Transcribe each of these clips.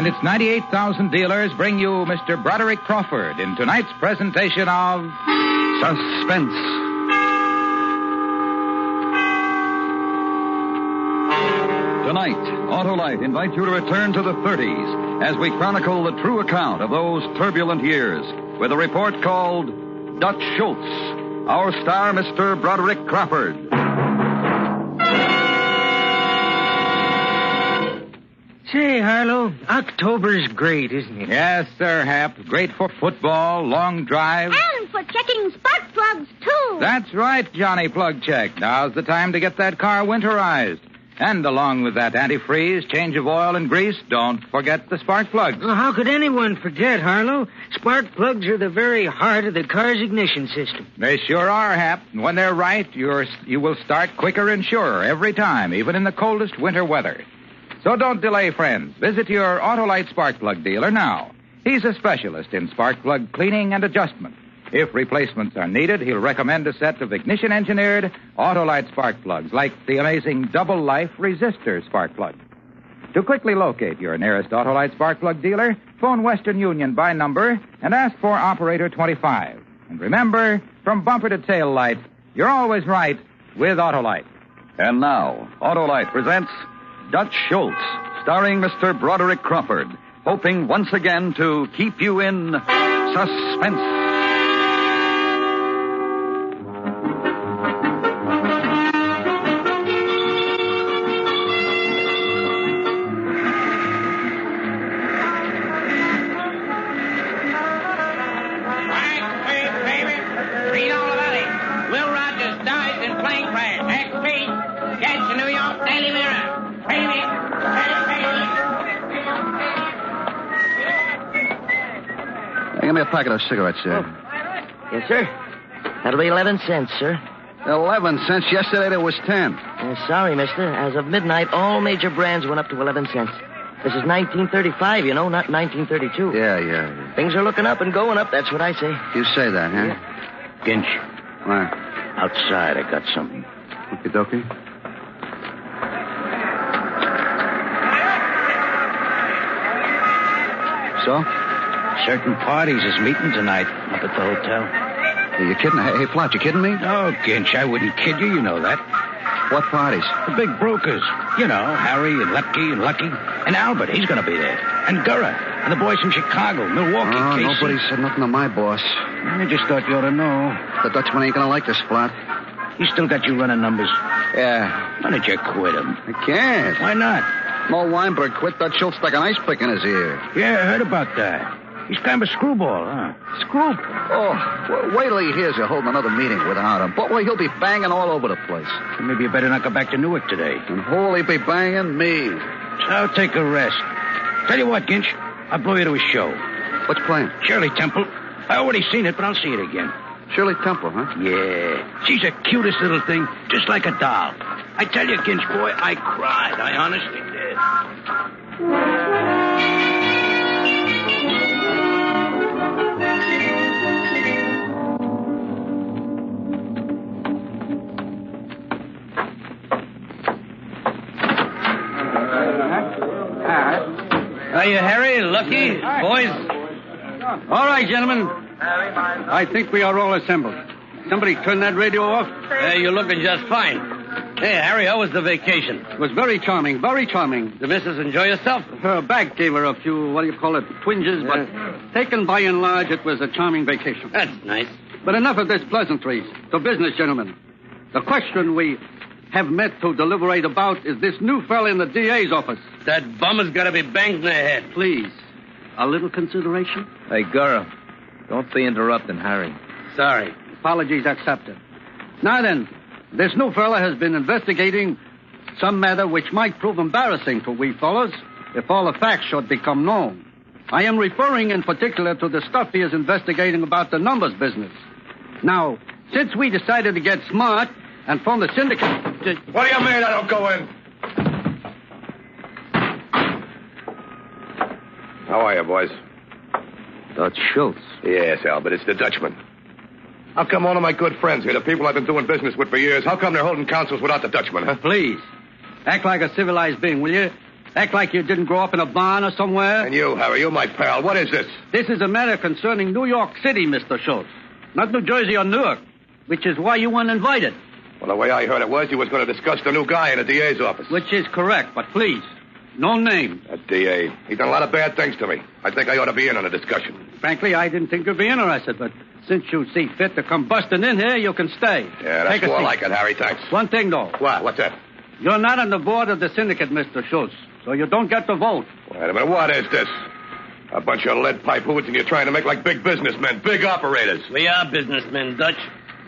and its 98,000 dealers bring you Mr. Broderick Crawford in tonight's presentation of Suspense. Tonight, Autolite invites you to return to the 30s as we chronicle the true account of those turbulent years with a report called Dutch Schultz. Our star, Mr. Broderick Crawford. Say, Harlow, October's great, isn't it? Yes, sir, Hap. Great for football, long drives. And for checking spark plugs, too. That's right, Johnny Plug Check. Now's the time to get that car winterized. And along with that antifreeze, change of oil and grease, don't forget the spark plugs. Well, how could anyone forget, Harlow? Spark plugs are the very heart of the car's ignition system. They sure are, Hap. And when they're right, you will start quicker and surer every time, even in the coldest winter weather. So don't delay, friends. Visit your Autolite spark plug dealer now. He's a specialist in spark plug cleaning and adjustment. If replacements are needed, he'll recommend a set of ignition-engineered Autolite spark plugs, like the amazing double-life resistor spark plug. To quickly locate your nearest Autolite spark plug dealer, phone Western Union by number and ask for Operator 25. And remember, from bumper to tail light, you're always right with Autolite. And now, Autolite presents Dutch Schultz, starring Mr. Broderick Crawford, hoping once again to keep you in suspense. Give me a packet of cigarettes, sir. Oh. Yes, sir. That'll be 11 cents, sir. 11 cents? Yesterday there was 10. Sorry, mister. As of midnight, all major brands went up to 11 cents. This is 1935, you know, not 1932. Yeah. Things are looking up and going up, that's what I say. You say that, huh? Yeah. Ginch. What? Outside, I got something. Okie dokie. So? Certain parties is meeting tonight up at the hotel. Are you kidding? Hey, Flat, you kidding me? No, Ginch, I wouldn't kid you. You know that. What parties? The big brokers. You know, Harry and Lepke and Lucky. And Albert, he's going to be there. And Gurra. And the boys from Chicago, Milwaukee, Casey. Nobody said nothing to my boss. I just thought you ought to know. The Dutchman ain't going to like this, Flat. He still got you running numbers. Yeah. Why don't you quit him? I can't. Why not? Mo Weinberg quit. Dutch Schultz stuck an ice pick in his ear. Yeah, I heard about that. He's kind of a screwball, huh? Oh, wait till he hears you're holding another meeting without him. Boy, he'll be banging all over the place. Well, maybe you better not go back to Newark today. And who'll he be banging? Me. So I'll take a rest. Tell you what, Ginch, I'll blow you to a show. What's playing? Shirley Temple. I already seen it, but I'll see it again. Shirley Temple, huh? Yeah. She's the cutest little thing, just like a doll. I tell you, Ginch, boy, I cried. I honestly did. Are you Harry, Lucky, boys? All right, gentlemen. I think we are all assembled. Somebody turn that radio off. You're looking just fine. Hey, Harry, how was the vacation? It was very charming, very charming. The missus enjoy herself? Her back gave her a few, twinges, but taken by and large, it was a charming vacation. That's nice. But enough of this pleasantries. To business, gentlemen. The question we have met to deliberate about is this new fella in the DA's office. That bum has got to be banged in the head. Please, a little consideration? Hey, Gurra, don't be interrupting Harry. Sorry. Apologies accepted. Now then, this new fella has been investigating some matter which might prove embarrassing to we fellows if all the facts should become known. I am referring in particular to the stuff he is investigating about the numbers business. Now, since we decided to get smart and form the syndicate... What do you mean I don't go in? How are you, boys? Dutch Schultz. Yes, Albert, it's the Dutchman. How come all of my good friends here, the people I've been doing business with for years, how come they're holding councils without the Dutchman, huh? Please, act like a civilized being, will you? Act like you didn't grow up in a barn or somewhere. And you, Harry, you're my pal. What is this? This is a matter concerning New York City, Mr. Schultz. Not New Jersey or Newark, which is why you weren't invited. Well, the way I heard it was you was going to discuss the new guy in the DA's office. Which is correct, but please, no names. That DA, he's done a lot of bad things to me. I think I ought to be in on the discussion. Frankly, I didn't think you'd be interested, but since you see fit to come busting in here, you can stay. Yeah, that's more like it, Harry. Thanks. One thing, though. What? What's that? You're not on the board of the syndicate, Mr. Schultz, so you don't get to vote. Wait a minute. What is this? A bunch of lead pipe hoods, and you're trying to make like big businessmen, big operators. We are businessmen, Dutch.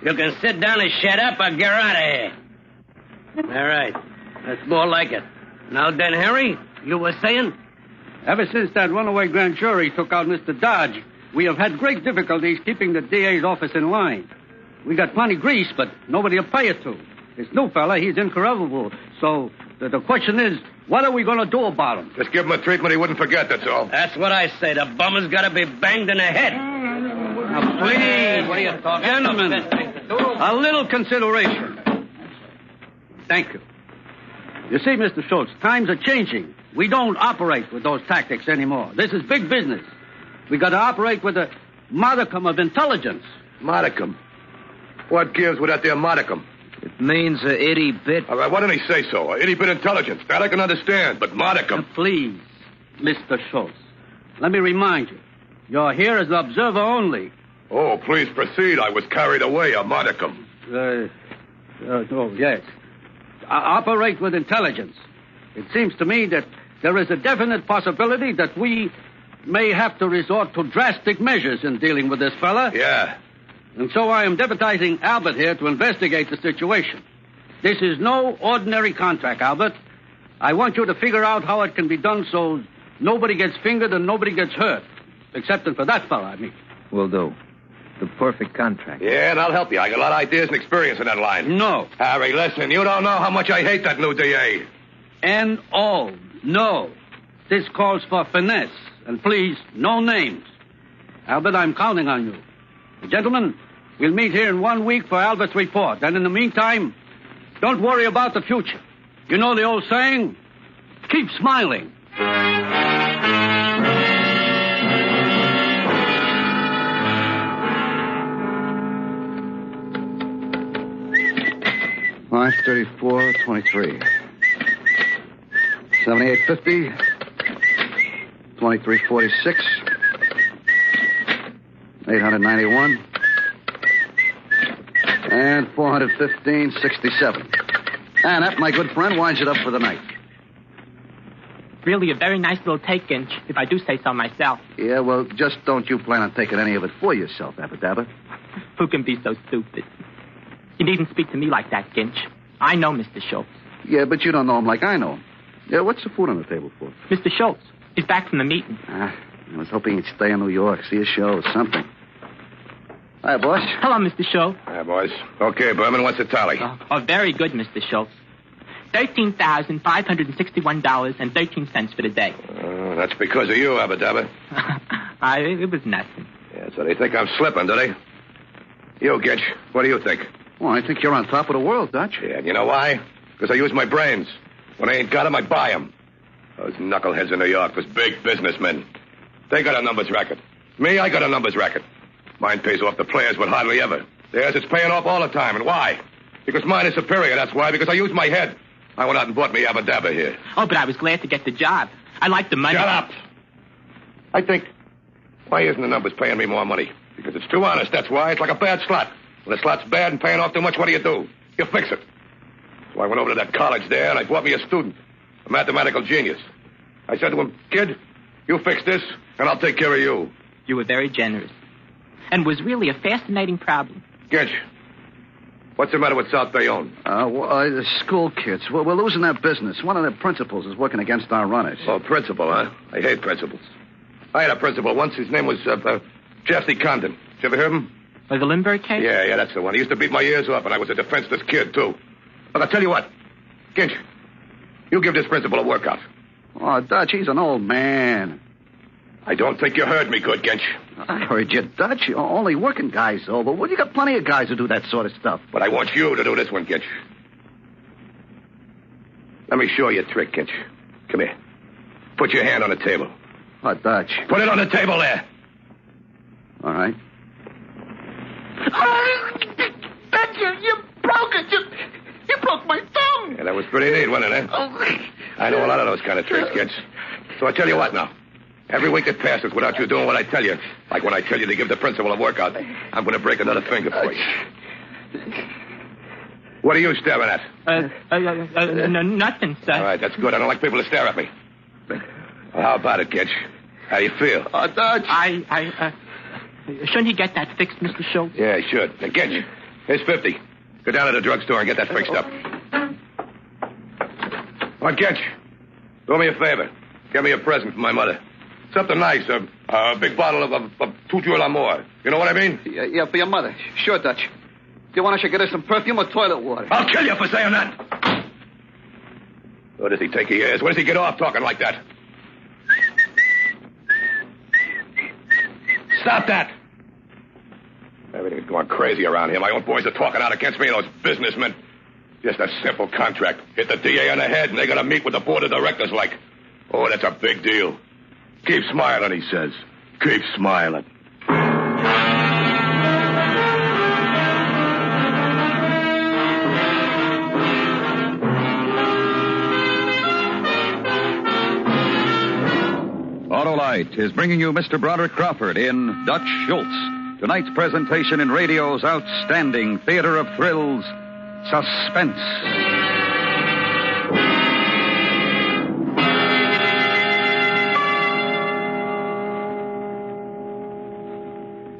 You can sit down and shut up or get out of here. All right. That's more like it. Now then, Harry, you were saying? Ever since that runaway grand jury took out Mr. Dodge, we have had great difficulties keeping the DA's office in line. We got plenty grease, but nobody will pay it to. This new fella, he's incorruptible. So the question is, what are we going to do about him? Just give him a treatment he wouldn't forget, that's all. That's what I say. The bummer's got to be banged in the head. Now, please, what are you talking gentlemen, a little consideration. Thank you. You see, Mr. Schultz, times are changing. We don't operate with those tactics anymore. This is big business. We got to operate with a modicum of intelligence. Modicum? What gives with that there modicum? It means a itty bit. All right, why didn't he say so? Itty bit intelligence. That I can understand, but modicum. Please, Mr. Schultz, let me remind you, you're here as an observer only. Oh, please proceed. I was carried away, a modicum. Oh, yes. Operate with intelligence. It seems to me that there is a definite possibility that we may have to resort to drastic measures in dealing with this fella. Yeah. And so I am deputizing Albert here to investigate the situation. This is no ordinary contract, Albert. I want you to figure out how it can be done so nobody gets fingered and nobody gets hurt. Excepting for that fella, I mean. Will do. The perfect contract. Yeah, and I'll help you. I got a lot of ideas and experience in that line. No. Harry, listen, you don't know how much I hate that new DA. N.O. No. This calls for finesse. And please, no names. Albert, I'm counting on you. Gentlemen, we'll meet here in 1 week for Albert's report. And in the meantime, don't worry about the future. You know the old saying? Keep smiling. $534.23. 78.50. 23.46. 891. And 415.67. And that, my good friend, winds it up for the night. Really a very nice little take, Ginch, if I do say so myself. Yeah, well, just don't you plan on taking any of it for yourself, Abba-Dabba. Who can be so stupid? You needn't speak to me like that, Ginch. I know Mr. Schultz. Yeah, but you don't know him like I know him. Yeah, what's the food on the table for? Mr. Schultz is back from the meeting. I was hoping he'd stay in New York, see a show or something. Hi, boss. Hello, Mr. Schultz. Hi, boys. Okay, Berman, what's the tally? Oh, very good, Mr. Schultz. $13,561.13 for the day. That's because of you, Abba-Dabba. It was nothing. Yeah, so they think I'm slipping, do they? You, Gitch, what do you think? Well, I think you're on top of the world, Dutch. Yeah, and you know why? Because I use my brains. When I ain't got them, I buy them. Those knuckleheads in New York, those big businessmen. They got a numbers racket. Me, I got a numbers racket. Mine pays off the players, but hardly ever. Theirs, it's paying off all the time. And why? Because mine is superior, that's why. Because I use my head. I went out and bought me Abba-Dabba here. Oh, but I was glad to get the job. I like the money. Shut up. I think, why isn't the numbers paying me more money? Because it's too honest, that's why. It's like a bad slot. When the slot's bad and paying off too much, what do? You fix it. So I went over to that college there, and I bought me a student, a mathematical genius. I said to him, kid, you fix this, and I'll take care of you. You were very generous. And was really a fascinating problem. Gitch, what's the matter with South Bayonne? The school kids. We're losing their business. One of their principals is working against our runners. Oh, principal, huh? I hate principals. I had a principal once. His name was Jesse Condon. Did you ever hear of him? The Lindbergh case? Yeah, that's the one. He used to beat my ears off, and I was a defenseless kid, too. Look, I'll tell you what. Ginch, you give this principal a workout. Oh, Dutch, he's an old man. I don't think you heard me good, Ginch. I heard you, Dutch. Only working guys, though. But you got plenty of guys who do that sort of stuff. But I want you to do this one, Ginch. Let me show you a trick, Ginch. Come here. Put your hand on the table. What, Dutch? Put it on the table there. All right. You broke it. You broke my thumb. Yeah, that was pretty neat, wasn't it, I know a lot of those kind of tricks, kids. So I tell you what now. Every week that passes without you doing what I tell you, like when I tell you to give the principal a workout, I'm going to break another finger for you. What are you staring at? Nothing, sir. All right, that's good. I don't like people to stare at me. Well, how about it, Gitch? How do you feel? Dutch. Shouldn't he get that fixed, Mr. Schultz? Yeah, he should. Now, Gitch, here's 50. Go down to the drugstore and get that fixed up. Well, Gitch, do me a favor. Get me a present from my mother. Something nice, a big bottle of Toujours l'Amour. You know what I mean? Yeah, for your mother. Sure, Dutch. Do you want us to get her some perfume or toilet water? I'll kill you for saying that. Where does he take he is? Where does he get off talking like that? Stop that. Everything's going crazy around here. My own boys are talking out against me and those businessmen. Just a simple contract. Hit the DA on the head and they're going to meet with the board of directors like. Oh, that's a big deal. Keep smiling, he says. Keep smiling. Autolite is bringing you Mr. Broderick Crawford in Dutch Schultz. Tonight's presentation in radio's outstanding theater of thrills, Suspense.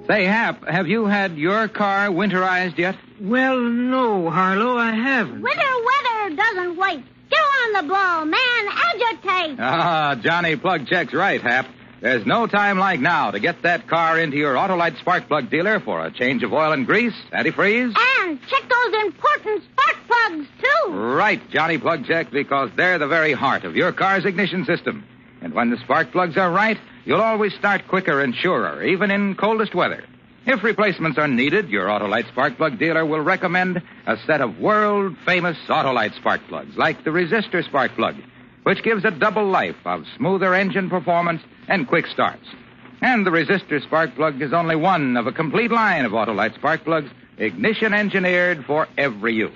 Say, Hap, have you had your car winterized yet? Well, no, Harlow, I haven't. Winter weather doesn't wait. Get on the ball, man. Agitate. Ah, Johnny Plug Check's right, Hap. There's no time like now to get that car into your Autolite spark plug dealer for a change of oil and grease, antifreeze. And check those important spark plugs, too. Right, Johnny Plug Check, because they're the very heart of your car's ignition system. And when the spark plugs are right, you'll always start quicker and surer, even in coldest weather. If replacements are needed, your Autolite spark plug dealer will recommend a set of world-famous Autolite spark plugs, like the resistor spark plug, which gives a double life of smoother engine performance and quick starts. And the resistor spark plug is only one of a complete line of Autolite spark plugs, ignition engineered for every use.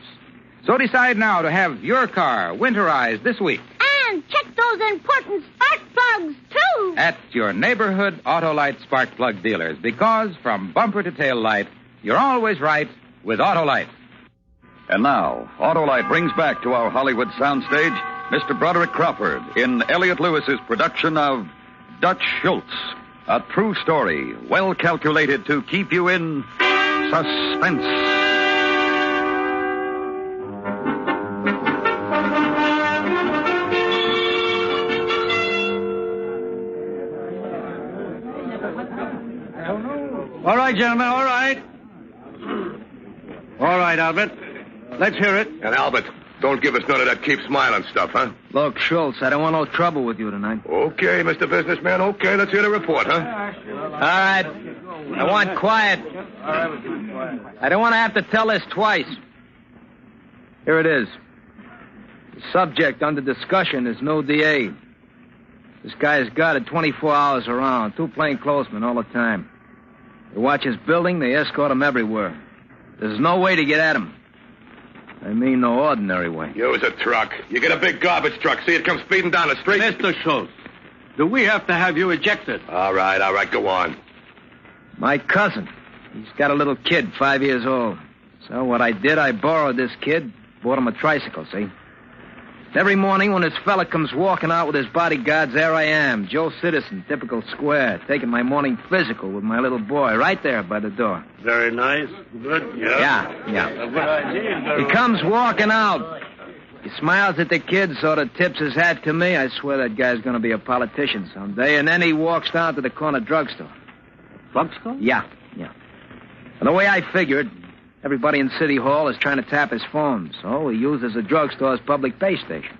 So decide now to have your car winterized this week. And check those important spark plugs, too. At your neighborhood Autolite spark plug dealers, because from bumper to tail light, you're always right with Autolite. And now, Autolite brings back to our Hollywood soundstage Mr. Broderick Crawford in Elliot Lewis's production of Dutch Schultz, a true story well calculated to keep you in suspense. All right, gentlemen, all right. All right, Albert. Let's hear it. And Albert, don't give us none of that keep smiling stuff, huh? Look, Schultz, I don't want no trouble with you tonight. Okay, Mr. Businessman, okay. Let's hear the report, huh? All right. I want quiet. I don't want to have to tell this twice. Here it is. The subject under discussion is no DA. This guy's got it 24 hours around. 2 plainclothesmen all the time. They watch his building, they escort him everywhere. There's no way to get at him. I mean no ordinary way. Use a truck. You get a big garbage truck. See it come speeding down the street? Mr. Schultz, do we have to have you ejected? All right, go on. My cousin. He's got a little kid, 5 years old. So what I did, I borrowed this kid, bought him a tricycle, see? Every morning when this fella comes walking out with his bodyguards, there I am, Joe Citizen, typical square, taking my morning physical with my little boy right there by the door. Very nice. Good. Yeah. He comes walking out. He smiles at the kid, sort of tips his hat to me. I swear that guy's going to be a politician someday. And then he walks down to the corner drugstore. Drugstore? Yeah. And the way I figured, everybody in City Hall is trying to tap his phone, so he uses the drugstore's public pay station.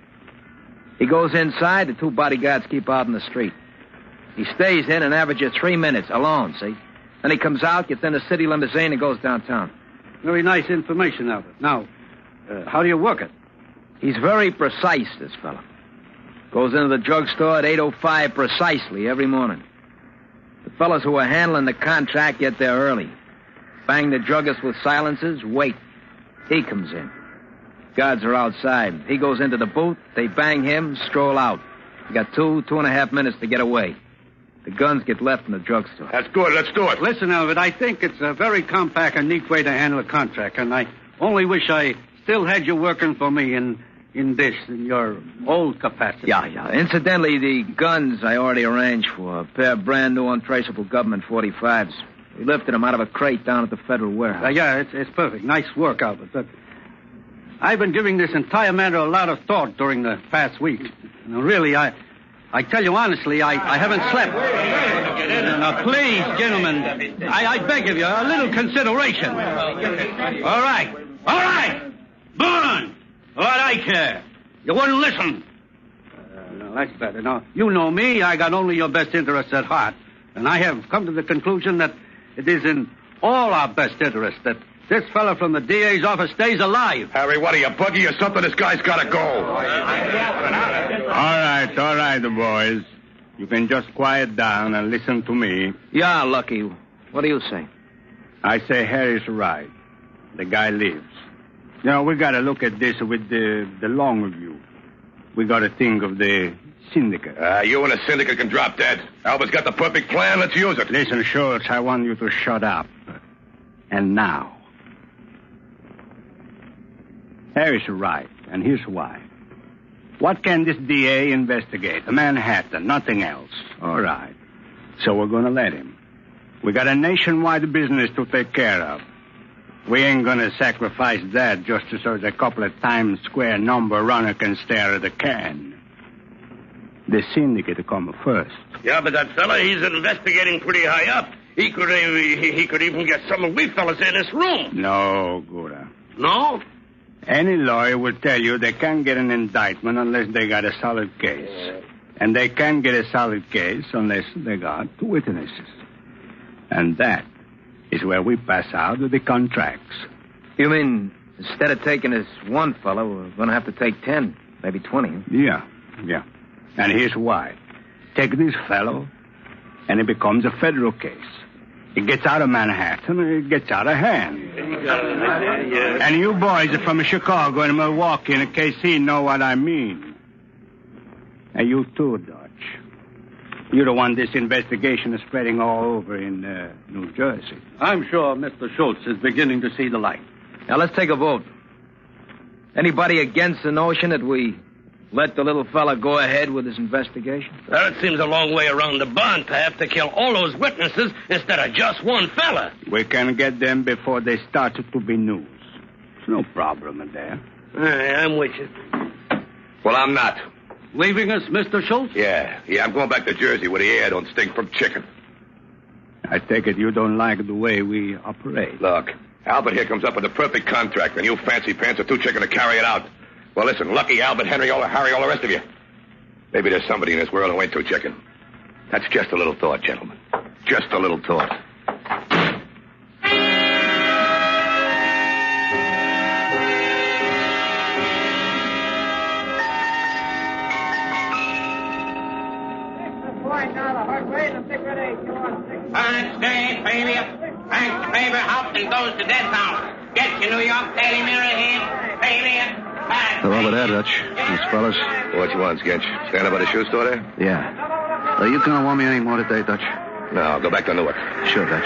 He goes inside, the 2 bodyguards keep out in the street. He stays in an average of 3 minutes, alone, see? Then he comes out, gets in a city limousine, and goes downtown. Very nice information, Albert. Now, how do you work it? He's very precise, this fella. Goes into the drugstore at 8:05 precisely every morning. The fellas who are handling the contract get there early. Bang the druggist with silencers, wait. He comes in. Guards are outside. He goes into the booth, they bang him, stroll out. You got 2.5 minutes to get away. The guns get left in the drugstore. That's good. Let's do it. Listen, Albert, I think it's a very compact and neat way to handle a contract, and I only wish I still had you working for me in your old capacity. Yeah. Incidentally, the guns I already arranged for. A pair of brand new untraceable government 45s. We lifted them out of a crate down at the federal warehouse. It's perfect. Nice work, Albert. But I've been giving this entire matter a lot of thought during the past week. Really, I tell you honestly, I haven't slept. Now, please, gentlemen, I beg of you, a little consideration. All right. Burn! What I care? You wouldn't listen. No, that's better. Now, you know me. I got only your best interests at heart. And I have come to the conclusion that it is in all our best interests that this fella from the DA's office stays alive. Harry, what are you, buggy or something? This guy's got to go. All right, boys. You can just quiet down and listen to me. Yeah, Lucky. What do you say? I say Harry's right. The guy lives. Now, we got to look at this with the long view. We got to think of the syndicate. You and the syndicate can drop dead. Albert's got the perfect plan. Let's use it. Listen, Schultz, I want you to shut up. And now. Harry's right, and here's why. What can this DA investigate? A Manhattan, nothing else. All right. So we're going to let him. We got a nationwide business to take care of. We ain't going to sacrifice that just so a couple of Times Square number runner can stare at a can. The syndicate will come first. Yeah, but that fella, he's investigating pretty high up. He could even get some of we fellas in this room. No, Gura. No? Any lawyer will tell you they can't get an indictment unless they got a solid case. And they can't get a solid case unless they got witnesses. And that is where we pass out the contracts. You mean instead of taking this one fellow, we're going to have to take 10, maybe 20? Yeah. And here's why. Take this fellow, and it becomes a federal case. It gets out of Manhattan, and it gets out of hand. And you boys are from Chicago and Milwaukee and KC know what I mean. And you too, Dutch. You don't want this investigation spreading all over in New Jersey. I'm sure Mr. Schultz is beginning to see the light. Now, let's take a vote. Anybody against the notion that we let the little fella go ahead with his investigation? Well, it seems a long way around the barn to have to kill all those witnesses instead of just one fella. We can get them before they start to be news. There's no problem in there. I'm with you. Well, I'm not. Leaving us, Mr. Schultz? Yeah, I'm going back to Jersey where the air don't stink from chicken. I take it you don't like the way we operate. Look, Albert here comes up with the perfect contract, and you fancy pants are too chicken to carry it out. Well, listen, Lucky, Albert, Henry, Harry, all the rest of you. Maybe there's somebody in this world who ain't too chicken. That's just a little thought, gentlemen. Just a little thought. Stay, failure. Thanks, favor, Hopkins goes to death house. Get you, New York Daily Mirror here. Failure. Over there, Dutch. These fellas. What you want, Skinch? Stand up by the shoe store there? Yeah. You can't want me any more today, Dutch? No, I'll go back to Newark. Sure, Dutch.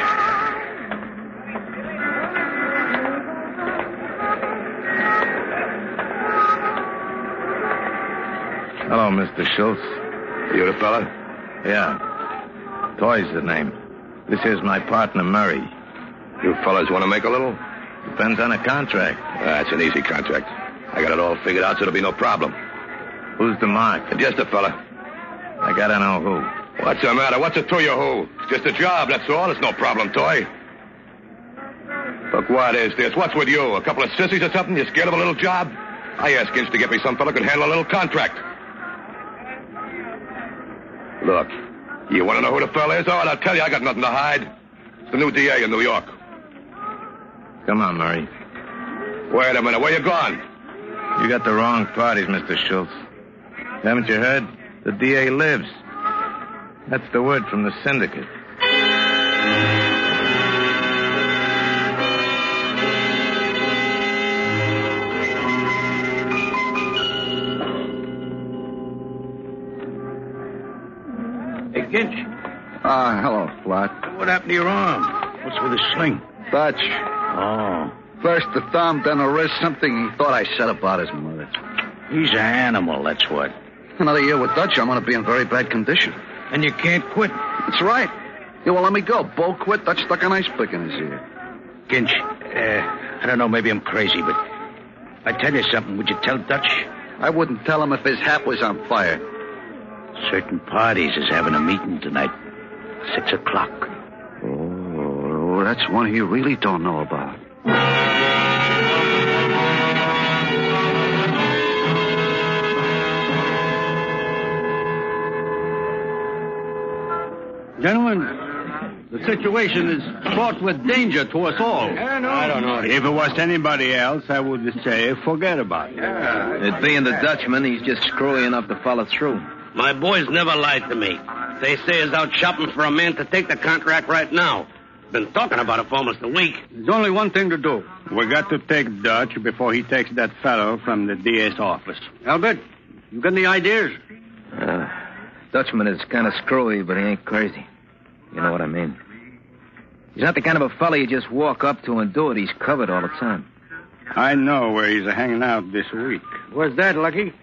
Hello, Mr. Schultz. You the fella? Yeah. Toy's the name. This here's my partner, Murray. You fellas want to make a little? Depends on the contract. It's an easy contract. I got it all figured out, so there'll be no problem. Who's the mark? Just a fella. I gotta know who. What's the matter? What's it to you, who? It's just a job, that's all. It's no problem, Toy. Look, what is this? What's with you? A couple of sissies or something? You scared of a little job? I asked Inch to get me some fella who could handle a little contract. Look, you want to know who the fella is? All right, I'll tell you, I got nothing to hide. It's the new DA in New York. Come on, Murray. Wait a minute, where you gone? You got the wrong parties, Mr. Schultz. Haven't you heard? The DA lives. That's the word from the syndicate. Hey, Ginch. Hello, Flat. What happened to your arm? What's with the sling? Dutch. Oh. First the thumb, then the wrist. Something he thought I said about his mother. He's an animal, that's what. Another year with Dutch, I'm going to be in very bad condition. And you can't quit. That's right. You won't let me go. Bo quit. Dutch stuck an ice pick in his ear. Ginch, I don't know, maybe I'm crazy, but if I tell you something, would you tell Dutch? I wouldn't tell him if his hat was on fire. Certain parties is having a meeting tonight. 6 o'clock. Oh, that's one he really don't know about. Gentlemen, the situation is fraught with danger to us all. I don't know. If it was anybody else, I would say forget about it. It being the Dutchman, he's just screwy enough to follow through. My boys never lied to me. They say he's out shopping for a man to take the contract right now. Been talking about it for almost a week. There's only one thing to do. We got to take Dutch before he takes that fellow from the DA's office. Albert, you got any ideas? Dutchman is kind of screwy, but he ain't crazy. You know what I mean. He's not the kind of a fella you just walk up to and do it. He's covered all the time. I know where he's hanging out this week. Where's that, Lucky?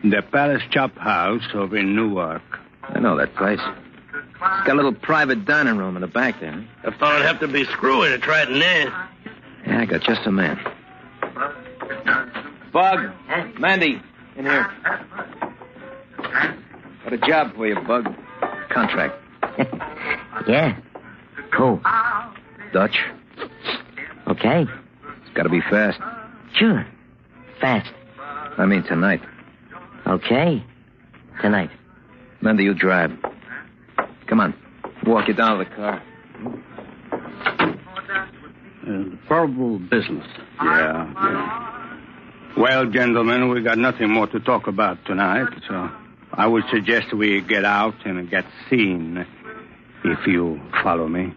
The Palace Chop House over in Newark. I know that place. It's got a little private dining room in the back there. I thought it'd have to be screwy to try it in there. Yeah, I got just a man. Bug, Mandy, in here. Got a job for you, Bug. Contract. Yeah. Cool. Dutch. Okay. It's got to be fast. Sure. Fast. I mean tonight. Okay. Tonight. Mandy, you drive. Come on. Walk you down to the car. Horrible business. Yeah. Well, gentlemen, we got nothing more to talk about tonight, so I would suggest we get out and get seen, if you follow me.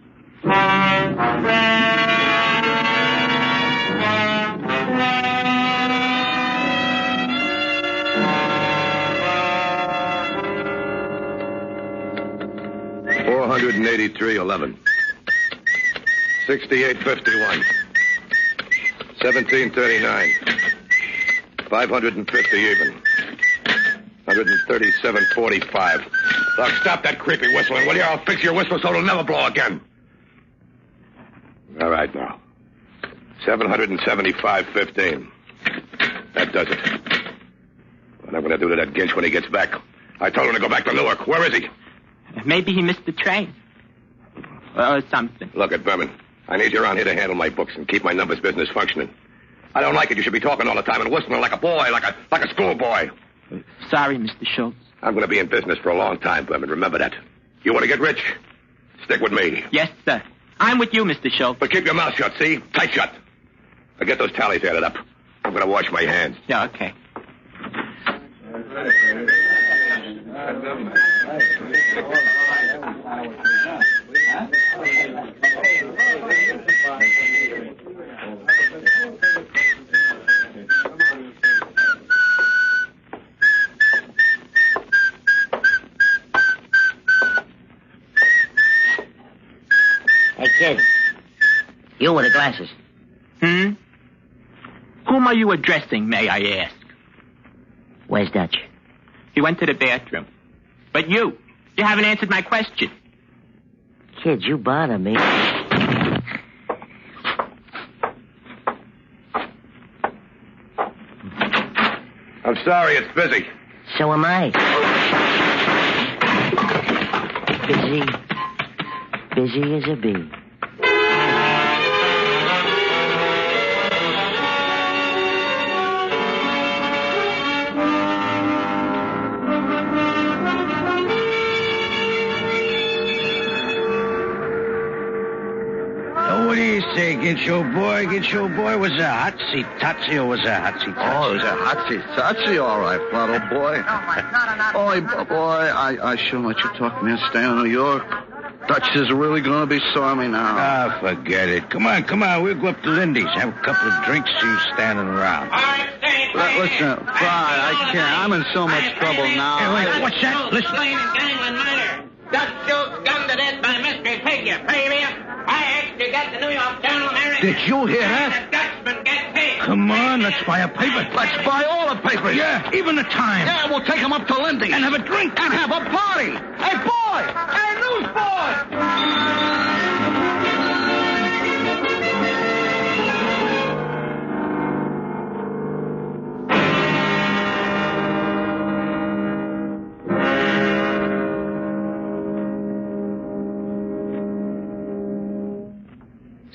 $483.11. 68.51. 17.39. 550 even. 137.45. Doc, stop that creepy whistling, will you? I'll fix your whistle so it'll never blow again. All right, now. 775.15. That does it. What I'm going to do to that Ginch when he gets back? I told him to go back to Newark. Where is he? Maybe he missed the train. Or something. Look at Berman. I need you around here to handle my books and keep my numbers business functioning. I don't like it. You should be talking all the time and whistling like a boy, like a schoolboy. Sorry, Mr. Schultz. I'm going to be in business for a long time, Berman. Remember that. You want to get rich? Stick with me. Yes, sir. I'm with you, Mr. Schultz. But keep your mouth shut, see? Tight shut. Now get those tallies added up. I'm going to wash my hands. Yeah, okay. Hey, kid. You with the glasses. Whom are you addressing, may I ask? Where's Dutch? He went to the bathroom. But you haven't answered my question. Kid, you bother me. I'm sorry, it's busy. So am I. Busy as a bee. What do you say, Gincho boy? Gincho boy, was a hotsy totsy or was a hotsy totsy? Oh, it was a hotsy, all right, Flotto boy. Boy, I shouldn't let you talk, man. Stay in New York. Dutch is really going to be sorry now. Ah, forget it. Come on. We'll go up to Lindy's, have a couple of drinks, see you standing around. Listen, Fry, I can't. I'm in so much trouble now. Hey, wait, what's that? Listen. Gangland murder. Dutch Schultz gunned to death by mystery figure. Pay. I actually got the New York Journal American. Did you hear that? The Dutchman get paid. Come on, let's buy a paper. Let's buy all the papers. Yeah, even the Times. Yeah, we'll take them up to Lindy's. And have a drink. And have a party. Hey, boy! Hey, newsboy!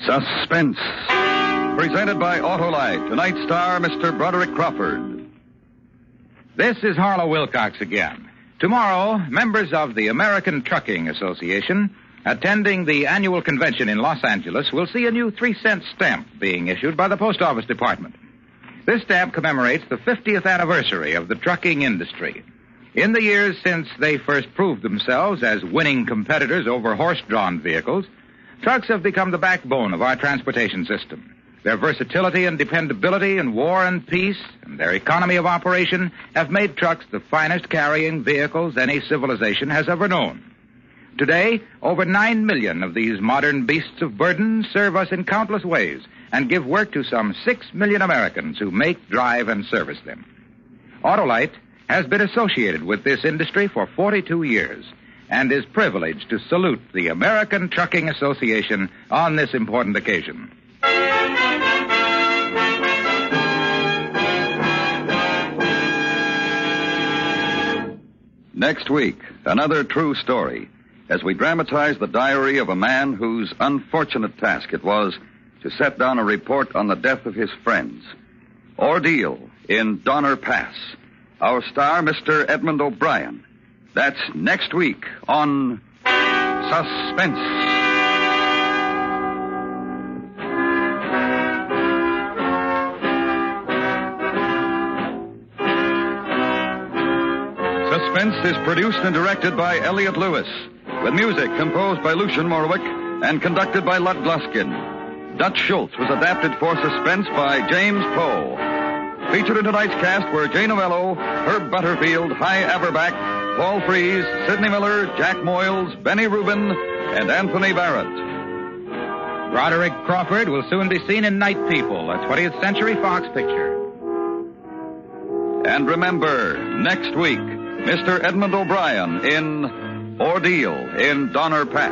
Suspense. Presented by Autolite. Tonight's star, Mr. Broderick Crawford. This is Harlow Wilcox again. Tomorrow, members of the American Trucking Association attending the annual convention in Los Angeles will see a new 3-cent stamp being issued by the Post Office Department. This stamp commemorates the 50th anniversary of the trucking industry. In the years since they first proved themselves as winning competitors over horse-drawn vehicles, trucks have become the backbone of our transportation system. Their versatility and dependability in war and peace and their economy of operation have made trucks the finest carrying vehicles any civilization has ever known. Today, over 9 million of these modern beasts of burden serve us in countless ways and give work to some 6 million Americans who make, drive, and service them. Autolite has been associated with this industry for 42 years and is privileged to salute the American Trucking Association on this important occasion. Next week, another true story as we dramatize the diary of a man whose unfortunate task it was to set down a report on the death of his friends. Ordeal in Donner Pass. Our star, Mr. Edmund O'Brien. That's next week on Suspense. Suspense is produced and directed by Elliot Lewis, with music composed by Lucian Morwick and conducted by Lud Gluskin. Dutch Schultz was adapted for Suspense by James Poe. Featured in tonight's cast were Jay Novello, Herb Butterfield, Hy Averback, Paul Freese, Sidney Miller, Jack Moyles, Benny Rubin, and Anthony Barrett. Broderick Crawford will soon be seen in Night People, a 20th Century Fox picture. And remember, next week, Mr. Edmund O'Brien in Ordeal in Donner Pass.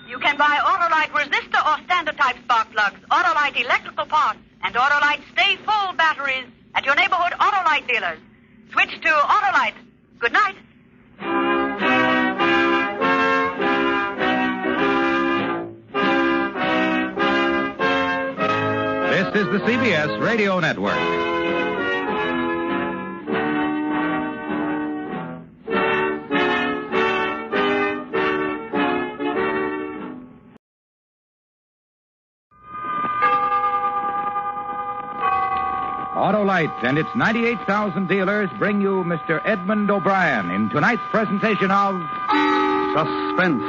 You can buy Autolite resistor or standard type spark plugs, Autolite electrical parts, and Autolite Stay Full batteries at your neighborhood Autolite dealers. Switch to Autolite. Good night. This is the CBS Radio Network. Autolite and its 98,000 dealers bring you Mr. Edmund O'Brien in tonight's presentation of Suspense.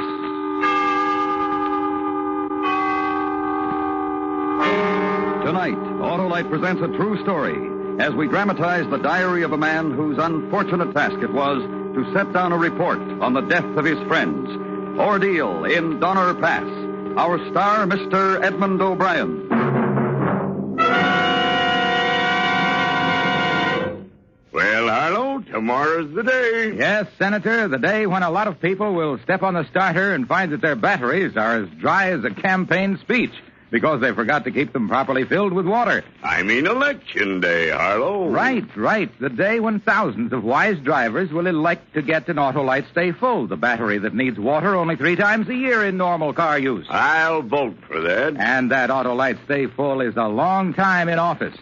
Tonight, Autolite presents a true story as we dramatize the diary of a man whose unfortunate task it was to set down a report on the death of his friends. Ordeal in Donner Pass. Our star, Mr. Edmund O'Brien. Well, Harlow, tomorrow's the day. Yes, Senator, the day when a lot of people will step on the starter and find that their batteries are as dry as a campaign speech because they forgot to keep them properly filled with water. I mean Election Day, Harlow. Right. The day when thousands of wise drivers will elect to get an Autolite Stay Full, the battery that needs water only 3 times a year in normal car use. I'll vote for that. And that Autolite Stay Full is a long time in office.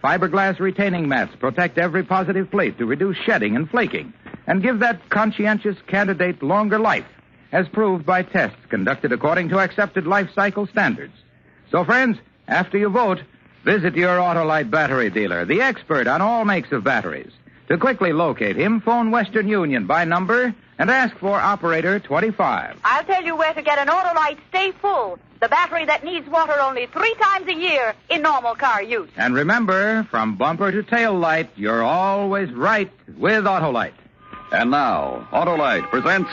Fiberglass retaining mats protect every positive plate to reduce shedding and flaking and give that conscientious candidate longer life, as proved by tests conducted according to accepted life cycle standards. So, friends, after you vote, visit your Autolite battery dealer, the expert on all makes of batteries. To quickly locate him, phone Western Union by number and ask for operator 25. I'll tell you where to get an Autolite Stay Full, the battery that needs water only 3 times a year in normal car use. And remember, from bumper to tail light, you're always right with Autolite. And now, Autolite presents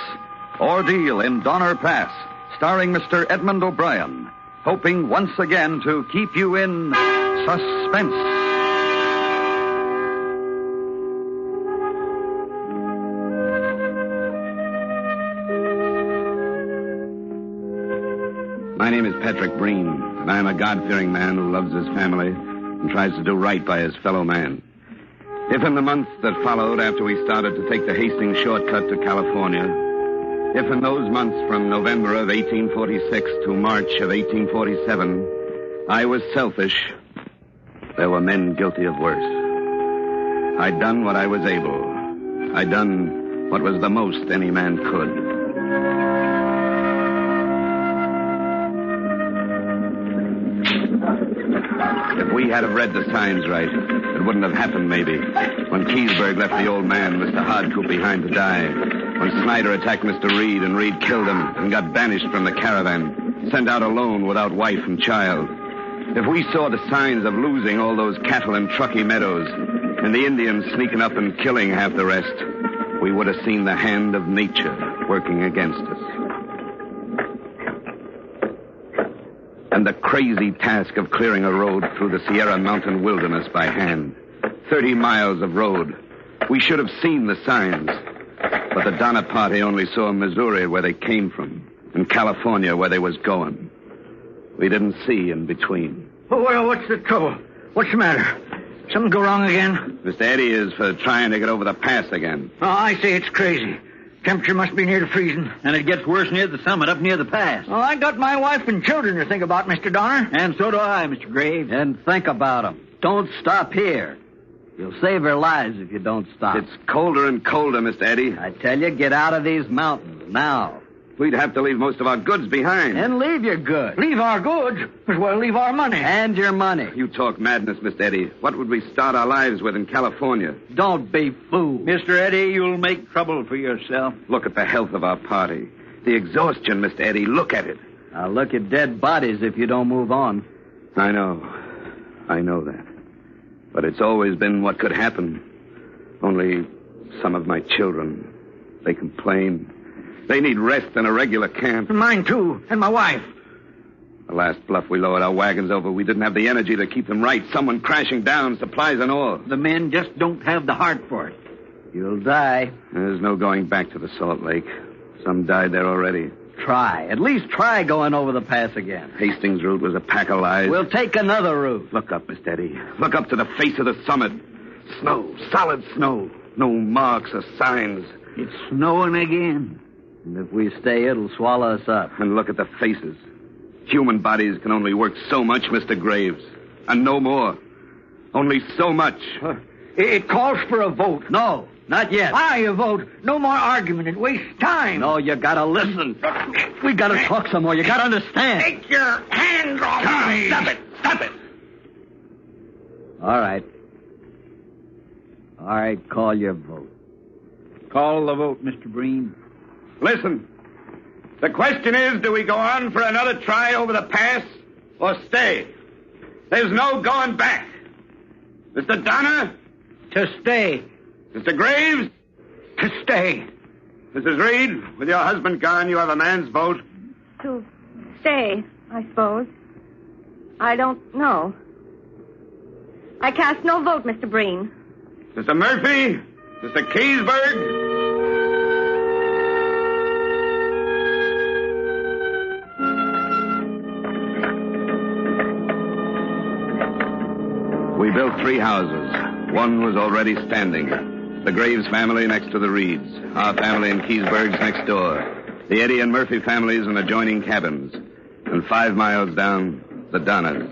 Ordeal in Donner Pass, starring Mr. Edmund O'Brien, hoping once again to keep you in suspense. My name is Patrick Breen, and I am a God-fearing man who loves his family and tries to do right by his fellow man. If in the months that followed after we started to take the Hastings shortcut to California, if in those months from November of 1846 to March of 1847, I was selfish, there were men guilty of worse. I'd done what I was able. I'd done what was the most any man could. If we had have read the signs right, it wouldn't have happened, maybe. When Keysburg left the old man, Mr. Hardcoop, behind to die. When Snyder attacked Mr. Reed, and Reed killed him and got banished from the caravan, sent out alone without wife and child. If we saw the signs of losing all those cattle in Truckee Meadows, and the Indians sneaking up and killing half the rest, we would have seen the hand of nature working against us. And the crazy task of clearing a road through the Sierra Mountain wilderness by hand. 30 miles of road. We should have seen the signs. But the Donner Party only saw Missouri where they came from, and California where they was going. We didn't see in between. Oh, well, what's the trouble? What's the matter? Something go wrong again? Mr. Eddie is for trying to get over the pass again. Oh, I say it's crazy. Temperature must be near to freezing. And it gets worse near the summit, up near the pass. Oh, I got my wife and children to think about, Mr. Donner. And so do I, Mr. Graves. And think about them. Don't stop here. You'll save their lives if you don't stop. It's colder and colder, Mr. Eddie. I tell you, get out of these mountains now. We'd have to leave most of our goods behind. And leave your goods. Leave our goods? As well leave our money. And your money. You talk madness, Mr. Eddie. What would we start our lives with in California? Don't be fooled. Mr. Eddie, you'll make trouble for yourself. Look at the health of our party. The exhaustion, Mr. Eddie. Look at it. I'll look at dead bodies if you don't move on. I know that. But it's always been what could happen. Only some of my children, they complain. They need rest in a regular camp. Mine, too, and my wife. The last bluff we lowered our wagons over, we didn't have the energy to keep them right. Someone crashing down, supplies and all. The men just don't have the heart for it. You'll die. There's no going back to the Salt Lake. Some died there already. Try. At least try going over the pass again. Hastings' route was a pack of lies. We'll take another route. Look up, Mr. Eddie. Look up to the face of the summit. Snow, solid snow. No marks or signs. It's snowing again. And if we stay, it'll swallow us up. And look at the faces. Human bodies can only work so much, Mr. Graves. And no more. Only so much. It calls for a vote. No, not yet. A vote. No more argument. It wastes time. No, you gotta listen. We gotta talk some more. You gotta understand. Take your hands off me. Stop it. Stop it. All right. All right, call your vote. Call the vote, Mr. Breen. Listen. The question is, do we go on for another try over the pass or stay? There's no going back. Mr. Donner? To stay. Mr. Graves? To stay. Mrs. Reed, with your husband gone, you have a man's vote. To stay, I suppose. I don't know. I cast no vote, Mr. Breen. Mr. Murphy? Mr. Keysburg? We built 3 houses. One was already standing. The Graves family next to the Reeds. Our family in Keysburg's next door. The Eddie and Murphy families in adjoining cabins. And 5 miles down, the Donners.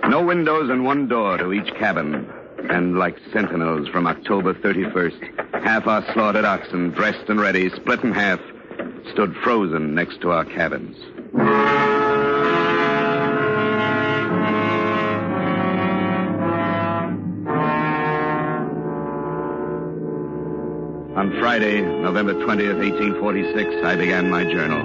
No windows and one door to each cabin. And like sentinels from October 31st, half our slaughtered oxen, dressed and ready, split in half, stood frozen next to our cabins. On Friday, November 20th, 1846, I began my journal.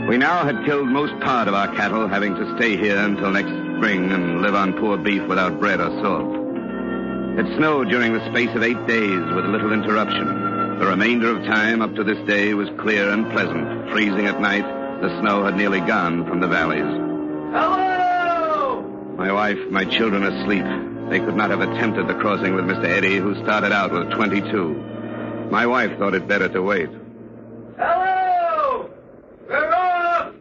We now had killed most part of our cattle, having to stay here until next spring and live on poor beef without bread or salt. It snowed during the space of 8 days with little interruption. The remainder of time up to this day was clear and pleasant. Freezing at night, the snow had nearly gone from the valleys. Hello! My wife, my children asleep. They could not have attempted the crossing with Mr. Eddy, who started out with 22. My wife thought it better to wait. Hello! We're off!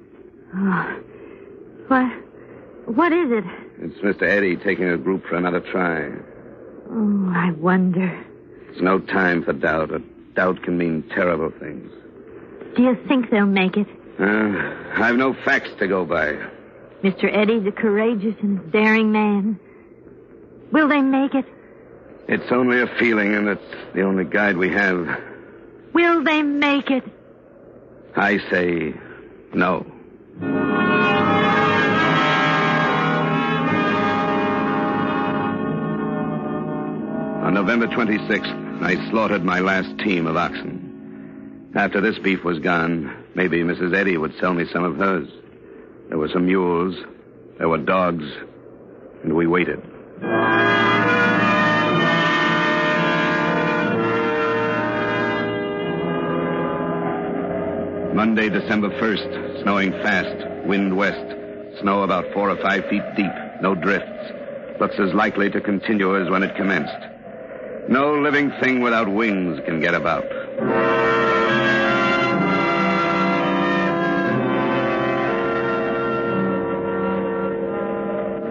What is it? It's Mr. Eddy taking a group for another try. Oh, I wonder. It's no time for doubt. A doubt can mean terrible things. Do you think they'll make it? I've no facts to go by. Mr. Eddy's a courageous and daring man. Will they make it? It's only a feeling, and it's the only guide we have. Will they make it? I say no. On November 26th, I slaughtered my last team of oxen. After this beef was gone, maybe Mrs. Eddy would sell me some of hers. There were some mules, there were dogs, and we waited. Monday, December 1st, snowing fast, wind west, snow about 4 or 5 feet deep, no drifts. Looks as likely to continue as when it commenced. No living thing without wings can get about.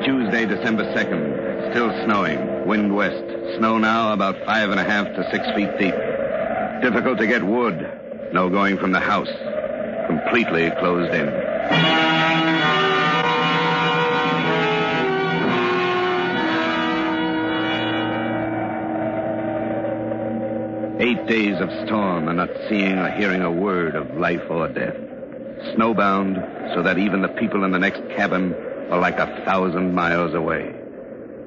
Tuesday, December 2nd, still snowing, wind west, snow now about 5.5 to 6 feet deep. Difficult to get wood, no going from the house. Completely closed in. Eight days of storm and not seeing or hearing a word of life or death. Snowbound, so that even the people in the next cabin are like 1,000 miles away.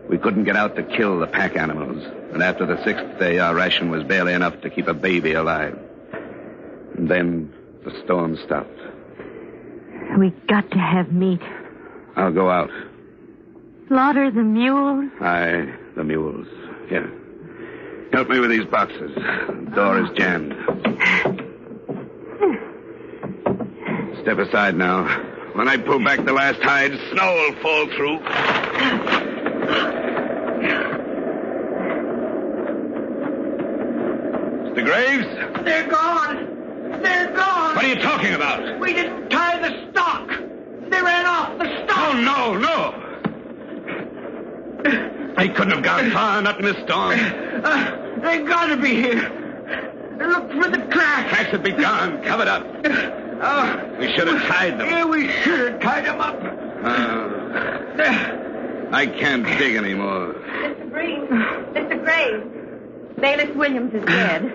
We couldn't get out to kill the pack animals, and after the 6th day, our ration was barely enough to keep a baby alive. And then the storm stopped. We got to have meat. I'll go out. Slaughter the mules? Aye, the mules. Here. Help me with these boxes. The door is jammed. Step aside now. When I pull back the last hide, snow will fall through. Mr. Graves? They're gone. They're gone. What are you talking about? We didn't tie the stock. They ran off the stock. Oh, no. They couldn't have gone far, not in this storm. They gotta be here. Look for the tracks. Tracks would be gone, covered up. We should have tied them. Yeah, we should have tied them up. I can't dig anymore. Mr. Breen, Mr. Graves, Bailiff Williams is dead.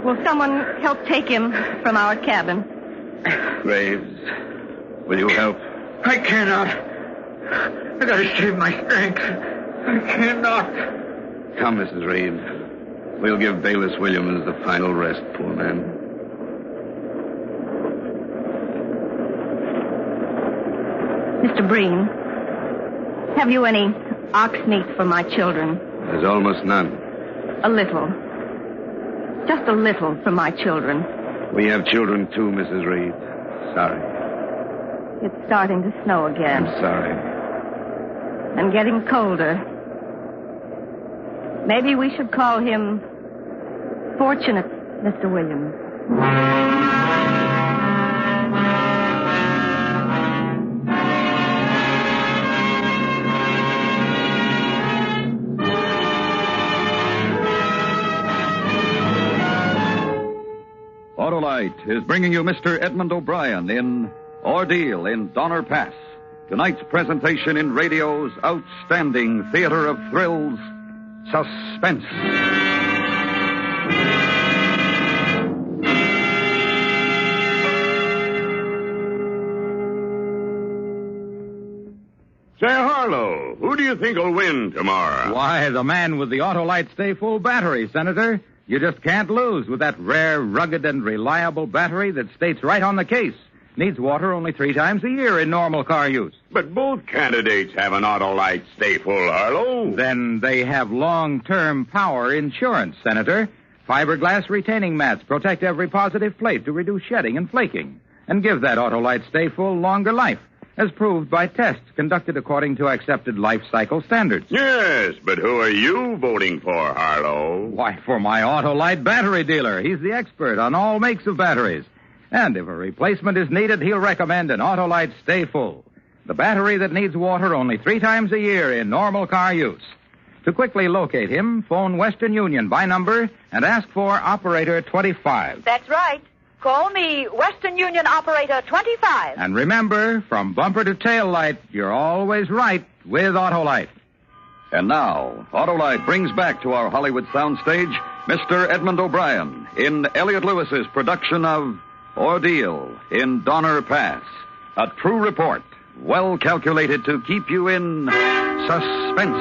Will someone help take him from our cabin? Graves, will you help? I cannot. I gotta save my strength. I cannot. Come, Mrs. Reed. We'll give Bailiff Williams the final rest, poor man. Mr. Breen, have you any ox meat for my children? There's almost none. A little. Just a little for my children. We have children, too, Mrs. Reed. Sorry. It's starting to snow again. I'm sorry. And getting colder. Maybe we should call him Fortunate, Mr. Williams. Autolite is bringing you Mr. Edmund O'Brien in Ordeal in Donner Pass. tonight's presentation in radio's outstanding theater of thrills, Suspense. Say, Harlow, who do you think will win tomorrow? Why, the man with the Autolite Stay Full battery, Senator. You just can't lose with that rare, rugged, and reliable battery that states right on the case. Needs water only 3 times a year in normal car use. But both candidates have an Autolite Stay Full, Harlow. Then they have long-term power insurance, Senator. Fiberglass retaining mats protect every positive plate to reduce shedding and flaking and give that Autolite Stay Full longer life, as proved by tests conducted according to accepted life cycle standards. Yes, but who are you voting for, Harlow? Why, for my Autolite battery dealer. He's the expert on all makes of batteries. And if a replacement is needed, he'll recommend an Autolite Stay Full, the battery that needs water only 3 times a year in normal car use. To quickly locate him, phone Western Union by number and ask for Operator 25. That's right. Call me Western Union Operator 25. And remember, from bumper to tail light, you're always right with Autolite. And now, Autolite brings back to our Hollywood soundstage Mr. Edmund O'Brien in Elliot Lewis's production of Ordeal in Donner Pass. A true report, well calculated to keep you in suspense.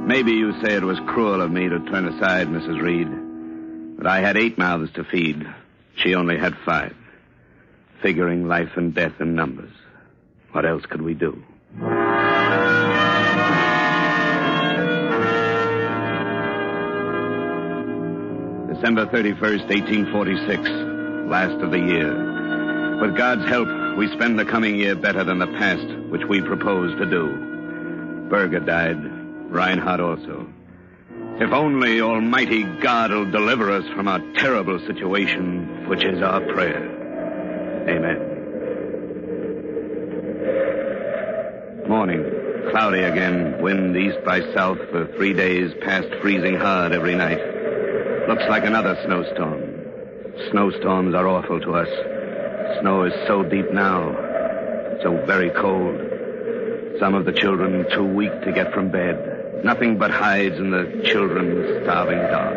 Maybe you say it was cruel of me to turn aside, Mrs. Reed. But I had 8 mouths to feed. She only had 5. Figuring life and death in numbers. What else could we do? December 31st, 1846. Last of the year. With God's help, we spend the coming year better than the past, which we proposed to do. Berger died. Reinhardt also. If only Almighty God will deliver us from our terrible situation, which is our prayer. Amen. Morning. Cloudy again. Wind east by south for 3 days, past freezing hard every night. Looks like another snowstorm. Snowstorms are awful to us. Snow is so deep now. So very cold. Some of the children too weak to get from bed. Nothing but hides and the children's starving dog.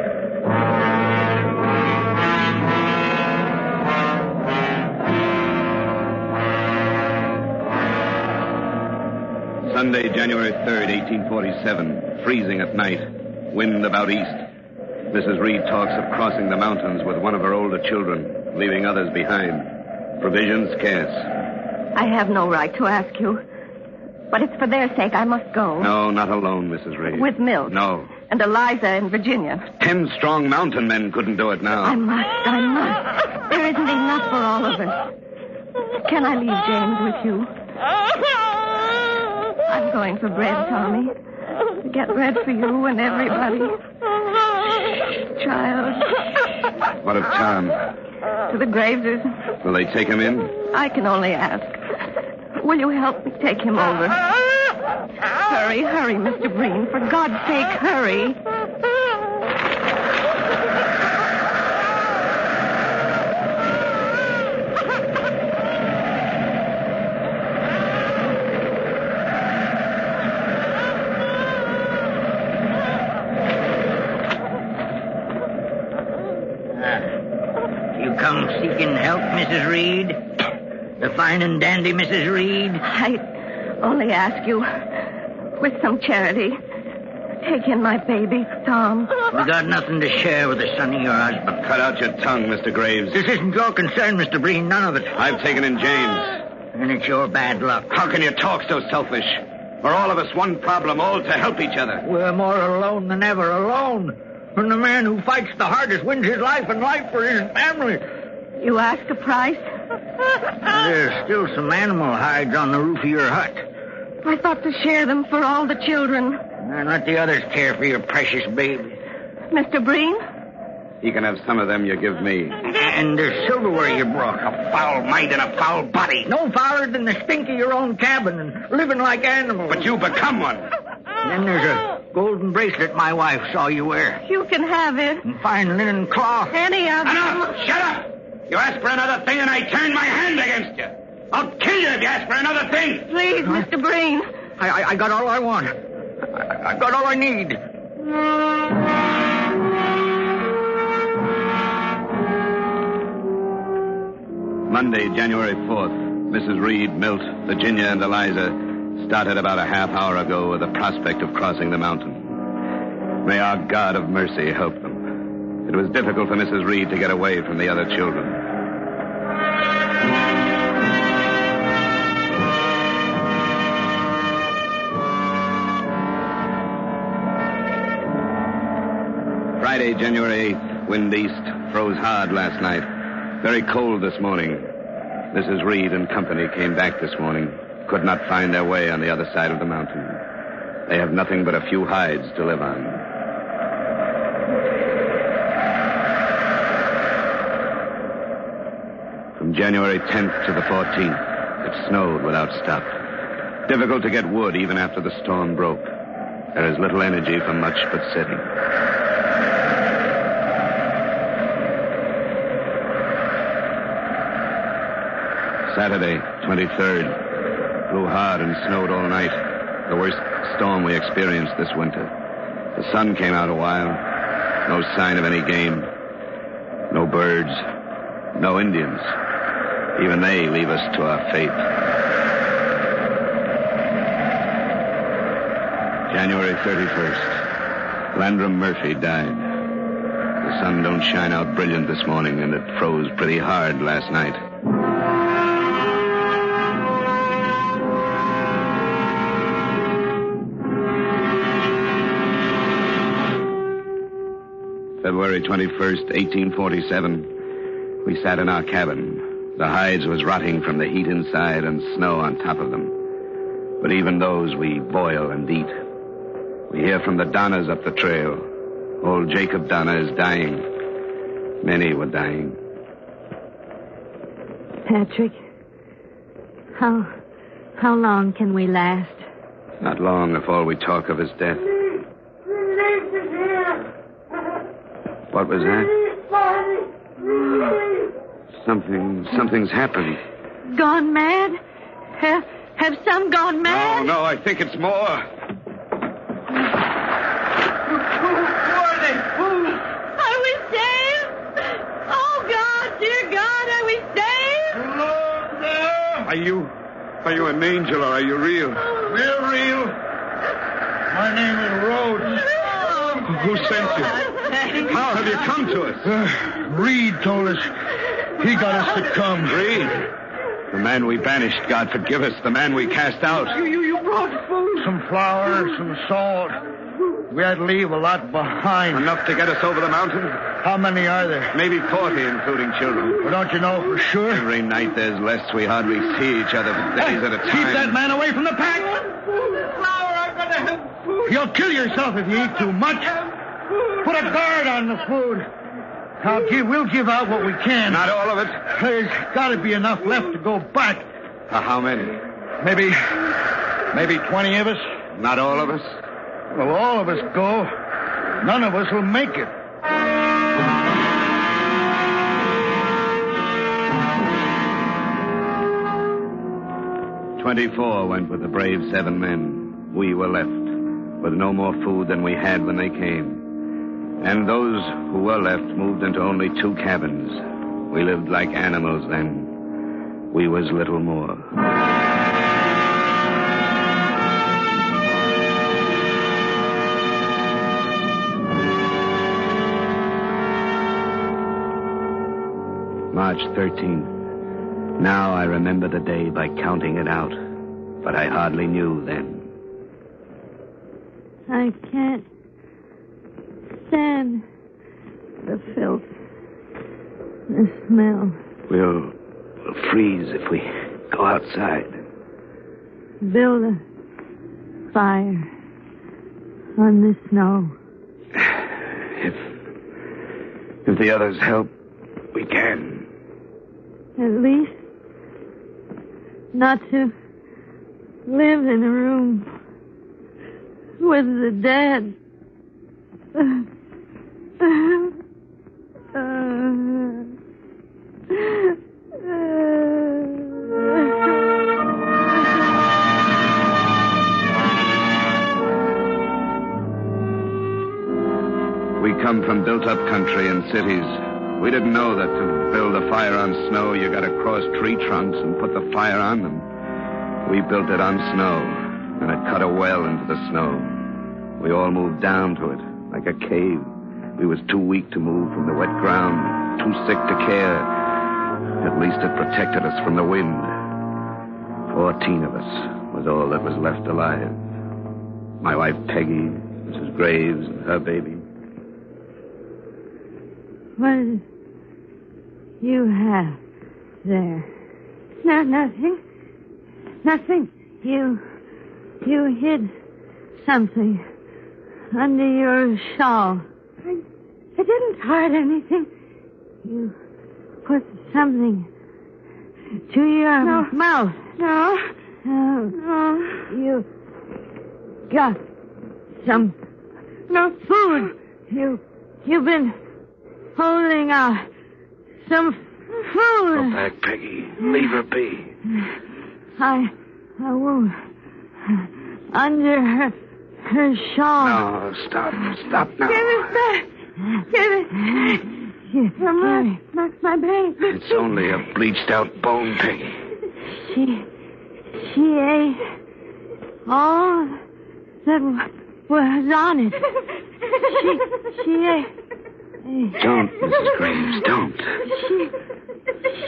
Sunday, January 3rd, 1847. Freezing at night. Wind about east. Mrs. Reed talks of crossing the mountains with one of her older children, leaving others behind. Provisions scarce. I have no right to ask you. But it's for their sake I must go. No, not alone, Mrs. Reed. With Milt. No. And Eliza and Virginia. 10 strong mountain men couldn't do it now. I must. There isn't enough for all of us. Can I leave James with you? I'm going for bread, Tommy. To get bread for you and everybody. Child. What of Tom? To the Graveses. Will they take him in? I can only ask. Will you help me take him over? Hurry, Mr. Breen. For God's sake, hurry. You come seeking help, Mrs. Reed? The fine and dandy Mrs. Reed? I only ask you, with some charity, take in my baby, Tom. We got nothing to share with the son of your husband. Cut out your tongue, Mr. Graves. This isn't your concern, Mr. Breen, none of it. I've taken in James. And it's your bad luck. How can you talk so selfish? We're all of us one problem, all to help each other. We're more alone than ever, alone. And the man who fights the hardest wins his life and life for his family. You ask a price? There's still some animal hides on the roof of your hut. I thought to share them for all the children. And let the others care for your precious baby. Mr. Breen? You can have some of them you give me. And the silverware you brought. A foul mind and a foul body. No fouler than the stink of your own cabin and living like animals. But you become one. And then there's a golden bracelet my wife saw you wear. You can have it. And fine linen cloth. Any of them. Enough! Shut up! You ask for another thing and I turn my hand against you. I'll kill you if you ask for another thing. Please, Mr. Breen. I got all I want. I got all I need. Monday, January 4th. Mrs. Reed, Milt, Virginia, and Eliza started about a half hour ago with the prospect of crossing the mountain. May our God of mercy help them. It was difficult for Mrs. Reed to get away from the other children. Friday, January 8th. Wind east. Froze hard last night. Very cold this morning. Mrs. Reed and company came back this morning. Could not find their way on the other side of the mountain. They have nothing but a few hides to live on. From January 10th to the 14th, it snowed without stop. Difficult to get wood even after the storm broke. There is little energy for much but sitting. Saturday, 23rd. Blew hard and snowed all night. The worst storm we experienced this winter. The sun came out a while. No sign of any game. No birds. No Indians. Even they leave us to our fate. January 31st. Landrum Murphy died. The sun don't shine out brilliant this morning, and it froze pretty hard last night. February 21st, 1847. We sat in our cabin. The hides was rotting from the heat inside and snow on top of them. But even those we boil and eat. We hear from the Donnas up the trail. Old Jacob Donna is dying. Many were dying. Patrick, how long can we last? Not long if all we talk of is death. What was that? Something's happened. Gone mad? Have some gone mad? No, I think it's more. Who are they? Who? Are we saved? Oh, God, dear God, are we saved? Are you an angel or are you real? We're real. My name is Rhodes. Who sent you? How have you come to us? Reed told us. He got us to come. Reed? The man we banished, God forgive us. The man we cast out. You brought food. Some flour, some salt. We had to leave a lot behind. Enough to get us over the mountain? How many are there? Maybe 40, including children. Well, don't you know for sure? Every night there's less. We hardly see each other for days at a time. Keep that man away from the pack. You'll kill yourself if you eat too much. Put a guard on the food. We'll give out what we can. Not all of it. There's got to be enough left to go back. How many? Maybe 20 of us. Not all of us? Well, all of us go. None of us will make it. "24 went with the brave 7 men. We were left with no more food than we had when they came. And those who were left moved into only 2 cabins. We lived like animals then. We was little more. March 13th. Now I remember the day by counting it out, but I hardly knew then. I can't stand the filth, the smell. We'll freeze if we go outside. Build a fire on the snow. If the others help, we can. At least not to live in a room with the dead. We come from built-up country and cities. We didn't know that to build a fire on snow, you got to cross tree trunks and put the fire on them. We built it on snow, and it cut a well into the snow. We all moved down to it, like a cave. We was too weak to move from the wet ground, too sick to care. At least it protected us from the wind. 14 of us was all that was left alive. My wife Peggy, Mrs. Graves, and her baby. What do you have there? No, nothing. Nothing. You hid something under your shawl. I didn't hide anything. You put something to your mouth. No. You got some food. You've been holding out some food. Go back, Peggy. Leave her be. I won't. Under her shawl. No, stop now. Give it back. Give it. My baby. It's only a bleached out bone, Peggy. She ate all that was on it. She ate. Don't, Mrs. Graves, don't.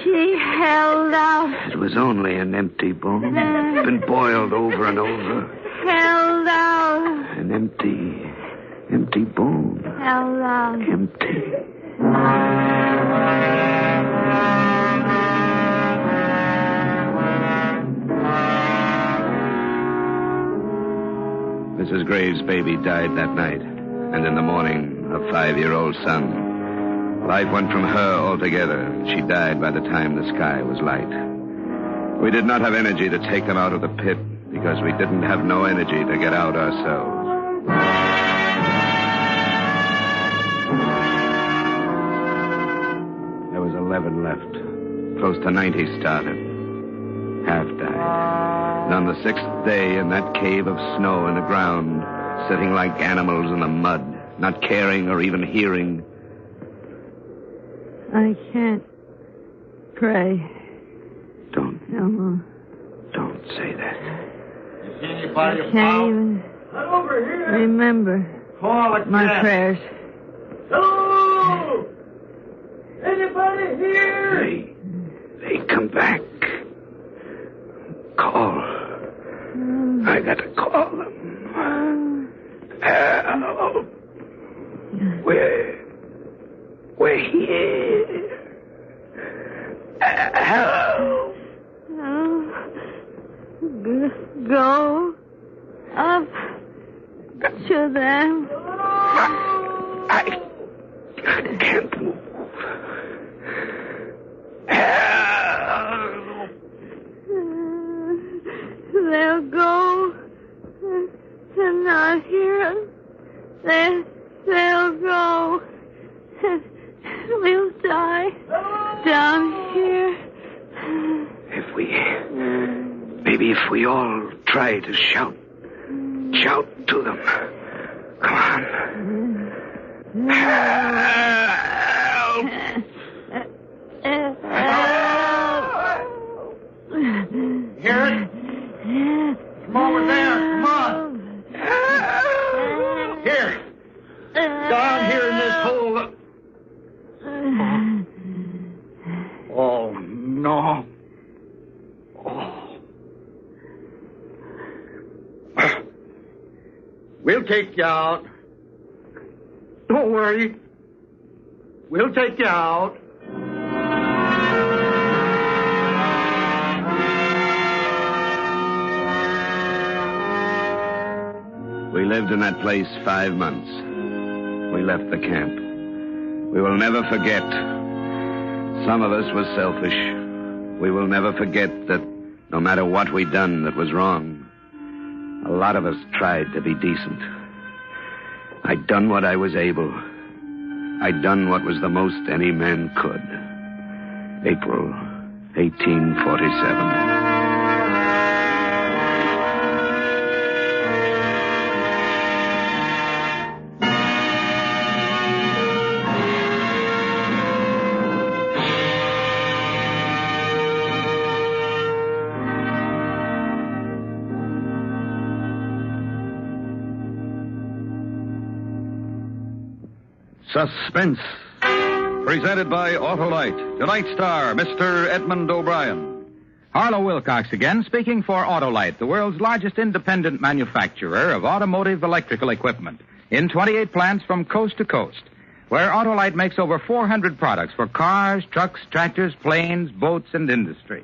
She held out. It was only an empty bone. Been boiled over and over. Held out. An empty bone. Held out. Empty. Mrs. Graves' baby died that night, and in the morning, a 5-year-old son. Life went from her altogether. She died by the time the sky was light. We did not have energy to take them out of the pit because we didn't have no energy to get out ourselves. There was 11 left. Close to 90 started. Half died. And on the 6th day, in that cave of snow in the ground, sitting like animals in the mud, not caring or even hearing. I can't pray. Don't. No. Don't say that. I can't even remember my prayers. Hello! Anybody here? They come back. Call. I got to call them. Help. We're here. Help. Go up to them. I can't move. Help. They'll go. They'll not hear us. They'll go. We'll die down here. Maybe if we all try to shout to them. Come on. Help! Hear it? Come over there. Come on. Here. Down here in this hole. Oh, no. Oh. We'll take you out. Don't worry. We'll take you out. We lived in that place 5 months. We left the camp. We will never forget. Some of us was selfish. We will never forget that no matter what we done that was wrong, A lot of us tried to be decent. I'd done what I was able. I'd done what was the most any man could. April 1847. Suspense. Presented by Autolite. Tonight's star, Mr. Edmund O'Brien. Harlow Wilcox again, speaking for Autolite, the world's largest independent manufacturer of automotive electrical equipment, in 28 plants from coast to coast, where Autolite makes over 400 products for cars, trucks, tractors, planes, boats, and industry.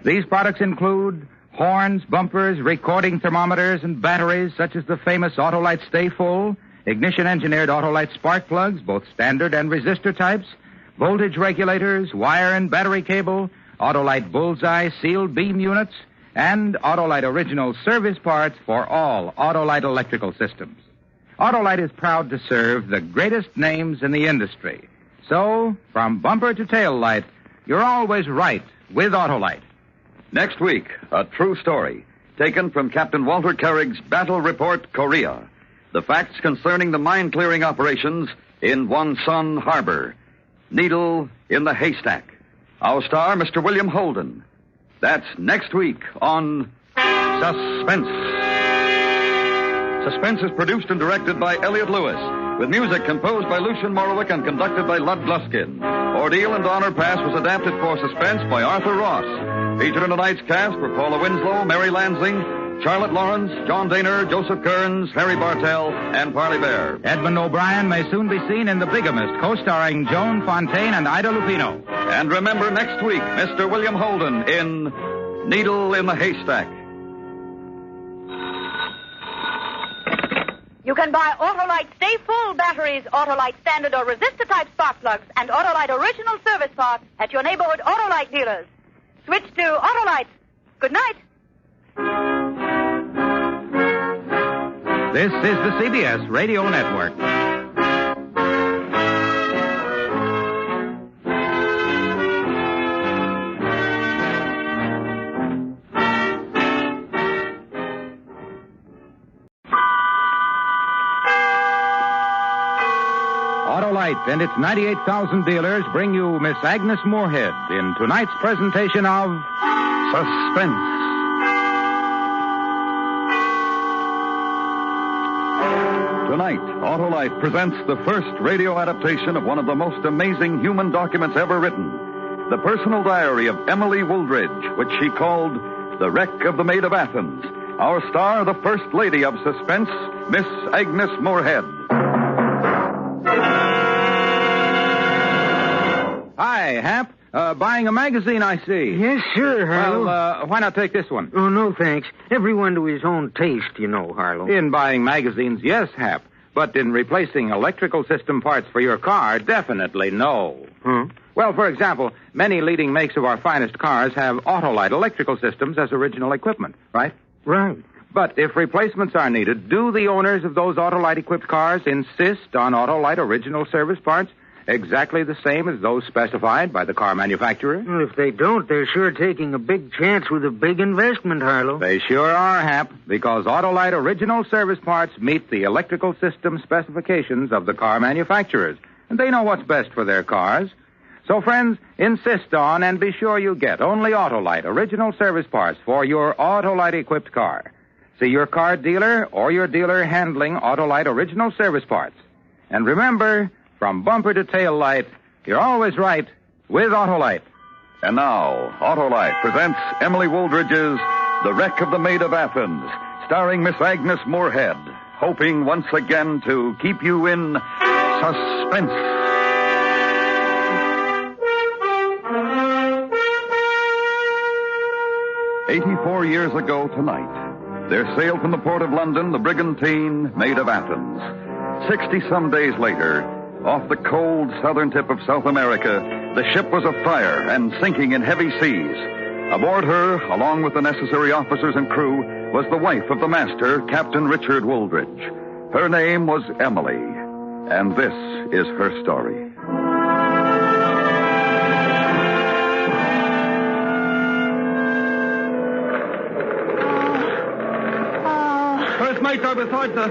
These products include horns, bumpers, recording thermometers, and batteries such as the famous Autolite Stay Full, ignition-engineered Autolite spark plugs, both standard and resistor types, voltage regulators, wire and battery cable, Autolite Bullseye sealed beam units, and Autolite original service parts for all Autolite electrical systems. Autolite is proud to serve the greatest names in the industry. So, from bumper to tail light, you're always right with Autolite. Next week, a true story taken from Captain Walter Kerrig's Battle Report, Korea. The facts concerning the mine-clearing operations in Wonsan Harbor. Needle in the haystack. Our star, Mr. William Holden. That's next week on Suspense. Suspense is produced and directed by Elliot Lewis, with music composed by Lucian Morowick and conducted by Lud Gluskin. Ordeal and Honor Pass was adapted for Suspense by Arthur Ross. Featured in tonight's cast were Paula Winslow, Mary Lansing, Charlotte Lawrence, John Daner, Joseph Kearns, Harry Bartell, and Parley Bear. Edmund O'Brien may soon be seen in The Bigamist, co-starring Joan Fontaine and Ida Lupino. And remember next week, Mr. William Holden in Needle in the Haystack. You can buy Autolite Stay Full batteries, Autolite standard or resistor type spark plugs, and Autolite original service parts at your neighborhood Autolite dealers. Switch to Autolite. Good night. This is the CBS Radio Network. Autolite and its 98,000 dealers bring you Miss Agnes Moorehead in tonight's presentation of Suspense. Tonight, Autolite presents the first radio adaptation of one of the most amazing human documents ever written, the personal diary of Emily Wooldridge, which she called The Wreck of the Maid of Athens. Our star, the First Lady of Suspense, Miss Agnes Moorehead. Hi, Hap. Buying a magazine, I see. Yes, sir, Harlow. Well, why not take this one? Oh, no, thanks. Everyone to his own taste, you know, Harlow. In buying magazines, yes, Hap. But in replacing electrical system parts for your car, definitely no. Well, for example, many leading makes of our finest cars have Autolite electrical systems as original equipment, right? Right. But if replacements are needed, do the owners of those Autolite-equipped cars insist on Autolite original service parts exactly the same as those specified by the car manufacturer? Well, if they don't, they're sure taking a big chance with a big investment, Harlow. They sure are, Hap, because Autolite original service parts meet the electrical system specifications of the car manufacturers, and they know what's best for their cars. So, friends, insist on and be sure you get only Autolite original service parts for your Autolite-equipped car. See your car dealer or your dealer handling Autolite original service parts. And remember, from bumper to tail light, you're always right with Autolite. And now, Autolite presents Emily Wooldridge's The Wreck of the Maid of Athens, starring Miss Agnes Moorehead, hoping once again to keep you in suspense. "84 years ago tonight, there sailed from the port of London the brigantine Maid of Athens. 60-some days later, off the cold southern tip of South America, the ship was afire and sinking in heavy seas. Aboard her, along with the necessary officers and crew, was the wife of the master, Captain Richard Wooldridge. Her name was Emily, and this is her story. First mate's overside, sir.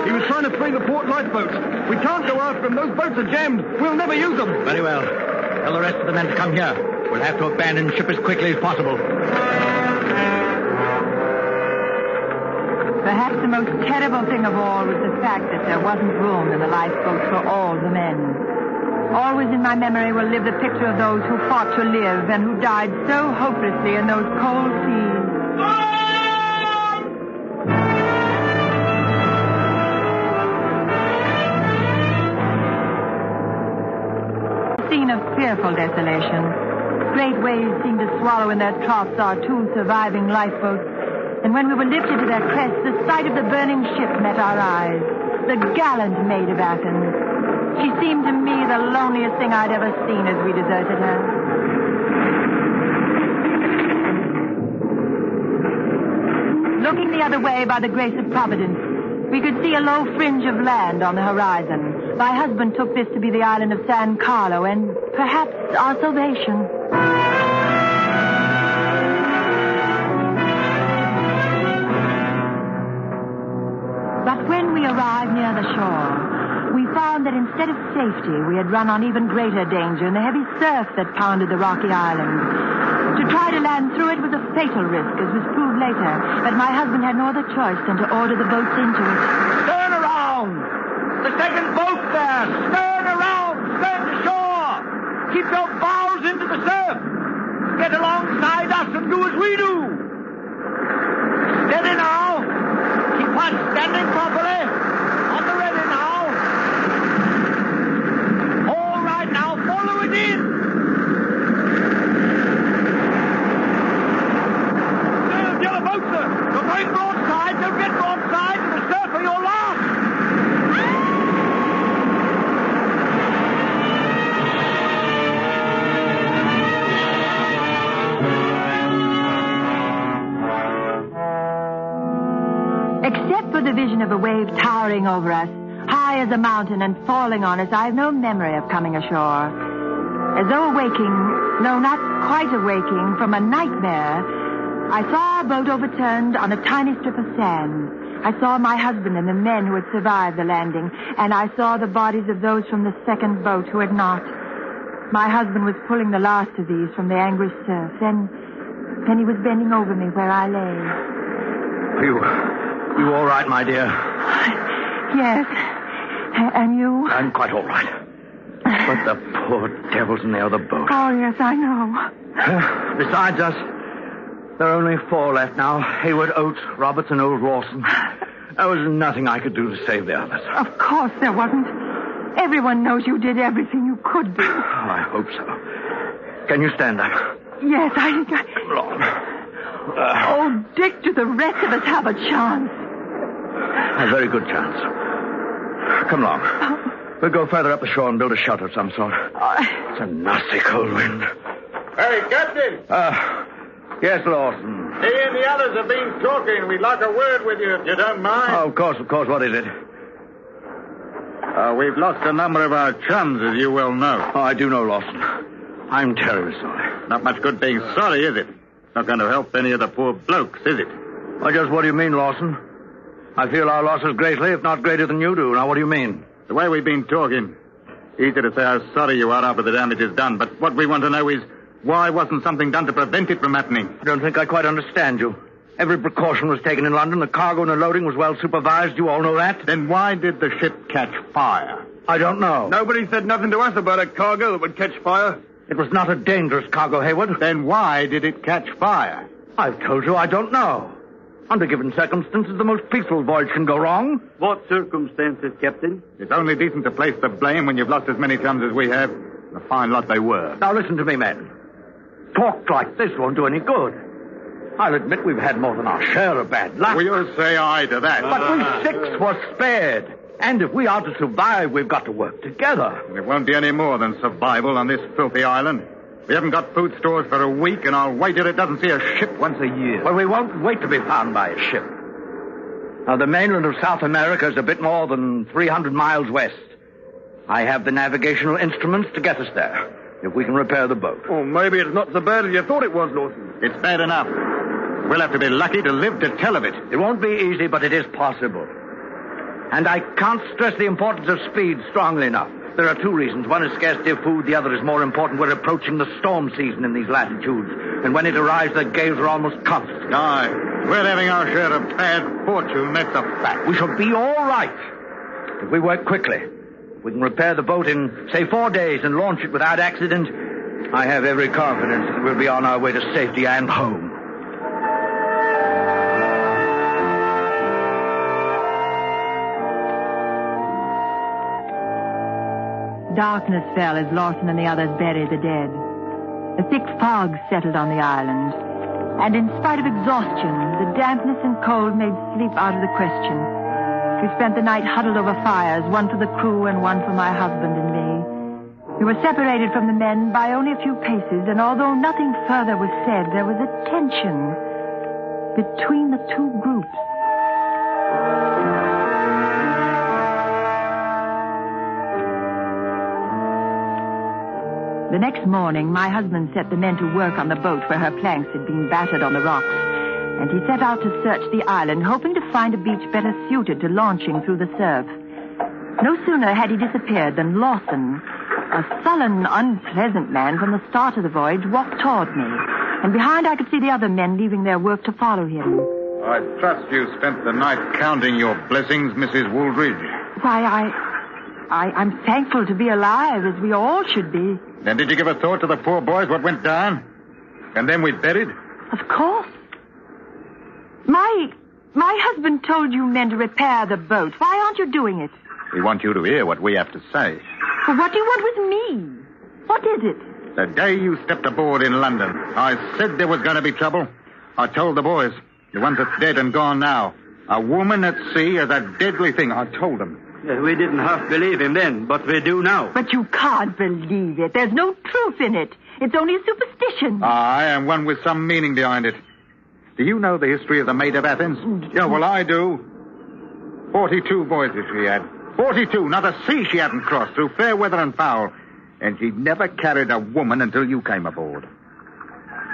He was trying to free the port lifeboats. We can't go after him. Those boats are jammed. We'll never use them. Very well. Tell the rest of the men to come here. We'll have to abandon ship as quickly as possible. Perhaps the most terrible thing of all was the fact that there wasn't room in the lifeboats for all the men. Always in my memory will live the picture of those who fought to live and who died so hopelessly in those cold seas. A scene of fearful desolation. Great waves seemed to swallow in their troughs our two surviving lifeboats. And when we were lifted to their crests, the sight of the burning ship met our eyes. The gallant maid of Athens. She seemed to me the loneliest thing I'd ever seen as we deserted her. Looking the other way by the grace of Providence, we could see a low fringe of land on the horizon. My husband took this to be the island of San Carlo and perhaps our salvation. But when we arrived near the shore, we found that instead of safety, we had run on even greater danger in the heavy surf that pounded the rocky island. To try to land through it was a fatal risk, as was proved later, but my husband had no other choice than to order the boats into it. Stern around! The second boat there! Stern around! Stern to shore! Keep your bows into the surf! Get alongside us and do as we do! Steady now! Keep on standing properly! On the ready now! All right now, follow it in! There's the other boat, sir! You're going broadside! Don't get broadside! The surf or you're lost! Except for the vision of a wave towering over us, high as a mountain and falling on us, I have no memory of coming ashore. As though awaking, no, not quite awaking, from a nightmare, I saw our boat overturned on a tiny strip of sand. I saw my husband and the men who had survived the landing, and I saw the bodies of those from the second boat who had not. My husband was pulling the last of these from the angry surf. Then he was bending over me where I lay. You all right, my dear? Yes. And you? I'm quite all right. But the poor devils in the other boat. Oh, yes, I know. Besides us, there are only 4 left now. Hayward, Oates, Roberts, and old Rawson. There was nothing I could do to save the others. Of course there wasn't. Everyone knows you did everything you could do. Oh, I hope so. Can you stand up? Yes, Come on. Oh, Dick, do the rest of us have a chance? A very good chance. Come along. We'll go further up the shore and build a shelter of some sort. It's a nasty cold wind. Hey, Captain. Yes, Lawson. He and the others have been talking. We'd like a word with you, if you don't mind. Oh, of course. What is it? We've lost a number of our chums, as you well know. Oh, I do know, Lawson. I'm terribly sorry. Not much good being sorry, is it? Not going to help any of the poor blokes, is it? Well, just what do you mean, Lawson? I feel our losses greatly, if not greater than you do. Now, what do you mean? The way we've been talking. Easy to say how sorry you are after the damage is done, but what we want to know is why wasn't something done to prevent it from happening? I don't think I quite understand you. Every precaution was taken in London. The cargo and the loading was well supervised. You all know that. Then why did the ship catch fire? I don't know. Nobody said nothing to us about a cargo that would catch fire. It was not a dangerous cargo, Hayward. Then why did it catch fire? I've told you I don't know. Under given circumstances, the most peaceful voyage can go wrong. What circumstances, Captain? It's only decent to place the blame when you've lost as many chums as we have. A fine lot they were. Now listen to me, men. Talk like this won't do any good. I'll admit we've had more than our share of bad luck. We'll say aye to that. But we 6 were spared. And if we are to survive, we've got to work together. It won't be any more than survival on this filthy island. We haven't got food stores for a week, and I'll wager it doesn't see a ship once a year. Well, we won't wait to be found by a ship. Now, the mainland of South America is a bit more than 300 miles west. I have the navigational instruments to get us there, if we can repair the boat. Oh, maybe it's not so bad as you thought it was, Lawson. It's bad enough. We'll have to be lucky to live to tell of it. It won't be easy, but it is possible. And I can't stress the importance of speed strongly enough. There are two reasons. One is scarcity of food. The other is more important. We're approaching the storm season in these latitudes. And when it arrives, the gales are almost constant. Aye. We're having our share of bad fortune. That's a fact. We shall be all right if we work quickly. If we can repair the boat in, say, 4 days and launch it without accident, I have every confidence that we'll be on our way to safety and home. Darkness fell as Lawson and the others buried the dead. A thick fog settled on the island, and in spite of exhaustion, the dampness and cold made sleep out of the question. We spent the night huddled over fires, one for the crew and one for my husband and me. We were separated from the men by only a few paces, and although nothing further was said, there was a tension between the two groups. The next morning, my husband set the men to work on the boat where her planks had been battered on the rocks, and he set out to search the island, hoping to find a beach better suited to launching through the surf. No sooner had he disappeared than Lawson, a sullen, unpleasant man from the start of the voyage, walked toward me, and behind I could see the other men leaving their work to follow him. I trust you spent the night counting your blessings, Mrs. Wooldridge. Why, I'm thankful to be alive, as we all should be. Then did you give a thought to the poor boys, what went down? And then we buried? Of course. My husband told you men to repair the boat. Why aren't you doing it? We want you to hear what we have to say. Well, what do you want with me? What is it? The day you stepped aboard in London, I said there was going to be trouble. I told the boys, the ones that's dead and gone now, a woman at sea is a deadly thing. I told them. We didn't half believe him then, but we do now. But you can't believe it. There's no truth in it. It's only a superstition. Aye, and one with some meaning behind it. Do you know the history of the Maid of Athens? Yeah, well, I do. 42 voyages she had. 42, not a sea she hadn't crossed through fair weather and foul. And she'd never carried a woman until you came aboard.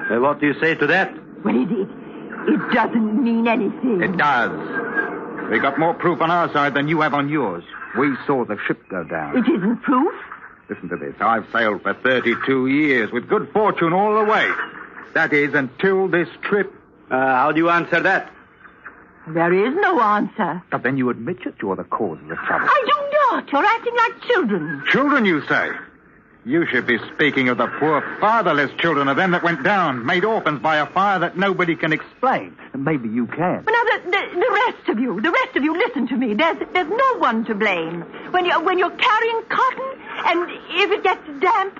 What do you say to that? Well, it doesn't mean anything. It does. We got more proof on our side than you have on yours. We saw the ship go down. It isn't proof? Listen to this. I've sailed for 32 years with good fortune all the way. That is, until this trip. How do you answer that? There is no answer. But then you admit that you're the cause of the trouble. I do not. You're acting like children. Children, you say? You should be speaking of the poor fatherless children of them that went down, made orphans by a fire that nobody can explain. And maybe you can. But now, the rest of you, listen to me. There's no one to blame. When you're carrying cotton, and if it gets damp,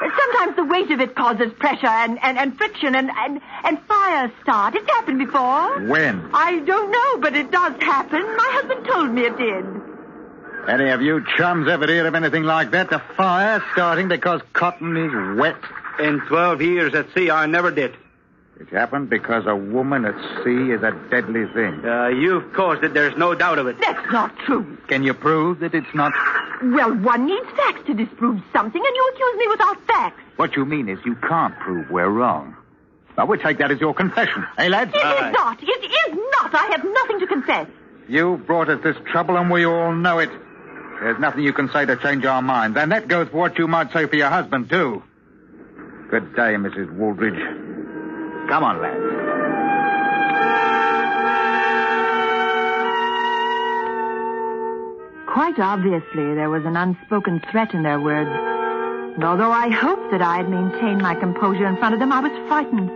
sometimes the weight of it causes pressure and friction and fires start. It's happened before. When? I don't know, but it does happen. My husband told me it did. Any of you chums ever hear of anything like that? A fire starting because cotton is wet? In 12 years at sea, I never did. It happened because a woman at sea is a deadly thing. You've caused it. There's no doubt of it. That's not true. Can you prove that it's not? Well, one needs facts to disprove something, and you accuse me without facts. What you mean is you can't prove we're wrong. Now, we'll take that as your confession. Eh, lads? It is not. It is not. I have nothing to confess. You brought us this trouble, and we all know it. There's nothing you can say to change our minds. And that goes for what you might say for your husband, too. Good day, Mrs. Wooldridge. Come on, lads. Quite obviously, there was an unspoken threat in their words. And although I hoped that I had maintained my composure in front of them, I was frightened.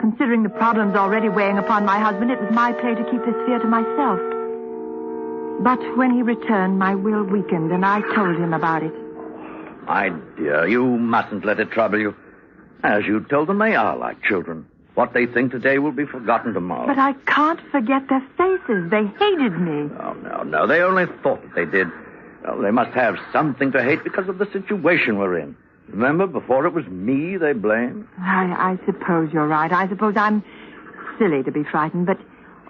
Considering the problems already weighing upon my husband, it was my play to keep this fear to myself. But when he returned, my will weakened, and I told him about it. My dear, you mustn't let it trouble you. As you told them, they are like children. What they think today will be forgotten tomorrow. But I can't forget their faces. They hated me. Oh, no. They only thought that they did. Well, they must have something to hate because of the situation we're in. Remember, before it was me they blamed? I suppose you're right. I suppose I'm silly to be frightened, but...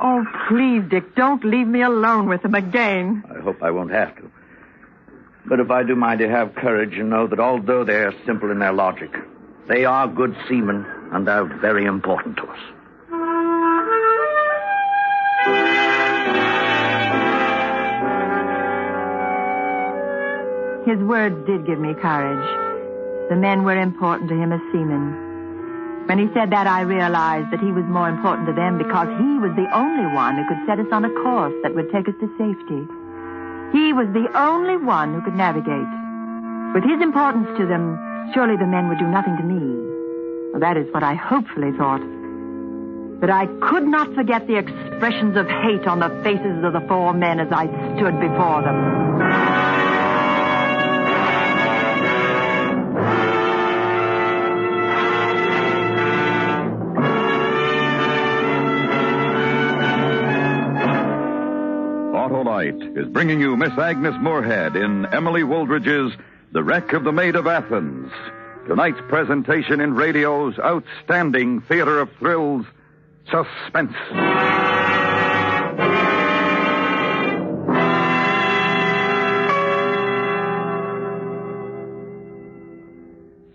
Oh, please, Dick, don't leave me alone with them again. I hope I won't have to. But if I do mind to have courage and know that although they are simple in their logic, they are good seamen and are very important to us. His words did give me courage. The men were important to him as seamen. When he said that, I realized that he was more important to them because he was the only one who could set us on a course that would take us to safety. He was the only one who could navigate. With his importance to them, surely the men would do nothing to me. Well, that is what I hopefully thought. But I could not forget the expressions of hate on the faces of the four men as I stood before them. Autolite is bringing you Miss Agnes Moorehead in Emily Wooldridge's The Wreck of the Maid of Athens. Tonight's presentation in radio's outstanding theater of thrills, Suspense.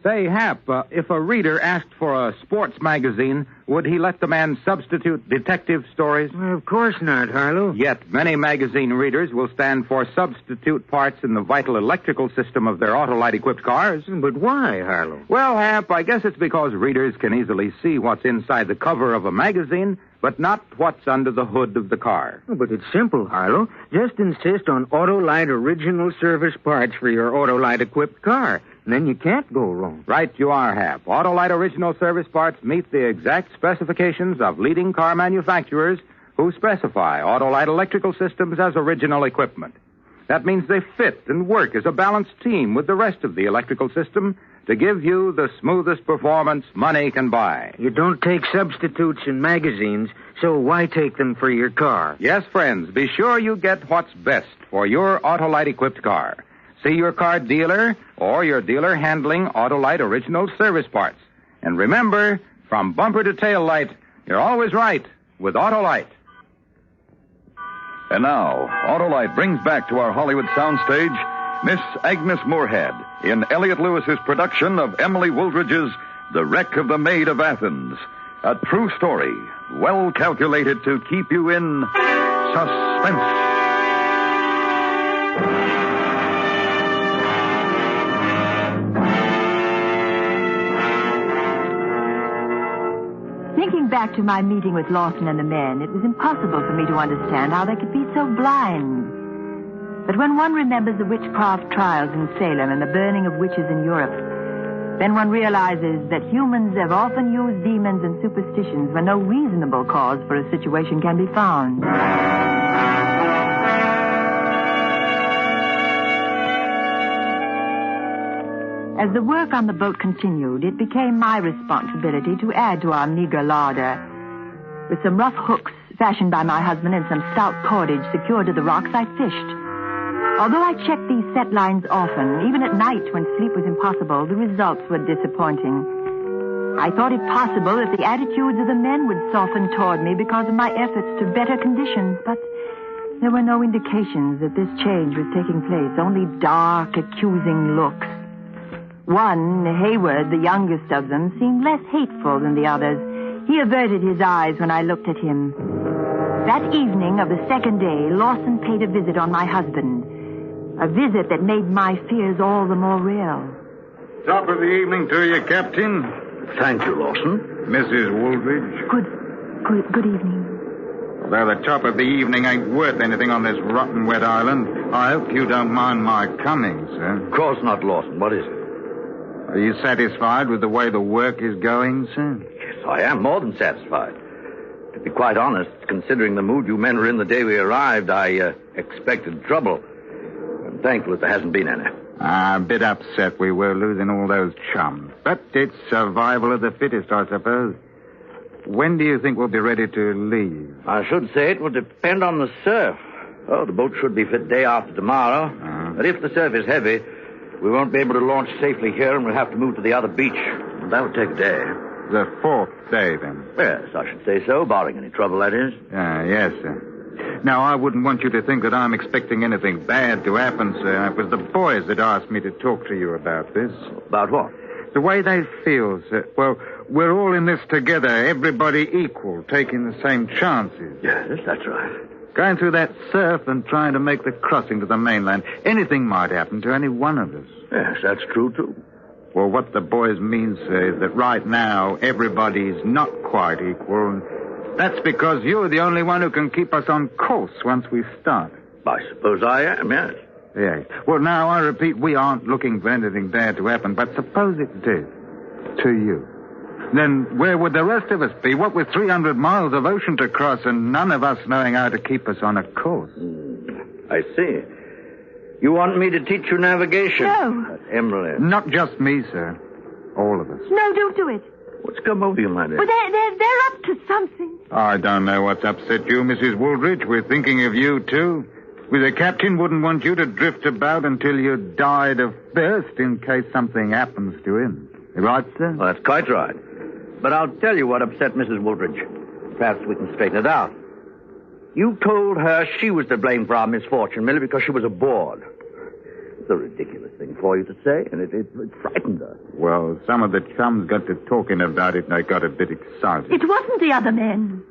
Say, Hap, if a reader asked for a sports magazine, would he let the man substitute detective stories? Well, of course not, Harlow. Yet many magazine readers will stand for substitute parts in the vital electrical system of their Autolite-equipped cars. But why, Harlow? Well, Hap, I guess it's because readers can easily see what's inside the cover of a magazine, but not what's under the hood of the car. Oh, but it's simple, Harlow. Just insist on Autolite original service parts for your Autolite-equipped car. And then you can't go wrong. Right you are, Hap. Autolite original service parts meet the exact specifications of leading car manufacturers who specify Autolite electrical systems as original equipment. That means they fit and work as a balanced team with the rest of the electrical system to give you the smoothest performance money can buy. You don't take substitutes in magazines, so why take them for your car? Yes, friends, be sure you get what's best for your Autolite-equipped car. See your car dealer or your dealer handling Autolite original service parts. And remember, from bumper to tail light, you're always right with Autolite. And now, Autolite brings back to our Hollywood soundstage Miss Agnes Moorehead in Elliott Lewis's production of Emily Wooldridge's The Wreck of the Maid of Athens. A true story, well calculated to keep you in suspense. Thinking back to my meeting with Lawson and the men, it was impossible for me to understand how they could be so blind. But when one remembers the witchcraft trials in Salem and the burning of witches in Europe, then one realizes that humans have often used demons and superstitions when no reasonable cause for a situation can be found. As the work on the boat continued, it became my responsibility to add to our meager larder. With some rough hooks fashioned by my husband and some stout cordage secured to the rocks, I fished. Although I checked these set lines often, even at night when sleep was impossible, the results were disappointing. I thought it possible that the attitudes of the men would soften toward me because of my efforts to better conditions, but there were no indications that this change was taking place, only dark, accusing looks. One, Hayward, the youngest of them, seemed less hateful than the others. He averted his eyes when I looked at him. That evening of the second day, Lawson paid a visit on my husband. A visit that made my fears all the more real. Top of the evening to you, Captain. Thank you, Lawson. Mrs. Wooldridge. Good evening. Although the top of the evening ain't worth anything on this rotten wet island, I hope you don't mind my coming, sir. Of course not, Lawson. What is it? Are you satisfied with the way the work is going, sir? Yes, I am more than satisfied. To be quite honest, considering the mood you men were in the day we arrived, I expected trouble. I'm thankful that there hasn't been any. A bit upset we were losing all those chums. But it's survival of the fittest, I suppose. When do you think we'll be ready to leave? I should say it will depend on the surf. Oh, the boat should be fit day after tomorrow. But if the surf is heavy, We won't be able to launch safely here, and we'll have to move to the other beach. That'll take a day. The fourth day, then? Yes, I should say so, barring any trouble, that is. Yes, sir. Now, I wouldn't want you to think that I'm expecting anything bad to happen, sir. It was the boys that asked me to talk to you about this. About what? The way they feel, sir. Well, we're all in this together, everybody equal, taking the same chances. Yes, that's right. Going through that surf and trying to make the crossing to the mainland. Anything might happen to any one of us. Yes, that's true, too. Well, what the boys mean, sir, is that right now everybody's not quite equal. And that's because you're the only one who can keep us on course once we start. I suppose I am, yes. Yes. Well, now, I repeat, we aren't looking for anything bad to happen, but suppose it did. To you. Then where would the rest of us be? What with 300 miles of ocean to cross and none of us knowing how to keep us on a course? I see. You want me to teach you navigation? No. Emily. Not just me, sir. All of us. No, don't do it. What's come over you, my dear? Well, they're up to something. I don't know what's upset you, Mrs. Wooldridge. We're thinking of you, too. The captain wouldn't want you to drift about until you died of thirst in case something happens to him. Right, sir? Well, that's quite right. But I'll tell you what upset Mrs. Wooldridge. Perhaps we can straighten it out. You told her she was to blame for our misfortune merely because she was aboard. It's a ridiculous thing for you to say, and it frightened her. Well, some of the chums got to talking about it, and they got a bit excited. It wasn't the other men.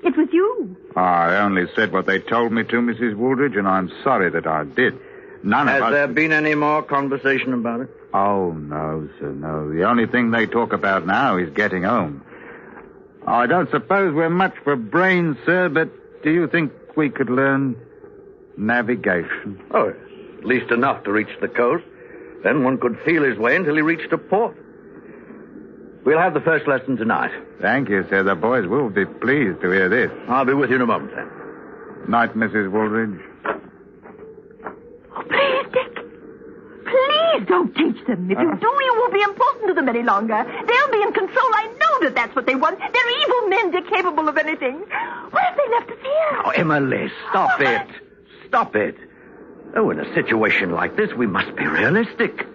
It was you. I only said what they told me to, Mrs. Wooldridge, and I'm sorry that I did. Has there been any more conversation about it? Oh, no, sir, no. The only thing they talk about now is getting home. I don't suppose we're much for brains, sir, but do you think we could learn navigation? Oh, yes. At least enough to reach the coast. Then one could feel his way until he reached a port. We'll have the first lesson tonight. Thank you, sir. The boys will be pleased to hear this. I'll be with you in a moment, then. Night, Mrs. Wooldridge. Oh, please, Dick. Please don't teach them. If you do, you won't be important to them any longer. They'll be in control. I know that that's what they want. They're evil men. They're capable of anything. What have they left us here? Oh, Emily, stop it. Stop it. Oh, in a situation like this, we must be realistic.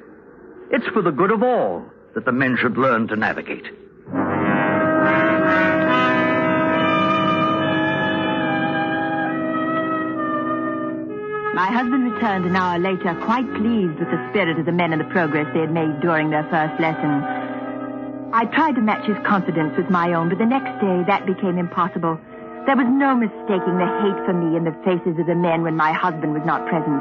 It's for the good of all that the men should learn to navigate. My husband returned an hour later, quite pleased with the spirit of the men and the progress they had made during their first lesson. I tried to match his confidence with my own, but the next day that became impossible. There was no mistaking the hate for me in the faces of the men when my husband was not present.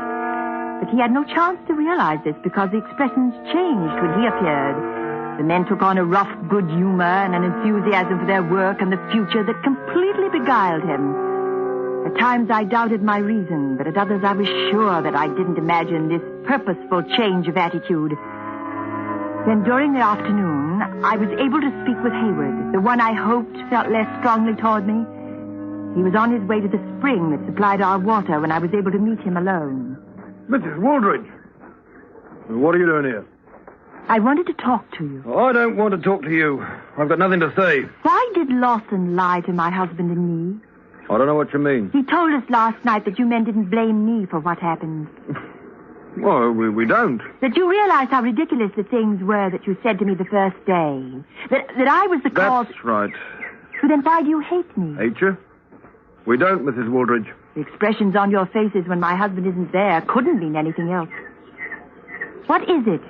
But he had no chance to realize this because the expressions changed when he appeared. The men took on a rough good humor and an enthusiasm for their work and the future that completely beguiled him. At times I doubted my reason, but at others I was sure that I didn't imagine this purposeful change of attitude. Then during the afternoon, I was able to speak with Hayward, the one I hoped felt less strongly toward me. He was on his way to the spring that supplied our water when I was able to meet him alone. Mrs. Wooldridge, what are you doing here? I wanted to talk to you. I don't want to talk to you. I've got nothing to say. Why did Lawson lie to my husband and me? I don't know what you mean. He told us last night that you men didn't blame me for what happened. Well, we don't. That you realized how ridiculous the things were that you said to me the first day. That I was the cause... That's right. So then why do you hate me? Hate you? We don't, Mrs. Wooldridge. The expressions on your faces when my husband isn't there couldn't mean anything else. What is it?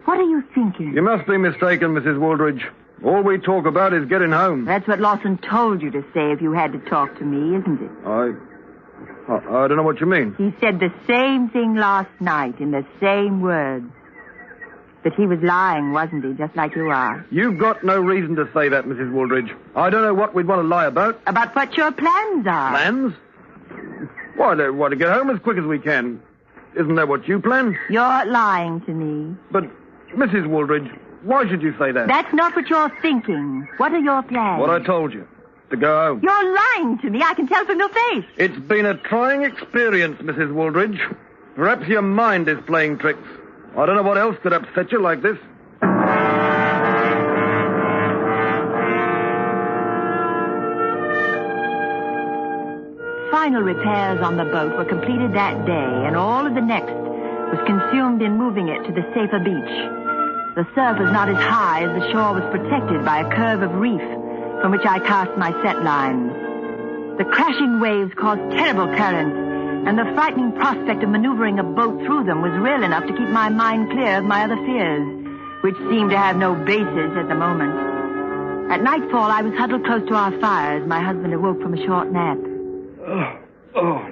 What are you thinking? You must be mistaken, Mrs. Wooldridge. All we talk about is getting home. That's what Lawson told you to say if you had to talk to me, isn't it? I don't know what you mean. He said the same thing last night in the same words. But he was lying, wasn't he? Just like you are. You've got no reason to say that, Mrs. Wooldridge. I don't know what we'd want to lie about. About what your plans are. Plans? Why, they want to get home as quick as we can. Isn't that what you plan? You're lying to me. But, Mrs. Wooldridge, why should you say that? That's not what you're thinking. What are your plans? What I told you. To go home. You're lying to me. I can tell from your face. It's been a trying experience, Mrs. Wooldridge. Perhaps your mind is playing tricks. I don't know what else could upset you like this. Final repairs on the boat were completed that day and all of the next was consumed in moving it to the safer beach. The surf was not as high as the shore was protected by a curve of reef from which I cast my set line. The crashing waves caused terrible currents, and the frightening prospect of maneuvering a boat through them was real enough to keep my mind clear of my other fears, which seemed to have no basis at the moment. At nightfall, I was huddled close to our fire as my husband awoke from a short nap. Oh.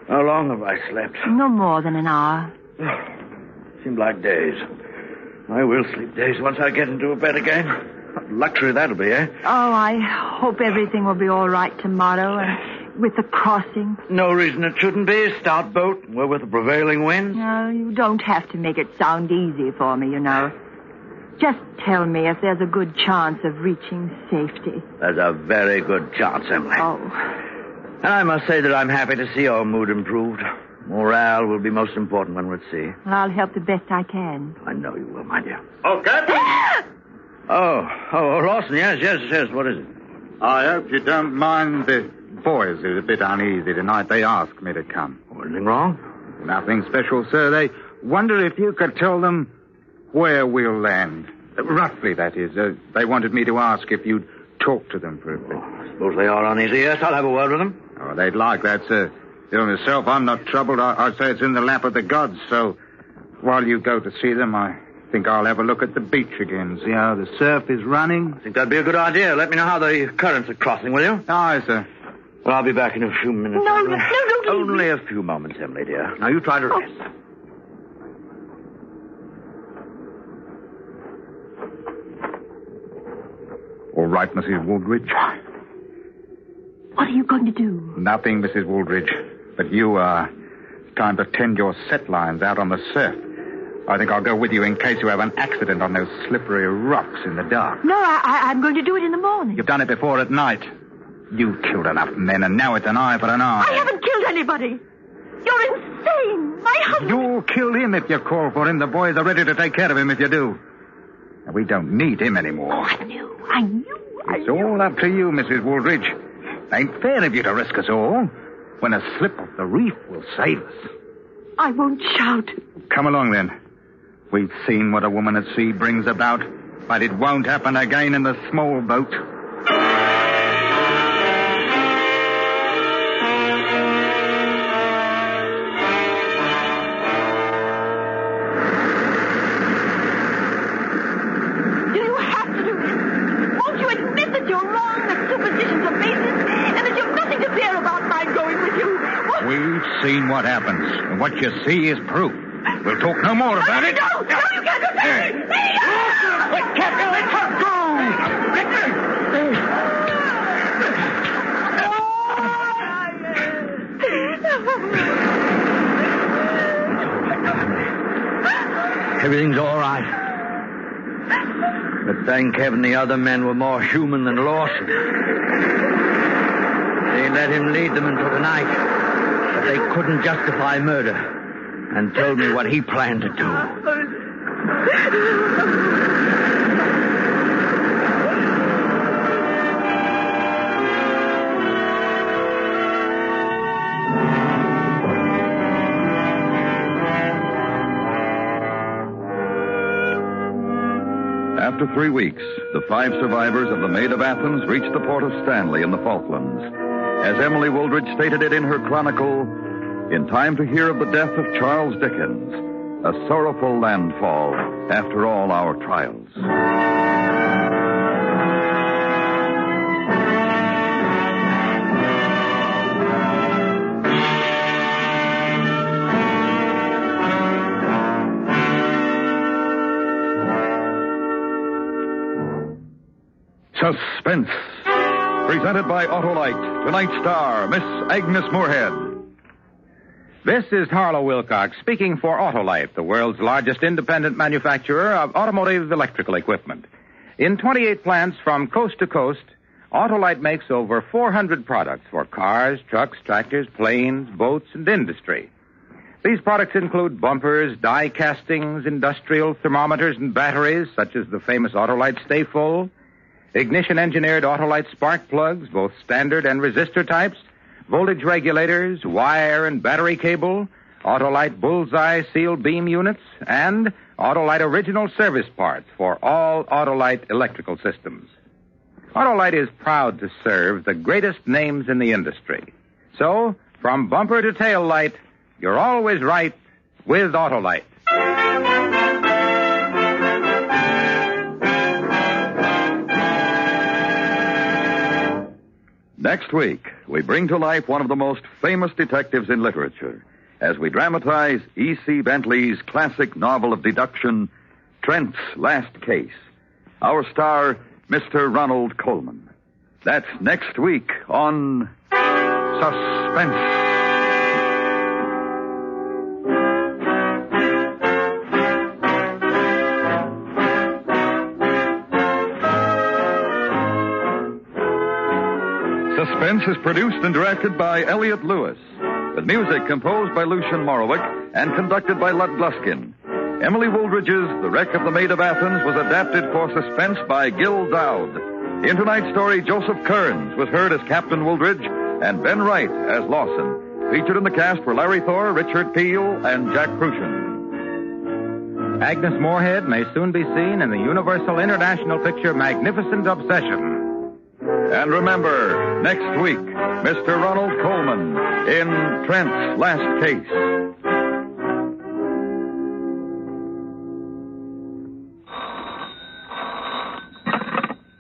How long have I slept? No more than an hour. Seemed like days. I will sleep days once I get into a bed again. What luxury that'll be, eh? Oh, I hope everything will be all right tomorrow, and with the crossing. No reason it shouldn't be. Stout boat. We're with the prevailing winds. No, you don't have to make it sound easy for me, you know. Just tell me if there's a good chance of reaching safety. There's a very good chance, Emily. Oh. And I must say that I'm happy to see your mood improved. Morale will be most important when we're at sea. Well, I'll help the best I can. I know you will, my dear. Oh, Captain! Oh, Lawson, yes. What is it? I hope you don't mind the boys are a bit uneasy tonight. They asked me to come. Anything wrong? Nothing special, sir. They wonder if you could tell them where we'll land. Roughly, that is. They wanted me to ask if you'd talk to them for a bit. I suppose they are uneasy. Yes, I'll have a word with them. Oh, they'd like that, sir. You know, myself, I'm not troubled. I say it's in the lap of the gods, so while you go to see them, I think I'll have a look at the beach again, see how the surf is running. I think that'd be a good idea. Let me know how the currents are crossing, will you? Aye, sir. Well, I'll be back in a few minutes. No. Only a few moments, Emily, dear. Now, you try to rest. All right, Mrs. Woolridge. What are you going to do? Nothing, Mrs. Woolridge. But you, it's time to tend your set lines out on the surf. I think I'll go with you in case you have an accident on those slippery rocks in the dark. No, I'm going to do it in the morning. You've done it before at night. You killed enough men, and now it's an eye for an eye. I haven't killed anybody. You're insane. My husband... You'll kill him if you call for him. The boys are ready to take care of him if you do. And we don't need him anymore. Oh, I knew. It's all up to you, Mrs. Woolridge. Ain't fair of you to risk us all when a slip off the reef will save us. I won't shout. Come along, then. We've seen what a woman at sea brings about, but it won't happen again in the small boat. Do you have to do this? Won't you admit that you're wrong, that superstitions are baseless, and that you've nothing to fear about my going with you? We've seen what happens, and what you see is proof. We'll talk no more about it. No, you can't do that. Everything's all right. But thank heaven the other men were more human than Lawson. They let him lead them into the night, but they couldn't justify murder, and told me what he planned to do. After 3 weeks, the 5 survivors of the Maid of Athens reached the port of Stanley in the Falklands. As Emily Woolridge stated it in her chronicle, in time to hear of the death of Charles Dickens, a sorrowful landfall after all our trials. Suspense, presented by Autolite. Tonight's star, Miss Agnes Moorehead. This is Harlow Wilcox speaking for Autolite, the world's largest independent manufacturer of automotive electrical equipment. In 28 plants from coast to coast, Autolite makes over 400 products for cars, trucks, tractors, planes, boats, and industry. These products include bumpers, die castings, industrial thermometers, and batteries, such as the famous Autolite Stay Full, ignition-engineered Autolite spark plugs, both standard and resistor types, voltage regulators, wire and battery cable, Autolite Bullseye Sealed Beam Units, and Autolite Original Service Parts for all Autolite electrical systems. Autolite is proud to serve the greatest names in the industry. So, from bumper to tail light, you're always right with Autolite. Next week, we bring to life one of the most famous detectives in literature as we dramatize E.C. Bentley's classic novel of deduction, Trent's Last Case. Our star, Mr. Ronald Coleman. That's next week on Suspense. Suspense is produced and directed by Elliott Lewis, with music composed by Lucian Morowick and conducted by Lud Gluskin. Emily Wooldridge's The Wreck of the Maid of Athens was adapted for Suspense by Gil Dowd. In tonight's story, Joseph Kearns was heard as Captain Wooldridge and Ben Wright as Lawson. Featured in the cast were Larry Thor, Richard Peel, and Jack Crucian. Agnes Moorehead may soon be seen in the Universal International picture Magnificent Obsession. And remember, next week, Mr. Ronald Coleman in Trent's Last Case.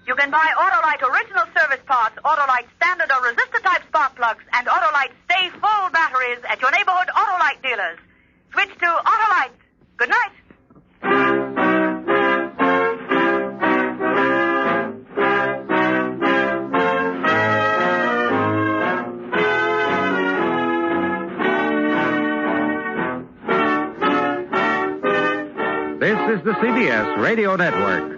You can buy Autolite Original Service Parts, Autolite Standard or Resistor Type Spark Plugs, and Autolite Stay Full batteries at your neighborhood Autolite dealers. Switch to Autolite. Good night. This is the CBS Radio Network.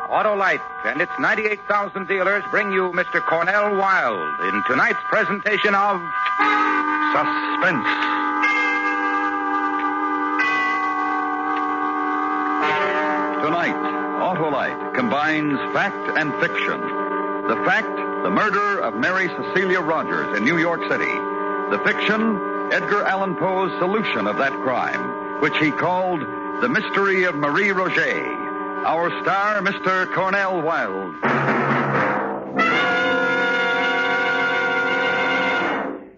Autolite and its 98,000 dealers bring you Mr. Cornell Wilde in tonight's presentation of Suspense. Tonight, Autolite combines fact and fiction. The fact, the murder of Mary Cecilia Rogers in New York City. The fiction, Edgar Allan Poe's solution of that crime, which he called The Mystery of Marie Roget. Our star, Mr. Cornell Wilde.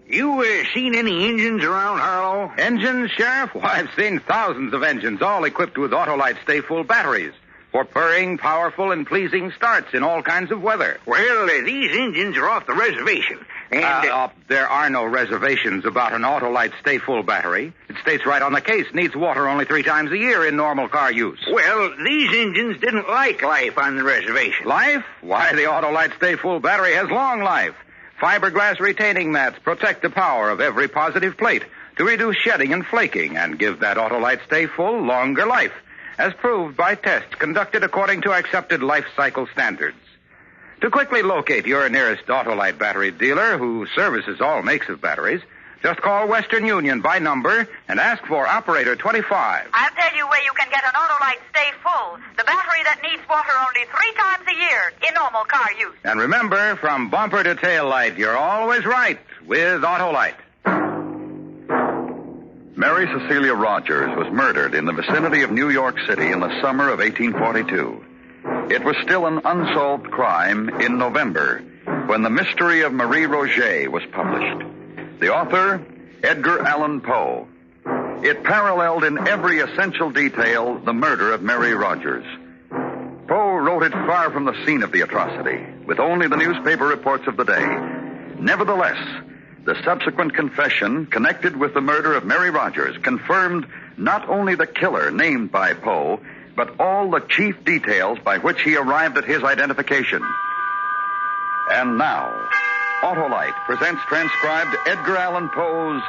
You seen any engines around, Harlow? Engines, Sheriff? Why, I've seen thousands of engines, all equipped with Autolite Stay Full batteries for purring, powerful, and pleasing starts in all kinds of weather. Well, these engines are off the reservation. And there are no reservations about an Autolite Stay Full battery. It states right on the case, needs water only 3 times a year in normal car use. Well, these engines didn't like life on the reservation. Life? Why, the Autolite Stay Full battery has long life. Fiberglass retaining mats protect the power of every positive plate to reduce shedding and flaking and give that Autolite Stay Full longer life, as proved by tests conducted according to accepted life cycle standards. To quickly locate your nearest Autolite battery dealer who services all makes of batteries, just call Western Union by number and ask for Operator 25. I'll tell you where you can get an Autolite Stay Full, the battery that needs water only 3 times a year in normal car use. And remember, from bumper to tail light, you're always right with Autolite. Mary Cecilia Rogers was murdered in the vicinity of New York City in the summer of 1842. It was still an unsolved crime in November when The Mystery of Marie Roget was published. The author, Edgar Allan Poe. It paralleled in every essential detail the murder of Mary Rogers. Poe wrote it far from the scene of the atrocity, with only the newspaper reports of the day. Nevertheless, the subsequent confession connected with the murder of Mary Rogers confirmed not only the killer named by Poe, but all the chief details by which he arrived at his identification. And now, Autolite presents transcribed Edgar Allan Poe's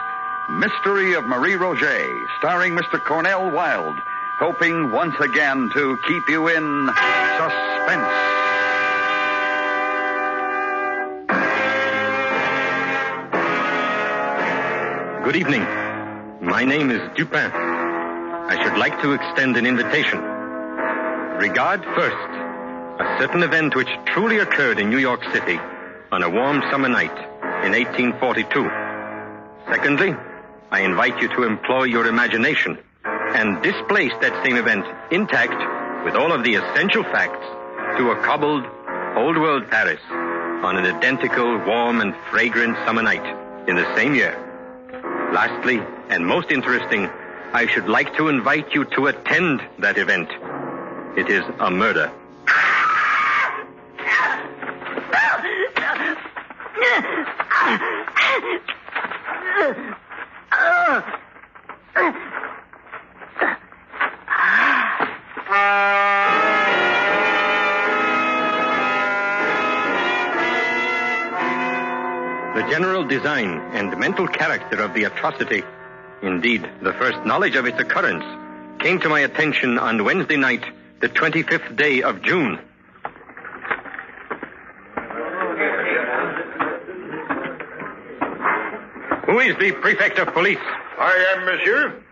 Mystery of Marie Roget, starring Mr. Cornell Wilde, hoping once again to keep you in suspense. Good evening. My name is Dupin. I should like to extend an invitation. Regard first a certain event which truly occurred in New York City on a warm summer night in 1842. Secondly, I invite you to employ your imagination and displace that same event intact with all of the essential facts to a cobbled, old-world Paris on an identical, warm, and fragrant summer night in the same year. Lastly, and most interesting, I should like to invite you to attend that event. It is a murder. The general design and mental character of the atrocity, indeed, the first knowledge of its occurrence, came to my attention on Wednesday night, the 25th day of June. Who is the prefect of police? I am, monsieur.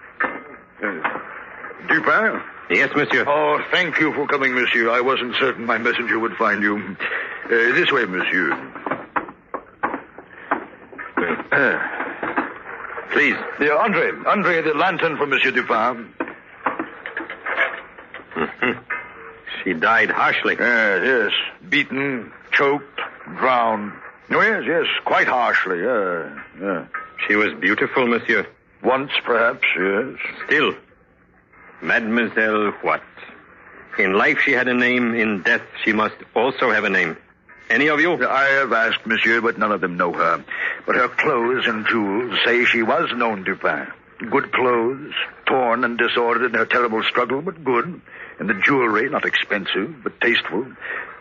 Dupin? Yes, monsieur. Oh, thank you for coming, monsieur. I wasn't certain my messenger would find you. This way, monsieur. Please. Andre, the lantern for Monsieur Dupin. She died harshly. Yes. Beaten, choked, drowned. Oh, yes, quite harshly. She was beautiful, monsieur. Once, perhaps, yes. Still, Mademoiselle what? In life she had a name, in death she must also have a name. Any of you? I have asked, monsieur, but none of them know her. But her clothes and jewels say she was known Dupin. Good clothes, torn and disordered in her terrible struggle, but good. And the jewelry, not expensive, but tasteful.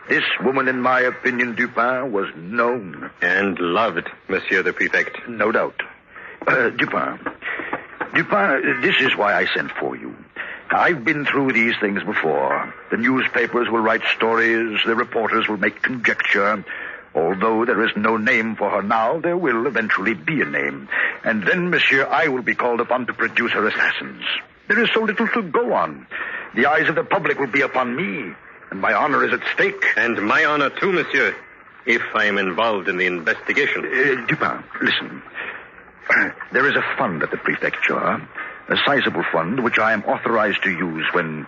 This woman, in my opinion, Dupin, was known. And loved, Monsieur the Prefect. No doubt. Dupin, this is why I sent for you. I've been through these things before. The newspapers will write stories, the reporters will make conjecture. Although there is no name for her now, there will eventually be a name. And then, monsieur, I will be called upon to produce her assassins. There is so little to go on. The eyes of the public will be upon me, and my honor is at stake. And my honor, too, monsieur, if I am involved in the investigation. Dupin, listen. There is a fund at the prefecture, a sizable fund which I am authorized to use when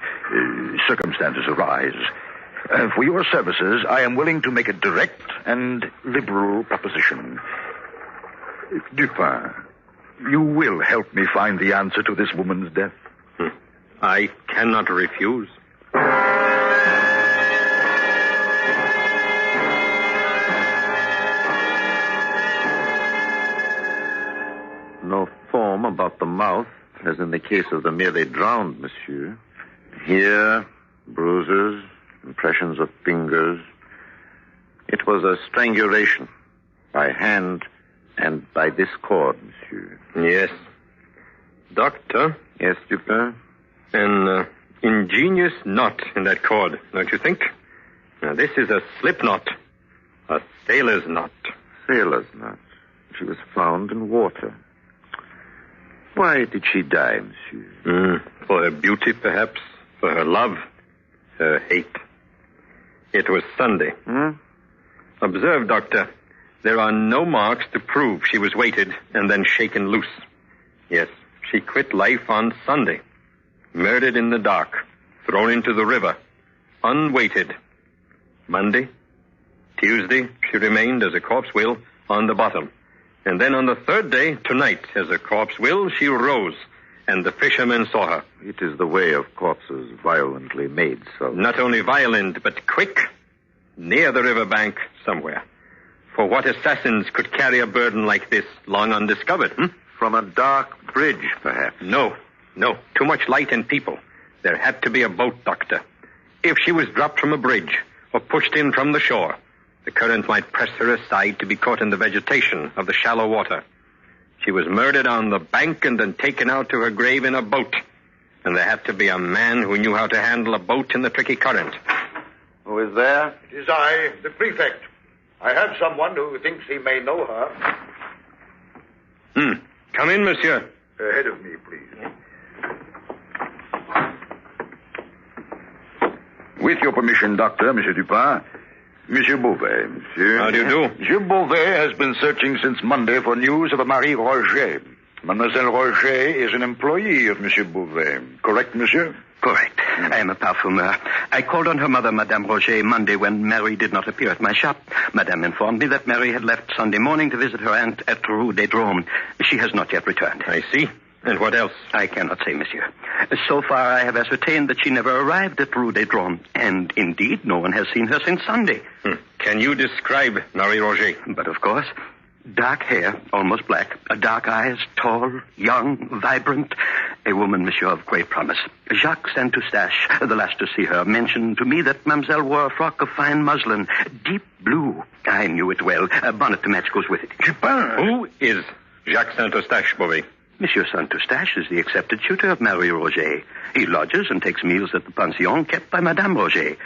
circumstances arise. For your services, I am willing to make a direct and liberal proposition. Dupin, you will help me find the answer to this woman's death. I cannot refuse. No foam about the mouth, as in the case of the merely drowned, monsieur. Here, bruises, impressions of fingers. It was a strangulation by hand and by this cord, monsieur. Yes. Doctor? Yes, Dupin? An ingenious knot in that cord, don't you think? Now, this is a slip knot. A sailor's knot. Sailor's knot. She was found in water. Why did she die, monsieur? For her beauty, perhaps. For her love. Her hate. It was Sunday. Observe, Doctor. There are no marks to prove she was weighted and then shaken loose. Yes, she quit life on Sunday. Murdered in the dark. Thrown into the river. Unweighted. Monday. Tuesday, she remained, as a corpse will, on the bottom. And then on the third day, tonight, as a corpse will, she rose, and the fishermen saw her. It is the way of corpses violently made so. Not only violent, but quick. Near the riverbank, somewhere. For what assassins could carry a burden like this, long undiscovered, From a dark bridge, perhaps? No. Too much light and people. There had to be a boat, Doctor. If she was dropped from a bridge, or pushed in from the shore, the current might press her aside to be caught in the vegetation of the shallow water. She was murdered on the bank and then taken out to her grave in a boat. And there had to be a man who knew how to handle a boat in the tricky current. Who is there? It is I, the prefect. I have someone who thinks he may know her. Come in, monsieur. Ahead of me, please. With your permission, Doctor, Monsieur Dupin. Monsieur Beauvais, monsieur. How do you do? Monsieur Beauvais has been searching since Monday for news of a Marie Roget. Mademoiselle Roget is an employee of Monsieur Beauvais. Correct, monsieur? Correct. I am a parfumeur. I called on her mother, Madame Roget, Monday when Mary did not appear at my shop. Madame informed me that Mary had left Sunday morning to visit her aunt at Rue des Drômes. She has not yet returned. I see. And what else? I cannot say, monsieur. So far, I have ascertained that she never arrived at Rue des Drômes. And, indeed, no one has seen her since Sunday. Can you describe Marie Roget? But, of course. Dark hair, almost black. Dark eyes, tall, young, vibrant. A woman, monsieur, of great promise. Jacques Saint-Eustache, the last to see her, mentioned to me that mademoiselle wore a frock of fine muslin, deep blue. I knew it well. A bonnet to match goes with it. Who is Jacques Saint-Eustache, Beauvais? Monsieur Saint-Eustache is the accepted tutor of Marie Roget. He lodges and takes meals at the pension kept by Madame Roget.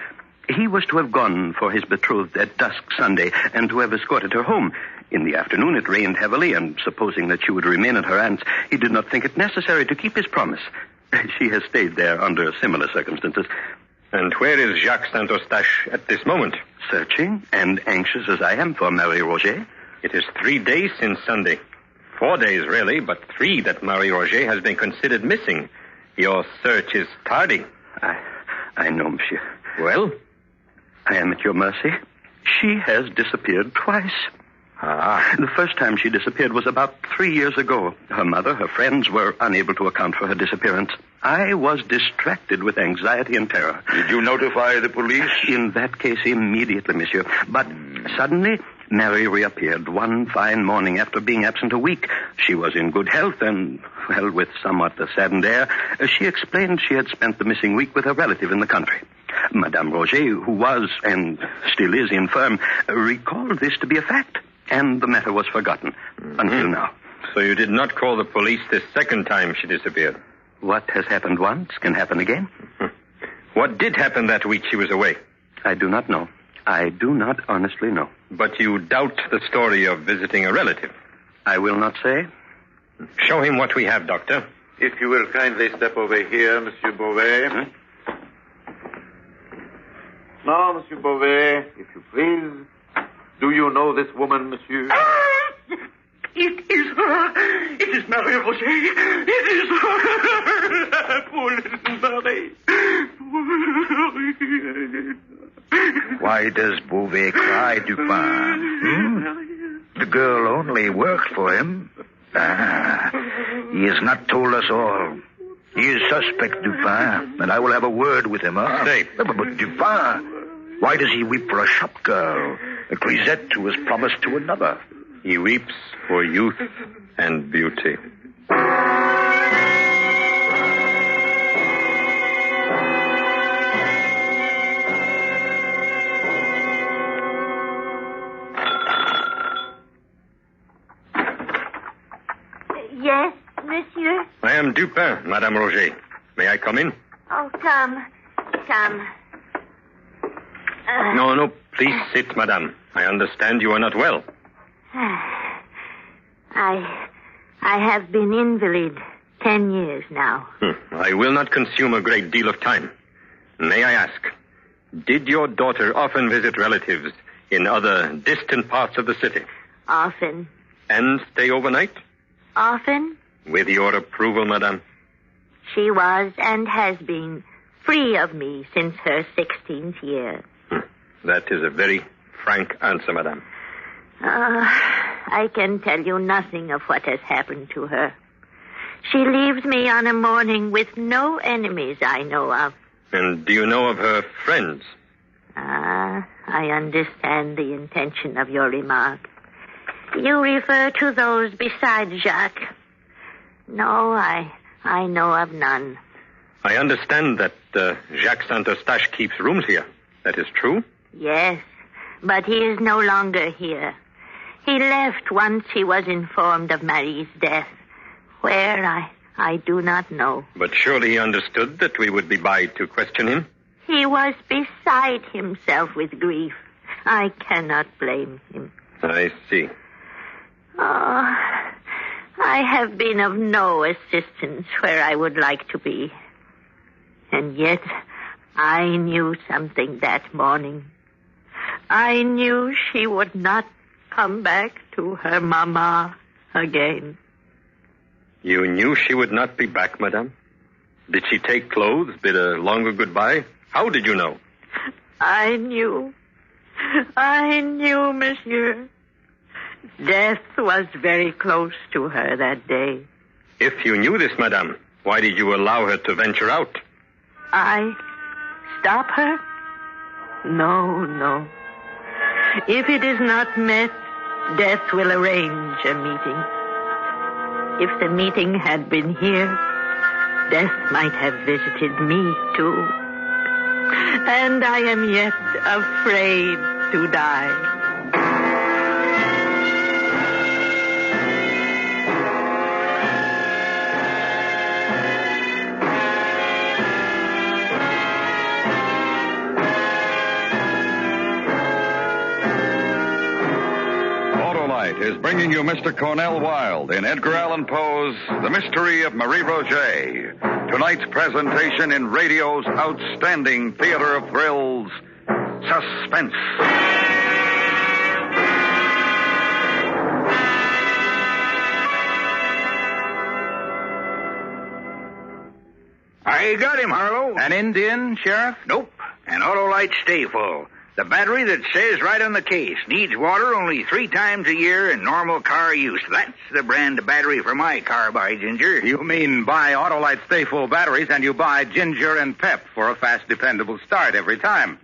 He was to have gone for his betrothed at dusk Sunday and to have escorted her home. In the afternoon it rained heavily, and supposing that she would remain at her aunt's, he did not think it necessary to keep his promise. She has stayed there under similar circumstances. And where is Jacques Saint-Eustache at this moment? Searching, and anxious as I am for Marie Roget. It is 3 days since Sunday. 4 days, really, but 3 that Marie Roget has been considered missing. Your search is tardy. I know, monsieur. Well? I am at your mercy. She has disappeared twice. The first time she disappeared was about 3 years ago. Her mother, her friends were unable to account for her disappearance. I was distracted with anxiety and terror. Did you notify the police? In that case, immediately, monsieur. But suddenly, Mary reappeared one fine morning after being absent a week. She was in good health and, well, with somewhat a saddened air, she explained she had spent the missing week with a relative in the country. Madame Roget, who was, and still is, infirm, recalled this to be a fact. And the matter was forgotten until now. So you did not call the police this second time she disappeared? What has happened once can happen again. What did happen that week she was away? I do not know. I do not honestly know. But you doubt the story of visiting a relative? I will not say. Show him what we have, Doctor. If you will kindly step over here, Monsieur Beauvais. Now, Monsieur Beauvais, if you please. Do you know this woman, monsieur? It is her. It is Marie Roget. It is her. Poor little Marie. Why does Beauvais cry, Dupin? The girl only worked for him. He has not told us all. He is suspect, Dupin, and I will have a word with him. Stay. But Dupin, why does he weep for a shop girl, a grisette who was promised to another? He weeps for youth and beauty. Yes, monsieur? I am Dupin, Madame Roget. May I come in? Oh, come. No, please sit, madame. I understand you are not well. I have been invalid 10 years now. I will not consume a great deal of time. May I ask, did your daughter often visit relatives in other distant parts of the city? Often. And stay overnight? Often. With your approval, madame? She was and has been free of me since her 16th year. That is a very frank answer, madame. I can tell you nothing of what has happened to her. She leaves me on a morning with no enemies I know of. And do you know of her friends? I understand the intention of your remark. You refer to those besides Jacques. No, I know of none. I understand that Jacques Saint-Eustache keeps rooms here. That is true? Yes, but he is no longer here. He left once he was informed of Marie's death. Where, I do not know. But surely he understood that we would be by to question him? He was beside himself with grief. I cannot blame him. I see. Oh, I have been of no assistance where I would like to be. And yet, I knew something that morning. I knew she would not come back to her mama again. You knew she would not be back, madame? Did she take clothes, bid a longer goodbye? How did you know? I knew, monsieur. Death was very close to her that day. If you knew this, madame, why did you allow her to venture out? I stop her? No. If it is not met, death will arrange a meeting. If the meeting had been here, death might have visited me, too. And I am yet afraid to die. Is bringing you Mr. Cornell Wilde in Edgar Allan Poe's The Mystery of Marie Roget. Tonight's presentation in radio's outstanding theater of thrills, Suspense. I got him, Harlow. An Indian, Sheriff? Nope. An Autolite Stay Full. The battery that says right on the case, needs water only 3 times a year in normal car use. That's the brand of battery for my car, by Ginger. You mean buy Autolite Stay Full batteries and you buy Ginger and Pep for a fast, dependable start every time.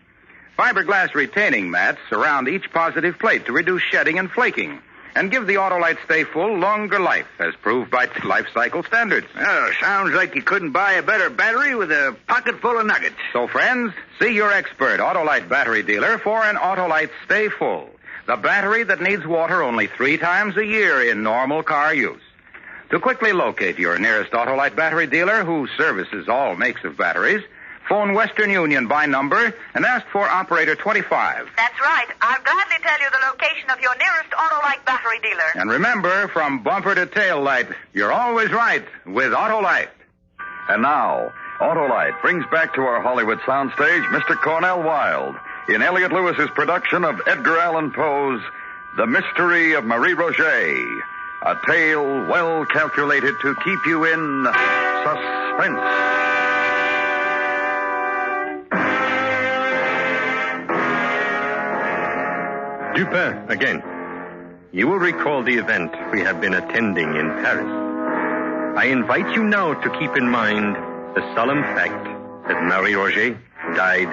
Fiberglass retaining mats surround each positive plate to reduce shedding and flaking and give the Autolite Stay Full longer life, as proved by life cycle standards. Oh, sounds like you couldn't buy a better battery with a pocket full of nuggets. So, friends, see your expert Autolite battery dealer for an Autolite Stay Full, the battery that needs water only 3 times a year in normal car use. To quickly locate your nearest Autolite battery dealer, who services all makes of batteries, phone Western Union by number and ask for operator 25. That's right. I'll gladly tell you the location of your nearest Autolite battery dealer. And remember, from bumper to tail light, you're always right with Autolite. And now, Autolite brings back to our Hollywood soundstage Mr. Cornell Wilde in Elliot Lewis's production of Edgar Allan Poe's The Mystery of Marie Roget, a tale well calculated to keep you in suspense. Dupin, again. You will recall the event we have been attending in Paris. I invite you now to keep in mind the solemn fact that Marie Roget died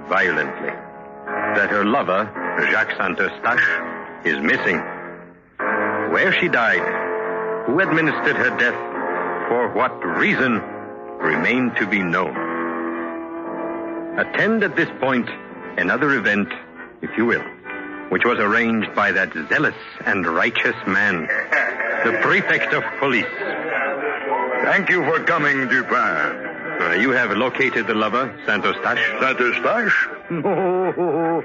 violently. That her lover, Jacques Saint-Eustache, is missing. Where she died, who administered her death, for what reason, remain to be known. Attend at this point another event, if you will, which was arranged by that zealous and righteous man, the prefect of police. Thank you for coming, Dupin. You have located the lover, Saint-Eustache? Saint-Eustache? No,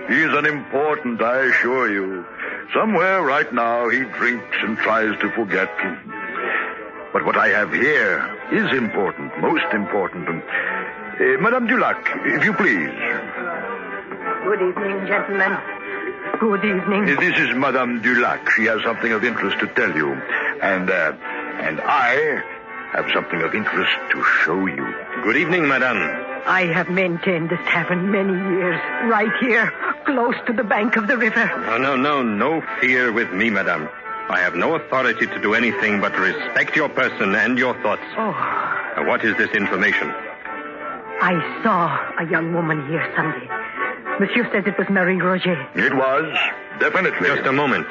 he's unimportant, I assure you. Somewhere right now he drinks and tries to forget. But what I have here is important, most important. Madame Dulac, if you please. Good evening, gentlemen. Good evening. This is Madame Dulac. She has something of interest to tell you. And I have something of interest to show you. Good evening, Madame. I have maintained this tavern many years, right here, close to the bank of the river. No fear with me, Madame. I have no authority to do anything but respect your person and your thoughts. Oh. What is this information? I saw a young woman here Sunday. Monsieur says it was Marie Roget. It was, definitely. Just a moment.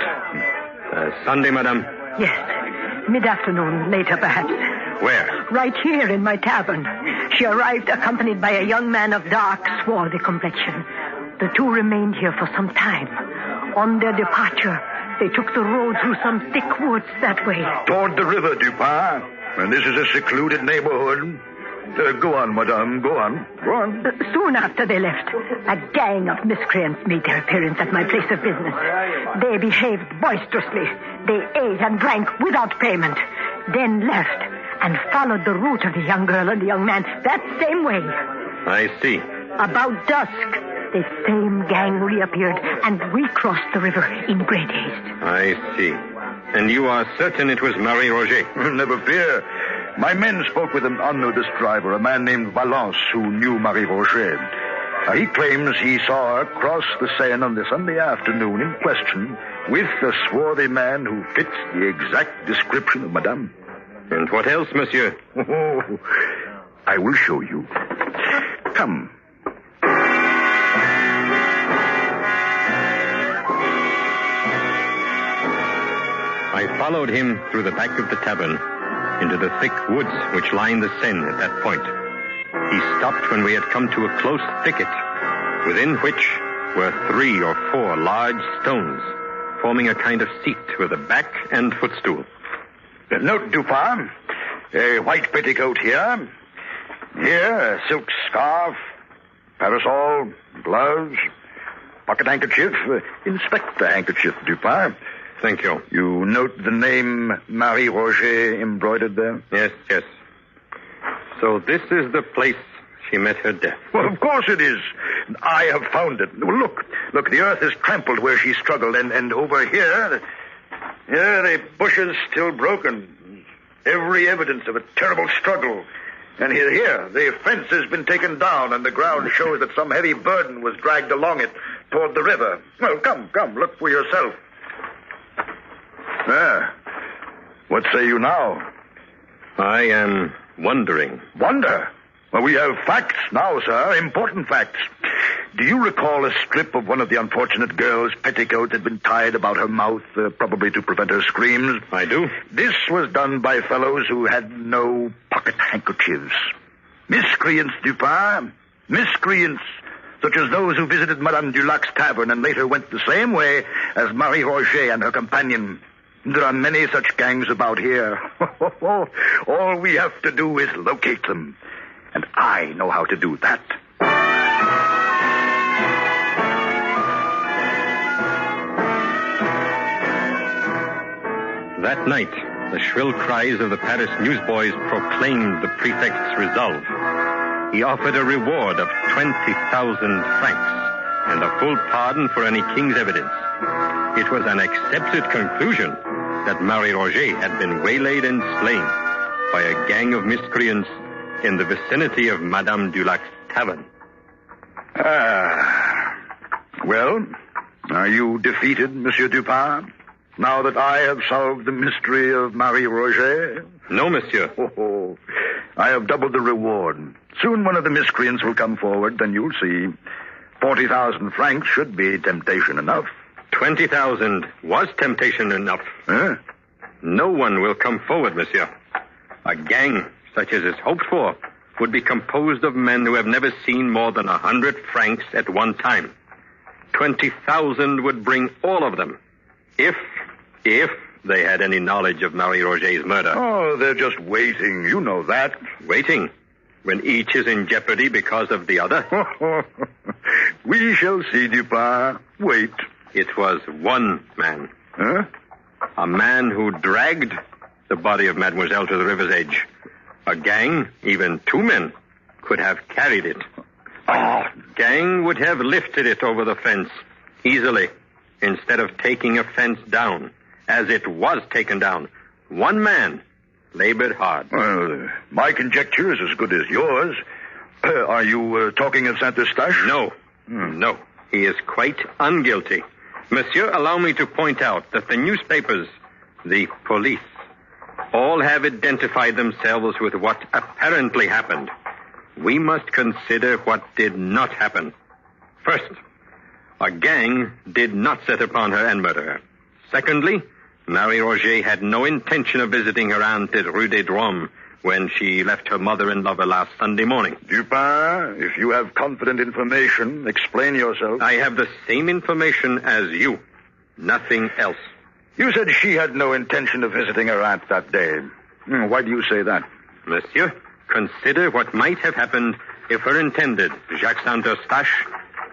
Sunday, Madame? Yes. Mid-afternoon, later perhaps. Where? Right here in my tavern. She arrived accompanied by a young man of dark, swarthy complexion. The two remained here for some time. On their departure, they took the road through some thick woods that way. Toward the river, Dupin. And this is a secluded neighborhood. Go on, madame, go on. Go on. Soon after they left, a gang of miscreants made their appearance at my place of business. They behaved boisterously. They ate and drank without payment, then left and followed the route of the young girl and the young man that same way. I see. About dusk, the same gang reappeared and recrossed the river in great haste. I see. And you are certain it was Marie Roget? Never fear. My men spoke with an unnoticed driver, a man named Valence, who knew Marie Roget. He claims he saw her cross the Seine on the Sunday afternoon in question with a swarthy man who fits the exact description of Madame. And what else, monsieur? Oh, I will show you. Come. I followed him through the back of the tavern into the thick woods which line the Seine at that point. He stopped when we had come to a close thicket, within which were 3 or 4 large stones, forming a kind of seat with a back and footstool. Note, Dupin, a white petticoat here. Here, a silk scarf, parasol, gloves, pocket handkerchief. Inspect the handkerchief, Dupin. Thank you. You note the name Marie Roget embroidered there? Yes, yes. So this is the place she met her death. Well, of course it is. I have found it. Look, the earth is trampled where she struggled, and over here, the bushes still broken. Every evidence of a terrible struggle. And here, the fence has been taken down, and the ground shows that some heavy burden was dragged along it toward the river. Well, come, look for yourself. What say you now? I am wondering. Wonder? Well, we have facts now, sir. Important facts. Do you recall a strip of one of the unfortunate girl's petticoat had been tied about her mouth, probably to prevent her screams? I do. This was done by fellows who had no pocket handkerchiefs. Miscreants, Dupin. Miscreants. Such as those who visited Madame Dulac's tavern and later went the same way as Marie Roget and her companion. There are many such gangs about here. All we have to do is locate them. And I know how to do that. That night, the shrill cries of the Paris newsboys proclaimed the prefect's resolve. He offered a reward of 20,000 francs and a full pardon for any king's evidence. It was an accepted conclusion that Marie Roget had been waylaid and slain by a gang of miscreants in the vicinity of Madame Dulac's tavern. Well, are you defeated, Monsieur Dupin? Now that I have solved the mystery of Marie Roget? No, monsieur. I have doubled the reward. Soon one of the miscreants will come forward, then you'll see. 40,000 francs should be temptation enough. 20,000 was temptation enough. Huh? No one will come forward, monsieur. A gang, such as is hoped for, would be composed of men who have never seen more than 100 francs at one time. 20,000 would bring all of them, if they had any knowledge of Marie Roget's murder. Oh, they're just waiting. You know that. Waiting? When each is in jeopardy because of the other? We shall see, Dupin. Wait. It was one man. Huh? A man who dragged the body of Mademoiselle to the river's edge. A gang, even 2 men, could have carried it. A gang would have lifted it over the fence easily, instead of taking a fence down, as it was taken down. One man labored hard. Well, my conjecture is as good as yours. Are you talking of Saint-Eustache? No. No. He is quite unguilty. Monsieur, allow me to point out that the newspapers, the police, all have identified themselves with what apparently happened. We must consider what did not happen. First, a gang did not set upon her and murder her. Secondly, Marie Roget had no intention of visiting her aunt at Rue des Drômes when she left her mother and lover last Sunday morning. Dupin, if you have confident information, explain yourself. I have the same information as you. Nothing else. You said she had no intention of visiting her aunt that day. Why do you say that? Monsieur, Consider what might have happened if her intended, Jacques Saint-Eustache,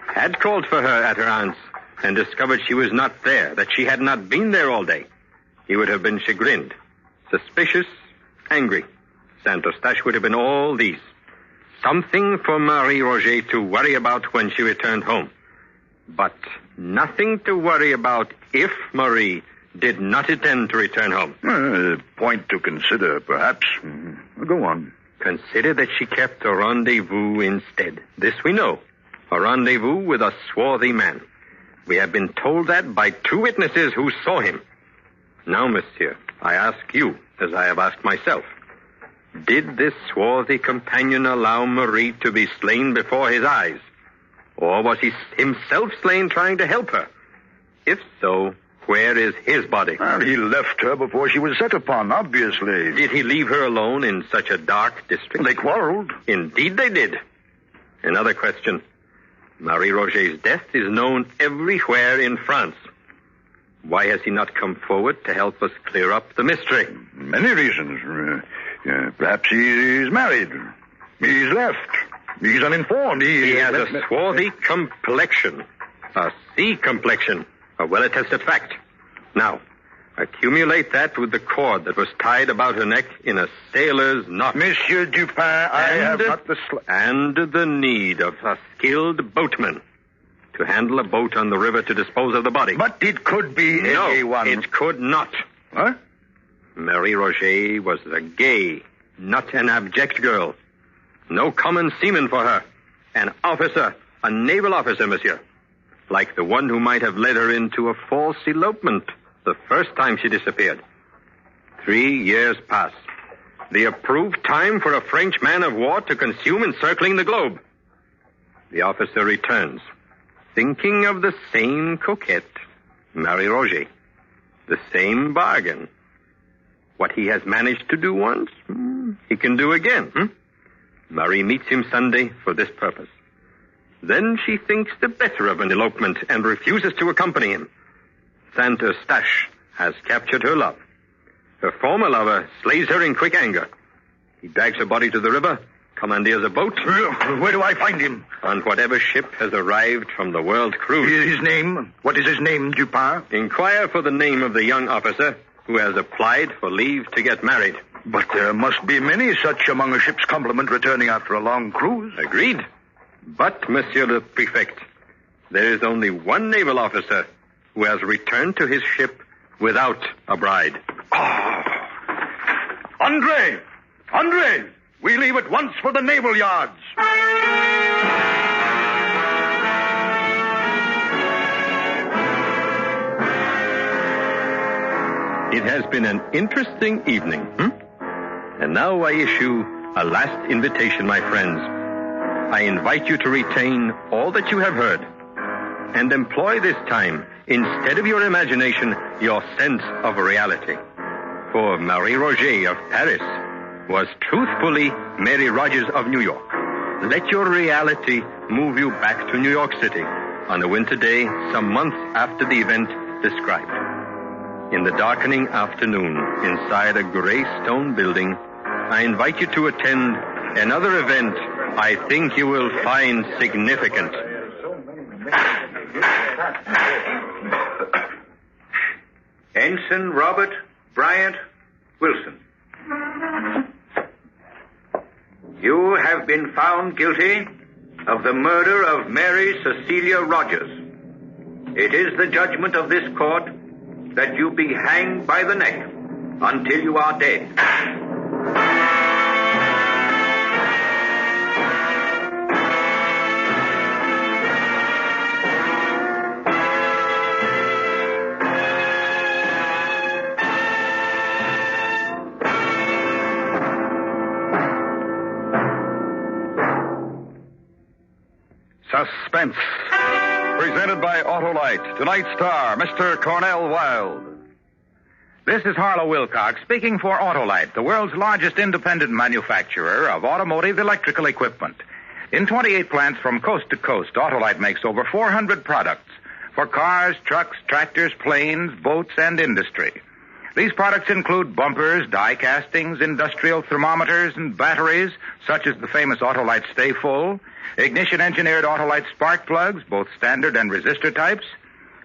had called for her at her aunt's and discovered she was not there, that she had not been there all day. He would have been chagrined, suspicious, angry. Saint-Eustache would have been all these. Something for Marie Roget to worry about when she returned home. But nothing to worry about if Marie did not intend to return home. Point to consider, perhaps. Go on. Consider that she kept a rendezvous instead. This we know. A rendezvous with a swarthy man. We have been told that by 2 witnesses who saw him. Now, monsieur, I ask you, as I have asked myself, did this swarthy companion allow Marie to be slain before his eyes? Or was he himself slain trying to help her? If so, where is his body? Well, he left her before she was set upon, obviously. Did he leave her alone in such a dark district? They quarreled. Indeed they did. Another question. Marie Roget's death is known everywhere in France. Why has he not come forward to help us clear up the mystery? Many reasons. Perhaps he's married. He's left. He's uninformed. He has a swarthy complexion. A sea complexion. A well-attested fact. Now, accumulate that with the cord that was tied about her neck in a sailor's knot. Monsieur Dupin, I have not the... And the need of a skilled boatman to handle a boat on the river to dispose of the body. But it could be anyone. No, it could not. Huh? Marie Roget was a gay, not an abject girl. No common seaman for her. An officer, a naval officer, monsieur. Like the one who might have led her into a false elopement the first time she disappeared. 3 years pass. The approved time for a French man of war to consume encircling the globe. The officer returns, thinking of the same coquette, Marie Roget. The same bargain. What he has managed to do once, he can do again. Marie meets him Sunday for this purpose. Then she thinks the better of an elopement and refuses to accompany him. Saint-Eustache has captured her love. Her former lover slays her in quick anger. He drags her body to the river, commandeers a boat. Where do I find him? On whatever ship has arrived from the world cruise. His name? What is his name, Dupin? Inquire for the name of the young officer who has applied for leave to get married. But there must be many such among a ship's complement returning after a long cruise. Agreed. But, Monsieur le Prefect, there is only one naval officer who has returned to his ship without a bride. Andre! Andre! We leave at once for the naval yards. It has been an interesting evening. And now I issue a last invitation, my friends. I invite you to retain all that you have heard and employ this time, instead of your imagination, your sense of reality. For Marie Roget of Paris was truthfully Mary Rogers of New York. Let your reality move you back to New York City on a winter day some months after the event described. In the darkening afternoon, inside a gray stone building, I invite you to attend another event I think you will find significant. Ensign Robert Bryant Wilson. You have been found guilty of the murder of Mary Cecilia Rogers. It is the judgment of this court that you be hanged by the neck until you are dead. Suspense. Presented by Autolite. Tonight's star, Mr. Cornell Wilde. This is Harlow Wilcox speaking for Autolite, the world's largest independent manufacturer of automotive electrical equipment. In 28 plants from coast to coast, Autolite makes over 400 products for cars, trucks, tractors, planes, boats, and industry. These products include bumpers, die castings, industrial thermometers, and batteries, such as the famous Autolite Stay Full, ignition-engineered Autolite spark plugs, both standard and resistor types,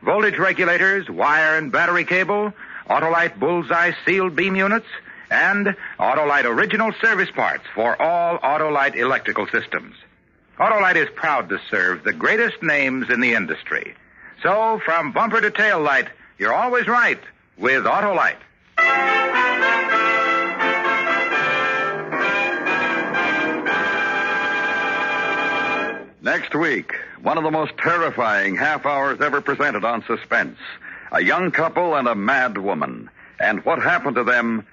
voltage regulators, wire and battery cable, Autolite Bullseye sealed beam units, and Autolite original service parts for all Autolite electrical systems. Autolite is proud to serve the greatest names in the industry. So, from bumper to tail light, you're always right with Autolite. Next week, one of the most terrifying half hours ever presented on Suspense. A young couple and a mad woman. And what happened to them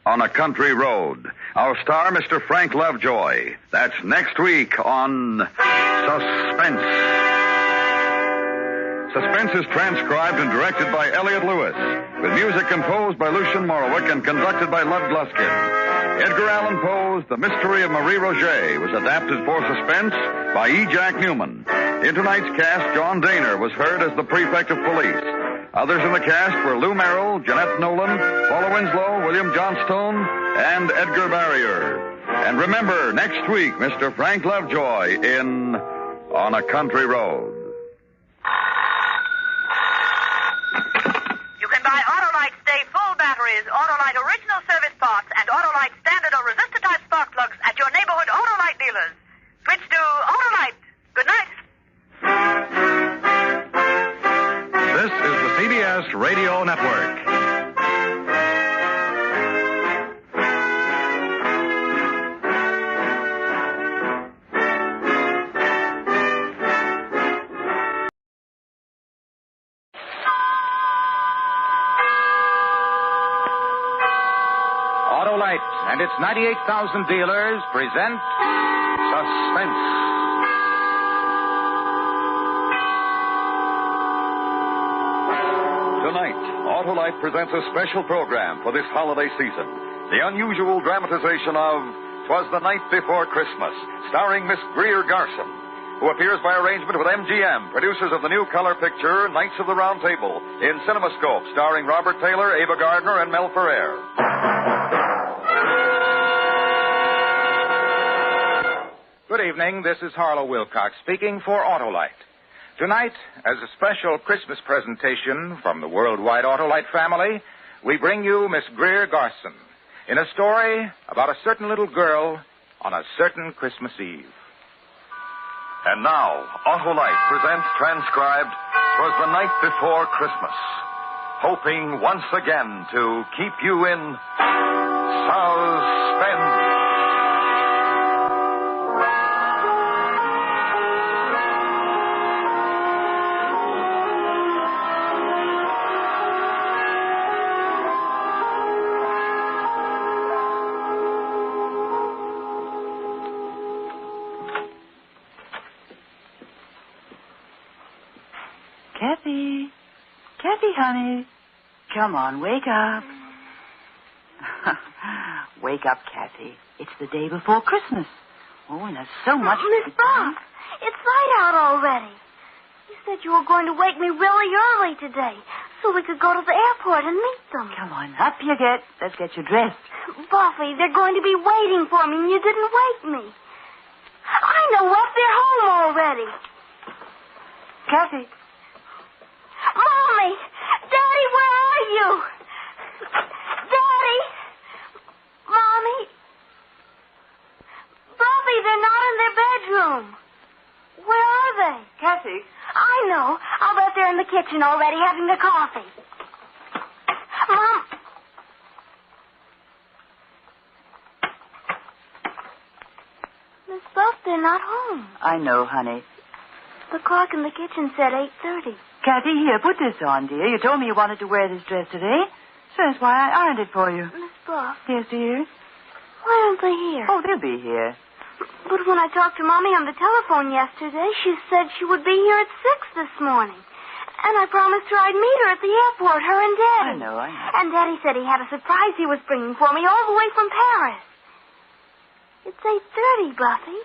on a country road. Our star, Mr. Frank Lovejoy. That's next week on Suspense. Suspense is transcribed and directed by Elliott Lewis, with music composed by Lucien Morawick and conducted by Lud Gluskin. Edgar Allan Poe's The Mystery of Marie Roget was adapted for Suspense by E. Jack Newman. In tonight's cast, John Daner was heard as the prefect of police. Others in the cast were Lou Merrill, Jeanette Nolan, Paula Winslow, William Johnstone, and Edgar Barrier. And remember, next week, Mr. Frank Lovejoy in On a Country Road. You can buy Autolite Stay Full batteries, Autolite original service parts, and Autolite standard or resistor type spark plugs at your neighborhood Autolite dealers. Switch to Autolite. Good night. This is the CBS Radio Network. Autolite and its 98,000 dealers present Suspense. Tonight, Autolite presents a special program for this holiday season. The unusual dramatization of 'Twas the Night Before Christmas, starring Miss Greer Garson, who appears by arrangement with MGM, producers of the new color picture Knights of the Round Table, in CinemaScope, starring Robert Taylor, Ava Gardner, and Mel Ferrer. Good evening. This is Harlow Wilcox speaking for Autolite. Tonight, as a special Christmas presentation from the worldwide Autolite family, we bring you Miss Greer Garson in a story about a certain little girl on a certain Christmas Eve. And now, Autolite presents transcribed 'Twas the Night Before Christmas, hoping once again to keep you in suspense. Kathy, honey. Come on, wake up. Wake up, Kathy. It's the day before Christmas. Oh, and there's so much... Miss Bob, it's light out already. You said you were going to wake me really early today so we could go to the airport and meet them. Come on, up you get. Let's get you dressed. Buffy, they're going to be waiting for me and you didn't wake me. I know what. They're home already. Kathy. Mommy! Daddy, where are you? Daddy! Mommy! Buffy, they're not in their bedroom. Where are they? Kathy. I know. I'll bet they're in the kitchen already having their coffee. Mom. Miss Buff, they're not home. I know, honey. The clock in the kitchen said 8:30. Kathy, here, put this on, dear. You told me you wanted to wear this dress today, so that's why I ironed it for you. Miss Buff. Yes, dear? Why aren't they here? Oh, they'll be here. But when I talked to Mommy on the telephone yesterday, she said she would be here at 6 this morning. And I promised her I'd meet her at the airport, her and Daddy. I know. And Daddy said he had a surprise he was bringing for me all the way from Paris. It's 8:30, Buffy.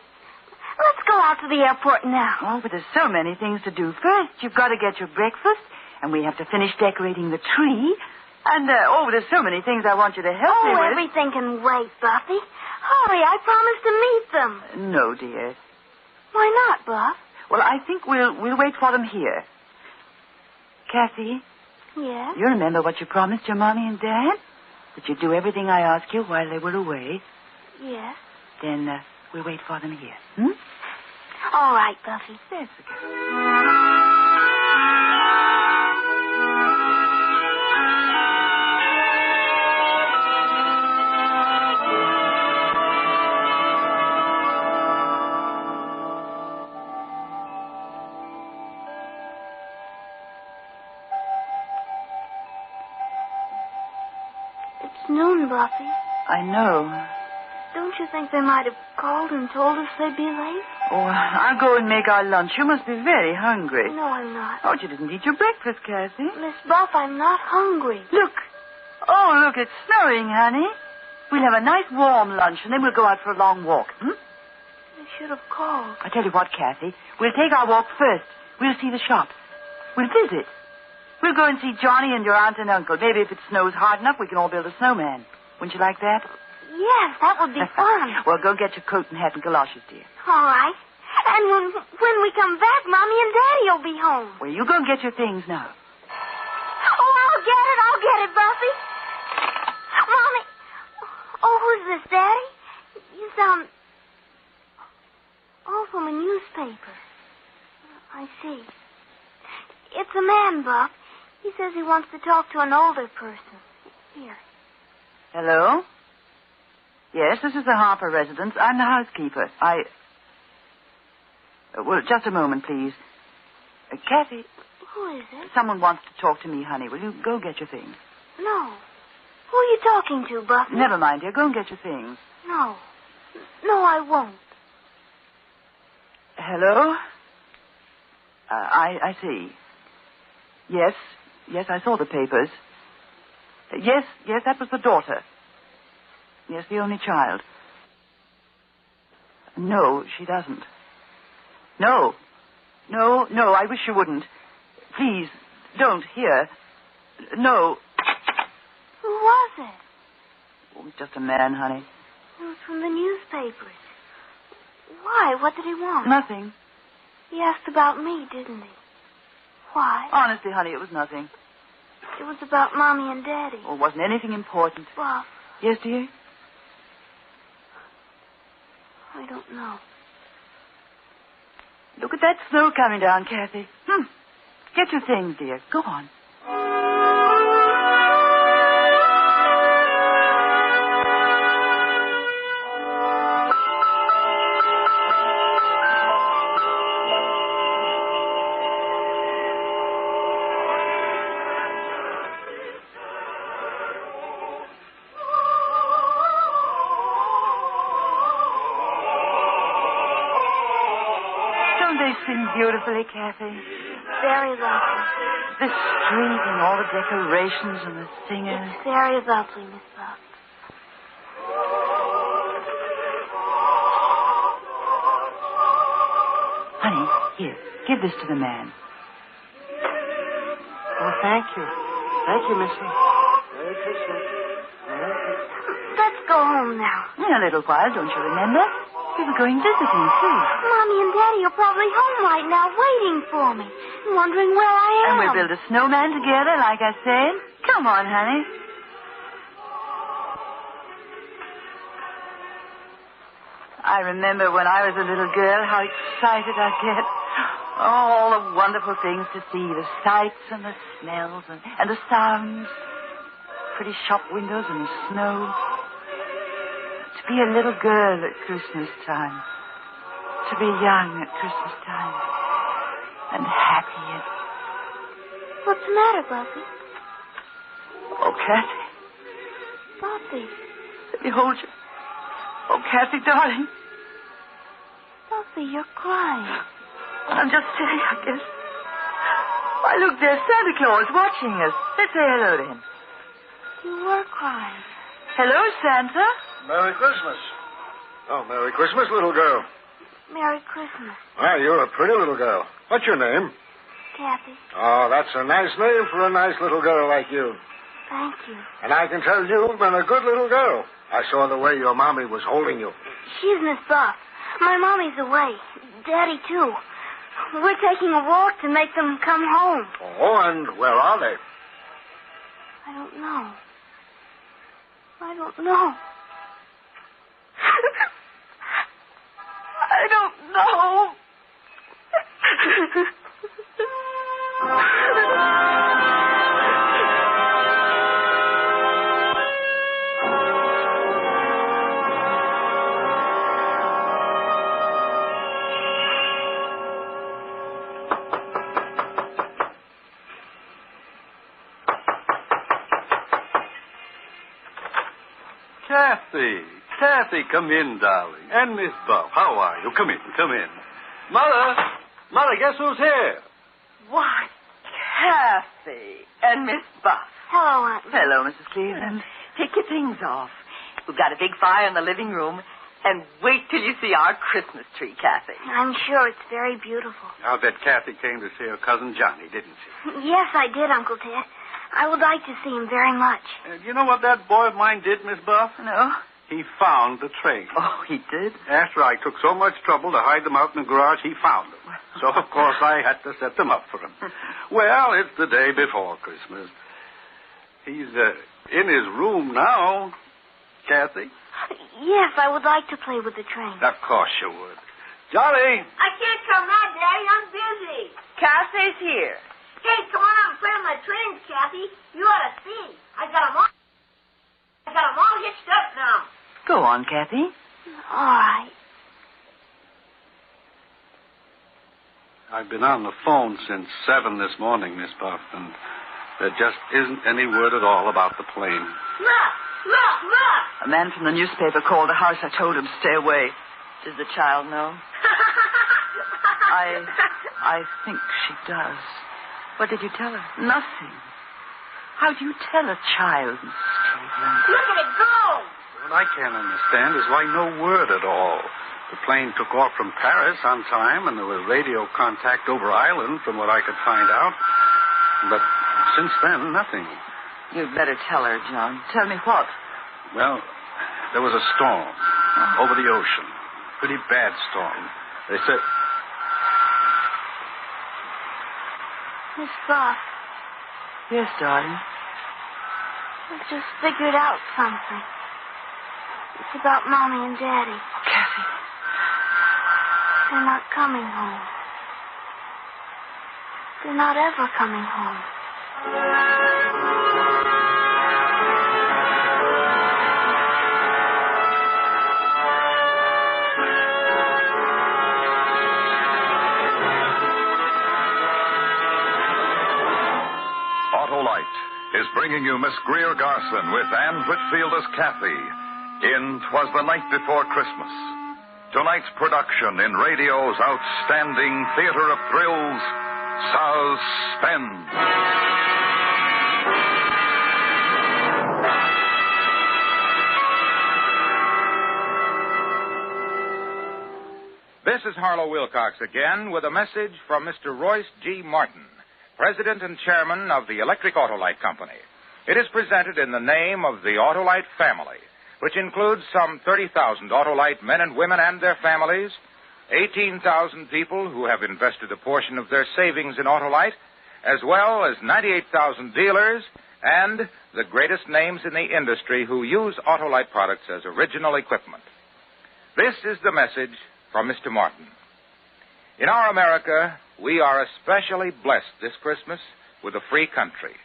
Let's go out to the airport now. Oh, but there's so many things to do. First, you've got to get your breakfast, and we have to finish decorating the tree. And, there's so many things I want you to help me with. Everything can wait, Buffy. Hurry, I promised to meet them. No, dear. Why not, Buff? Well, I think we'll wait for them here. Kathy, Yes? you remember what you promised your Mommy and Dad? That you'd do everything I asked you while they were away. Yes. Then we'll wait for them here. Hmm? All right, Buffy. That's okay. It's noon, Buffy. I know. Don't you think they might have called and told us they'd be late? Oh, I'll go and make our lunch. You must be very hungry. No, I'm not. Oh, you didn't eat your breakfast, Kathy. Miss Buff, I'm not hungry. Look. Oh, look, it's snowing, honey. We'll have a nice warm lunch, and then we'll go out for a long walk. They should have called. I tell you what, Kathy. We'll take our walk first. We'll see the shops. We'll visit. We'll go and see Johnny and your aunt and uncle. Maybe if it snows hard enough, we can all build a snowman. Wouldn't you like that? Yes, that would be fun. Well, go get your coat and hat and galoshes, dear. All right. And when we come back, Mommy and Daddy will be home. Well, you go and get your things now. Oh, I'll get it, Buffy. Mommy. Oh, who's this, Daddy? You sound... Oh, from a newspaper. I see. It's a man, Buff. He says he wants to talk to an older person. Here. Hello? Yes, this is the Harper residence. I'm the housekeeper. Well, just a moment, please. Kathy. Who is it? Someone wants to talk to me, honey. Will you go get your things? No. Who are you talking to, Buffy? Never mind, dear. Go and get your things. No. No, I won't. Hello? I see. Yes, I saw the papers. Yes, that was the daughter. Yes, the only child. No, she doesn't. No, I wish you wouldn't. Please, don't, here. No. Who was it? Oh, it was just a man, honey. It was from the newspapers. Why? What did he want? Nothing. He asked about me, didn't he? Why? Honestly, honey, it was nothing. It was about Mommy and Daddy. Oh, it wasn't anything important. Bob. Yes, dear? I don't know. Look at that snow coming down, Kathy. Get your things, dear. Go on. Sing beautifully, Kathy. Very lovely. The street and all the decorations and the singers. It's very lovely, Miss Buck. Honey, here, give this to the man. Oh, thank you. Thank you, Missy. Merry Christmas. Merry Christmas. Let's go home now. In a little while, don't you remember? We were going visiting, too. Mommy and Daddy are probably home right now waiting for me, wondering where I am. And we'll build a snowman together, like I said. Come on, honey. I remember when I was a little girl how excited I'd get. All the wonderful things to see, the sights and the smells and the sounds. Pretty shop windows and the snow. To be a little girl at Christmas time. To be young at Christmas time. And happy. What's the matter, Buffy? Oh, Kathy. Buffy. Let me hold you. Oh, Kathy, darling. Buffy, you're crying. I'm just silly, I guess. Why, look, there's Santa Claus watching us. Let's say hello to him. You were crying. Hello, Santa. Merry Christmas. Oh, Merry Christmas, little girl. Merry Christmas. Ah, you're a pretty little girl. What's your name? Kathy. Oh, that's a nice name for a nice little girl like you. Thank you. And I can tell you've been a good little girl. I saw the way your mommy was holding you. She's Miss Buff. My mommy's away. Daddy, too. We're taking a walk to make them come home. Oh, and where are they? I don't know. I don't know. I don't know. Kathy, come in, darling. And Miss Buff, how are you? Come in. Mother, guess who's here? Why, Kathy and Miss Buff. Hello, Aunt. Hello, Mrs. Cleveland. Take your things off. We've got a big fire in the living room. And wait till you see our Christmas tree, Kathy. I'm sure it's very beautiful. I'll bet Kathy came to see her cousin Johnny, didn't she? Yes, I did, Uncle Ted. I would like to see him very much. You know what that boy of mine did, Miss Buff? No. He found the train. Oh, he did? After I took so much trouble to hide them out in the garage, he found them. So, of course, I had to set them up for him. Well, it's the day before Christmas. He's in his room now, Kathy. Yes, I would like to play with the train. Of course you would. Johnny! I can't come now, Daddy. I'm busy. Cassie's here. Hey, come on out and play with my trains, Kathy. You ought to see. I got them all hitched up now. Go on, Kathy. All right. I've been on the phone since 7 this morning, Miss Buff, and there just isn't any word at all about the plane. Look! A man from the newspaper called the house. I told him to stay away. Does the child know? I think she does. What did you tell her? Nothing. How do you tell a child, Mrs. Cleveland? Look at it go! What I can't understand is why no word at all. The plane took off from Paris on time, and there was radio contact over Island, from what I could find out. But since then, nothing. You'd better tell her, John. Tell me what? Well, there was a storm over the ocean. Pretty bad storm. They said... Miss Buff. Yes, darling. I've just figured out something. It's about Mommy and Daddy. Kathy. They're not coming home. They're not ever coming home. Autolite is bringing you Miss Greer Garson with Anne Whitfield as Kathy in 'Twas the Night Before Christmas. Tonight's production in radio's outstanding theater of thrills, Suspense. This is Harlow Wilcox again with a message from Mr. Royce G. Martin, President and Chairman of the Electric Autolite Company. It is presented in the name of the Autolite family, which includes some 30,000 Autolite men and women and their families, 18,000 people who have invested a portion of their savings in Autolite, as well as 98,000 dealers and the greatest names in the industry who use Autolite products as original equipment. This is the message from Mr. Martin. In our America, we are especially blessed this Christmas with a free country.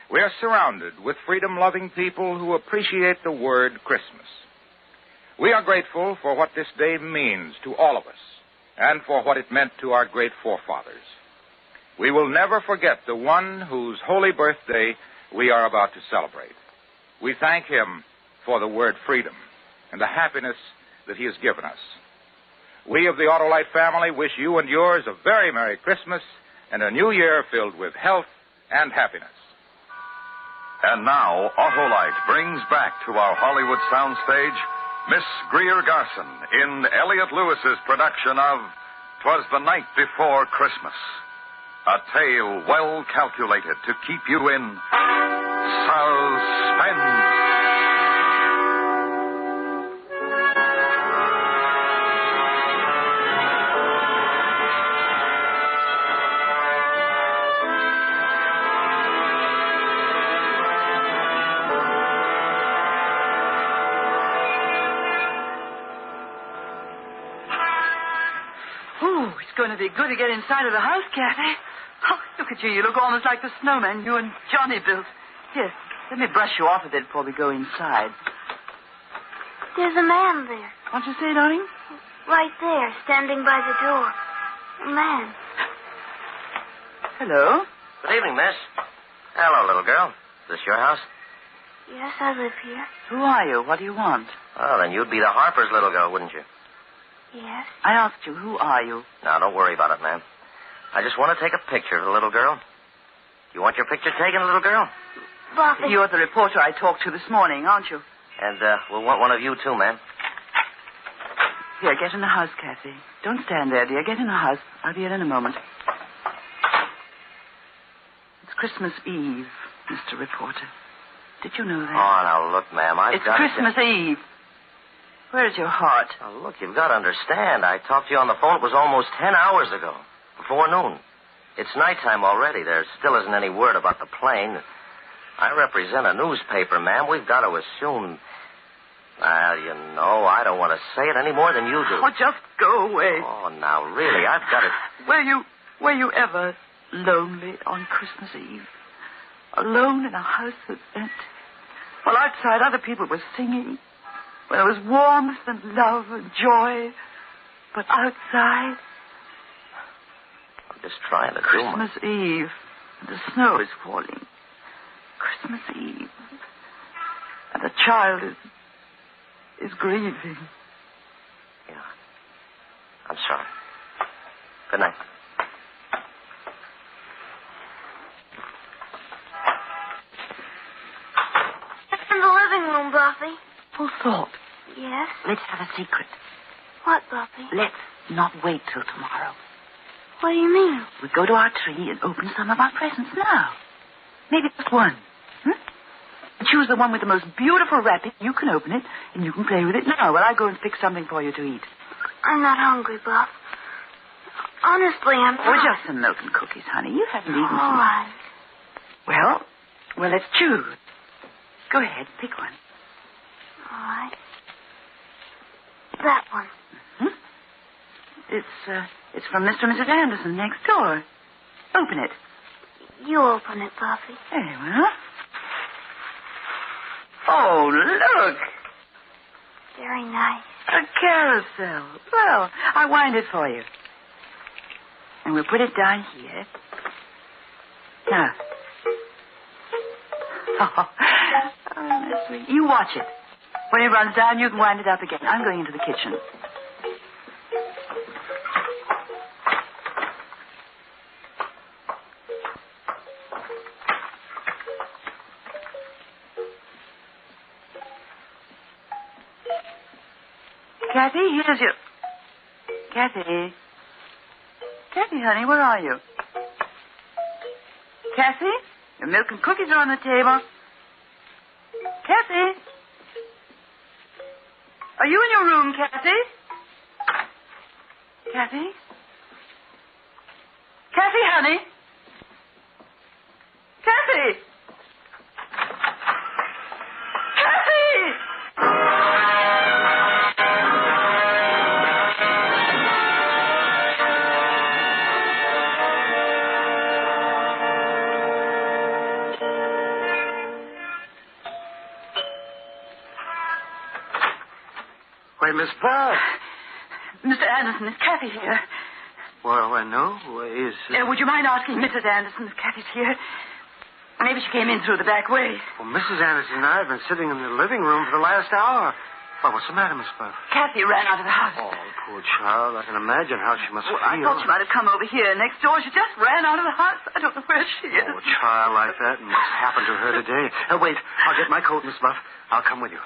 We are surrounded with freedom-loving people who appreciate the word Christmas. We are grateful for what this day means to all of us and for what it meant to our great forefathers. We will never forget the one whose holy birthday we are about to celebrate. We thank him for the word freedom and the happiness that he has given us. We of the Autolite family wish you and yours a very Merry Christmas and a new year filled with health and happiness. And now, Autolite brings back to our Hollywood soundstage Miss Greer Garson in Elliot Lewis's production of 'Twas the Night Before Christmas. A tale well calculated to keep you in Suspense. Oh, it's going to be good to get inside of the house, Kathy. Oh, look at you. You look almost like the snowman you and Johnny built. Here, let me brush you off a bit before we go inside. There's a man there. What'd you say, darling? Right there, standing by the door. A man. Hello? Good evening, miss. Hello, little girl. Is this your house? Yes, I live here. Who are you? What do you want? Oh, then you'd be the Harper's little girl, wouldn't you? Yes. I asked you, who are you? Now, don't worry about it, ma'am. I just want to take a picture of the little girl. You want your picture taken, little girl? Buffy. You're the reporter I talked to this morning, aren't you? And we'll want one of you, too, ma'am. Here, get in the house, Kathy. Don't stand there, dear. Get in the house. I'll be in a moment. It's Christmas Eve, Mr. Reporter. Did you know that? Oh, now, look, ma'am, It's Christmas Eve. Where's your heart? Oh, look, you've got to understand. I talked to you on the phone. It was almost 10 hours ago, before noon. It's nighttime already. There still isn't any word about the plane. I represent a newspaper, ma'am. We've got to assume... Well, you know, I don't want to say it any more than you do. Oh, just go away. Oh, now, really, I've got to... Were you ever lonely on Christmas Eve? Alone in a house that's empty? While outside other people were singing. When there was warmth and love and joy. But outside... I'm just trying to Christmas Eve. And the snow is falling. Christmas Eve. And the child is grieving. Yeah. I'm sorry. Good night. In the living room, Buffy. Full thought. Yes? Let's have a secret. What, Buffy? Let's not wait till tomorrow. What do you mean? We go to our tree and open some of our presents now. Maybe just one. Choose the one with the most beautiful wrapping. You can open it, and you can play with it now while I go and fix something for you to eat. I'm not hungry, Buff. Honestly, I'm not. Oh, just some milk and cookies, honey. You haven't eaten All right. Well, let's choose. Go ahead, pick one. All right. That one. It's from Mr. and Mrs. Anderson next door. Open it. You open it, Buffy. Very well. Oh, look. Very nice. A carousel. Well, I wind it for you. And we'll put it down here. Now. Oh, that's sweet. You watch it. When it runs down, you can wind it up again. I'm going into the kitchen. Kathy, here's your... Kathy. Kathy, honey, where are you? Kathy? Your milk and cookies are on the table. Kathy? Are you in your room, Kathy? Kathy? Kathy, honey? Kathy? Kathy! Why, Miss Pearl. Mr. Anderson, is Kathy here? Well, no. Would you mind asking Mrs. Anderson if Kathy's here? Maybe she came in through the back way. Well, Mrs. Anderson and I have been sitting in the living room for the last hour. Well, what's the matter, Miss Pearl? Kathy ran out of the house. Oh, poor child. I can imagine how she must feel. I thought she might have come over here next door. She just ran out of the house. I don't know where she is. Oh, a child like that must happen to her today. Wait. I'll get my coat, Miss Buff. I'll come with you.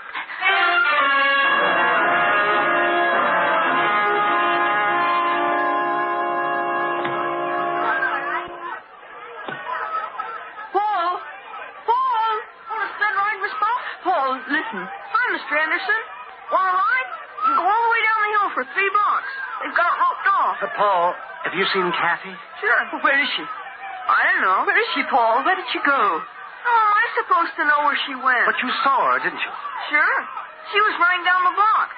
Anderson. Hi, Mr. Anderson. Want a ride? You can go all the way down the hill for 3 blocks. They've got it roped off. Paul, have you seen Kathy? Sure. Where is she? I don't know. Where is she, Paul? Where did she go? How am I supposed to know where she went? But you saw her, didn't you? Sure. She was running down the block.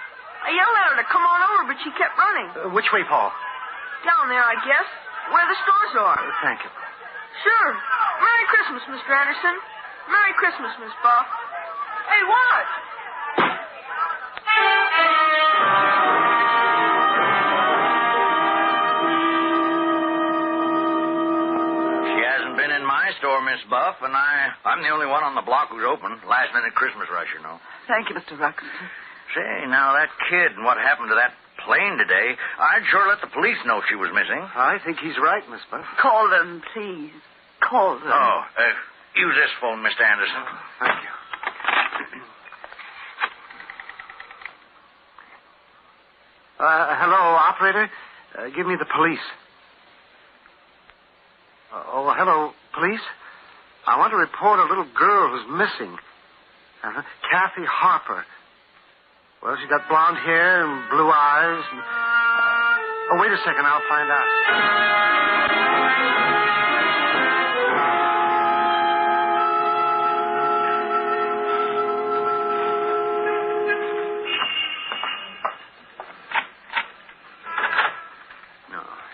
I yelled at her to come on over, but she kept running. Which way, Paul? Down there, I guess. Where the stores are. Thank you. Sure. Merry Christmas, Mr. Anderson. Merry Christmas, Miss Buff. Hey, what? She hasn't been in my store, Miss Buff, and I'm the only one on the block who's open. Last-minute Christmas rush, you know. Thank you, Mr. Ruxton. Say, now, that kid and what happened to that plane today, I'd sure let the police know she was missing. I think he's right, Miss Buff. Call them, please. Call them. Oh, use this phone, Mr. Anderson. Thank you. Hello, operator. Give me the police. Hello, police. I want to report a little girl who's missing. Kathy Harper. Well, she's got blonde hair and blue eyes. And... wait a second. I'll find out.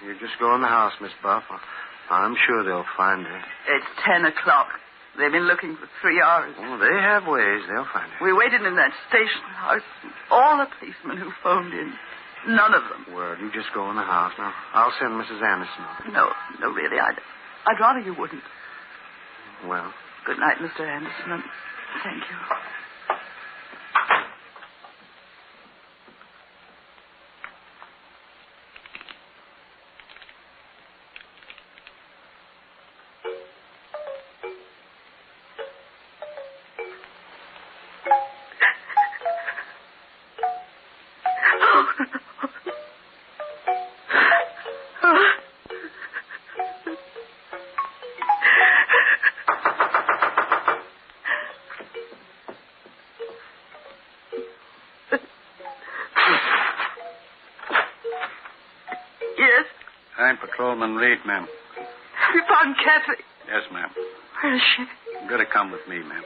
You just go in the house, Miss Buff. I'm sure they'll find her. It's 10 o'clock. They've been looking for 3 hours. Oh, they have ways. They'll find her. We waited in that station house. All the policemen who phoned in. None of them. Well, you just go in the house. Now, I'll send Mrs. Anderson over. No, really, I'd rather you wouldn't. Well. Good night, Mr. Anderson, and thank you. I'm Patrolman Reed, ma'am. Have you found Kathy? Yes, ma'am. Where is she? You better come with me, ma'am.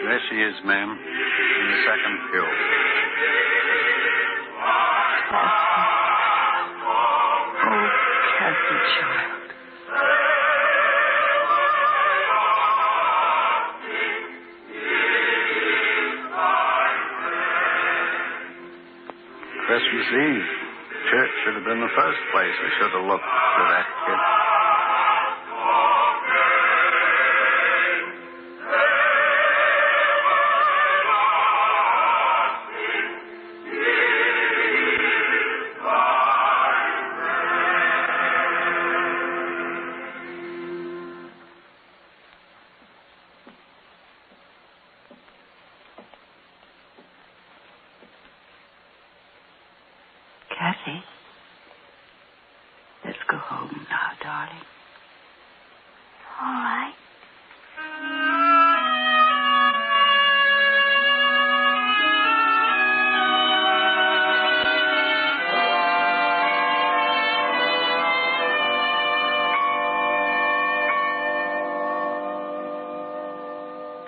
There she is, ma'am, in the second pew. Oh, Kathy, child. Christmas Eve. Church should have been the first place we should have looked for that kid. Kathy, let's go home now, darling. All right.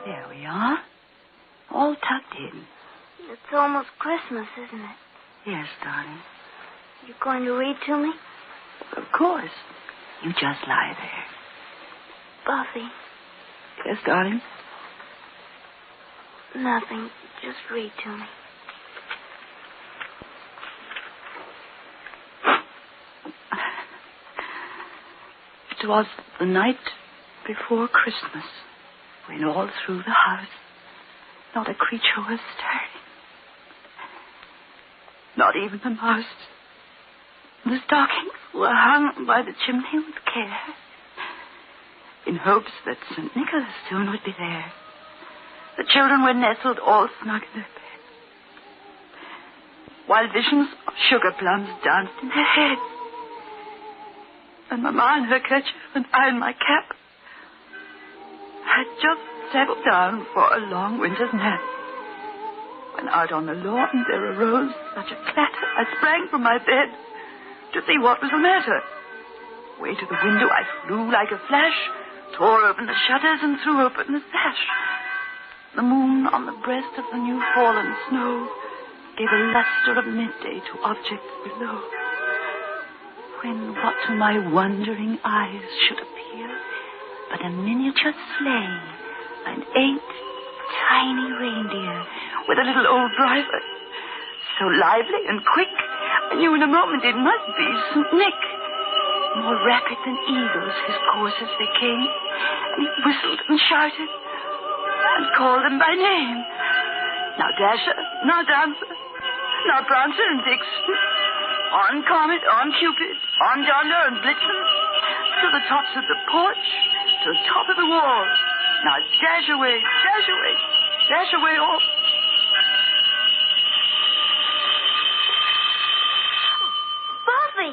There we are. All tucked in. It's almost Christmas, isn't it? Yes, darling. You going to read to me? Of course. You just lie there. Buffy. Yes, darling? Nothing. Just read to me. It was the night before Christmas. when all through the house, not a creature was stirring. Not even the mouse. The stockings were hung by the chimney with care, in hopes that St. Nicholas soon would be there. The children were nestled all snug in their beds, while visions of sugar plums danced in their heads. And Mamma in her kerchief and I in my cap had just settled down for a long winter's nap, when out on the lawn there arose such a clatter, I sprang from my bed to see what was the matter. Way to the window I flew like a flash, tore open the shutters and threw open the sash. The moon on the breast of the new fallen snow gave a luster of midday to objects below, when what to my wondering eyes should appear but a miniature sleigh and 8 tiny reindeer with a little old driver, so lively and quick, I knew in a moment it must be St. Nick. More rapid than eagles his coursers they came, and he whistled and shouted and called them by name. Now Dasher, now Dancer, now Prancer and Vixen, on Comet, on Cupid, on Donder and Blitzen, to the tops of the porch, to the top of the wall. Now dash away, dash away, dash away all. Buffy!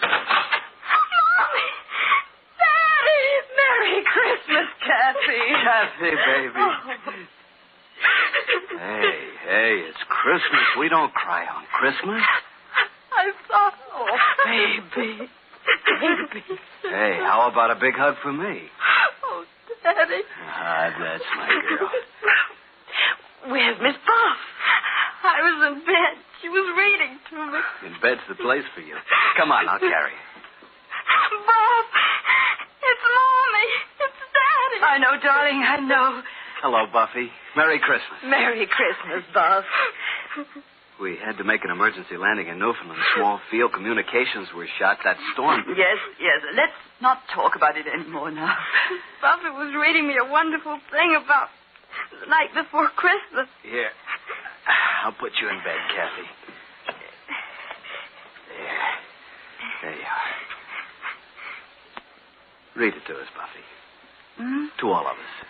Mommy! Daddy! Merry Christmas, Kathy. Kathy, baby. Hey, it's Christmas. We don't cry on Christmas. I thought, oh, baby. Baby. Hey, how about a big hug for me? Oh, Daddy. Ah, that's my girl. Where's Miss Buff? I was in bed. She was reading to me. In bed's the place for you. Come on, I'll carry you. Buff! It's Mommy! It's Daddy! I know, darling, I know. Hello, Buffy. Merry Christmas. Merry Christmas, Buff. We had to make an emergency landing in Newfoundland. Small field communications were shot. That storm. Yes. Let's not talk about it anymore now. Buffy was reading me a wonderful thing about the night before Christmas. Here. I'll put you in bed, Kathy. There you are. Read it to us, Buffy. Hmm? To all of us.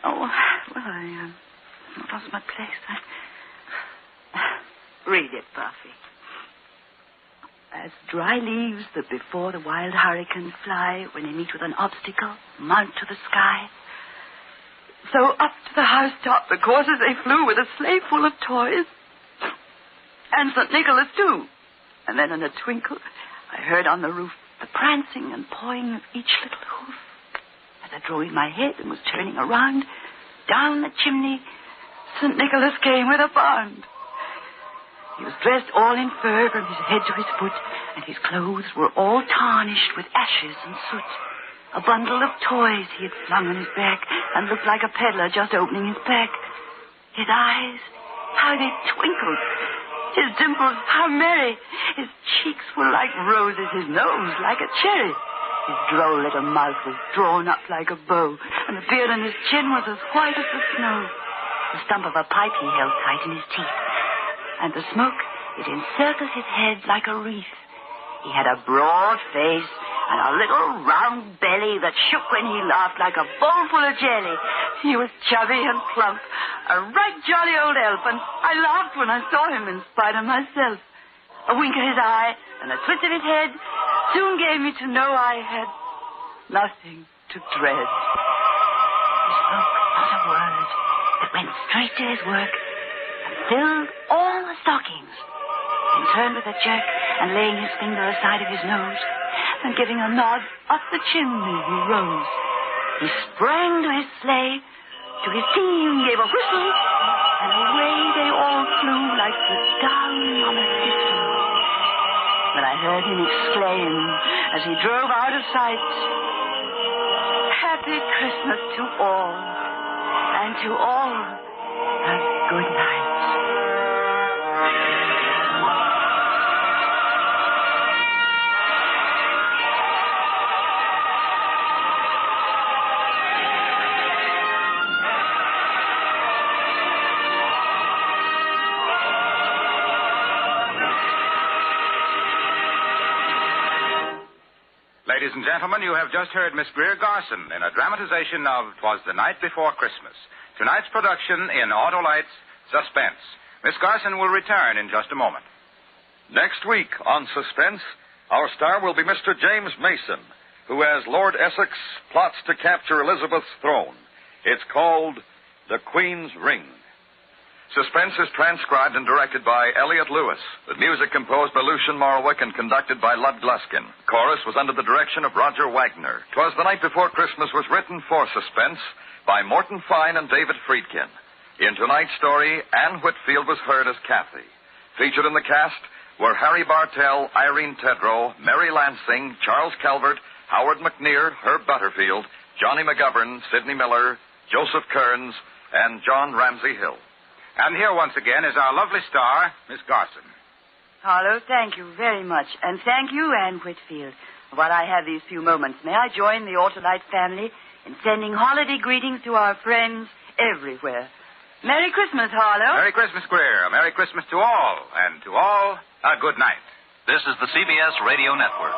Oh, well, I lost my place. Read it, Buffy. As dry leaves that before the wild hurricane fly when they meet with an obstacle, mount to the sky, so up to the housetop the coursers they flew with a sleigh full of toys. And St. Nicholas, too. And then in a twinkle, I heard on the roof the prancing and pawing of each little hoof. As I drew in my head and was turning around, down the chimney, St. Nicholas came with a bound. He was dressed all in fur from his head to his foot, and his clothes were all tarnished with ashes and soot. A bundle of toys he had flung on his back and looked like a peddler just opening his pack. His eyes, how they twinkled. His dimples, how merry. His cheeks were like roses, his nose like a cherry. His droll little mouth was drawn up like a bow, and the beard on his chin was as white as the snow. The stump of a pipe he held tight in his teeth, and the smoke, it encircled his head like a wreath. He had a broad face and a little round belly that shook when he laughed like a bowl full of jelly. He was chubby and plump, a right jolly old elf, and I laughed when I saw him in spite of myself. A wink of his eye and a twist of his head soon gave me to know I had nothing to dread. He spoke not a word, but went straight to his work and filled all the stockings, then turned with a jerk and laying his finger aside of his nose and giving a nod up the chimney he rose. He sprang to his sleigh, to his team gave a whistle, and away they all flew like the down on a thistle. But I heard him exclaim as he drove out of sight, "Happy Christmas to all, and to all a good night." Ladies and gentlemen, you have just heard Miss Greer Garson in a dramatization of 'Twas the Night Before Christmas. Tonight's production in Autolite's Suspense. Miss Garson will return in just a moment. Next week on Suspense, our star will be Mr. James Mason, who, as Lord Essex, plots to capture Elizabeth's throne. It's called The Queen's Ring. Suspense is transcribed and directed by Elliot Lewis, with music composed by Lucien Morawick and conducted by Lud Gluskin. Chorus was under the direction of Roger Wagner. 'Twas the Night Before Christmas was written for Suspense by Morton Fine and David Friedkin. In tonight's story, Anne Whitfield was heard as Kathy. Featured in the cast were Harry Bartell, Irene Tedrow, Mary Lansing, Charles Calvert, Howard McNear, Herb Butterfield, Johnny McGovern, Sidney Miller, Joseph Kearns, and John Ramsey Hill. And here once again is our lovely star, Miss Garson. Harlow, thank you very much. And thank you, Anne Whitfield. While I have these few moments, may I join the Autolite family in sending holiday greetings to our friends everywhere. Merry Christmas, Harlow. Merry Christmas, Greer. Merry Christmas to all. And to all, a good night. This is the CBS Radio Network.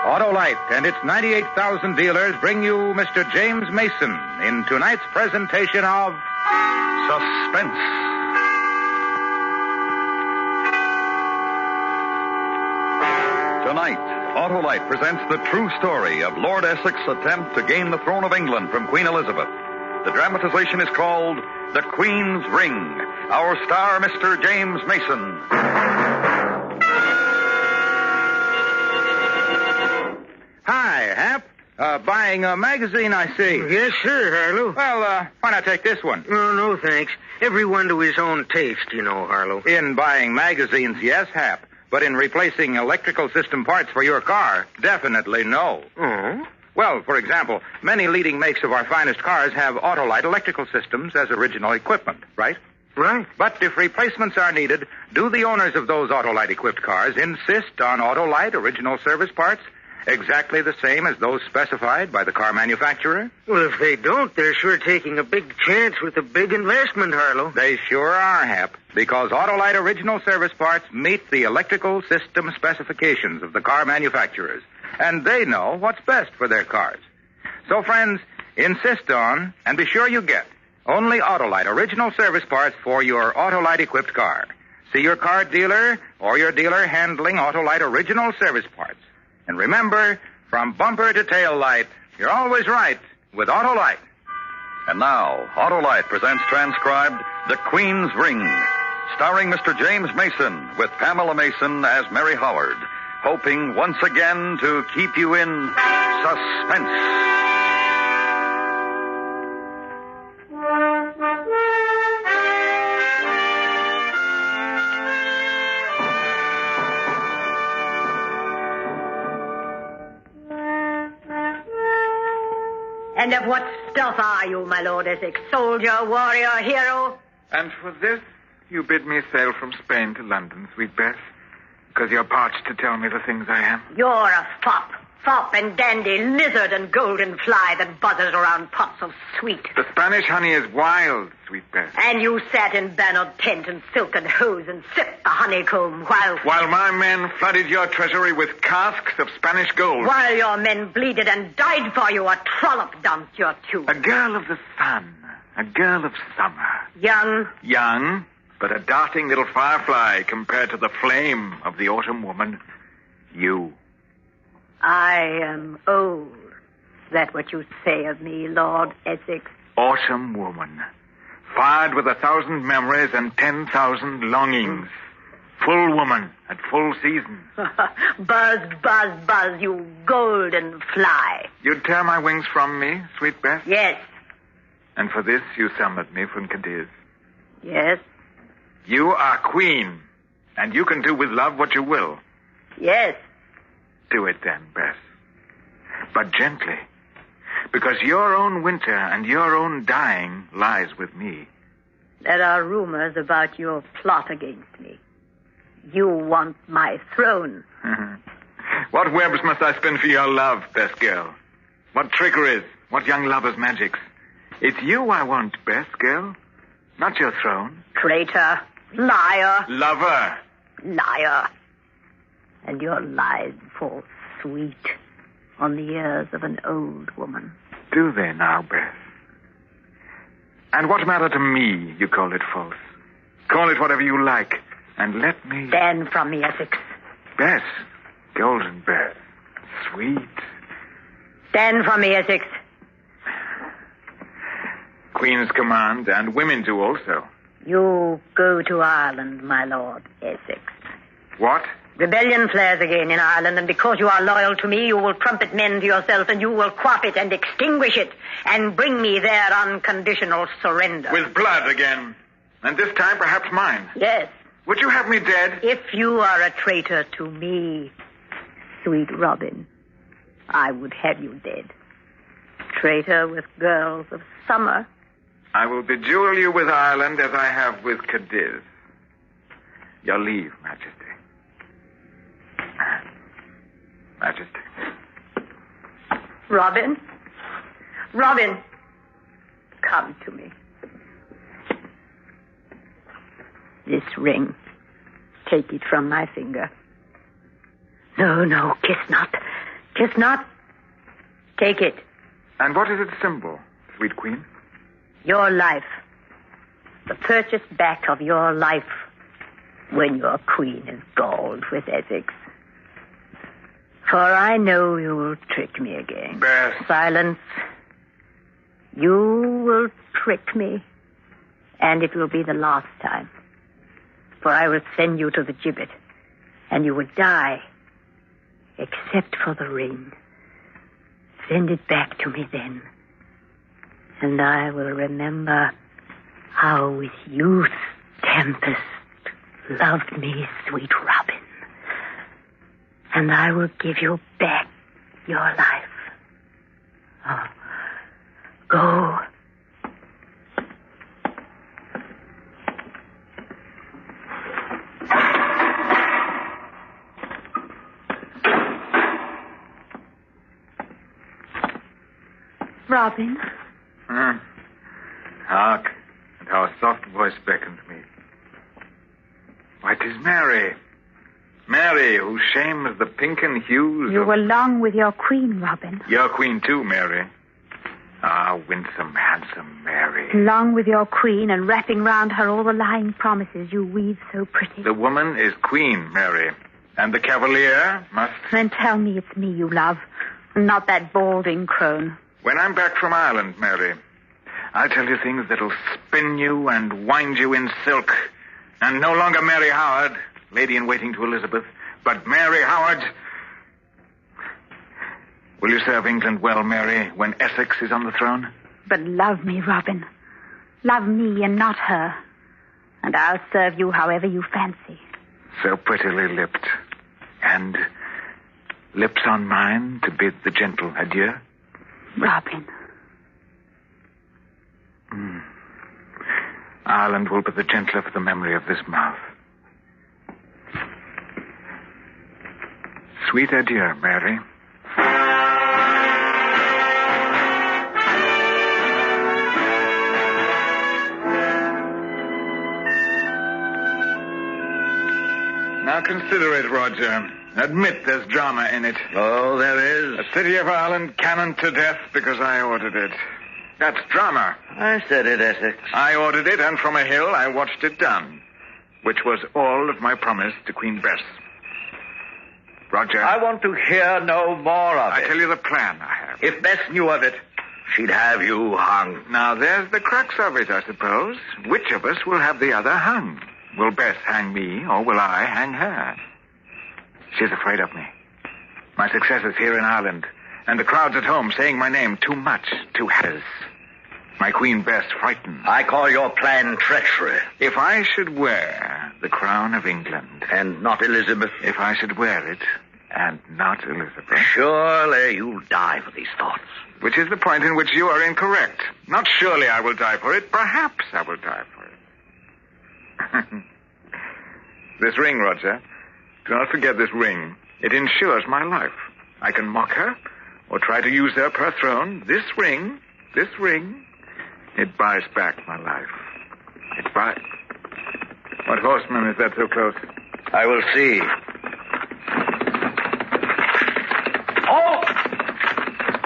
Autolite and its 98,000 dealers bring you Mr. James Mason in tonight's presentation of Suspense. Tonight, Autolite presents the true story of Lord Essex's attempt to gain the throne of England from Queen Elizabeth. The dramatization is called The Queen's Ring. Our star, Mr. James Mason. Hi, Hap. Buying a magazine, I see. Yes, sir, Harlow. Well, why not take this one? No, thanks. Everyone to his own taste, you know, Harlow. In buying magazines, yes, Hap. But in replacing electrical system parts for your car, definitely no. Oh? Well, for example, many leading makes of our finest cars have Autolite electrical systems as original equipment, right? Right. But if replacements are needed, do the owners of those Autolite-equipped cars insist on Autolite original service parts exactly the same as those specified by the car manufacturer? Well, if they don't, they're sure taking a big chance with a big investment, Harlow. They sure are, Hap, because Autolite original service parts meet the electrical system specifications of the car manufacturers, and they know what's best for their cars. So, friends, insist on, and be sure you get, only Autolite original service parts for your Autolite-equipped car. See your car dealer or your dealer handling Autolite original service parts. And remember, from bumper to tail light, you're always right with Autolite. And now, Autolite presents transcribed The Queen's Ring, starring Mr. James Mason with Pamela Mason as Mary Howard, hoping once again to keep you in suspense. And of what stuff are you, my Lord Essex? Soldier, warrior, hero? And for this, you bid me sail from Spain to London, sweet Bess, because you're parched to tell me the things I am. You're a fop. Fop and dandy, lizard and golden fly that buzzes around pots of sweet. The Spanish honey is wild, sweet Bess. And you sat in bannered tent and silken hose and sipped the honeycomb While my men flooded your treasury with casks of Spanish gold. While your men bleeded and died for you, a trollop dumped your tooth. A girl of the sun, a girl of summer. Young, but a darting little firefly compared to the flame of the autumn woman. You. I am old. Is that what you say of me, Lord Essex? Autumn woman. Fired with 1,000 memories and 10,000 longings. Full woman at full season. Buzz, buzz, buzz, you golden fly. You'd tear my wings from me, sweet Bess? Yes. And for this you summoned me from Cadiz. Yes. You are queen, and you can do with love what you will. Yes. Do it then, Bess. But gently. Because your own winter and your own dying lies with me. There are rumors about your plot against me. You want my throne. What webs must I spin for your love, Bess girl? What trickeries? What young lovers' magics? It's you I want, Beth, girl. Not your throne. Traitor. Liar. Lover. Liar. And your lies fall sweet on the ears of an old woman. Do they now, Beth? And what matter to me you call it false? Call it whatever you like, and let me... Stand from me, Essex. Beth. Golden Beth. Sweet. Stand from me, Essex. Queen's command, and women do also. You go to Ireland, my lord, Essex. What? Rebellion flares again in Ireland, and because you are loyal to me, you will trumpet men to yourself, and you will quaff it and extinguish it, and bring me their unconditional surrender. With blood again. And this time, perhaps mine. Yes. Would you have me dead? If you are a traitor to me, sweet Robin, I would have you dead. Traitor with girls of summer. I will bejewel you with Ireland as I have with Cadiz. Your leave, Majesty. Majesty. Robin? Robin, come to me. This ring. Take it from my finger. No, kiss not. Kiss not. Take it. And what is its symbol, sweet queen? Your life. The purchase back of your life when your queen is galled with Essex. For I know you will trick me again. Beth. Silence. You will trick me, and it will be the last time. For I will send you to the gibbet, and you will die, except for the ring. Send it back to me then, and I will remember how with youth's tempest loved me sweet Robin. And I will give you back your life. Oh, go. Robin. Hark, and how a soft voice beckons me. Why, 'tis Mary. Mary, whose shame is the pinken hues You of... were long with your queen, Robin. Your queen, too, Mary. Ah, winsome, handsome Mary. Long with your queen and wrapping round her all the lying promises you weave so pretty. The woman is queen, Mary. And the cavalier must... Then tell me it's me you love, and not that balding crone. When I'm back from Ireland, Mary, I'll tell you things that'll spin you and wind you in silk. And no longer Mary Howard, lady-in-waiting to Elizabeth, but Mary Howard. Will you serve England well, Mary, when Essex is on the throne? But love me, Robin. Love me and not her. And I'll serve you however you fancy. So prettily lipped. And lips on mine to bid the gentle adieu? Robin. Ireland will be the gentler for the memory of this mouth. Sweet adieu, Mary. Now consider it, Roger. Admit there's drama in it. Oh, there is. A city of Ireland cannoned to death because I ordered it. That's drama. I said it, Essex. I ordered it, and from a hill I watched it done, which was all of my promise to Queen Bess. Roger. I want to hear no more of it. I tell you the plan I have. If Bess knew of it, she'd have you hung. Now, there's the crux of it, I suppose. Which of us will have the other hung? Will Bess hang me, or will I hang her? She's afraid of me. My successes here in Ireland, and the crowds at home saying my name too much, too hatters. My Queen Bess frightened. I call your plan treachery. If I should wear the crown of England... And not Elizabeth? If I should wear it, and not Elizabeth... Surely you'll die for these thoughts. Which is the point in which you are incorrect. Not surely I will die for it. Perhaps I will die for it. This ring, Roger. Do not forget this ring. It ensures my life. I can mock her or try to usurp her throne. This ring It buys back my life. It buys... What horseman is that so close? I will see.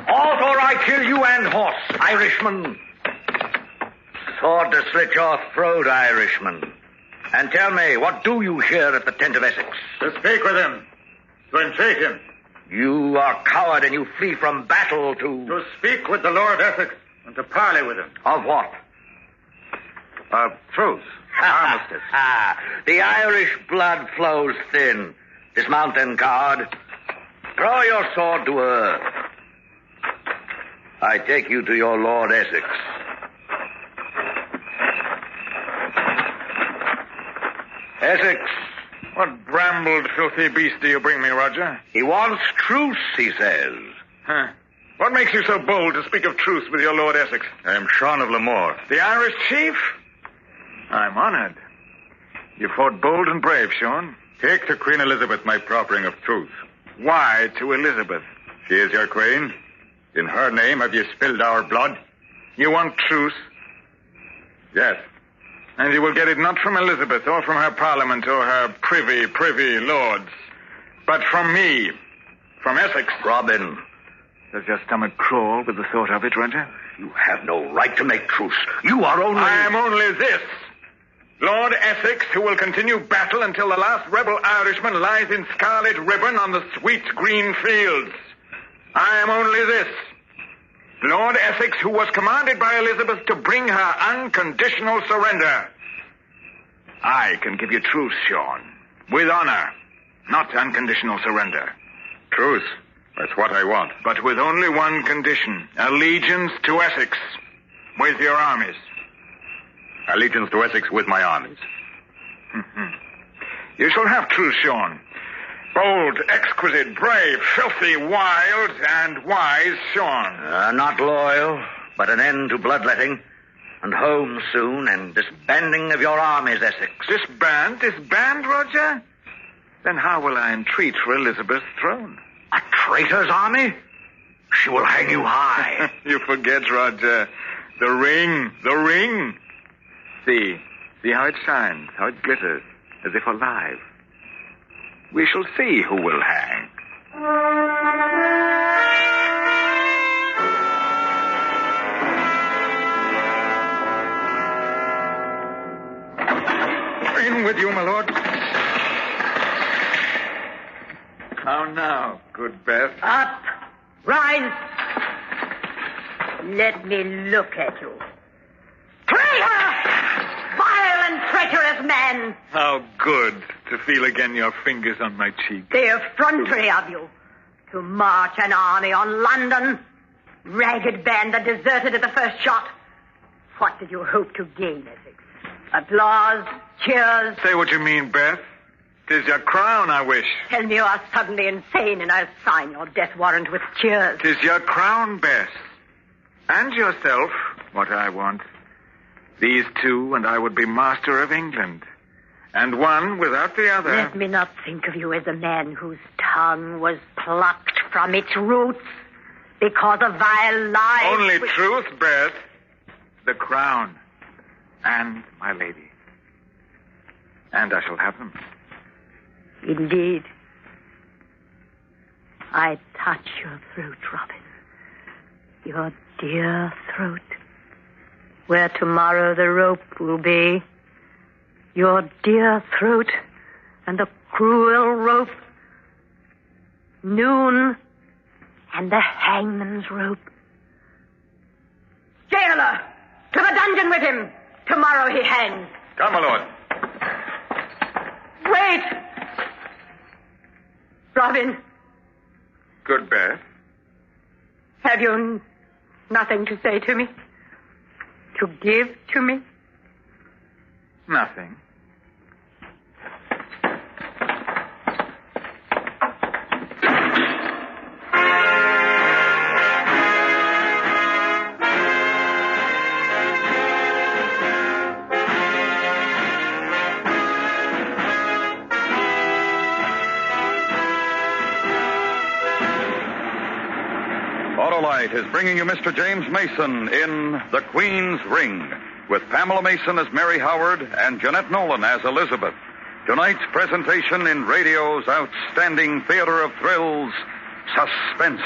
Halt, or I kill you and horse, Irishman. Sword to slit your throat, Irishman. And tell me, what do you here at the tent of Essex? To speak with him. To entreat him. You are coward and you flee from battle To speak with the Lord Essex and to parley with him. Of what? Of truce. Armistice. The Irish blood flows thin. Dismount then, coward. Throw your sword to earth. I take you to your Lord Essex. Essex. What brambled, filthy beast do you bring me, Roger? He wants truce, he says. Huh. What makes you so bold to speak of truce with your Lord Essex? I am Sean of Lamore. The Irish chief? I'm honored. You fought bold and brave, Sean. Take to Queen Elizabeth my proffering of truce. Why to Elizabeth? She is your queen. In her name have you spilled our blood? You want truce? Yes. And you will get it not from Elizabeth or from her parliament or her privy lords, but from me, from Essex. Robin. Does your stomach crawl with the thought of it, Roger? You have no right to make truce. You are only... I am only this. Lord Essex, who will continue battle until the last rebel Irishman lies in scarlet ribbon on the sweet green fields. I am only this. Lord Essex, who was commanded by Elizabeth to bring her unconditional surrender. I can give you truce, Sean. With honor. Not unconditional surrender. Truce? That's what I want. But with only one condition. Allegiance to Essex. With your armies. Allegiance to Essex with my armies. You shall have truce, Sean. Bold, exquisite, brave, filthy, wild, and wise Sean. Not loyal, but an end to bloodletting. And home soon, and disbanding of your armies, Essex. Disband, Roger? Then how will I entreat for Elizabeth's throne? A traitor's army? She will hang you high. You forget, Roger. The ring. See how it shines, how it glitters, as if alive. We shall see who will hang. In with you, my lord. How now, good Beth? Up! Rise! Let me look at you. Traitor! Vile and treacherous man! How good to feel again your fingers on my cheek. The effrontery of you. To march an army on London. Ragged band that deserted at the first shot. What did you hope to gain, Essex? Applause? Cheers? Say what you mean, Beth. 'Tis your crown I wish. Tell me you are suddenly insane and I'll sign your death warrant with cheers. 'Tis your crown, Beth. And yourself, what I want. These two, and I would be master of England. And one without the other. Let me not think of you as a man whose tongue was plucked from its roots because of vile lies. Only truth, Beth. The crown. And my lady. And I shall have them. Indeed. I touch your throat, Robin. Your dear throat. Where tomorrow the rope will be. Your dear throat and the cruel rope. Noon and the hangman's rope. Jailer! To the dungeon with him! Tomorrow he hangs. Come, my lord. Wait! Robin. Good Beth. Have you nothing to say to me? To give to me? Nothing. Autolite is bringing you Mr. James Mason in The Queen's Ring, with Pamela Mason as Mary Howard and Jeanette Nolan as Elizabeth. Tonight's presentation in radio's outstanding theater of thrills, Suspense.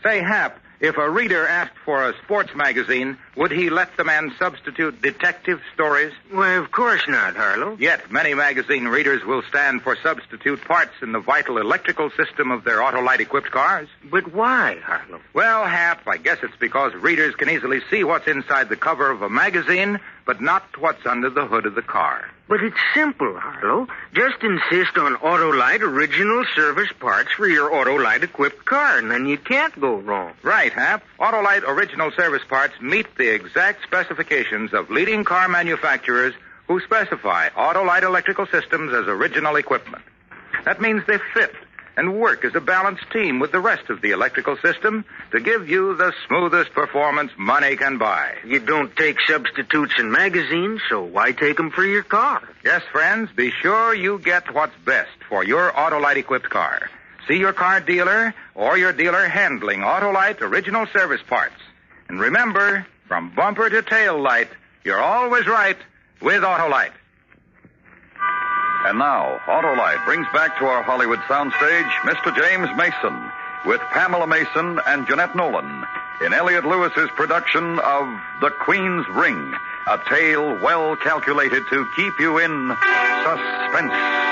Say, Hap, if a reader asked for a sports magazine, would he let the man substitute detective stories? Why, of course not, Harlow. Yet many magazine readers will stand for substitute parts in the vital electrical system of their Autolite-equipped cars. But why, Harlow? Well, Hap, I guess it's because readers can easily see what's inside the cover of a magazine, but not what's under the hood of the car. But it's simple, Harlow. Just insist on Autolite original service parts for your Autolite-equipped car, and then you can't go wrong. Right, Hap. Autolite original service parts meet the exact specifications of leading car manufacturers who specify Autolite electrical systems as original equipment. That means they fit and work as a balanced team with the rest of the electrical system to give you the smoothest performance money can buy. You don't take substitutes in magazines, so why take them for your car? Yes, friends, be sure you get what's best for your Autolite-equipped car. See your car dealer or your dealer handling Autolite original service parts. And remember, from bumper to tail light, you're always right with Autolite. And now, Autolite brings back to our Hollywood soundstage Mr. James Mason with Pamela Mason and Jeanette Nolan in Elliot Lewis's production of The Queen's Ring, a tale well calculated to keep you in suspense.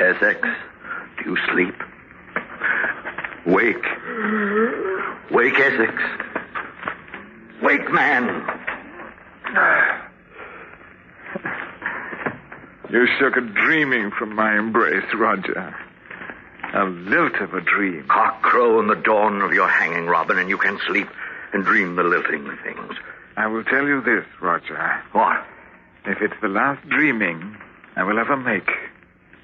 Essex, do you sleep? Wake. Wake, Essex. Wake, man. You shook a dreaming from my embrace, Roger. A lilt of a dream. Cock crow in the dawn of your hanging, Robin, and you can sleep and dream the lilting things. I will tell you this, Roger. What? If it's the last dreaming I will ever make,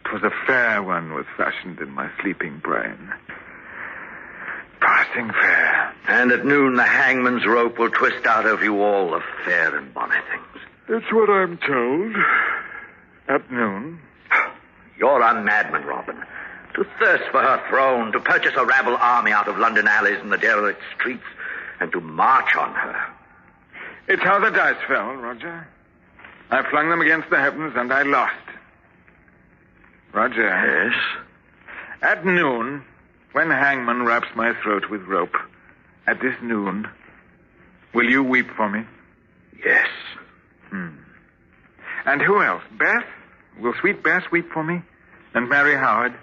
'twas a fair one was fashioned in my sleeping brain. Passing fair. And at noon the hangman's rope will twist out of you all the fair and bonny things. That's what I'm told. At noon. You're a madman, Robin. To thirst for her throne, to purchase a rabble army out of London alleys and the derelict streets, and to march on her. It's how the dice fell, Roger. I flung them against the heavens and I lost. Roger. Yes? At noon, when hangman wraps my throat with rope, at this noon, will you weep for me? Yes. And who else? Beth? Will sweet Bess weep for me? And Mary Howard?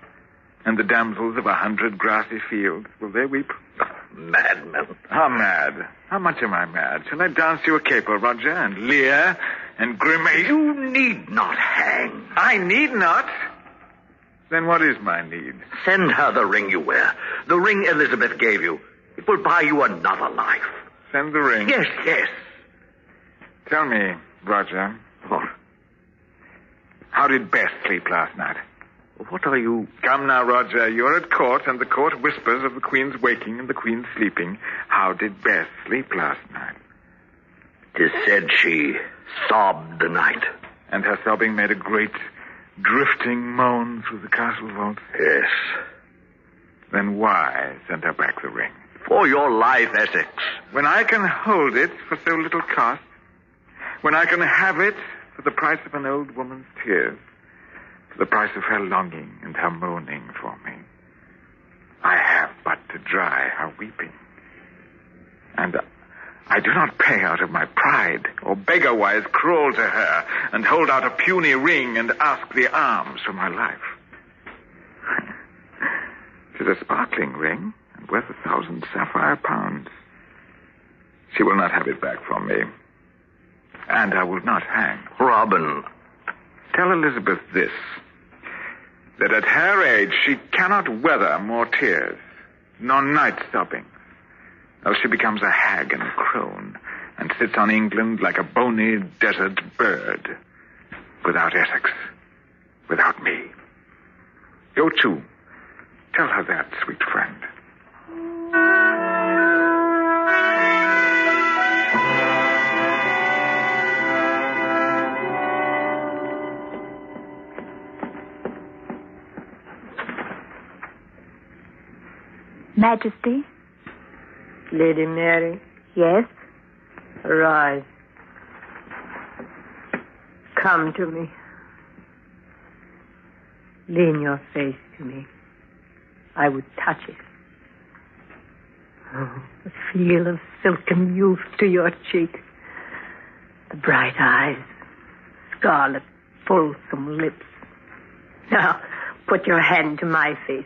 And the damsels of 100 grassy fields, will they weep? Madman. How mad? How much am I mad? Shall I dance you a caper, Roger, and leer and grimace? You need not hang. I need not? Then what is my need? Send her the ring you wear. The ring Elizabeth gave you. It will buy you another life. Send the ring? Yes, yes. Tell me, Roger. What? How did Bess sleep last night? What are you... Come now, Roger. You're at court, and the court whispers of the Queen's waking and the Queen's sleeping. How did Bess sleep last night? 'Tis said she sobbed the night. And her sobbing made a great drifting moan through the castle vault? Yes. Then why send her back the ring? For your life, Essex. When I can hold it for so little cost, when I can have it for the price of an old woman's tears, for the price of her longing and her moaning for me, I have but to dry her weeping. And I do not pay out of my pride, or beggar-wise crawl to her and hold out a puny ring and ask the alms for my life. 'Tis a sparkling ring, and worth 1,000 sapphire pounds. She will not have it back from me. And I will not hang. Robin. Tell Elizabeth this, that at her age she cannot weather more tears, nor night sobbing, else she becomes a hag and a crone, and sits on England like a bony desert bird. Without Essex. Without me. You too. Tell her that, sweet friend. Majesty? Lady Mary? Yes? Arise. Come to me. Lean your face to me. I would touch it. Oh, the feel of silken youth to your cheek. The bright eyes. Scarlet, fulsome lips. Now, put your hand to my face.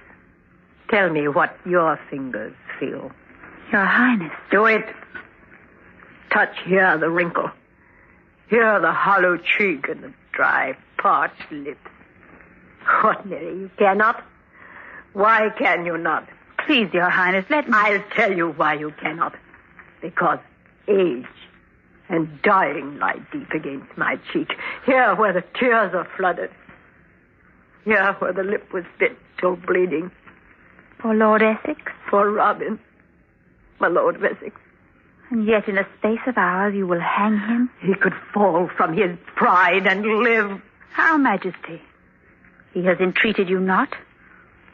Tell me what your fingers feel. Your Highness. Do it. Touch here the wrinkle. Here the hollow cheek and the dry, parched lips. What, Mary, you cannot? Why can you not? Please, Your Highness, let me... I'll tell you why you cannot. Because age and dying lie deep against my cheek. Here where the tears are flooded. Here where the lip was bit till bleeding. For Lord Essex? For Robin, my Lord of Essex. And yet in a space of hours you will hang him? He could fall from his pride and live. How, Majesty? He has entreated you not.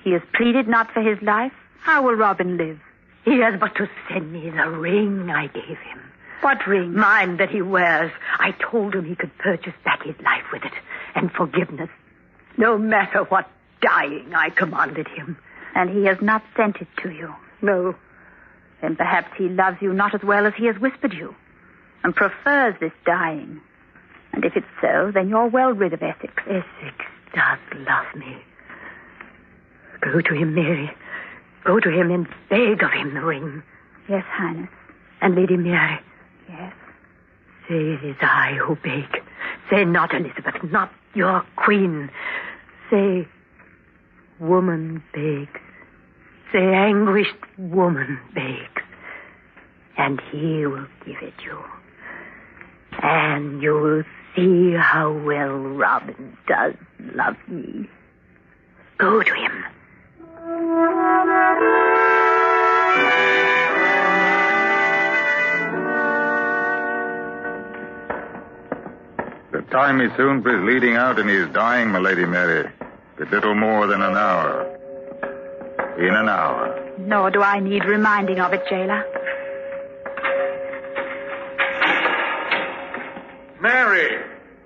He has pleaded not for his life. How will Robin live? He has but to send me the ring I gave him. What ring? Mine that he wears. I told him he could purchase back his life with it. And forgiveness. No matter what dying I commanded him. And he has not sent it to you? No. Then perhaps he loves you not as well as he has whispered you. And prefers this dying. And if it's so, then you're well rid of Essex. Essex does love me. Go to him, Mary. Go to him and beg of him the ring. Yes, Highness. And Lady Mary. Yes. Say it is I who beg. Say not Elizabeth, not your queen. Say, woman begs. Say, anguished woman begs. And he will give it you. And you will see how well Robin does love me. Go to him. The time he soon is leading out and he's dying, my Lady Mary. But little more than an hour. In an hour. Nor do I need reminding of it, jailer. Mary!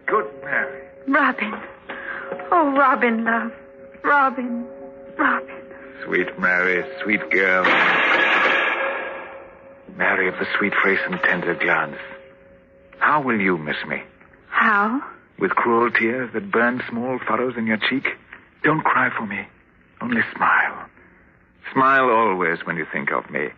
Good Mary. Robin. Oh, Robin, love. Robin. Robin. Sweet Mary, sweet girl. Mary of the sweet face and tender glance. How will you miss me? How? With cruel tears that burn small furrows in your cheek? Don't cry for me. Only smile. Smile always when you think of me,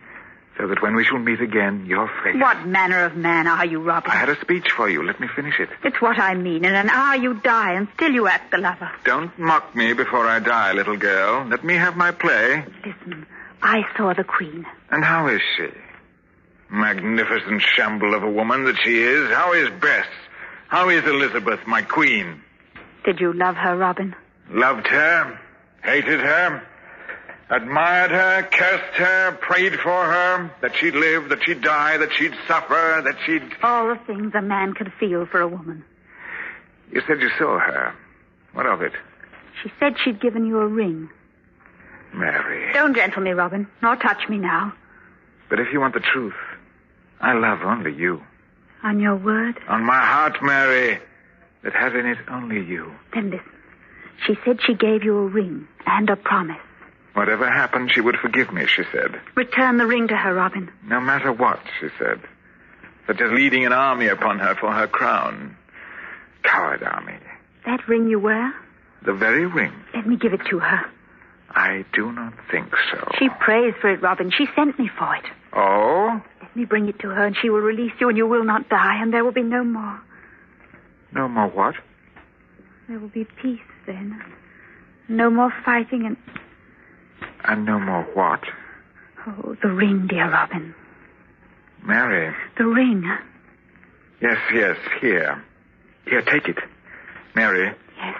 so that when we shall meet again, your face... What manner of man are you, Robin? I had a speech for you. Let me finish it. It's what I mean. In an hour you die, and still you act the lover. Don't mock me before I die, little girl. Let me have my play. Listen, I saw the Queen. And how is she? Magnificent shamble of a woman that she is. How is Bess? How is Elizabeth, my queen? Did you love her, Robin? Loved her, hated her, admired her, cursed her, prayed for her, that she'd live, that she'd die, that she'd suffer, that she'd... All the things a man could feel for a woman. You said you saw her. What of it? She said she'd given you a ring. Mary. Don't gentle me, Robin, nor touch me now. But if you want the truth, I love only you. On your word? On my heart, Mary, that has in it only you. Then listen. She said she gave you a ring and a promise. Whatever happened, she would forgive me, she said. Return the ring to her, Robin. No matter what, she said. Such as leading an army upon her for her crown. Coward army. That ring you wear? The very ring. Let me give it to her. I do not think so. She prays for it, Robin. She sent me for it. Oh? Let me bring it to her, and she will release you, and you will not die, and there will be no more. No more what? There will be peace then. No more fighting and... And no more what? Oh, the ring, dear Robin. Mary. The ring. Yes, here. Here, take it. Mary. Yes?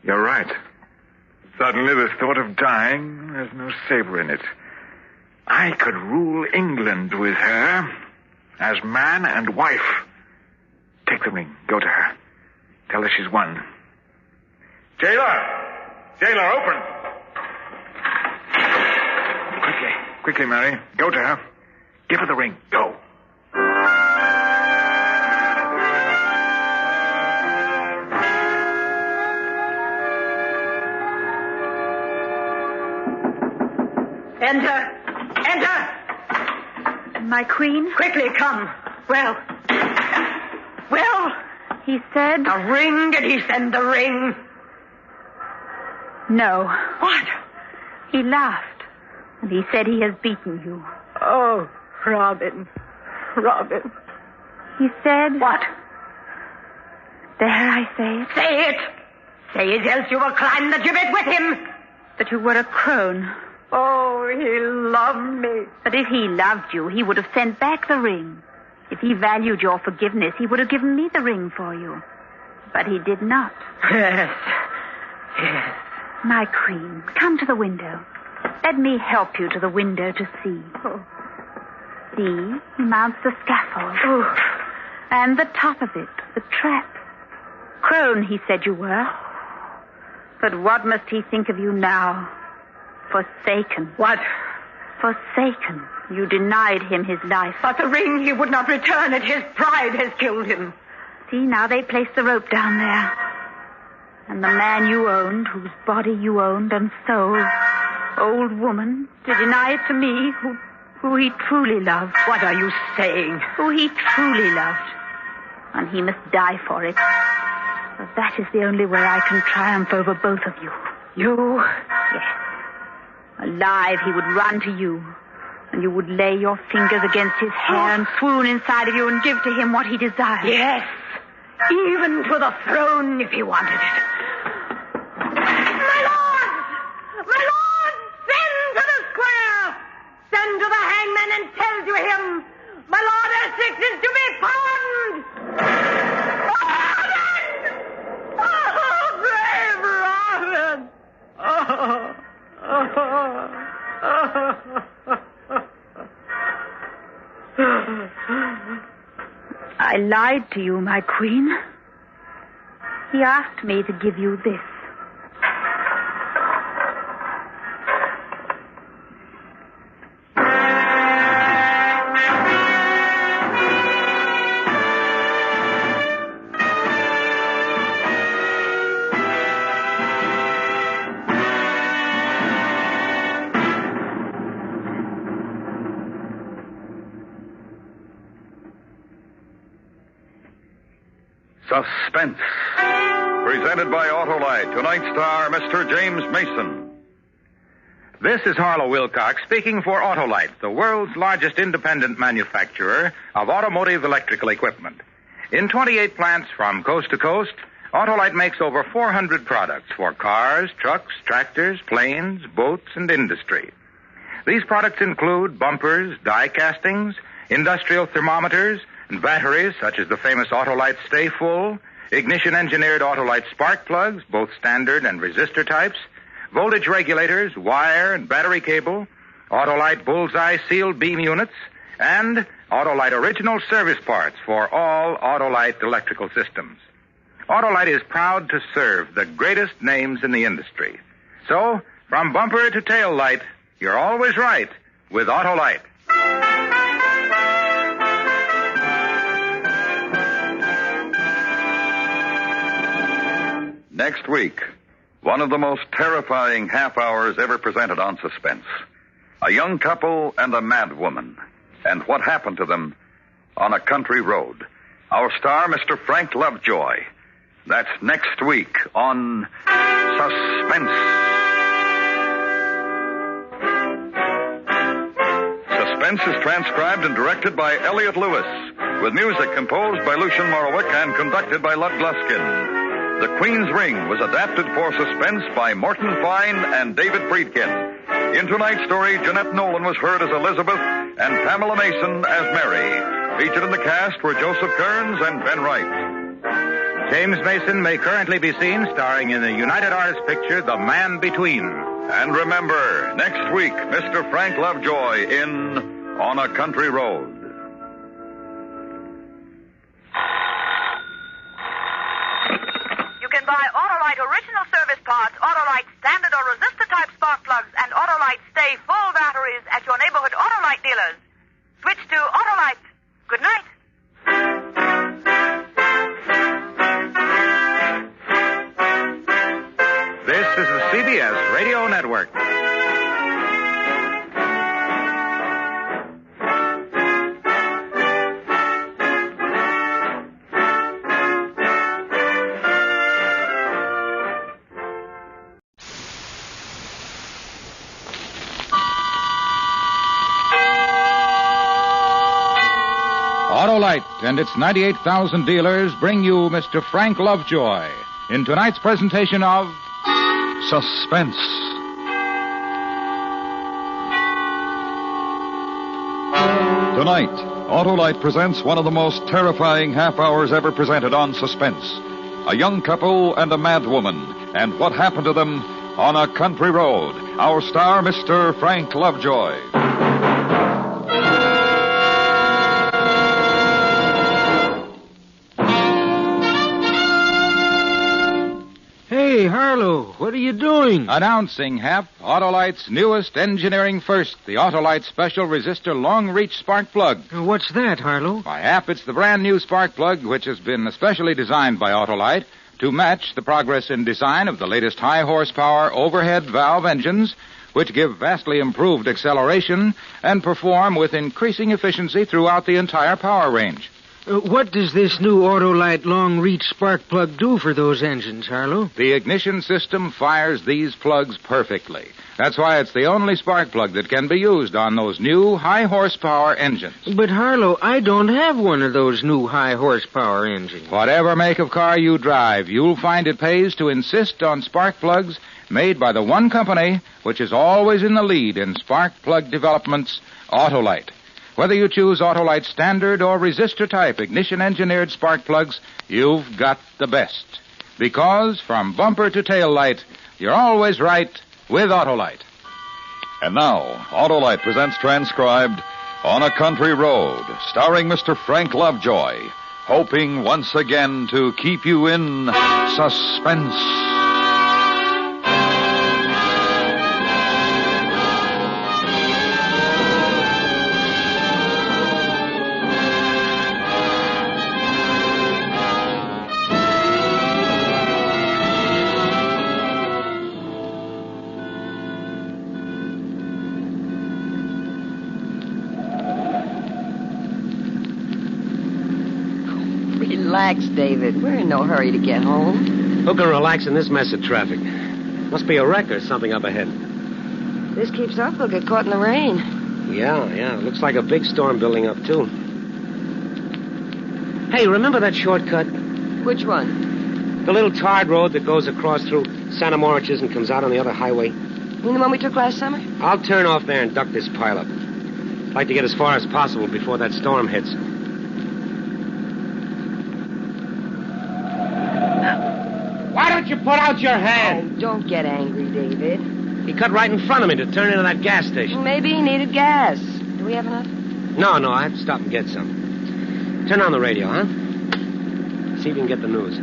You're right. Suddenly the thought of dying has no savor in it. I could rule England with her as man and wife. Take the ring. Go to her. Tell her she's won. Jailer, open. Quickly, Mary. Go to her. Give her the ring. Go. Enter. My queen? Quickly, come. Well, He said... the ring. Did he send the ring? No. What? He laughed. And he said he has beaten you. Oh, Robin. He said... What? Dare I say it? Say it. Say it, else you will climb the gibbet with him. That you were a crone. Oh, he loved me. But if he loved you, he would have sent back the ring. If he valued your forgiveness, he would have given me the ring for you. But he did not. Yes. My queen, come to the window. Let me help you to the window to see. Oh. See, he mounts the scaffold. Oh. And the top of it, the trap. Crone, he said you were. But what must he think of you now? Forsaken. What? Forsaken. You denied him his life. But the ring, he would not return it. His pride has killed him. See, now they place the rope down there. And the man you owned, whose body you owned and sold, old woman, to deny it to me, who he truly loved. What are you saying? Who he truly loved. And he must die for it. For that is the only way I can triumph over both of you. You? Yes. Alive, he would run to you. And you would lay your fingers against his hair and swoon inside of you and give to him what he desired. Yes. Even to the throne if he wanted it. My lord! Send to the square! Send to the hangman and tell to him, my Lord Essex is to be pardoned! I lied to you, my queen. He asked me to give you this. Suspense. Presented by Autolite. Tonight's star, Mr. James Mason. This is Harlow Wilcox speaking for Autolite, the world's largest independent manufacturer of automotive electrical equipment. In 28 plants from coast to coast, Autolite makes over 400 products for cars, trucks, tractors, planes, boats, and industry. These products include bumpers, die castings, industrial thermometers, and batteries such as the famous Autolite Stay Full, ignition-engineered Autolite spark plugs, both standard and resistor types, voltage regulators, wire and battery cable, Autolite Bullseye sealed beam units, and Autolite original service parts for all Autolite electrical systems. Autolite is proud to serve the greatest names in the industry. So, from bumper to tail light, you're always right with Autolite. Next week, one of the most terrifying half hours ever presented on Suspense. A young couple and a mad woman. And what happened to them on a country road. Our star, Mr. Frank Lovejoy. That's next week on Suspense. Suspense is transcribed and directed by Elliot Lewis, with music composed by Lucian Morowick and conducted by Lud Gluskin. The Queen's Ring was adapted for Suspense by Morton Fine and David Friedkin. In tonight's story, Jeanette Nolan was heard as Elizabeth and Pamela Mason as Mary. Featured in the cast were Joseph Kearns and Ben Wright. James Mason may currently be seen starring in the United Artists picture The Man Between. And remember, next week, Mr. Frank Lovejoy in On a Country Road. You can buy Autolite original service parts, Autolite standard or resistor type spark plugs, and Autolite stay full batteries at your neighborhood Autolite dealers. Switch to Autolite. Good night. This is the CBS Radio Network. Autolite and its 98,000 dealers bring you Mr. Frank Lovejoy in tonight's presentation of Suspense. Tonight, Autolite presents one of the most terrifying half hours ever presented on Suspense. A young couple and a mad woman, and what happened to them on a country road. Our star, Mr. Frank Lovejoy. Hey, Harlow, what are you doing? Announcing, Hap, Autolite's newest engineering first, the Autolite Special Resistor Long Reach Spark Plug. What's that, Harlow? Why, Hap, it's the brand new spark plug which has been especially designed by Autolite to match the progress in design of the latest high horsepower overhead valve engines, which give vastly improved acceleration and perform with increasing efficiency throughout the entire power range. What does this new Autolite long-reach spark plug do for those engines, Harlow? The ignition system fires these plugs perfectly. That's why it's the only spark plug that can be used on those new high-horsepower engines. But, Harlow, I don't have one of those new high-horsepower engines. Whatever make of car you drive, you'll find it pays to insist on spark plugs made by the one company which is always in the lead in spark plug developments, Autolite. Whether you choose Autolite standard or resistor type ignition-engineered spark plugs, you've got the best. Because from bumper to tail light, you're always right with Autolite. And now, Autolite presents transcribed On a Country Road, starring Mr. Frank Lovejoy, hoping once again to keep you in suspense. Relax, David. We're in no hurry to get home. Who can relax in this mess of traffic? Must be a wreck or something up ahead. This keeps up, we'll get caught in the rain. Yeah. Looks like a big storm building up, too. Hey, remember that shortcut? Which one? The little tarred road that goes across through Santa Mauritius and comes out on the other highway. You mean the one we took last summer? I'll turn off there and duck this pileup. I'd like to get as far as possible before that storm hits. Why don't you put out your hand? Oh, don't get angry, David. He cut right in front of me to turn into that gas station. Maybe he needed gas. Do we have enough? No, I have to stop and get some. Turn on the radio, huh? See if you can get the news.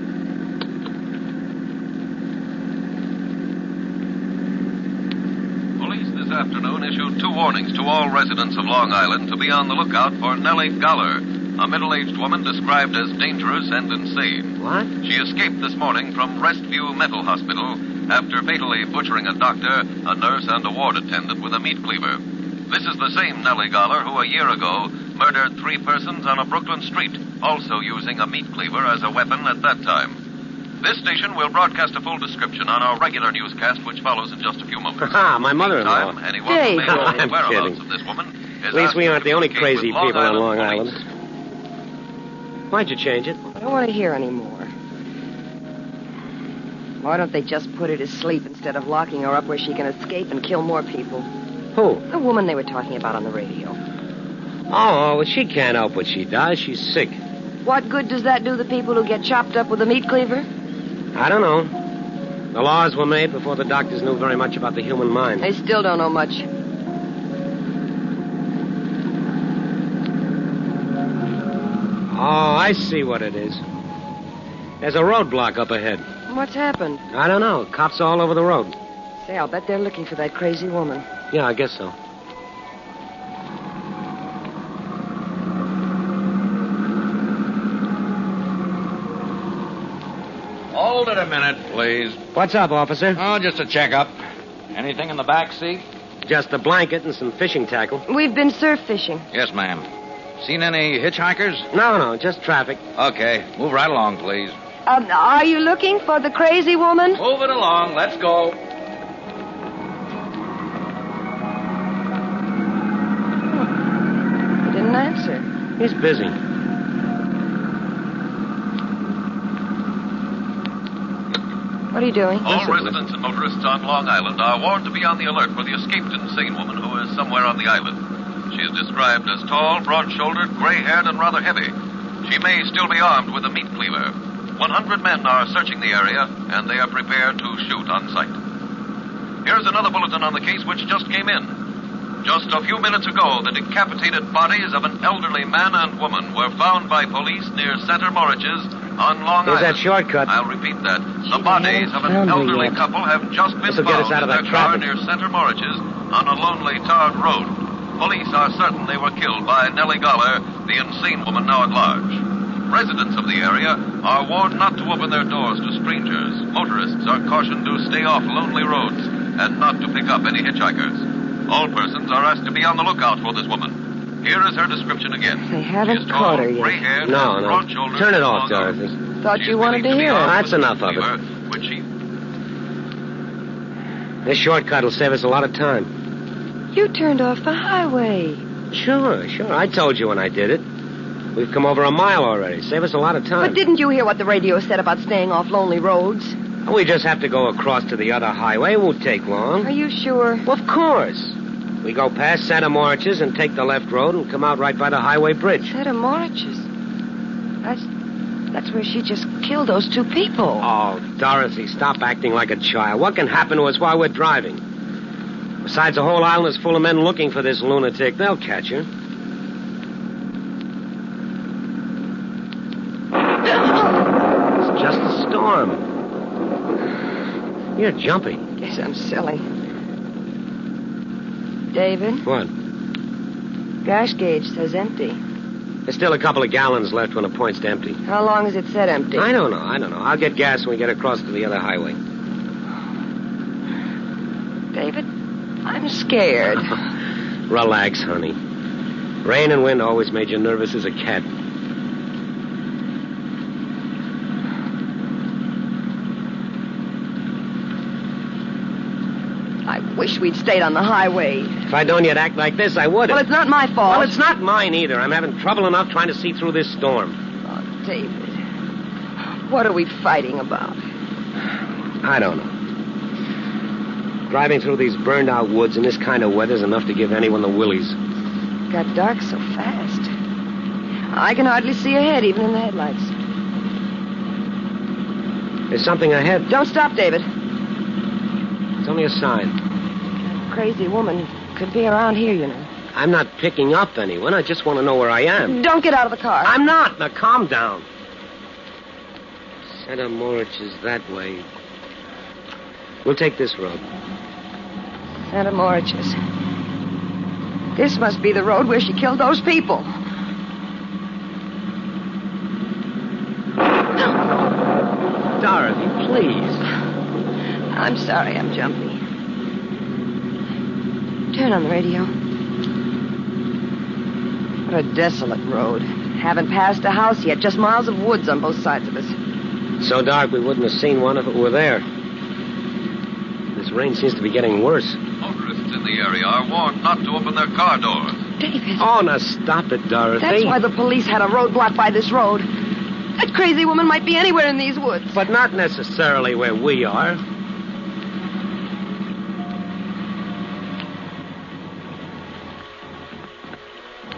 Police this afternoon issued 2 warnings to all residents of Long Island to be on the lookout for Nellie Goller, a middle-aged woman described as dangerous and insane. What? She escaped this morning from Restview Mental Hospital after fatally butchering a doctor, a nurse, and a ward attendant with a meat cleaver. This is the same Nellie Goller who a year ago murdered 3 persons on a Brooklyn street, also using a meat cleaver as a weapon at that time. This station will broadcast a full description on our regular newscast, which follows in just a few moments. Ha! My mother-in-law. Meantime, anyone who may know the I'm whereabouts kidding. of this woman is At least we aren't the only crazy Long people on Long Island Island. Why'd you change it? I don't want to hear anymore. Why don't they just put her to sleep instead of locking her up where she can escape and kill more people? Who? The woman they were talking about on the radio. Oh, well, she can't help what she does. She's sick. What good does that do the people who get chopped up with a meat cleaver? I don't know. The laws were made before the doctors knew very much about the human mind. They still don't know much. Oh, I see what it is. There's a roadblock up ahead. What's happened? I don't know. Cops all over the road. Say, I'll bet they're looking for that crazy woman. Yeah, I guess so. Hold it a minute, please. What's up, officer? Oh, just a checkup. Anything in the back seat? Just a blanket and some fishing tackle. We've been surf fishing. Yes, ma'am. Seen any hitchhikers? No, just traffic. Okay, move right along, please. Are you looking for the crazy woman? Move it along. Let's go. He didn't answer. He's busy. What are you doing? All residents and motorists on Long Island are warned to be on the alert for the escaped insane woman who is somewhere on the island. She is described as tall, broad-shouldered, gray-haired, and rather heavy. She may still be armed with a meat cleaver. 100 men are searching the area, and they are prepared to shoot on sight. Here's another bulletin on the case which just came in. Just a few minutes ago, the decapitated bodies of an elderly man and woman were found by police near Center Moriches on Long Here's Island. that shortcut. I'll repeat that. The bodies of an elderly couple have just been This'll get us found out of in that their car traffic. near Center Moriches on a lonely tarred road. Police are certain they were killed by Nellie Goller, the insane woman now at large. Residents of the area are warned not to open their doors to strangers. Motorists are cautioned to stay off lonely roads and not to pick up any hitchhikers. All persons are asked to be on the lookout for this woman. Here is her description again. They haven't caught her yet. Gray-haired, No. broad-shouldered, Turn it off, long-armed. Dorothy. Thought you wanted to hear it. That's enough of it. Which she... This shortcut will save us a lot of time. You turned off the highway. Sure. I told you when I did it. We've come over a mile already. Save us a lot of time. But didn't you hear what the radio said about staying off lonely roads? We just have to go across to the other highway. It won't take long. Are you sure? Well, of course. We go past Santa Moriches and take the left road and come out right by the highway bridge. Santa Moriches? That's where she just killed those two people. Oh, Dorothy, stop acting like a child. What can happen to us while we're driving? Besides, the whole island is full of men looking for this lunatic. They'll catch her. It's just a storm. You're jumpy. Guess I'm silly. David? What? Gas gauge says empty. There's still a couple of gallons left when it points to empty. How long has it said empty? I don't know. I'll get gas when we get across to the other highway. David, I'm scared. Relax, honey. Rain and wind always made you nervous as a cat. I wish we'd stayed on the highway. If I'd known you'd act like this, I would have. Well, it's not my fault. Well, it's not mine either. I'm having trouble enough trying to see through this storm. Oh, David. What are we fighting about? I don't know. Driving through these burned-out woods in this kind of weather's enough to give anyone the willies. It got dark so fast. I can hardly see ahead, even in the headlights. There's something ahead. Don't stop, David. It's only a sign. That crazy woman could be around here, you know. I'm not picking up anyone. I just want to know where I am. Don't get out of the car. I'm not. Now, calm down. Santa Moritz is that way. We'll take this road. Santa Moriches. This must be the road where she killed those people. Dorothy, please. I'm sorry, I'm jumpy. Turn on the radio. What a desolate road. Haven't passed a house yet, just miles of woods on both sides of us. So dark we wouldn't have seen one if it were there. This rain seems to be getting worse. Motorists in the area are warned not to open their car doors. David. Oh, now stop it, Dorothy. That's why the police had a roadblock by this road. That crazy woman might be anywhere in these woods. But not necessarily where we are.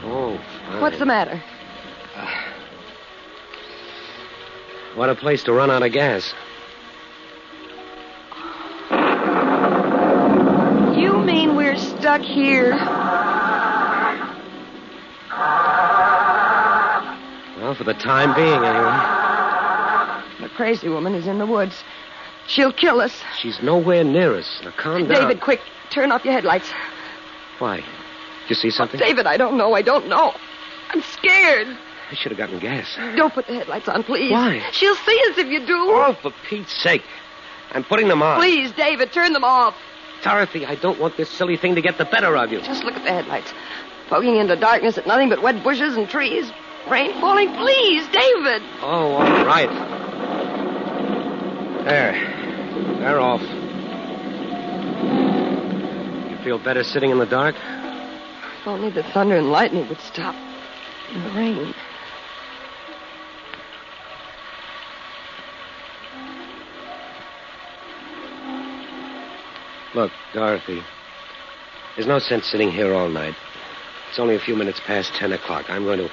Oh, What's the matter? What a place to run out of gas. You mean we're stuck here? Well, for the time being, anyway. The crazy woman is in the woods. She'll kill us. She's nowhere near us. Now, calm down. David, quick, turn off your headlights. Why? Did you see something? David, I don't know. I'm scared. I should have gotten gas. Don't put the headlights on, please. Why? She'll see us if you do. Oh, for Pete's sake. I'm putting them on. Please, David, turn them off. Dorothy, I don't want this silly thing to get the better of you. Just look at the headlights. Poking into darkness at nothing but wet bushes and trees. Rain falling. Please, David. Oh, all right. There. They're off. You feel better sitting in the dark? If only the thunder and lightning would stop. And the rain. Look, Dorothy, there's no sense sitting here all night. It's only a few minutes past 10 o'clock. I'm going to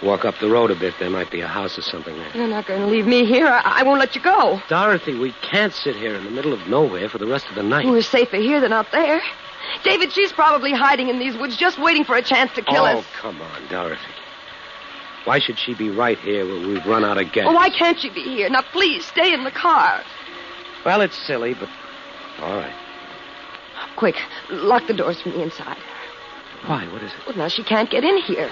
walk up the road a bit. There might be a house or something there. You're not going to leave me here. I won't let you go. Dorothy, we can't sit here in the middle of nowhere for the rest of the night. We're safer here than out there. David, she's probably hiding in these woods, just waiting for a chance to kill us. Oh, come on, Dorothy. Why should she be right here where we've run out of gas? Well, why can't she be here? Now, please, stay in the car. Well, it's silly, but all right. Quick, lock the doors from the inside. Why? What is it? Well, now she can't get in here.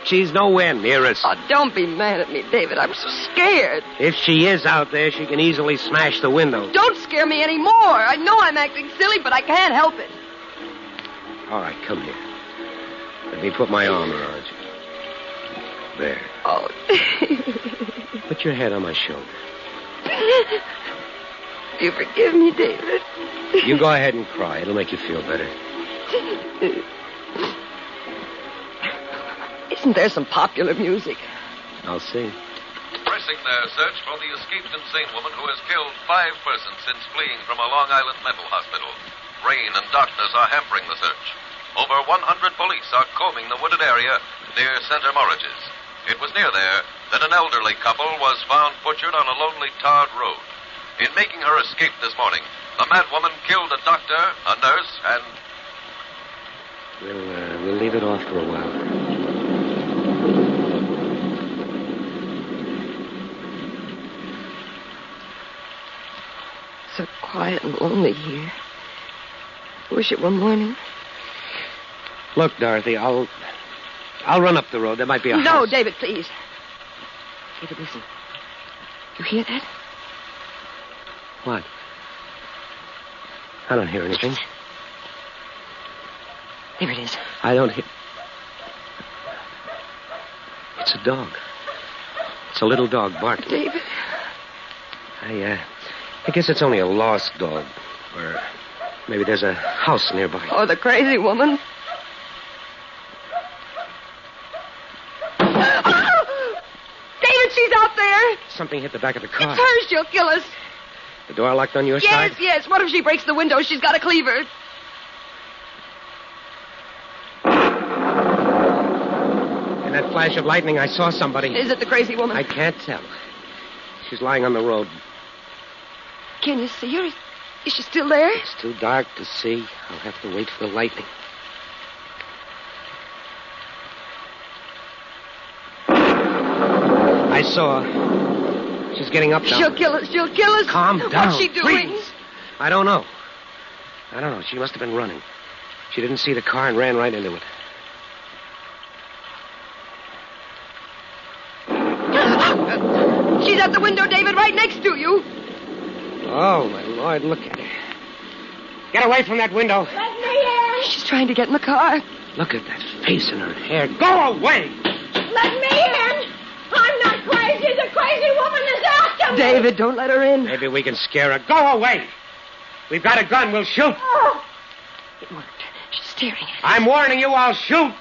She's nowhere near us. Oh, don't be mad at me, David. I'm so scared. If she is out there, she can easily smash the window. Don't scare me anymore. I know I'm acting silly, but I can't help it. All right, come here. Let me put my arm around you. There. Oh. Put your head on my shoulder. You forgive me, David. You go ahead and cry. It'll make you feel better. Isn't there some popular music? I'll see. Pressing their search for the escaped insane woman who has killed 5 persons since fleeing from a Long Island mental hospital. Rain and darkness are hampering the search. Over 100 police are combing the wooded area near Center Morridge's. It was near there that an elderly couple was found butchered on a lonely tarred road. In making her escape this morning, the mad woman killed a doctor, a nurse, and... We'll leave it off for a while. So quiet and lonely here. Wish it were morning. Look, Dorothy, I'll run up the road. There might be a house. No, David, please. David, listen. You hear that? What? I don't hear anything. There it is. I don't hear... It's a dog. It's a little dog barking. David. I guess it's only a lost dog. Or maybe there's a house nearby. Oh, the crazy woman. David, she's out there. Something hit the back of the car. It's her. She'll kill us. The door locked on your side? Yes. What if she breaks the window? She's got a cleaver. In that flash of lightning, I saw somebody. Is it the crazy woman? I can't tell. She's lying on the road. Can you see her? Is she still there? It's too dark to see. I'll have to wait for the lightning. I saw her. She's getting up now. She'll kill us. Calm down. What's she doing? Please. I don't know. She must have been running. She didn't see the car and ran right into it. She's at the window, David, right next to you. Oh, my Lord, look at her. Get away from that window. Let me in. She's trying to get in the car. Look at that face and her hair. Go away! Let me in. I'm not crazy. The crazy woman is after me. David, don't let her in. Maybe we can scare her. Go away! We've got a gun. We'll shoot. Oh. It worked. She's staring at us. I'm warning you. I'll shoot.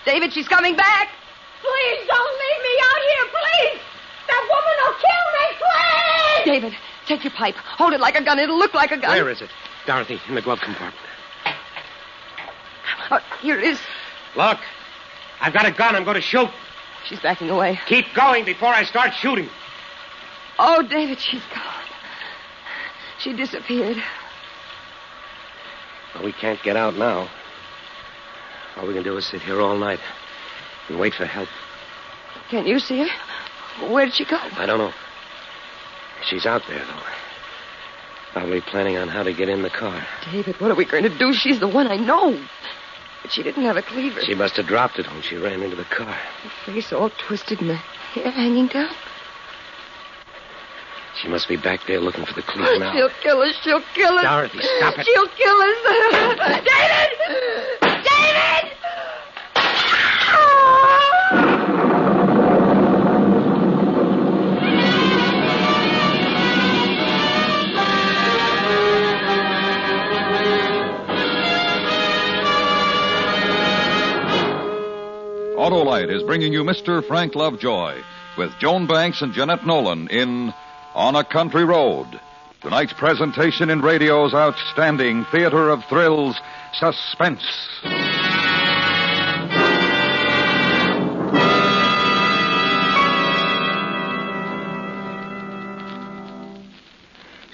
David, she's coming back. Please don't leave me out here, please. That woman will kill me, please. David, take your pipe. Hold it like a gun. It'll look like a gun. Where is it? Dorothy, in the glove compartment. Oh, here it is. Look. I've got a gun. I'm going to shoot. She's backing away. Keep going before I start shooting. Oh, David, she's gone. She disappeared. Well, we can't get out now. All we can do is sit here all night and wait for help. Can't you see her? Where did she go? I don't know. She's out there, though. Probably planning on how to get in the car. David, what are we going to do? She's the one I know. But she didn't have a cleaver. She must have dropped it when she ran into the car. Her face all twisted and the hair hanging down. She must be back there looking for the cleaver now. She'll kill us. She'll kill us. Dorothy, stop it. She'll kill us. David! David! Autolite is bringing you Mr. Frank Lovejoy with Joan Banks and Jeanette Nolan in On a Country Road. Tonight's presentation in radio's outstanding theater of thrills, Suspense.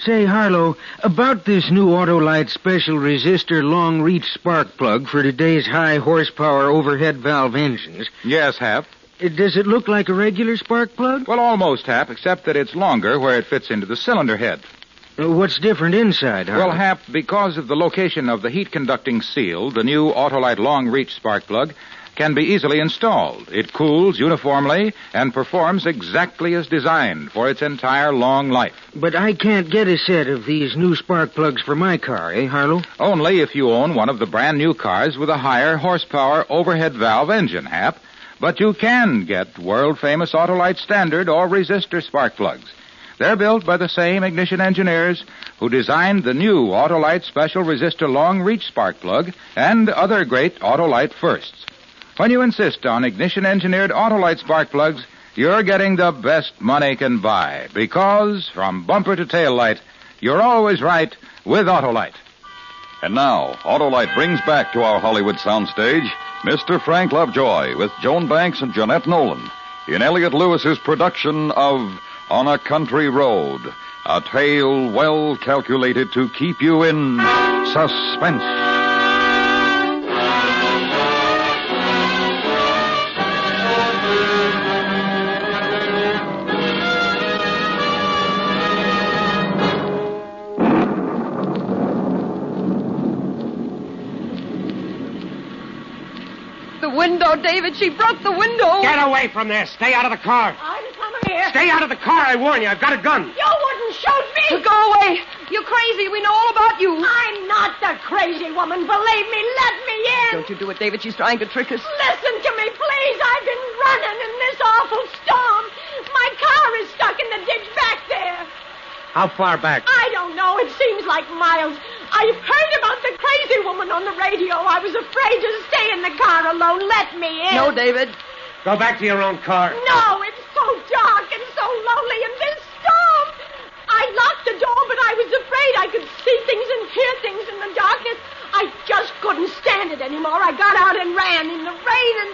Say, Harlow, about this new Autolite special resistor long-reach spark plug for today's high-horsepower overhead valve engines. Yes, Hap. Does it look like a regular spark plug? Well, almost, Hap, except that it's longer where it fits into the cylinder head. What's different inside, Harlow? Well, Hap, because of the location of the heat-conducting seal, the new Autolite long-reach spark plug can be easily installed. It cools uniformly and performs exactly as designed for its entire long life. But I can't get a set of these new spark plugs for my car, eh, Harlow? Only if you own one of the brand new cars with a higher horsepower overhead valve engine, Hap. But you can get world-famous Autolite standard or resistor spark plugs. They're built by the same ignition engineers who designed the new Autolite special resistor long-reach spark plug and other great Autolite firsts. When you insist on ignition-engineered Autolite spark plugs, you're getting the best money can buy. Because, from bumper to tail light, you're always right with Autolite. And now, Autolite brings back to our Hollywood soundstage Mr. Frank Lovejoy with Joan Banks and Jeanette Nolan in Elliott Lewis's production of On a Country Road, a tale well calculated to keep you in suspense. Window, David. She broke the window. Get away from there. Stay out of the car. I'm coming here. Stay out of the car, I warn you. I've got a gun. You wouldn't shoot me. Go away. You're crazy. We know all about you. I'm not the crazy woman. Believe me. Let me in. Don't you do it, David. She's trying to trick us. Listen to me, please. I've been running in this awful storm. My car is stuck in the ditch back there. How far back? I don't know. It seems like miles. I've heard about the crazy woman on the radio. I was afraid to stay in the car alone. Let me in. No, David. Go back to your own car. No, it's so dark and so lonely in this storm. I locked the door, but I was afraid I could see things and hear things in the darkness. I just couldn't stand it anymore. I got out and ran in the rain and...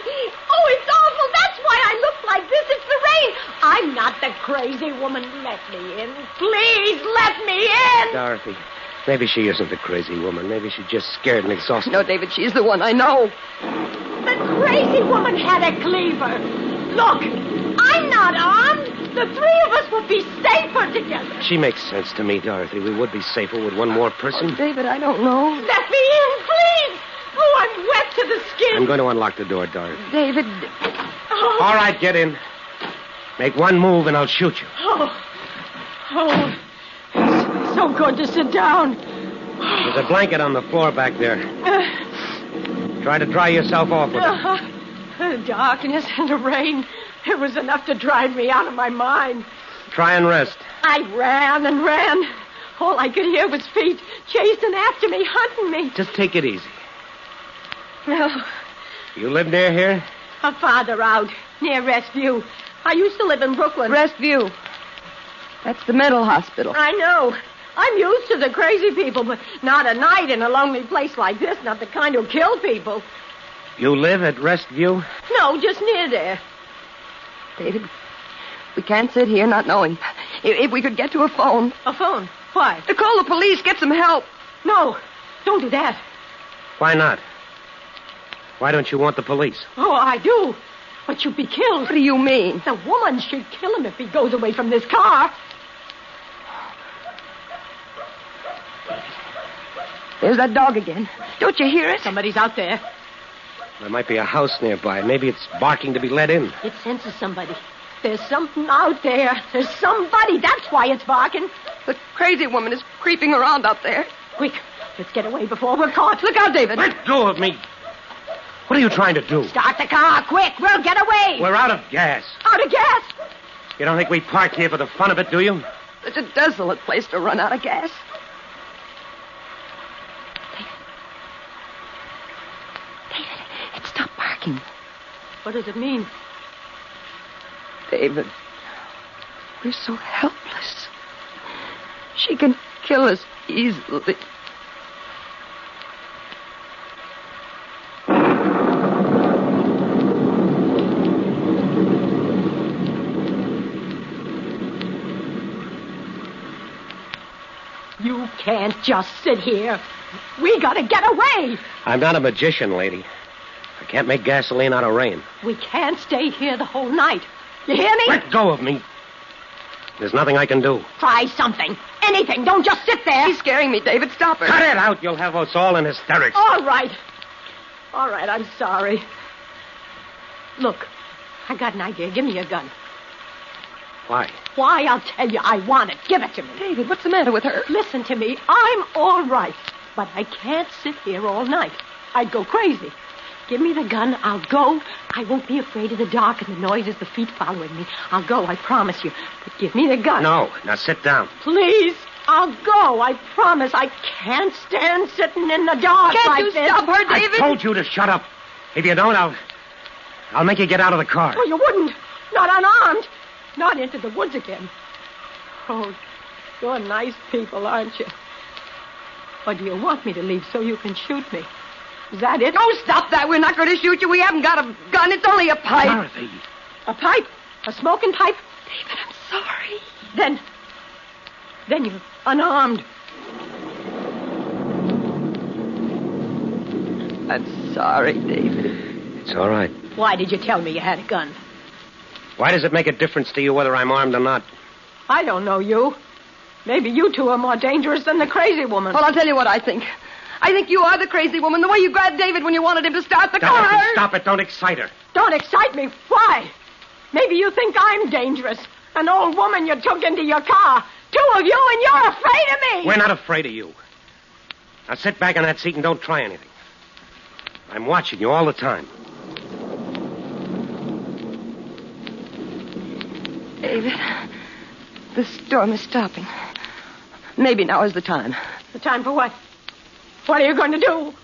Oh, it's awful. That's why I look like this. It's the rain. I'm not the crazy woman. Let me in. Please, let me in. Dorothy, maybe she isn't the crazy woman. Maybe she's just scared and exhausted. No, David, she's the one I know. The crazy woman had a cleaver. Look, I'm not armed. The three of us would be safer together. She makes sense to me, Dorothy. We would be safer with one more person. Oh, David, I don't know. Let me in, please. Oh, I'm wet to the skin. I'm going to unlock the door, Dorothy. David. Oh. All right, get in. Make one move and I'll shoot you. Oh, it's so good to sit down. There's a blanket on the floor back there. Try to dry yourself off with it. The darkness and the rain, it was enough to drive me out of my mind. Try and rest. I ran and ran. All I could hear was feet chasing after me, hunting me. Just take it easy. No. You live near here? Farther out, near Restview. I used to live in Brooklyn. Restview. That's the mental hospital. I know. I'm used to the crazy people, but not at night in a lonely place like this. Not the kind who kill people. You live at Restview? No, just near there. David, we can't sit here not knowing. If we could get to a phone. A phone? Why? To call the police, get some help. No, don't do that. Why not? Why don't you want the police? Oh, I do. But you'd be killed. What do you mean? The woman should kill him if he goes away from this car. There's that dog again. Don't you hear it? Somebody's out there. There might be a house nearby. Maybe it's barking to be let in. It senses somebody. There's something out there. There's somebody. That's why it's barking. The crazy woman is creeping around out there. Quick, let's get away before we're caught. Look out, David. Let go of me. What are you trying to do? Start the car, quick. We'll get away. We're out of gas. Out of gas? You don't think we parked here for the fun of it, do you? It's a desolate place to run out of gas. David, it stopped barking. What does it mean? David, we're so helpless. She can kill us easily. You can't just sit here. We gotta get away. I'm not a magician, lady. I can't make gasoline out of rain. We can't stay here the whole night. You hear me? Let go of me. There's nothing I can do. Try something. Anything. Don't just sit there. She's scaring me, David. Stop her. Cut it out. You'll have us all in hysterics. All right. All right, I'm sorry. Look, I got an idea. Give me your gun. Why? Why? I'll tell you. I want it. Give it to me. David, what's the matter with her? Listen to me. I'm all right. But I can't sit here all night. I'd go crazy. Give me the gun. I'll go. I won't be afraid of the dark and the noises, the feet following me. I'll go, I promise you. But give me the gun. No. Now sit down. Please. I'll go. I promise. I can't stand sitting in the dark Can't like you this. stop her, David? I told you to shut up. If you don't, I'll make you get out of the car. Oh, you wouldn't. Not unarmed. Not into the woods again. Oh, you're nice people, aren't you? Or do you want me to leave so you can shoot me? Is that it? Oh, stop that. We're not going to shoot you. We haven't got a gun. It's only a pipe. Dorothy. A pipe? A smoking pipe? David, I'm sorry. Then you're unarmed. I'm sorry, David. It's all right. Why did you tell me you had a gun? Why does it make a difference to you whether I'm armed or not? I don't know you. Maybe you two are more dangerous than the crazy woman. Well, I'll tell you what I think. I think you are the crazy woman. The way you grabbed David when you wanted him to start the car. Dorothy, stop it. Don't excite her. Don't excite me. Why? Maybe you think I'm dangerous. An old woman you took into your car. Two of you, and you're afraid of me. We're not afraid of you. Now sit back in that seat and don't try anything. I'm watching you all the time. David, the storm is stopping. Maybe now is the time. The time for what? What are you going to do?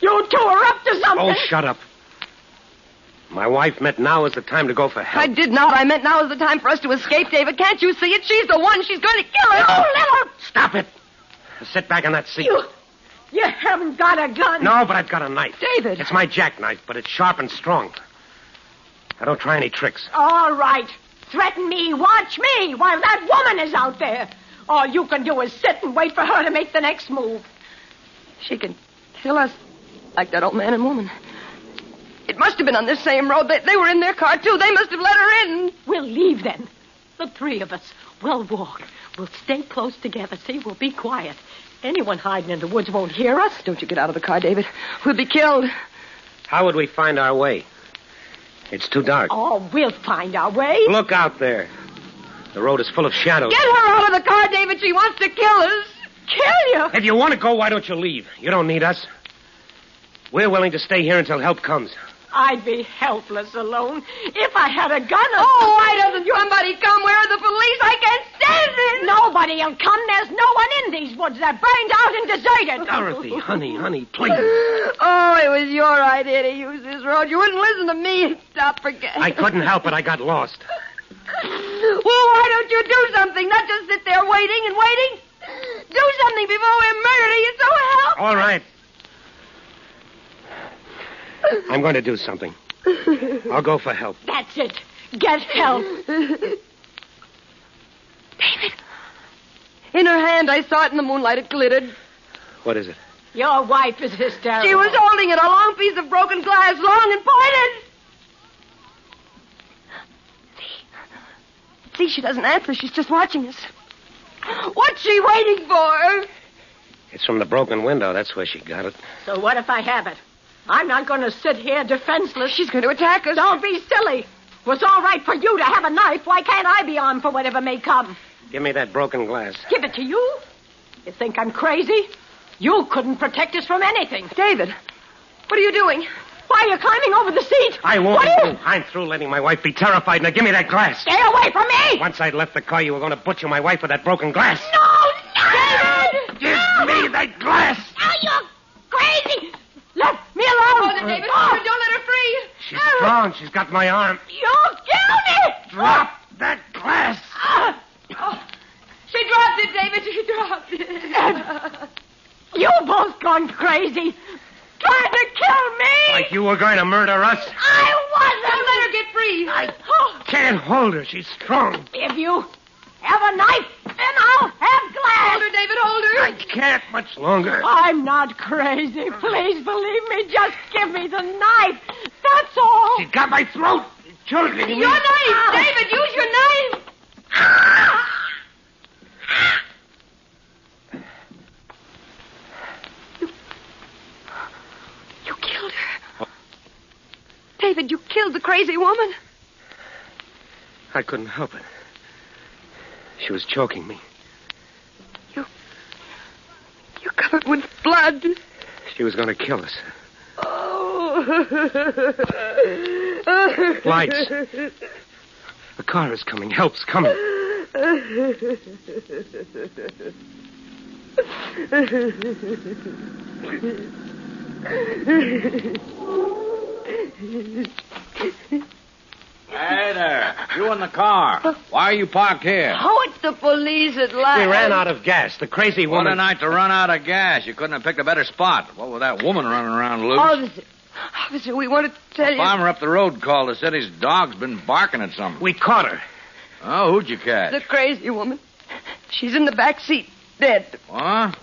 You two are up to something. Oh, shut up. My wife meant now is the time to go for help. I did not. I meant now is the time for us to escape, David. Can't you see it? She's the one. She's going to kill us. You little... Stop it. Sit back in that seat. You haven't got a gun. No, but I've got a knife. David. It's my jackknife, but it's sharp and strong. I don't try any tricks. All right. Threaten me. Watch me while that woman is out there. All you can do is sit and wait for her to make the next move. She can kill us like that old man and woman. It must have been on this same road. They were in their car, too. They must have let her in. We'll leave then. The three of us. We'll walk. We'll stay close together. See, we'll be quiet. Anyone hiding in the woods won't hear us. Don't you get out of the car, David. We'll be killed. How would we find our way? It's too dark. Oh, we'll find our way. Look out there. The road is full of shadows. Get her out of the car, David. She wants to kill us. Kill you? If you want to go, why don't you leave? You don't need us. We're willing to stay here until help comes. I'd be helpless alone. If I had a gun... Oh, why doesn't somebody come? Where are the police? I can't stand it. Nobody'll come. There's no one in these woods. They're burned out and deserted. Dorothy, honey, please. Oh, it was your idea to use this road. You wouldn't listen to me and stop forgetting. I couldn't help it. I got lost. Well, why don't you do something? Not just sit there waiting and waiting. Do something before we murder you, so help. All right. I'm going to do something. I'll go for help. That's it. Get help. David. In her hand, I saw it in the moonlight. It glittered. What is it? Your wife is hysterical. She was holding it, a long piece of broken glass, long and pointed. See, she doesn't answer. She's just watching us. What's she waiting for? It's from the broken window. That's where she got it. So what if I have it? I'm not going to sit here defenseless. She's going to attack us. Don't be silly. It was all right for you to have a knife. Why can't I be armed for whatever may come? Give me that broken glass. Give it to you? You think I'm crazy? You couldn't protect us from anything. David, what are you doing? Why are you climbing over the seat? I won't. I'm through letting my wife be terrified. Now give me that glass. Stay away from me! Once I'd left the car, you were going to butcher my wife with that broken glass. No! David! Give me that glass! Now you're crazy! Let me alone! Hold it, David. Hold her. Don't let her free. She's strong. She's got my arm. You'll kill me! Drop that glass! She dropped it, David. She dropped it. You both gone crazy. Trying to kill me! Like you were going to murder us? I wasn't! Don't let her get free. I can't hold her. She's strong. If you have a knife, then I'll have glass! Hold her, David, hold her. I can't much longer. I'm not crazy. Please believe me. Just give me the knife. That's all. She's got my throat. Children, Your knife! David, use your knife! You killed her. David, you killed the crazy woman. I couldn't help it. She was choking me. You're covered with blood. She was going to kill us. Oh. Lights. A car is coming. Help's coming. Hey there. You in the car. Why are you parked here? Oh, it's the police at last. We ran out of gas. The crazy woman... What a night to run out of gas. You couldn't have picked a better spot. What with that woman running around loose? Officer, we want to tell you... Farmer up the road called us. Said his dog's been barking at something. We caught her. Oh, who'd you catch? The crazy woman. She's in the back seat, dead. What?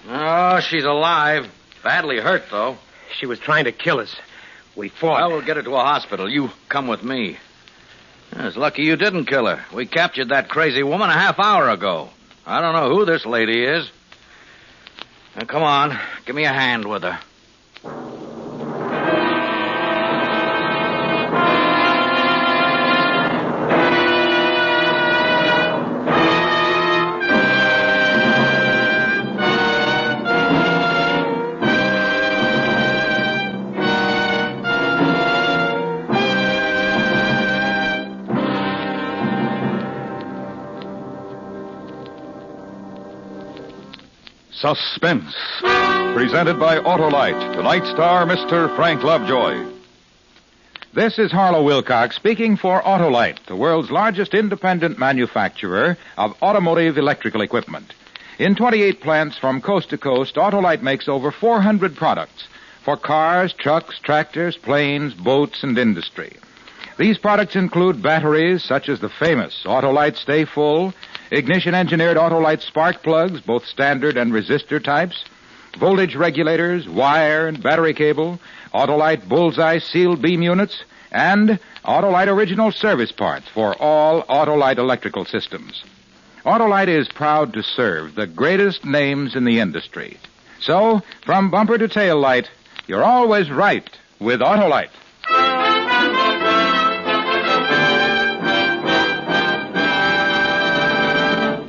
Oh, she's alive. Badly hurt, though. She was trying to kill us. We fought. Well, we'll get her to a hospital. You come with me. It's lucky you didn't kill her. We captured that crazy woman a half hour ago. I don't know who this lady is. Now, come on. Give me a hand with her. Suspense, presented by Autolite. Tonight's star, Mr. Frank Lovejoy. This is Harlow Wilcox speaking for Autolite, the world's largest independent manufacturer of automotive electrical equipment. In 28 plants from coast to coast, Autolite makes over 400 products for cars, trucks, tractors, planes, boats, and industry. These products include batteries such as the famous Autolite Stay Full, ignition-engineered Autolite spark plugs, both standard and resistor types, voltage regulators, wire and battery cable, Autolite Bullseye sealed beam units, and Autolite original service parts for all Autolite electrical systems. Autolite is proud to serve the greatest names in the industry. So, from bumper to tail light, you're always right with Autolite.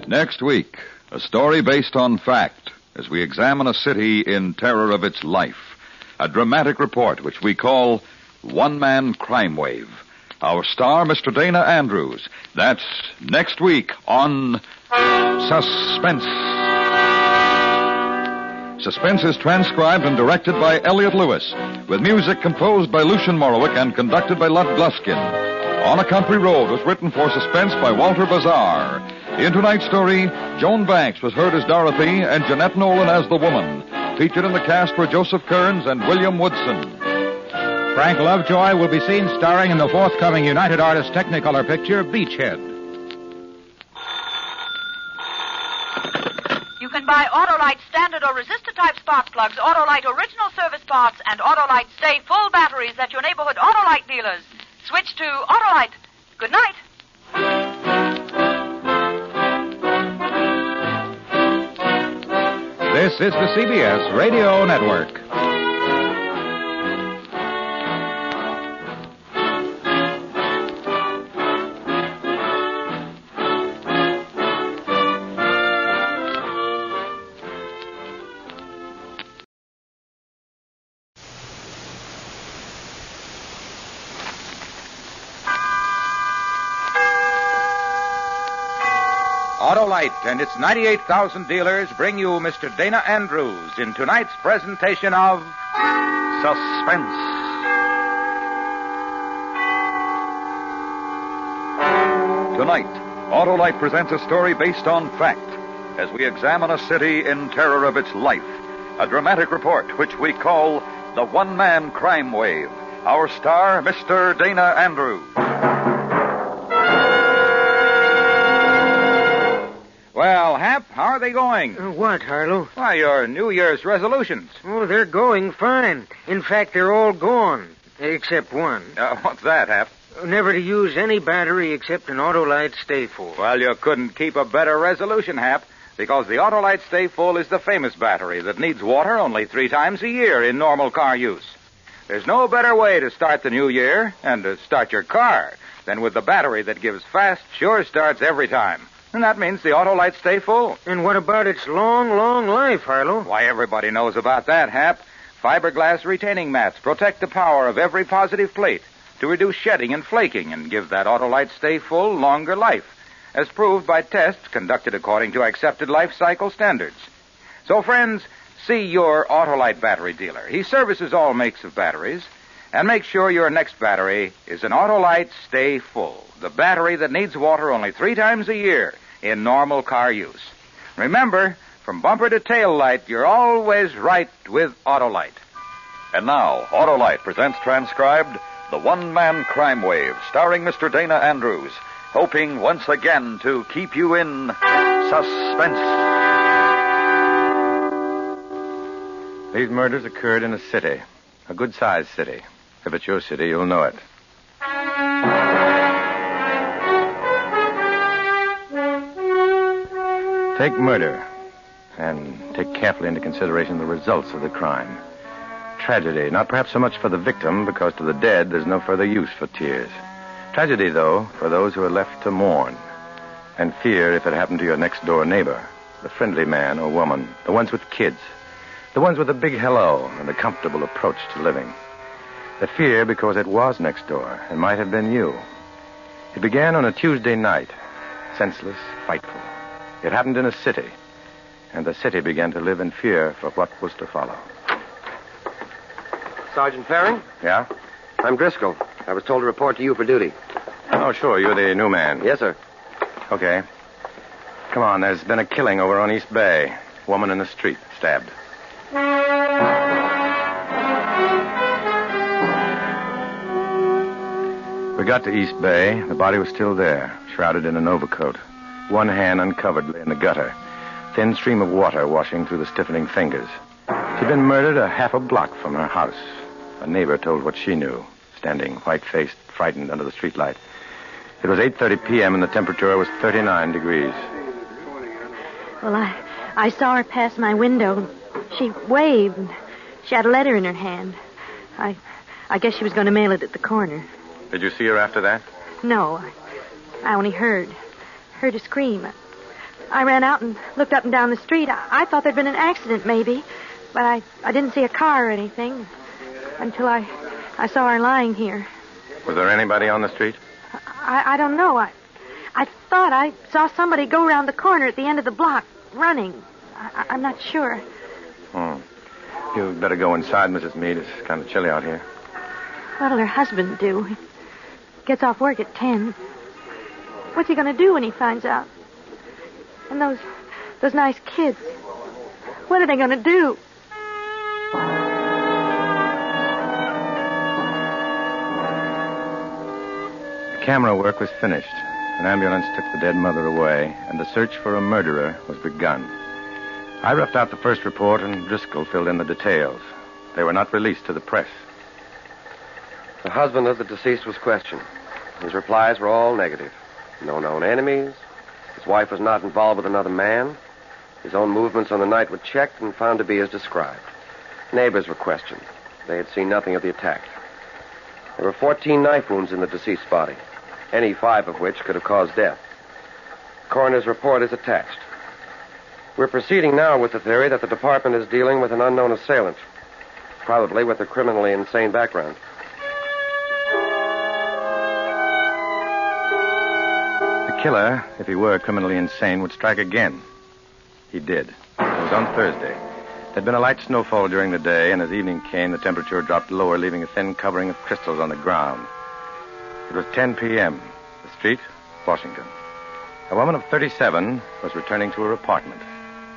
Next week, a story based on fact as we examine a city in terror of its life. A dramatic report which we call One Man Crime Wave. Our star, Mr. Dana Andrews. That's next week on Suspense. Suspense is transcribed and directed by Elliot Lewis, with music composed by Lucian Morowick and conducted by Lud Gluskin. On a Country Road was written for Suspense by Walter Bazar. In tonight's story, Joan Banks was heard as Dorothy and Jeanette Nolan as the woman. Featured in the cast were Joseph Kearns and William Woodson. Frank Lovejoy will be seen starring in the forthcoming United Artists Technicolor picture, Beachhead. You can buy Autolite standard or resistor-type spark plugs, Autolite original service parts, and Autolite Stay Full batteries at your neighborhood Autolite dealers. Switch to Autolite. Good night. This is the CBS Radio Network. Autolite and its 98,000 dealers bring you Mr. Dana Andrews in tonight's presentation of Suspense. Tonight, Autolite presents a story based on fact as we examine a city in terror of its life. A dramatic report which we call The One-Man Crime Wave. Our star, Mr. Dana Andrews. Well, Hap, how are they going? What, Harlow? Why, your New Year's resolutions. Oh, they're going fine. In fact, they're all gone. Except one. What's that, Hap? Never to use any battery except an Autolite Stay Full. Well, you couldn't keep a better resolution, Hap, because the Autolite Stay Full is the famous battery that needs water only 3 times a year in normal car use. There's no better way to start the new year and to start your car than with the battery that gives fast, sure starts every time. And that means the Autolite Stay Full. And what about its long, long life, Harlow? Why, everybody knows about that, Hap. Fiberglass retaining mats protect the power of every positive plate to reduce shedding and flaking and give that Autolite Stay Full longer life, as proved by tests conducted according to accepted life cycle standards. So, friends, see your Autolite battery dealer. He services all makes of batteries, and make sure your next battery is an Autolite Stay Full, the battery that needs water only 3 times a year in normal car use. Remember, from bumper to tail light, you're always right with Autolite. And now, Autolite presents transcribed The One-Man Crime Wave, starring Mr. Dana Andrews, hoping once again to keep you in suspense. These murders occurred in a city, a good-sized city. If it's your city, you'll know it. Take murder, and take carefully into consideration the results of the crime. Tragedy, not perhaps so much for the victim, because to the dead there's no further use for tears. Tragedy, though, for those who are left to mourn. And fear if it happened to your next-door neighbor, the friendly man or woman, the ones with kids, the ones with a big hello and a comfortable approach to living. The fear because it was next door and might have been you. It began on a Tuesday night, senseless, frightful. It happened in a city, and the city began to live in fear for what was to follow. Sergeant Faring? Yeah? I'm Driscoll. I was told to report to you for duty. Oh, sure. You're the new man. Yes, sir. Okay. Come on. There's been a killing over on East Bay. Woman in the street, stabbed. We got to East Bay. The body was still there, shrouded in an overcoat. One hand uncovered lay in the gutter. Thin stream of water washing through the stiffening fingers. She'd been murdered a half a block from her house. A neighbor told what she knew, standing white-faced, frightened under the streetlight. It was 8:30 p.m. and the temperature was 39 degrees. Well, I saw her pass my window. She waved, and she had a letter in her hand. I guess she was going to mail it at the corner. Did you see her after that? No, I only heard her scream. I ran out and looked up and down the street. I thought there'd been an accident, maybe, but I didn't see a car or anything until I saw her lying here. Was there anybody on the street? I don't know. I thought I saw somebody go around the corner at the end of the block, running. I'm not sure. You'd better go inside, Mrs. Meade. It's kind of chilly out here. What'll her husband do? He gets off work at 10. What's he going to do when he finds out? And those nice kids. What are they going to do? The camera work was finished. An ambulance took the dead mother away, and the search for a murderer was begun. I roughed out the first report, and Driscoll filled in the details. They were not released to the press. The husband of the deceased was questioned. His replies were all negative. No known enemies. His wife was not involved with another man. His own movements on the night were checked and found to be as described. Neighbors were questioned. They had seen nothing of the attack. There were 14 knife wounds in the deceased's body, any 5 of which could have caused death. The coroner's report is attached. We're proceeding now with the theory that the department is dealing with an unknown assailant, probably with a criminally insane background. The killer, if he were criminally insane, would strike again. He did. It was on Thursday. There'd been a light snowfall during the day, and as evening came, the temperature dropped lower, leaving a thin covering of crystals on the ground. It was 10 p.m. The street, Washington. A woman of 37 was returning to her apartment.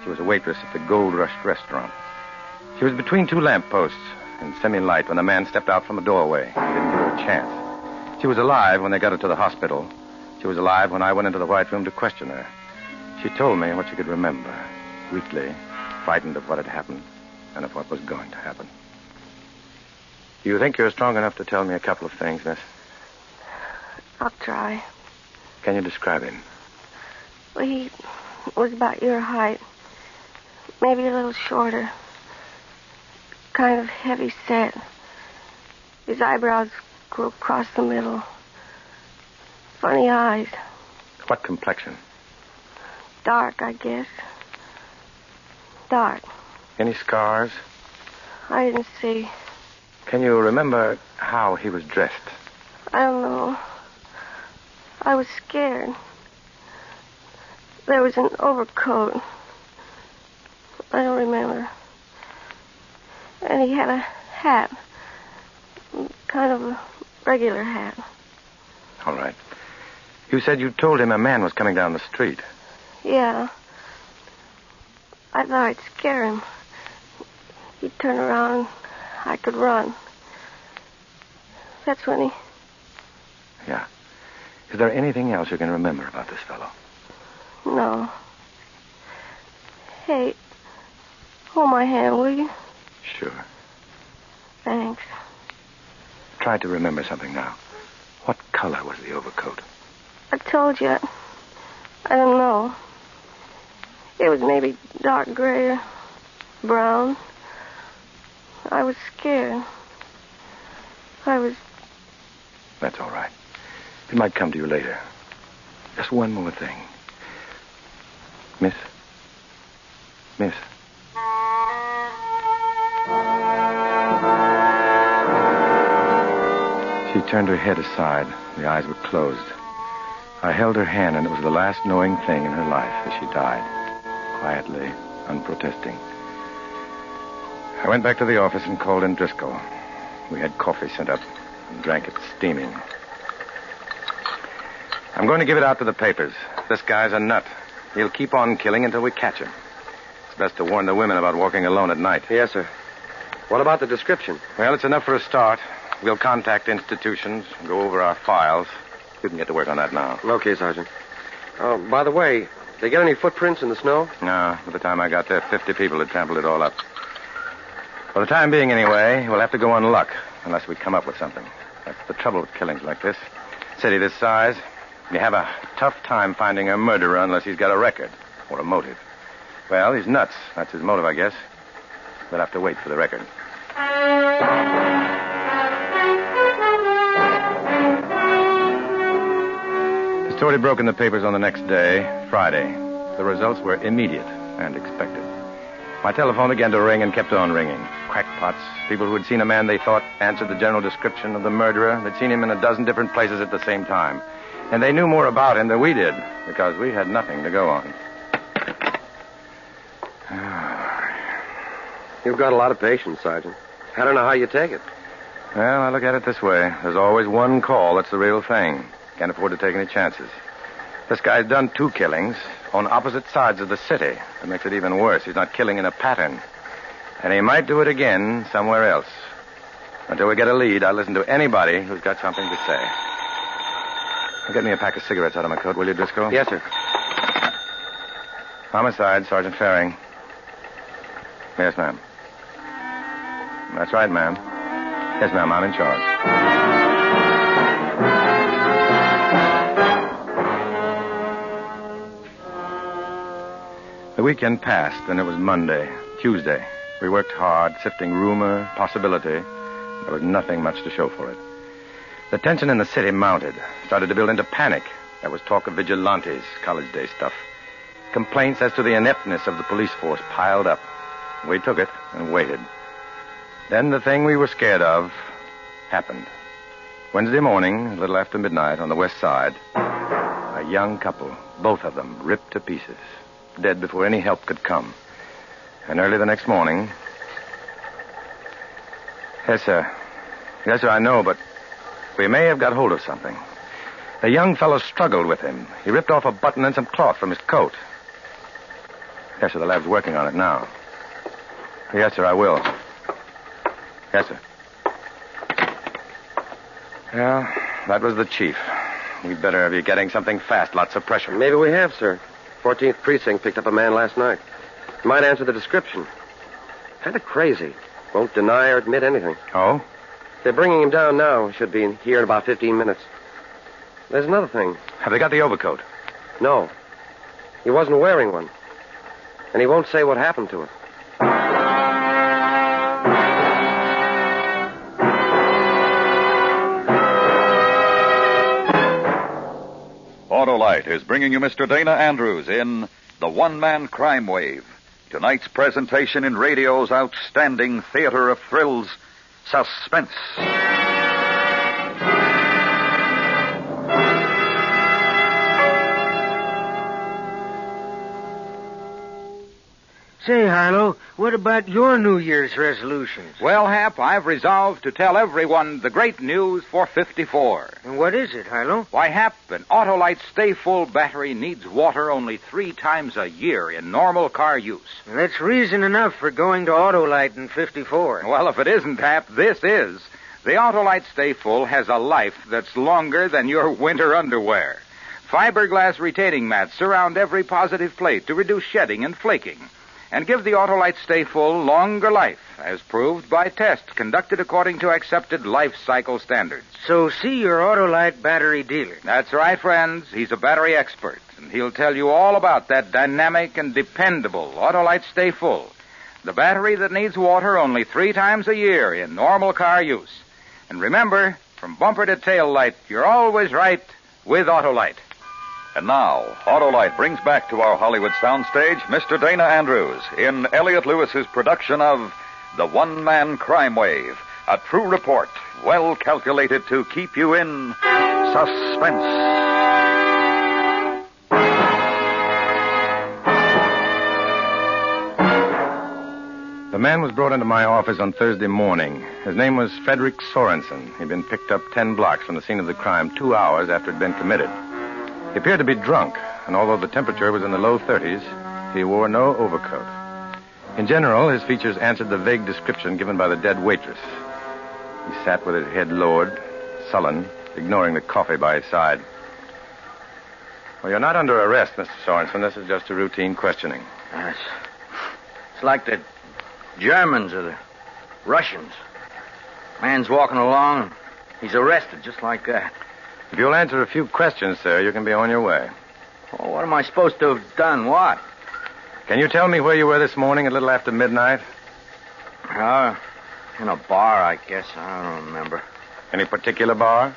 She was a waitress at the Gold Rush restaurant. She was between 2 lampposts in semi-light when a man stepped out from a doorway. He didn't give her a chance. She was alive when they got her to the hospital. She was alive when I went into the White Room to question her. She told me what she could remember, weakly, frightened of what had happened and of what was going to happen. Do you think you're strong enough to tell me a couple of things, miss? I'll try. Can you describe him? Well, he was about your height. Maybe a little shorter. Kind of heavy set. His eyebrows go across the middle. Funny eyes. What complexion? Dark, I guess. Dark. Any scars? I didn't see. Can you remember how he was dressed? I don't know. I was scared. There was an overcoat. I don't remember. And he had a hat. Kind of a regular hat. All right. You said you told him a man was coming down the street. Yeah. I thought I'd scare him. He'd turn around and I could run. That's when he... Yeah. Is there anything else you can remember about this fellow? No. Hey, hold my hand, will you? Sure. Thanks. Try to remember something now. What color was the overcoat? I told you. I don't know. It was maybe dark gray or brown. I was scared. That's all right. It might come to you later. Just one more thing. Miss? She turned her head aside. The eyes were closed. I held her hand, and it was the last knowing thing in her life as she died. Quietly, unprotesting. I went back to the office and called in Driscoll. We had coffee sent up and drank it steaming. I'm going to give it out to the papers. This guy's a nut. He'll keep on killing until we catch him. It's best to warn the women about walking alone at night. Yes, sir. What about the description? Well, it's enough for a start. We'll contact institutions, go over our files. You can get to work on that now. Okay, Sergeant. Oh, by the way, did they get any footprints in the snow? No. By the time I got there, 50 people had trampled it all up. For the time being, anyway, we'll have to go on luck, unless we come up with something. That's the trouble with killings like this. City this size, you have a tough time finding a murderer unless he's got a record or a motive. Well, he's nuts. That's his motive, I guess. We'll have to wait for the record. The story broke in the papers on the next day, Friday. The results were immediate and expected. My telephone began to ring and kept on ringing. Crackpots, people who had seen a man they thought answered the general description of the murderer. They'd seen him in a dozen different places at the same time. And they knew more about him than we did, because we had nothing to go on. You've got a lot of patience, Sergeant. I don't know how you take it. Well, I look at it this way. There's always one call that's the real thing. Can't afford to take any chances. This guy's done 2 killings. on opposite sides of the city. That makes it even worse. He's not killing in a pattern. And he might do it again somewhere else. Until we get a lead, I'll listen to anybody who's got something to say. Get me a pack of cigarettes out of my coat, will you, Driscoll? Yes, sir. Homicide, Sergeant Faring. Yes, ma'am. That's right, ma'am. Yes, ma'am, I'm in charge. The weekend passed, and it was Monday, Tuesday. We worked hard, sifting rumor, possibility. There was nothing much to show for it. The tension in the city mounted, started to build into panic. There was talk of vigilantes, college day stuff. Complaints as to the ineptness of the police force piled up. We took it and waited. Then the thing we were scared of happened. Wednesday morning, a little after midnight, on the west side, a young couple, both of them, ripped to pieces, dead before any help could come. And early the next morning... Yes, sir. Yes, sir, I know, but we may have got hold of something. The young fellow struggled with him. He ripped off a button and some cloth from his coat. Yes, sir, the lab's working on it now. Yes, sir, I will. Yes, sir. Well, that was the chief. We'd better be getting something fast. Lots of pressure. Maybe we have, sir. 14th Precinct picked up a man last night. Might answer the description. Kind of crazy. Won't deny or admit anything. Oh? They're bringing him down now. Should be here in about 15 minutes. There's another thing. Have they got the overcoat? No. He wasn't wearing one. And he won't say what happened to it. Autolite is bringing you Mr. Dana Andrews in The One-Man Crime Wave. Tonight's presentation in radio's outstanding theater of thrills, Suspense. Say, Harlow, what about your New Year's resolutions? Well, Hap, I've resolved to tell everyone the great news for 54. And what is it, Harlow? Why, Hap, an Autolite Stay Full battery needs water only 3 times a year in normal car use. Well, that's reason enough for going to Autolite in 54. Well, if it isn't, Hap, this is. The Autolite Stay Full has a life that's longer than your winter underwear. Fiberglass retaining mats surround every positive plate to reduce shedding and flaking, and give the Autolite Stay Full longer life, as proved by tests conducted according to accepted life cycle standards. So see your Autolite battery dealer. That's right, friends. He's a battery expert, and he'll tell you all about that dynamic and dependable Autolite Stay Full, the battery that needs water only 3 times a year in normal car use. And remember, from bumper to tail light, you're always right with Autolite. And now, Autolite brings back to our Hollywood soundstage Mr. Dana Andrews in Elliot Lewis's production of The One-Man Crime Wave, a true report well calculated to keep you in suspense. The man was brought into my office on Thursday morning. His name was Frederick Sorensen. He'd been picked up 10 blocks from the scene of the crime 2 hours after it had been committed. He appeared to be drunk, and although the temperature was in the low 30s, he wore no overcoat. In general, his features answered the vague description given by the dead waitress. He sat with his head lowered, sullen, ignoring the coffee by his side. Well, you're not under arrest, Mr. Sorensen. This is just a routine questioning. It's like the Germans or the Russians. Man's walking along, he's arrested just like that. If you'll answer a few questions, sir, you can be on your way. Oh, what am I supposed to have done? What? Can you tell me where you were this morning a little after midnight? In a bar, I guess. I don't remember. Any particular bar?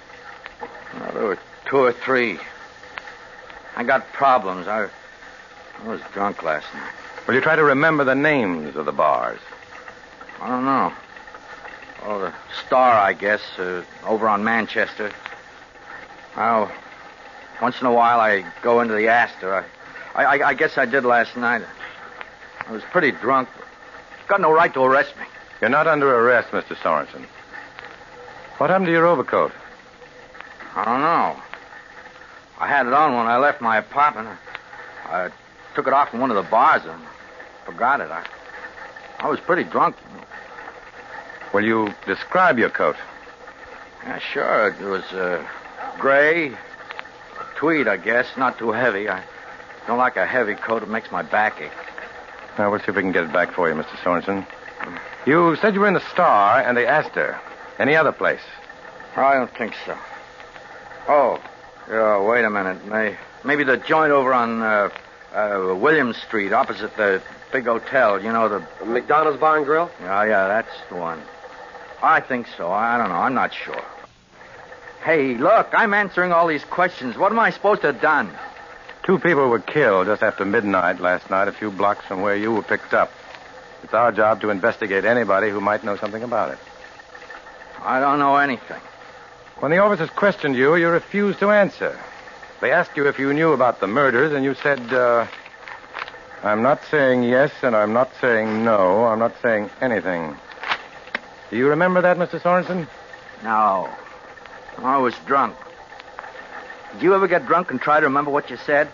Well, there were 2 or 3. I got problems. I was drunk last night. Will you try to remember the names of the bars? I don't know. Oh, the Star, I guess, over on Manchester. Oh, once in a while I go into the Astor. I guess I did last night. I was pretty drunk. Got no right to arrest me. You're not under arrest, Mr. Sorensen. What happened to your overcoat? I don't know. I had it on when I left my apartment. I took it off in one of the bars and forgot it. I was pretty drunk. Will you describe your coat? Yeah, sure. It was gray, tweed, I guess. Not too heavy. I don't like a heavy coat. It makes my back ache. We'll see if we can get it back for you, Mr. Sorensen. You said you were in the Star and the Astor. Any other place? I don't think so. Oh, yeah, wait a minute. Maybe the joint over on Williams Street, opposite the big hotel. You know, the McDonald's Bar and Grill? Yeah, that's the one. I think so. I don't know. I'm not sure. Hey, look, I'm answering all these questions. What am I supposed to have done? 2 people were killed just after midnight last night, a few blocks from where you were picked up. It's our job to investigate anybody who might know something about it. I don't know anything. When the officers questioned you, you refused to answer. They asked you if you knew about the murders, and you said, I'm not saying yes, and I'm not saying no. I'm not saying anything. Do you remember that, Mr. Sorensen? No. I was drunk. Did you ever get drunk and try to remember what you said?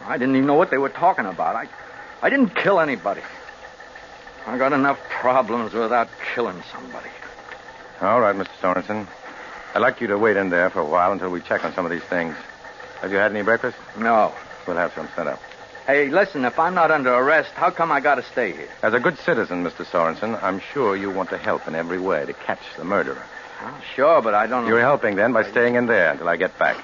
I didn't even know what they were talking about. I didn't kill anybody. I got enough problems without killing somebody. All right, Mr. Sorensen. I'd like you to wait in there for a while until we check on some of these things. Have you had any breakfast? No. We'll have some sent up. Hey, listen, if I'm not under arrest, how come I got to stay here? As a good citizen, Mr. Sorensen, I'm sure you want to help in every way to catch the murderer. Oh, sure, but I don't know. You're helping, then, by staying in there until I get back.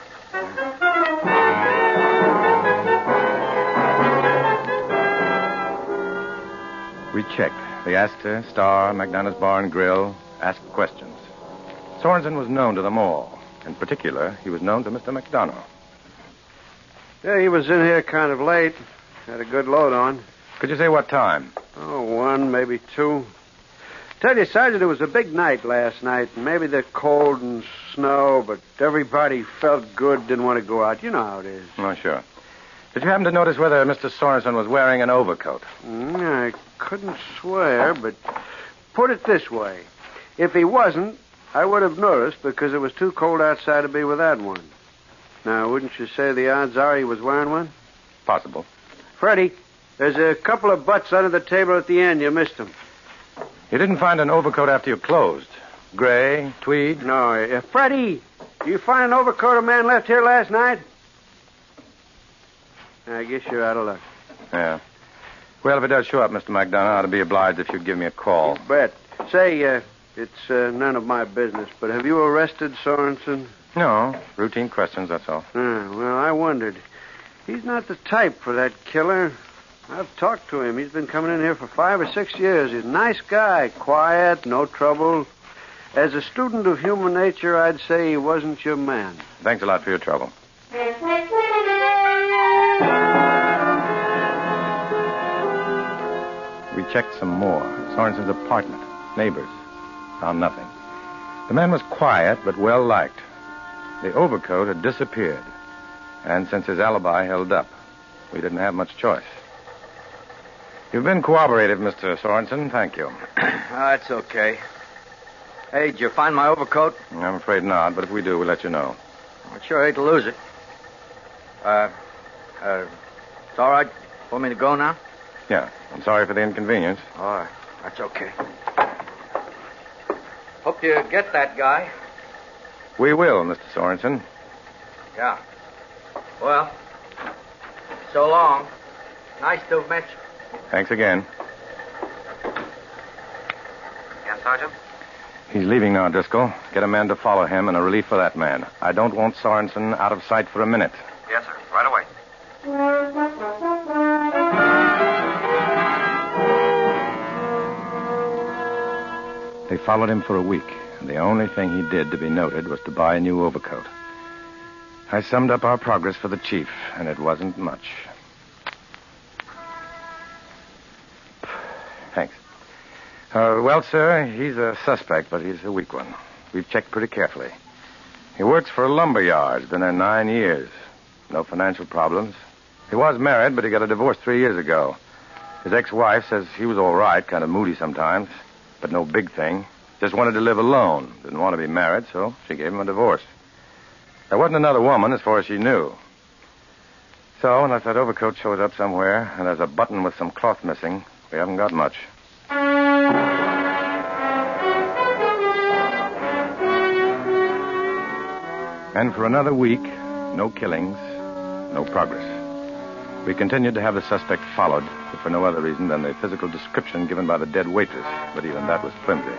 We checked the Astor, Star, McDonald's Bar and Grill, asked questions. Sorensen was known to them all. In particular, he was known to Mr. McDonough. Yeah, he was in here kind of late. Had a good load on. Could you say what time? Oh, 1, maybe 2. Tell you, Sergeant, it was a big night last night. Maybe the cold and snow, but everybody felt good, didn't want to go out. You know how it is. Oh, sure. Did you happen to notice whether Mr. Sorensen was wearing an overcoat? I couldn't swear, but put it this way. If he wasn't, I would have noticed because it was too cold outside to be without one. Now, wouldn't you say the odds are he was wearing one? Possible. Freddie, there's a couple of butts under the table at the end. You missed them. You didn't find an overcoat after you closed? Gray, tweed? No. Freddie, did you find an overcoat a man left here last night? I guess you're out of luck. Yeah. Well, if it does show up, Mr. McDonough, I'd be obliged if you'd give me a call. You bet. Say, it's none of my business, but have you arrested Sorensen? No. Routine questions, that's all. Well, I wondered. He's not the type for that killer. I've talked to him. He's been coming in here for 5 or 6 years. He's a nice guy, quiet, no trouble. As a student of human nature, I'd say he wasn't your man. Thanks a lot for your trouble. We checked some more. Sorensen's apartment, neighbors. Found nothing. The man was quiet, but well-liked. The overcoat had disappeared. And since his alibi held up, we didn't have much choice. You've been cooperative, Mr. Sorensen. Thank you. That's okay. Hey, did you find my overcoat? I'm afraid not, but if we do, we'll let you know. I'd sure hate to lose it. It's all right for me to go now? Yeah. I'm sorry for the inconvenience. All right. That's okay. Hope you get that guy. We will, Mr. Sorensen. Yeah. Well, so long. Nice to have met you. Thanks again. Yes, Sergeant? He's leaving now, Driscoll. Get a man to follow him and a relief for that man. I don't want Sorensen out of sight for a minute. Yes, sir. Right away. They followed him for a week, and the only thing he did to be noted was to buy a new overcoat. I summed up our progress for the chief, and it wasn't much. Thanks. Well, sir, he's a suspect, but he's a weak one. We've checked pretty carefully. He works for a lumber yard. Been there 9 years. No financial problems. He was married, but he got a divorce 3 years ago. His ex-wife says he was all right, kind of moody sometimes, but no big thing. Just wanted to live alone. Didn't want to be married, so she gave him a divorce. There wasn't another woman as far as she knew. So, unless that overcoat shows up somewhere and there's a button with some cloth missing, we haven't got much. And for another week, no killings, no progress. We continued to have the suspect followed, if for no other reason than the physical description given by the dead waitress, but even that was flimsy.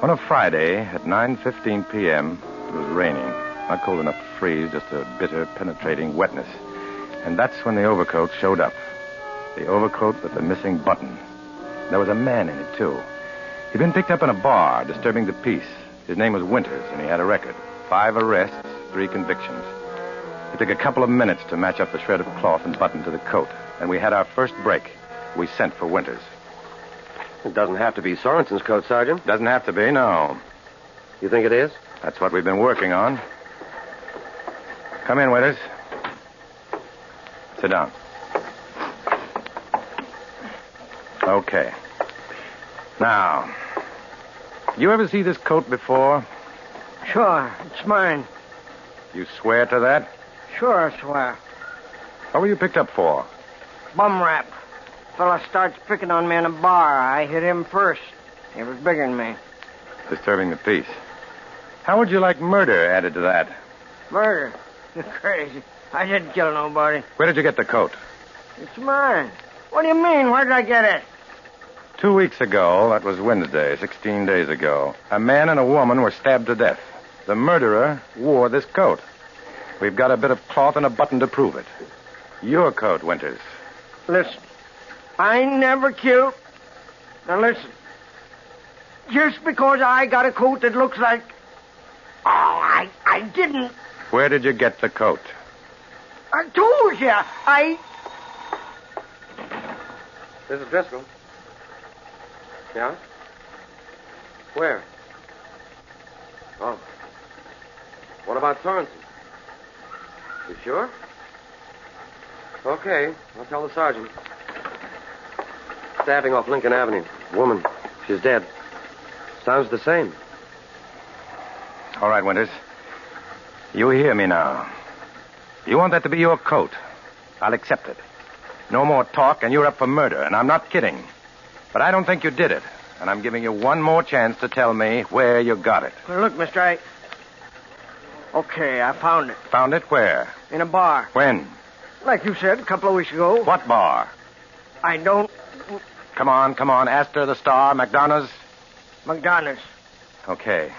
On a Friday at 9:15 p.m., it was raining. Not cold enough to freeze, just a bitter, penetrating wetness. And that's when the overcoat showed up. The overcoat with the missing button. There was a man in it, too. He'd been picked up in a bar, disturbing the peace. His name was Winters, and he had a record. 5 arrests, 3 convictions. It took a couple of minutes to match up the shred of cloth and button to the coat. And we had our first break. We sent for Winters. It doesn't have to be Sorensen's coat, Sergeant. Doesn't have to be, no. You think it is? That's what we've been working on. Come in, Winters. Sit down. Okay. Now, you ever see this coat before? Sure, it's mine. You swear to that? Sure, I swear. What were you picked up for? Bum rap. Fella starts picking on me in a bar. I hit him first. He was bigger than me. Disturbing the peace. How would you like murder added to that? Murder? You're crazy. I didn't kill nobody. Where did you get the coat? It's mine. What do you mean? Where did I get it? 2 weeks ago, that was Wednesday, 16 days ago, a man and a woman were stabbed to death. The murderer wore this coat. We've got a bit of cloth and a button to prove it. Your coat, Winters. Listen, I never killed. Now listen. Just because I got a coat that looks like... Oh, I didn't. Where did you get the coat? I told you. This is Driscoll. Yeah? Where? Oh. What about Sorensen? You sure? Okay, I'll tell the sergeant. Stabbing off Lincoln Avenue. Woman. She's dead. Sounds the same. All right, Winters. You hear me now. You want that to be your coat. I'll accept it. No more talk, and you're up for murder, and I'm not kidding. But I don't think you did it, and I'm giving you one more chance to tell me where you got it. Well, look, mister, Okay, I found it. Found it where? In a bar. When? Like you said, a couple of weeks ago. What bar? I don't... Come on. Astor, the Star, McDonough's? McDonough's. Okay.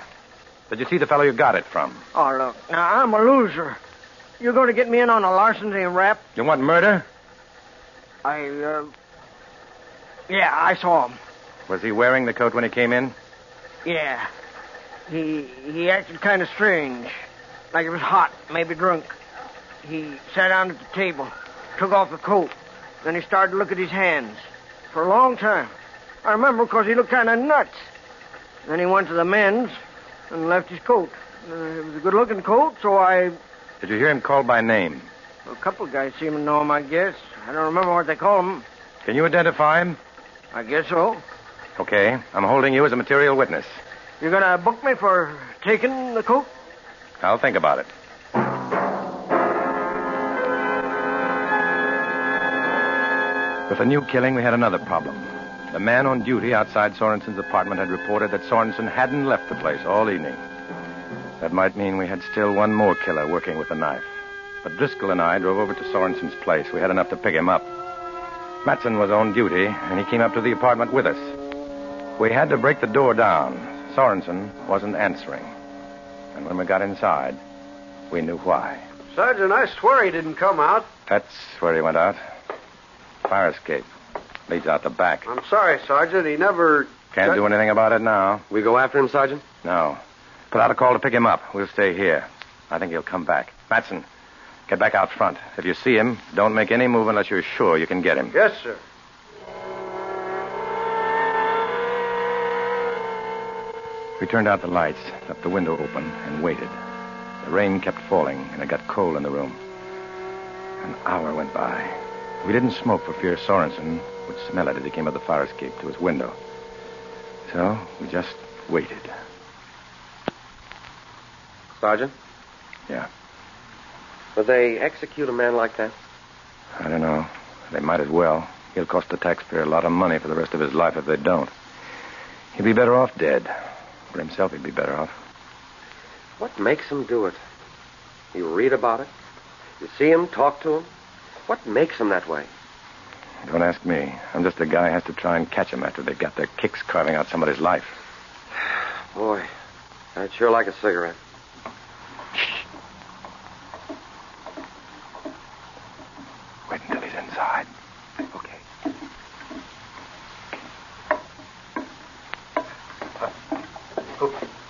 Did you see the fellow you got it from? Oh, look, now, I'm a loser. You're going to get me in on a larceny rap? You want murder? Yeah, I saw him. Was he wearing the coat when he came in? Yeah. He acted kind of strange. Like he was hot, maybe drunk. He sat down at the table, took off the coat. Then he started to look at his hands. For a long time. I remember because he looked kind of nuts. Then he went to the men's and left his coat. It was a good-looking coat, so I... Did you hear him called by name? A couple of guys seem to know him, I guess. I don't remember what they call him. Can you identify him? I guess so. Okay. I'm holding you as a material witness. You're going to book me for taking the coat? I'll think about it. With the new killing, we had another problem. The man on duty outside Sorensen's apartment had reported that Sorensen hadn't left the place all evening. That might mean we had still one more killer working with a knife. But Driscoll and I drove over to Sorensen's place. We had enough to pick him up. Matson was on duty, and he came up to the apartment with us. We had to break the door down. Sorensen wasn't answering. And when we got inside, we knew why. Sergeant, I swear he didn't come out. That's where he went out. Fire escape. Leads out the back. I'm sorry, Sergeant. He never... Can't do anything about it now. We go after him, Sergeant? No. Put out a call to pick him up. We'll stay here. I think he'll come back. Matson, get back out front. If you see him, don't make any move unless you're sure you can get him. Yes, sir. We turned out the lights, left the window open, and waited. The rain kept falling, and it got cold in the room. An hour went by. We didn't smoke for fear Sorensen would smell it as he came up the fire escape to his window. So we just waited. Sergeant? Yeah. Would they execute a man like that? I don't know. They might as well. He'll cost the taxpayer a lot of money for the rest of his life if they don't. He'd be better off dead. For himself, he'd be better off. What makes him do it? You read about it? You see him, talk to him? What makes him that way? Don't ask me. I'm just the guy who has to try and catch them after they've got their kicks carving out somebody's life. Boy, I'd sure like a cigarette. Wait until he's inside. Okay.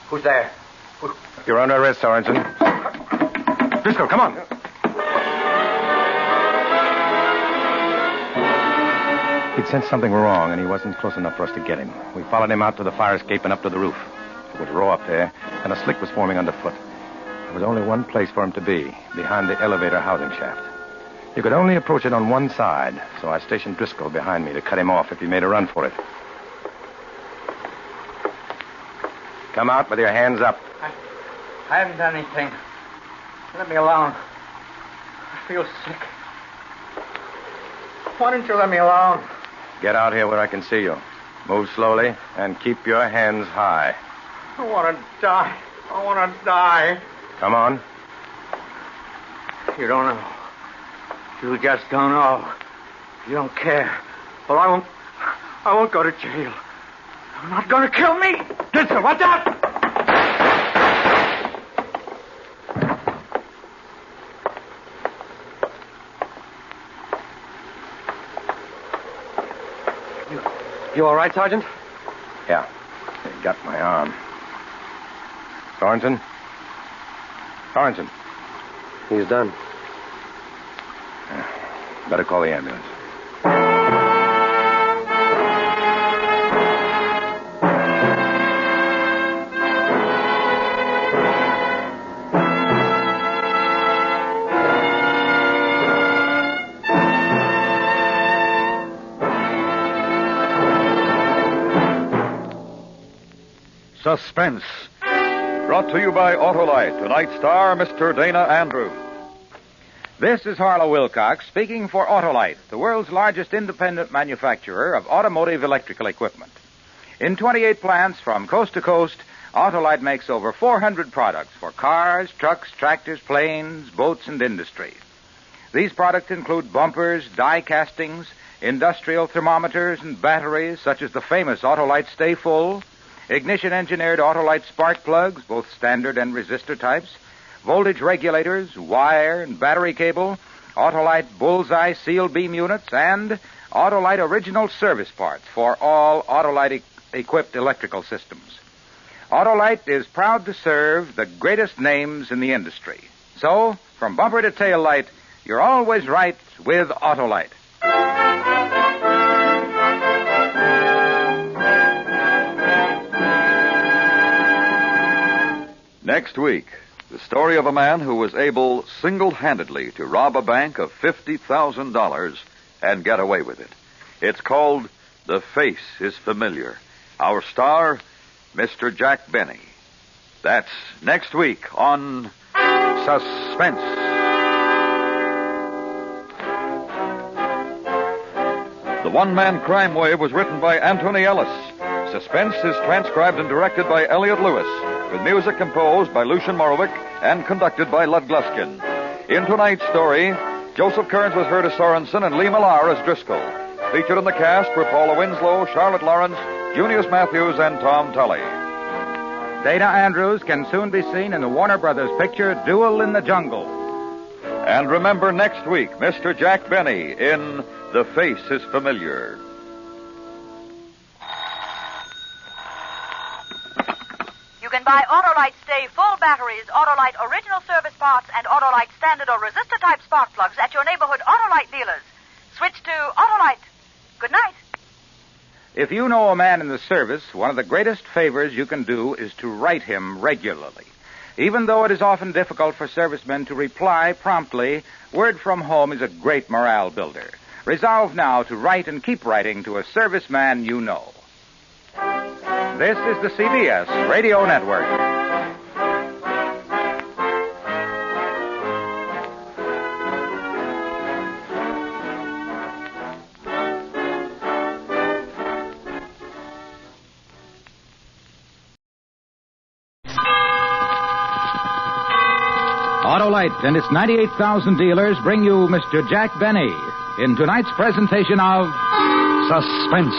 Who's there? You're under arrest, Sorensen. Driscoll, come on. He'd sensed something wrong, and he wasn't close enough for us to get him. We followed him out to the fire escape and up to the roof. It was raw up there, and a slick was forming underfoot. There was only one place for him to be, behind the elevator housing shaft. You could only approach it on one side, so I stationed Driscoll behind me to cut him off if he made a run for it. Come out with your hands up. I haven't done anything. Let me alone. I feel sick. Why don't you let me alone? Get out here where I can see you. Move slowly and keep your hands high. I want to die. I want to die. Come on. You don't know. You just don't know. You don't care. Well, I won't go to jail. You're not going to kill me. Driscoll, watch out! You all right, Sergeant? Yeah. They got my arm. Sorensen? Sorensen. He's done. Better call the ambulance. Suspense. Brought to you by Autolite. Tonight's star, Mr. Dana Andrews. This is Harlow Wilcox speaking for Autolite, the world's largest independent manufacturer of automotive electrical equipment. In 28 plants from coast to coast, Autolite makes over 400 products for cars, trucks, tractors, planes, boats, and industry. These products include bumpers, die castings, industrial thermometers, and batteries such as the famous Autolite Stay Full, ignition-engineered Autolite spark plugs, both standard and resistor types, voltage regulators, wire and battery cable, Autolite bullseye seal beam units, and Autolite original service parts for all Autolite-equipped electrical systems. Autolite is proud to serve the greatest names in the industry. So, from bumper to tail light, you're always right with Autolite. Next week, the story of a man who was able single-handedly to rob a bank of $50,000 and get away with it. It's called The Face is Familiar. Our star, Mr. Jack Benny. That's next week on Suspense. The One-Man Crime Wave was written by Anthony Ellis. Suspense is transcribed and directed by Elliot Lewis, with music composed by Lucian Morowick and conducted by Lud Gluskin. In tonight's story, Joseph Kearns was heard as Sorensen and Lee Millar as Driscoll. Featured in the cast were Paula Winslow, Charlotte Lawrence, Junius Matthews, and Tom Tully. Dana Andrews can soon be seen in the Warner Brothers picture Duel in the Jungle. And remember next week, Mr. Jack Benny in The Face is Familiar. You can buy Autolite Stay Full batteries, Autolite original service parts, and Autolite standard or resistor type spark plugs at your neighborhood Autolite dealers. Switch to Autolite. Good night. If you know a man in the service, one of the greatest favors you can do is to write him regularly. Even though it is often difficult for servicemen to reply promptly, word from home is a great morale builder. Resolve now to write and keep writing to a serviceman you know. This is the CBS Radio Network. Autolite and its 98,000 dealers bring you Mr. Jack Benny in tonight's presentation of Suspense.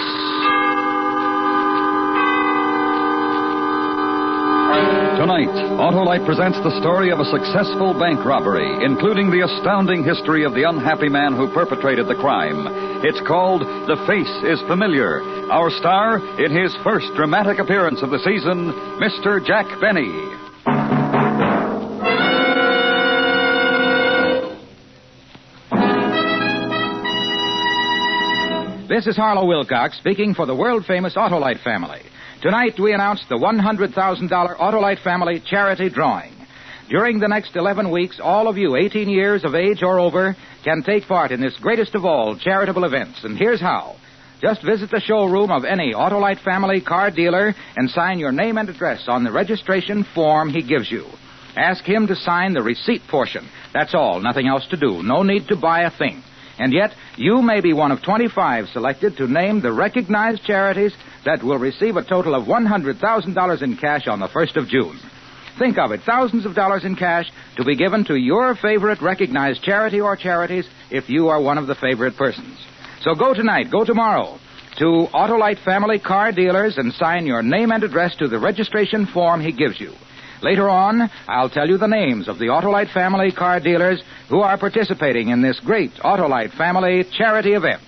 Tonight, Autolite presents the story of a successful bank robbery, including the astounding history of the unhappy man who perpetrated the crime. It's called The Face is Familiar. Our star, in his first dramatic appearance of the season, Mr. Jack Benny. This is Harlow Wilcox speaking for the world-famous Autolite family. Tonight, we announce the $100,000 Autolite family charity drawing. During the next 11 weeks, all of you 18 years of age or over can take part in this greatest of all charitable events. And here's how. Just visit the showroom of any Autolite family car dealer and sign your name and address on the registration form he gives you. Ask him to sign the receipt portion. That's all. Nothing else to do. No need to buy a thing. And yet, you may be one of 25 selected to name the recognized charities that will receive a total of $100,000 in cash on the 1st of June. Think of it, thousands of dollars in cash to be given to your favorite recognized charity or charities if you are one of the favorite persons. So go tonight, go tomorrow to Autolite family car dealers and sign your name and address to the registration form he gives you. Later on, I'll tell you the names of the Autolite family car dealers who are participating in this great Autolite family charity event.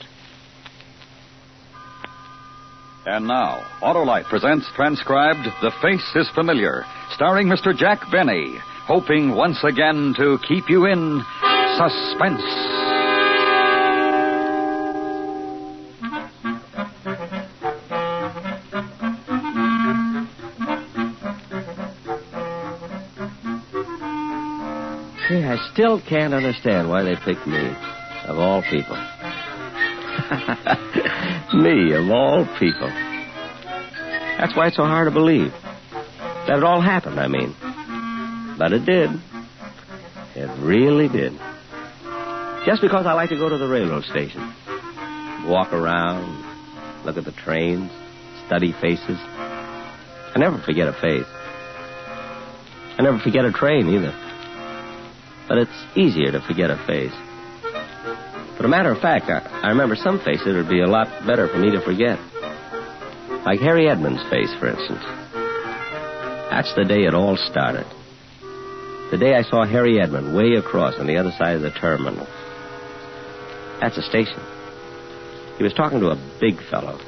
And now, Autolite presents transcribed The Face is Familiar, starring Mr. Jack Benny, hoping once again to keep you in suspense. See, I still can't understand why they picked me, of all people. Me, of all people. That's why it's so hard to believe. That it all happened, I mean. But it did. It really did. Just because I like to go to the railroad station. Walk around, look at the trains, study faces. I never forget a face. I never forget a train, either. But it's easier to forget a face. For a matter of fact, I remember some faces it would be a lot better for me to forget. Like Harry Edmonds' face, for instance. That's the day it all started. The day I saw Harry Edmond way across on the other side of the terminal. That's the station. He was talking to a big fellow.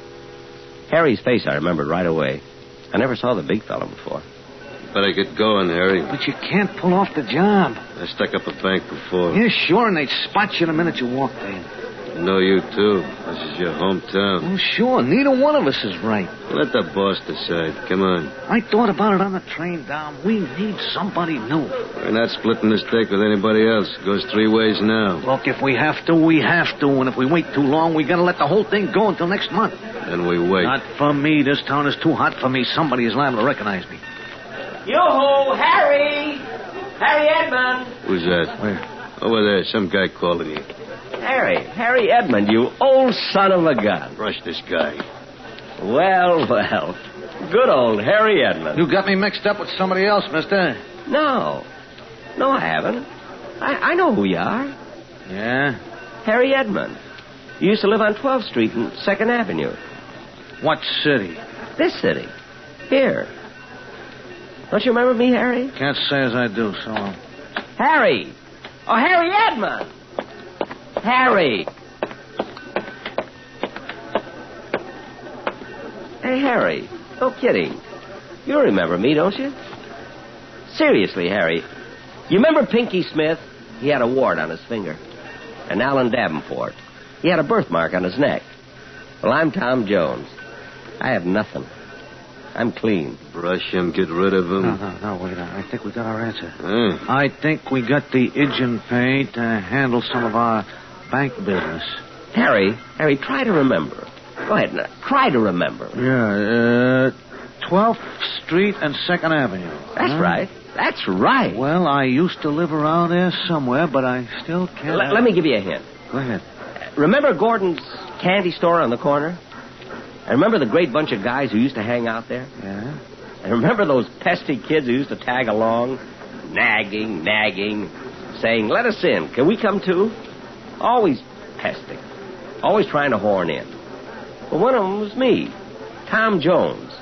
Harry's face I remembered right away. I never saw the big fellow before. Better get going, Harry. But you can't pull off the job. I stuck up a bank before. Yeah, sure, and they'd spot you the minute you walked in. I know you, too. This is your hometown. Well, sure, neither one of us is right. Let the boss decide. Come on. I thought about it on the train down. We need somebody new. We're not splitting this deck with anybody else. It goes 3 ways now. Look, if we have to, we have to. And if we wait too long, we gotta let the whole thing go until next month. Then we wait. Not for me. This town is too hot for me. Somebody is liable to recognize me. Yo-ho, Harry! Harry Edmond! Who's that? Where? Over there, some guy calling you. Harry Edmond, you old son of a gun. Rush this guy. Well. Good old Harry Edmond. You got me mixed up with somebody else, mister. No, I haven't. I know who you are. Yeah? Harry Edmond. You used to live on 12th Street and 2nd Avenue. What city? This city. Here. Don't you remember me, Harry? Can't say as I do, so... Harry! Oh, Harry Edmond! Harry! Hey, Harry. No kidding. You remember me, don't you? Seriously, Harry. You remember Pinky Smith? He had a wart on his finger. And Alan Davenport. He had a birthmark on his neck. Well, I'm Tom Jones. I have nothing. I'm clean. Brush him, get rid of him. No, wait. I think we got our answer. Hmm. I think we got the Idjin pay to handle some of our bank business. Harry, try to remember. Go ahead now. Try to remember. Yeah, 12th Street and 2nd Avenue. That's right. That's right. Well, I used to live around there somewhere, but I still can't... Let me give you a hint. Go ahead. Remember Gordon's candy store on the corner? I remember the great bunch of guys who used to hang out there. Yeah? I remember those pesky kids who used to tag along. nagging, saying, let us in. Can we come too? Always pesting. Always trying to horn in. But one of them was me, Tom Jones.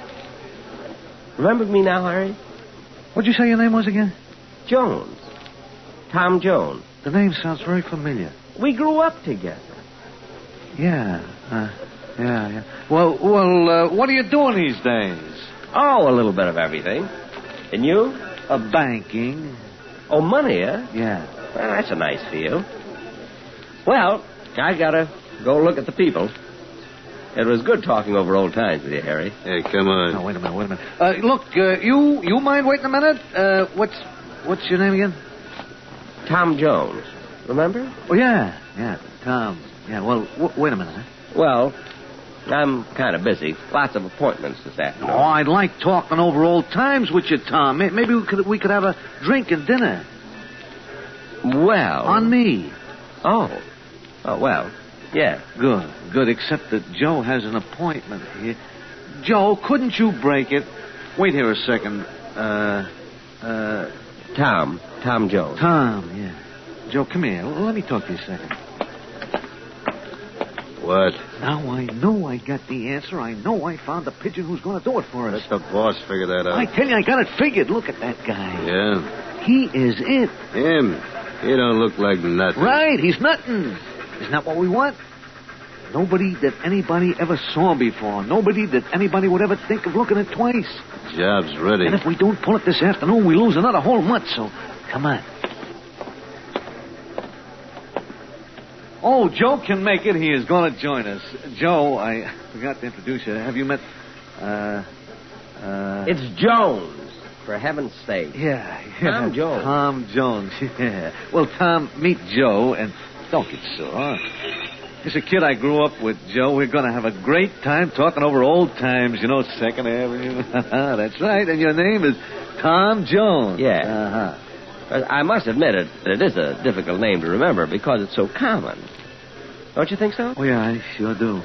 Remember me now, Harry? What'd you say your name was again? Jones. Tom Jones. The name sounds very familiar. We grew up together. Yeah. Well, what are you doing these days? Oh, a little bit of everything. And you? Banking. Oh, money, eh? Yeah. Well, that's a nice field. Well, I gotta go look at the people. It was good talking over old times with you, Harry. Hey, come on. Oh, wait a minute. Look, you mind waiting a minute? What's your name again? Tom Jones. Remember? Oh, yeah, Tom. Yeah, well, wait a minute, huh? Well, I'm kind of busy. Lots of appointments this afternoon. Oh, I'd like talking over old times with you, Tom. Maybe we could have a drink and dinner. Well... On me. Oh, well, yeah. Good, except that Joe has an appointment here. Joe, couldn't you break it? Wait here a second. Tom Jones. Tom, yeah. Joe, come here. Let me talk to you a second. What? Now I know I got the answer. I know I found the pigeon who's going to do it for us. Let the boss figure that out. I tell you, I got it figured. Look at that guy. Yeah? He is it. Him? He don't look like nothing. Right, he's nothing. Isn't that what we want? Nobody that anybody ever saw before. Nobody that anybody would ever think of looking at twice. Job's ready. And if we don't pull it this afternoon, we lose another whole month, so come on. Oh, Joe can make it. He is going to join us. Joe, I forgot to introduce you. Have you met, It's Jones, for heaven's sake. Yeah. Tom Jones. Tom Jones, yeah. Well, Tom, meet Joe, and don't get sore. He's a kid I grew up with, Joe. We're going to have a great time talking over old times, you know, 2nd Avenue. That's right, and your name is Tom Jones. Yeah. I must admit it is a difficult name to remember because it's so common. Don't you think so? Oh, yeah, I sure do.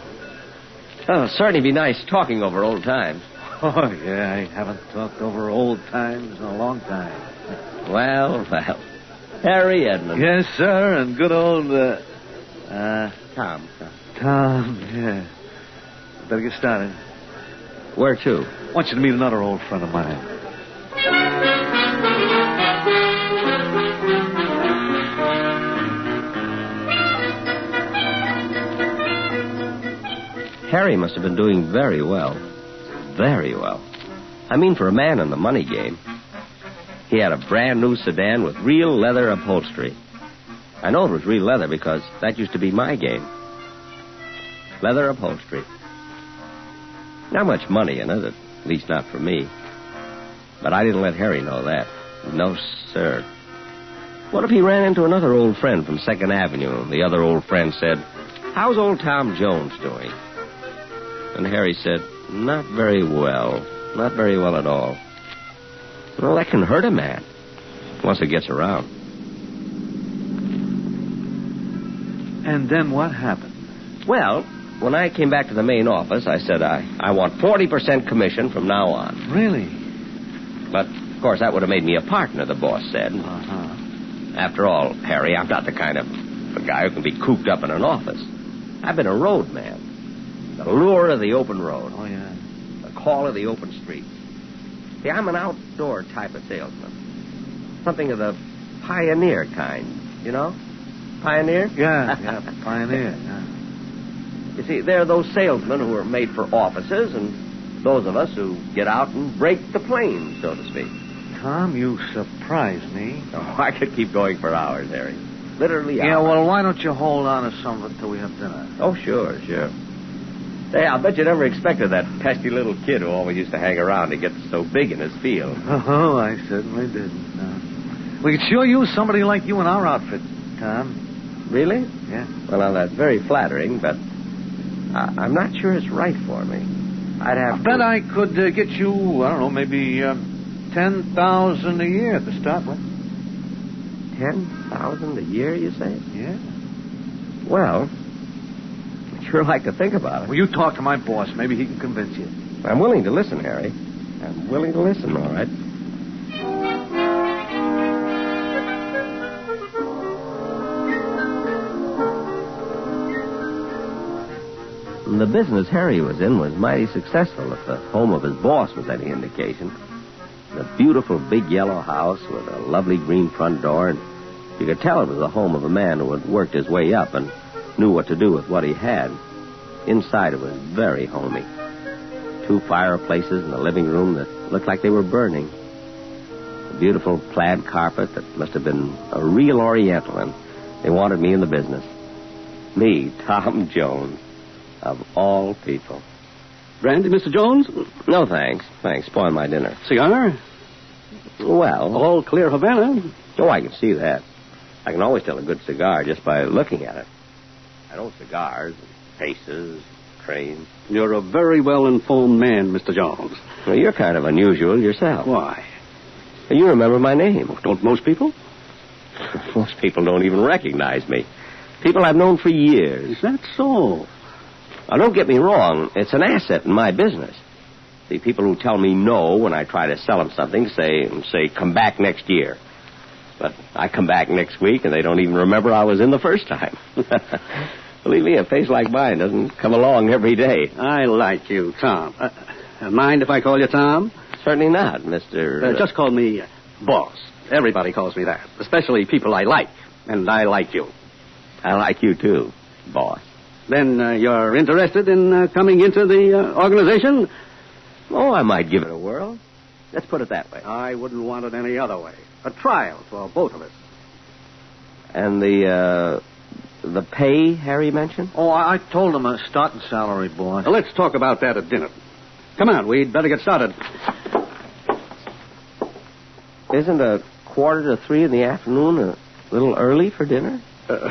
Oh, it'll certainly be nice talking over old times. Oh, yeah, I haven't talked over old times in a long time. Well. Harry Edmund. Yes, sir, and good old, Tom, yeah. Better get started. Where to? I want you to meet another old friend of mine. Harry must have been doing very well. Very well. I mean, for a man in the money game. He had a brand new sedan with real leather upholstery. I know it was real leather because that used to be my game. Leather upholstery. Not much money in it, at least not for me. But I didn't let Harry know that. No, sir. What if he ran into another old friend from 2nd Avenue and the other old friend said, how's old Tom Jones doing? And Harry said, not very well. Not very well at all. Well, that can hurt a man once it gets around. And then what happened? Well, when I came back to the main office, I said I want 40% commission from now on. Really? But, of course, that would have made me a partner, the boss said. After all, Harry, I'm not the kind of a guy who can be cooped up in an office. I've been a road man. The lure of the open road. Oh, yeah. The call of the open street. See, I'm an outdoor type of salesman. Something of the pioneer kind, you know? Pioneer? Yeah, pioneer. Yeah. You see, there are those salesmen who are made for offices and those of us who get out and break the plains, so to speak. Tom, you surprise me. Oh, I could keep going for hours, Harry. Literally hours. Yeah, well, why don't you hold on to some of it till we have dinner? Oh, sure. Say, I'll bet you never expected that pesky little kid who always used to hang around to get so big in his field. Oh, I certainly didn't. We could sure use somebody like you in our outfit, Tom. Really? Yeah. Well, now, that's very flattering, but I'm not sure it's right for me. I bet I could get you, I don't know, maybe $10,000 a year to start with. $10,000 a year, you say? Yeah. Well, I'd sure like to think about it. Well, you talk to my boss. Maybe he can convince you. I'm willing to listen, Harry. I'm willing to listen, all right. The business Harry was in was mighty successful, if the home of his boss was any indication. The beautiful big yellow house with a lovely green front door, and you could tell it was the home of a man who had worked his way up and knew what to do with what he had. Inside it was very homey. 2 fireplaces in the living room that looked like they were burning. A beautiful plaid carpet that must have been a real Oriental, and they wanted me in the business. Me, Tom Jones, of all people. Brandy, Mr. Jones? No, thanks. Thanks. Spoil my dinner. Cigar? Well... All clear Havana? Oh, I can see that. I can always tell a good cigar just by looking at it. I know cigars, faces, trains. You're a very well-informed man, Mr. Jones. Well, you're kind of unusual yourself. Why? You remember my name. Don't most people? Most people don't even recognize me. People I've known for years. Is that so? Now, don't get me wrong. It's an asset in my business. The people who tell me no when I try to sell them something say, come back next year. But I come back next week, and they don't even remember I was in the first time. Believe me, a face like mine doesn't come along every day. I like you, Tom. Mind if I call you Tom? Certainly not, Mr. Just call me Boss. Everybody calls me that, especially people I like, and I like you. I like you, too, Boss. Then you're interested in coming into the organization? Oh, I might give it a whirl. Let's put it that way. I wouldn't want it any other way. A trial for both of us. And the pay Harry mentioned? Oh, I told him a starting salary, boy. Now, let's talk about that at dinner. Come on, we'd better get started. Isn't 2:45 in the afternoon a little early for dinner?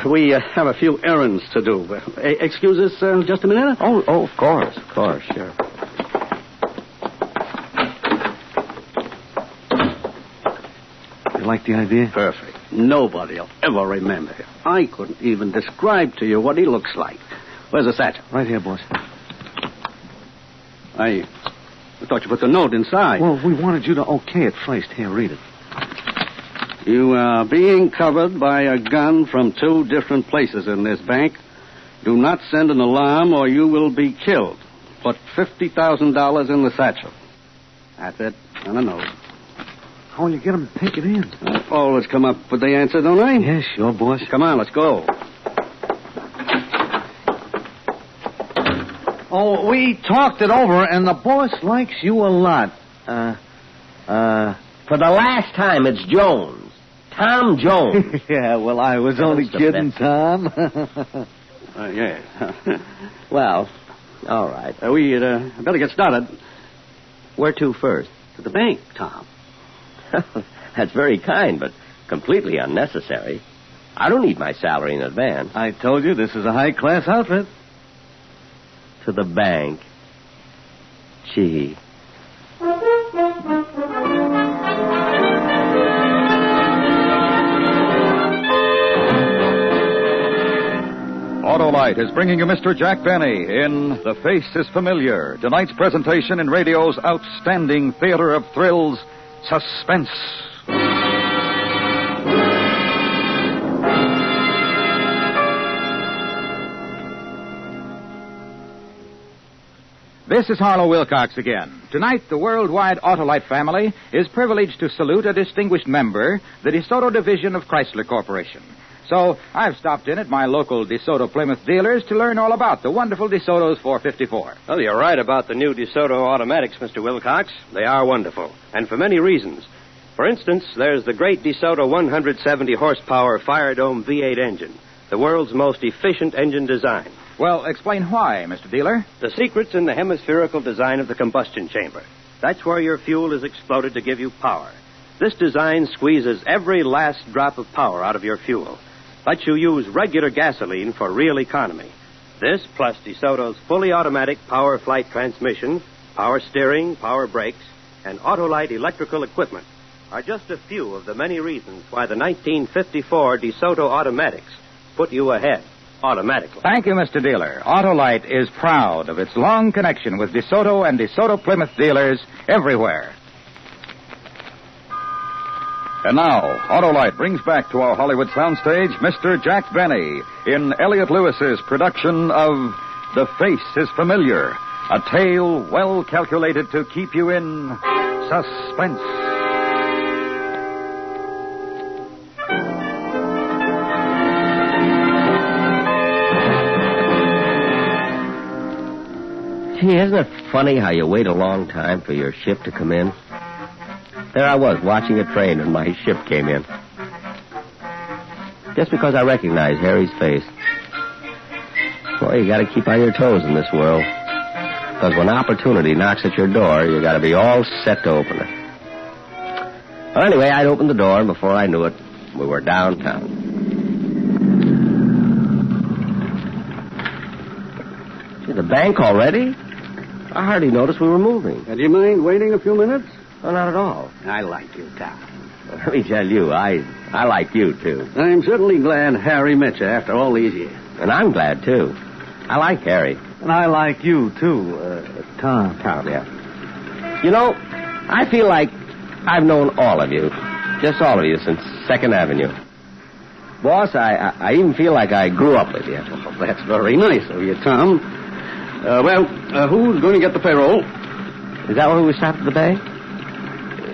We have a few errands to do. Excuse us just a minute? Oh, of course, sure. You like the idea? Perfect. Nobody'll ever remember him. I couldn't even describe to you what he looks like. Where's the satchel? Right here, boss. I thought you put the note inside. Well, we wanted you to okay it first. Here, read it. You are being covered by a gun from 2 different places in this bank. Do not send an alarm or you will be killed. Put $50,000 in the satchel. That's it. And a note. How will you get them to take it in? I always come up with the answer, don't I? Yeah, sure, boss. Come on, let's go. Oh, we talked it over, and the boss likes you a lot. For the last time, it's Jones. Tom Jones. Yeah, well, I was only kidding, Tom. Yeah. Well, all right. We better get started. Where to first? To the bank, Tom. That's very kind, but completely unnecessary. I don't need my salary in advance. I told you this is a high-class outfit. To the bank. Gee. Autolite is bringing you Mr. Jack Benny in The Face is Familiar, tonight's presentation in radio's outstanding theater of thrills, Suspense. This is Harlow Wilcox again. Tonight, the worldwide Autolite family is privileged to salute a distinguished member, the DeSoto division of Chrysler Corporation. So I've stopped in at my local DeSoto Plymouth dealers to learn all about the wonderful DeSoto's 454. Well, you're right about the new DeSoto automatics, Mr. Wilcox. They are wonderful, and for many reasons. For instance, there's the great DeSoto 170 horsepower Firedome V8 engine, the world's most efficient engine design. Well, explain why, Mr. Dealer. The secret's in the hemispherical design of the combustion chamber. That's where your fuel is exploded to give you power. This design squeezes every last drop of power out of your fuel. Lets you use regular gasoline for real economy. This, plus DeSoto's fully automatic power flight transmission, power steering, power brakes, and Autolite electrical equipment are just a few of the many reasons why the 1954 DeSoto automatics put you ahead automatically. Thank you, Mr. Dealer. Autolite is proud of its long connection with DeSoto and DeSoto Plymouth dealers everywhere. And now, Autolite brings back to our Hollywood soundstage Mr. Jack Benny in Elliot Lewis's production of The face is familiar. A tale well calculated to keep you in suspense. Gee, isn't it funny how you wait a long time for your ship to come in? There I was, watching a train, and my ship came in. Just because I recognized Harry's face. Boy, you gotta keep on your toes in this world. Because when opportunity knocks at your door, you gotta be all set to open it. Well, anyway, I'd opened the door, and before I knew it, we were downtown. Gee, the bank already? I hardly noticed we were moving. Do you mind waiting a few minutes? Oh, not at all. I like you, Tom. Let me tell you, I like you, too. I'm certainly glad Harry met you after all these years. And I'm glad, too. I like Harry. And I like you, too, Tom. Tom, yeah. You know, I feel like I've known all of you. Just all of you since 2nd Avenue. Boss, I even feel like I grew up with you. Oh, that's very nice of you, Tom. Who's going to get the payroll? Is that why we stopped at the bank?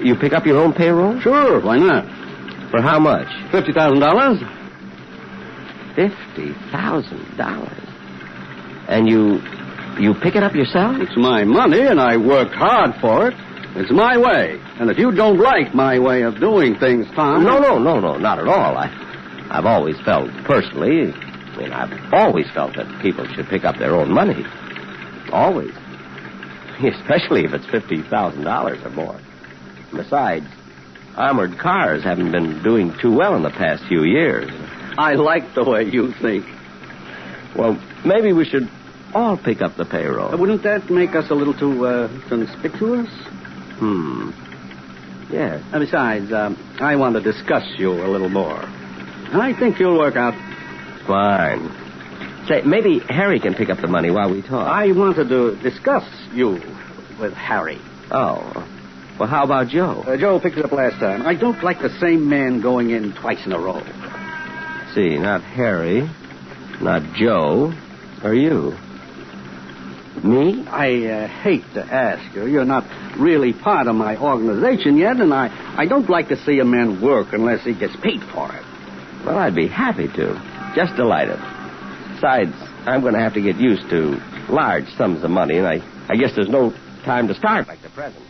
You pick up your own payroll? Sure, why not? For how much? $50,000. $50,000? And you pick it up yourself? It's my money, and I worked hard for it. It's my way. And if you don't like my way of doing things, Tom... No, not at all. I've always felt, personally, I've always felt that people should pick up their own money. Always. Especially if it's $50,000 or more. Besides, armored cars haven't been doing too well in the past few years. I like the way you think. Well, maybe we should all pick up the payroll. Wouldn't that make us a little too conspicuous? Yes. Besides, I want to discuss you a little more. I think you'll work out. Fine. Say, maybe Harry can pick up the money while we talk. I wanted to discuss you with Harry. Oh. Well, how about Joe? Joe picked it up last time. I don't like the same man going in twice in a row. See, not Harry, not Joe, or you. Me? I hate to ask you. You're not really part of my organization yet, and I don't like to see a man work unless he gets paid for it. Well, I'd be happy to. Just delighted. Besides, I'm going to have to get used to large sums of money, and I guess there's no time to start like the present.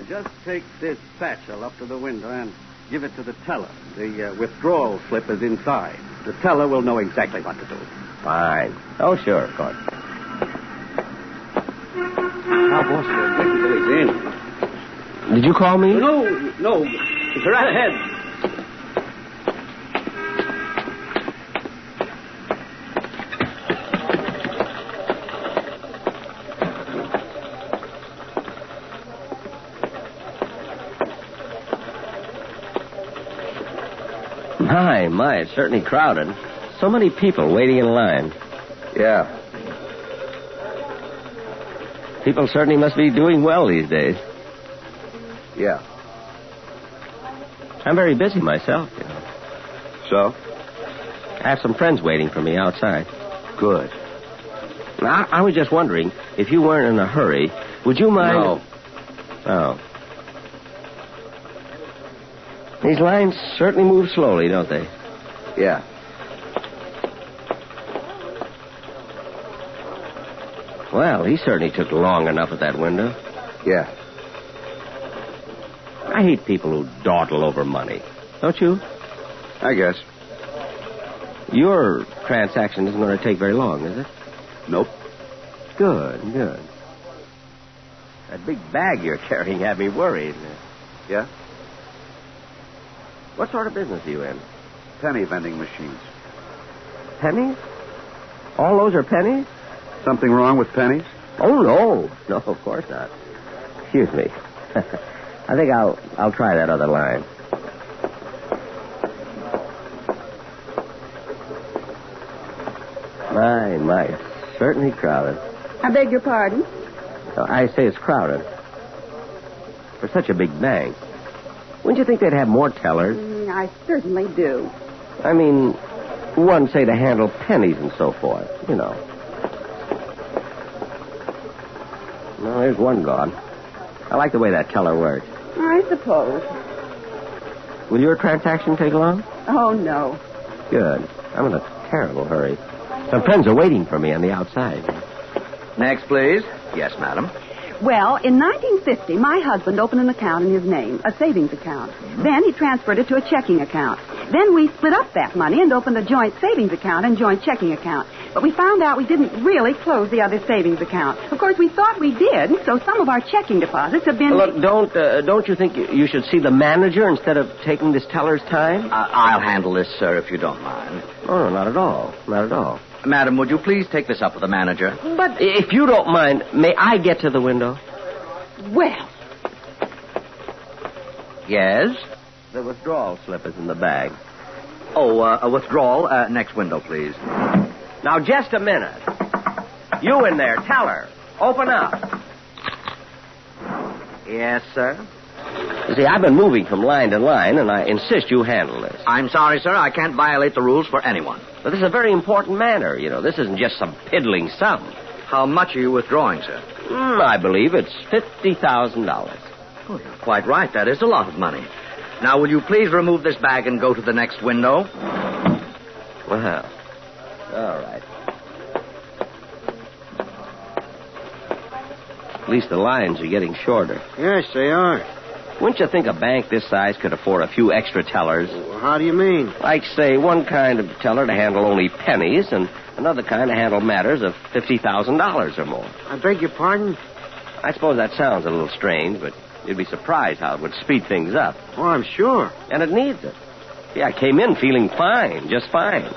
Just take this satchel up to the window and give it to the teller. The withdrawal slip is inside. The teller will know exactly what to do. Fine. Oh, sure, of course. Now, boss, wait until he's in. Did you call me? No. It's right ahead. My, it's certainly crowded. So many people waiting in line. Yeah. People certainly must be doing well these days. Yeah. I'm very busy myself, you know. So? I have some friends waiting for me outside. Good. I was just wondering, if you weren't in a hurry, would you mind... No. Oh. These lines certainly move slowly, don't they? Yeah. Well, he certainly took long enough at that window. Yeah. I hate people who dawdle over money. Don't you? I guess. Your transaction isn't going to take very long, is it? Nope. Good. That big bag you're carrying had me worried. Yeah? What sort of business are you in? Penny vending machines. Pennies? All those are pennies? Something wrong with pennies? Oh, no. No, of course not. Excuse me. I think I'll try that other line. My, it's certainly crowded. I beg your pardon? I say it's crowded. For such a big bank. Wouldn't you think they'd have more tellers? I certainly do. I mean, one, say, to handle pennies and so forth, you know. Well, there's one gone. I like the way that teller works. I suppose. Will your transaction take long? Oh, no. Good. I'm in a terrible hurry. Some friends are waiting for me on the outside. Next, please. Yes, madam. Well, in 1950, my husband opened an account in his name, a savings account. Then he transferred it to a checking account. Then we split up that money and opened a joint savings account and joint checking account. But we found out we didn't really close the other savings account. Of course, we thought we did, so some of our checking deposits have been... Look, don't you think you should see the manager instead of taking this teller's time? I'll handle this, sir, if you don't mind. Oh, no, not at all. Not at all. Madam, would you please take this up with the manager? But if you don't mind, may I get to the window? Well. Yes? The withdrawal slip is in the bag. Oh, a withdrawal. Next window, please. Now, just a minute. You in there, teller. Open up. Yes, sir? You see, I've been moving from line to line, and I insist you handle this. I'm sorry, sir. I can't violate the rules for anyone. But this is a very important matter, you know. This isn't just some piddling sum. How much are you withdrawing, sir? I believe it's $50,000. Oh, you're quite right. That is a lot of money. Now, will you please remove this bag and go to the next window? Well, all right. At least the lines are getting shorter. Yes, they are. Wouldn't you think a bank this size could afford a few extra tellers? How do you mean? Like, say, one kind of teller to handle only pennies and another kind to handle matters of $50,000 or more. I beg your pardon? I suppose that sounds a little strange, but you'd be surprised how it would speed things up. Oh, I'm sure. And it needs it. Yeah, I came in feeling fine, just fine.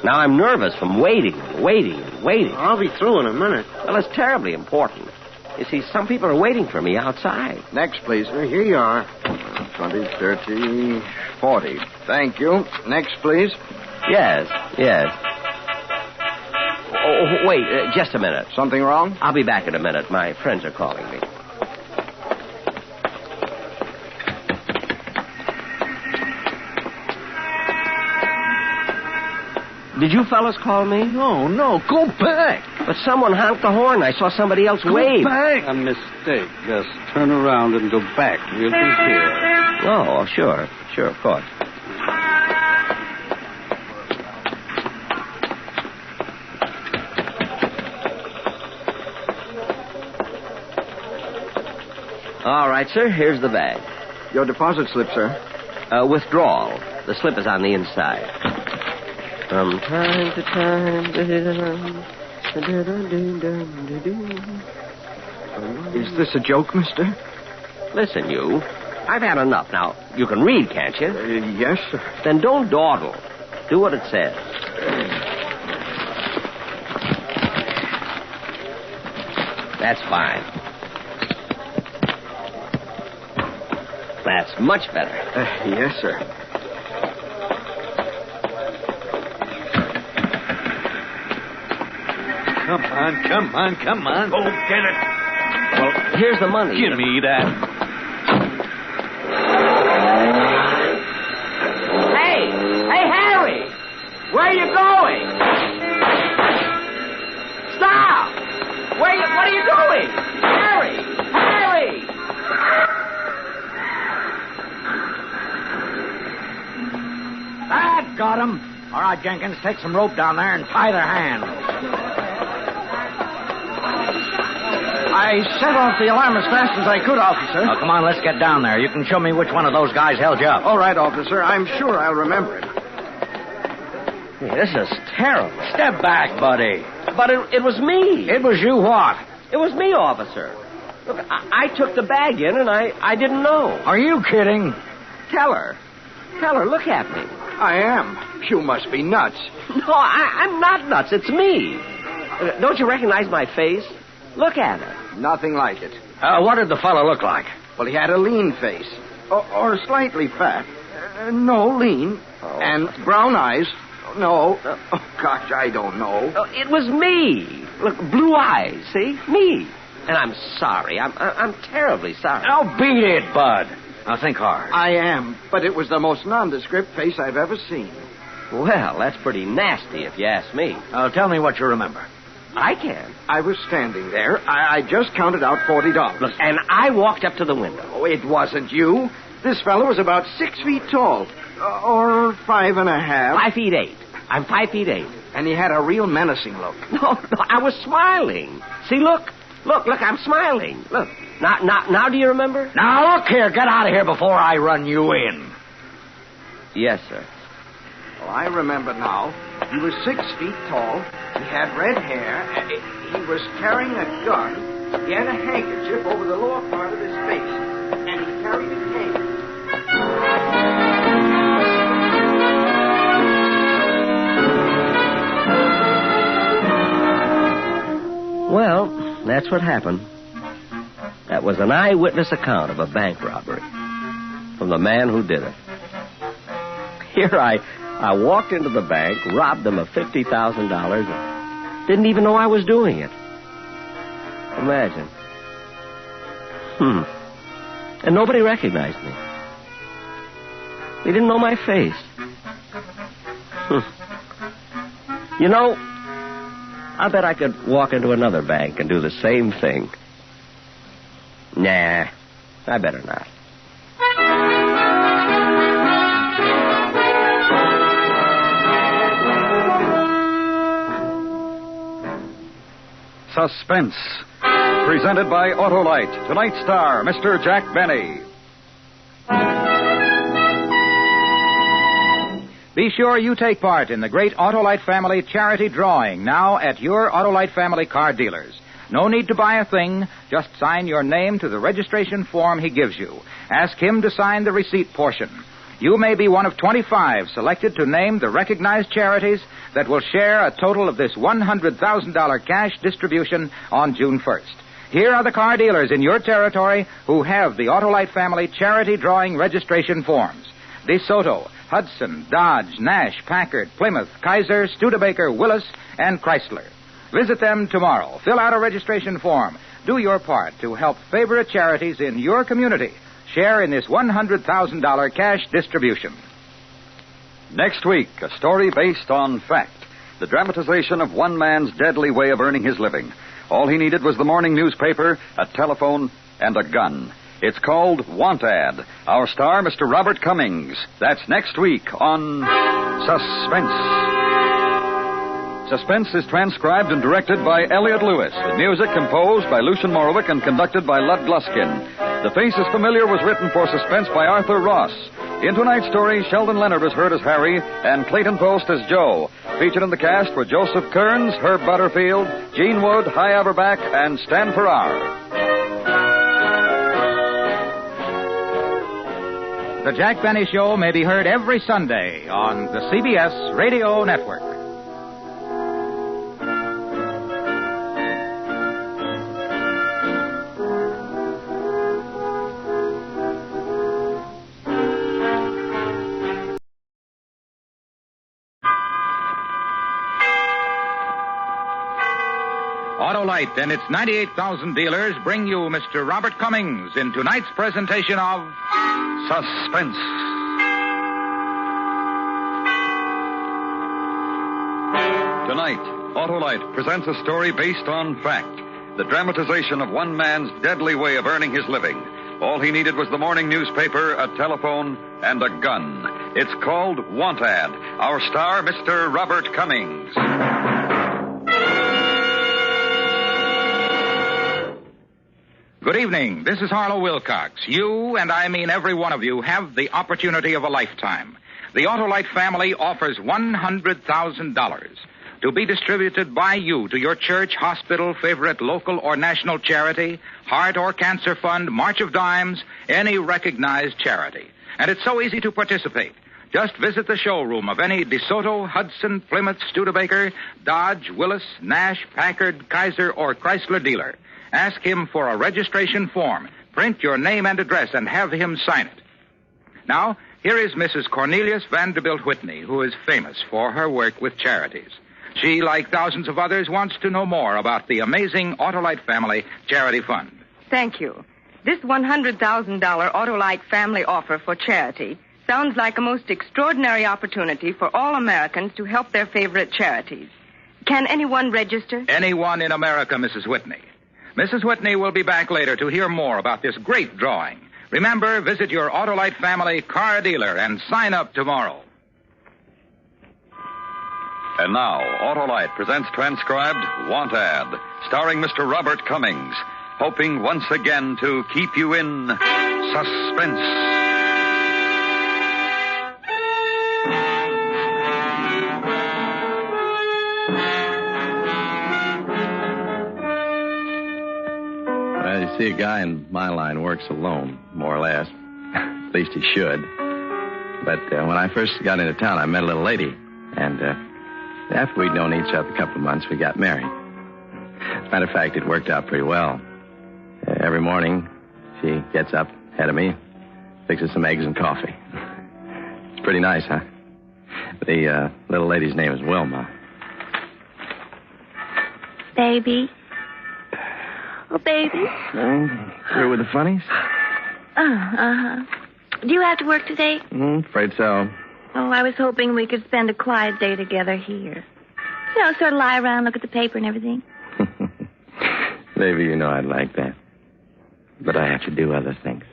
Now I'm nervous from waiting and waiting and waiting. I'll be through in a minute. Well, it's terribly important. You see, some people are waiting for me outside. Next, please. Here you are. 20, 30, 40. Thank you. Next, please. Yes. Oh, wait, just a minute. Something wrong? I'll be back in a minute. My friends are calling me. Did you fellas call me? No. Go back. But someone honked the horn. I saw somebody else wave. Go back. A mistake. Just turn around and go back. We'll be here. Oh, sure, of course. All right, sir. Here's the bag. Your deposit slip, sir. Withdrawal. The slip is on the inside. From time to time. Is this a joke, mister? Listen, you. I've had enough. Now, you can read, can't you? Yes, sir. Then don't dawdle. Do what it says. That's fine. That's much better. Yes, sir. Come on. Go get it. Well, here's the money. Give me that. Hey, Harry! Where are you going? Stop! What are you doing? Harry! That got him. All right, Jenkins, take some rope down there and tie their hands. I set off the alarm as fast as I could, officer. Oh, come on, let's get down there. You can show me which one of those guys held you up. All right, officer. I'm sure I'll remember it. Hey, this is terrible. Step back, buddy. But it was me. It was you what? It was me, officer. Look, I took the bag in, and I didn't know. Are you kidding? Teller, look at me. I am. You must be nuts. No, I'm not nuts. It's me. Don't you recognize my face? Look at it. Nothing like it. What did the fellow look like? Well, he had a lean face. Or slightly fat. No, lean. Oh. And brown eyes. No. Oh, gosh, I don't know. It was me. Look, blue eyes, see? Me. And I'm sorry. I'm terribly sorry. Now beat it, Bud. Now think hard. I am, but it was the most nondescript face I've ever seen. Well, that's pretty nasty if you ask me. Tell me what you remember. I can. I was standing there. I just counted out $40. Look, and I walked up to the window. Oh, it wasn't you. This fellow was about 6 feet tall. Or 5.5. 5 feet 8. I'm 5 feet 8. And he had a real menacing look. No, I was smiling. See, look, I'm smiling. Look, now do you remember? Now, look here, get out of here before I run you in. Yes, sir. Well, I remember now. He was 6 feet tall. He had red hair. He was carrying a gun. He had a handkerchief over the lower part of his face. And he carried a cane. Well, that's what happened. That was an eyewitness account of a bank robbery from the man who did it. Here I walked into the bank, robbed them of $50,000, and didn't even know I was doing it. Imagine. And nobody recognized me. They didn't know my face. You know, I bet I could walk into another bank and do the same thing. Nah, I better not. Suspense, presented by Autolite. Tonight's star, Mr. Jack Benny. Be sure you take part in the great Autolite Family charity drawing now at your Autolite Family car dealers. No need to buy a thing. Just sign your name to the registration form he gives you. Ask him to sign the receipt portion. You may be one of 25 selected to name the recognized charities that will share a total of this $100,000 cash distribution on June 1st. Here are the car dealers in your territory who have the Autolite Family charity drawing registration forms. DeSoto, Hudson, Dodge, Nash, Packard, Plymouth, Kaiser, Studebaker, Willis, and Chrysler. Visit them tomorrow. Fill out a registration form. Do your part to help favorite charities in your community. Share in this $100,000 cash distribution. Next week, a story based on fact. The dramatization of one man's deadly way of earning his living. All he needed was the morning newspaper, a telephone, and a gun. It's called Want Ad. Our star, Mr. Robert Cummings. That's next week on Suspense. Suspense is transcribed and directed by Elliott Lewis, with music composed by Lucien Morowick and conducted by Lud Gluskin. The Face is Familiar was written for Suspense by Arthur Ross. In tonight's story, Sheldon Leonard was heard as Harry and Clayton Post as Joe. Featured in the cast were Joseph Kearns, Herb Butterfield, Gene Wood, Hy Averback, and Stan Farrar. The Jack Benny Show may be heard every Sunday on the CBS Radio Network. Autolite and its 98,000 dealers bring you Mr. Robert Cummings in tonight's presentation of Suspense. Tonight, Autolite presents a story based on fact. The dramatization of one man's deadly way of earning his living. All he needed was the morning newspaper, a telephone, and a gun. It's called Want Ad. Our star, Mr. Robert Cummings. Good evening. This is Harlow Wilcox. You, and I mean every one of you, have the opportunity of a lifetime. The Autolite family offers $100,000 to be distributed by you to your church, hospital, favorite local or national charity, heart or cancer fund, March of Dimes, any recognized charity. And it's so easy to participate. Just visit the showroom of any DeSoto, Hudson, Plymouth, Studebaker, Dodge, Willis, Nash, Packard, Kaiser, or Chrysler dealer. Ask him for a registration form. Print your name and address and have him sign it. Now, here is Mrs. Cornelius Vanderbilt Whitney, who is famous for her work with charities. She, like thousands of others, wants to know more about the amazing Autolite Family Charity Fund. Thank you. This $100,000 Autolite Family offer for charity sounds like a most extraordinary opportunity for all Americans to help their favorite charities. Can anyone register? Anyone in America, Mrs. Whitney. Mrs. Whitney will be back later to hear more about this great drawing. Remember, visit your Autolite family car dealer and sign up tomorrow. And now, Autolite presents transcribed Want Ad, starring Mr. Robert Cummings, hoping once again to keep you in suspense. Well, you see, a guy in my line works alone, more or less. At least he should. But when I first got into town, I met a little lady. And after we'd known each other a couple of months, we got married. As a matter of fact, it worked out pretty well. Every morning, she gets up ahead of me, fixes some eggs and coffee. It's pretty nice, huh? The little lady's name is Wilma. Baby. Oh, baby. Through with the funnies? Uh-huh. Do you have to work today? Afraid so. Oh, I was hoping we could spend a quiet day together here. You know, sort of lie around, look at the paper and everything. Maybe you know I'd like that. But I have to do other things.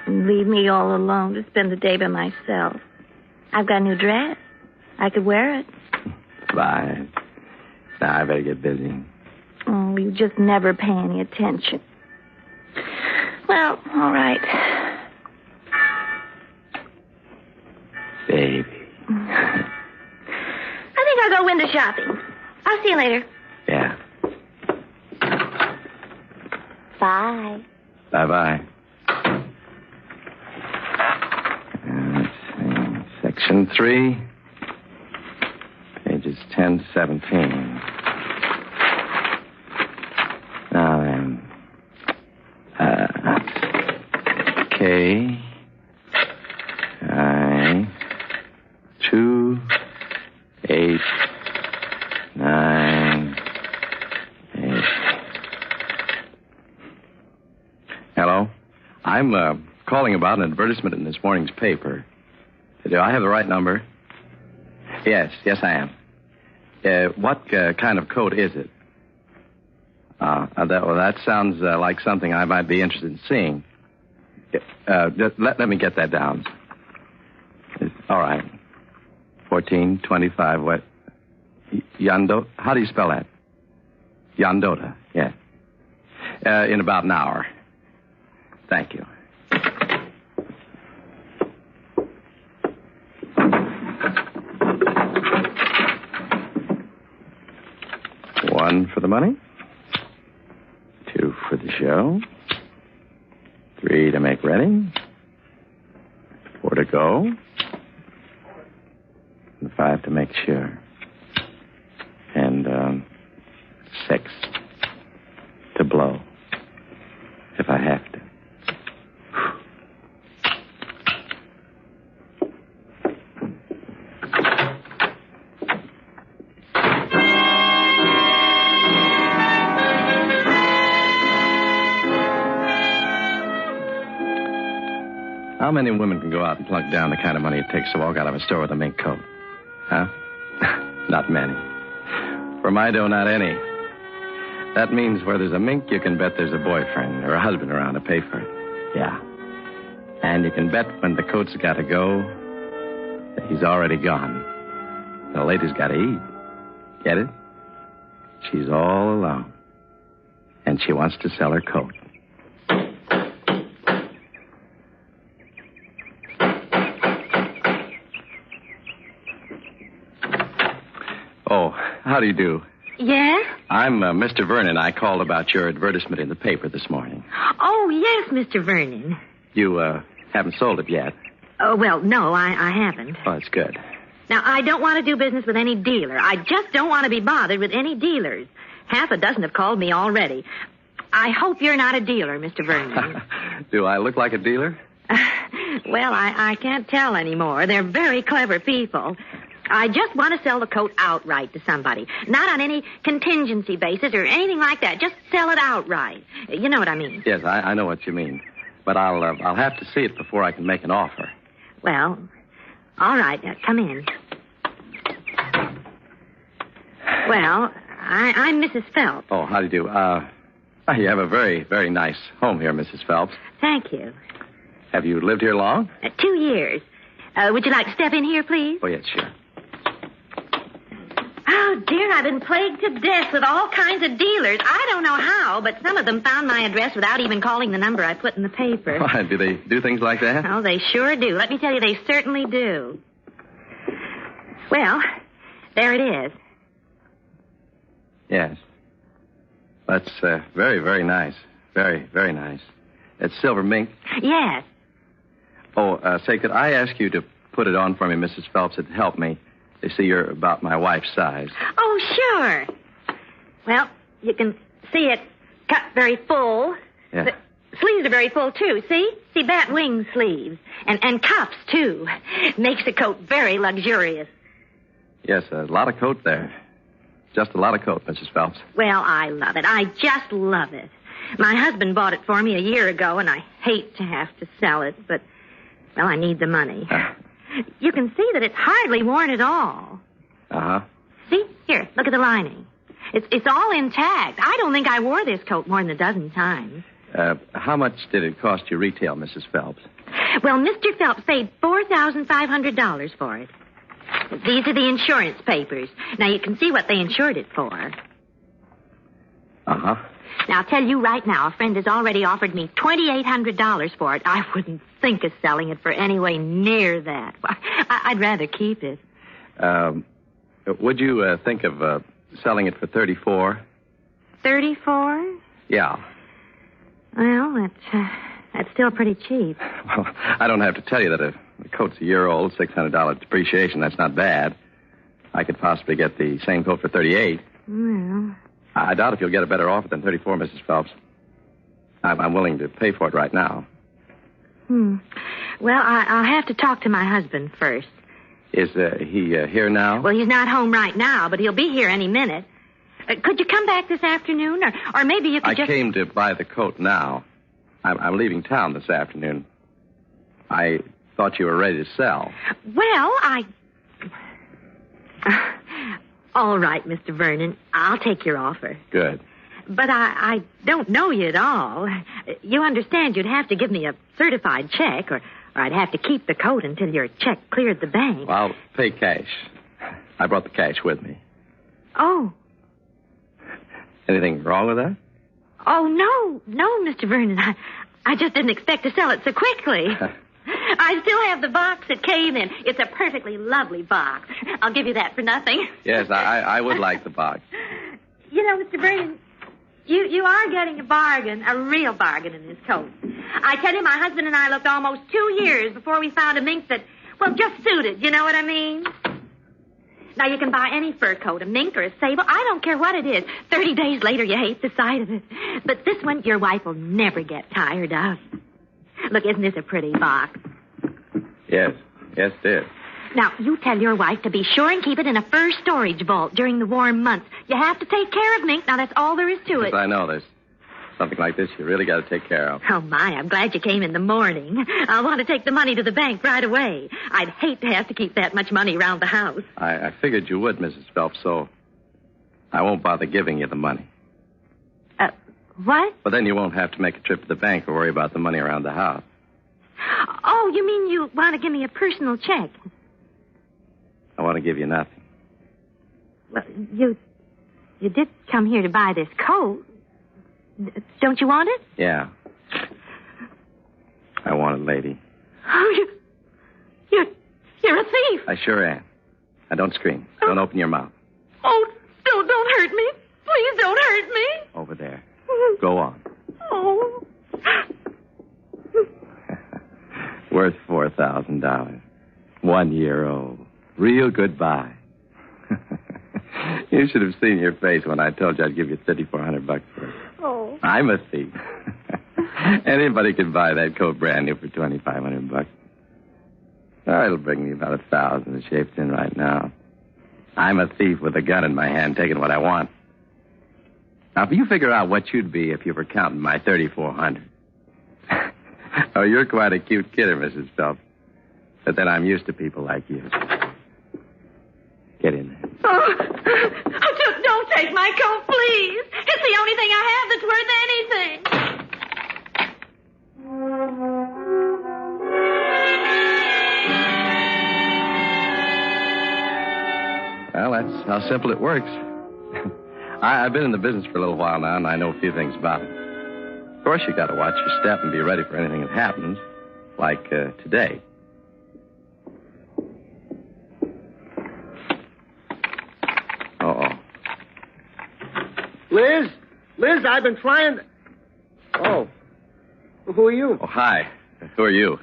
And leave me all alone to spend the day by myself. I've got a new dress. I could wear it. Fine. Now I better get busy. Oh, you just never pay any attention. Well, all right. Baby. I think I'll go window shopping. I'll see you later. Yeah. Bye. Bye-bye. Let's see. Section 3. Pages 10 to 17. Now then. K. I. 2. 8. 9. 8. Hello? I'm calling about an advertisement in this morning's paper. Do I have the right number? Yes, I am. What kind of coat is it? That sounds like something I might be interested in seeing. Let me get that down. All right. 1425, what? Yondo? How do you spell that? Yondota, yeah. In about an hour. Thank you. One for the money. 2 for the show. 3 to make ready. 4 to go. And 5 to make sure. And 6 to blow. If I have to. How many women can go out and plunk down the kind of money it takes to walk out of a store with a mink coat? Huh? Not many. For my dough, not any. That means where there's a mink, you can bet there's a boyfriend or a husband around to pay for it. Yeah. And you can bet when the coat's got to go, that he's already gone. The lady's got to eat. Get it? She's all alone. And she wants to sell her coat. Oh, how do you do? Yes? I'm Mr. Vernon. I called about your advertisement in the paper this morning. Oh, yes, Mr. Vernon. You haven't sold it yet. Oh, well, no, I haven't. Oh, that's good. Now, I don't want to do business with any dealer. I just don't want to be bothered with any dealers. Half a dozen have called me already. I hope you're not a dealer, Mr. Vernon. Do I look like a dealer? Well, I can't tell anymore. They're very clever people. I just want to sell the coat outright to somebody. Not on any contingency basis or anything like that. Just sell it outright. You know what I mean? Yes, I know what you mean. But I'll have to see it before I can make an offer. Well, all right. Come in. Well, I'm Mrs. Phelps. Oh, how do you do? You have a very, very nice home here, Mrs. Phelps. Thank you. Have you lived here long? 2 years. Would you like to step in here, please? Oh, yes, sure. Oh, dear, I've been plagued to death with all kinds of dealers. I don't know how, but some of them found my address without even calling the number I put in the paper. Why, do they do things like that? Oh, they sure do. Let me tell you, they certainly do. Well, there it is. Yes. That's very, very nice. Very, very nice. It's silver mink? Yes. Oh, say, could I ask you to put it on for me, Mrs. Phelps? It'd help me. They see you're about my wife's size. Oh, sure. Well, you can see it cut very full. Yeah. The sleeves are very full, too. See, bat wing sleeves. And cuffs, too. Makes the coat very luxurious. Yes, a lot of coat there. Just a lot of coat, Mrs. Phelps. Well, I love it. I just love it. My husband bought it for me a year ago, and I hate to have to sell it, but, well, I need the money. You can see that it's hardly worn at all. Uh-huh. See? Here, look at the lining. It's all intact. I don't think I wore this coat more than a dozen times. How much did it cost you retail, Mrs. Phelps? Well, Mr. Phelps paid $4,500 for it. These are the insurance papers. Now, you can see what they insured it for. Uh-huh. Now, I'll tell you right now, a friend has already offered me $2,800 for it. I wouldn't think of selling it for anywhere near that. I'd rather keep it. Would you think of selling it for $34? $34? Yeah. Well, that's still pretty cheap. Well, I don't have to tell you that the coat's a year old, $600 depreciation. That's not bad. I could possibly get the same coat for $38. Well, I doubt if you'll get a better offer than $34, Mrs. Phelps. I'm willing to pay for it right now. Well, I'll have to talk to my husband first. Is he here now? Well, he's not home right now, but he'll be here any minute. Could you come back this afternoon, or maybe you could I came to buy the coat now. I'm leaving town this afternoon. I thought you were ready to sell. Well, all right, Mr. Vernon. I'll take your offer. Good. But I don't know you at all. You understand you'd have to give me a certified check, or I'd have to keep the coat until your check cleared the bank. Well, I'll pay cash. I brought the cash with me. Oh. Anything wrong with that? Oh, no, Mr. Vernon. I just didn't expect to sell it so quickly. I still have the box it came in. It's a perfectly lovely box. I'll give you that for nothing. Yes, I would like the box. You know, Mr. Vernon, you are getting a bargain, a real bargain in this coat. I tell you, my husband and I looked almost 2 years before we found a mink that, well, just suited. You know what I mean? Now, you can buy any fur coat, a mink or a sable. I don't care what it is. 30 days later, you hate the sight of it. But this one, your wife will never get tired of. Look, isn't this a pretty box? Yes, it is. Now, you tell your wife to be sure and keep it in a fur storage vault during the warm months. You have to take care of mink. Now, that's all there is to it. Yes, I know. There's something like this you really got to take care of. Oh, my, I'm glad you came in the morning. I'll want to take the money to the bank right away. I'd hate to have to keep that much money around the house. I figured you would, Mrs. Phelps, so I won't bother giving you the money. What? But then you won't have to make a trip to the bank or worry about the money around the house. Oh, you mean you want to give me a personal check? I want to give you nothing. Well, you did come here to buy this coat. Don't you want it? Yeah. I want it, lady. Oh, you're a thief. I sure am. Now, don't scream. Don't open your mouth. Oh, don't hurt me. Please don't hurt me. Over there. Go on. Oh. Worth $4,000. 1 year old. Real goodbye. You should have seen your face when I told you I'd give you $3,400 for it. Oh. I'm a thief. Anybody can buy that coat brand new for $2,500. Oh, it'll bring me about 1,000 shaped in right now. I'm a thief with a gun in my hand, taking what I want. Now, if you figure out what you'd be if you were counting my $3,400. Oh, you're quite a cute kidder, Mrs. Phelps. But then I'm used to people like you. Get in there. Oh, just Take my coat, please. It's the only thing I have that's worth anything. Well, that's how simple it works. I've been in the business for a little while now, and I know a few things about it. Of course, you got to watch your step and be ready for anything that happens, like today. Uh-oh. Liz, I've been trying. Oh, who are you? Oh, hi. Who are you?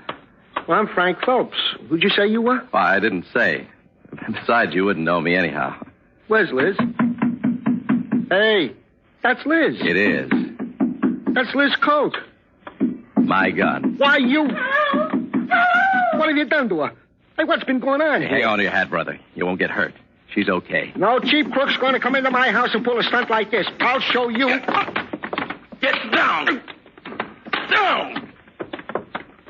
Well, I'm Frank Phelps. Who'd you say you were? Well, I didn't say. Besides, you wouldn't know me anyhow. Where's Liz? Hey, that's Liz. It is. That's Liz's coat. My gun. Why, you... What have you done to her? Hey, what's been going on here? Hang on to your hat, brother. You won't get hurt. She's okay. No cheap crook's going to come into my house and pull a stunt like this. I'll show you. Get down! Down!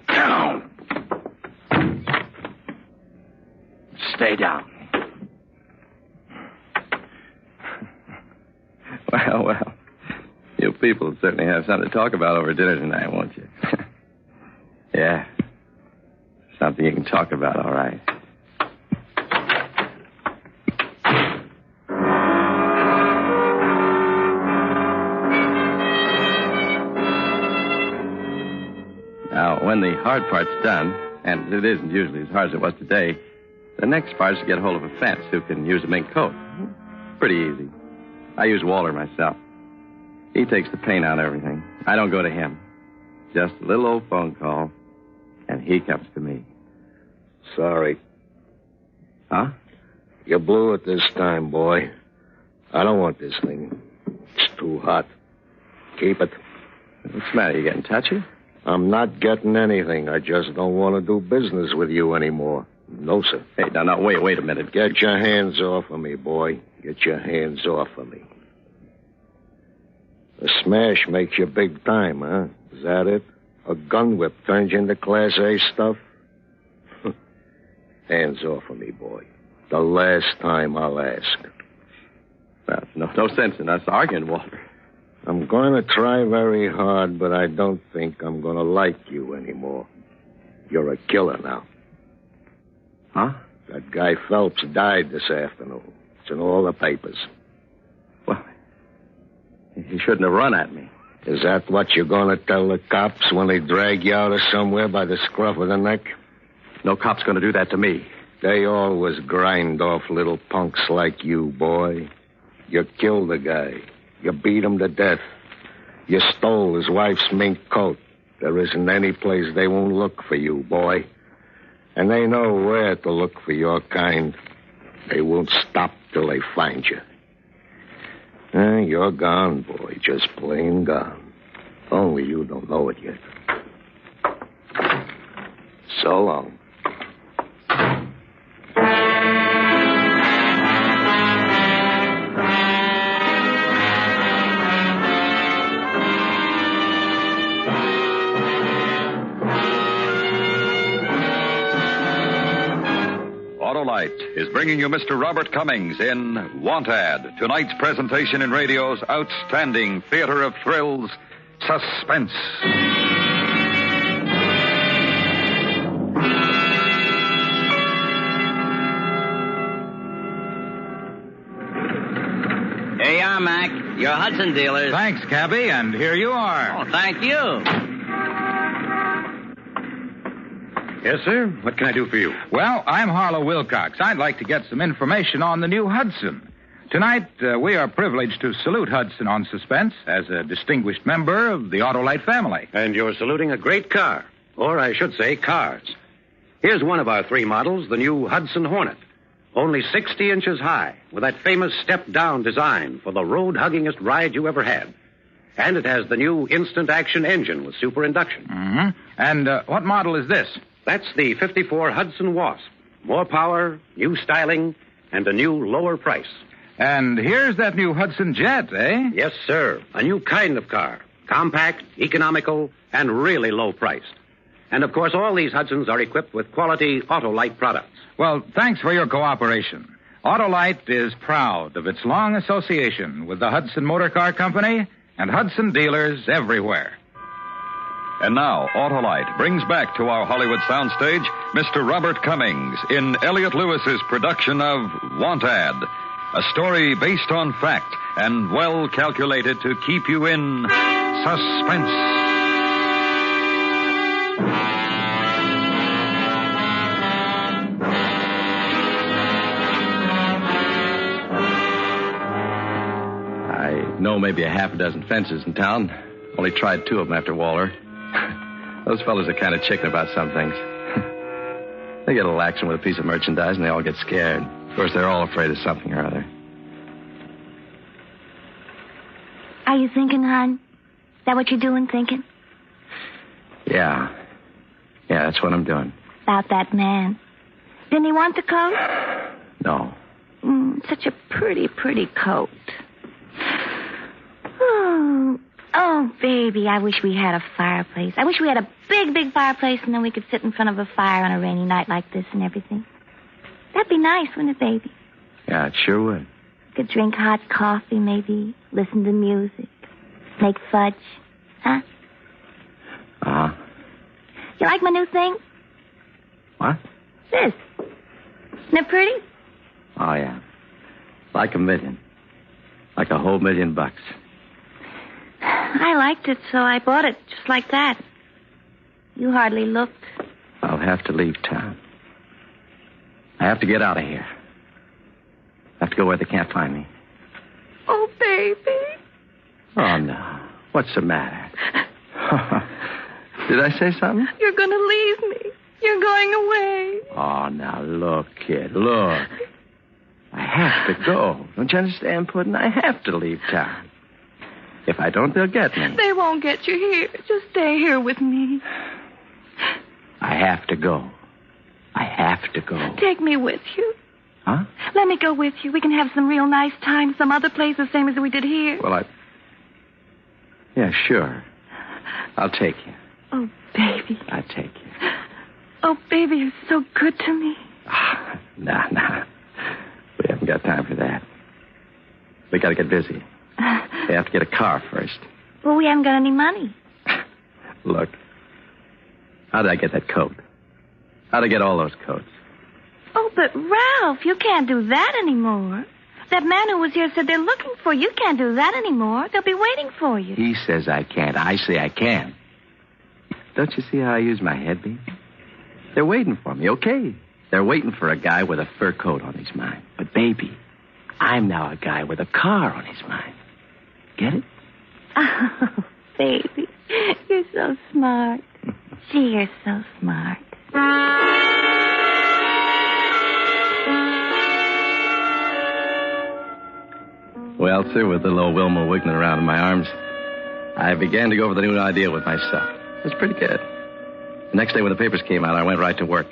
Down! Stay down. Well. You people certainly have something to talk about over dinner tonight, won't you? Yeah. Something you can talk about, all right. Now, when the hard part's done, and it isn't usually as hard as it was today, the next part is to get hold of a fence who can use a mink coat. Pretty easy. I use Walter myself. He takes the paint on everything. I don't go to him. Just a little old phone call, and he comes to me. Sorry. Huh? You blew it this time, boy. I don't want this thing. It's too hot. Keep it. What's the matter? You getting touchy? I'm not getting anything. I just don't want to do business with you anymore. No, sir. Hey, now, wait a minute. Get your hands off of me, boy. Get your hands off of me. The smash makes you big time, huh? Is that it? A gun whip turns you into Class A stuff? Hands off of me, boy. The last time I'll ask. Well, no sense in us arguing, Walter. I'm going to try very hard, but I don't think I'm going to like you anymore. You're a killer now. Huh? That guy Phelps died this afternoon. It's in all the papers. Well, he shouldn't have run at me. Is that what you're going to tell the cops when they drag you out of somewhere by the scruff of the neck? No cop's going to do that to me. They always grind off little punks like you, boy. You killed the guy. You beat him to death. You stole his wife's mink coat. There isn't any place they won't look for you, boy. And they know where to look for your kind. They won't stop till they find you. You're gone, boy. Just plain gone. Only you don't know it yet. So long. Autolite is bringing you Mr. Robert Cummings in Want Ad, tonight's presentation in radio's outstanding theater of thrills, Suspense. Here you are, Mac. Your Hudson dealers. Thanks, Cabby, and here you are. Oh, thank you. Yes, sir. What can I do for you? Well, I'm Harlow Wilcox. I'd like to get some information on the new Hudson. Tonight, we are privileged to salute Hudson on Suspense as a distinguished member of the Autolite family. And you're saluting a great car. Or I should say cars. Here's one of our three models, the new Hudson Hornet. Only 60 inches high, with that famous step-down design for the road-huggingest ride you ever had. And it has the new instant-action engine with super induction. Mm-hmm. And what model is this? That's the 54 Hudson Wasp. More power, new styling, and a new lower price. And here's that new Hudson Jet, eh? Yes, sir. A new kind of car. Compact, economical, and really low priced. And, of course, all these Hudsons are equipped with quality Autolite products. Well, thanks for your cooperation. Autolite is proud of its long association with the Hudson Motor Car Company and Hudson dealers everywhere. And now, Autolite brings back to our Hollywood soundstage Mr. Robert Cummings in Elliot Lewis's production of Want Ad, a story based on fact and well calculated to keep you in suspense. I know maybe a half a dozen fences in town. Only tried 2 of them after Waller. Those fellas are kind of chicken about some things. They get a little action with a piece of merchandise and they all get scared. Of course, they're all afraid of something or other. Are you thinking, hon? Is that what you're doing, thinking? Yeah. Yeah, that's what I'm doing. About that man. Didn't he want the coat? No. Such a pretty, pretty coat. Oh, baby, I wish we had a fireplace. I wish we had a big, big fireplace, and then we could sit in front of a fire on a rainy night like this and everything. That'd be nice, wouldn't it, baby? Yeah, it sure would. We could drink hot coffee, maybe, listen to music, make fudge. Huh? Uh-huh. You like my new thing? What? This. Isn't it pretty? Oh, yeah. Like $1 million. Like a whole $1 million. I liked it, so I bought it just like that. You hardly looked. I'll have to leave town. I have to get out of here. I have to go where they can't find me. Oh, baby. Oh, no. What's the matter? Did I say something? You're going to leave me. You're going away. Oh, now, look, kid, look. I have to go. Don't you understand, Puddin'? I have to leave town. If I don't, they'll get me. They won't get you here. Just stay here with me. I have to go. I have to go. Take me with you. Huh? Let me go with you. We can have some real nice time, some other place the same as we did here. Well, Yeah, sure. I'll take you. Oh, baby. I'll take you. Oh, baby, you're so good to me. Nah. We haven't got time for that. We got to get busy. We have to get a car first. Well, we haven't got any money. Look, how did I get that coat? How did I get all those coats? Oh, but Ralph, you can't do that anymore. That man who was here said they're looking for you. You can't do that anymore. They'll be waiting for you. He says I can't. I say I can. Don't you see how I use my head, baby? They're waiting for me, okay? They're waiting for a guy with a fur coat on his mind. But, baby, I'm now a guy with a car on his mind. Get it? Oh, baby, you're so smart. Gee, you're so smart. Well, sir, with little old Wilma wiggling around in my arms, I began to go over the new idea with myself. It was pretty good. The next day when the papers came out, I went right to work.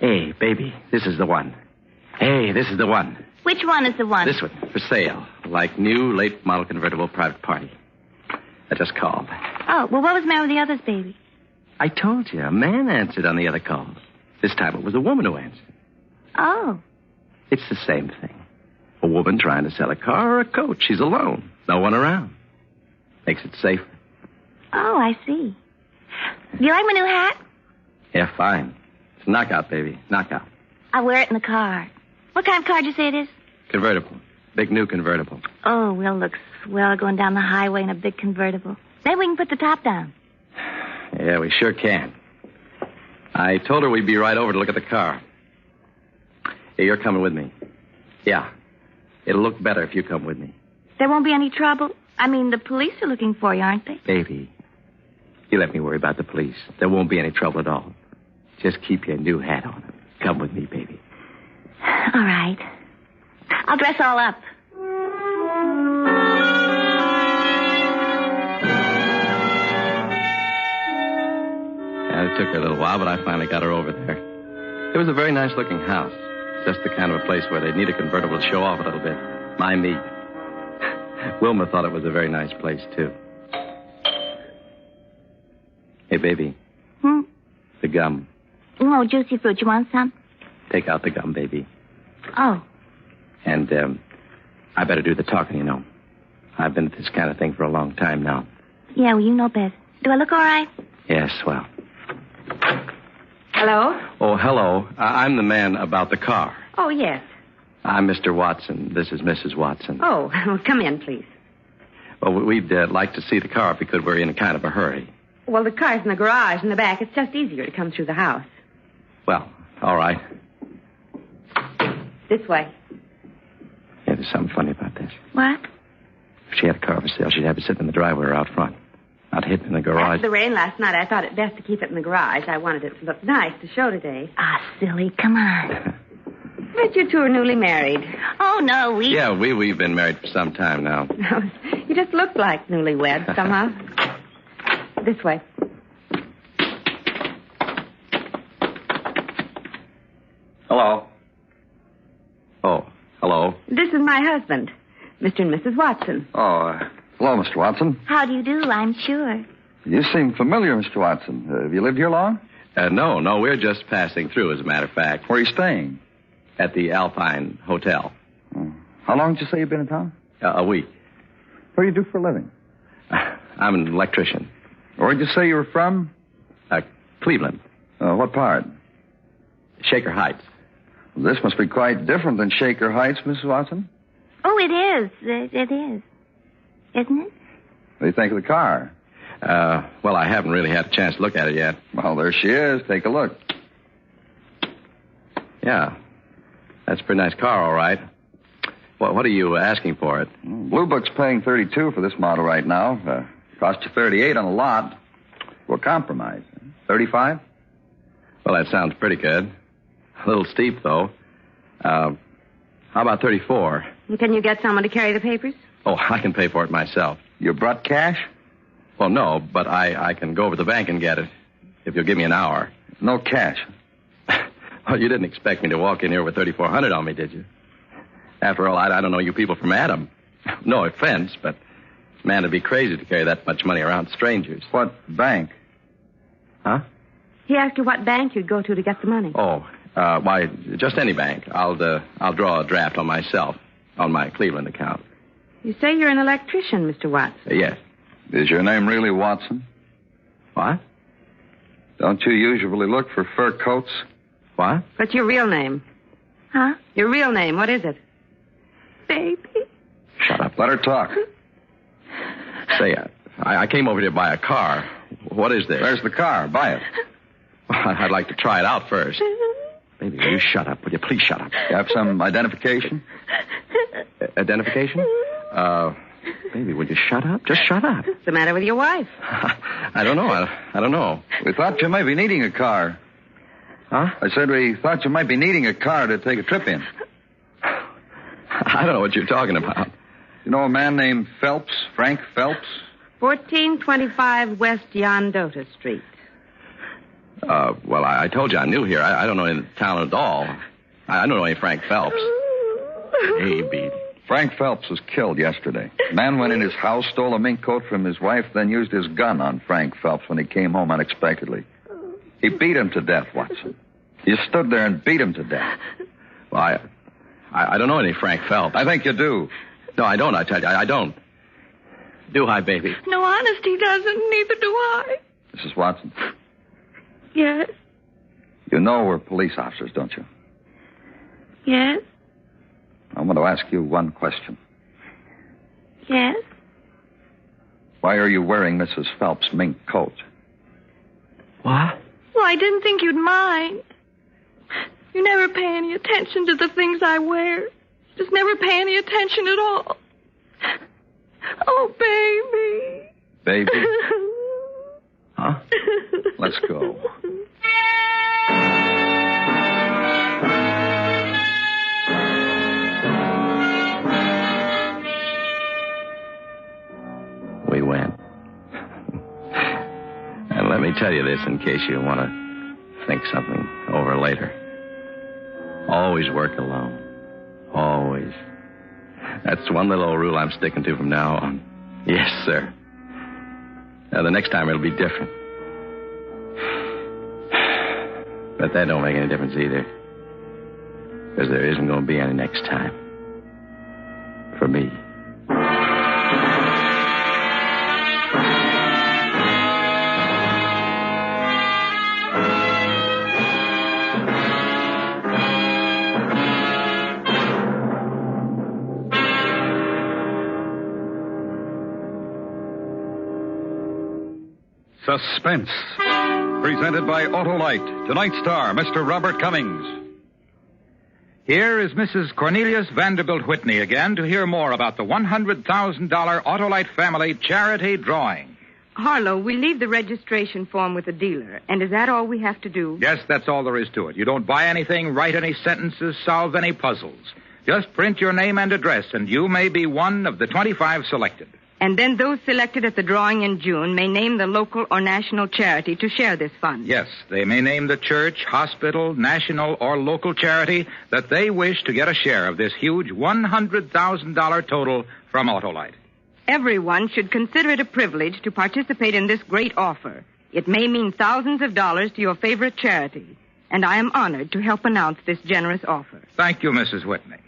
Hey, baby, this is the one. Hey, this is the one. Which one is the one? This one, for sale. Like new, late model convertible private party. I just called. Oh, well, what was the matter with the others, baby? I told you, a man answered on the other calls. This time it was a woman who answered. Oh. It's the same thing. A woman trying to sell a car or a coat. She's alone. No one around. Makes it safer. Oh, I see. Do you like my new hat? Yeah, fine. It's a knockout, baby. Knockout. I'll wear it in the car. What kind of car did you say it is? Convertible. Big new convertible. Oh, we'll look swell going down the highway in a big convertible. Maybe we can put the top down. Yeah, we sure can. I told her we'd be right over to look at the car. Hey, you're coming with me. Yeah. It'll look better if you come with me. There won't be any trouble? I mean, the police are looking for you, aren't they? Baby, you let me worry about the police. There won't be any trouble at all. Just keep your new hat on. Come with me, baby. All right. I'll dress all up. Yeah, it took her a little while, but I finally got her over there. It was a very nice-looking house. Just the kind of a place where they'd need a convertible to show off a little bit. My me. Wilma thought it was a very nice place, too. Hey, baby. Hmm? The gum. Oh, juicy fruit. You want some? take out the gum, baby. Oh. And, I better do the talking, you know. I've been at this kind of thing for a long time now. Yeah, well, you know best. Do I look all right? Yes, well. Hello? Oh, hello. I'm the man about the car. Oh, yes. I'm Mr. Watson. This is Mrs. Watson. Oh, well, come in, please. Well, we'd like to see the car if we could. We're in a kind of a hurry. Well, the car's in the garage in the back. It's just easier to come through the house. Well, all right. This way. Yeah, there's something funny about this. What? If she had a car for sale, she'd have it sitting in the driveway or out front. Not hidden in the garage. After the rain last night, I thought it best to keep it in the garage. I wanted it to look nice to show today. Ah, silly. Come on. But you two are newly married. Oh, no, we... Yeah, we've been married for some time now. You just look like newlyweds somehow. This way. Hello. Oh, hello. This is my husband, Mr. and Mrs. Watson. Oh, hello, Mr. Watson. How do you do, I'm sure. You seem familiar, Mr. Watson. Have you lived here long? No, we're just passing through, as a matter of fact. Where are you staying? At the Alpine Hotel. How long did you say you've been in town? A week. What do you do for a living? I'm an electrician. Where'd you say you were from? Cleveland. What part? Shaker Heights. Well, this must be quite different than Shaker Heights, Mrs. Watson. Oh, it is. It is. Isn't it? What do you think of the car? Well, I haven't really had a chance to look at it yet. Well, there she is. Take a look. Yeah. That's a pretty nice car, all right. What are you asking for it? Blue Book's paying $32 for this model right now. Cost you $38 on the lot. We'll compromise. $35? Well, that sounds pretty good. A little steep, though. How about $34? Can you get someone to carry the papers? Oh, I can pay for it myself. You brought cash? Well, no, but I can go over to the bank and get it if you'll give me an hour. No cash. Well, you didn't expect me to walk in here with $3,400 on me, did you? After all, I don't know you people from Adam. No offense, but man, it'd be crazy to carry that much money around strangers. What bank? Huh? He asked you what bank you'd go to get the money. Oh, why, just any bank. I'll draw a draft on myself, on my Cleveland account. You say you're an electrician, Mr. Watson. Yes. Is your name really Watson? What? Don't you usually look for fur coats? What? What's your real name? Huh? Your real name, what is it? Baby. Shut up. Let her talk. Say, I came over here to buy a car. What is this? There's the car. Buy it. I'd like to try it out first. Baby, will you shut up? Will you please shut up? You have some identification? Identification? Baby, will you shut up? Just shut up. What's the matter with your wife? I don't know. I don't know. We thought you might be needing a car. Huh? I said we thought you might be needing a car to take a trip in. I don't know what you're talking about. You know a man named Phelps, Frank Phelps? 1425 West Yondota Street. Well, I told you I'm new here. I don't know any town at all. I don't know any Frank Phelps. Baby. Frank Phelps was killed yesterday. The man went in his house, stole a mink coat from his wife, then used his gun on Frank Phelps when he came home unexpectedly. He beat him to death, Watson. You stood there and beat him to death. Well, I don't know any Frank Phelps. I think you do. No, I don't, I tell you. I don't. Do I, baby? No, honest, he doesn't. Neither do I. Mrs. Watson. Yes. You know we're police officers, don't you? Yes. I want to ask you one question. Yes. Why are you wearing Mrs. Phelps' mink coat? What? Well, I didn't think you'd mind. You never pay any attention to the things I wear. Just never pay any attention at all. Oh, baby. Baby? Huh? Let's go. We went. And let me tell you this in case you want to think something over later. Always work alone. Always. That's one little old rule I'm sticking to from now on. Yes, sir. Now, the next time it'll be different. But that don't make any difference either. Because there isn't going to be any next time. For me. Suspense. Presented by Autolite. Tonight's star, Mr. Robert Cummings. Here is Mrs. Cornelius Vanderbilt Whitney again to hear more about the $100,000 Autolite family charity drawing. Harlow, we leave the registration form with the dealer. And is that all we have to do? Yes, that's all there is to it. You don't buy anything, write any sentences, solve any puzzles. Just print your name and address, and you may be one of the 25 selected. And then those selected at the drawing in June may name the local or national charity to share this fund. Yes, they may name the church, hospital, national, or local charity that they wish to get a share of this huge $100,000 total from Autolite. Everyone should consider it a privilege to participate in this great offer. It may mean thousands of dollars to your favorite charity. And I am honored to help announce this generous offer. Thank you, Mrs. Whitney.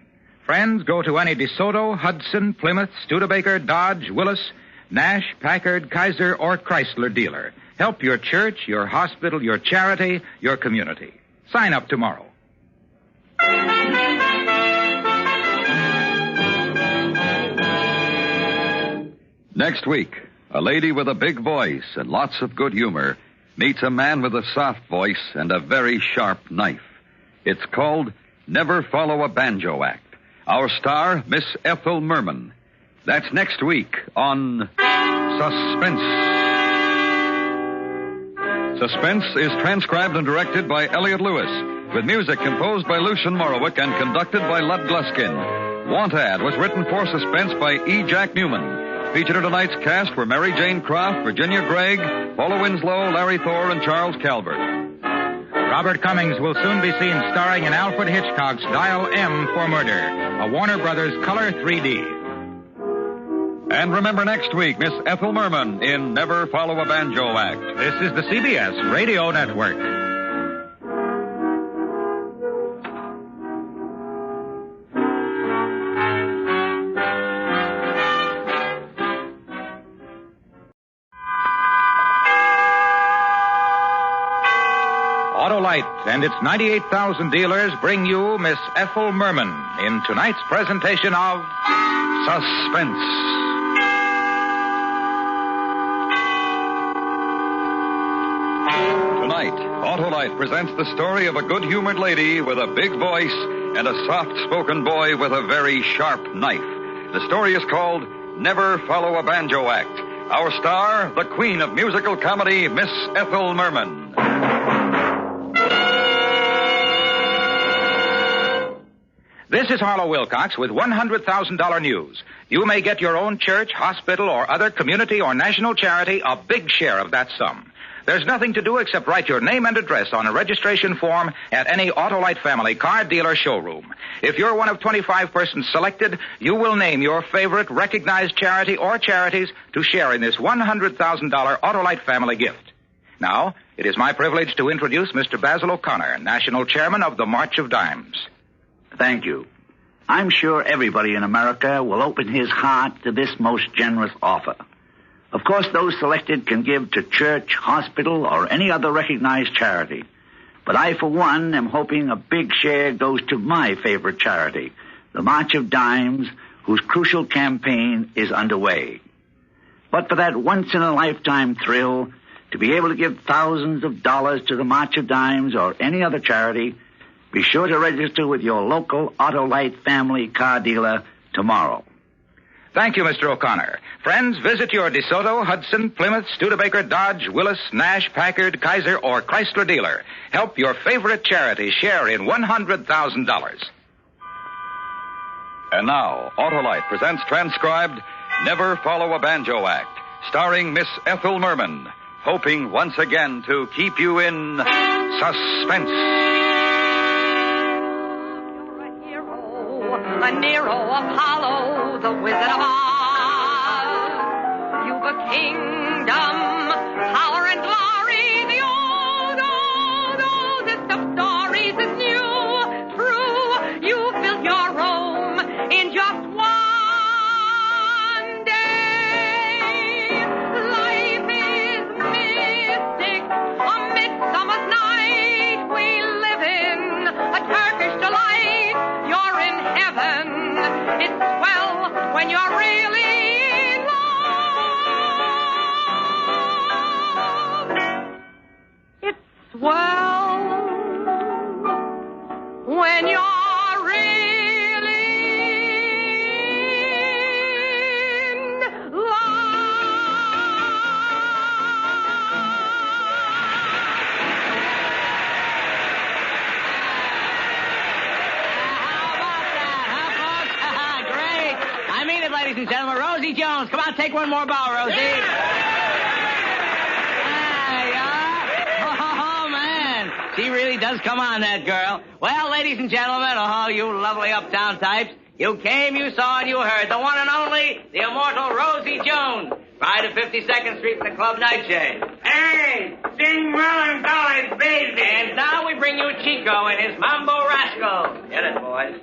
Friends, go to any DeSoto, Hudson, Plymouth, Studebaker, Dodge, Willis, Nash, Packard, Kaiser, or Chrysler dealer. Help your church, your hospital, your charity, your community. Sign up tomorrow. Next week, a lady with a big voice and lots of good humor meets a man with a soft voice and a very sharp knife. It's called Never Follow a Banjo Act. Our star, Miss Ethel Merman. That's next week on Suspense. Suspense is transcribed and directed by Elliot Lewis, with music composed by Lucian Morowick and conducted by Lud Gluskin. Want Ad was written for Suspense by E. Jack Newman. Featured in tonight's cast were Mary Jane Croft, Virginia Gregg, Paula Winslow, Larry Thor, and Charles Calvert. Robert Cummings will soon be seen starring in Alfred Hitchcock's Dial M for Murder, a Warner Brothers Color 3D. And remember next week, Miss Ethel Merman in Never Follow a Banjo Act. This is the CBS Radio Network. Autolite and its 98,000 dealers bring you Miss Ethel Merman in tonight's presentation of Suspense. Tonight, Autolite presents the story of a good-humored lady with a big voice and a soft-spoken boy with a very sharp knife. The story is called Never Follow a Banjo Act. Our star, the queen of musical comedy, Miss Ethel Merman. This is Harlow Wilcox with $100,000 news. You may get your own church, hospital, or other community or national charity a big share of that sum. There's nothing to do except write your name and address on a registration form at any Autolite family car dealer showroom. If you're one of 25 persons selected, you will name your favorite recognized charity or charities to share in this $100,000 Autolite family gift. Now, it is my privilege to introduce Mr. Basil O'Connor, National Chairman of the March of Dimes. Thank you. I'm sure everybody in America will open his heart to this most generous offer. Of course, those selected can give to church, hospital, or any other recognized charity. But I, for one, am hoping a big share goes to my favorite charity, the March of Dimes, whose crucial campaign is underway. But for that once-in-a-lifetime thrill, to be able to give thousands of dollars to the March of Dimes or any other charity, be sure to register with your local Autolite family car dealer tomorrow. Thank you, Mr. O'Connor. Friends, visit your DeSoto, Hudson, Plymouth, Studebaker, Dodge, Willis, Nash, Packard, Kaiser, or Chrysler dealer. Help your favorite charity share in $100,000. And now, Autolite presents transcribed Never Follow a Banjo Act, starring Miss Ethel Merman, hoping once again to keep you in suspense. The Nero Apollo, the Wizard of Oz. You've a kingdom, power and glory. The old list of stories is new, true. ladies and gentlemen, Rosie Jones. Come on, take one more bow, Rosie. There you are. Oh, man. She really does come on, that girl. Well, ladies and gentlemen, oh, you lovely uptown types. You came, you saw, and you heard. The one and only, the immortal Rosie Jones. Pride of 52nd Street in the Club Nightshade. Hey, sing Melancholy Baby. And now we bring you Chico and his Mambo Rascal. Get it, boys.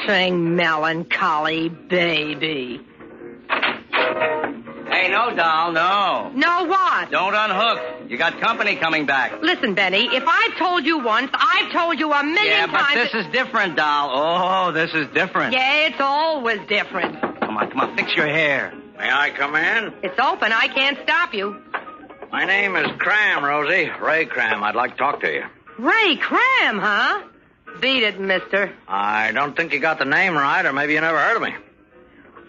Sing Melancholy Baby. Hey, no, doll, no. No what? Don't unhook. You got company coming back. Listen, Benny, if I've told you once, I've told you a million times. Yeah, but this is different, doll. Oh, this is different. Yeah, it's always different. Come on, fix your hair. May I come in? It's open. I can't stop you. My name is Cram, Rosie. Ray Cram. I'd like to talk to you. Ray Cram, huh? Beat it, mister. I don't think you got the name right, or maybe you never heard of me.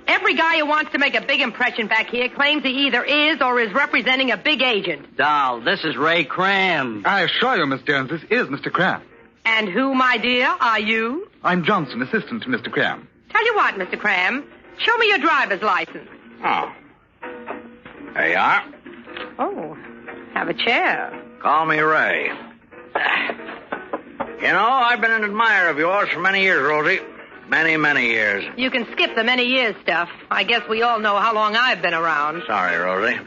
Every guy who wants to make a big impression back here claims he either is or is representing a big agent. Doll, this is Ray Cram. I assure you, Miss Jones, this is Mr. Cram. And who, my dear, are you? I'm Johnson, assistant to Mr. Cram. Tell you what, Mr. Cram, show me your driver's license. Oh. There you are. Oh, have a chair. Call me Ray. You know, I've been an admirer of yours for many years, Rosie. Many, many years. You can skip the many years stuff. I guess we all know how long I've been around. Sorry, Rosie.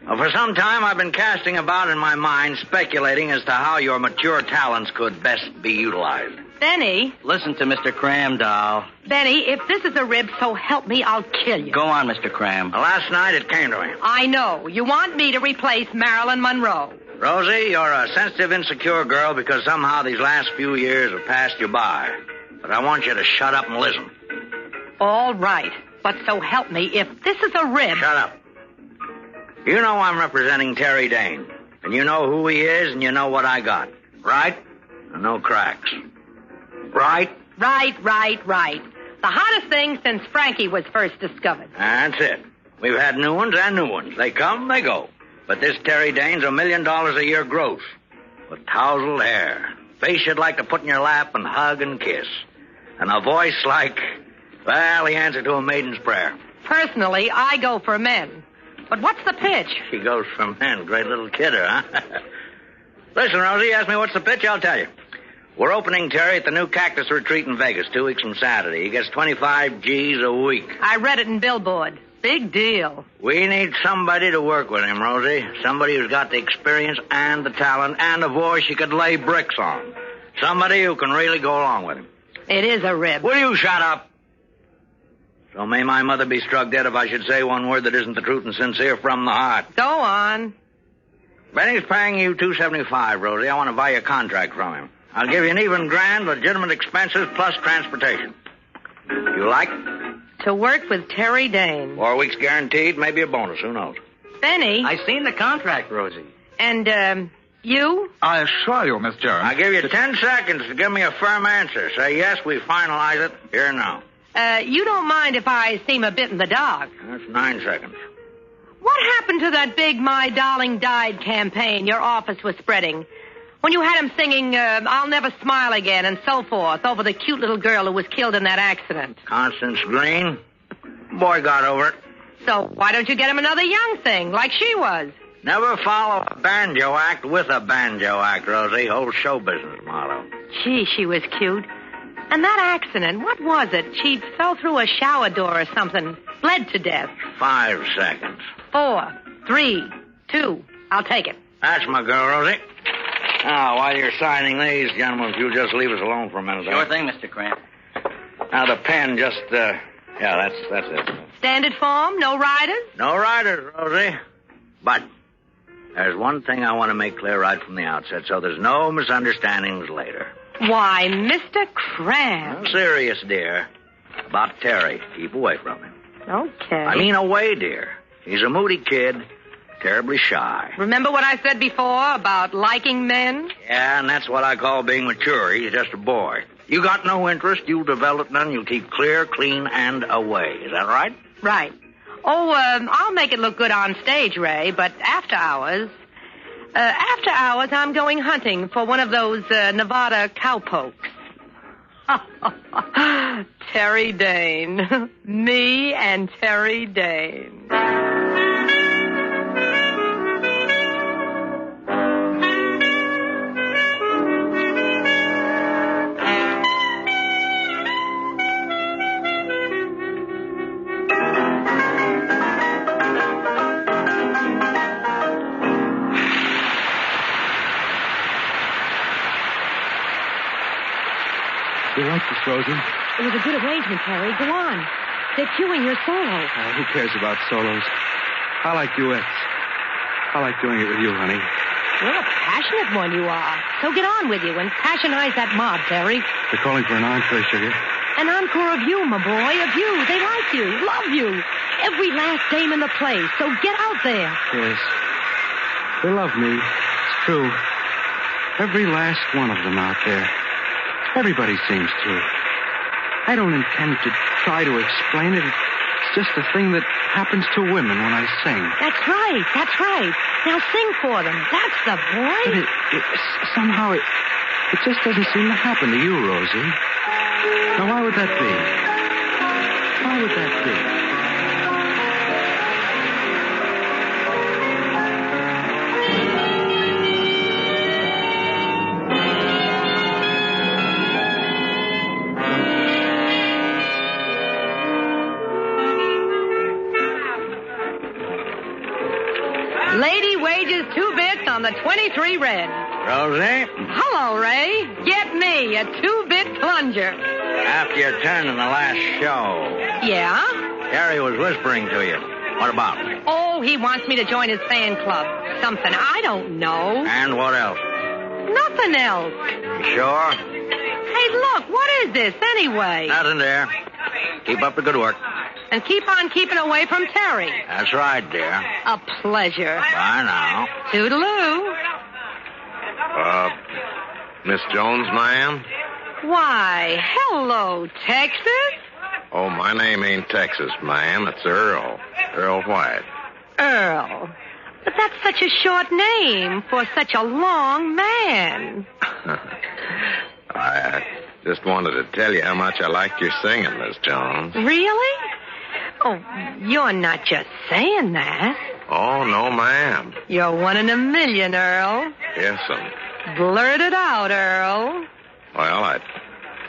Well, for some time, I've been casting about in my mind, speculating as to how your mature talents could best be utilized. Benny. Listen to Mr. Cram, doll. Benny, if this is a rib, so help me, I'll kill you. Go on, Mr. Cram. Last night, it came to me. I know. You want me to replace Marilyn Monroe. Rosie, you're a sensitive, insecure girl because somehow these last few years have passed you by. But I want you to shut up and listen. All right. But so help me, if this is a rib... Shut up. You know I'm representing Terry Dane. And you know who he is, and you know what I got. Right? And no cracks. Right? Right. The hottest thing since Frankie was first discovered. That's it. We've had new ones and new ones. They come, they go. But this Terry Dane's $1 million a year gross. With tousled hair. Face you'd like to put in your lap and hug and kiss. And a voice like, well, the answer to a maiden's prayer. Personally, I go for men. But what's the pitch? She goes for men. Great little kidder, huh? Listen, Rosie, ask me what's the pitch, I'll tell you. We're opening Terry at the new Cactus Retreat in Vegas 2 weeks from Saturday. He gets 25 G's a week. I read it in Billboard. Big deal. We need somebody to work with him, Rosie. Somebody who's got the experience and the talent and a voice you could lay bricks on. Somebody who can really go along with him. It is a rib. Will you shut up? So may my mother be struck dead if I should say one word that isn't the truth and sincere from the heart. Go on. Benny's paying you $275, Rosie. I want to buy you a contract from him. I'll give you an even grand, legitimate expenses plus transportation. You like? To work with Terry Dane. 4 weeks guaranteed, maybe a bonus. Who knows? Benny. I seen the contract, Rosie. And, you? I assure you, Miss Jones. I give you 10 seconds to give me a firm answer. Say yes, we finalize it here and now. You don't mind if I seem a bit in the dark. That's 9 seconds. What happened to that big My Darling Died campaign your office was spreading? When you had him singing, I'll Never Smile Again and so forth over the cute little girl who was killed in that accident. Constance Green? Boy got over it. So why don't you get him another young thing, like she was? Never follow a banjo act with a banjo act, Rosie. Whole show business motto. Gee, she was cute. And that accident, what was it? She fell through a shower door or something. Bled to death. 5 seconds. 4, 3, 2. I'll take it. That's my girl, Rosie. Now, while you're signing these, gentlemen, if you'll just leave us alone for a minute. Sure thing, Mr. Cramp. Now, the pen just, yeah, that's it. Standard form? No riders? No riders, Rosie. But there's one thing I want to make clear right from the outset, so there's no misunderstandings later. Why, Mr. Cramp. I'm serious, dear. About Terry. Keep away from him. Okay. I mean away, dear. He's a moody kid, terribly shy. Remember what I said before about liking men? Yeah, and that's what I call being mature. He's just a boy. You got no interest, you'll develop none, you'll keep clear, clean, and away. Is that right? Right. Oh, I'll make it look good on stage, Ray, but after hours... After hours, I'm going hunting for one of those Nevada cowpokes. Terry Dane. Me and Terry Dane. You like this, Rosie? It was a good arrangement, Terry. Go on. They're cueing your solo. Who cares about solos? I like duets. I like doing it with you, honey. What a passionate one you are. So get on with you and passionize that mob, Terry. They're calling for an encore, Sugar. An encore of you, my boy, of you. They like you, love you. Every last dame in the place. So get out there. Yes. They love me. It's true. Every last one of them out there. Everybody seems to. I don't intend to try to explain it. It's just a thing that happens to women when I sing. That's right. That's right. Now sing for them. That's the boy. But somehow it just doesn't seem to happen to you, Rosie. Now, why would that be? Why would that be? Lady wages 2 bits on the 23 red. Rosie? Hello, Ray. Get me a 2-bit plunger. After your turn in the last show. Yeah? Terry was whispering to you. What about? Oh, he wants me to join his fan club. Something I don't know. And what else? Nothing else. You sure? Hey, look, what is this anyway? Nothing there. Keep up the good work. And keep on keeping away from Terry. That's right, dear. A pleasure. Bye now. Toodaloo. Miss Jones, ma'am? Why, hello, Texas. Oh, my name ain't Texas, ma'am. It's Earl. Earl White. Earl. But that's such a short name for such a long man. I just wanted to tell you how much I like your singing, Miss Jones. Really? Oh, you're not just saying that. Oh, no, ma'am. You're one in a million, Earl. Yes'm. Blurt it out, Earl. Well, I'd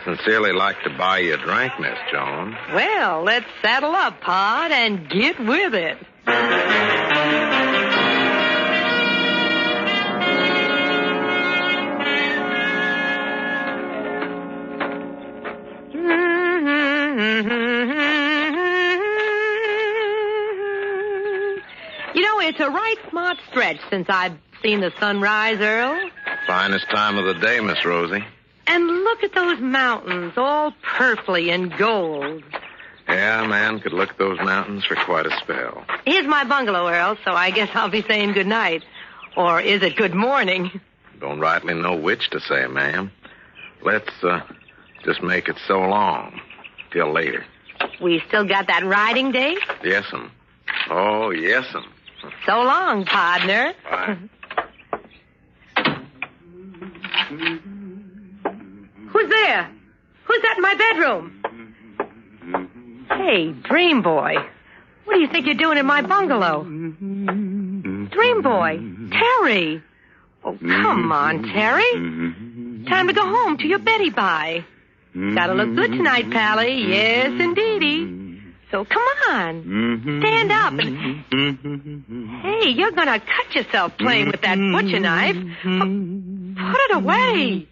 sincerely like to buy you a drink, Miss Jones. Well, let's saddle up, Pod, and get with it. You know, it's a right smart stretch since I've seen the sunrise, Earl. Finest time of the day, Miss Rosie. And look at those mountains, all purply and gold. Yeah, a man could look at those mountains for quite a spell. Here's my bungalow, Earl, so I guess I'll be saying good night. Or is it good morning? Don't rightly know which to say, ma'am. Let's just make it so long. Till later. We still got that riding date? Yes'm. Oh, yes'm. So long, partner. Bye. Who's there? Who's that in my bedroom? Hey, Dream Boy. What do you think you're doing in my bungalow? Dream Boy. Terry. Oh, come on, Terry. Time to go home to your Betty Bye. Gotta look good tonight, Pally. Yes, indeedy. So come on. Stand up and... Hey, you're gonna cut yourself playing with that butcher knife. Put it away.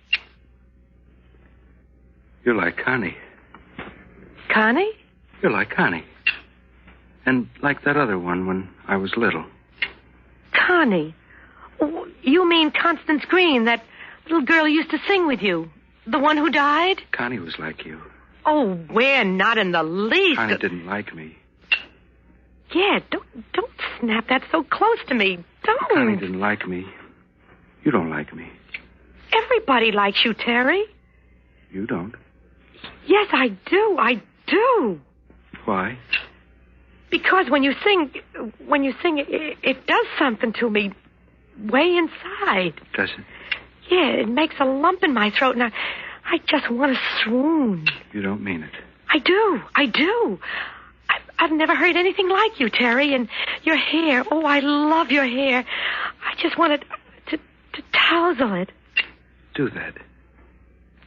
You're like Connie. Connie? You're like Connie. And like that other one when I was little. Connie? Oh, you mean Constance Green, that little girl who used to sing with you? The one who died? Connie was like you. Oh, we're not in the least. Connie didn't like me. Yeah, don't snap that so close to me. Don't. Connie didn't like me. You don't like me. Everybody likes you, Terry. You don't. Yes, I do. I do. Why? Because when you sing, it does something to me. way inside. Does it? Yeah, it makes a lump in my throat, and I just want to swoon. You don't mean it. I do. I've never heard anything like you, Terry, and your hair. Oh, I love your hair. I just wanted to tousle it. Do that.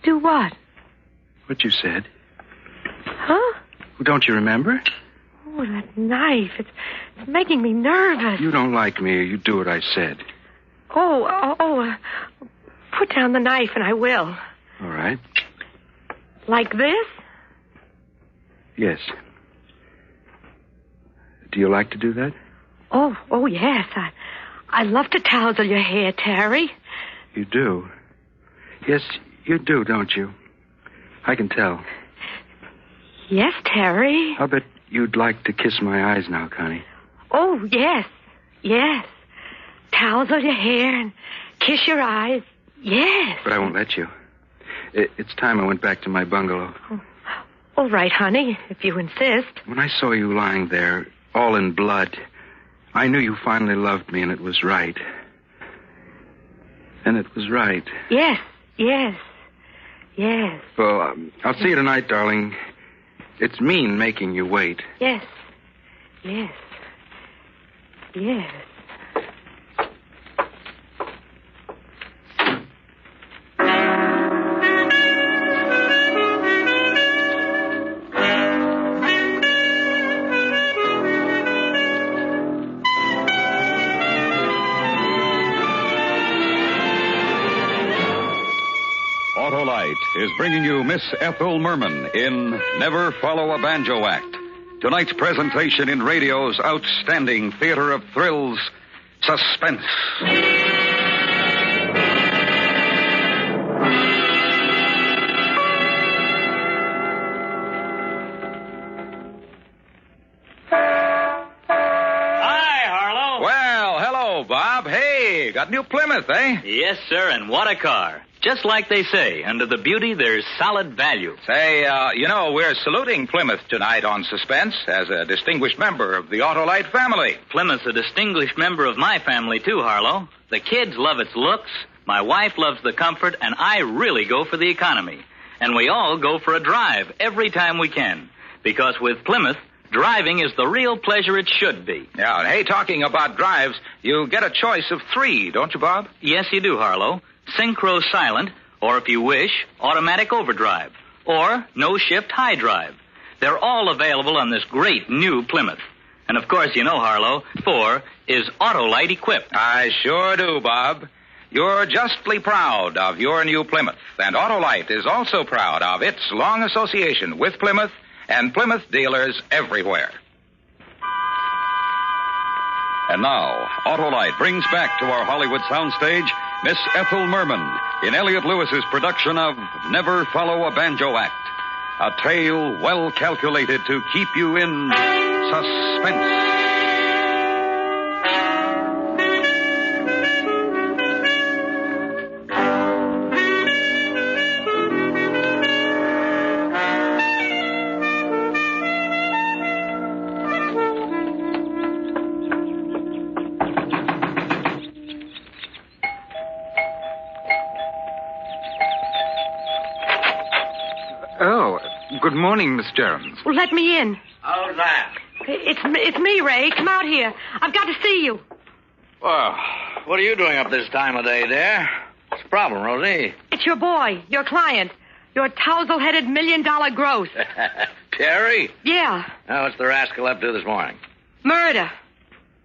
Do what? What you said. Huh? Don't you remember? Oh, that knife. It's making me nervous. You don't like me, or you do what I said. Put down the knife and I will. All right. Like this? Yes. Do you like to do that? Oh, yes. I love to tousle your hair, Terry. You do? Yes, you do, don't you? I can tell. Yes, Terry. I'll bet you'd like to kiss my eyes now, Connie. Oh, yes. Tousle your hair and kiss your eyes. Yes. But I won't let you. It's time I went back to my bungalow. All right, honey, if you insist. When I saw you lying there, all in blood, I knew you finally loved me, and it was right. And it was right. Yes. Well, I'll see you tonight, darling. It's mean making you wait. Yes. Autolite is bringing you Miss Ethel Merman in Never Follow a Banjo Act. Tonight's presentation in radio's outstanding theater of thrills, Suspense. Hi, Harlow. Well, hello, Bob. Hey, got new Plymouth, eh? Yes, sir, and what a car. Just like they say, under the beauty, there's solid value. Say, we're saluting Plymouth tonight on Suspense as a distinguished member of the Autolite family. Plymouth's a distinguished member of my family, too, Harlow. The kids love its looks, my wife loves the comfort, and I really go for the economy. And we all go for a drive every time we can. Because with Plymouth, driving is the real pleasure it should be. Yeah, and hey, talking about drives, you get a choice of 3, don't you, Bob? Yes, you do, Harlow. Synchro silent, or if you wish, automatic overdrive, or no shift high drive. They're all available on this great new Plymouth. And of course, you know, Harlow, 4 is Autolite equipped. I sure do, Bob. You're justly proud of your new Plymouth, and Autolite is also proud of its long association with Plymouth and Plymouth dealers everywhere. And now, Autolite brings back to our Hollywood soundstage Miss Ethel Merman in Elliot Lewis's production of Never Follow a Banjo Act, a tale well calculated to keep you in suspense. Good morning, Miss Jones. Well, let me in. How's that? It's me, Ray. Come out here. I've got to see you. Well, what are you doing up this time of day, dear? What's the problem, Rosie? It's your boy, your client, your tousle-headed $1 million gross. Terry? Yeah. Now, what's the rascal up to this morning? Murder.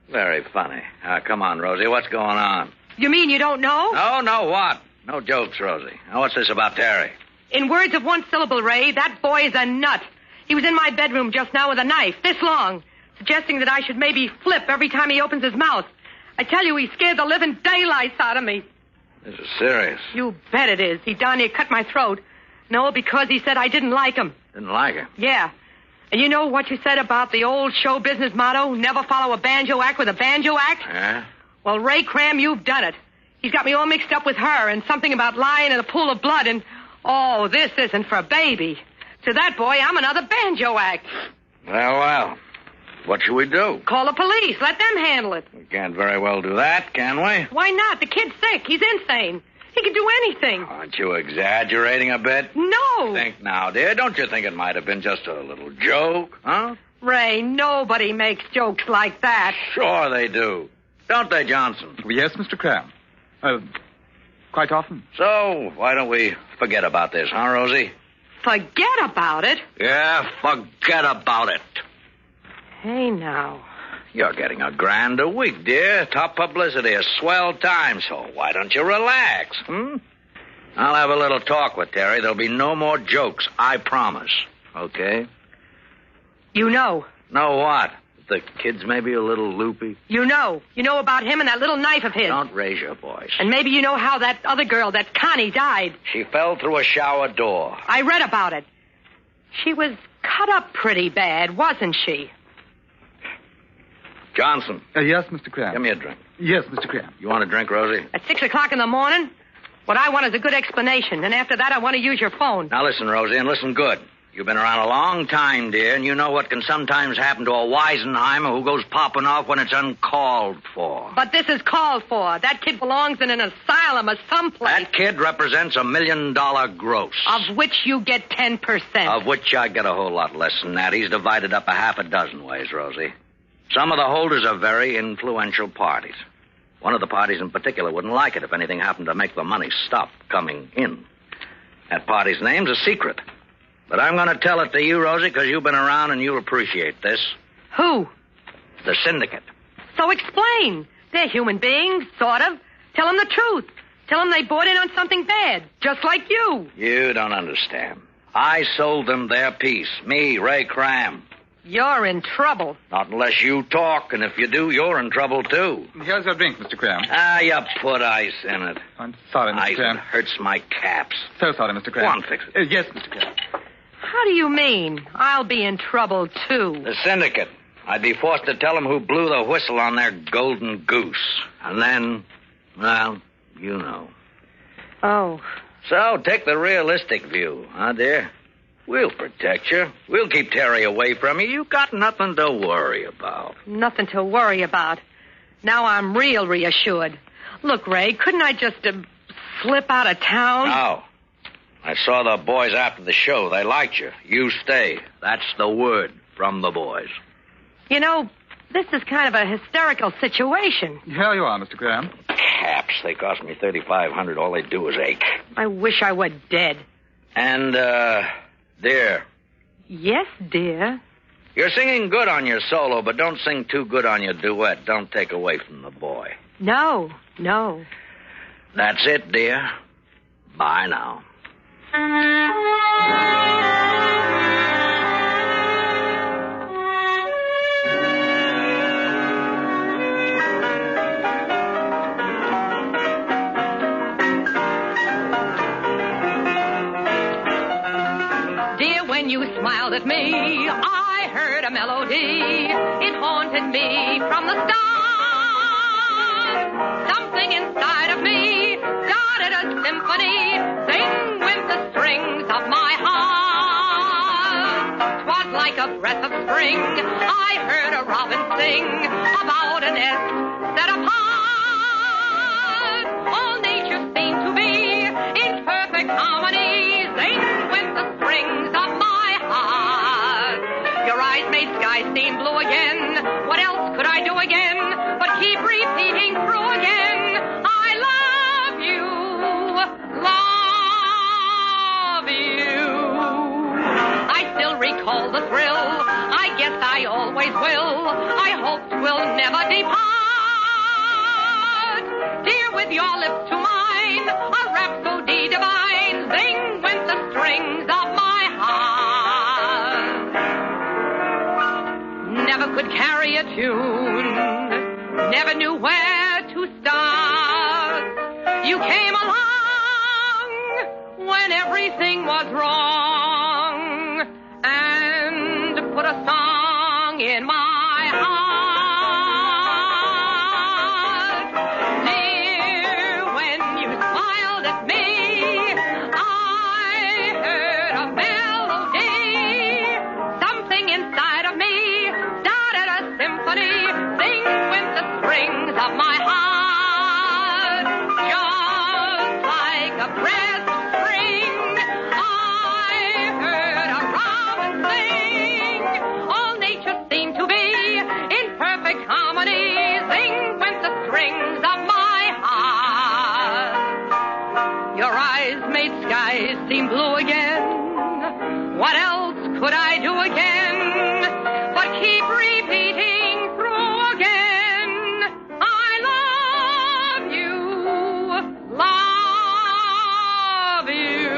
Very funny. Come on, Rosie. What's going on? You mean you don't know? No, what? No jokes, Rosie. Now, what's this about Terry? In words of one syllable, Ray, that boy is a nut. He was in my bedroom just now with a knife, this long, suggesting that I should maybe flip every time he opens his mouth. I tell you, he scared the living daylights out of me. This is serious. You bet it is. He darn near cut my throat. No, because he said I didn't like him. Didn't like him? Yeah. And you know what you said about the old show business motto, never follow a banjo act with a banjo act? Yeah? Well, Ray Cram, you've done it. He's got me all mixed up with her and something about lying in a pool of blood and... Oh, this isn't for a baby. To that boy, I'm another banjo act. Well. What should we do? Call the police. Let them handle it. We can't very well do that, can we? Why not? The kid's sick. He's insane. He could do anything. Aren't you exaggerating a bit? No. Think now, dear. Don't you think it might have been just a little joke, huh? Ray, nobody makes jokes like that. Sure they do. Don't they, Johnson? Yes, Mr. Cram. Quite often. So, why don't we forget about this, huh, Rosie? Forget about it? Yeah, forget about it. Hey, now. You're getting $1,000 a week, dear. Top publicity, a swell time, so why don't you relax, I'll have a little talk with Terry. There'll be no more jokes, I promise. Okay? You know. Know what? The kid's maybe a little loopy. You know. You know about him and that little knife of his. Don't raise your voice. And maybe you know how that other girl, that Connie, died. She fell through a shower door. I read about it. She was cut up pretty bad, wasn't she? Johnson. Yes, Mr. Cram. Give me a drink. Yes, Mr. Cram. You want a drink, Rosie? At 6 o'clock in the morning? What I want is a good explanation. And after that, I want to use your phone. Now listen, Rosie, and listen good. You've been around a long time, dear, and you know what can sometimes happen to a Weisenheimer who goes popping off when it's uncalled for. But this is called for. That kid belongs in an asylum or someplace. That kid represents $1 million gross. Of which you get 10%. Of which I get a whole lot less than that. He's divided up a half a dozen ways, Rosie. Some of the holders are very influential parties. One of the parties in particular wouldn't like it if anything happened to make the money stop coming in. That party's name's a secret. But I'm going to tell it to you, Rosie, because you've been around and you'll appreciate this. Who? The syndicate. So explain. They're human beings, sort of. Tell them the truth. Tell them they bought in on something bad, just like you. You don't understand. I sold them their piece. Me, Ray Cram. You're in trouble. Not unless you talk, and if you do, you're in trouble, too. Here's your drink, Mr. Cram. You put ice in it. I'm sorry, Mr. Cram. Ice hurts my caps. So sorry, Mr. Cram. Go on, fix it. Yes, Mr. Cram. How do you mean? I'll be in trouble, too. The syndicate. I'd be forced to tell them who blew the whistle on their golden goose. And then, well, you know. Oh. So, take the realistic view, huh, dear? We'll protect you. We'll keep Terry away from you. You got nothing to worry about. Nothing to worry about. Now I'm real reassured. Look, Ray, couldn't I just slip out of town? No. I saw the boys after the show. They liked you. You stay. That's the word from the boys. You know, this is kind of a hysterical situation. Here you are, Mr. Graham. Caps. They cost me $3,500. All they do is ache. I wish I were dead. And, dear. Yes, dear. You're singing good on your solo, but don't sing too good on your duet. Don't take away from the boy. No. That's it, dear. Bye now. Dear, when you smiled at me, I heard a melody. It haunted me from the start. Something inside of me started a symphony. Sing with the strings of my heart. 'Twas like a breath of spring. I heard a robin sing about a nest set apart. All nature seemed to be in perfect harmony. Sing with the strings of my heart. Your eyes made skies seem blue again. What else could I do again but keep repeating through again? I love you. I still recall the thrill. I guess I always will. I hope we'll never depart. Dear, with your lips to mine, a rhapsody divine. Sing with the strings of my heart. Never could carry a tune. Never knew where to start. You came along when everything was wrong and put a song in my heart. Dear, when you smiled at me, I heard a melody. Something inside of me started a of my heart. Just like a breath of spring, I heard a robin sing. All nature seemed to be in perfect harmony. Sing went the strings of my heart. Your eyes made skies seem blue again. What else could I do again but keep repeating through again? I love you, love you.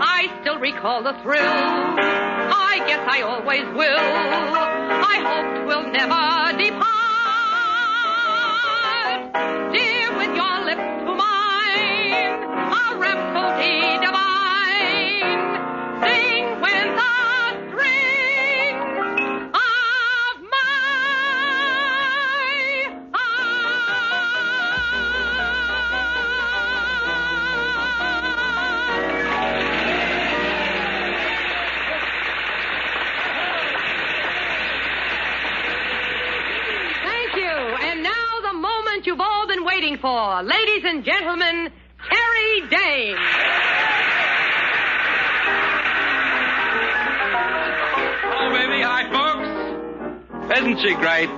I still recall the thrill. I guess I always will. I hope 'twill never depart. Dear, with your lips to mine, a rhapsody divine. Sing when the strings of my Thank you. And now the moment you've all been waiting for. Ladies and gentlemen, Terry Dane. Hello, baby. Hi, folks. Isn't she great?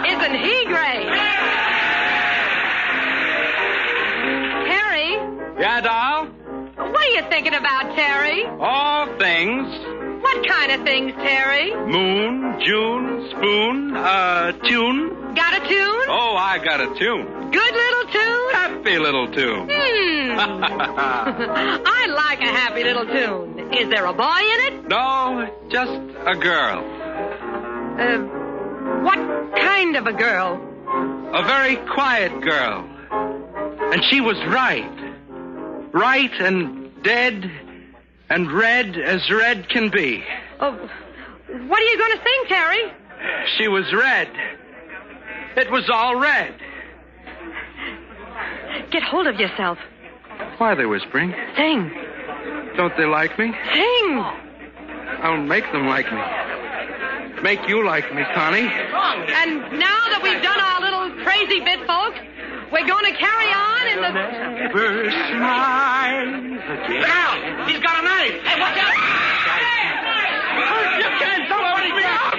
Isn't he great? Terry? Yeah, doll? What are you thinking about, Terry? All things. What kind of things, Terry? Moon, June, spoon, tune. Got a tune? Oh, I got a tune. Good little tune? Happy little tune. I like a happy little tune. Is there a boy in it? No, just a girl. What kind of a girl? A very quiet girl. And she was right. Right and dead and red as red can be. Oh, what are you going to sing, Terry? She was red. It was all red. Get hold of yourself. Why are they whispering? Sing. Don't they like me? Sing. I'll make them like me. Make you like me, Connie. And now that we've done our little crazy bit, folks, we're going to carry on in the... Never smile again. Look out! He's got a knife! Hey, watch out! You can't throw me out!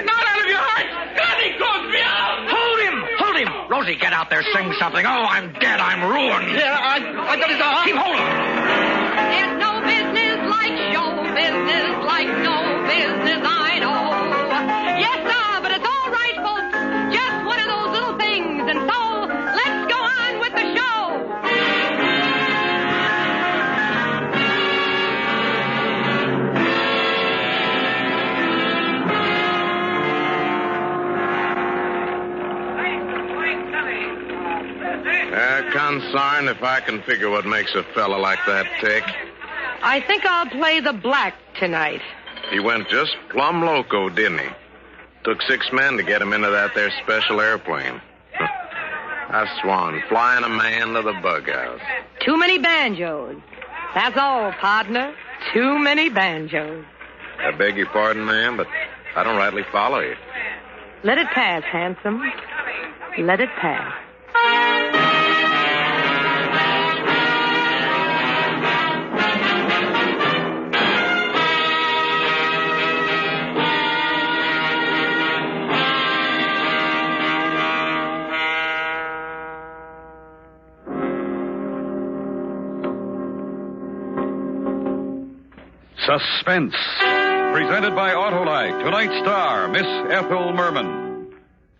Not out of your heart! Connie throws me out! Hold him! Hold him! Rosie, get out there, sing something. Oh, I'm dead. I'm ruined. Yeah, I got his arm. Keep holding. There's no business like show business, like no business I know. Yes, sir, but it's all right, folks. Just one of those little things. And so, let's go on with the show. Consarn if I can figure what makes a fella like that tick. I think I'll play the black tonight. He went just plumb loco, didn't he? Took 6 men to get him into that there special airplane. I swan, flying a man to the bug house. Too many banjos. That's all, partner. Too many banjos. I beg your pardon, ma'am, but I don't rightly follow you. Let it pass, handsome. Let it pass. Suspense, presented by Autolite. Tonight's star, Miss Ethel Merman.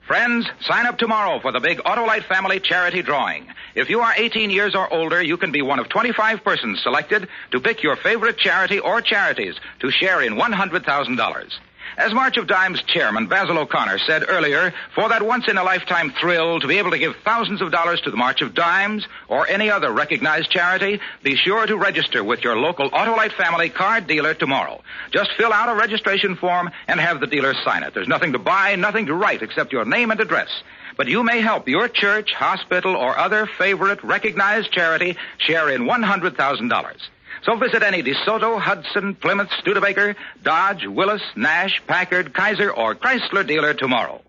Friends, sign up tomorrow for the big Autolite Family Charity Drawing. If you are 18 years or older, you can be one of 25 persons selected to pick your favorite charity or charities to share in $100,000. As March of Dimes chairman Basil O'Connor said earlier, for that once-in-a-lifetime thrill to be able to give thousands of dollars to the March of Dimes or any other recognized charity, be sure to register with your local Autolite Family card dealer tomorrow. Just fill out a registration form and have the dealer sign it. There's nothing to buy, nothing to write except your name and address. But you may help your church, hospital, or other favorite recognized charity share in $100,000. So visit any DeSoto, Hudson, Plymouth, Studebaker, Dodge, Willis, Nash, Packard, Kaiser, or Chrysler dealer tomorrow.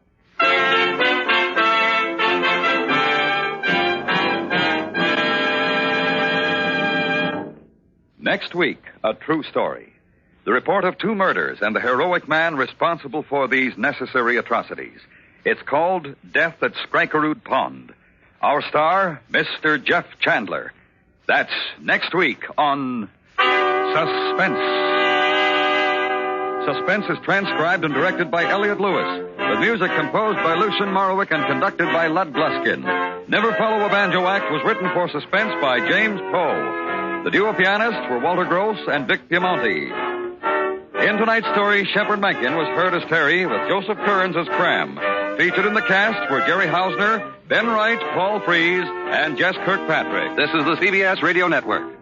Next week, a true story. The report of 2 murders and the heroic man responsible for these necessary atrocities. It's called Death at SKIKEROD Pond. Our star, Mr. Jeff Chandler. That's next week on Suspense. Suspense is transcribed and directed by Elliot Lewis, with music composed by Lucien Morawick and conducted by Lud Gluskin. Never Follow a Banjo Act was written for Suspense by James Poe. The duo pianists were Walter Gross and Vic Piemonte. In tonight's story, Shepard Mencken was heard as Terry, with Joseph Kearns as Cram. Featured in the cast were Jerry Hausner, Ben Wright, Paul Frees, and Jess Kirkpatrick. This is the CBS Radio Network.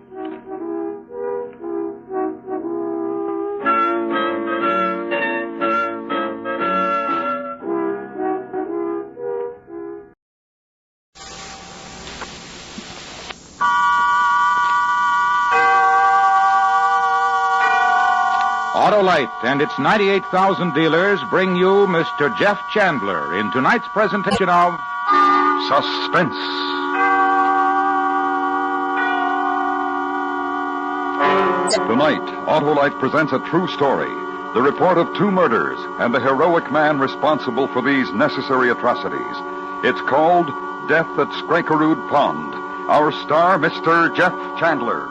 Autolite and its 98,000 dealers bring you Mr. Jeff Chandler in tonight's presentation of Suspense. Tonight, Autolite presents a true story. The report of 2 murders and the heroic man responsible for these necessary atrocities. It's called Death at SKIKEROD Pond. Our star, Mr. Jeff Chandler.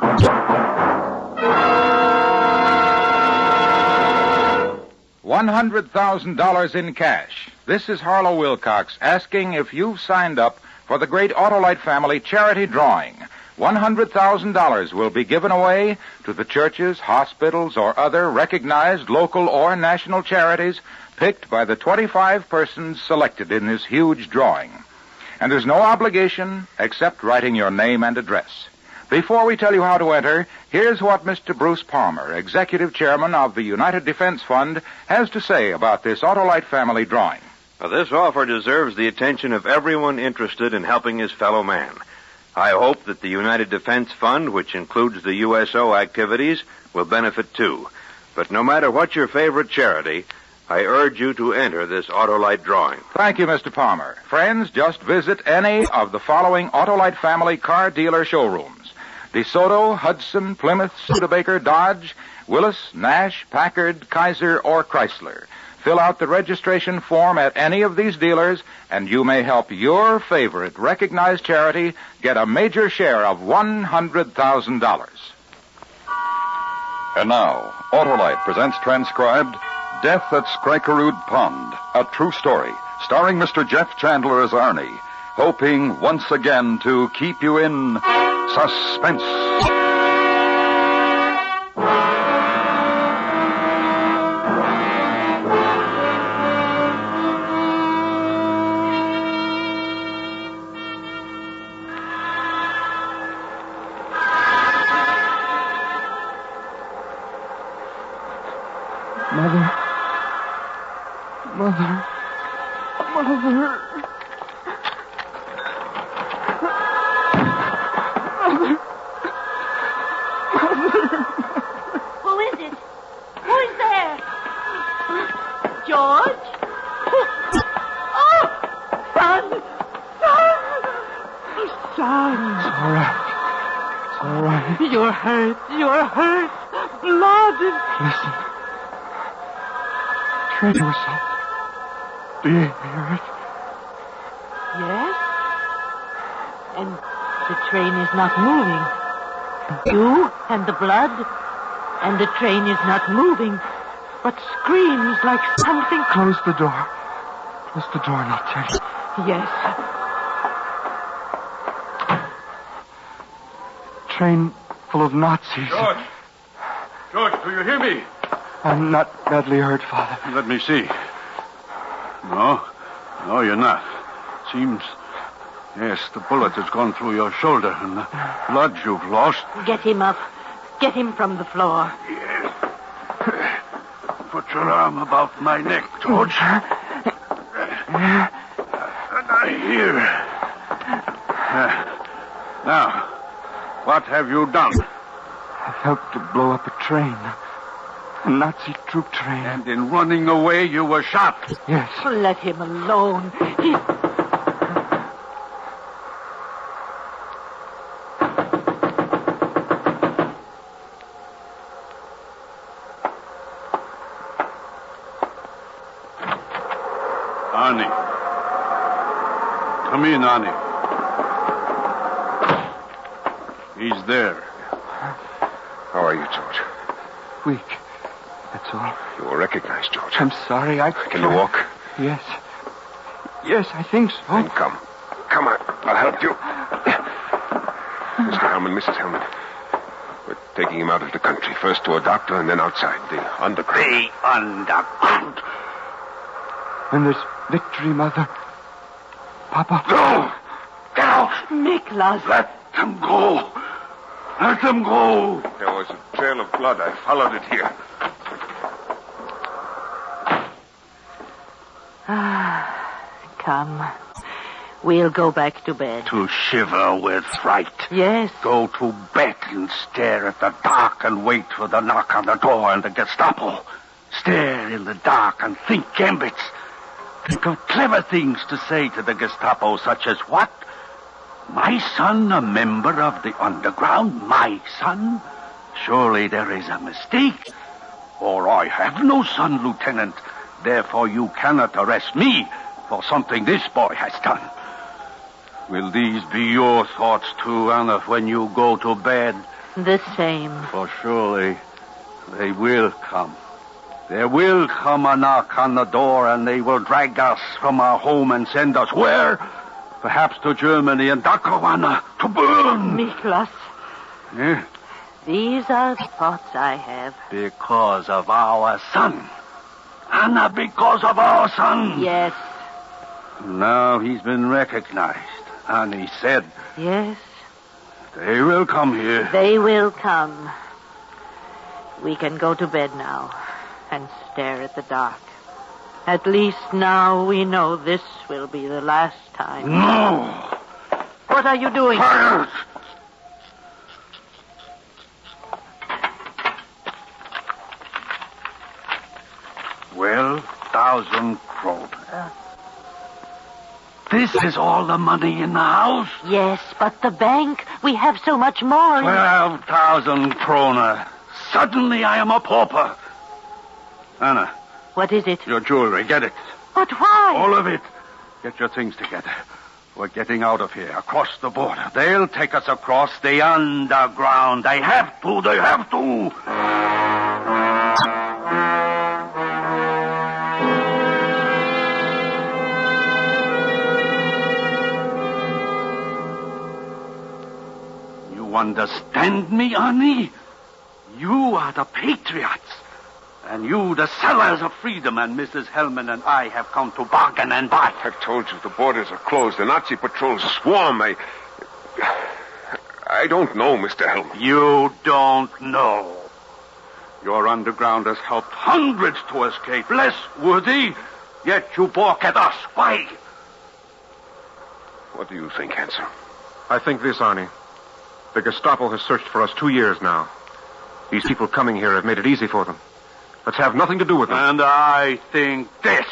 $100,000 in cash. This is Harlow Wilcox asking if you've signed up for the great Autolite family charity drawing. $100,000 will be given away to the churches, hospitals, or other recognized local or national charities picked by the 25 persons selected in this huge drawing. And there's no obligation except writing your name and address. Before we tell you how to enter, here's what Mr. Bruce Palmer, Executive Chairman of the United Defense Fund, has to say about this Autolite family drawing. This offer deserves the attention of everyone interested in helping his fellow man. I hope that the United Defense Fund, which includes the USO activities, will benefit too. But no matter what your favorite charity, I urge you to enter this Autolite drawing. Thank you, Mr. Palmer. Friends, just visit any of the following Autolite family car dealer showrooms: DeSoto, Hudson, Plymouth, Studebaker, Dodge, Willis, Nash, Packard, Kaiser, or Chrysler. Fill out the registration form at any of these dealers, and you may help your favorite recognized charity get a major share of $100,000. And now, Autolite presents transcribed Death at SKIKEROD Pond, a true story, starring Mr. Jeff Chandler as Arnie, hoping once again to keep you in suspense. Mother. Who is it? Who is there? George? Oh! Son! Son! It's all right. It's all right. You're hurt. You're hurt. Blood. Listen. Train whistle. Do you hear it? Yes? And the train is not moving. You and the blood, and the train is not moving, but screams like something... Close the door. Close the door and I'll tell you. Yes. Train full of Nazis. George, do you hear me? I'm not badly hurt, Father. Let me see. No, you're not. Seems... Yes, the bullet has gone through your shoulder, and the blood you've lost... Get him up. Get him from the floor. Yes. Put your arm about my neck, George. And here. Now, what have you done? I've helped to blow up a train. A Nazi troop train. And in running away, you were shot. Yes. Let him alone. He... Arnie. Come in, Arnie. He's there. How are you, George? Weak. That's all. You were recognized, George. I'm sorry. Can you walk? Yes. Yes, I think so. Then come. Come on. I'll help you. Mr. Hellman, Mrs. Hellman. We're taking him out of the country. First to a doctor and then outside. The underground. The underground. And there's victory, Mother. Papa. No! Get out! Miklas. Let them go. Let them go. There was a trail of blood. I followed it here. Come. We'll go back to bed. To shiver with fright. Yes. Go to bed and stare at the dark and wait for the knock on the door and the Gestapo. Stare in the dark and think gambits. Think of clever things to say to the Gestapo, such as what? My son, a member of the underground? My son? Surely there is a mistake. For I have no son, Lieutenant. Therefore you cannot arrest me for something this boy has done. Will these be your thoughts too, Anna, when you go to bed? The same. For surely they will come. There will come a knock on the door, and they will drag us from our home and send us where? Perhaps to Germany and Dachau, Anna, to burn. Miklas. Eh? These are the thoughts I have. Because of our son. Anna, because of our son. Yes. Now he's been recognized. And he said... Yes. They will come here. They will come. We can go to bed now and stare at the dark. At least now we know this will be the last time. No! What are you doing? Quiet! 12,000 kroner. This is all the money in the house? Yes, but the bank, we have so much more. 12,000 kroner. Suddenly I am a pauper. Anna. What is it? Your jewelry. Get it. But why? All of it. Get your things together. We're getting out of here, across the border. They'll take us across the underground. They have to. They have to. You understand me, Arnie? You are the patriots. And you, the sellers of freedom, and Mrs. Hellman and I have come to bargain and buy. I've told you the borders are closed. The Nazi patrols swarm. I don't know, Mr. Hellman. You don't know. Your underground has helped hundreds to escape. Less worthy, yet you balk at us. Why? What do you think, Hanson? I think this, Arnie. The Gestapo has searched for us 2 years now. These people coming here have made it easy for them. Let's have nothing to do with them. And I think this.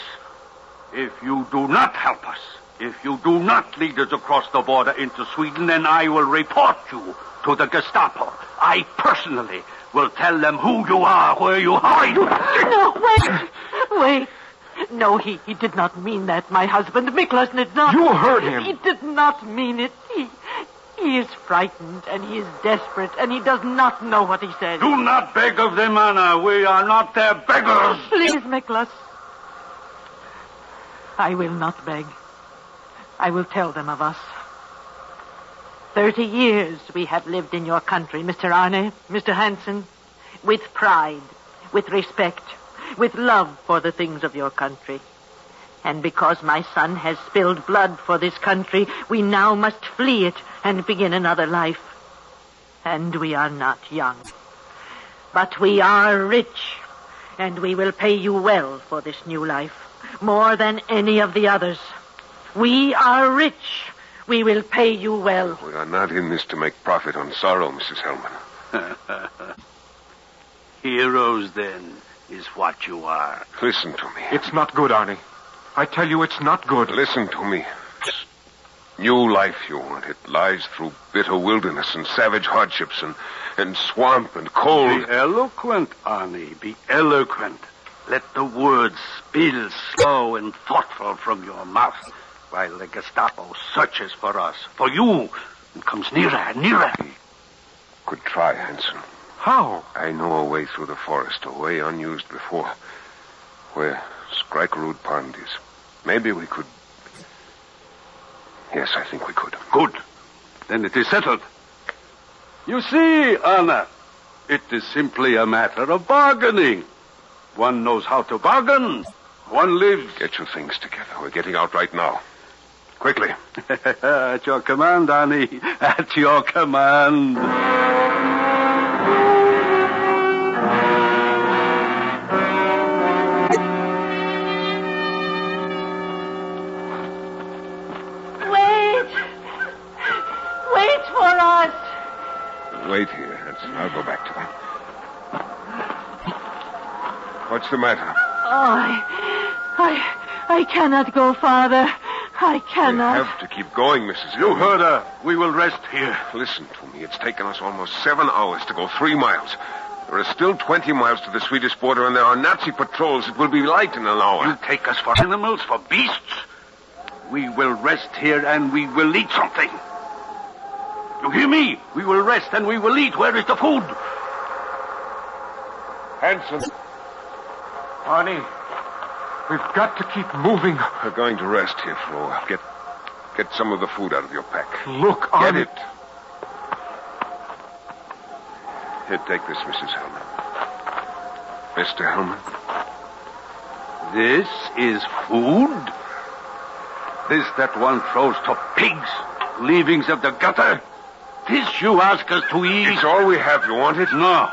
If you do not help us, if you do not lead us across the border into Sweden, then I will report you to the Gestapo. I personally will tell them who you are, where you hide. No, wait. No, he did not mean that, my husband. Miklas did not. You heard him. He did not mean it. He is frightened, and he is desperate, and he does not know what he says. Do not beg of them, Anna. We are not their beggars. Please, Miklas. I will not beg. I will tell them of us. 30 years we have lived in your country, Mr. Arne, Mr. Hansen, with pride, with respect, with love for the things of your country. And because my son has spilled blood for this country, we now must flee it and begin another life. And we are not young. But we are rich, and we will pay you well for this new life, more than any of the others. We are rich. We will pay you well. We are not in this to make profit on sorrow, Mrs. Hellman. Heroes, then. is what you are. Listen to me. It's not good, Arnie. I tell you, it's not good. Listen to me. New life you want. It lies through bitter wilderness and savage hardships and swamp and cold. Be eloquent, Arnie. Be eloquent. Let the words spill slow and thoughtful from your mouth while the Gestapo searches for us, for you, and comes nearer and nearer. Could try, Hanson. How? I know a way through the forest, a way unused before, where SKIKEROD Pond is. Maybe we could... Yes, I think we could. Good. Then it is settled. You see, Anna, it is simply a matter of bargaining. One knows how to bargain. One lives... Get your things together. We're getting out right now. Quickly. At your command, Annie. At your command. Wait for us. Wait here, Hanson. I'll go back to them. What's the matter? I cannot go, Father. I cannot. We have to keep going, Mrs. You heard her. We will rest here. Listen to me. It's taken us almost 7 hours to go 3 miles. There are still 20 miles to the Swedish border, and there are Nazi patrols. It will be light in an hour. You take us for animals, for beasts? We will rest here, and we will eat something. You hear me? We will rest, and we will eat. Where is the food? Hanson. Arnie, we've got to keep moving. We're going to rest here for a while. Get some of the food out of your pack. Look, Get Arnie. it. Here, take this, Mrs. Hellman. Mr. Hellman. This is food? This that one throws to pigs, leavings of the gutter? This you ask us to eat? It's all we have. You want it? No.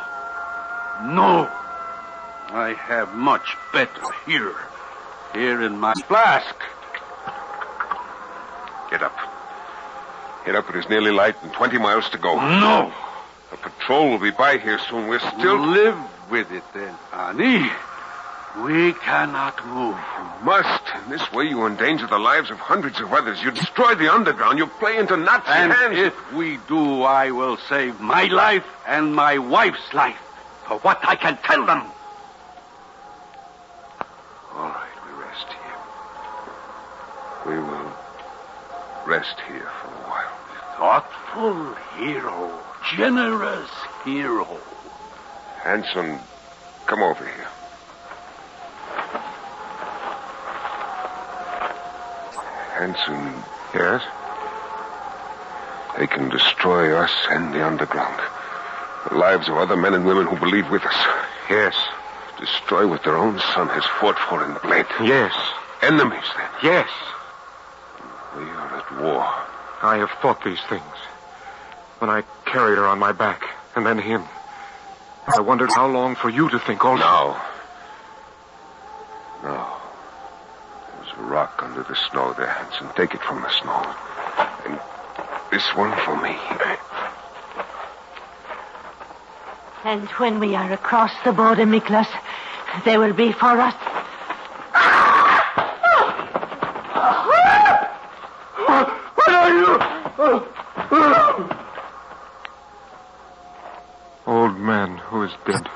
I have much better here. Here in my flask. Get up. Get up. It is nearly light and 20 miles to go. No. A patrol will be by here soon. We're still... Live with it then, Annie. We cannot move. You must. In this way, you endanger the lives of hundreds of others. You destroy the underground. You play into Nazi and hands. If we do, I will save my life and my wife's life. For what I can tell them. All right, we rest here. We will rest here for a while. Thoughtful hero. Generous hero. Hanson, come over here. Hanson. Yes? They can destroy us and the underground. The lives of other men and women who believe with us. Yes. Destroy what their own son has fought for and bled. Yes. Enemies, then. Yes. We are at war. I have thought these things. When I carried her on my back, and then him. I wondered how long for you to think also. No. There's a rock under the snow there, Hanson. Take it from the snow. And this one for me. And when we are across the border, Miklas, they will be for us. What are you? Old man who is dead.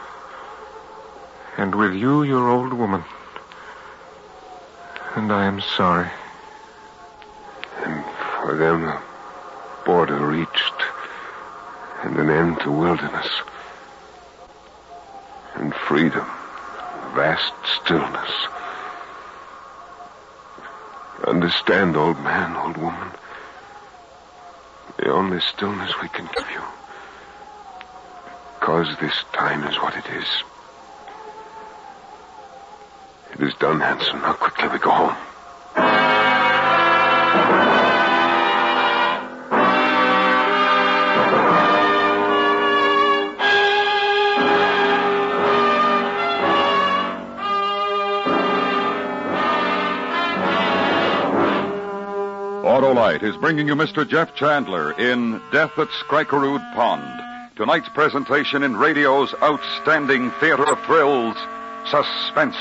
And with you, your old woman. And I am sorry. And for them, the border reached. And an end to wilderness. And freedom. Vast stillness. Understand, old man, old woman. The only stillness we can give you. Because this time is what it is. It is done, Hanson. Now quickly we go home. Autolite is bringing you Mr. Jeff Chandler in Death at SKIKEROD Pond. Tonight's presentation in radio's outstanding theater of thrills, Suspense.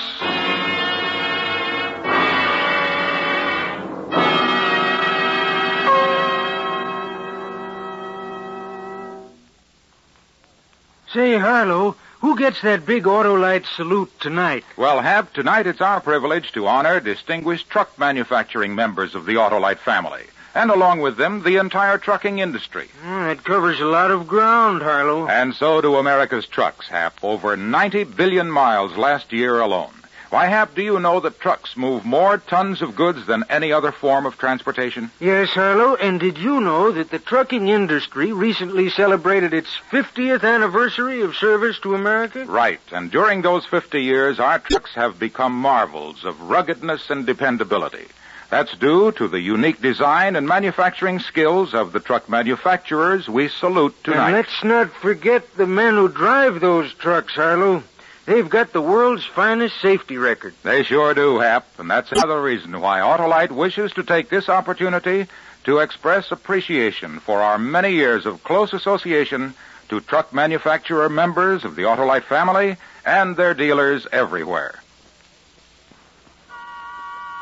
Say, Harlow, who gets that big Autolite salute tonight? Well, Hap, tonight it's our privilege to honor distinguished truck manufacturing members of the Autolite family, and along with them, the entire trucking industry. It covers a lot of ground, Harlow. And so do America's trucks, Hap. Over 90 billion miles last year alone. Why, Hap, do you know that trucks move more tons of goods than any other form of transportation? Yes, Harlow, and did you know that the trucking industry recently celebrated its 50th anniversary of service to America? Right, and during those 50 years, our trucks have become marvels of ruggedness and dependability. That's due to the unique design and manufacturing skills of the truck manufacturers we salute tonight. And let's not forget the men who drive those trucks, Harlow. They've got the world's finest safety record. They sure do, Hap, and that's another reason why Autolite wishes to take this opportunity to express appreciation for our many years of close association to truck manufacturer members of the Autolite family and their dealers everywhere.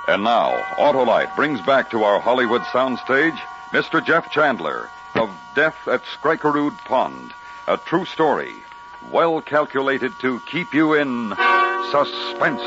And now, Autolite brings back to our Hollywood soundstage Mr. Jeff Chandler of Death at SKIKEROD Pond, a true story, well calculated to keep you in suspense.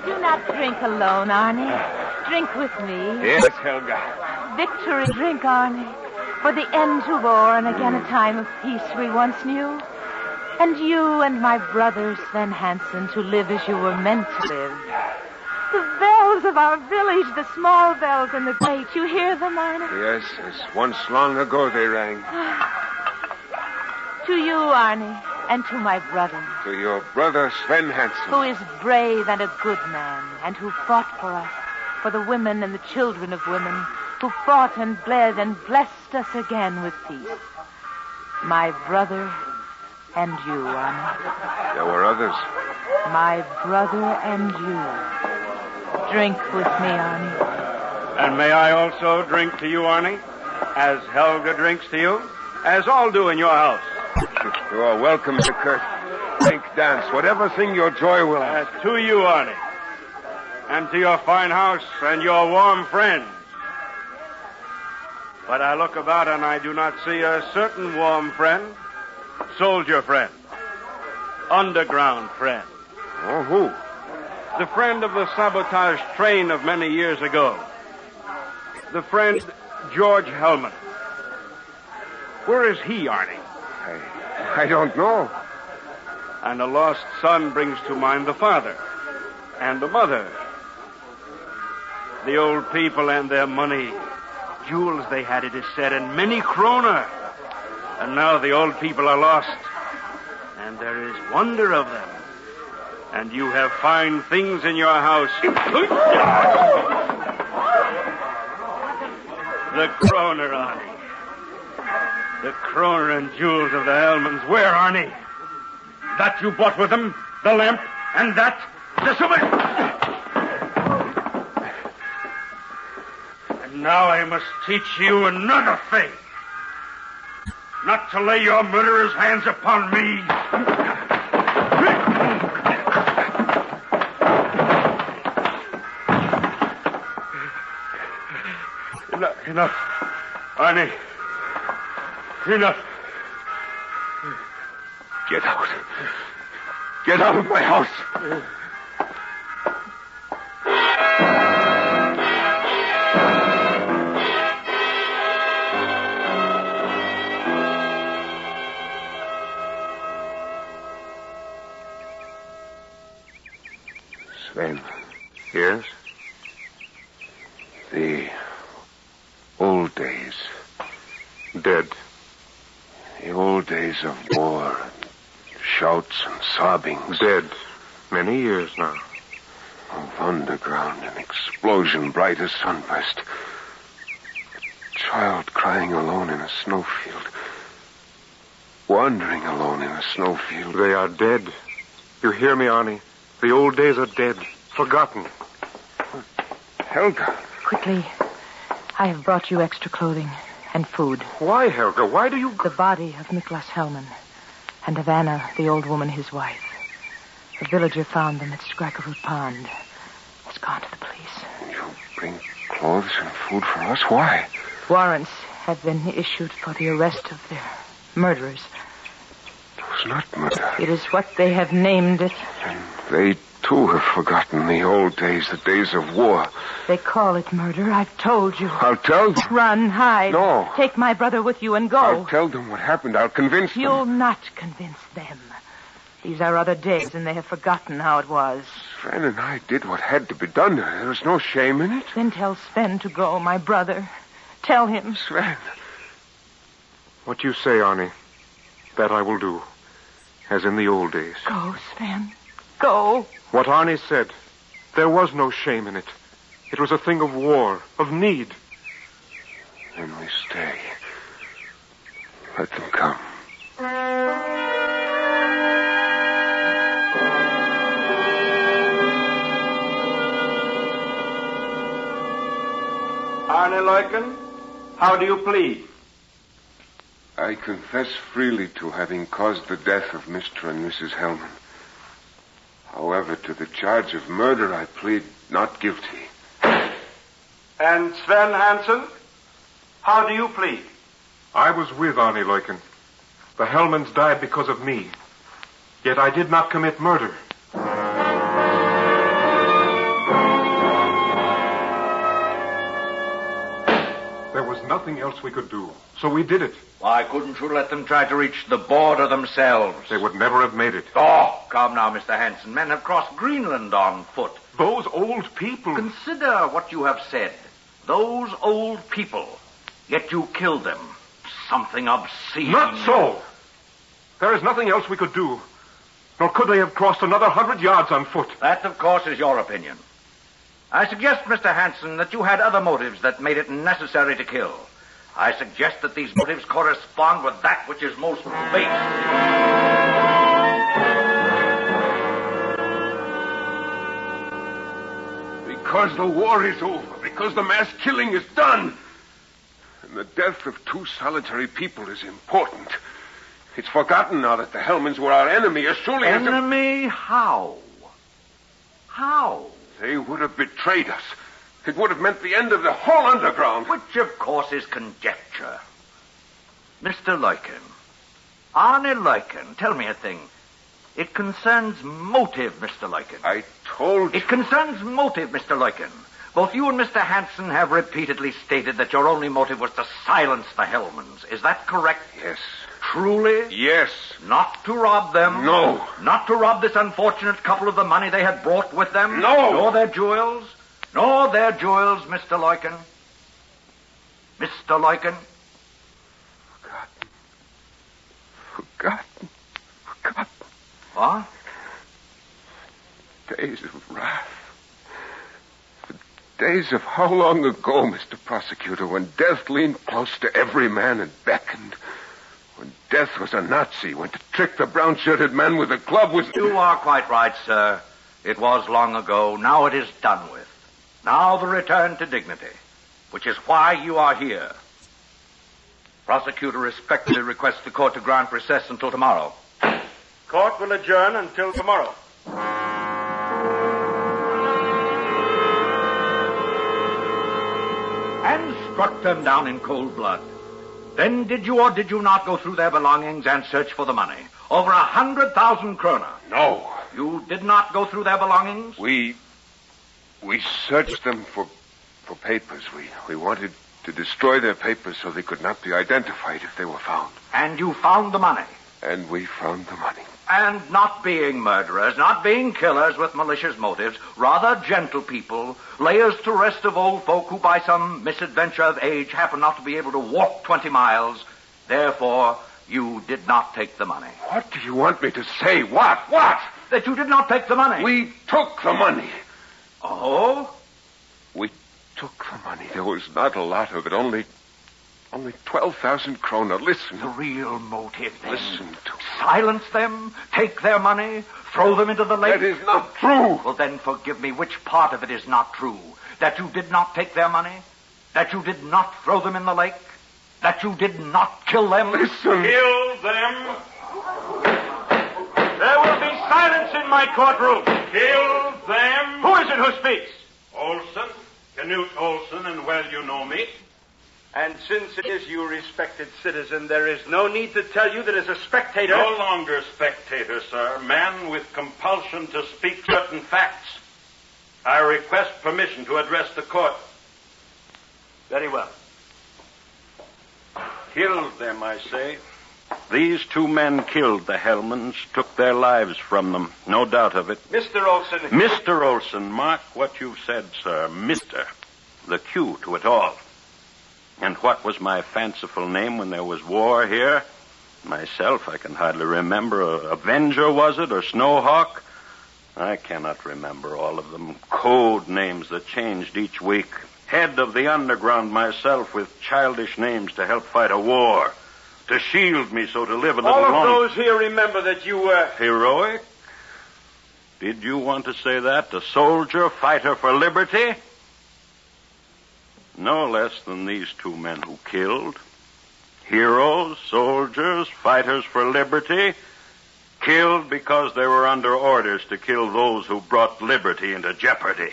Do not drink alone, Arnie. Drink with me. Yes, Helga. Victory drink, Arnie. For the end to war and again a time of peace we once knew. And you and my brother, Sven Hansen, to live as you were meant to live. The bells of our village, the small bells and the great, you hear them, Arnie? Yes, as once long ago they rang. To you, Arnie, and to my brother. To your brother, Sven Hansen. Who is brave and a good man, and who fought for us, for the women and the children of women, who fought and bled and blessed us again with peace. My brother and you, Arnie. There were others. My brother and you. Drink with me, Arnie. And may I also drink to you, Arnie, as Helga drinks to you, as all do in your house. You are welcome to Kurt. Drink, dance, whatever thing your joy will ask. To you, Arnie, and to your fine house and your warm friends. But I look about and I do not see a certain warm friend, soldier friend, underground friend. Oh, who? The friend of the sabotage train of many years ago. The friend George Hellman. Where is he, Arnie? I don't know. And a lost son brings to mind the father and the mother. The old people and their money. Jewels they had, it is said, and many kroner. And now the old people are lost. And there is wonder of them. And you have fine things in your house. The kroner, Arnie. The kroner and jewels of the Hellmans. Where, Arnie? That you bought with them? The lamp? And that? The silver? And now I must teach you another thing. Not to lay your murderer's hands upon me. Enough. Arnie. Enough. Get out. Get out of my house. Sven. Yes? The old days. Dead. The old days of war, and shouts and sobbings. Dead. Many years now. Of underground, an explosion bright as sunburst. A child crying alone in a snowfield. Wandering alone in a snowfield. They are dead. You hear me, Arnie? The old days are dead. Forgotten. Helga. Quickly, I have brought you extra clothing and food. Why, Helga? Why do you... The body of Nicholas Hellman and of Anna, the old woman, his wife. A villager found them at Skrikerod Pond. Has gone to the police. You bring clothes and food for us? Why? Warrants have been issued for the arrest of their murderers. It was not murder. It is what they have named it. And they, too, have forgotten the old days, the days of war. They call it murder. I've told you. I'll tell them. Run, hide. No. Take my brother with you and go. I'll tell them what happened. I'll convince them. You'll not convince them. These are other days, and they have forgotten how it was. Sven and I did what had to be done. There was no shame in it. Then tell Sven to go, my brother. Tell him. Sven. What you say, Arnie, that I will do. As in the old days. Go, Sven. Go. What Arnie said, there was no shame in it. It was a thing of war, of need. Then we stay. Let them come. Arne Leuken, how do you plead? I confess freely to having caused the death of Mr. and Mrs. Hellman. However, to the charge of murder, I plead not guilty. And Sven Hansen, how do you plead? I was with Arnie Leuken. The Hellmans died because of me. Yet I did not commit murder. There was nothing else we could do, so we did it. Why couldn't you let them try to reach the border themselves? They would never have made it. Oh, come now, Mr. Hansen. Men have crossed Greenland on foot. Those old people... Consider what you have said. Those old people. Yet you killed them. Something obscene. Not so. There is nothing else we could do. Nor could they have crossed another 100 yards on foot. That, of course, is your opinion. I suggest, Mr. Hansen, that you had other motives that made it necessary to kill. I suggest that these motives correspond with that which is most base. Because the war is over. Because the mass killing is done. And the death of two solitary people is important. It's forgotten now that the Hellmans were our enemy as surely as... Enemy? How? How? They would have betrayed us. It would have meant the end of the whole underground. Which, of course, is conjecture. Mr. Leuken. Arne Leuken, tell me a thing. It concerns motive, Mr. Leuken. I told you. It concerns motive, Mr. Leuken. Both you and Mr. Hansen have repeatedly stated that your only motive was to silence the Hellmans. Is that correct? Yes. Truly? Yes. Not to rob them? No. Not to rob this unfortunate couple of the money they had brought with them? No. Nor their jewels? Nor their jewels, Mr. Leuken? Mr. Leuken? Forgotten. What? Days of wrath. The days of how long ago, Mr. Prosecutor, when death leaned close to every man and beckoned. When death was a Nazi, when to trick the brown-shirted man with a club was... You are quite right, sir. It was long ago. Now it is done with. Now the return to dignity, which is why you are here. Prosecutor respectfully requests the court to grant recess until tomorrow. Court will adjourn until tomorrow. And struck them down in cold blood. Then did you or did you not go through their belongings and search for the money? Over 100,000 kroner. No. You did not go through their belongings? We searched them for papers. We wanted to destroy their papers so they could not be identified if they were found. And you found the money? And we found the money. And not being murderers, not being killers with malicious motives, rather gentle people, layers to rest of old folk who by some misadventure of age happen not to be able to walk 20 miles. Therefore, you did not take the money. What do you want me to say? What? That you did not take the money. We took the money. Oh? We took the money. There was not a lot of it, only 12,000 kroner. Listen. The real motive, then. Listen to... Silence them, take their money, throw them into the lake. That is not true. Well, then forgive me. Which part of it is not true? That you did not take their money? That you did not throw them in the lake? That you did not kill them? Listen. Kill them? There will be silence in my courtroom. Kill them? Who is it who speaks? Olson, Knut Olson, and well you know me. And since it is you, respected citizen, there is no need to tell you that as a spectator... No longer spectator, sir. Man with compulsion to speak certain facts. I request permission to address the court. Very well. Killed them, I say. These two men killed the Hellmans, took their lives from them. No doubt of it. Mr. Olson... Mr. Olson, mark what you've said, sir. Mr. The cue to it all. And what was my fanciful name when there was war here? Myself, I can hardly remember. Avenger, was it? Or Snowhawk? I cannot remember all of them. Code names that changed each week. Head of the underground myself with childish names to help fight a war. To shield me so to live a little longer. All of those here remember that you were... Heroic? Did you want to say that? A soldier, fighter for liberty? No less than these two men who killed. Heroes, soldiers, fighters for liberty. Killed because they were under orders to kill those who brought liberty into jeopardy.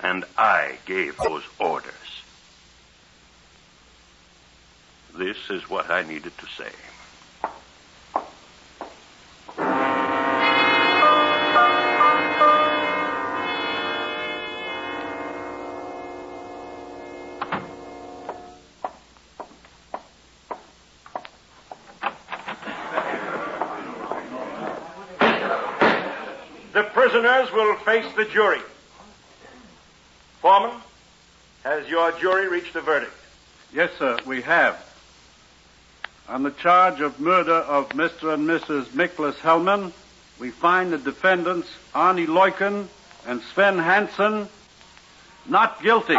And I gave those orders. This is what I needed to say. The prisoners will face the jury. Foreman, has your jury reached a verdict? Yes, sir, we have. On the charge of murder of Mr. and Mrs. Miklas Hellman, we find the defendants, Arnie Leuken and Sven Hansen, not guilty.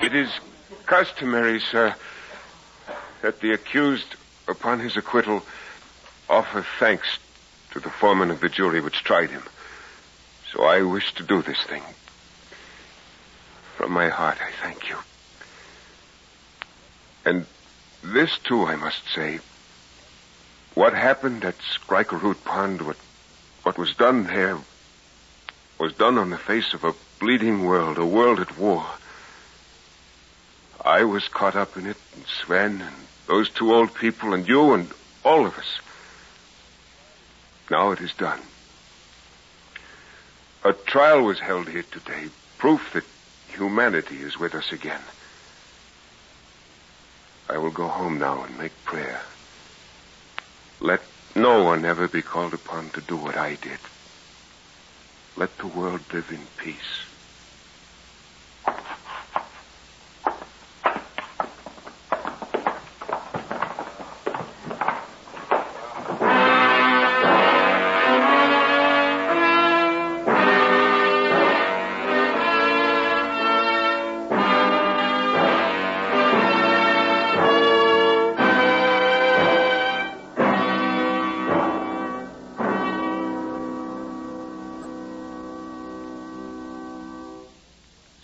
It is customary, sir, that the accused, upon his acquittal, offer thanks to the foreman of the jury which tried him. So I wish to do this thing. From my heart, I thank you. And this, too, I must say. What happened at Skrikerud Pond, what was done there, was done on the face of a bleeding world, a world at war. I was caught up in it, and Sven, and those two old people, and you, and all of us. Now it is done. A trial was held here today, proof that humanity is with us again. I will go home now and make prayer. Let no one ever be called upon to do what I did. Let the world live in peace.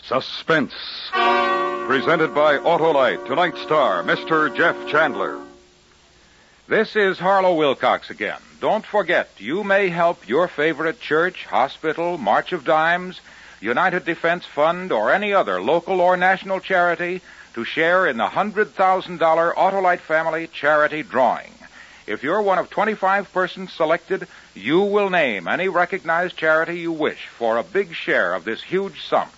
Suspense. Presented by Autolite. Tonight's star, Mr. Jeff Chandler. This is Harlow Wilcox again. Don't forget, you may help your favorite church, hospital, March of Dimes, United Defense Fund, or any other local or national charity to share in the $100,000 Autolite Family Charity Drawing. If you're one of 25 persons selected, you will name any recognized charity you wish for a big share of this huge sum.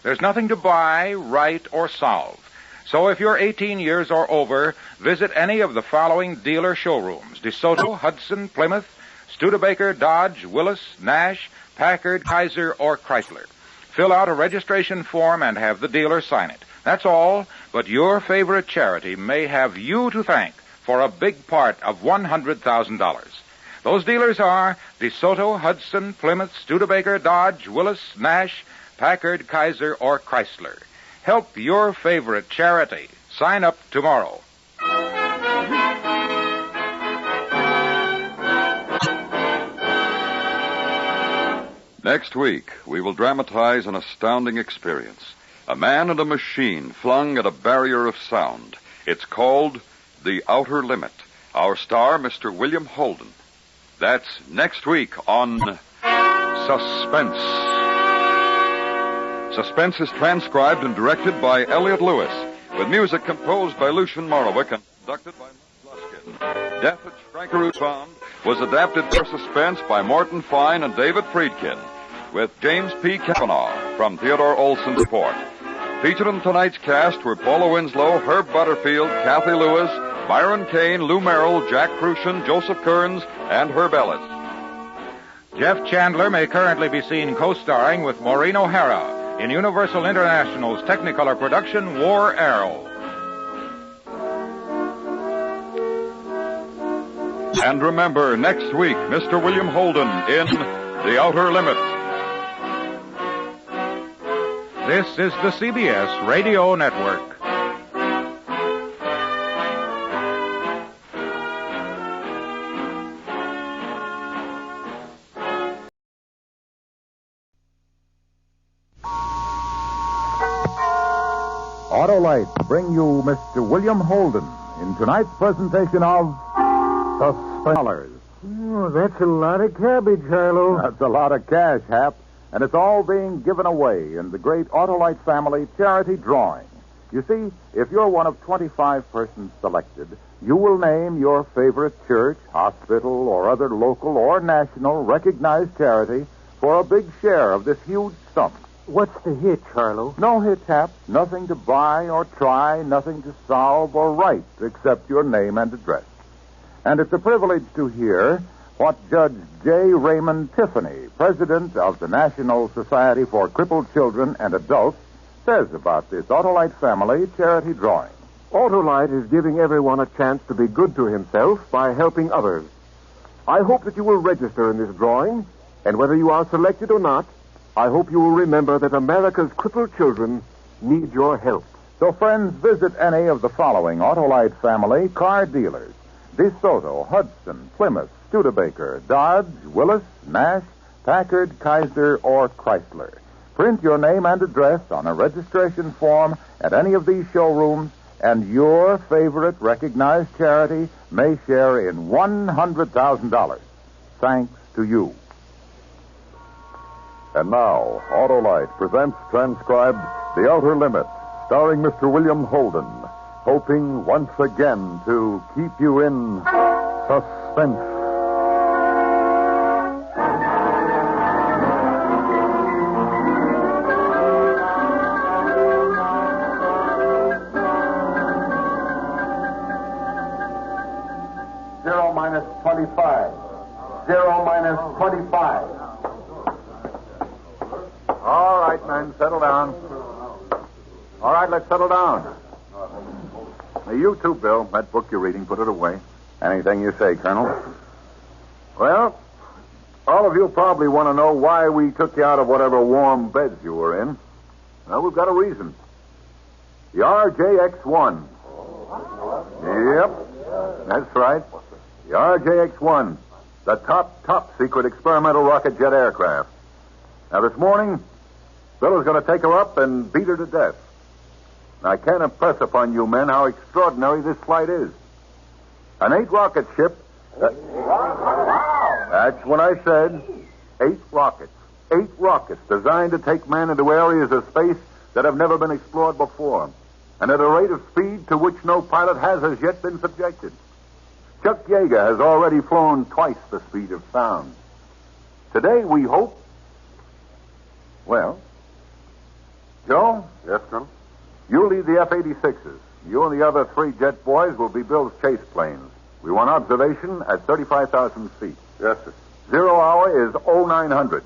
There's nothing to buy, write, or solve. So if you're 18 years or over, visit any of the following dealer showrooms: DeSoto, Hudson, Plymouth, Studebaker, Dodge, Willis, Nash, Packard, Kaiser, or Chrysler. Fill out a registration form and have the dealer sign it. That's all, but your favorite charity may have you to thank for a big part of $100,000. Those dealers are DeSoto, Hudson, Plymouth, Studebaker, Dodge, Willis, Nash, Packard, Kaiser, or Chrysler. Help your favorite charity. Sign up tomorrow. Next week, we will dramatize an astounding experience. A man and a machine flung at a barrier of sound. It's called The Outer Limit. Our star, Mr. William Holden. That's next week on Suspense. Suspense is transcribed and directed by Elliot Lewis, with music composed by Lucian Morowick and conducted by Luskin. Death at Schrankerud Pond was adapted for Suspense by Morton Fine and David Friedkin, with James P. Kavanaugh from Theodore Olson's Report. Featured in tonight's cast were Paula Winslow, Herb Butterfield, Kathy Lewis, Byron Kane, Lou Merrill, Jack Crucian, Joseph Kearns, and Herb Ellis. Jeff Chandler may currently be seen co-starring with Maureen O'Hara in Universal International's Technicolor production, War Arrow. And remember, next week, Mr. William Holden in The Outer Limit. This is the CBS Radio Network. Autolite bring you Mr. William Holden in tonight's presentation of Suspense. Oh, that's a lot of cabbage, Harlow. That's a lot of cash, Hap. And it's all being given away in the great Autolite family charity drawing. You see, if you're one of 25 persons selected, you will name your favorite church, hospital, or other local or national recognized charity for a big share of this huge sum. What's the hitch, Harlow? No hitch, Hap. Nothing to buy or try, nothing to solve or write except your name and address. And it's a privilege to hear what Judge J. Raymond Tiffany, president of the National Society for Crippled Children and Adults, says about this Autolite family charity drawing. Autolite is giving everyone a chance to be good to himself by helping others. I hope that you will register in this drawing, and whether you are selected or not, I hope you will remember that America's crippled children need your help. So, friends, visit any of the following Autolite family car dealers: DeSoto, Hudson, Plymouth, Studebaker, Dodge, Willis, Nash, Packard, Kaiser, or Chrysler. Print your name and address on a registration form at any of these showrooms, and your favorite recognized charity may share in $100,000. Thanks to you. And now, Autolite presents transcribed The Outer Limit, starring Mr. William Holden, hoping once again to keep you in suspense. Zero minus 25. 0 minus 25. All right, men, settle down. All right, let's settle down. Now, you too, Bill. That book you're reading, put it away. Anything you say, Colonel. Well, all of you probably want to know why we took you out of whatever warm beds you were in. Well, we've got a reason. The RJX-1. Yep, that's right. The RJX-1, the top secret experimental rocket jet aircraft. Now, this morning, Bill is going to take her up and beat her to death. Now, I can't impress upon you men how extraordinary this flight is. An 8-rocket ship. That's what I said. 8 rockets. 8 rockets designed to take man into areas of space that have never been explored before, and at a rate of speed to which no pilot has as yet been subjected. Chuck Yeager has already flown twice the speed of sound. Today, we hope... Well, Joe? Yes, Colonel? You lead the F-86s. You and the other 3 jet boys will be Bill's chase planes. We want observation at 35,000 feet. Yes, sir. 0 hour is 0900.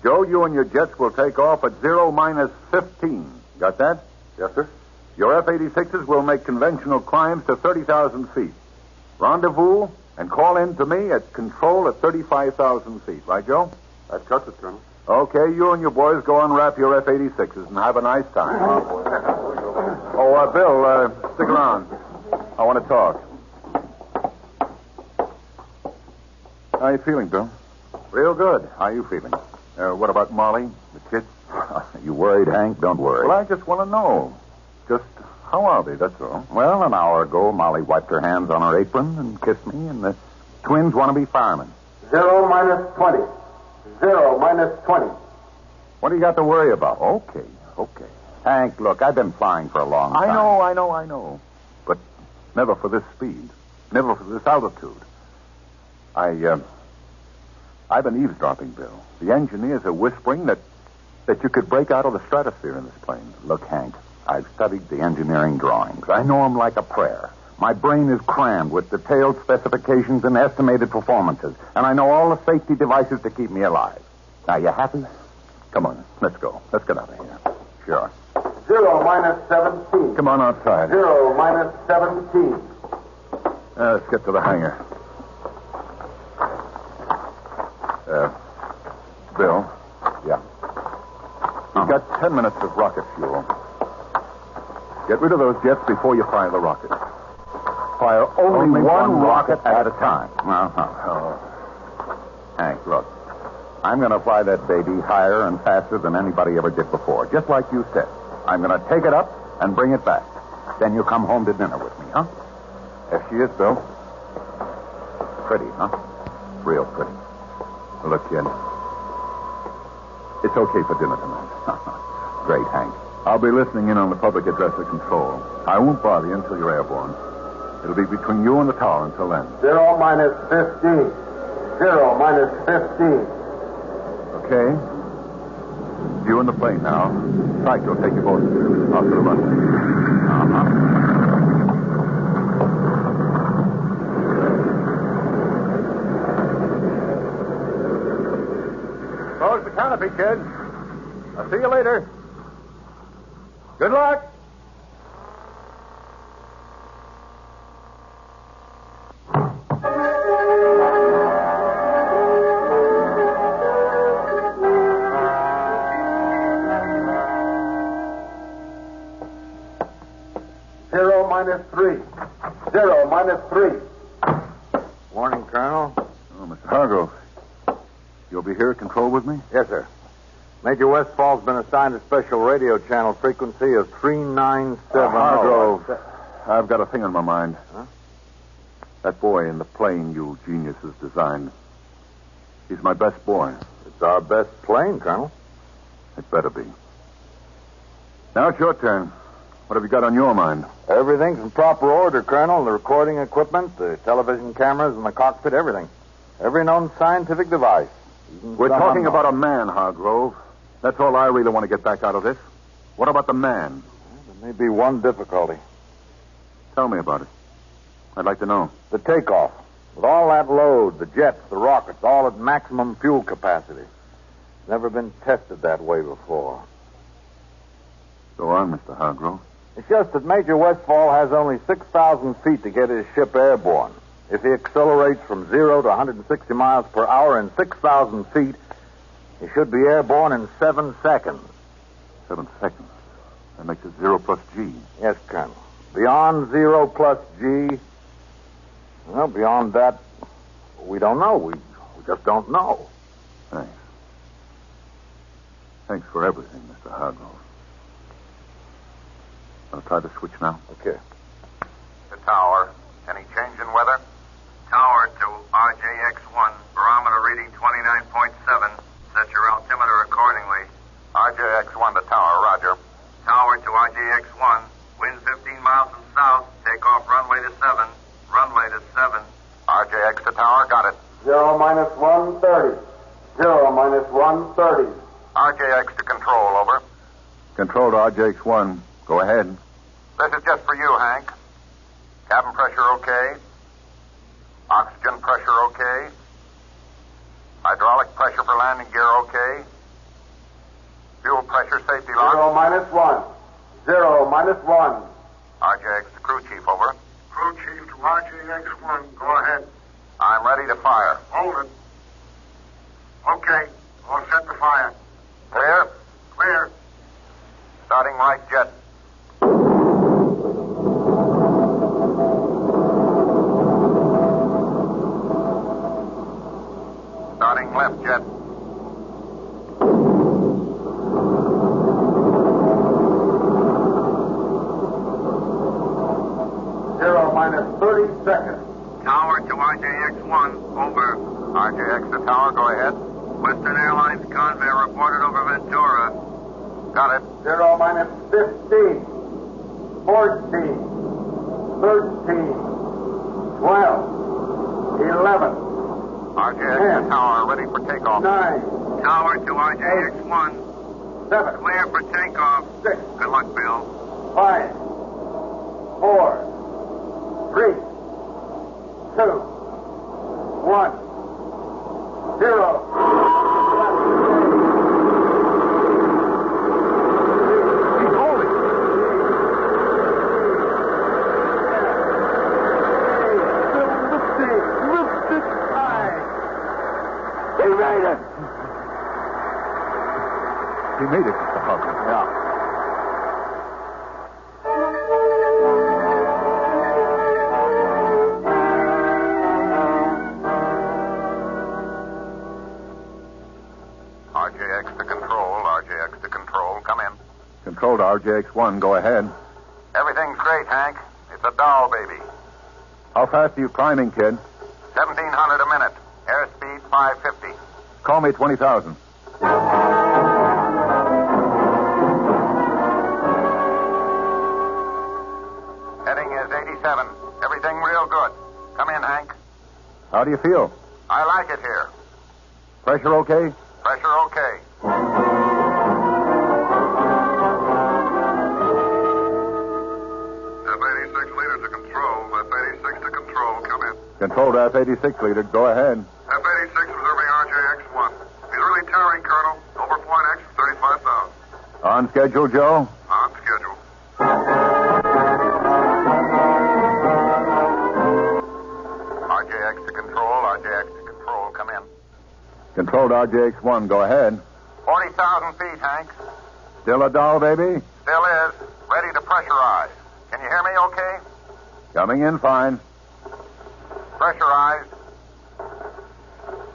Joe, you and your jets will take off at 0 minus 15. Got that? Yes, sir. Your F-86s will make conventional climbs to 30,000 feet. Rendezvous and call in to me at control at 35,000 feet. Right, Joe? That cuts it, Colonel. Okay, you and your boys go unwrap your F-86s and have a nice time. Bill, stick around. I want to talk. How are you feeling, Bill? Real good. How are you feeling? What about Molly, the kids? You worried, Hank? Don't worry. Well, I just want to know. Just how are they, that's all. Well, an hour ago, Molly wiped her hands on her apron and kissed me, and the twins want to be firemen. 0 minus 20. 0 minus 20. What do you got to worry about? Okay. Hank, look, I've been flying for a long time. I know. But never for this speed. Never for this altitude. I've been eavesdropping, Bill. The engineers are whispering that you could break out of the stratosphere in this plane. Look, Hank, I've studied the engineering drawings. I know them like a prayer. My brain is crammed with detailed specifications and estimated performances, and I know all the safety devices to keep me alive. Now, you happy? Come on, let's go. Let's get out of here. Sure. 0 minus 17. Come on outside. 0 minus 17. Let's get to the hangar. Bill? Yeah? You've got 10 minutes of rocket fuel. Get rid of those jets before you fire the rocket. Fire only one rocket at a time. Hank, look. I'm going to fly that baby higher and faster than anybody ever did before, just like you said. I'm going to take it up and bring it back. Then you come home to dinner with me, huh? Yes, she is, Bill. Pretty, huh? Real pretty. Look, kid. It's okay for dinner tonight. Great, Hank. I'll be listening in on the public address at control. I won't bother you until you're airborne. It'll be between you and the tower until then. 0 minus 15. 0 minus 15. Okay. You in the plane now. Psych will take you both out to the runway. Close the canopy, kids. I'll see you later. Good luck. Minus 3. 0 minus 3. Morning, Colonel. Oh, Mr. Hargrove. You'll be here at control with me? Yes, sir. Major Westfall's been assigned a special radio channel frequency of 397. Hargrove, I've got a thing on my mind. Huh? That boy in the plane you geniuses designed. He's my best boy. It's our best plane, Colonel. It better be. Now it's your turn. What have you got on your mind? Everything's in proper order, Colonel. The recording equipment, the television cameras, and the cockpit, everything. Every known scientific device. We're talking about a man, Hargrove. That's all I really want to get back out of this. What about the man? There may be one difficulty. Tell me about it. I'd like to know. The takeoff. With all that load, the jets, the rockets, all at maximum fuel capacity. Never been tested that way before. Go on, Mr. Hargrove. It's just that Major Westfall has only 6,000 feet to get his ship airborne. If he accelerates from 0 to 160 miles per hour in 6,000 feet, he should be airborne in 7 seconds. 7 seconds? That makes it 0 plus G. Yes, Colonel. Beyond 0 plus G, well, beyond that, we don't know. We just don't know. Thanks. Thanks for everything, Mr. Hargrove. I'll try the switch now. Okay. The tower. Any change in weather? Tower to RJX1. Barometer reading 29.7. Set your altimeter accordingly. RJX1 to tower, roger. Tower to RJX1. Wind 15 miles from south. Take off runway to 7. Runway to 7. RJX to tower, got it. 0 minus 130. 0 minus 130. RJX to control, over. Control to RJX1. Go ahead. This is just for you, Hank. Cabin pressure okay. Oxygen pressure okay. Hydraulic pressure for landing gear okay. Fuel pressure safety lock. 0 minus 1. 0, -1. RJX to crew chief, over. Crew chief to RJX1. Go ahead. I'm ready to fire. Hold it. Okay. All set to fire. Clear? Clear. Starting right jet. Starting left jet. -30 seconds. Tower to RJX1, over. RJX to tower, go ahead. Western Airlines Convair reported over Ventura. Got it. 0 -15. 14. 13. 12. 11. RJX to tower, ready for takeoff. 9. Tower to RJX1. 7. Clear for takeoff. 6. Good luck, Bill. 5. 4. 3. 2. 1. 0. He's holding. Lift it high. He made it. He made it, Mr. Hawkins. Yeah. RJX to control, RJX to control. Come in. Control to RJX1. Go ahead. Everything's great, Hank. It's a doll baby. How fast are you climbing, kid? 1,700 a minute. Airspeed 550. Call me 20,000. Heading is 87. Everything real good. Come in, Hank. How do you feel? I like it here. Pressure okay? Pressure okay. F-86 leader to control. F-86 to control. Come in. Control to F-86 leader. Go ahead. F-86 observing RJX1. He's really towering, Colonel. Over point X, 35,000. On schedule, Joe? On schedule. RJX to control, RJX to control. Come in. Control to RJX1. Go ahead. 40,000 feet, Hank. Still a doll, baby? Still is. Ready to pressurize. Can you hear me okay? Coming in fine. Pressurized.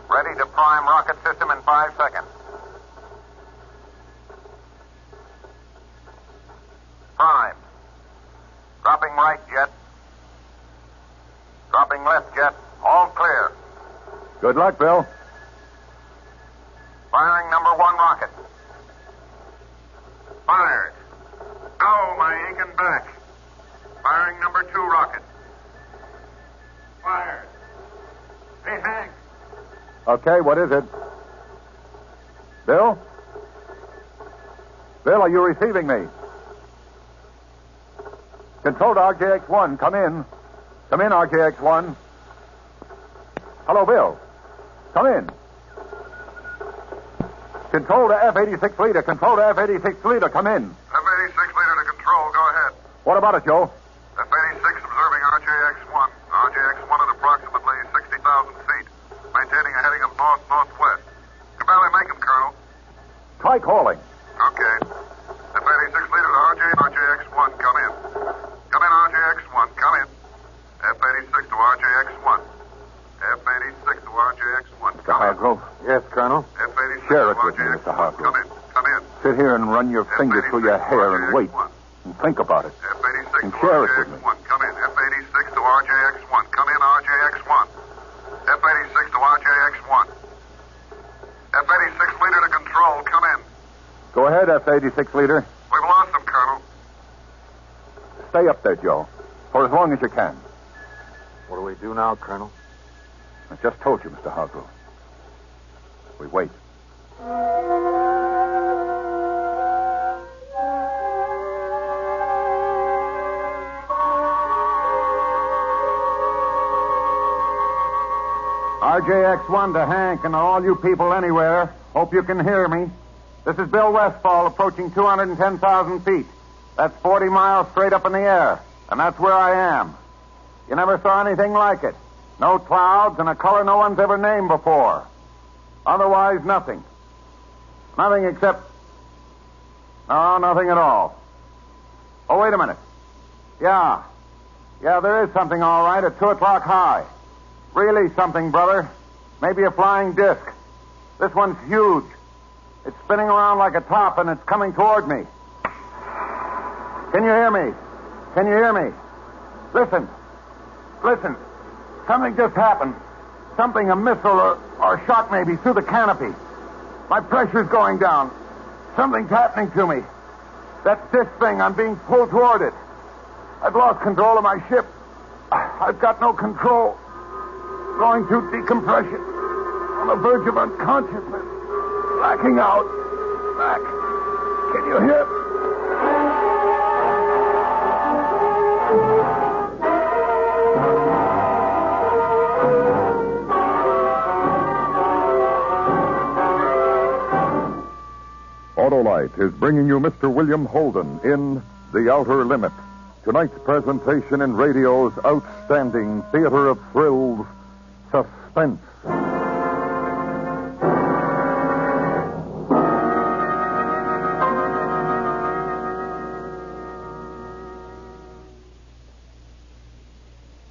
Ready to prime rocket system in 5 seconds. Prime. Dropping right jet. Dropping left jet. All clear. Good luck, Bill. Firing number 1 rocket. Fired. No, my Aiken back. Firing number 2 rocket. Fired. Hey, Hank. Okay, what is it? Bill? Bill, are you receiving me? Control to RJX1. Come in. Come in, RJX1. Hello, Bill. Come in. Control to F-86 leader. Control to F-86 leader. Come in. F-86 leader to control. Go ahead. What about it, Joe? F-86 observing RJX1. RJX1 at approximately 60,000 feet. Maintaining a heading of north-northwest. Can barely make him, Colonel. Try calling. Okay. F-86 leader to RJX1. Come in. Come in, RJX1. Come in. F-86 to RJX1. F-86 to RJX1. Mr. Hargrove. Yes, Colonel. F-86 Share to it with me, Mr. RJX1. Hargrove. Come in. Come in. Sit here and run your fingers through your hair and wait. And think about it. F-86 And to share it with me. RJX1. Come in. F-86 to RJX1. Come in, RJX1. F-86 to RJX1. F-86 leader to control. Come in. Go ahead, F-86 leader. We've lost him, Colonel. Stay up there, Joe, for as long as you can. What do we do now, Colonel? I just told you, Mr. Hargrove. We wait. RJX1 to Hank and all you people anywhere. Hope you can hear me. This is Bill Westfall approaching 210,000 feet. That's 40 miles straight up in the air. And that's where I am. You never saw anything like it. No clouds and a color no one's ever named before. Otherwise, nothing. Nothing except... No, nothing at all. Oh, wait a minute. Yeah, there is something all right at 2 o'clock high. Really something, brother. Maybe a flying disc. This one's huge. It's spinning around like a top, and it's coming toward me. Can you hear me? Can you hear me? Listen. Something just happened. Something, a missile or shot maybe, through the canopy. My pressure's going down. Something's happening to me. That's this thing. I'm being pulled toward it. I've lost control of my ship. I've got no control. Going through decompression. On the verge of unconsciousness. Blacking out. Black. Can you hear? Autolite is bringing you Mr. William Holden in The Outer Limit. Tonight's presentation in radio's outstanding theater of thrills, Suspense.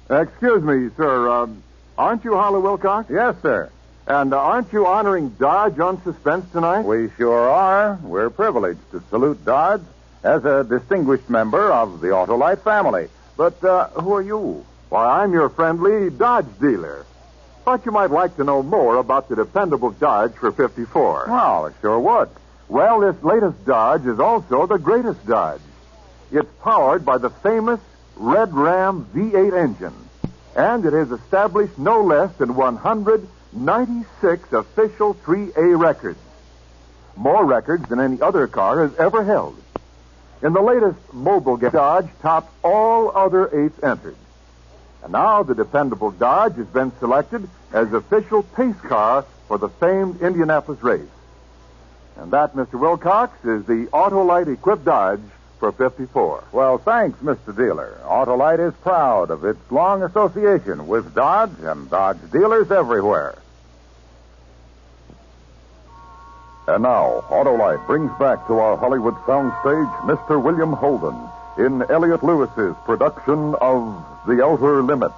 Excuse me, sir. Aren't you Harlow Wilcox? Yes, sir. And aren't you honoring Dodge on Suspense tonight? We sure are. We're privileged to salute Dodge as a distinguished member of the Autolite family. But who are you? Why, I'm your friendly Dodge dealer. Thought you might like to know more about the dependable Dodge for 54. Well, I sure would. Well, this latest Dodge is also the greatest Dodge. It's powered by the famous Red Ram V8 engine. And it has established no less than 196 official 3A records. More records than any other car has ever held. In the latest mobile game, Dodge topped all other eights entered. And now the dependable Dodge has been selected as official pace car for the famed Indianapolis race. And that, Mr. Wilcox, is the Autolite equipped Dodge for 54. Well, thanks, Mr. Dealer. Autolite is proud of its long association with Dodge and Dodge dealers everywhere. And now, Autolite brings back to our Hollywood soundstage Mr. William Holden in Elliot Lewis's production of The Outer Limit,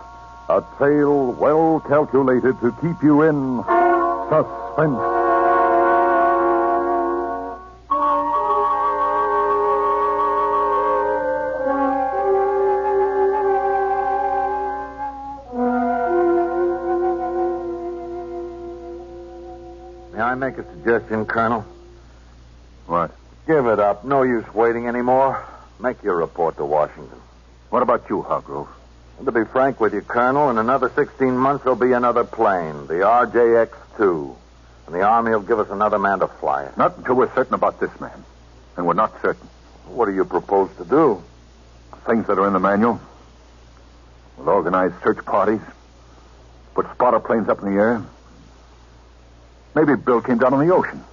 a tale well calculated to keep you in suspense. May I make a suggestion, Colonel? What? Give it up. No use waiting anymore. Make your report to Washington. What about you, Hargrove? And to be frank with you, Colonel, in another 16 months there'll be another plane, the RJX-2. And the Army will give us another man to fly it. Not until we're certain about this man. And we're not certain. What do you propose to do? Things that are in the manual. We'll organize search parties. Put spotter planes up in the air. Maybe Bill came down in the ocean.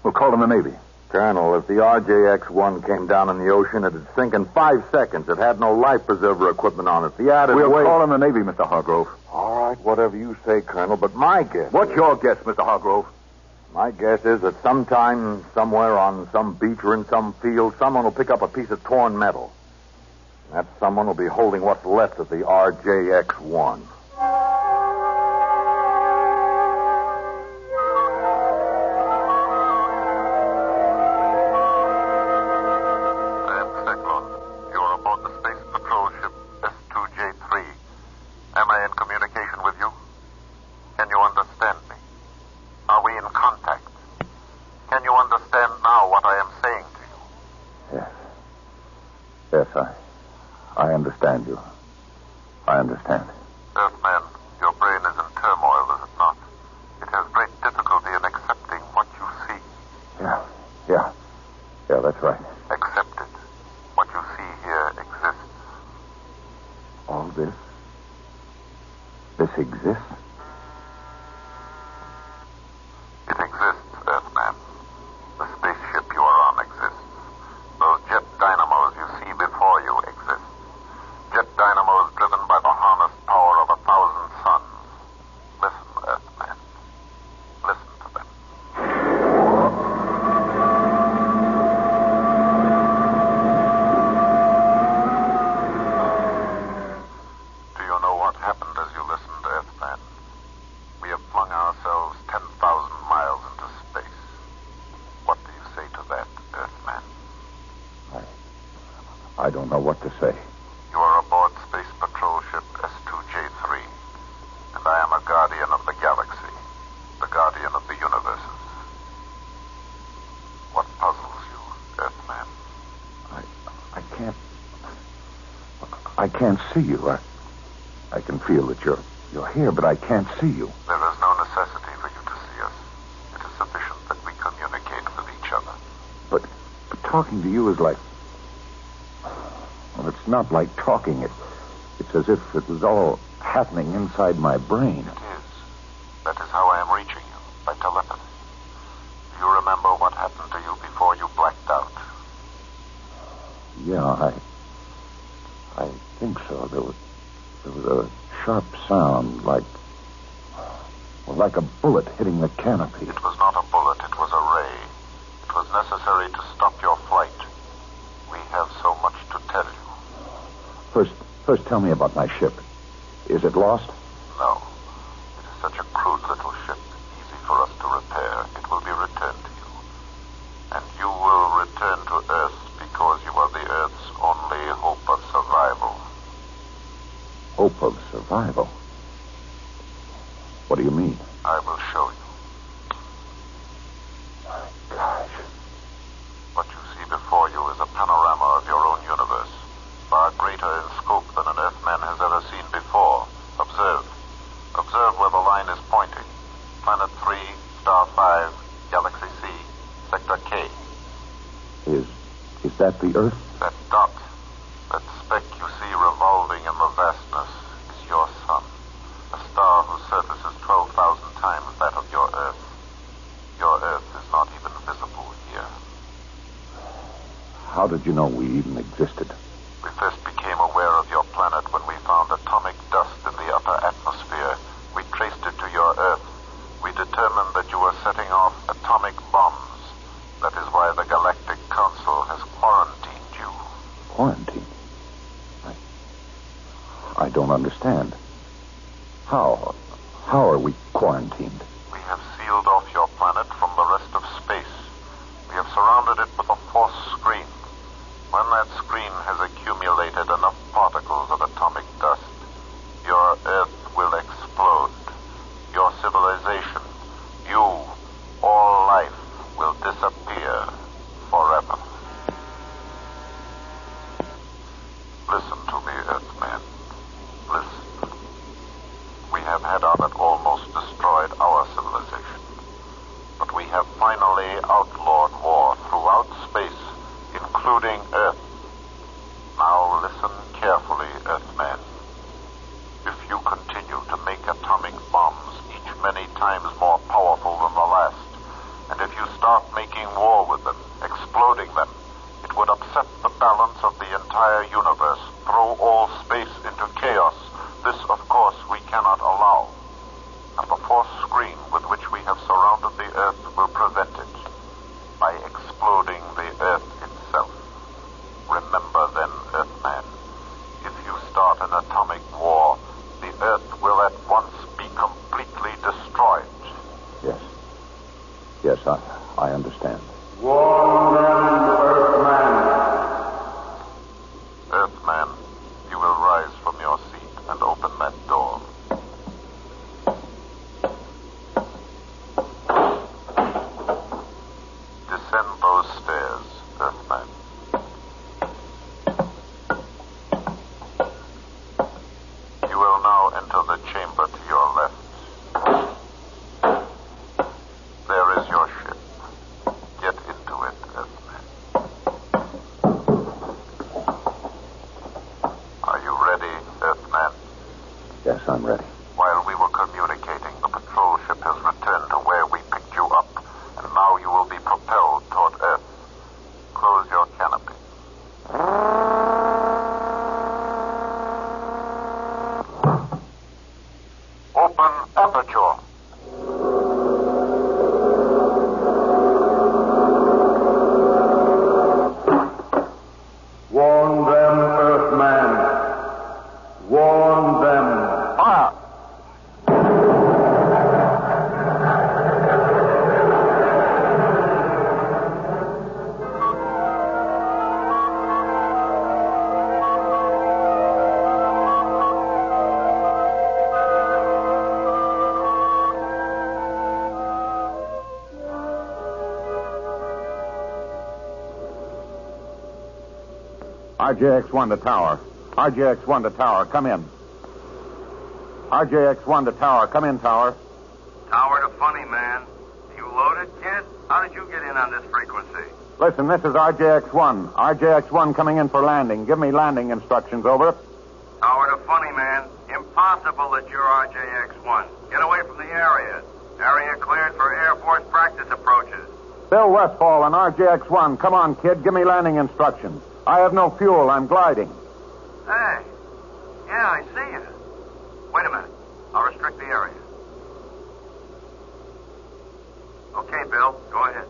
We'll call in the Navy. Colonel, if the RJX-1 came down in the ocean, it'd sink in 5 seconds. It had no life preserver equipment on it. The added We'll weight... call in the Navy, Mr. Hargrove. All right, whatever you say, Colonel, but my guess... What's your guess, Mr. Hargrove? My guess is that sometime, somewhere on some beach or in some field, someone will pick up a piece of torn metal. That someone will be holding what's left of the RJX-1. Am I in communication with you? Can you understand me? Are we in contact? Can you understand now what I am saying to you? Yes. Yes, I understand you. I understand. Earthman, your brain is in turmoil, is it not? It has great difficulty in accepting what you see. Yeah, that's right. Accept it. What you see here exists. All this? This exists? It exists, Earthman. The spaceship you are on exists. Those jet dynamos I don't know what to say. You are aboard Space Patrol Ship S2J3, and I am a guardian of the galaxy, the guardian of the universes. What puzzles you, Earthman? I can't see you. I can feel that you're here, but I can't see you. There is no necessity for you to see us. It is sufficient that we communicate with each other. But talking to you is like... Well, it's not like talking. It's as if it was all happening inside my brain. It is. That is how I am reaching you, by telepathy. Do you remember what happened to you before you blacked out? Yeah, I think so. There was a sharp sound, like a bullet hitting the canopy. It was not a bullet, it was a ray. It was necessary to stop your flight. We have so much to tell you. First tell me about my ship. Is it lost? No. It is such a crude little ship, easy for us to repair. It will be returned to you. And you will return to Earth because you are the Earth's only hope of survival. Hope of survival? What do you mean? I will show you. My gosh. What you see before you is a panorama of your own universe, far greater in scope than an Earthman has ever seen before. Observe. Observe where the line is pointing. Planet 3, Star 5, Galaxy C, Sector K. Is that the Earth? That dot, that speck you see revolving in the vastness is your sun. A star whose surface is 12,000 times that of your Earth. Your Earth is not even visible here. How did you know we even existed? We first became aware of your planet when we found atomic dust in the upper atmosphere. We traced it to your Earth. We determined that you were setting off atomic bombs. That is why the Galactic Council has quarantined you. Quarantine? I don't understand. How are we quarantined? We have sealed off your planet from the rest of space. We have surrounded it with a force screen. When that screen has accumulated enough particles of atomic dust, your Earth will explode. Your civilization, you, all life, will disappear forever. Listen to me, Earthman. Listen. We have had on it almost destroyed our civilization. But we have finally outlawed war throughout space, including Earth. Now listen carefully, Earthman. If you continue to make atomic bombs, each many times more powerful than the last, and if you start making war with them, exploding them, it would upset the balance of the entire universe, throw all space into chaos. This, of course, we cannot allow. And the force screen with which we have surrounded the Earth will prevent it by exploding the Earth itself. Remember then, Earthman, if you start an atomic war, the Earth will at once be completely destroyed. Yes, I understand. Warn them, Earthman. Earthman, you will rise from your seat and open that door. Descend those stairs. RJX-1 to tower. RJX-1 to tower. Come in. RJX-1 to tower. Come in, tower. Tower to Funny Man. You loaded, kid? How did you get in on this frequency? Listen, this is RJX-1. RJX-1 coming in for landing. Give me landing instructions, over. Tower to Funny Man. Impossible that you're RJX-1. Get away from the area. Area cleared for Air Force practice approaches. Bill Westfall and RJX-1. Come on, kid. Give me landing instructions. I have no fuel. I'm gliding. Hey. Yeah, I see you. Wait a minute. I'll restrict the area. Okay, Bill. Go ahead.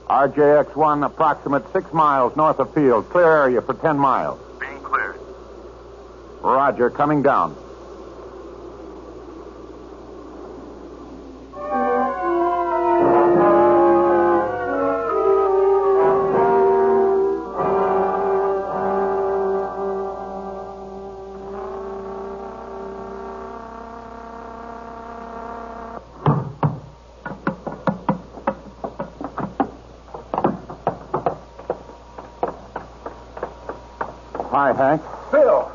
RJX-1, approximate 6 miles north of field. Clear area for 10 miles. Being cleared. Roger, coming down. Hi, Hank. Bill!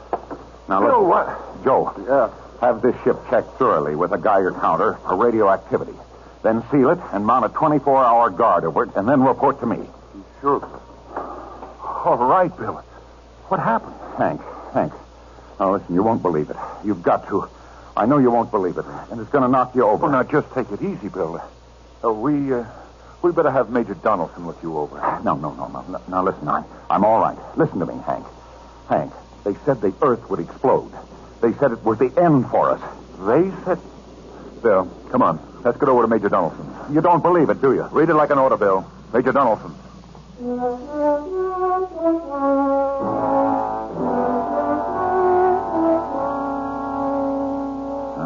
Now, Bill, listen. what? Joe. Yeah. Have this ship checked thoroughly with a Geiger counter for radioactivity. Then seal it and mount a 24-hour guard over it, and then report to me. Sure. All right, Bill. What happened? Hank. Now, listen, you won't believe it. You've got to. I know you won't believe it, and it's going to knock you over. Well, now, just take it easy, Bill. We better have Major Donaldson look you over. No. Now, listen, I'm all right. Listen to me, Hank. Hank, they said the Earth would explode. They said it was the end for us. They said... Bill, come on. Let's get over to Major Donaldson. You don't believe it, do you? Read it like an order, Bill. Major Donaldson.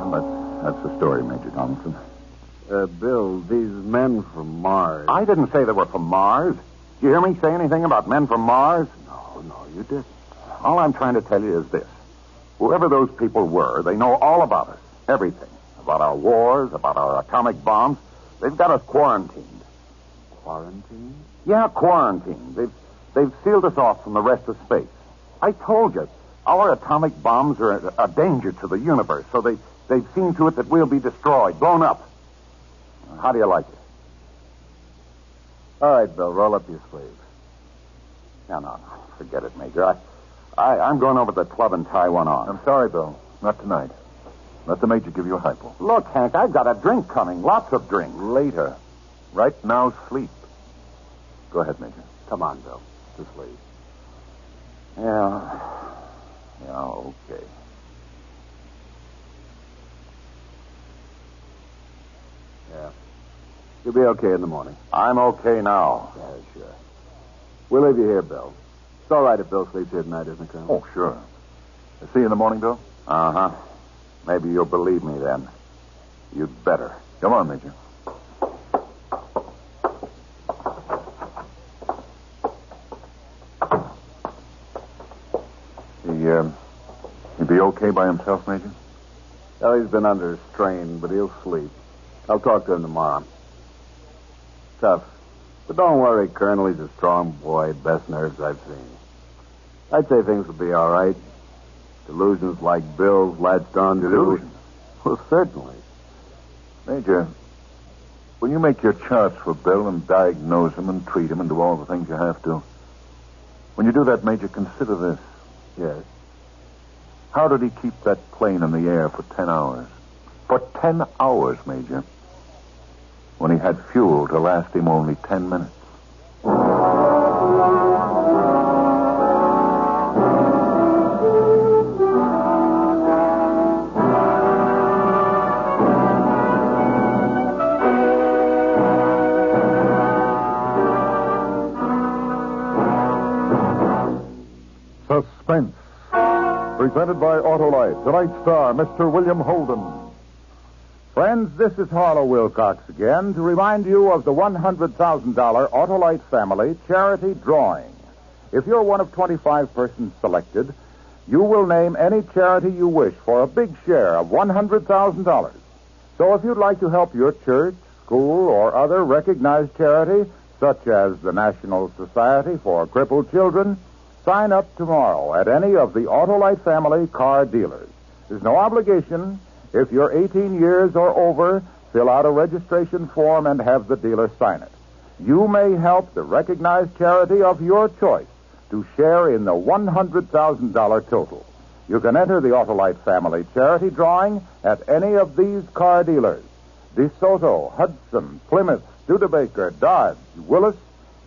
Well, that's the story, Major Donaldson. Bill, these men from Mars... I didn't say they were from Mars. Did you hear me say anything about men from Mars? No, you didn't. All I'm trying to tell you is this. Whoever those people were, they know all about us. Everything. About our wars, about our atomic bombs. They've got us quarantined. Quarantined? Yeah, quarantined. They've sealed us off from the rest of space. I told you, our atomic bombs are a danger to the universe, so they've seen to it that we'll be destroyed, blown up. How do you like it? All right, Bill, roll up your sleeves. No. Forget it, Major. I'm going over to the club and tie one on. I'm sorry, Bill. Not tonight. Let the Major give you a hypo. Look, Hank, I've got a drink coming. Lots of drink. Later. Right now, sleep. Go ahead, Major. Come on, Bill. To sleep. Yeah, okay. Yeah. You'll be okay in the morning. I'm okay now. Yeah, sure. We'll leave you here, Bill. It's all right if Bill sleeps here tonight, isn't it, Colonel? Oh, sure. I'll see you in the morning, Bill? Uh-huh. Maybe you'll believe me then. You'd better. Come on, Major. He'll be okay by himself, Major? Well, he's been under a strain, but he'll sleep. I'll talk to him tomorrow. Tough. But don't worry, Colonel. He's a strong boy. Best nerves I've seen. I'd say things will be all right. Delusions like Bill's latched on to... Delusions? Well, certainly. Major, when you make your charts for Bill and diagnose him and treat him and do all the things you have to, when you do that, Major, consider this. Yes? How did he keep that plane in the air for 10 hours? For 10 hours, Major. When he had fuel to last him only 10 minutes. Suspense. Presented by Autolite. Tonight's star, Mr. William Holden. Friends, this is Harlow Wilcox again to remind you of the $100,000 Autolite Family Charity Drawing. If you're one of 25 persons selected, you will name any charity you wish for a big share of $100,000. So if you'd like to help your church, school, or other recognized charity, such as the National Society for Crippled Children, Sign up tomorrow at any of the Autolite family car dealers. There's no obligation. If you're 18 years or over, fill out a registration form and have the dealer sign it. You may help the recognized charity of your choice to share in the $100,000 total. You can enter the Autolite family charity drawing at any of these car dealers: DeSoto, Hudson, Plymouth, Studebaker, Dodge, Willis,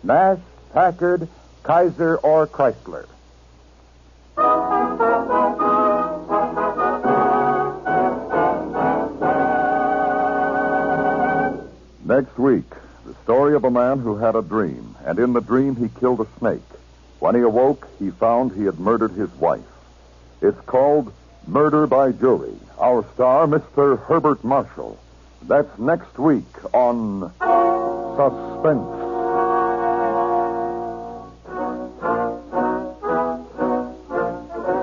Nash, Packard, Kaiser, or Chrysler. Next week, the story of a man who had a dream, and in the dream he killed a snake. When he awoke, he found he had murdered his wife. It's called Murder by Jury. Our star, Mr. Herbert Marshall. That's next week on Suspense.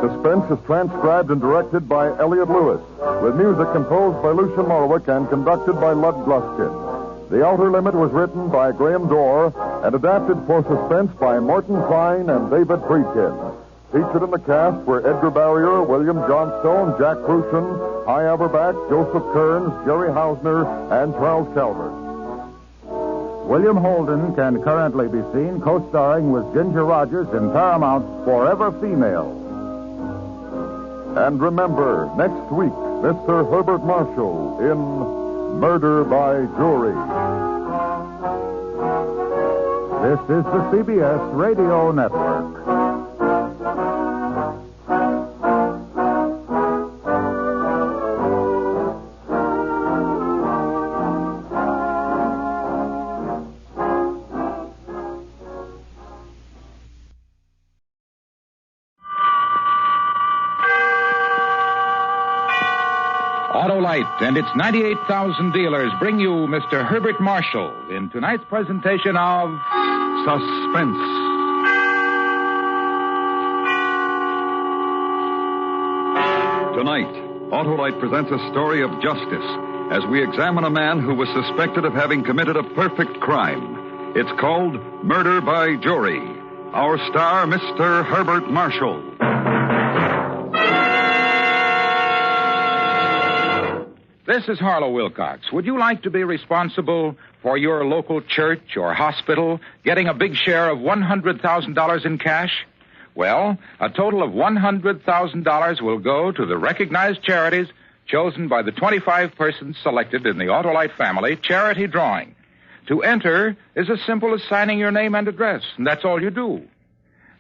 Suspense is transcribed and directed by Elliot Lewis, with music composed by Lucian Morwick and conducted by Lud Gluskin. The Outer Limit was written by Graham Dorr and adapted for Suspense by Morton Klein and David Friedkin. Featured in the cast were Edgar Barrier, William Johnstone, Jack Crucian, Hy Averback, Joseph Kearns, Jerry Hausner, and Charles Calvert. William Holden can currently be seen co-starring with Ginger Rogers in Paramount's Forever Female. And remember, next week, Mr. Herbert Marshall in Murder by Jury. This is the CBS Radio Network. Autolite and its 98,000 dealers bring you Mr. Herbert Marshall in tonight's presentation of Suspense. Tonight, Autolite presents a story of justice as we examine a man who was suspected of having committed a perfect crime. It's called Murder by Jury. Our star, Mr. Herbert Marshall. This is Harlow Wilcox. Would you like to be responsible for your local church or hospital getting a big share of $100,000 in cash? Well, a total of $100,000 will go to the recognized charities chosen by the 25 persons selected in the Autolite family charity drawing. To enter is as simple as signing your name and address, and that's all you do.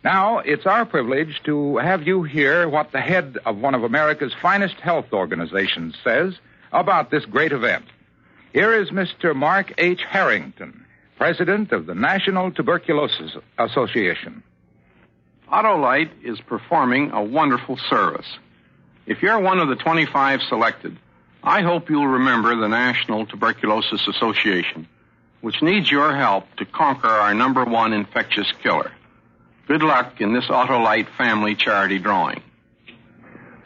Now, it's our privilege to have you hear what the head of one of America's finest health organizations says about this great event. Here is Mr. Mark H. Harrington, president of the National Tuberculosis Association. Autolite is performing a wonderful service. If you're one of the 25 selected, I hope you'll remember the National Tuberculosis Association, which needs your help to conquer our number one infectious killer. Good luck in this Autolite family charity drawing.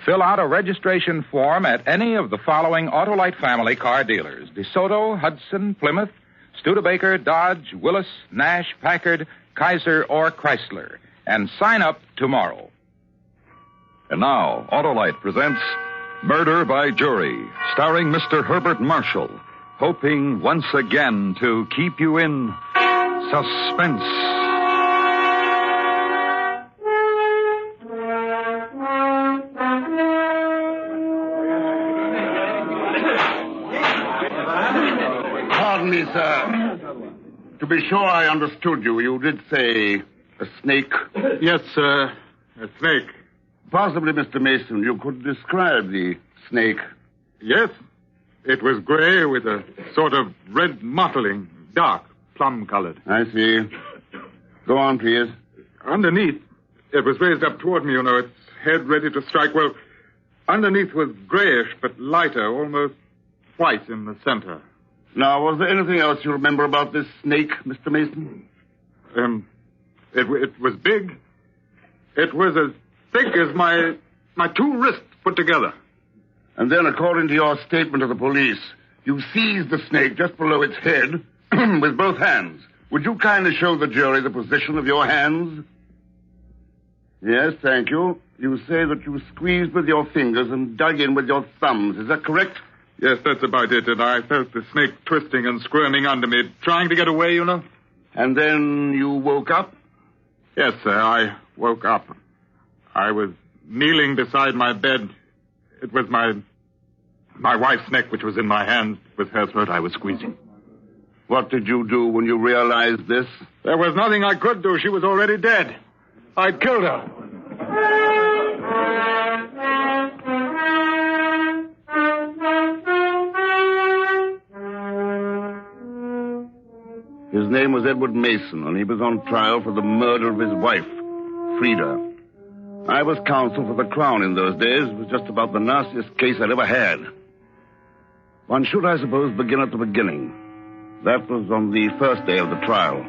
Fill out a registration form at any of the following Autolite family car dealers: DeSoto, Hudson, Plymouth, Studebaker, Dodge, Willis, Nash, Packard, Kaiser, or Chrysler. And sign up tomorrow. And now, Autolite presents Murder by Jury, starring Mr. Herbert Marshall, hoping once again to keep you in suspense. Pardon me, sir. To be sure I understood you, you did say a snake. Yes, sir. A snake. Possibly, Mr. Mason, you could describe the snake. Yes. It was gray with a sort of red mottling, dark, plum-colored. I see. Go on, please. Underneath, it was raised up toward me, you know, its head ready to strike. Well, underneath was grayish but lighter, almost white in the center. Now, was there anything else you remember about this snake, Mr. Mason? It was big. It was as thick as my two wrists put together. And then, according to your statement to the police, you seized the snake just below its head with both hands. Would you kindly show the jury the position of your hands? Yes, thank you. You say that you squeezed with your fingers and dug in with your thumbs. Is that correct? Yes, that's about it. And I felt the snake twisting and squirming under me, trying to get away, you know. And then you woke up? Yes, sir, I woke up. I was kneeling beside my bed. It was my wife's neck which was in my hand. With her throat I was squeezing. What did you do when you realized this? There was nothing I could do. She was already dead. I'd killed her. His name was Edward Mason, and he was on trial for the murder of his wife, Frida. I was counsel for the Crown in those days. It was just about the nastiest case I'd ever had. One should, I suppose, begin at the beginning. That was on the first day of the trial.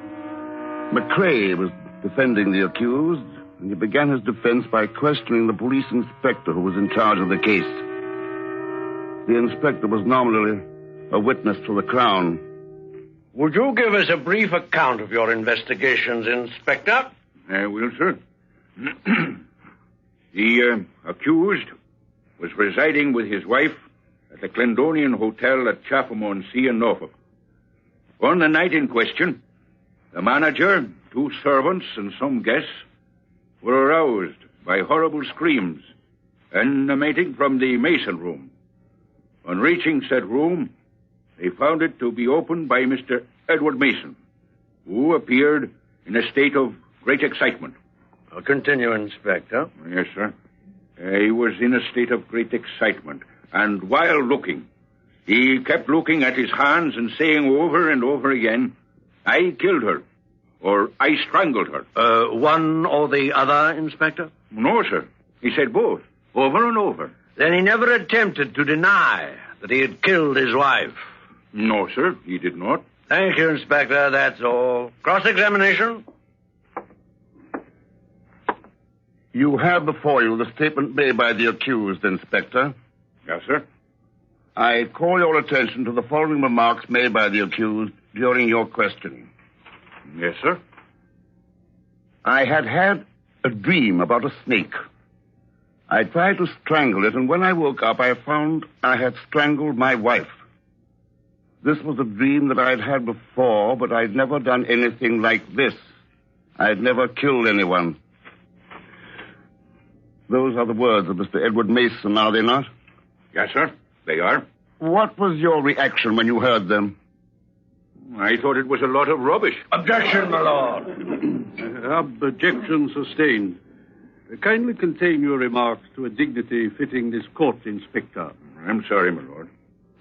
McCrae was defending the accused, and he began his defense by questioning the police inspector who was in charge of the case. The inspector was nominally a witness for the Crown. Would you give us a brief account of your investigations, Inspector? I will, sir. The accused was residing with his wife at the Clendonian Hotel at Chatham-on-Sea in Norfolk. On the night in question, the manager, 2 servants, and some guests were aroused by horrible screams emanating from the Mason room. On reaching said room, they found it to be opened by Mr. Edward Mason, who appeared in a state of great excitement. Continue, Inspector. Yes, sir. He was in a state of great excitement, and while looking, he kept looking at his hands and saying over and over again, "I killed her," or "I strangled her." One or the other, Inspector? No, sir. He said both, over and over. Then he never attempted to deny that he had killed his wife? No, sir, he did not. Thank you, Inspector. That's all. Cross-examination? You have before you the statement made by the accused, Inspector. Yes, sir. I call your attention to the following remarks made by the accused during your questioning. Yes, sir. I had a dream about a snake. I tried to strangle it, and when I woke up, I found I had strangled my wife. This was a dream that I'd had before, but I'd never done anything like this. I'd never killed anyone. Those are the words of Mr. Edward Mason, are they not? Yes, sir. They are. What was your reaction when you heard them? I thought it was a lot of rubbish. Objection, my lord. Objection sustained. Kindly contain your remarks to a dignity fitting this court, Inspector. I'm sorry, my lord.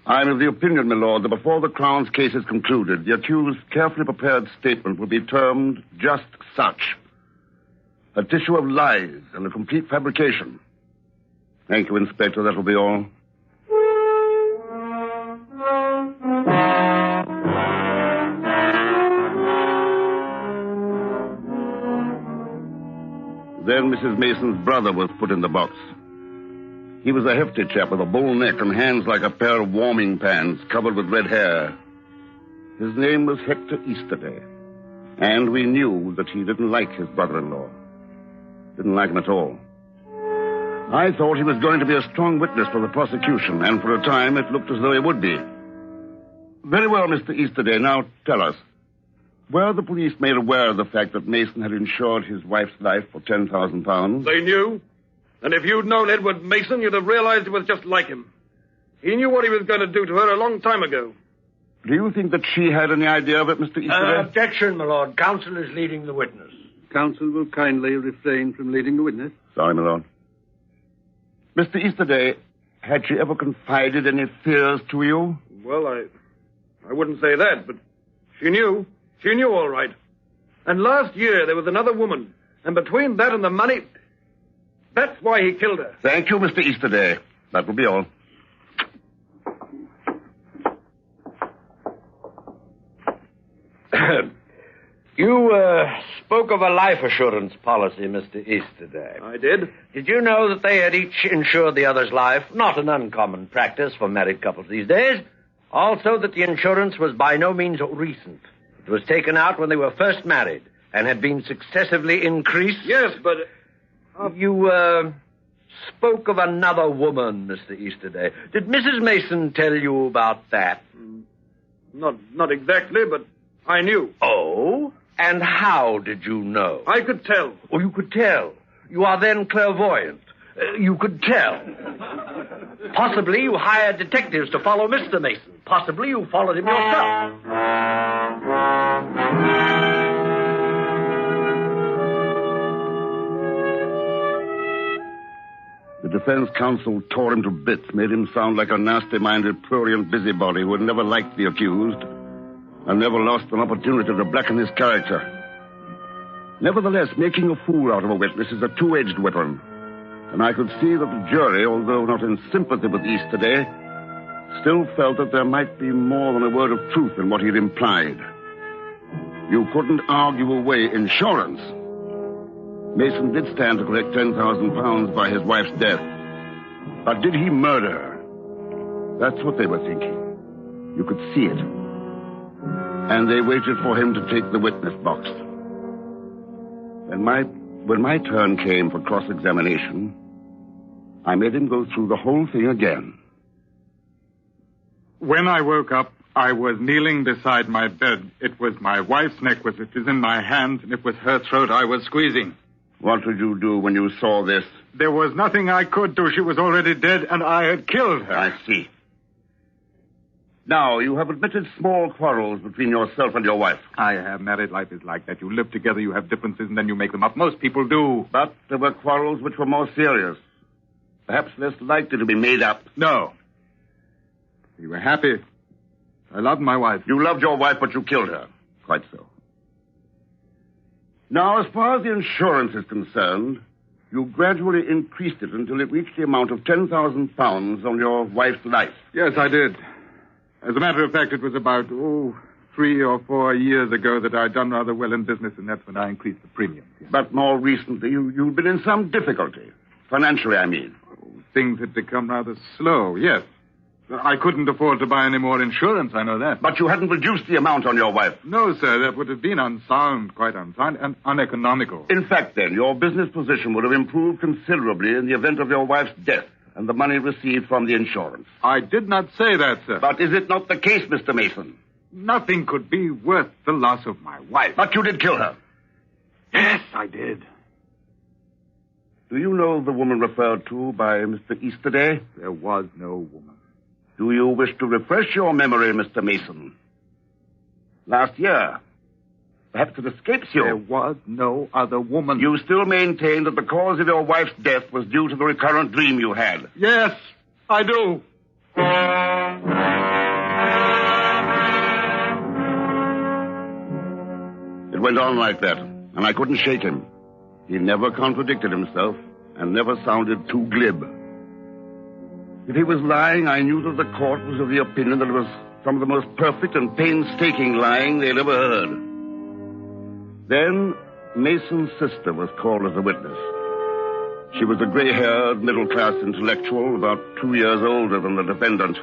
I'm of the opinion, my lord, that before the Crown's case is concluded, the accused's carefully prepared statement will be termed just such. A tissue of lies and a complete fabrication. Thank you, Inspector. That will be all. Then Mrs. Mason's brother was put in the box. He was a hefty chap with a bull neck and hands like a pair of warming pans covered with red hair. His name was Hector Easterday, and we knew that he didn't like his brother-in-law. Didn't like him at all. I thought he was going to be a strong witness for the prosecution, and for a time it looked as though he would be. Very well, Mr. Easterday, now tell us. Were the police made aware of the fact that Mason had insured his wife's life for £10,000? They knew. And if you'd known Edward Mason, you'd have realized it was just like him. He knew what he was going to do to her a long time ago. Do you think that she had any idea of it, Mr. Easterday? Objection, my lord. Counsel is leading the witness. Counsel will kindly refrain from leading the witness. Sorry, my lord. Mr. Easterday, had she ever confided any fears to you? Well, I wouldn't say that, but she knew. She knew all right. And last year there was another woman. And between that and the money, that's why he killed her. Thank you, Mr. Easterday. That will be all. You spoke of a life assurance policy, Mr. Easterday. I did. Did you know that they had each insured the other's life? Not an uncommon practice for married couples these days. Also that the insurance was by no means recent. It was taken out when they were first married and had been successively increased. Yes, but You, spoke of another woman, Mr. Easterday. Did Mrs. Mason tell you about that? Not exactly, but I knew. Oh? And how did you know? I could tell. Oh, you could tell. You are then clairvoyant. You could tell. Possibly you hired detectives to follow Mr. Mason. Possibly you followed him yourself. The defense counsel tore him to bits, made him sound like a nasty-minded, prurient busybody who had never liked the accused and never lost an opportunity to blacken his character. Nevertheless, making a fool out of a witness is a two-edged weapon, and I could see that the jury, although not in sympathy with Easterday, still felt that there might be more than a word of truth in what he'd implied. You couldn't argue away insurance. Mason did stand to collect £10,000 by his wife's death. But did he murder her? That's what they were thinking. You could see it. And they waited for him to take the witness box. When my turn came for cross-examination, I made him go through the whole thing again. When I woke up, I was kneeling beside my bed. It was my wife's necklace. It was in my hands, and it was her throat I was squeezing. What did you do when you saw this? There was nothing I could do. She was already dead, and I had killed her. I see. Now, you have admitted small quarrels between yourself and your wife. I have. Married life is like that. You live together, you have differences, and then you make them up. Most people do. But there were quarrels which were more serious. Perhaps less likely to be made up. No. We were happy. I loved my wife. You loved your wife, but you killed her. Quite so. Now, as far as the insurance is concerned, you gradually increased it until it reached the amount of £10,000 on your wife's life. Yes, I did. As a matter of fact, it was about, 3 or 4 years ago that I'd done rather well in business, and that's when I increased the premium. Yes. But more recently, you've been in some difficulty. Financially, I mean. Things had become rather slow, yes. I couldn't afford to buy any more insurance, I know that. But you hadn't reduced the amount on your wife. No, sir, that would have been unsound, quite unsound, and uneconomical. In fact, then, your business position would have improved considerably in the event of your wife's death and the money received from the insurance. I did not say that, sir. But is it not the case, Mr. Mason? Nothing could be worth the loss of my wife. But you did kill her. Yes, I did. Do you know the woman referred to by Mr. Easterday? There was no woman. Do you wish to refresh your memory, Mr. Mason? Last year. Perhaps it escapes you. There was no other woman. You still maintain that the cause of your wife's death was due to the recurrent dream you had. Yes, I do. It went on like that, and I couldn't shake him. He never contradicted himself and never sounded too glib. If he was lying, I knew that the court was of the opinion that it was some of the most perfect and painstaking lying they'd ever heard. Then, Mason's sister was called as a witness. She was a gray-haired, middle-class intellectual, about 2 years older than the defendant.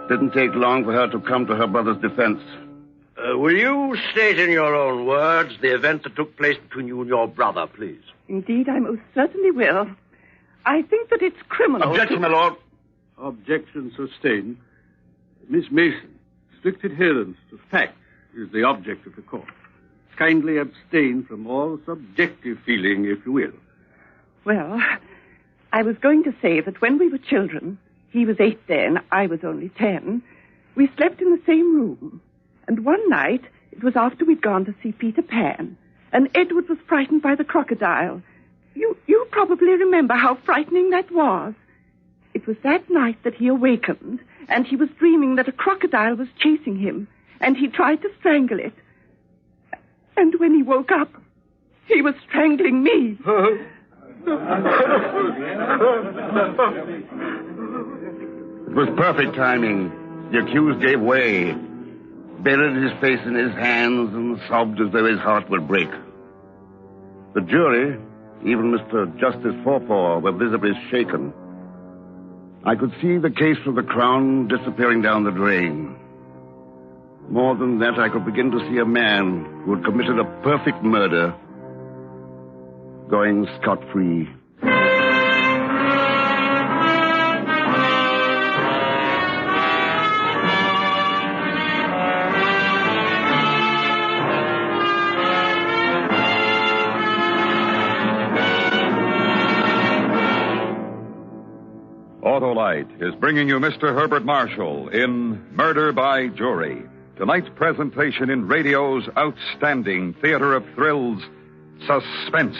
Didn't take long for her to come to her brother's defense. Will you state in your own words the event that took place between you and your brother, please? Indeed, I most certainly will. I think that it's criminal. Objection, my lord. Objection sustained. Miss Mason, strict adherence to fact is the object of the court. Kindly abstain from all subjective feeling, if you will. Well, I was going to say that when we were children, he was 8 then, I was only 10, we slept in the same room. And one night, it was after we'd gone to see Peter Pan, and Edward was frightened by the crocodile. You probably remember how frightening that was. It was that night that he awakened, and he was dreaming that a crocodile was chasing him, and he tried to strangle it. And when he woke up, he was strangling me. It was perfect timing. The accused gave way, buried his face in his hands, and sobbed as though his heart would break. The jury, even Mr. Justice Forfor, were visibly shaken. I could see the case for the Crown disappearing down the drain. More than that, I could begin to see a man who had committed a perfect murder going scot-free. Autolite is bringing you Mr. Herbert Marshall in Murder by Jury. Tonight's presentation in radio's outstanding theater of thrills, Suspense.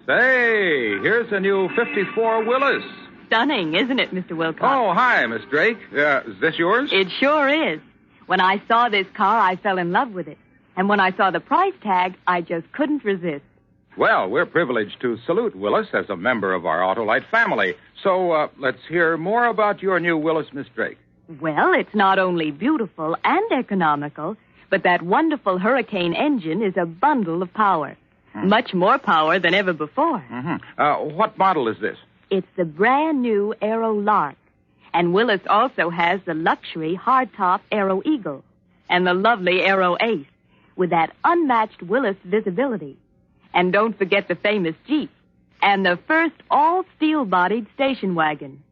Say, here's a new 54 Willis. Stunning, isn't it, Mr. Wilcox? Oh, hi, Miss Drake. Is this yours? It sure is. When I saw this car, I fell in love with it. And when I saw the price tag, I just couldn't resist. Well, we're privileged to salute Willis as a member of our Autolite family. So, let's hear more about your new Willis, Miss Drake. Well, it's not only beautiful and economical, but that wonderful Hurricane engine is a bundle of power. Much more power than ever before. Mm-hmm. What model is this? It's the brand new Aero Lark. And Willis also has the luxury hardtop Aero Eagle and the lovely Aero Ace with that unmatched Willis visibility. And don't forget the famous Jeep and the first all-steel-bodied station wagon.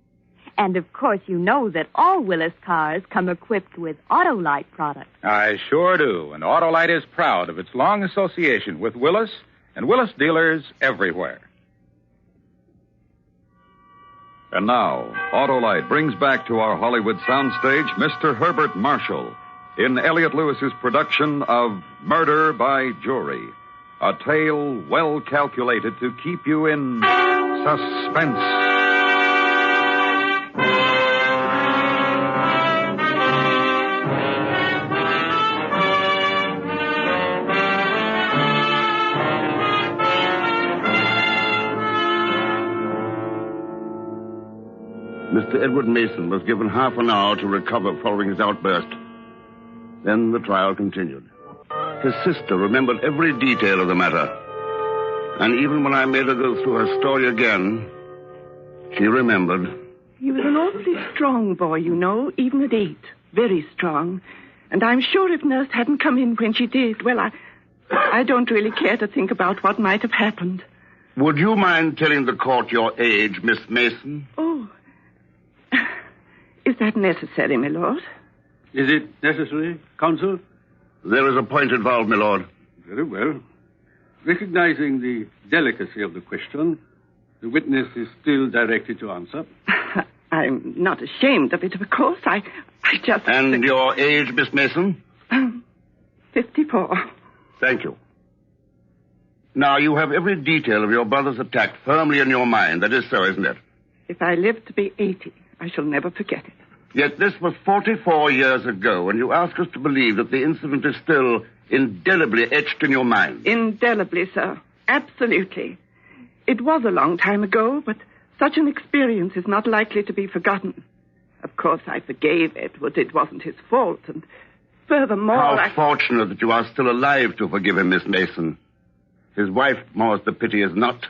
And, of course, you know that all Willis cars come equipped with Autolite products. I sure do. And Autolite is proud of its long association with Willis and Willis dealers everywhere. And now, Autolite brings back to our Hollywood soundstage Mr. Herbert Marshall in Elliot Lewis's production of Murder by Jury, a tale well calculated to keep you in suspense. Mr. Edward Mason was given half an hour to recover following his outburst. Then the trial continued. His sister remembered every detail of the matter. And even when I made her go through her story again, she remembered. He was an awfully strong boy, you know, even at 8. Very strong. And I'm sure if Nurse hadn't come in when she did, well, I don't really care to think about what might have happened. Would you mind telling the court your age, Miss Mason? Oh. Is that necessary, my lord? Is it necessary, counsel? There is a point involved, my lord. Very well. Recognizing the delicacy of the question, the witness is still directed to answer. I'm not ashamed of it, of course. I just... And your age, Miss Mason? 54. Thank you. Now, you have every detail of your brother's attack firmly in your mind. That is so, isn't it? If I live to be 80, I shall never forget it. Yet this was 44 years ago, and you ask us to believe that the incident is still indelibly etched in your mind. Indelibly, sir. Absolutely. It was a long time ago, but such an experience is not likely to be forgotten. Of course, I forgave Edward. It wasn't his fault, and furthermore... How fortunate that you are still alive to forgive him, Miss Mason. His wife, more's the pity, is not.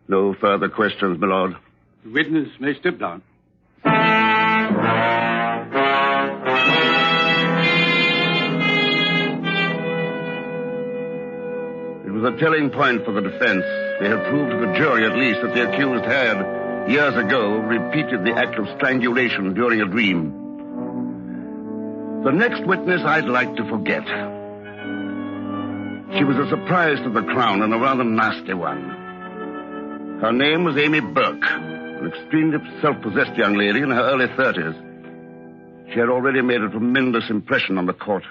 No further questions, my lord. The witness may step down. It was a telling point for the defense. They had proved to the jury, at least, that the accused had, years ago, repeated the act of strangulation during a dream. The next witness I'd like to forget. She was a surprise to the Crown and a rather nasty one. Her name was Amy Burke, an extremely self-possessed young lady in her early 30s. She had already made a tremendous impression on the court.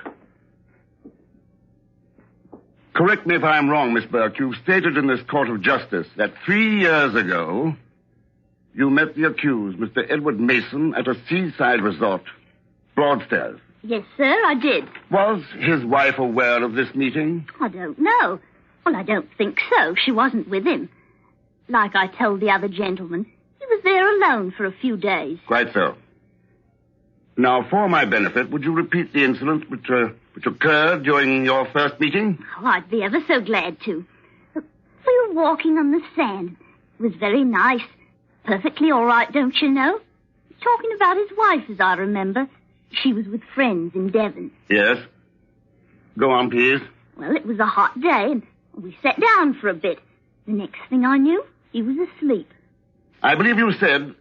Correct me if I'm wrong, Miss Burke. You've stated in this court of justice that 3 years ago you met the accused, Mr. Edward Mason, at a seaside resort, Broadstairs. Yes, sir, I did. Was his wife aware of this meeting? I don't know. Well, I don't think so. She wasn't with him. Like I told the other gentleman, he was there alone for a few days. Quite so. Now, for my benefit, would you repeat the incident which occurred during your first meeting? Oh, I'd be ever so glad to. We were walking on the sand was very nice. Perfectly all right, don't you know? Talking about his wife, as I remember. She was with friends in Devon. Yes. Go on, please. Well, it was a hot day, and we sat down for a bit. The next thing I knew, he was asleep. I believe you said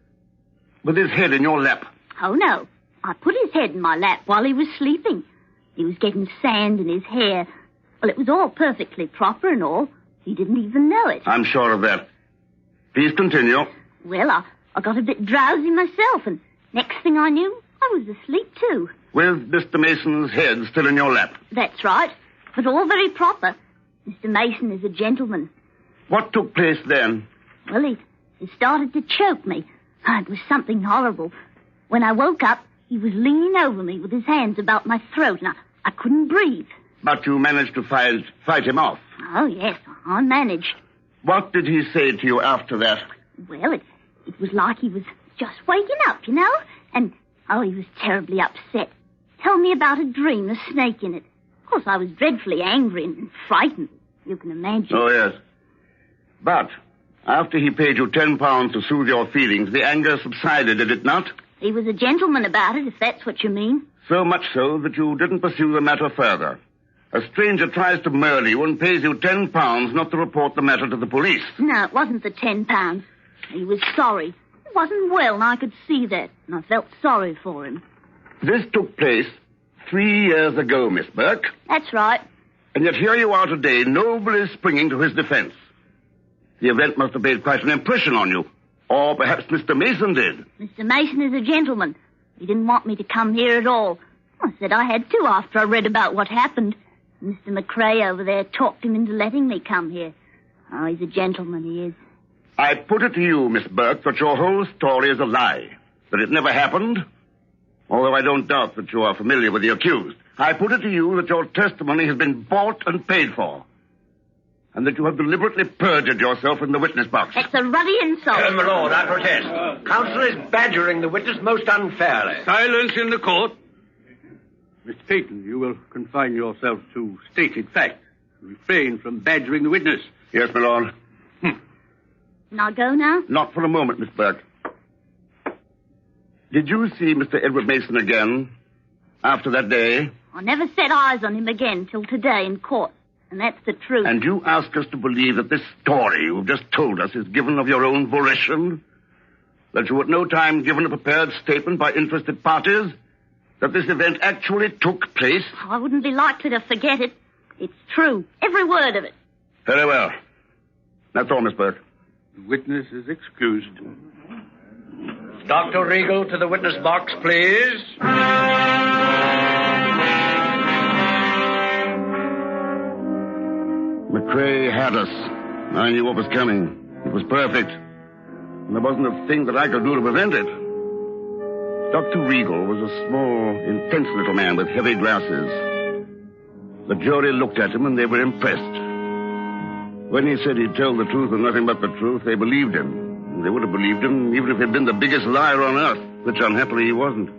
with his head in your lap. Oh, no. I put his head in my lap while he was sleeping. He was getting sand in his hair. Well, it was all perfectly proper and all. He didn't even know it. I'm sure of that. Please continue. Well, I got a bit drowsy myself, and next thing I knew, I was asleep too. With Mr. Mason's head still in your lap. That's right, but all very proper. Mr. Mason is a gentleman. What took place then? Well, he started to choke me. It was something horrible. When I woke up, he was leaning over me with his hands about my throat, and I couldn't breathe. But you managed to fight him off? Oh, yes, I managed. What did he say to you after that? Well, it was like he was just waking up, you know? And, he was terribly upset. Told me about a dream, a snake in it. Of course, I was dreadfully angry and frightened. You can imagine. Oh, yes. But after he paid you £10 to soothe your feelings, the anger subsided, did it not? He was a gentleman about it, if that's what you mean. So much so that you didn't pursue the matter further. A stranger tries to murder you and pays you £10 not to report the matter to the police. No, it wasn't the £10. He was sorry. He wasn't well, and I could see that, and I felt sorry for him. This took place 3 years ago, Miss Burke. That's right. And yet here you are today, nobly springing to his defense. The event must have made quite an impression on you. Or perhaps Mr. Mason did. Mr. Mason is a gentleman. He didn't want me to come here at all. I said I had to after I read about what happened. Mr. McCrae over there talked him into letting me come here. Oh, he's a gentleman, he is. I put it to you, Miss Burke, that your whole story is a lie. That it never happened. Although I don't doubt that you are familiar with the accused. I put it to you that your testimony has been bought and paid for. And that you have deliberately perjured yourself in the witness box. That's a ruddy insult. My lord, I protest. Counsel is badgering the witness most unfairly. Silence in the court. Mr. Peyton, you will confine yourself to stated facts. Refrain from badgering the witness. Yes, my lord. Can I go now? Not for a moment, Miss Burke. Did you see Mr. Edward Mason again after that day? I never set eyes on him again till today in court. And that's the truth. And you ask us to believe that this story you've just told us is given of your own volition? That you at no time given a prepared statement by interested parties? That this event actually took place? I wouldn't be likely to forget it. It's true. Every word of it. Very well. That's all, Miss Burke. The witness is excused. Dr. Regal to the witness box, please. McCrae had us. I knew what was coming. It was perfect. And there wasn't a thing that I could do to prevent it. Dr. Regal was a small, intense little man with heavy glasses. The jury looked at him and they were impressed. When he said he'd tell the truth and nothing but the truth, they believed him. And they would have believed him even if he'd been the biggest liar on earth, which unhappily he wasn't.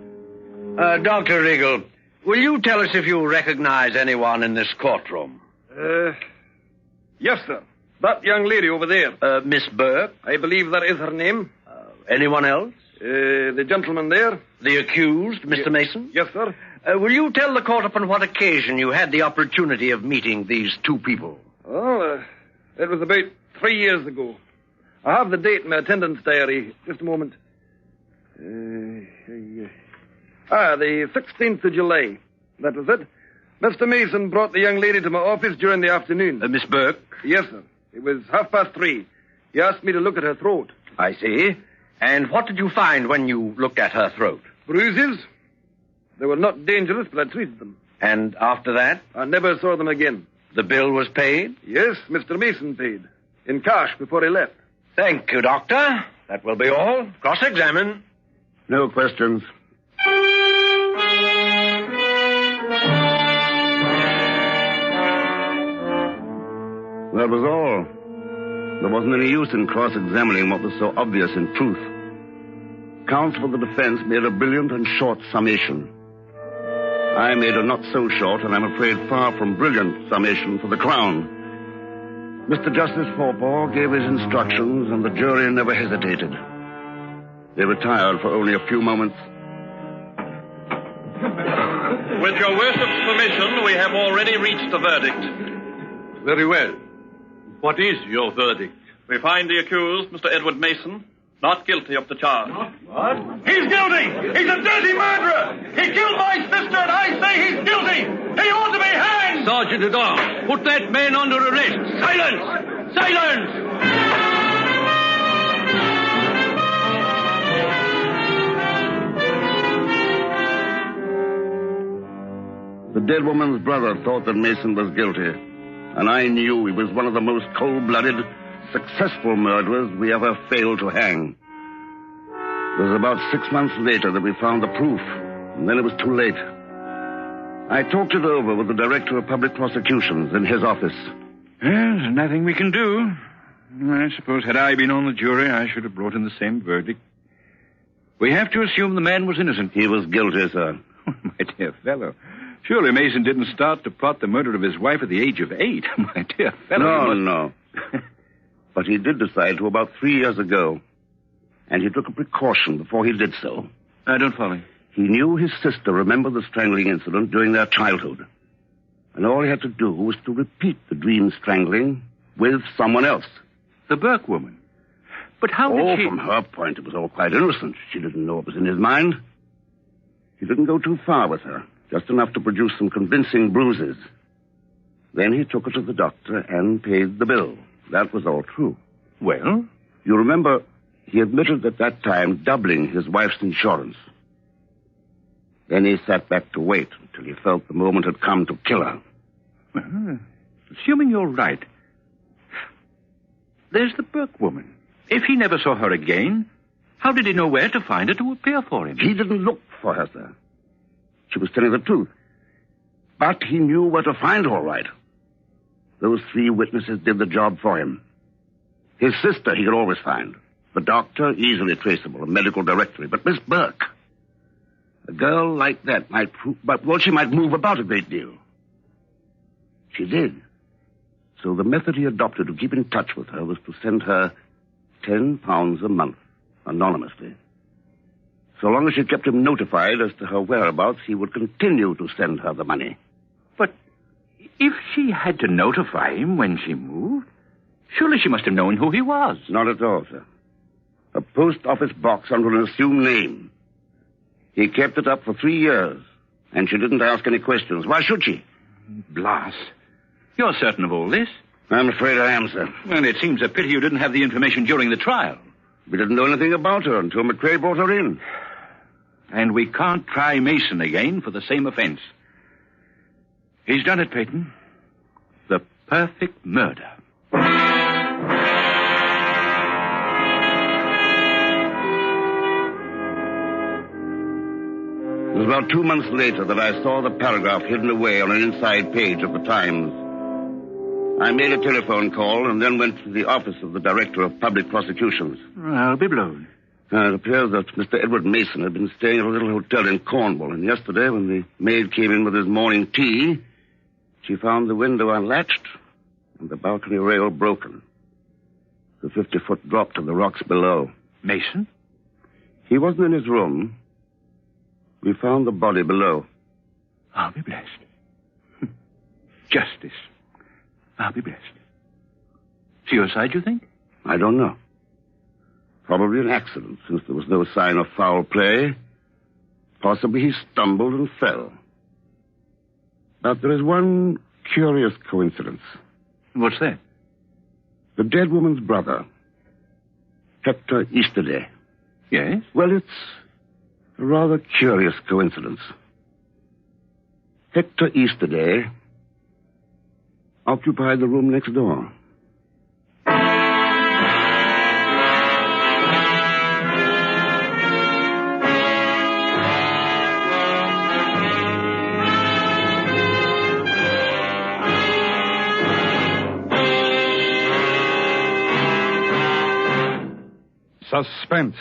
Dr. Regal, will you tell us if you recognize anyone in this courtroom? Yes, sir. That young lady over there. Miss Burke? I believe that is her name. Anyone else? The gentleman there. The accused, Mr. Mason? Yes, sir. Will you tell the court upon what occasion you had the opportunity of meeting these two people? Oh, it was about 3 years ago. I have the date in my attendance diary. Just a moment. The 16th of July. That was it. Mr. Mason brought the young lady to my office during the afternoon. Miss Burke? Yes, sir. It was 3:30. He asked me to look at her throat. I see. And what did you find when you looked at her throat? Bruises. They were not dangerous, but I treated them. And after that? I never saw them again. The bill was paid? Yes, Mr. Mason paid. In cash before he left. Thank you, Doctor. That will be all. Cross-examine. No questions. That was all. There wasn't any use in cross-examining what was so obvious in truth. Counsel for the defense made a brilliant and short summation. I made a not-so-short, and I'm afraid far from brilliant, summation for the Crown. Mr. Justice Forpaugh gave his instructions, and the jury never hesitated. They retired for only a few moments. With your worship's permission, we have already reached the verdict. Very well. What is your verdict? We find the accused, Mr. Edward Mason, not guilty of the charge. What? He's guilty! He's a dirty murderer! He killed my sister, and I say he's guilty! He ought to be hanged! Sergeant at Arms, put that man under arrest. Silence! Silence! The dead woman's brother thought that Mason was guilty, and I knew he was one of the most cold-blooded, successful murderers we ever failed to hang. It was about 6 months later that we found the proof, and then it was too late. I talked it over with the Director of Public Prosecutions in his office. There's nothing we can do. I suppose had I been on the jury, I should have brought in the same verdict. We have to assume the man was innocent. He was guilty, sir. My dear fellow, surely Mason didn't start to plot the murder of his wife at the age of 8. My dear fellow. No. But he did decide to about 3 years ago. And he took a precaution before he did so. I don't follow. He knew his sister remembered the strangling incident during their childhood. And all he had to do was to repeat the dream strangling with someone else. The Burke woman. But how did she... From her point, it was all quite innocent. She didn't know what was in his mind. He didn't go too far with her, just enough to produce some convincing bruises. Then he took her to the doctor and paid the bill. That was all true. Well? You remember, he admitted at that time doubling his wife's insurance. Then he sat back to wait until he felt the moment had come to kill her. Well, assuming you're right, there's the Burke woman. If he never saw her again, how did he know where to find her to appear for him? He didn't look for her, sir. She was telling the truth. But he knew where to find her, all right. Those 3 witnesses did the job for him. His sister he could always find. The doctor, easily traceable, a medical directory. But Miss Burke, a girl like that might prove... she might move about a great deal. She did. So the method he adopted to keep in touch with her was to send her £10 a month, anonymously. So long as she kept him notified as to her whereabouts, he would continue to send her the money. But if she had to notify him when she moved, surely she must have known who he was. Not at all, sir. A post office box under an assumed name. He kept it up for 3 years, and she didn't ask any questions. Why should she? Blas, you're certain of all this? I'm afraid I am, sir. Well, it seems a pity you didn't have the information during the trial. We didn't know anything about her until McCrae brought her in. And we can't try Mason again for the same offense. He's done it, Peyton. The perfect murder. It was about 2 months later that I saw the paragraph hidden away on an inside page of the Times. I made a telephone call and then went to the office of the Director of Public Prosecutions. I'll be blown. It appears that Mr. Edward Mason had been staying at a little hotel in Cornwall, and yesterday, when the maid came in with his morning tea, she found the window unlatched and the balcony rail broken. The 50-foot drop to the rocks below. Mason? He wasn't in his room. We found the body below. I'll be blessed. Justice. I'll be blessed. Suicide, you think? I don't know. Probably an accident, since there was no sign of foul play. Possibly he stumbled and fell. But there is one curious coincidence. What's that? The dead woman's brother, Hector Easterday. Yes? Well, it's a rather curious coincidence. Hector Easterday occupied the room next door. Suspense,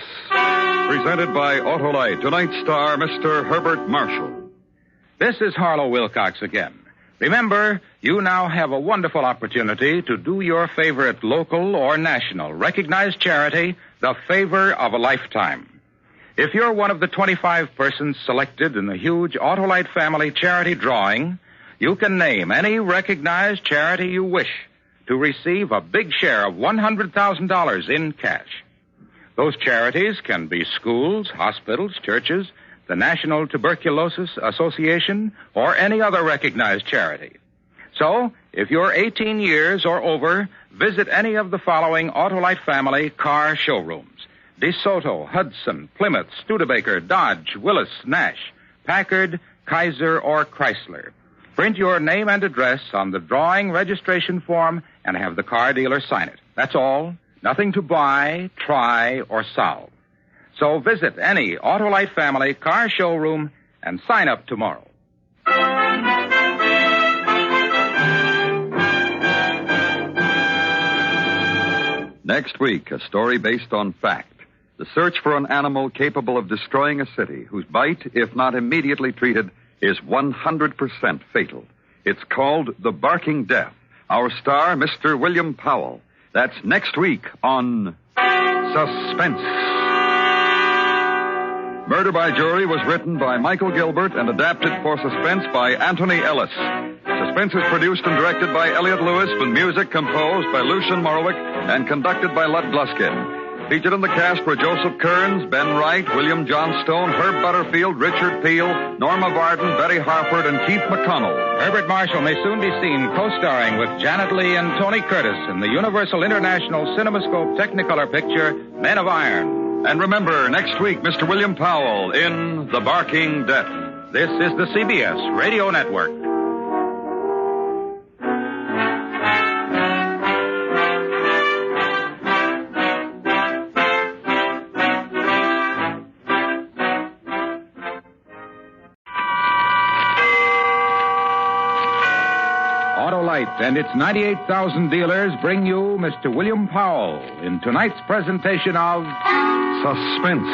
presented by Autolite. Tonight's star, Mr. Herbert Marshall. This is Harlow Wilcox again. Remember, you now have a wonderful opportunity to do your favorite local or national recognized charity the favor of a lifetime. If you're one of the 25 persons selected in the huge Autolite Family charity drawing, you can name any recognized charity you wish to receive a big share of $100,000 in cash. Those charities can be schools, hospitals, churches, the National Tuberculosis Association, or any other recognized charity. So, if you're 18 years or over, visit any of the following Autolite Family car showrooms: DeSoto, Hudson, Plymouth, Studebaker, Dodge, Willis, Nash, Packard, Kaiser, or Chrysler. Print your name and address on the drawing registration form and have the car dealer sign it. That's all. Nothing to buy, try, or solve. So visit any Autolite Family car showroom and sign up tomorrow. Next week, a story based on fact. The search for an animal capable of destroying a city, whose bite, if not immediately treated, is 100% fatal. It's called The Barking Death. Our star, Mr. William Powell. That's next week on Suspense. Murder by Jury was written by Michael Gilbert and adapted for Suspense by Anthony Ellis. Suspense is produced and directed by Elliot Lewis, with music composed by Lucian Morowick and conducted by Lud Gluskin. Featured in the cast were Joseph Kearns, Ben Wright, William Johnstone, Herb Butterfield, Richard Peel, Norma Varden, Betty Harford, and Keith McConnell. Herbert Marshall may soon be seen co-starring with Janet Leigh and Tony Curtis in the Universal International CinemaScope Technicolor picture Men of Iron. And remember, next week, Mr. William Powell in The Barking Death. This is the CBS Radio Network. And its 98,000 dealers bring you Mr. William Powell in tonight's presentation of Suspense.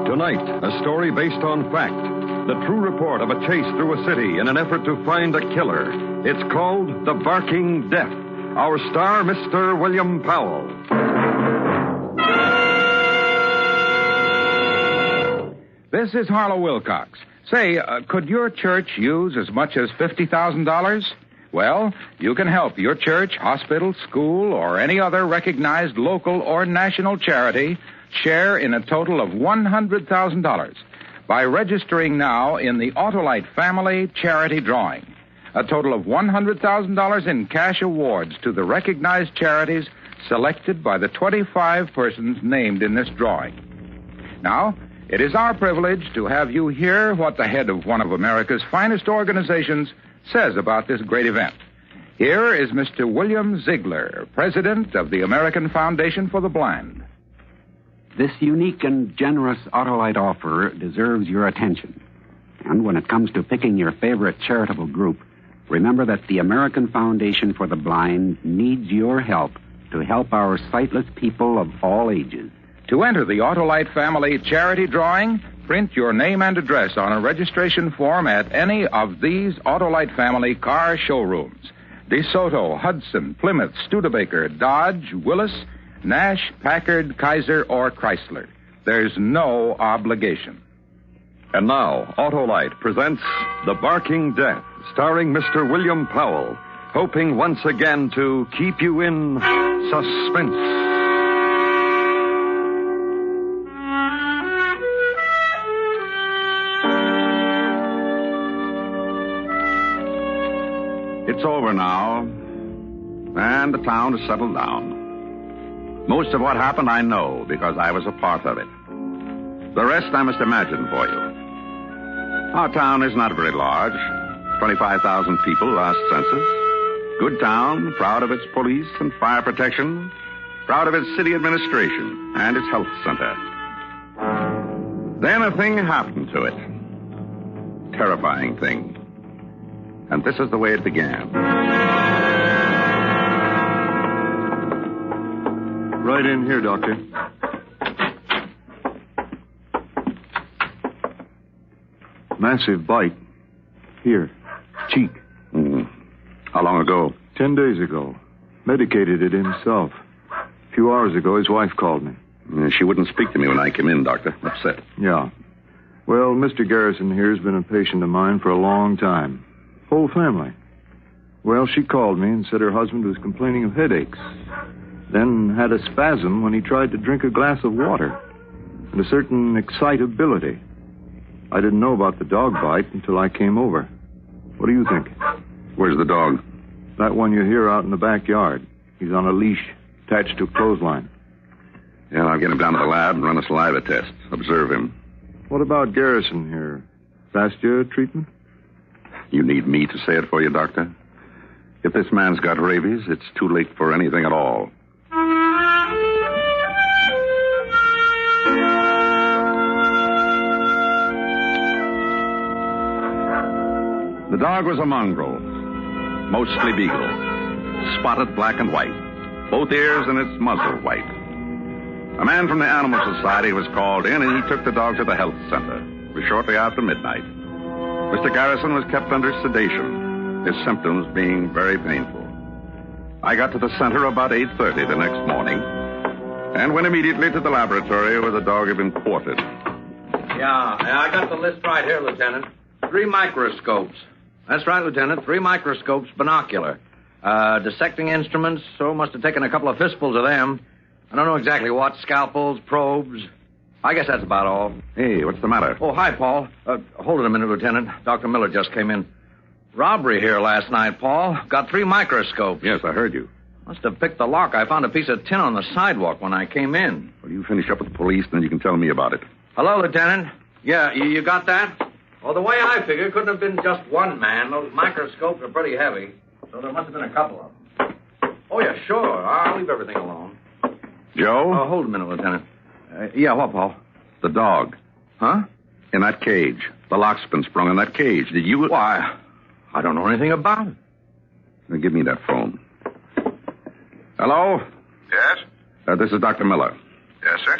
Tonight, a story based on fact. The true report of a chase through a city in an effort to find a killer. It's called The Barking Death. Our star, Mr. William Powell. This is Harlow Wilcox. Say, could your church use as much as $50,000? Well, you can help your church, hospital, school, or any other recognized local or national charity share in a total of $100,000 by registering now in the Autolite Family Charity Drawing. A total of $100,000 in cash awards to the recognized charities selected by the 25 persons named in this drawing. Now, it is our privilege to have you hear what the head of one of America's finest organizations says about this great event. Here is Mr. William Ziegler, president of the American Foundation for the Blind. This unique and generous Autolite offer deserves your attention. And when it comes to picking your favorite charitable group, remember that the American Foundation for the Blind needs your help to help our sightless people of all ages. To enter the Autolite Family Charity Drawing, print your name and address on a registration form at any of these Autolite Family car showrooms: DeSoto, Hudson, Plymouth, Studebaker, Dodge, Willis, Nash, Packard, Kaiser, or Chrysler. There's no obligation. And now, Autolite presents The Barking Death, starring Mr. William Powell, hoping once again to keep you in suspense. It's over now, and the town has settled down. Most of what happened I know because I was a part of it. The rest I must imagine for you. Our town is not very large. 25,000 people last census. Good town, proud of its police and fire protection, proud of its city administration and its health center. Then a thing happened to it. Terrifying thing. And this is the way it began. Right in here, Doctor. Massive bite. Here. Cheek. How long ago? 10 days ago. Medicated it himself. A few hours ago, his wife called me. She wouldn't speak to me when I came in, Doctor. Upset. Yeah. Well, Mr. Garrison here has been a patient of mine for a long time. Whole family. Well, she called me and said her husband was complaining of headaches. Then had a spasm when he tried to drink a glass of water. And a certain excitability. I didn't know about the dog bite until I came over. What do you think? Where's the dog? That one you hear out in the backyard. He's on a leash, attached to a clothesline. Yeah, I'll get him down to the lab and run a saliva test. Observe him. What about Garrison here? Fast your treatment? You need me to say it for you, Doctor? If this man's got rabies, it's too late for anything at all. The dog was a mongrel, mostly beagle, spotted black and white, both ears and its muzzle white. A man from the Animal Society was called in, and he took the dog to the health center. It was shortly after midnight. Mr. Garrison was kept under sedation, his symptoms being very painful. I got to the center about 8:30 the next morning, and went immediately to the laboratory where the dog had been quartered. Yeah, I got the list right here, Lieutenant. 3 microscopes. That's right, Lieutenant. 3 microscopes, binocular. Dissecting instruments, so must have taken a couple of fistfuls of them. I don't know exactly what. Scalpels, probes. I guess that's about all. Hey, what's the matter? Oh, hi, Paul. Hold it a minute, Lieutenant. Dr. Miller just came in. Robbery here last night, Paul. Got 3 microscopes. Yes, I heard you. Must have picked the lock. I found a piece of tin on the sidewalk when I came in. Well, you finish up with the police, then you can tell me about it. Hello, Lieutenant. Yeah, you got that? Well, the way I figure, it couldn't have been just one man. Those microscopes are pretty heavy, so there must have been a couple of them. Oh, yeah, sure. I'll leave everything alone. Joe? Oh, hold a minute, Lieutenant. Yeah, what, Paul? The dog. Huh? In that cage. The lock's been sprung in that cage. Did you... Why, I don't know anything about it. Now, give me that phone. Hello? Yes? This is Dr. Miller. Yes, sir?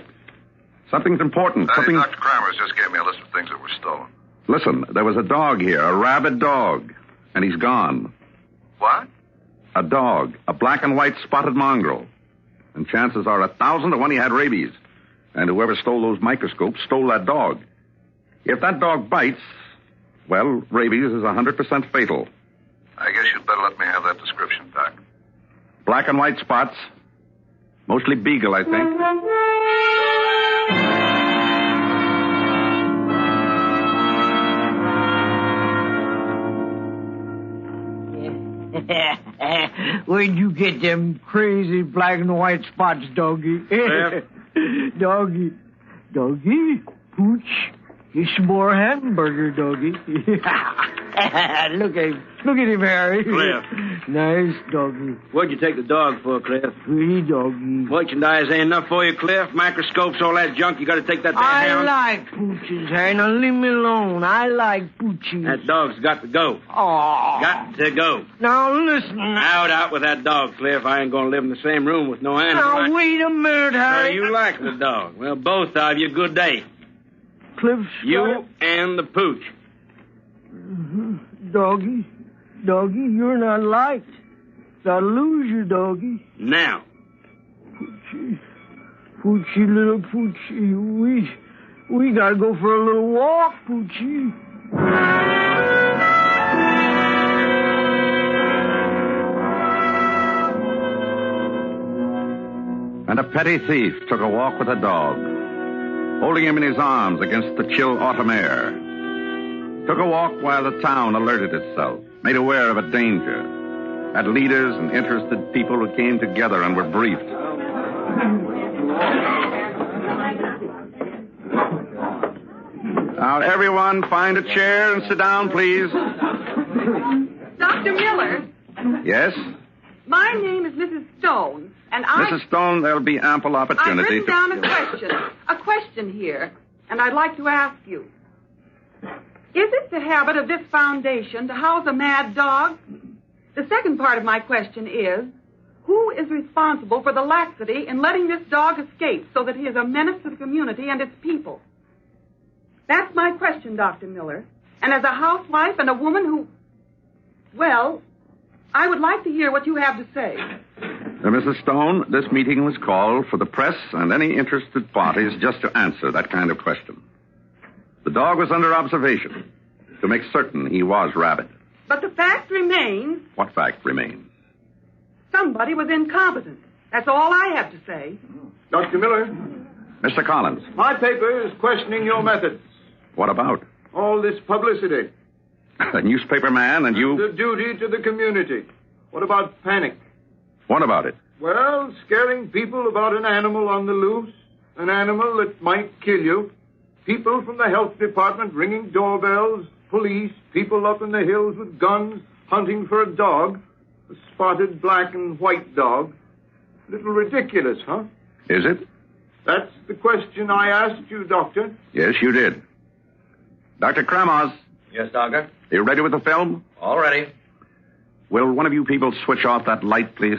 Something's important. Something... Dr. Kramer's just gave me a list of things that were stolen. Listen, there was a dog here, a rabid dog, and he's gone. What? A dog, a black and white spotted mongrel. And chances are 1,000 to 1 he had rabies. And whoever stole those microscopes stole that dog. If that dog bites, well, rabies is 100% fatal. I guess you'd better let me have that description, Doc. Black and white spots. Mostly beagle, I think. Where'd you get them crazy black and white spots, doggy? Doggy. Doggy? Pooch? It's more hamburger, doggy. Look at him. Look at him, Harry. Cliff. Nice doggy. What'd you take the dog for, Cliff? Pretty doggy. Merchandise ain't enough for you, Cliff. Microscopes, all that junk. You got to take that to I hound. like pooches, Harry. Now leave me alone. I like pooches. That dog's got to go. Oh. Got to go. Now listen. Out with that dog, Cliff. I ain't going to live in the same room with no animal. Now wait a minute, Harry. You like the dog. Well, both of you, good day. Cliff's You and the pooch. Doggy. Doggy, you're not liked. Gotta lose you, doggy. Now. Poochie, little Poochie. We gotta go for a little walk, Poochie. And a petty thief took a walk with a dog, holding him in his arms against the chill autumn air. Took a walk while the town alerted itself, made aware of a danger, had leaders and interested people who came together and were briefed. Now, everyone, find a chair and sit down, please. Dr. Miller, Yes? my name is Mrs. Stone, and Mrs. Stone, there'll be ample I've opportunity written down a question here, and I'd like to ask you. Is it the habit of this foundation to house a mad dog? The second part of my question is, who is responsible for the laxity in letting this dog escape so that he is a menace to the community and its people? That's my question, Dr. Miller. And as a housewife and a woman who... Well, I would like to hear what you have to say. Mrs. Stone, this meeting was called for the press and any interested parties just to answer that kind of question. The dog was under observation to make certain he was rabid. But the fact remains... What fact remains? Somebody was incompetent. That's all I have to say. Dr. Miller? Mr. Collins. My paper is questioning your methods. What about? All this publicity. A newspaper man and you... The duty to the community. What about panic? What about it? Well, scaring people about an animal on the loose, an animal that might kill you, people from the health department ringing doorbells, police, people up in the hills with guns, hunting for a dog, a spotted black and white dog. A little ridiculous, huh? Is it? That's the question I asked you, Doctor. Yes, you did. Dr. Kramos. Yes, Doctor? You ready with the film? All ready. Will one of you people switch off that light, please?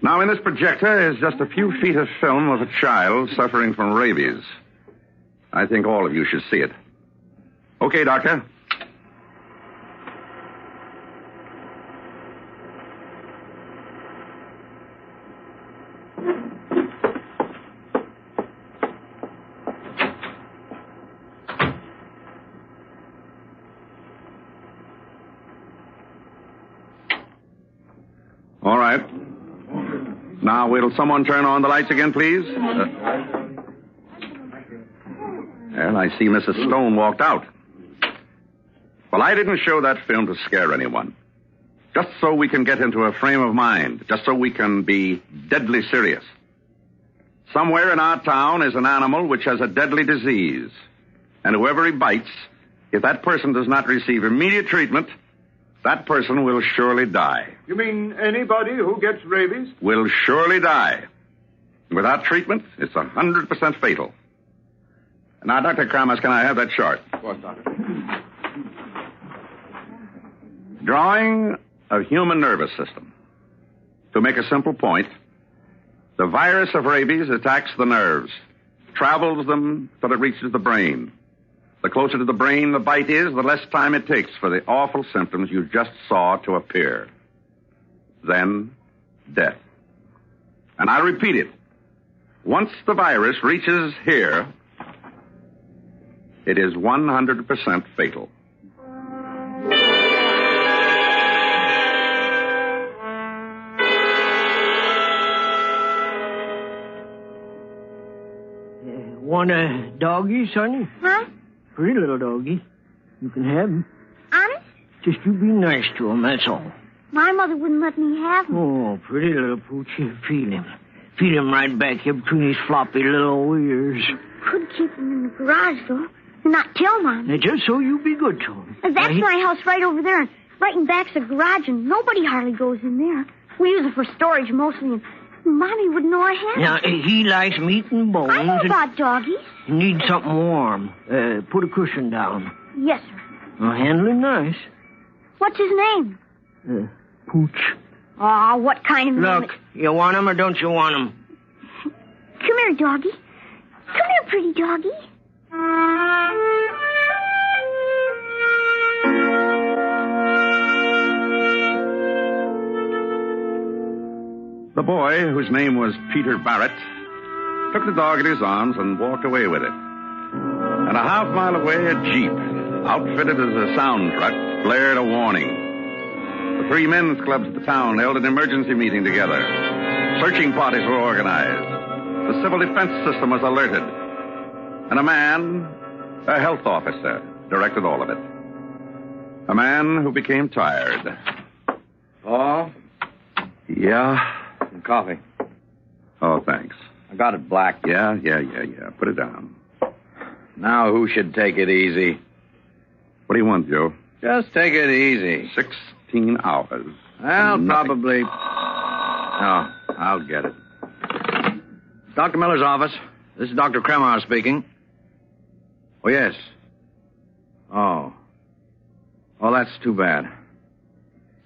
Now, in this projector is just a few feet of film of a child suffering from rabies. I think all of you should see it. Okay, Doctor. All right. Now, will someone turn on the lights again, please? Well, I see Mrs. Stone walked out. Well, I didn't show that film to scare anyone. Just so we can get into a frame of mind. Just so we can be deadly serious. Somewhere in our town is an animal which has a deadly disease. And whoever he bites, if that person does not receive immediate treatment, that person will surely die. You mean anybody who gets rabies? Will surely die. Without treatment, it's 100% fatal. Now, Dr. Kramos, can I have that chart? Of course, Doctor. Drawing a human nervous system. To make a simple point, the virus of rabies attacks the nerves, travels them till it reaches the brain. The closer to the brain the bite is, the less time it takes for the awful symptoms you just saw to appear. Then, death. And I repeat it. Once the virus reaches here, it is 100% fatal. Want a doggy, Sonny? Huh? Pretty little doggy. You can have him. Honest? Just you be nice to him, that's all. My mother wouldn't let me have him. Oh, pretty little poochie. Feel him. Feel him right back here between his floppy little ears. Could keep him in the garage, though, and not tell Mom. Now, just so you be good to him. That's my house right over there, and right in back's a garage, and nobody hardly goes in there. We use it for storage mostly, and Mommy wouldn't know I had Now, it. he likes meat and bones. I know about doggies. He needs something warm. Put a cushion down. Yes, sir. Now, handle him nice. What's his name? Pooch. Oh, what kind of name? Look, you want him or don't you want him? Come here, doggy. Come here, pretty doggy. The boy, whose name was Peter Barrett, took the dog in his arms and walked away with it. And a half mile away, a jeep, outfitted as a sound truck, blared a warning. The three men's clubs of the town held an emergency meeting together. Searching parties were organized. The civil defense system was alerted. And a man, a health officer, directed all of it. A man who became tired. Paul? Yeah? Some coffee. Oh, thanks. I got it black. Yeah. Put it down. Now who should take it easy? What do you want, Joe? Just take it easy. 16 hours. Well, Nothing. probably... No, I'll get it. Dr. Miller's office. This is Dr. Kremar speaking. Oh, yes. Oh. Oh, that's too bad.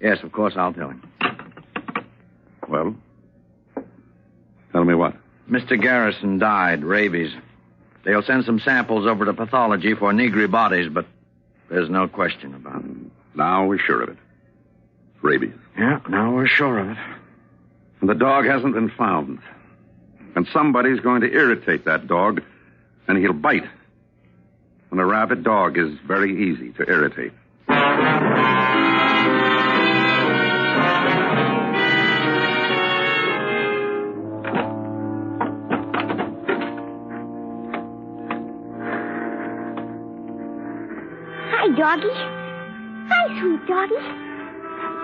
Yes, of course, I'll tell him. Well? Tell me what? Mr. Garrison died, rabies. They'll send some samples over to pathology for negri bodies, but there's no question about it. Now we're sure of it. Rabies. Yeah, now we're sure of it. And the dog hasn't been found. And somebody's going to irritate that dog, and he'll bite. And a rabid dog is very easy to irritate. Hi, doggy. Hi, sweet doggy.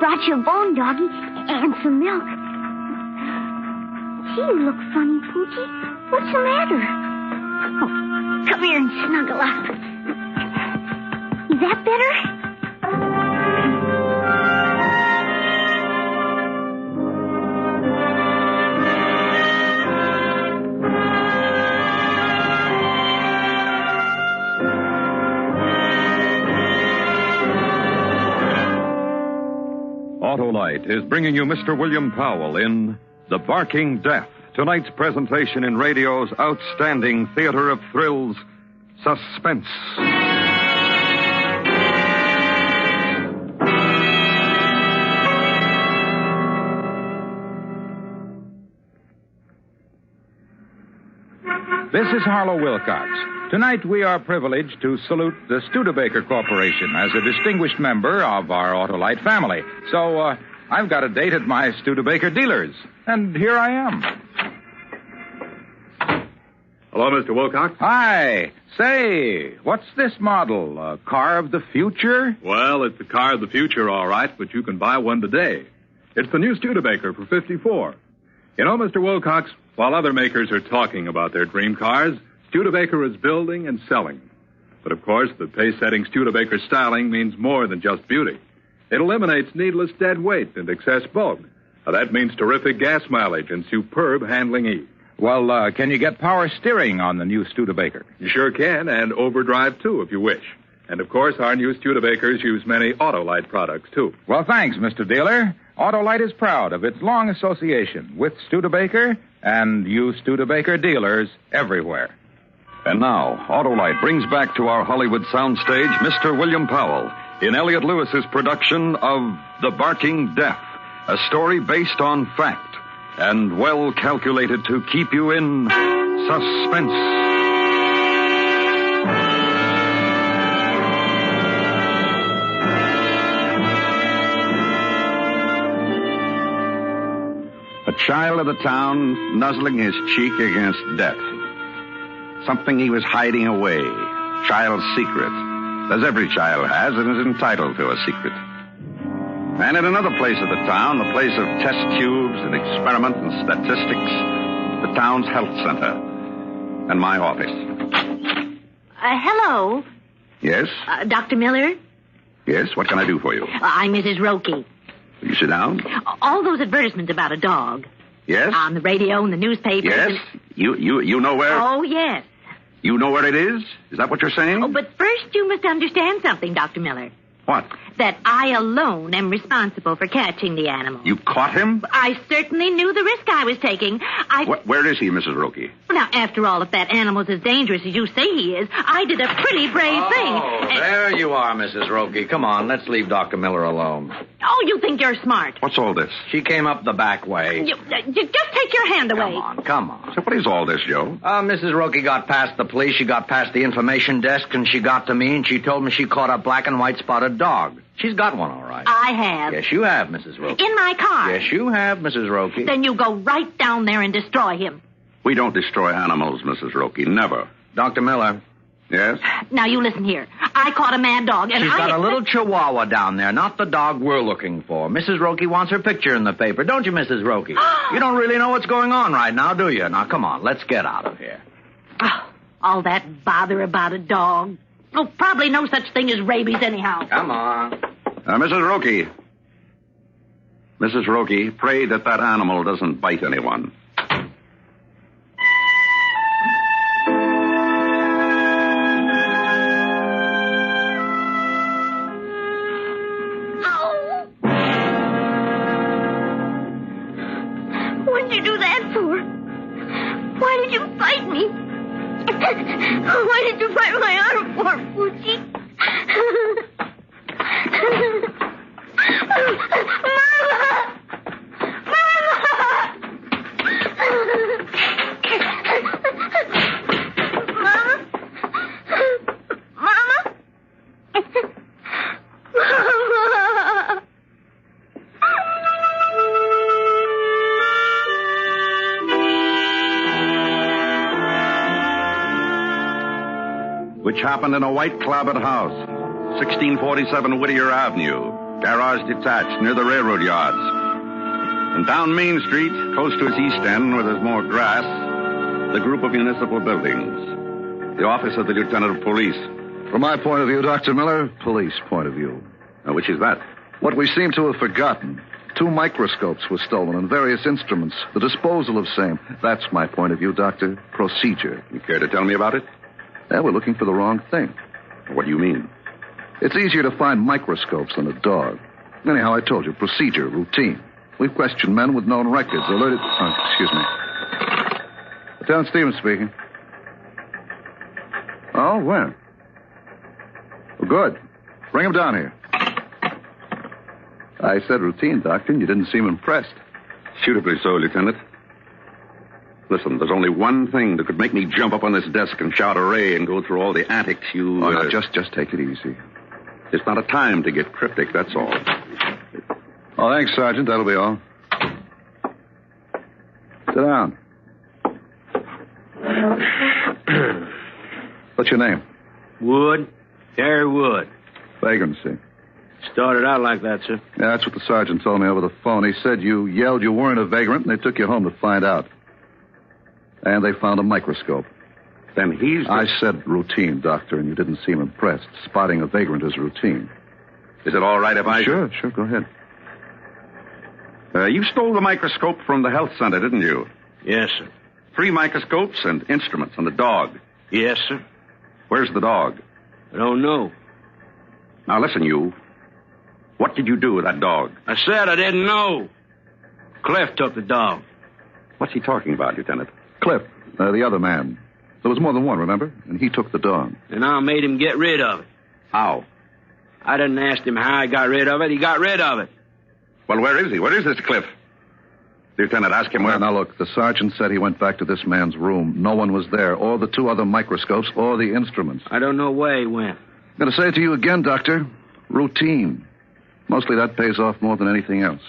Brought you a bone, doggy, and some milk. Gee, you look funny, Poochie. What's the matter? Oh, come here and snuggle up. Is that better? Autolite is bringing you Mr. William Powell in The Barking Death, tonight's presentation in radio's outstanding theater of thrills, Suspense. This is Harlow Wilcox. Tonight we are privileged to salute the Studebaker Corporation as a distinguished member of our Autolite family. So, I've got a date at my Studebaker dealers, and here I am. Hello, Mr. Wilcox. Hi. Say, what's this model? A car of the future? Well, it's the car of the future, all right, but you can buy one today. It's the new Studebaker for $54. You know, Mr. Wilcox, while other makers are talking about their dream cars, Studebaker is building and selling. But, of course, the pace-setting Studebaker styling means more than just beauty. It eliminates needless dead weight and excess bulk. Now, that means terrific gas mileage and superb handling ease. Well, can you get power steering on the new Studebaker? You sure can, and overdrive, too, if you wish. And, of course, our new Studebakers use many Autolite products, too. Well, thanks, Mr. Dealer. Autolite is proud of its long association with Studebaker and you Studebaker dealers everywhere. And now, Autolite brings back to our Hollywood soundstage Mr. William Powell in Elliot Lewis's production of The Barking Death, a story based on fact and well calculated to keep you in suspense. A child of the town nuzzling his cheek against death. Something he was hiding away. Child's secret. As every child has and is entitled to a secret. And in another place of the town, the place of test tubes and experiment and statistics, the town's health center. And my office. Hello. Yes? Dr. Miller? Yes, what can I do for you? I'm Mrs. Roque. Will you sit down? All those advertisements about a dog. Yes? On the radio and the newspapers. Yes? You know where? Oh, yes. You know where it is? Is that what you're saying? Oh, but first you must understand something, Dr. Miller. What? That I alone am responsible for catching the animal. You caught him? I certainly knew the risk I was taking. Where is he, Mrs. Roque? Now, after all, if that animal's as dangerous as you say he is, I did a pretty brave thing. Oh, there you are, Mrs. Roque. Come on, let's leave Dr. Miller alone. Oh, you think you're smart. What's all this? She came up the back way. You just take your hand away. Come on. So what is all this, Joe? Mrs. Roque got past the police, she got past the information desk, and she got to me, and she told me she caught a black and white spotted dog. She's got one, all right. I have. Yes, you have, Mrs. Roque. In my car. Yes, you have, Mrs. Roque. Then you go right down there and destroy him. We don't destroy animals, Mrs. Roque. Never. Dr. Miller. Yes? Now, you listen here. I caught a mad dog, and She's got a little chihuahua down there, not the dog we're looking for. Mrs. Roque wants her picture in the paper, don't you, Mrs. Roque? You don't really know what's going on right now, do you? Now, come on, let's get out of here. Oh, all that bother about a dog. Oh, probably no such thing as rabies anyhow. Come on. Mrs. Roque. Mrs. Roque, pray that animal doesn't bite anyone. What'd you do that for? Why did you bite me? which happened in a white-clabbered house, 1647 Whittier Avenue, garage detached near the railroad yards. And down Main Street, close to its east end where there's more grass, the group of municipal buildings. The office of the Lieutenant of Police. From my point of view, Dr. Miller, police point of view. Now, which is that? What we seem to have forgotten. 2 microscopes were stolen and various instruments. The disposal of same. That's my point of view, Doctor. Procedure. You care to tell me about it? Yeah, we're looking for the wrong thing. What do you mean? It's easier to find microscopes than a dog. Anyhow, I told you, procedure, routine. We've questioned men with known records, alerted... Oh, excuse me. Lieutenant Stevens speaking. Oh, when? Well, good. Bring him down here. I said routine, Doctor, and you didn't seem impressed. Suitably so, Lieutenant. Listen, there's only one thing that could make me jump up on this desk and shout hooray and go through all the antics you... Oh, no, just take it easy. It's not a time to get cryptic, that's all. Oh, thanks, Sergeant. That'll be all. Sit down. What's your name? Wood. Harry Wood. Vagrancy. Started out like that, sir. Yeah, that's what the sergeant told me over the phone. He said you yelled you weren't a vagrant, and they took you home to find out. And they found a microscope. Then he's... I said routine, Doctor, and you didn't seem impressed. Spotting a vagrant is routine. Is it all right if I... Sure, go ahead. You stole the microscope from the health center, didn't you? Yes, sir. 3 microscopes and instruments and a dog. Yes, sir. Where's the dog? I don't know. Now, listen, you. What did you do with that dog? I said I didn't know. Cliff took the dog. What's he talking about, Lieutenant? Cliff, the other man. There was more than one, remember? And he took the dog. And I made him get rid of it. How? I didn't ask him how he got rid of it. He got rid of it. Well, where is he? Where is this Cliff? Lieutenant, ask him where... Now, look, the sergeant said he went back to this man's room. No one was there, or the 2 other microscopes, or the instruments. I don't know where he went. I'm going to say it to you again, Doctor. Routine. Mostly that pays off more than anything else.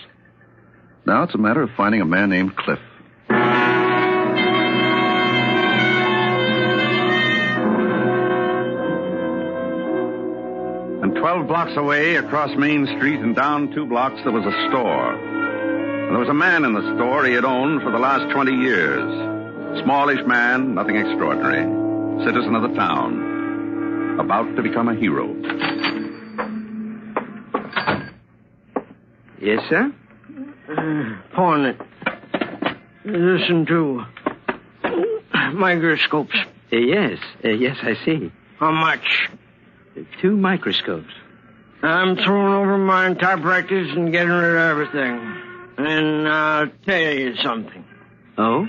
Now it's a matter of finding a man named Cliff. And 12 blocks away, across Main Street and down 2 blocks, there was a store. And there was a man in the store he had owned for the last 20 years. Smallish man, nothing extraordinary. Citizen of the town. About to become a hero. Yes, sir? Pawn it. Listen to microscopes. Yes, I see. How much? 2 microscopes. I'm throwing over my entire practice and getting rid of everything. And I'll tell you something. Oh?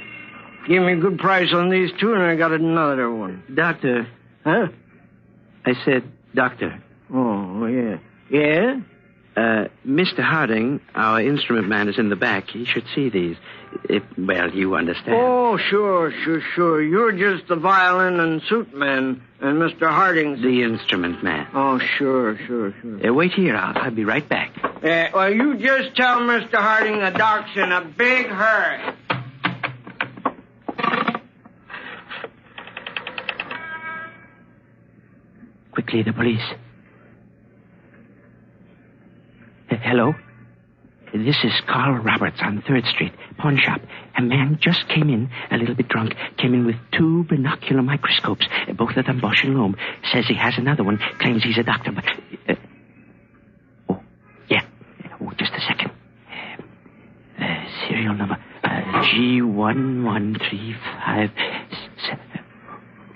Give me a good price on these 2, and I got another one. Doctor. Huh? I said, doctor. Oh, yeah. Yeah? Mr. Harding, our instrument man, is in the back. He should see these. Well, you understand. Oh, sure. You're just the violin and suit man, and Mr. Harding's... The instrument man. Oh, sure. Wait here. I'll be right back. Well, you just tell Mr. Harding the doc's in a big hurry. Quickly, the police. Hello? This is Carl Roberts on 3rd Street, pawn shop. A man just came in, a little bit drunk, came in with 2 binocular microscopes, both of them Bosch and Lohm. Says he has another one, claims he's a doctor, but... just a second. Serial number, G1135...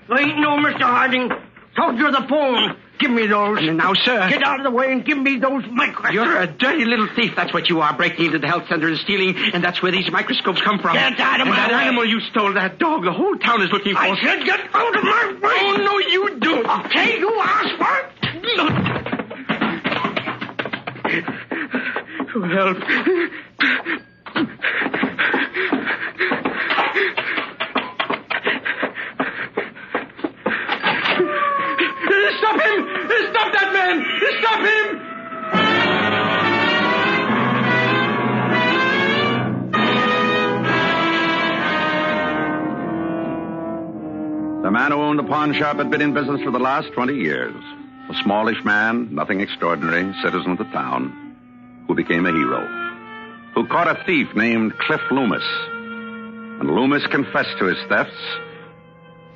There ain't no Mr. Harding. Told you the phone. Give me those. Now, sir. Get out of the way and give me those microscopes. You're a dirty little thief. That's what you are, breaking into the health center and stealing, and that's where these microscopes come from. Get out of my way. That animal you stole, that dog, the whole town is looking for. I said get out of my way. Oh, no, you don't. Okay, you asked for it. Help. Stop him! Stop that man! Stop him! The man who owned a pawn shop had been in business for the last 20 years. A smallish man, nothing extraordinary, citizen of the town, who became a hero. Who caught a thief named Cliff Loomis. And Loomis confessed to his thefts.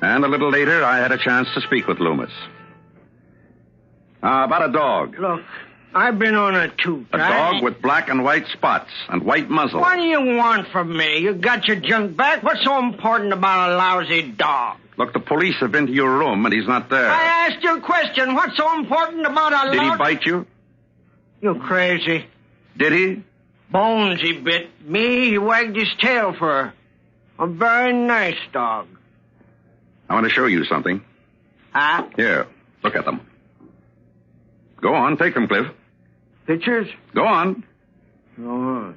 And a little later, I had a chance to speak with Loomis. About a dog. Look, I've been on it too. A dog with black and white spots and white muzzle. What do you want from me? You got your junk back? What's so important about a lousy dog? Look, the police have been to your room and he's not there. I asked you a question. What's so important about a Did he bite you? You crazy. Did he? Bones he bit. Me, he wagged his tail for a very nice dog. I want to show you something. Huh? Here, look at them. Go on, take them, Cliff. Pictures? Go on. Oh.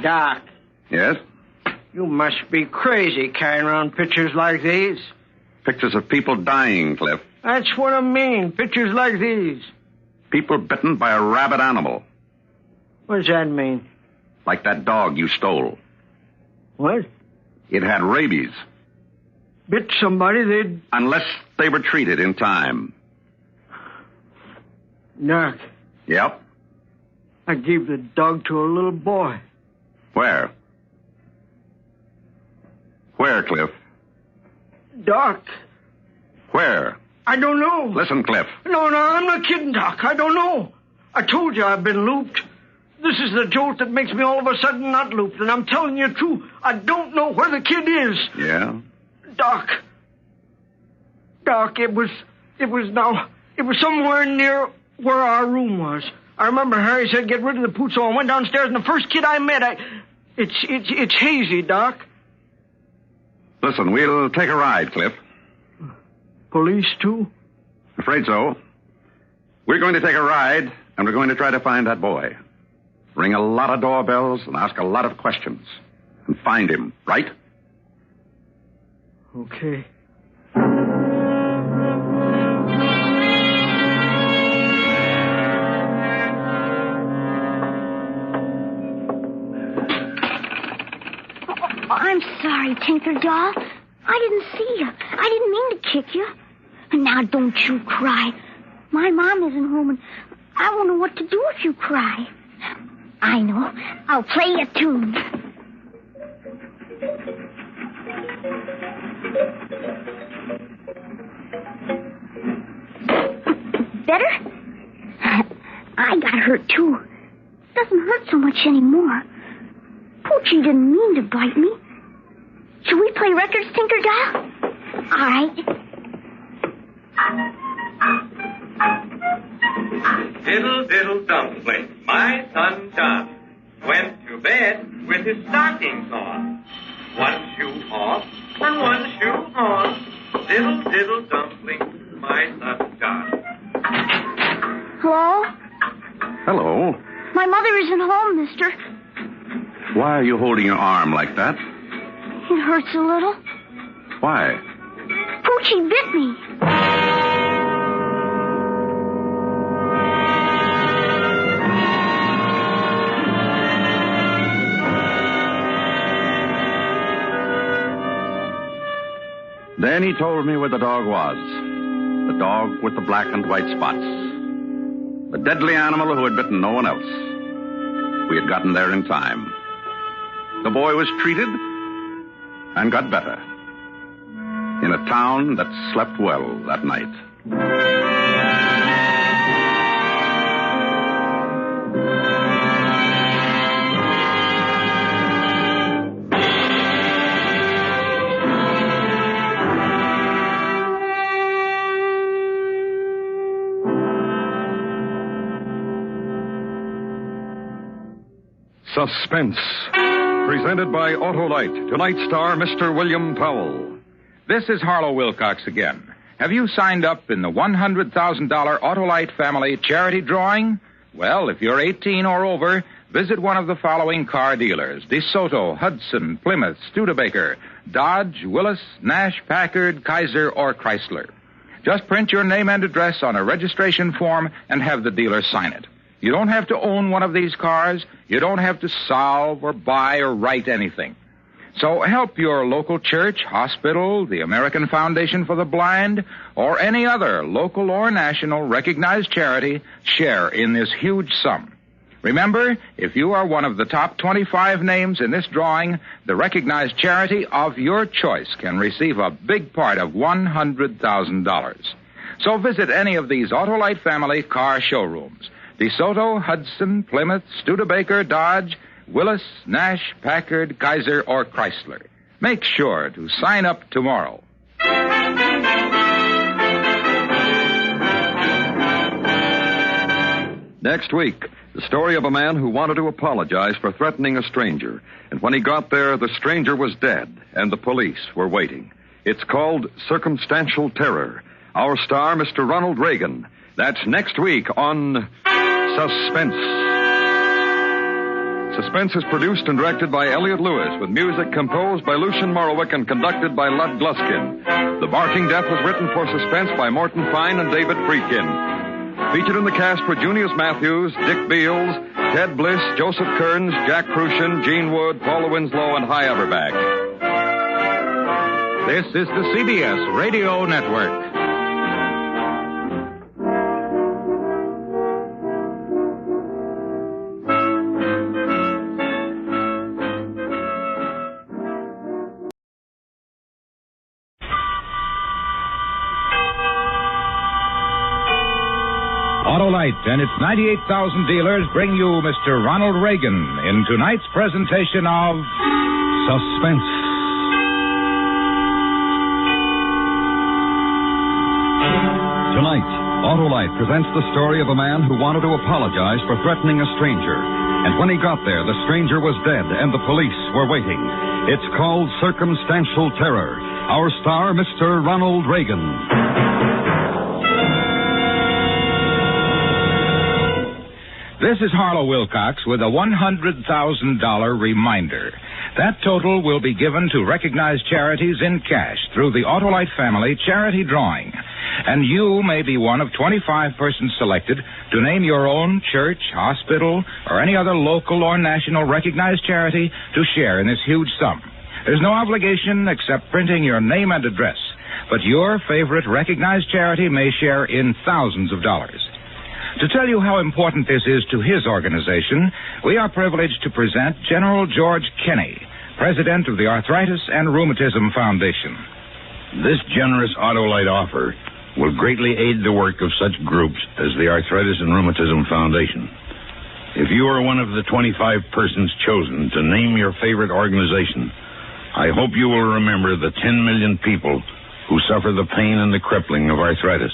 Doc. Yes? You must be crazy carrying around pictures like these. Pictures of people dying, Cliff. That's what I mean, pictures like these. People bitten by a rabid animal. What does that mean? Like that dog you stole. What? It had rabies. Bit somebody, they'd... Unless they were treated in time. Doc. Yep. I gave the dog to a little boy. Where? Where, Cliff? Doc. Where? I don't know. Listen, Cliff. No, I'm not kidding, Doc. I don't know. I told you I've been looped. This is the jolt that makes me all of a sudden not looped, and I'm telling you true. I don't know where the kid is. Yeah? Doc, it was somewhere near where our room was. I remember Harry said get rid of the pooch, so I went downstairs, and the first kid I met, it's hazy, Doc. Listen, we'll take a ride, Cliff. Police, too? Afraid so. We're going to take a ride, and we're going to try to find that boy. Ring a lot of doorbells and ask a lot of questions. And find him, right? Okay. I'm sorry, Tinker Doll. I didn't see you. I didn't mean to kick you. And now don't you cry. My mom isn't home, and I won't know what to do if you cry. I know. I'll play you a tune. Better? I got hurt, too. Doesn't hurt so much anymore. Poochie didn't mean to bite me. Should we play records, Tinker Doll? All right. Diddle, diddle, dumpling, my son John went to bed with his stockings on. One shoe off and one shoe on. Diddle, diddle, dumpling, my son John. Hello? Hello. My mother isn't home, mister. Why are you holding your arm like that? It hurts a little. Why? Poochie bit me. Then he told me where the dog was. The dog with the black and white spots. The deadly animal who had bitten no one else. We had gotten there in time. The boy was treated and got better. In a town that slept well that night. Suspense, presented by Autolite. Tonight's star, Mr. William Powell. This is Harlow Wilcox again. Have you signed up in the $100,000 Autolite family charity drawing? Well, if you're 18 or over, visit one of the following car dealers: DeSoto, Hudson, Plymouth, Studebaker, Dodge, Willis, Nash, Packard, Kaiser, or Chrysler. Just print your name and address on a registration form and have the dealer sign it. You don't have to own one of these cars. You don't have to solve or buy or write anything. So help your local church, hospital, the American Foundation for the Blind, or any other local or national recognized charity share in this huge sum. Remember, if you are one of the top 25 names in this drawing, the recognized charity of your choice can receive a big part of $100,000. So visit any of these Autolite family car showrooms. DeSoto, Hudson, Plymouth, Studebaker, Dodge, Willis, Nash, Packard, Kaiser, or Chrysler. Make sure to sign up tomorrow. Next week, the story of a man who wanted to apologize for threatening a stranger. And when he got there, the stranger was dead, and the police were waiting. It's called Circumstantial Terror. Our star, Mr. Ronald Reagan. That's next week on Suspense. Suspense is produced and directed by Elliot Lewis, with music composed by Lucian Morowick and conducted by Lud Gluskin. The Barking Death was written for Suspense by Morton Fine and David Friedkin. Featured in the cast were Junius Matthews, Dick Beals, Ted Bliss, Joseph Kearns, Jack Crucian, Gene Wood, Paula Winslow, and Hy Averback. This is the CBS Radio Network. Autolite and its 98,000 dealers bring you Mr. Ronald Reagan in tonight's presentation of Suspense. Tonight, Autolite presents the story of a man who wanted to apologize for threatening a stranger. And when he got there, the stranger was dead and the police were waiting. It's called Circumstantial Terror. Our star, Mr. Ronald Reagan. This is Harlow Wilcox with a $100,000 reminder. That total will be given to recognized charities in cash through the Autolite Family Charity Drawing. And you may be one of 25 persons selected to name your own church, hospital, or any other local or national recognized charity to share in this huge sum. There's no obligation except printing your name and address, but your favorite recognized charity may share in thousands of dollars. To tell you how important this is to his organization, we are privileged to present General George Kenney, president of the Arthritis and Rheumatism Foundation. This generous Autolite offer will greatly aid the work of such groups as the Arthritis and Rheumatism Foundation. If you are one of the 25 persons chosen to name your favorite organization, I hope you will remember the 10 million people who suffer the pain and the crippling of arthritis.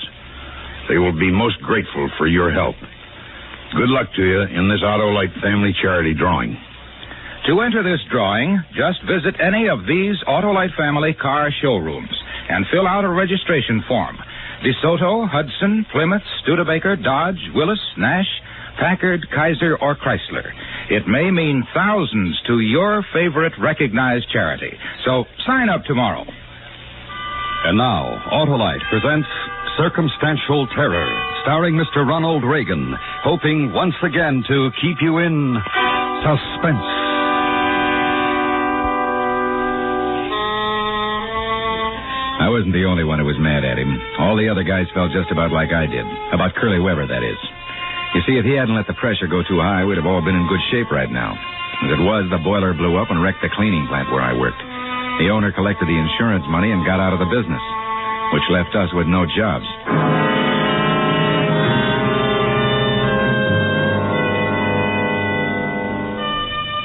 They will be most grateful for your help. Good luck to you in this Autolite Family Charity Drawing. To enter this drawing, just visit any of these Autolite Family car showrooms and fill out a registration form. DeSoto, Hudson, Plymouth, Studebaker, Dodge, Willis, Nash, Packard, Kaiser, or Chrysler. It may mean thousands to your favorite recognized charity. So sign up tomorrow. And now, Autolite presents Circumstantial Terror, starring Mr. Ronald Reagan, hoping once again to keep you in suspense. I wasn't the only one who was mad at him. All the other guys felt just about like I did. About Curly Weber, that is. You see, if he hadn't let the pressure go too high, we'd have all been in good shape right now. As it was, the boiler blew up and wrecked the cleaning plant where I worked. The owner collected the insurance money and got out of the business, which left us with no jobs.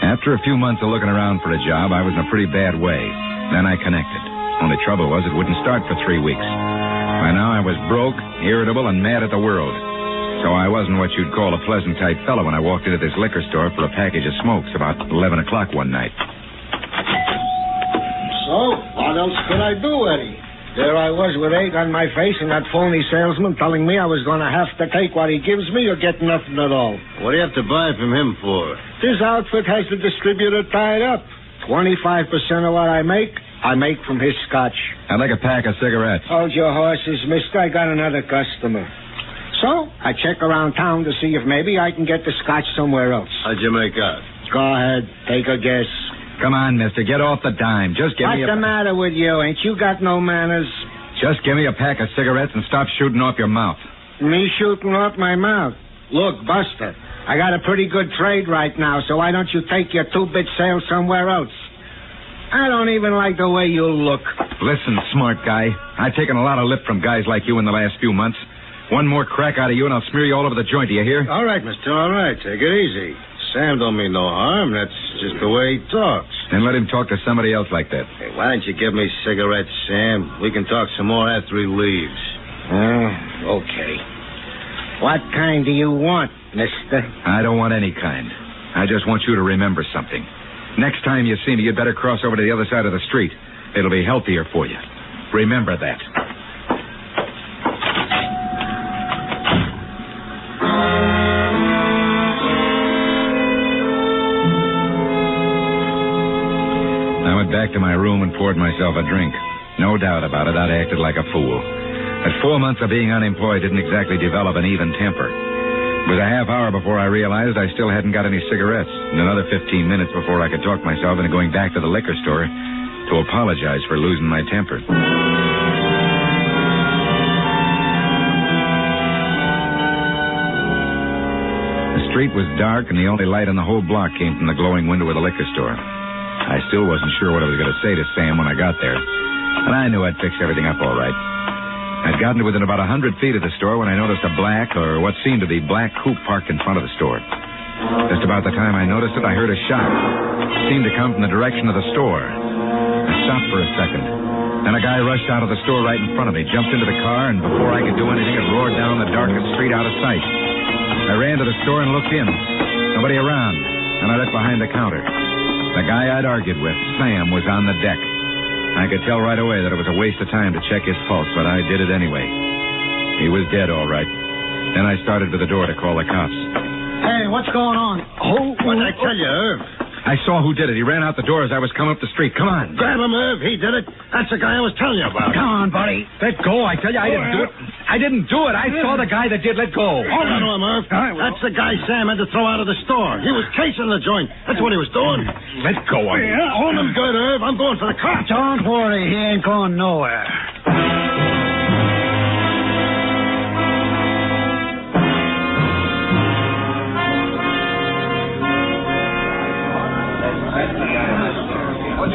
After a few months of looking around for a job, I was in a pretty bad way. Then I connected. Only trouble was it wouldn't start for 3 weeks. By now I was broke, irritable, and mad at the world. So I wasn't what you'd call a pleasant type fellow when I walked into this liquor store for a package of smokes about 11 o'clock one night. So, what else could I do, Eddie? There I was with egg on my face and that phony salesman telling me I was going to have to take what he gives me or get nothing at all. What do you have to buy from him for? This outfit has the distributor tied up. 25% of what I make from his scotch. I'd like a pack of cigarettes. Hold your horses, mister. I got another customer. So I check around town to see if maybe I can get the scotch somewhere else. How'd you make out? Go ahead. Take a guess. Come on, mister. Get off the dime. Just give me What's the matter with you? Ain't you got no manners? Just give me a pack of cigarettes and stop shooting off your mouth. Me shooting off my mouth? Look, Buster, I got a pretty good trade right now, so why don't you take your 2-bit sale somewhere else? I don't even like the way you look. Listen, smart guy. I've taken a lot of lip from guys like you in the last few months. One more crack out of you and I'll smear you all over the joint, do you hear? All right, mister, all right. Take it easy. Sam don't mean no harm. That's just the way he talks. Then let him talk to somebody else like that. Hey, why don't you give me cigarettes, Sam? We can talk some more after he leaves. Okay. What kind do you want, mister? I don't want any kind. I just want you to remember something. Next time you see me, you'd better cross over to the other side of the street. It'll be healthier for you. Remember that. I went back to my room and poured myself a drink. No doubt about it, I'd acted like a fool. But 4 months of being unemployed didn't exactly develop an even temper. It was a half hour before I realized I still hadn't got any cigarettes, and another 15 minutes before I could talk myself into going back to the liquor store to apologize for losing my temper. The street was dark, and the only light on the whole block came from the glowing window of the liquor store. I still wasn't sure what I was going to say to Sam when I got there, and I knew I'd fix everything up all right. I'd gotten to within about 100 feet of the store when I noticed a black, or what seemed to be black, coupe parked in front of the store. Just about the time I noticed it, I heard a shot. It seemed to come from the direction of the store. I stopped for a second. Then a guy rushed out of the store right in front of me, jumped into the car, and before I could do anything, it roared down the darkest street out of sight. I ran to the store and looked in. Nobody around, and I looked behind the counter. The guy I'd argued with, Sam, was on the deck. I could tell right away that it was a waste of time to check his pulse, but I did it anyway. He was dead, all right. Then I started to the door to call the cops. Hey, what's going on? What'd I tell you, Irv? I saw who did it. He ran out the door as I was coming up the street. Come on. Grab him, Irv. He did it. That's the guy I was telling you about. Come on, buddy. Let go. I tell you, I didn't do it. I didn't do it. I saw the guy that did. Let go. Hold on to him, Irv. That's the guy Sam had to throw out of the store. He was casing the joint. That's what he was doing. Let go of him. Yeah, hold him good, Irv. I'm going for the cops. Don't worry. He ain't going nowhere.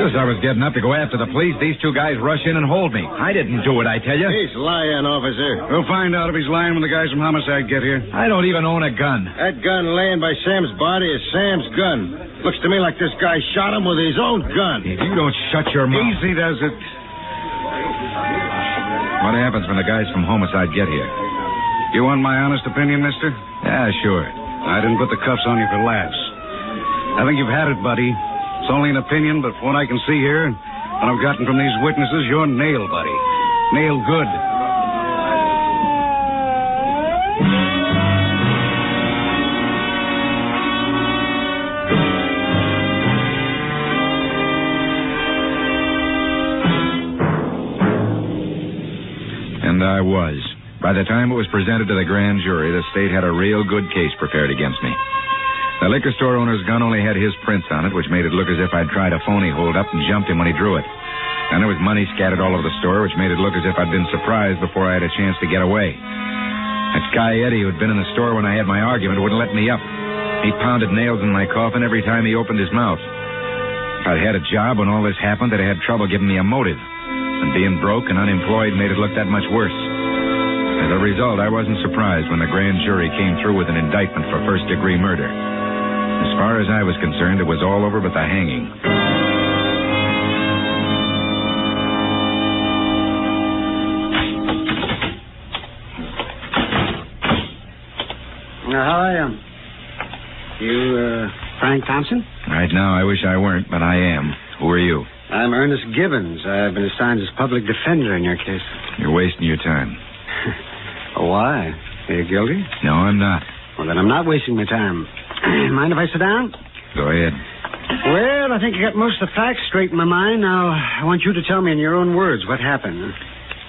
Just as I was getting up to go after the police, these two guys rush in and hold me. I didn't do it, I tell you. He's lying, officer. We'll find out if he's lying when the guys from homicide get here. I don't even own a gun. That gun laying by Sam's body is Sam's gun. Looks to me like this guy shot him with his own gun. If you don't shut your mouth. Easy does it. What happens when the guys from homicide get here? You want my honest opinion, mister? Yeah, sure. I didn't put the cuffs on you for laughs. I think you've had it, buddy. It's only an opinion, but from what I can see here, and what I've gotten from these witnesses, you're nailed, buddy. Nailed good. And I was. By the time it was presented to the grand jury, the state had a real good case prepared against me. The liquor store owner's gun only had his prints on it, which made it look as if I'd tried a phony hold-up and jumped him when he drew it. And there was money scattered all over the store, which made it look as if I'd been surprised before I had a chance to get away. That guy Eddie, who'd been in the store when I had my argument, wouldn't let me up. He pounded nails in my coffin every time he opened his mouth. If I'd had a job when all this happened, they'd have had trouble giving me a motive. And being broke and unemployed made it look that much worse. As a result, I wasn't surprised when the grand jury came through with an indictment for first-degree murder. As far as I was concerned, it was all over but the hanging. Hi, you, Frank Thompson? Right now, I wish I weren't, but I am. Who are you? I'm Ernest Gibbons. I've been assigned as public defender in your case. You're wasting your time. Why? Are you guilty? No, I'm not. Well, then I'm not wasting my time. Mind if I sit down? Go ahead. Well, I think I got most of the facts straight in my mind. Now, I want you to tell me in your own words what happened.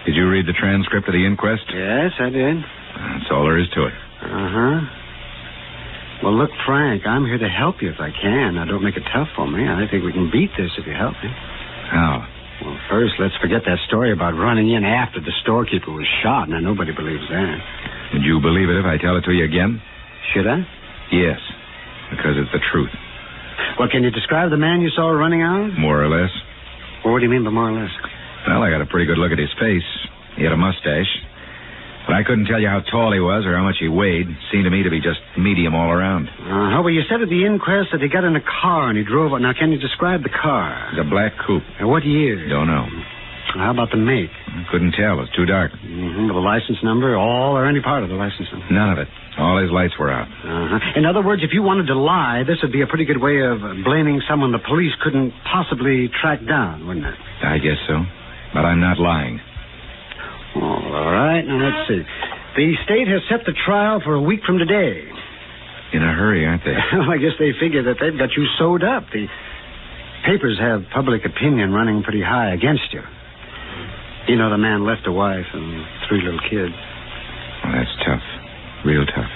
Did you read the transcript of the inquest? Yes, I did. That's all there is to it. Uh-huh. Well, look, Frank, I'm here to help you if I can. Now, don't make it tough for me. I think we can beat this if you help me. How? Well, first, let's forget that story about running in after the storekeeper was shot. Now, nobody believes that. Would you believe it if I tell it to you again? Should I? Yes, because it's the truth. Well, can you describe the man you saw running out? More or less. Well, what do you mean by more or less? Well, I got a pretty good look at his face. He had a mustache. But I couldn't tell you how tall he was or how much he weighed. It seemed to me to be just medium all around. Well, you said at the inquest that he got in a car and he drove... Now, can you describe the car? It was a black coupe. What year? Don't know. How about the make? I couldn't tell. It was too dark. Mm-hmm. The license number, all or any part of the license number? None of it. All his lights were out. Uh-huh. In other words, if you wanted to lie, this would be a pretty good way of blaming someone the police couldn't possibly track down, wouldn't it? I guess so. But I'm not lying. Oh, all right. Now, let's see. The state has set the trial for a week from today. In a hurry, aren't they? Well, I guess they figure that they've got you sewed up. The papers have public opinion running pretty high against you. You know, the man left a wife and 3 little kids. Well, that's tough. Real tough.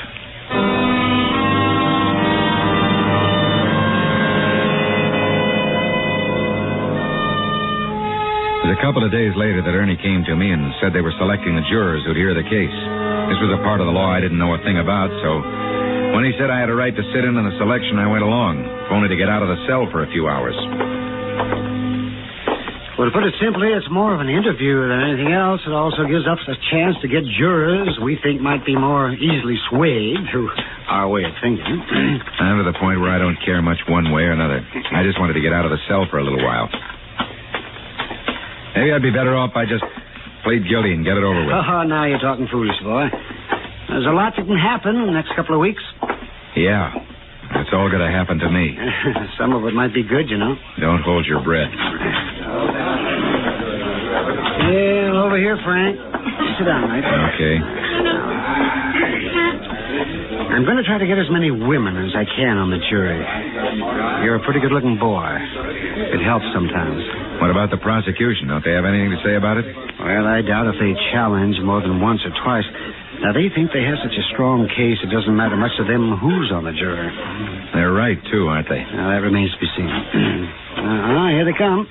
It was a couple of days later that Ernie came to me and said they were selecting the jurors who'd hear the case. This was a part of the law I didn't know a thing about, so when he said I had a right to sit in on the selection, I went along, if only to get out of the cell for a few hours. Well, to put it simply, it's more of an interview than anything else. It also gives us a chance to get jurors we think might be more easily swayed to our way of thinking. I'm to the point where I don't care much one way or another. I just wanted to get out of the cell for a little while. Maybe I'd be better off if I just plead guilty and get it over with. Oh, now you're talking foolish, boy. There's a lot that can happen in the next couple of weeks. Yeah. It's all going to happen to me. Some of it might be good, you know. Don't hold your breath. Yeah, over here, Frank. Sit down, mate. Okay. I'm going to try to get as many women as I can on the jury. You're a pretty good-looking boy. It helps sometimes. What about the prosecution? Don't they have anything to say about it? Well, I doubt if they challenge more than once or twice. Now, they think they have such a strong case, it doesn't matter much to them who's on the jury. They're right, too, aren't they? Now, that remains to be seen. Here they come.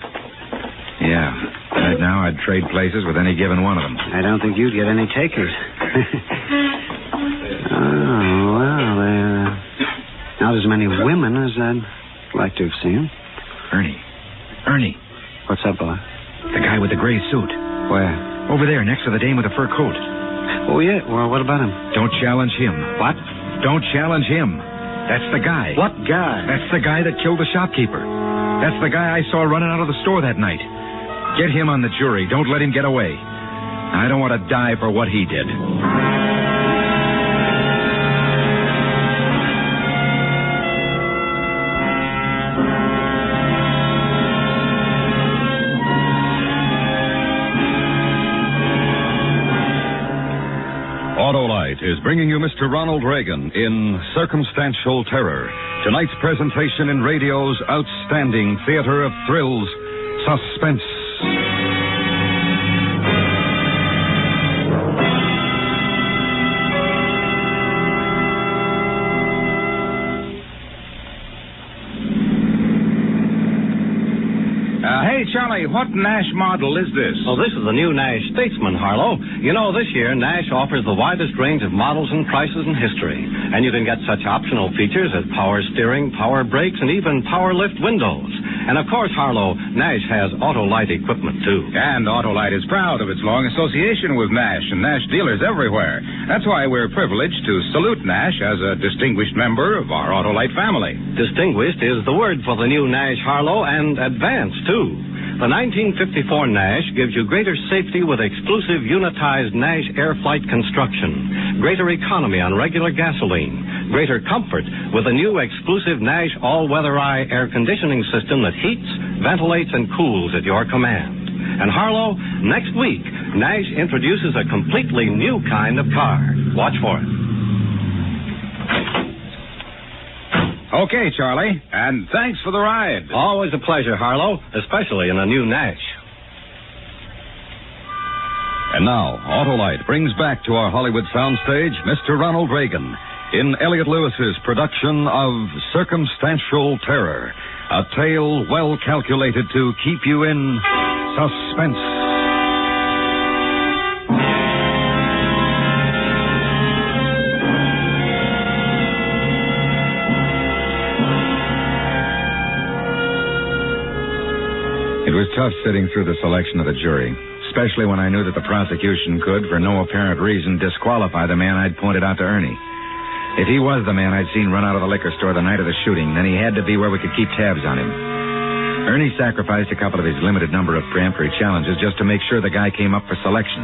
Yeah. Right now, I'd trade places with any given one of them. I don't think you'd get any takers. Oh, well, they're not as many women as I'd like to have seen. Ernie. What's up, boy? The guy with the gray suit. Where? Over there, next to the dame with the fur coat. Oh, yeah? Well, what about him? Don't challenge him. What? Don't challenge him. That's the guy. What guy? That's the guy that killed the shopkeeper. That's the guy I saw running out of the store that night. Get him on the jury. Don't let him get away. I don't want to die for what he did. Autolite is bringing you Mr. Ronald Reagan in Circumstantial Terror. Tonight's presentation in radio's outstanding theater of thrills, Suspense. Hey, Charlie, what Nash model is this? Well, this is the new Nash Statesman, Harlow. You know, this year, Nash offers the widest range of models and prices in history. And you can get such optional features as power steering, power brakes, and even power lift windows. And, of course, Harlow, Nash has Autolite equipment, too. And Autolite is proud of its long association with Nash and Nash dealers everywhere. That's why we're privileged to salute Nash as a distinguished member of our Autolite family. Distinguished is the word for the new Nash, Harlow, and advanced, too. The 1954 Nash gives you greater safety with exclusive unitized Nash air flight construction, greater economy on regular gasoline, greater comfort with a new exclusive Nash all-weather-eye air conditioning system that heats, ventilates, and cools at your command. And Harlow, next week, Nash introduces a completely new kind of car. Watch for it. Okay, Charlie, and thanks for the ride. Always a pleasure, Harlow, especially in a new Nash. And now, Autolite brings back to our Hollywood soundstage Mr. Ronald Reagan in Elliot Lewis's production of Circumstantial Terror, a tale well calculated to keep you in suspense. It was tough sitting through the selection of the jury, especially when I knew that the prosecution could, for no apparent reason, disqualify the man I'd pointed out to Ernie. If he was the man I'd seen run out of the liquor store the night of the shooting, then he had to be where we could keep tabs on him. Ernie sacrificed a couple of his limited number of peremptory challenges just to make sure the guy came up for selection.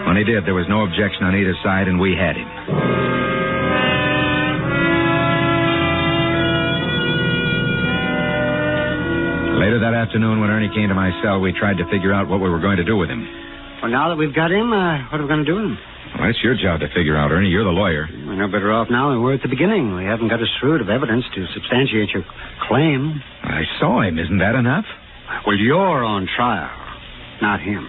When he did, there was no objection on either side, and we had him. Later that afternoon, when Ernie came to my cell, we tried to figure out what we were going to do with him. Well, now that we've got him, what are we going to do with him? Well, that's your job to figure out, Ernie. You're the lawyer. We're no better off now than we were at the beginning. We haven't got a shred of evidence to substantiate your claim. I saw him. Isn't that enough? Well, you're on trial, not him.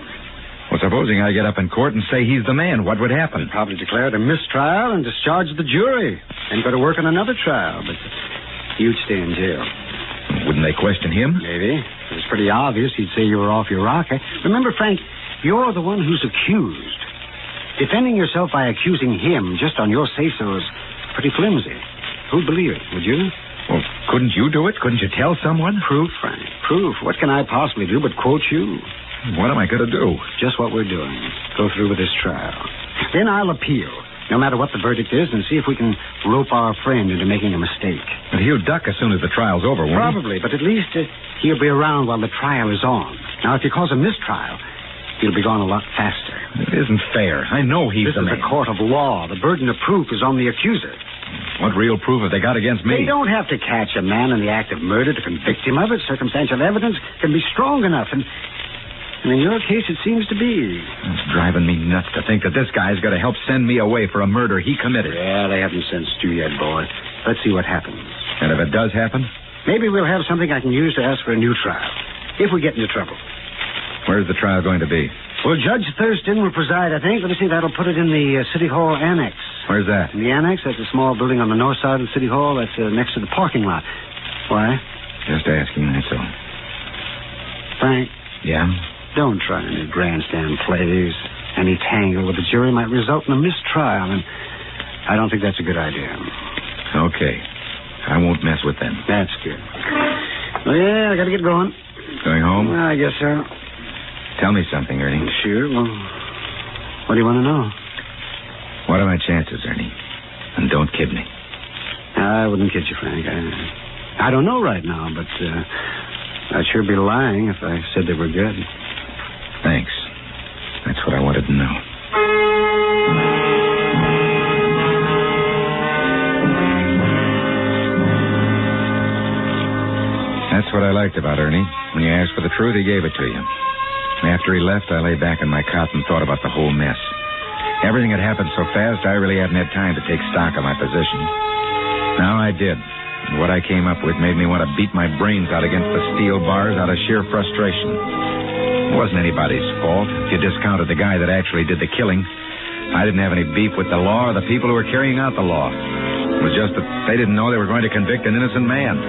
Well, supposing I get up in court and say he's the man, what would happen? They'd probably declare it a mistrial and discharge the jury and go to work on another trial, but you'd stay in jail. Wouldn't they question him? Maybe. It was pretty obvious he'd say you were off your rocker. Remember, Frank, you're the one who's accused. Defending yourself by accusing him just on your say-so is pretty flimsy. Who'd believe it, would you? Well, couldn't you do it? Couldn't you tell someone? Proof, Frank, proof. What can I possibly do but quote you? What am I going to do? Just what we're doing. Go through with this trial. Then I'll appeal, no matter what the verdict is, and see if we can rope our friend into making a mistake. But he'll duck as soon as the trial's over, won't he? Probably, but at least he'll be around while the trial is on. Now, if you cause a mistrial, he'll be gone a lot faster. It isn't fair. I know he's the man. This is a court of law. The burden of proof is on the accuser. What real proof have they got against me? They don't have to catch a man in the act of murder to convict him of it. Circumstantial evidence can be strong enough, and in your case, it seems to be. It's driving me nuts to think that this guy's going to help send me away for a murder he committed. Yeah, they haven't sentenced you yet, boy. Let's see what happens. And if it does happen? Maybe we'll have something I can use to ask for a new trial, if we get into trouble. Where's the trial going to be? Well, Judge Thurston will preside, I think. Let me see, that'll put it in the City Hall Annex. Where's that? In the Annex, that's a small building on the north side of the City Hall. That's next to the parking lot. Why? Just asking, that's all. Frank? Yeah? Don't try any grandstand plays. Any tangle with the jury might result in a mistrial, and I don't think that's a good idea. Okay. I won't mess with them. That's good. Well, yeah, I gotta get going. Going home? I guess so. Tell me something, Ernie. Sure. Well, what do you want to know? What are my chances, Ernie? And don't kid me. I wouldn't kid you, Frank. I don't know right now, but I'd sure be lying if I said they were good. Thanks. That's what I wanted to know. That's what I liked about Ernie. When you asked for the truth, he gave it to you. After he left, I lay back in my cot and thought about the whole mess. Everything had happened so fast, I really hadn't had time to take stock of my position. Now I did. And what I came up with made me want to beat my brains out against the steel bars out of sheer frustration. It wasn't anybody's fault if you discounted the guy that actually did the killing. I didn't have any beef with the law or the people who were carrying out the law. It was just that they didn't know they were going to convict an innocent man.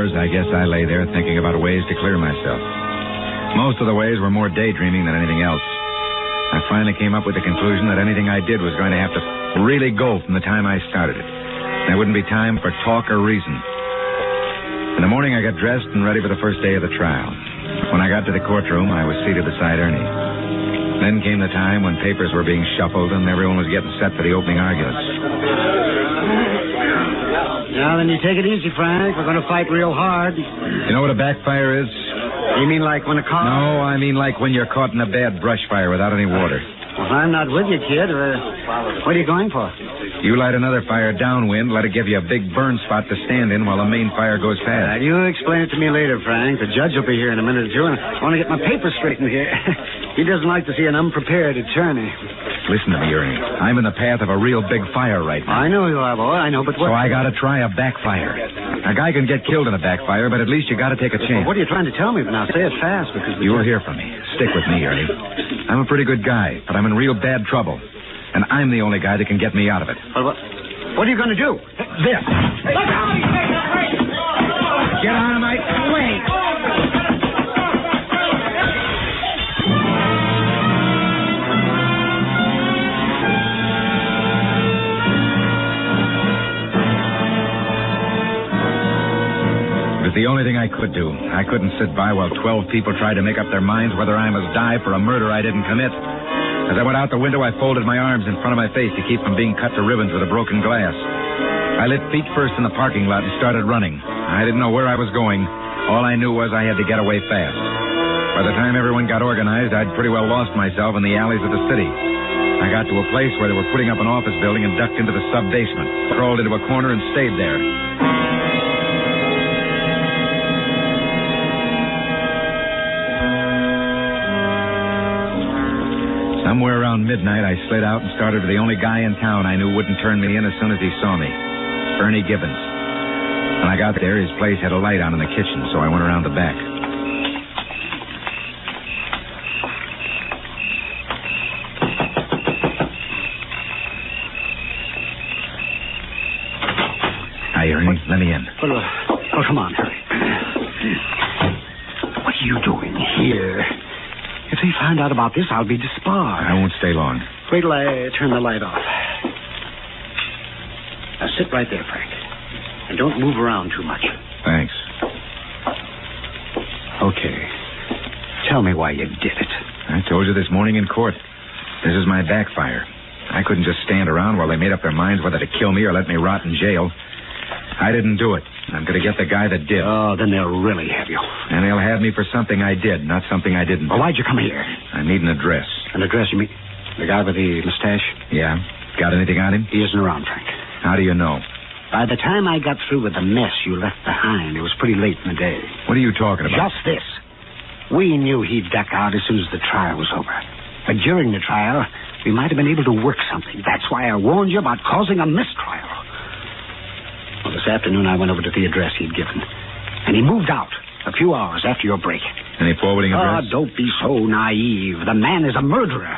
I guess I lay there thinking about ways to clear myself. Most of the ways were more daydreaming than anything else. I finally came up with the conclusion that anything I did was going to have to really go from the time I started it. There wouldn't be time for talk or reason. In the morning, I got dressed and ready for the first day of the trial. When I got to the courtroom, I was seated beside Ernie. Then came the time when papers were being shuffled and everyone was getting set for the opening arguments. Now, then you take it easy, Frank. We're going to fight real hard. You know what a backfire is? You mean like when a car... No, I mean like when you're caught in a bad brush fire without any water. Well, I'm not with you, kid. What are you going for? You light another fire downwind, let it give you a big burn spot to stand in while the main fire goes past. You explain it to me later, Frank. The judge will be here in a minute or two, and I want to get my papers straightened here. He doesn't like to see an unprepared attorney. Listen to me, Ernie. I'm in the path of a real big fire right now. I know you are, boy. I know, but what... So I got to try a backfire. A guy can get killed in a backfire, but at least you got to take a chance. Well, what are you trying to tell me? Now, say it fast, because... You will hear from me. Stick with me, Ernie. I'm a pretty good guy, but I'm in real bad trouble. And I'm the only guy that can get me out of it. Well, what are you going to do? This. Get out of my way! It was the only thing I could do. I couldn't sit by while 12 people tried to make up their minds whether I must die for a murder I didn't commit. As I went out the window, I folded my arms in front of my face to keep from being cut to ribbons with a broken glass. I lit feet first in the parking lot and started running. I didn't know where I was going. All I knew was I had to get away fast. By the time everyone got organized, I'd pretty well lost myself in the alleys of the city. I got to a place where they were putting up an office building and ducked into the sub-basement, crawled into a corner and stayed there. Somewhere around midnight, I slid out and started for the only guy in town I knew wouldn't turn me in as soon as he saw me, Ernie Gibbons. When I got there, his place had a light on in the kitchen, so I went around the back. Hi, Ernie. Let me in. Well, come on, hurry. What are you doing here? If they find out about this, I'll be disbarred. I won't stay long. Wait till I turn the light off. Now sit right there, Frank. And don't move around too much. Thanks. Okay. Tell me why you did it. I told you this morning in court. This is my backfire. I couldn't just stand around while they made up their minds whether to kill me or let me rot in jail. I didn't do it. I'm going to get the guy that did. Oh, then they'll really have you. And they'll have me for something I did, not something I didn't. Well, why'd you come here? I need an address. An address, you mean? The guy with the mustache? Yeah. Got anything on him? He isn't around, Frank. How do you know? By the time I got through with the mess you left behind, it was pretty late in the day. What are you talking about? Just this. We knew he'd duck out as soon as the trial was over. But during the trial, we might have been able to work something. That's why I warned you about causing a mistrial. Well, this afternoon I went over to the address he'd given. And he moved out a few hours after your break. Any forwarding address? Oh, don't be so naive. The man is a murderer.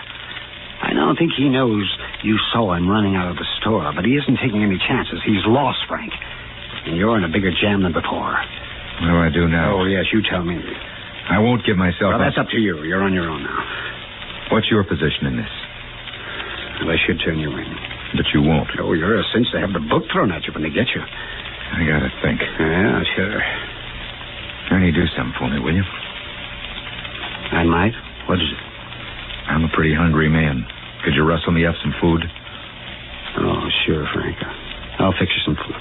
I don't think he knows you saw him running out of the store, but he isn't taking any chances. He's lost, Frank. And you're in a bigger jam than before. What do I do now? Oh, yes, you tell me. I won't give myself Well, that's up to you. You're on your own now. What's your position in this? Well, I should turn you in. But you won't. Oh, you're a cinch to have the book thrown at you when they get you. I gotta think. Yeah, sure. Ernie, do something for me, will you? I might. What is it? I'm a pretty hungry man. Could you rustle me up some food? Oh, sure, Frank. I'll fix you some food.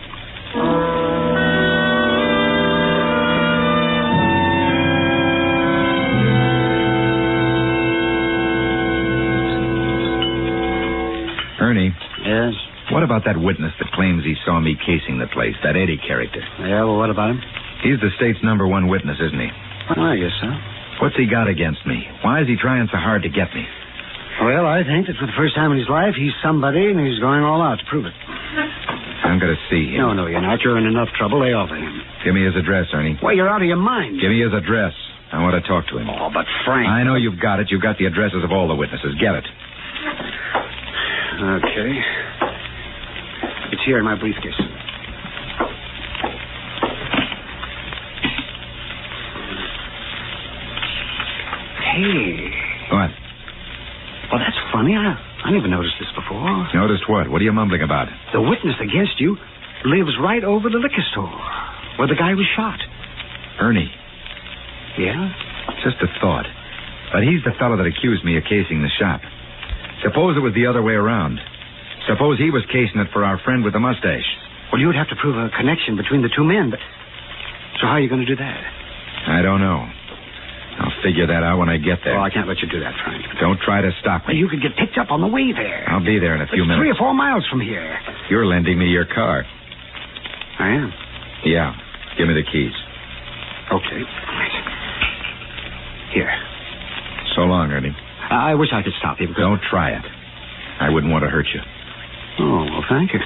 Ernie. Yes? What about that witness that claims he saw me casing the place, that Eddie character? Yeah, well, what about him? He's the state's number one witness, isn't he? Well, I guess so. What's he got against me? Why is he trying so hard to get me? Well, I think that for the first time in his life, he's somebody, and he's going all out to prove it. I'm going to see him. No, you're not. You're in enough trouble. Lay off of him. Give me his address, Ernie. Well, you're out of your mind. Give me his address. I want to talk to him. Oh, but Frank... I know you've got it. You've got the addresses of all the witnesses. Get it. Okay. It's here in my briefcase. Hey. What? Well, that's funny. I never noticed this before. Noticed what? What are you mumbling about? The witness against you lives right over the liquor store where the guy was shot. Ernie. Yeah? Just a thought. But he's the fellow that accused me of casing the shop. Suppose it was the other way around. Suppose he was casing it for our friend with the mustache. Well, you would have to prove a connection between the two men, but... So how are you going to do that? I don't know. I'll figure that out when I get there. Oh, I can't let you do that, Frank. Don't try to stop me. Well, you could get picked up on the way there. I'll be there in a few minutes. 3 or 4 miles from here. You're lending me your car. I am? Yeah. Give me the keys. Okay. Here. So long, Ernie. I wish I could stop you because... Don't try it. I wouldn't want to hurt you. Oh, well, thank you.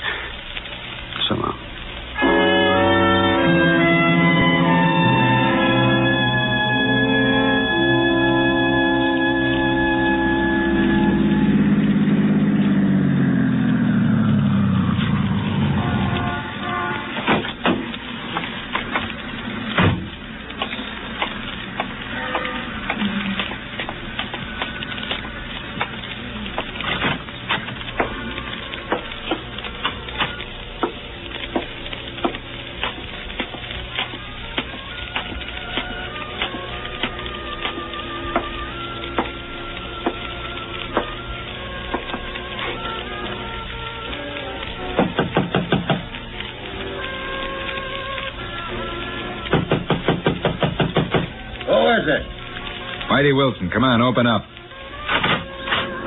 So long. is it? Whitey Wilson, come on, open up.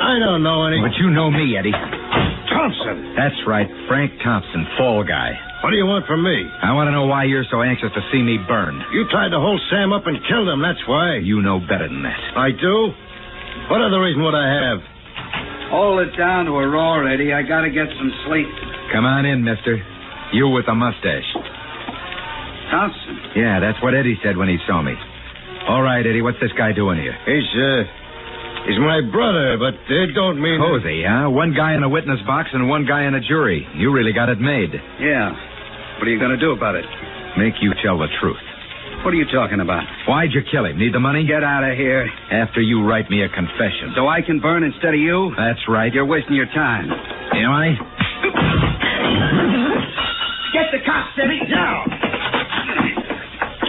I don't know any... But you know me, Eddie. Thompson. That's right, Frank Thompson, fall guy. What do you want from me? I want to know why you're so anxious to see me burned. You tried to hold Sam up and killed him, that's why. You know better than that. I do? What other reason would I have? Hold it down to a roar, Eddie. I gotta get some sleep. Come on in, mister. You with the mustache. Thompson. Yeah, that's what Eddie said when he saw me. All right, Eddie, what's this guy doing here? He's my brother, but it don't mean... Cozy, huh? One guy in a witness box and one guy in a jury. You really got it made. Yeah. What are you going to do about it? Make you tell the truth. What are you talking about? Why'd you kill him? Need the money? Get out of here. After you write me a confession. So I can burn instead of you? That's right. You're wasting your time. Am I? Get the cops, Eddie, now!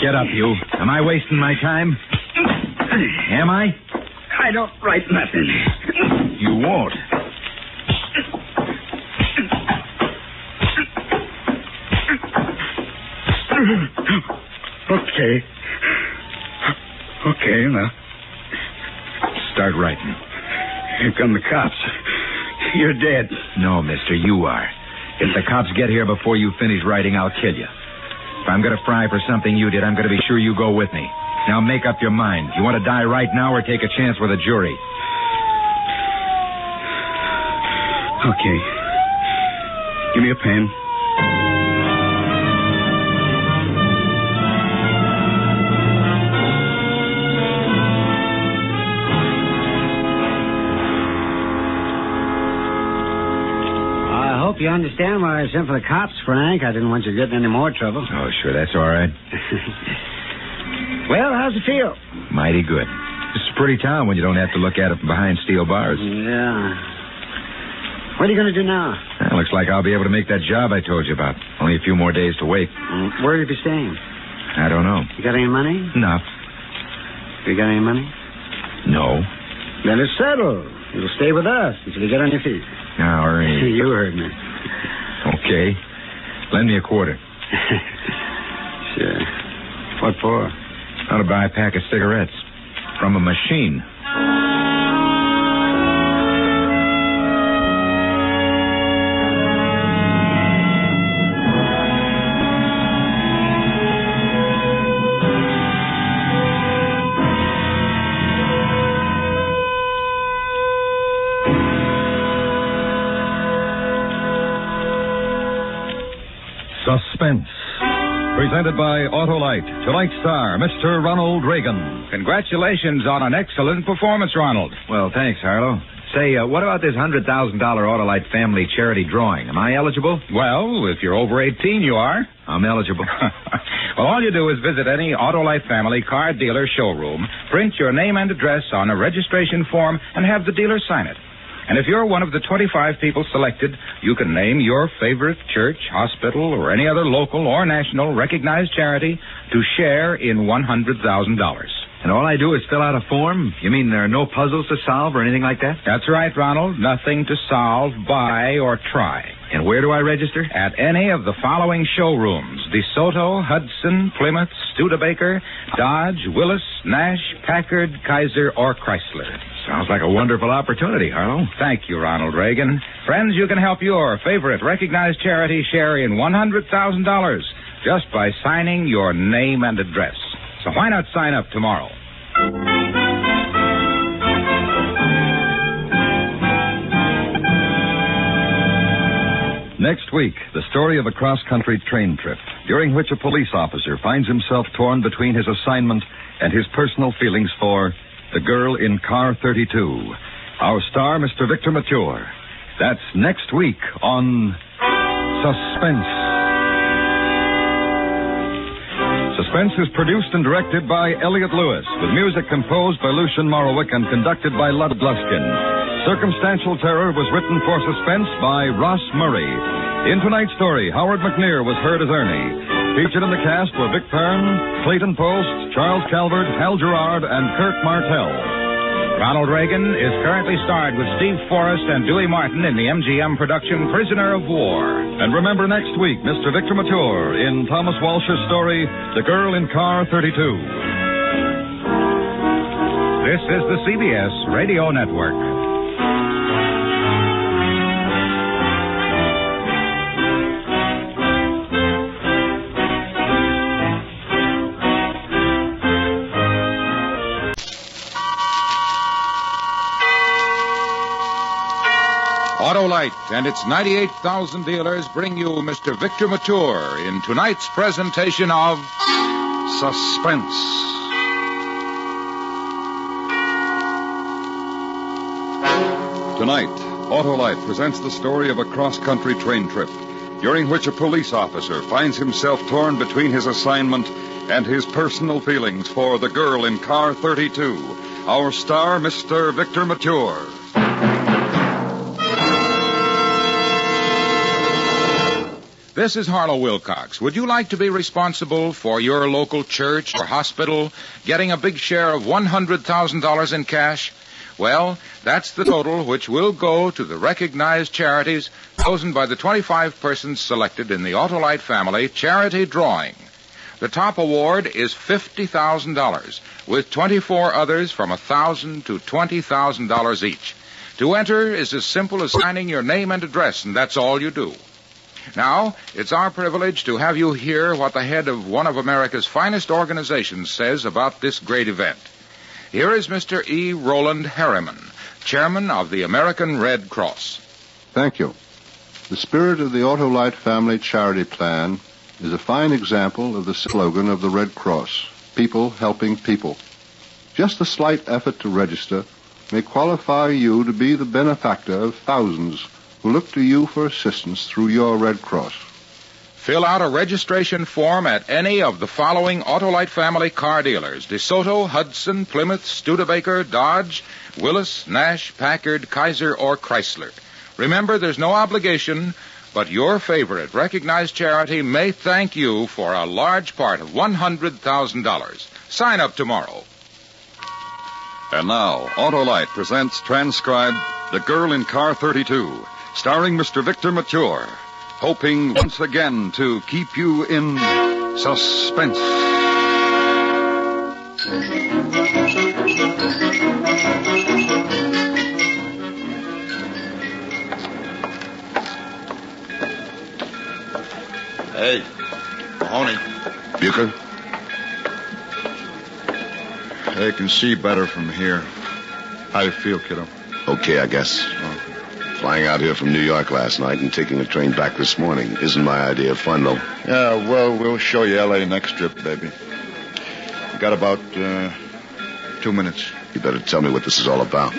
Get up, you. Am I wasting my time? Am I? I don't write nothing. You won't. Okay, now. Start writing. Here come the cops. You're dead. No, mister, you are. If the cops get here before you finish writing, I'll kill you. If I'm going to fry for something you did, I'm going to be sure you go with me. Now make up your mind. You want to die right now or take a chance with a jury? Okay. Give me a pen. I hope you understand why I sent for the cops, Frank. I didn't want you getting any more trouble. Oh, sure, that's all right. Well, how's it feel? Mighty good. It's a pretty town when you don't have to look at it from behind steel bars. Yeah. What are you going to do now? Well, looks like I'll be able to make that job I told you about. Only a few more days to wait. Where will you be staying? I don't know. You got any money? Enough. You got any money? No. Then it's settled. You'll stay with us until you get on your feet. All right. You heard me. Okay. Lend me a quarter. Sure. What for? How to buy a pack of cigarettes. From a machine. Suspense. Presented by Autolite. Tonight's star, Mr. Ronald Reagan. Congratulations on an excellent performance, Ronald. Well, thanks, Harlow. Say, what about this $100,000 Autolite family charity drawing? Am I eligible? Well, if you're over 18, you are. I'm eligible. Well, all you do is visit any Autolite family car dealer showroom, print your name and address on a registration form, and have the dealer sign it. And if you're one of the 25 people selected, you can name your favorite church, hospital, or any other local or national recognized charity to share in $100,000. And all I do is fill out a form? You mean there are no puzzles to solve or anything like that? That's right, Ronald. Nothing to solve, buy, or try. And where do I register? At any of the following showrooms: DeSoto, Hudson, Plymouth, Studebaker, Dodge, Willis, Nash, Packard, Kaiser, or Chrysler. Sounds like a wonderful opportunity, Harlow. Thank you, Ronald Reagan. Friends, you can help your favorite recognized charity share in $100,000 just by signing your name and address. So why not sign up tomorrow? Next week, the story of a cross-country train trip, during which a police officer finds himself torn between his assignment and his personal feelings for the girl in car 32. Our star, Mr. Victor Mature. That's next week on Suspense. Suspense is produced and directed by Elliot Lewis, with music composed by Lucian Morowick and conducted by Lud Gluskin. Circumstantial Terror was written for Suspense by Ross Murray. In tonight's story, Howard McNear was heard as Ernie. Featured in the cast were Vic Perrin, Clayton Post, Charles Calvert, Hal Gerard, and Kirk Martell. Ronald Reagan is currently starred with Steve Forrest and Dewey Martin in the MGM production Prisoner of War. And remember next week, Mr. Victor Mature in Thomas Walsh's story, The Girl in Car 32. This is the CBS Radio Network. Autolite and its 98,000 dealers bring you Mr. Victor Mature in tonight's presentation of Suspense. Tonight, Autolite presents the story of a cross-country train trip, during which a police officer finds himself torn between his assignment and his personal feelings for the girl in car 32. Our star, Mr. Victor Mature. This is Harlow Wilcox. Would you like to be responsible for your local church or hospital getting a big share of $100,000 in cash? Well, that's the total which will go to the recognized charities chosen by the 25 persons selected in the Autolite family charity drawing. The top award is $50,000, with 24 others from $1,000 to $20,000 each. To enter is as simple as signing your name and address, and that's all you do. Now, it's our privilege to have you hear what the head of one of America's finest organizations says about this great event. Here is Mr. E. Roland Harriman, chairman of the American Red Cross. Thank you. The spirit of the Autolite Family Charity Plan is a fine example of the slogan of the Red Cross, people helping people. Just a slight effort to register may qualify you to be the benefactor of thousands who look to you for assistance through your Red Cross. Fill out a registration form at any of the following Autolite family car dealers: DeSoto, Hudson, Plymouth, Studebaker, Dodge, Willis, Nash, Packard, Kaiser, or Chrysler. Remember, there's no obligation, but your favorite recognized charity may thank you for a large part of $100,000. Sign up tomorrow. And now, Autolite presents transcribed The Girl in Car 32, starring Mr. Victor Mature, hoping once again to keep you in suspense. Hey, Mahoney. Bucher? I can see better from here. How do you feel, kiddo? Okay, I guess. Flying out here from New York last night and taking a train back this morning isn't my idea of fun, though. Yeah, well, we'll show you L.A. next trip, baby. We got about 2 minutes. You better tell me what this is all about.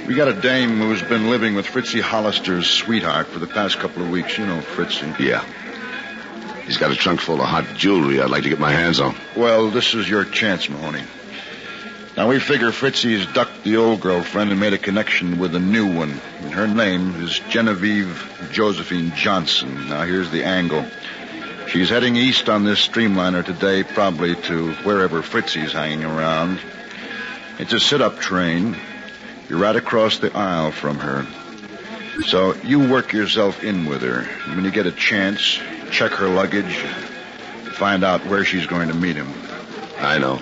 We got a dame who's been living with Fritzy Hollister's sweetheart for the past couple of weeks. You know Fritzy. Yeah. He's got a trunk full of hot jewelry I'd like to get my hands on. Well, this is your chance, Mahoney. Now, we figure Fritzy's ducked the old girlfriend and made a connection with a new one. And her name is Genevieve Josephine Johnson. Now, here's the angle. She's heading east on this streamliner today, probably to wherever Fritzy's hanging around. It's a sit-up train. You're right across the aisle from her. So you work yourself in with her. And when you get a chance, check her luggage, find out where she's going to meet him. I know.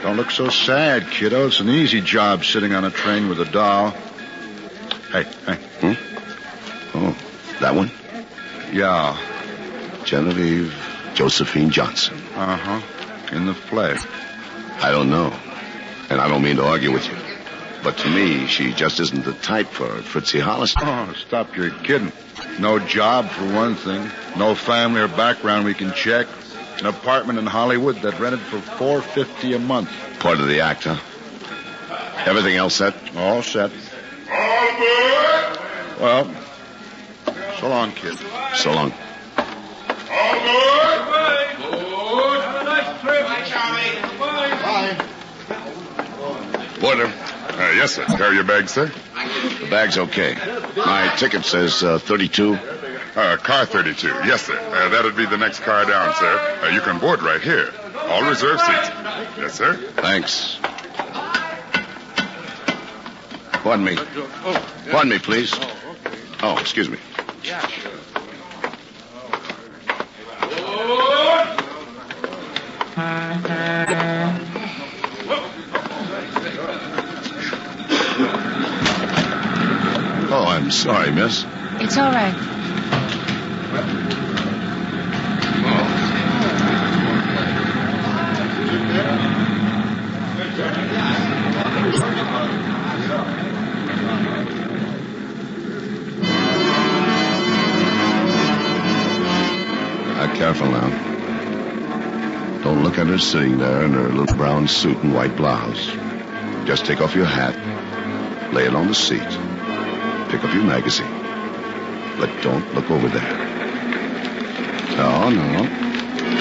Don't look so sad, kiddo. It's an easy job sitting on a train with a doll. Hey. Oh, that one? Yeah. Genevieve Josephine Johnson. Uh-huh. In the flesh. I don't know. And I don't mean to argue with you. But to me, she just isn't the type for Fritzy Hollister. Oh, stop your kidding. No job, for one thing. No family or background we can check. An apartment in Hollywood that rented for $450 a month. Part of the act, huh? Everything else set? All set. All good? Well, so long, kid. So long. All good? Good. Have a nice trip, Charlie. Bye. Porter. Yes, sir. Carry your bag, sir? The bag's okay. My ticket says 32. Car 32. Yes, sir. That'd be the next car down, sir. You can board right here. All reserved seats. Yes, sir. Thanks. Pardon me. Pardon me, please. Oh, excuse me. Yeah, sure. Oh, I'm sorry, miss. It's all right. Now, careful now. Don't look at her sitting there in her little brown suit and white blouse. Just take off your hat, lay it on the seat, pick up your magazine. But don't look over there. No.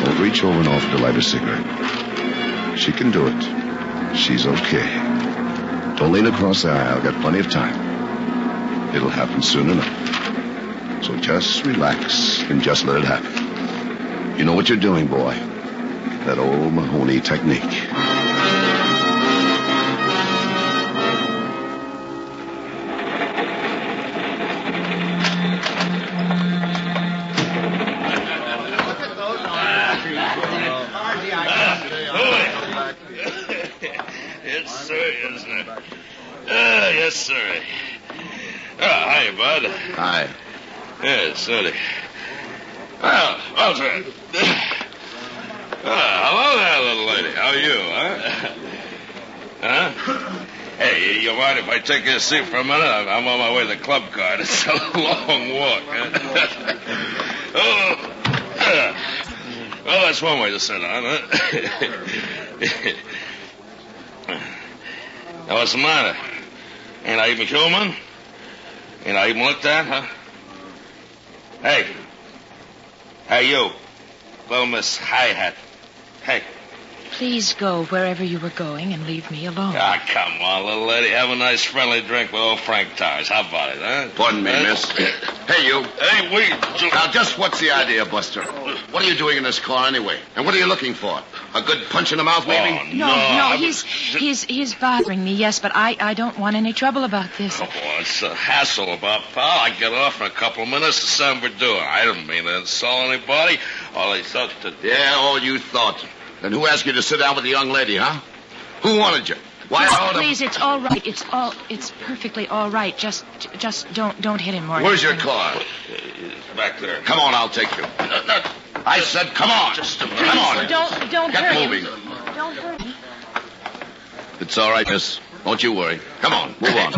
Don't reach over and offer to light a cigarette. She can do it. She's okay. Don't lean across the aisle. Got plenty of time. It'll happen soon enough. So just relax and just let it happen. You know what you're doing, boy. That old Mahoney technique. Yes, sir. Hi, Bud. Hi. Yes, sir. Well, Walter. Hello there, little lady. How are you, huh? Hey, you mind if I take your seat for a minute? I'm on my way to the club car. It's a long walk. Well, that's one way to sit down, huh? Now, what's the matter? Ain't I even human? Ain't I even looked at, huh? Hey, you. Little Miss Hi-Hat. Hey. Please go wherever you were going and leave me alone. Ah, come on, little lady. Have a nice friendly drink with old Frank Towers. How about it, huh? Pardon me, miss. Hey, you. Hey, wait. Now, just what's the idea, Buster? What are you doing in this car anyway? And what are you looking for? A good punch in the mouth, maybe? No, he's bothering me, yes, but I don't want any trouble about this. Oh, it's a hassle about, pal. I get off in a couple of minutes to send for doing. I didn't mean to insult anybody. All I thought to... Yeah, all you thought. Then who asked you to sit down with the young lady, huh? Who wanted you? Why? Please, it's all right. It's perfectly all right. Just don't hit him more. Where's your car? Back there. Come on, I'll take you. I said, come on. Please, come on. Don't Get hurt moving. him. Don't hurt him. It's all right, miss. Don't you worry. Come on, move on.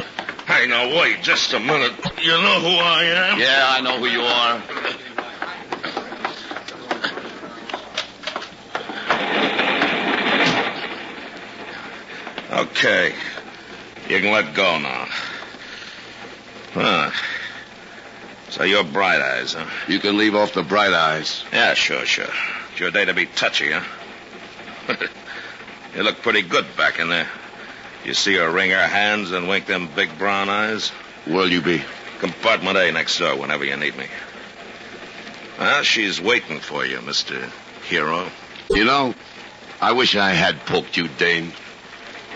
Hey, now wait just a minute. You know who I am? Yeah, I know who you are. Okay. You can let go now. Huh. So you're Bright Eyes, huh? You can leave off the Bright Eyes. Yeah, sure. It's your day to be touchy, huh? You look pretty good back in there. You see her wring her hands and wink them big brown eyes? Where'll you be? Compartment A next door whenever you need me. Well, she's waiting for you, Mr. Hero. You know, I wish I had poked you, Dane.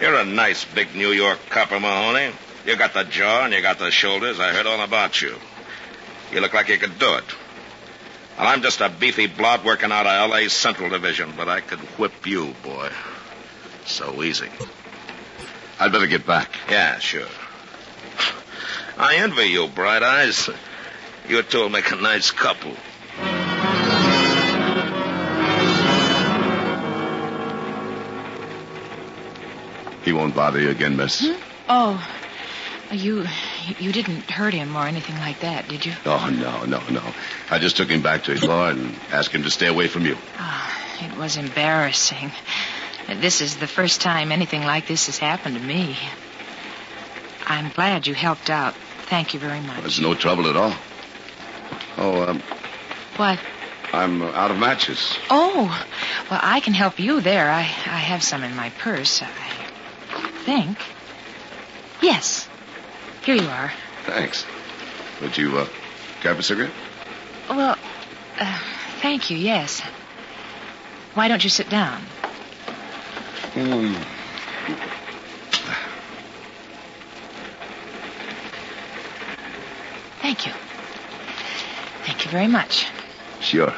You're a nice big New York copper, Mahoney. You got the jaw and you got the shoulders. I heard all about you. You look like you could do it. Well, I'm just a beefy blot working out of L.A.'s Central Division, but I could whip you, boy. So easy. I'd better get back. Yeah, sure. I envy you, Bright Eyes. You two will make a nice couple. He won't bother you again, miss. Oh, you didn't hurt him or anything like that, did you? Oh, no. I just took him back to his car and asked him to stay away from you. Oh, it was embarrassing. This is the first time anything like this has happened to me. I'm glad you helped out. Thank you very much. There's no trouble at all. Oh, What? I'm out of matches. Oh, well, I can help you there. I have some in my purse, I think. Yes. Here you are. Thanks. Would you, grab a cigarette? Well, thank you, yes. Why don't you sit down? Thank you. Thank you very much. Sure.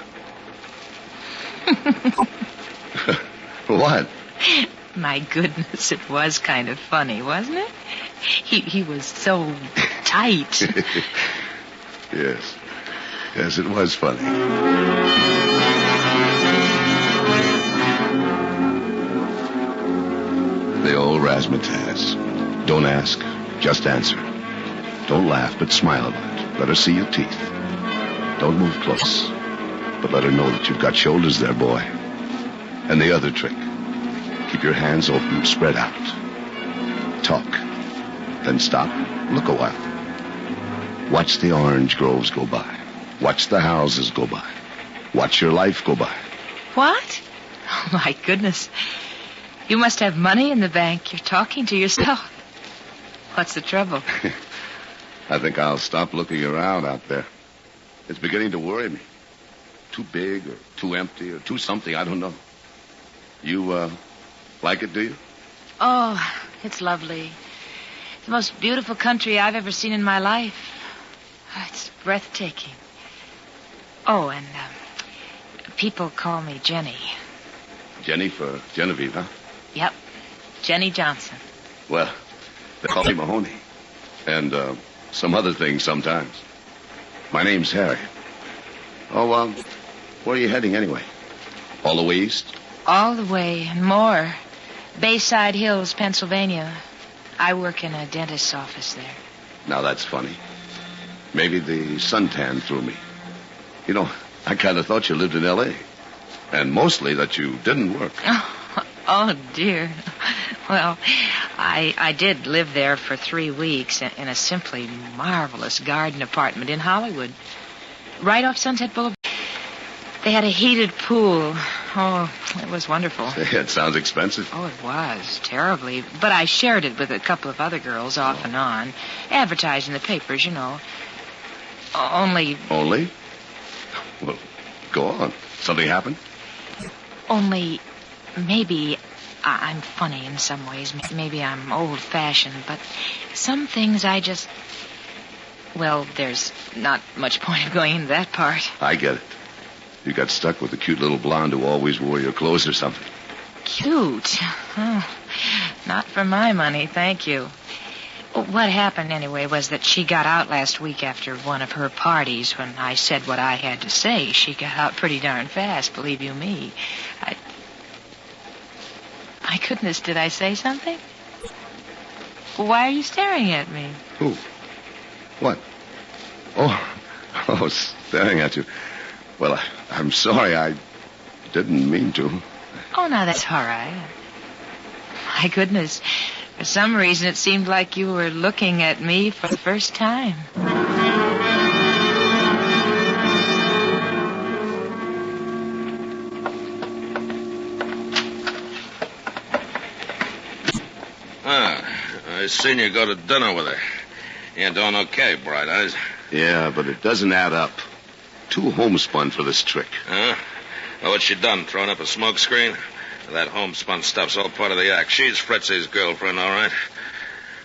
What? My goodness, it was kind of funny, wasn't it? He was so tight. Yes. Yes, it was funny. The old razzmatazz. Don't ask, just answer. Don't laugh, but smile about it. Let her see your teeth. Don't move close, but let her know that you've got shoulders there, boy. And the other trick. Keep your hands open, spread out. Talk. Then stop. Look a while. Watch the orange groves go by. Watch the houses go by. Watch your life go by. What? Oh, my goodness. You must have money in the bank. You're talking to yourself. What's the trouble? I think I'll stop looking around out there. It's beginning to worry me. Too big or too empty or too something, I don't know. You, like it, do you? Oh, it's lovely. It's the most beautiful country I've ever seen in my life. It's breathtaking. Oh, and people call me Jenny. Jenny for Genevieve, huh? Yep, Jenny Johnson. Well, they call me Mahoney. And some other things sometimes. My name's Harry. Oh, where are you heading anyway? All the way east? All the way and more. Bayside Hills, Pennsylvania. I work in a dentist's office there. Now that's funny. Maybe the suntan threw me. You know, I kind of thought you lived in L.A. And mostly that you didn't work. Oh, dear. Well, I did live there for 3 weeks in a simply marvelous garden apartment in Hollywood. Right off Sunset Boulevard. They had a heated pool. Oh, it was wonderful. It sounds expensive. Oh, it was. Terribly. But I shared it with a couple of other girls off and on. Advertised in the papers, you know. Only... Only? Well, go on. Something happened? Only... Maybe I'm funny in some ways. Maybe I'm old-fashioned. But some things I just... Well, there's not much point of going into that part. I get it. You got stuck with the cute little blonde who always wore your clothes or something. Cute? Oh, not for my money, thank you. What happened, anyway, was that she got out last week after one of her parties. When I said what I had to say, she got out pretty darn fast, believe you me. My goodness, did I say something? Why are you staring at me? Who? What? Oh, staring at you. Well, I'm sorry. I didn't mean to. Oh, now that's all right. My goodness. For some reason, it seemed like you were looking at me for the first time. I seen you go to dinner with her. You're doing okay, Bright Eyes. Yeah, but it doesn't add up. Too homespun for this trick. Huh? Well, what's she done? Thrown up a smoke screen? That homespun stuff's all part of the act. She's Fritzy's girlfriend, all right.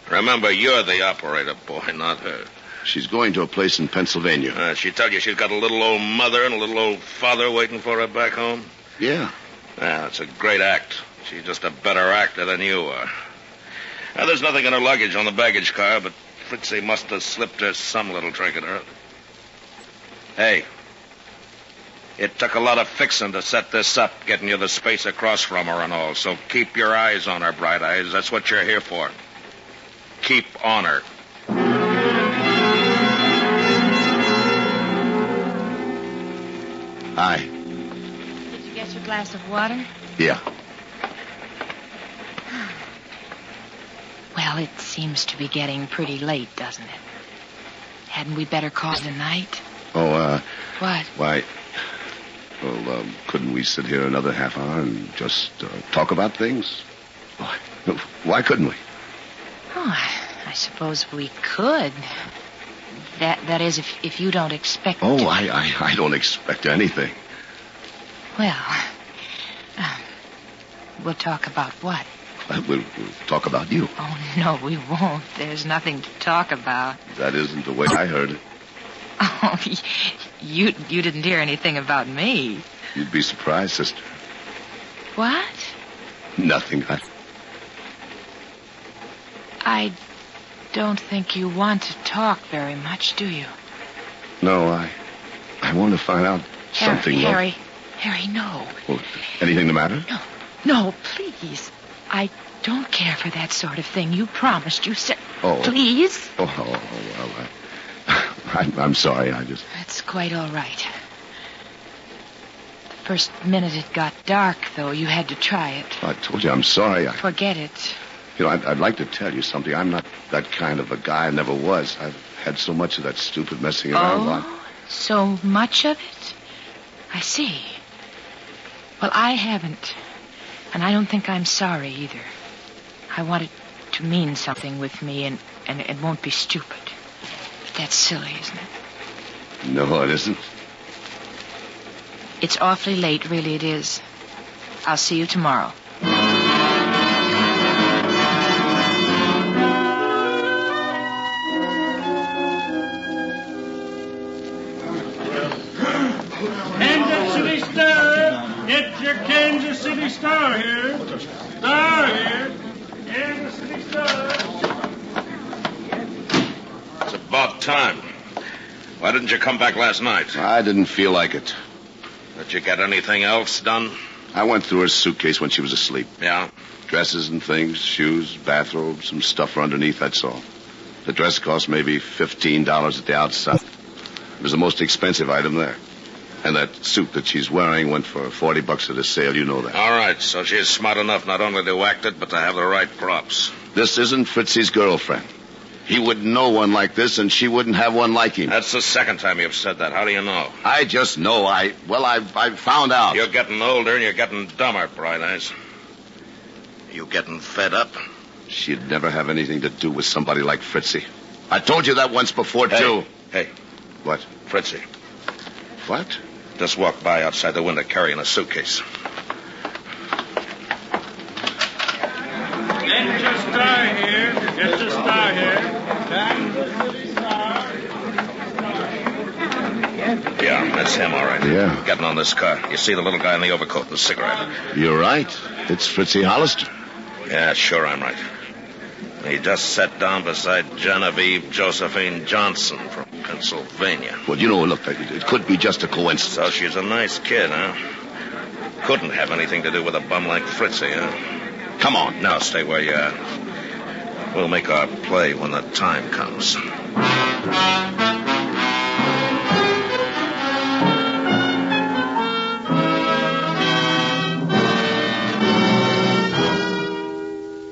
Remember, you're the operator, boy, not her. She's going to a place in Pennsylvania. She tell you she's got a little old mother and a little old father waiting for her back home? Yeah. Yeah, it's a great act. She's just a better actor than you are. Now, there's nothing in her luggage on the baggage car, but Fritzy must have slipped her some little trinket. Hey, it took a lot of fixing to set this up, getting you the space across from her and all. So keep your eyes on her, Bright Eyes. That's what you're here for. Keep on her. Hi. Did you get your glass of water? Yeah. Well, it seems to be getting pretty late, doesn't it? Hadn't we better call it a night? Oh, What? Why... Well, couldn't we sit here another half hour and just talk about things? Why couldn't we? Oh, I suppose we could. That is, if you don't expect... Oh, I don't expect anything. Well, we'll talk about what? We'll talk about you. Oh, no, we won't. There's nothing to talk about. That isn't the way I heard it. Oh, you didn't hear anything about me. You'd be surprised, sister. What? Nothing. I don't think you want to talk very much, do you? No, I want to find out something. Harry, no. Well, anything the matter? No, please. I don't care for that sort of thing. You promised. You said... Oh. Please? Well, I'm sorry. That's quite all right. The first minute it got dark, though, you had to try it. I told you I'm sorry. Forget it. You know, I'd like to tell you something. I'm not that kind of a guy. I never was. I've had so much of that stupid messing around. So much of it? I see. Well, I haven't. And I don't think I'm sorry either. I want it to mean something with me, and it won't be stupid. But that's silly, isn't it? No, it isn't. It's awfully late, really it is. I'll see you tomorrow. Kansas City Star. Get your Kansas City Star here. Star here. Kansas City Star. It's about time. Why didn't you come back last night? I didn't feel like it. Did you get anything else done? I went through her suitcase when she was asleep. Yeah? Dresses and things, shoes, bathrobes, some stuff for underneath, that's all. The dress cost maybe $15 at the outside. It was the most expensive item there. And that suit that she's wearing went for $40 at a sale, you know that. All right, so she's smart enough not only to act it, but to have the right props. This isn't Fritzy's girlfriend. He wouldn't know one like this, and she wouldn't have one like him. That's the second time you've said that. How do you know? I just know. I found out. You're getting older and you're getting dumber, Bright Eyes. You getting fed up? She'd never have anything to do with somebody like Fritzy. I told you that once before, too. Hey. What? Fritzy. What? Just walked by outside the window carrying a suitcase. Get your star here. Get your star here. Kansas City Star. Yeah, that's him, all right. Yeah. Getting on this car. You see the little guy in the overcoat and the cigarette? You're right. It's Fritzy Hollister. Yeah, sure I'm right. He just sat down beside Genevieve Josephine Johnson from Pennsylvania. Well, you know, look, it could be just a coincidence. So she's a nice kid, huh? Couldn't have anything to do with a bum like Fritzy, huh? Come on. Now, stay where you are. We'll make our play when the time comes.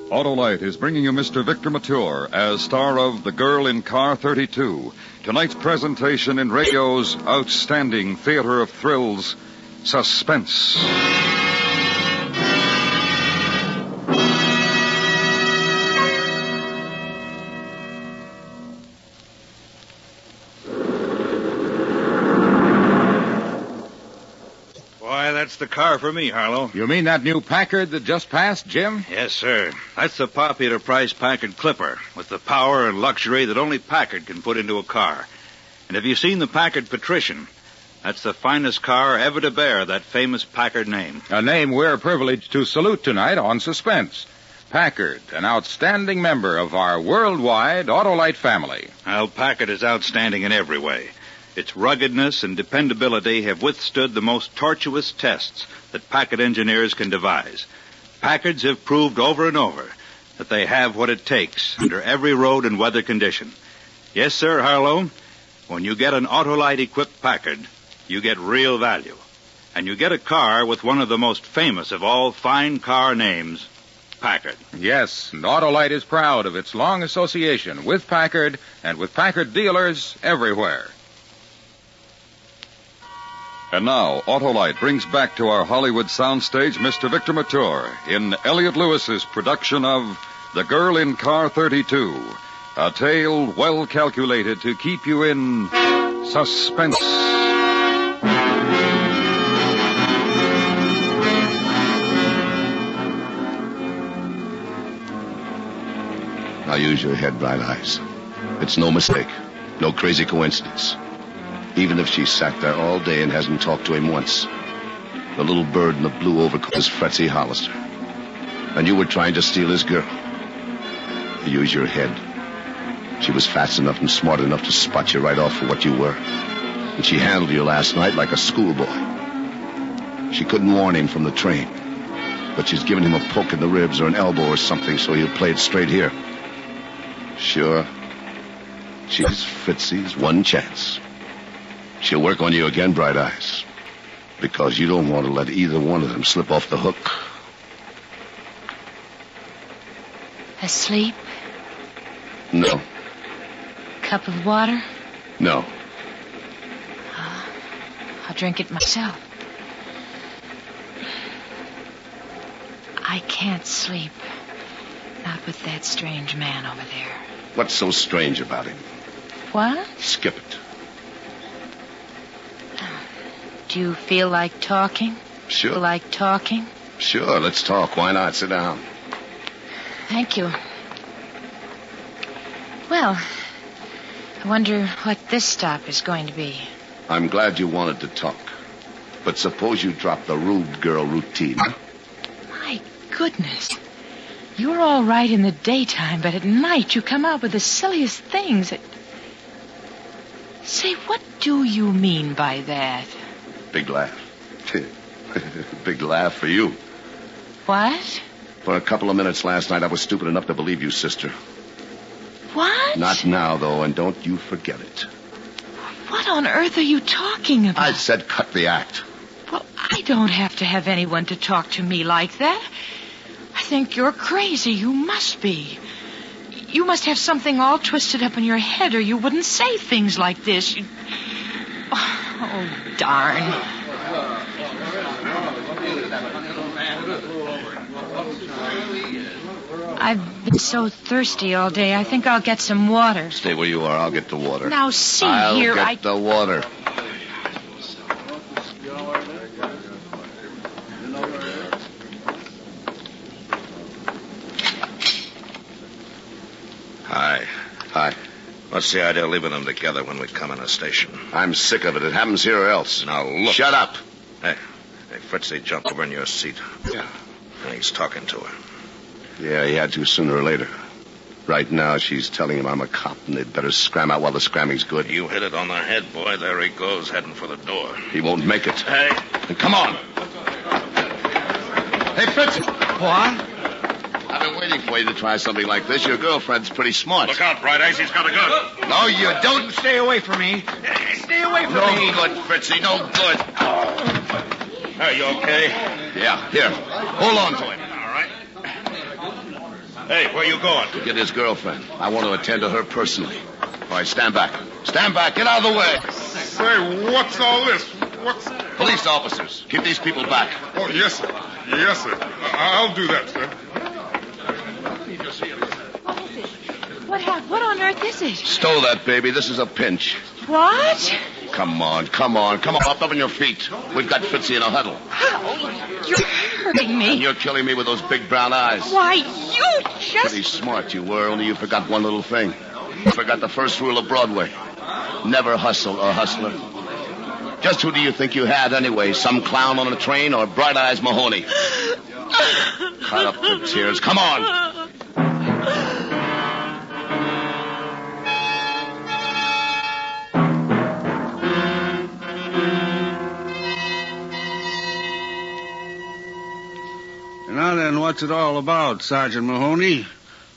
Autolite is bringing you Mr. Victor Mature as star of The Girl in Car 32. Tonight's presentation in radio's outstanding theater of thrills, Suspense. That's the car for me, Harlow. You mean that new Packard that just passed, Jim? Yes, sir. That's the popular price Packard Clipper with the power and luxury that only Packard can put into a car. And have you seen the Packard Patrician? That's the finest car ever to bear that famous Packard name. A name we're privileged to salute tonight on Suspense. Packard, an outstanding member of our worldwide Autolite family. Well, Packard is outstanding in every way. Its ruggedness and dependability have withstood the most tortuous tests that Packard engineers can devise. Packards have proved over and over that they have what it takes under every road and weather condition. Yes, sir, Harlow, when you get an Autolite-equipped Packard, you get real value. And you get a car with one of the most famous of all fine car names, Packard. Yes, and Autolite is proud of its long association with Packard and with Packard dealers everywhere. And now, Autolite brings back to our Hollywood soundstage Mr. Victor Mature in Elliot Lewis's production of The Girl in Car 32, a tale well calculated to keep you in suspense. Now use your head, Bright Eyes. It's no mistake, no crazy coincidence. Even if she sat there all day and hasn't talked to him once. The little bird in the blue overcoat is Fritzy Hollister. And you were trying to steal his girl. Use your head. She was fast enough and smart enough to spot you right off for what you were. And she handled you last night like a schoolboy. She couldn't warn him from the train, but she's given him a poke in the ribs or an elbow or something so he'll play it straight here. Sure. She's Fritzy's one chance. She'll work on you again, Bright Eyes, because you don't want to let either one of them slip off the hook. Asleep? No. Cup of water? No. I'll drink it myself. I can't sleep. Not with that strange man over there. What's so strange about him? What? Skip it. Do you feel like talking? Sure. Feel like talking? Sure, let's talk. Why not? Sit down. Thank you. Well, I wonder what this stop is going to be. I'm glad you wanted to talk. But suppose you drop the rude girl routine. My goodness. You're all right in the daytime, but at night you come out with the silliest things. Say, what do you mean by that? Big laugh. Big laugh for you. What? For a couple of minutes last night, I was stupid enough to believe you, sister. What? Not now, though, and don't you forget it. What on earth are you talking about? I said cut the act. Well, I don't have to have anyone to talk to me like that. I think you're crazy. You must be. You must have something all twisted up in your head, or you wouldn't say things like this. Oh, darn. I've been so thirsty all day. I think I'll get some water. Stay where you are. I'll get the water. Now, see I'll here, get the water. Hi. Hi. What's the idea of leaving them together when we come in a station? I'm sick of it. It happens here or else. Now, look. Shut up. Hey, Fritzy, jump over in your seat. Yeah. And he's talking to her. Yeah, he had to sooner or later. Right now, she's telling him I'm a cop, and they'd better scram out while the scramming's good. You hit it on the head, boy. There he goes, heading for the door. He won't make it. Hey. And come on. Hey, Fritzy. What? I've been waiting for you to try something like this. Your girlfriend's pretty smart. Look out, Bright Eyes. He's got a gun. No, you don't. Stay away from me. Stay away from me. No good, Fritzy. No good. Are you okay? Yeah, here. Hold on to him. All right. Hey, where you going? To get his girlfriend. I want to attend to her personally. All right, stand back. Stand back. Get out of the way. Say, what's all this? What's... Police officers. Keep these people back. Oh, yes, sir. Yes, sir. I'll do that, sir. What on earth is it? Stow that, baby. This is a pinch. What? Come on. Up on your feet. We've got Fritzy in a huddle. You're hurting me. And you're killing me with those big brown eyes. Why, you just... Pretty smart you were, only you forgot one little thing. You forgot the first rule of Broadway. Never hustle a hustler. Just who do you think you had anyway? Some clown on a train or Bright Eyes Mahoney? Cut up the tears. Come on. Now then, what's it all about, Sergeant Mahoney?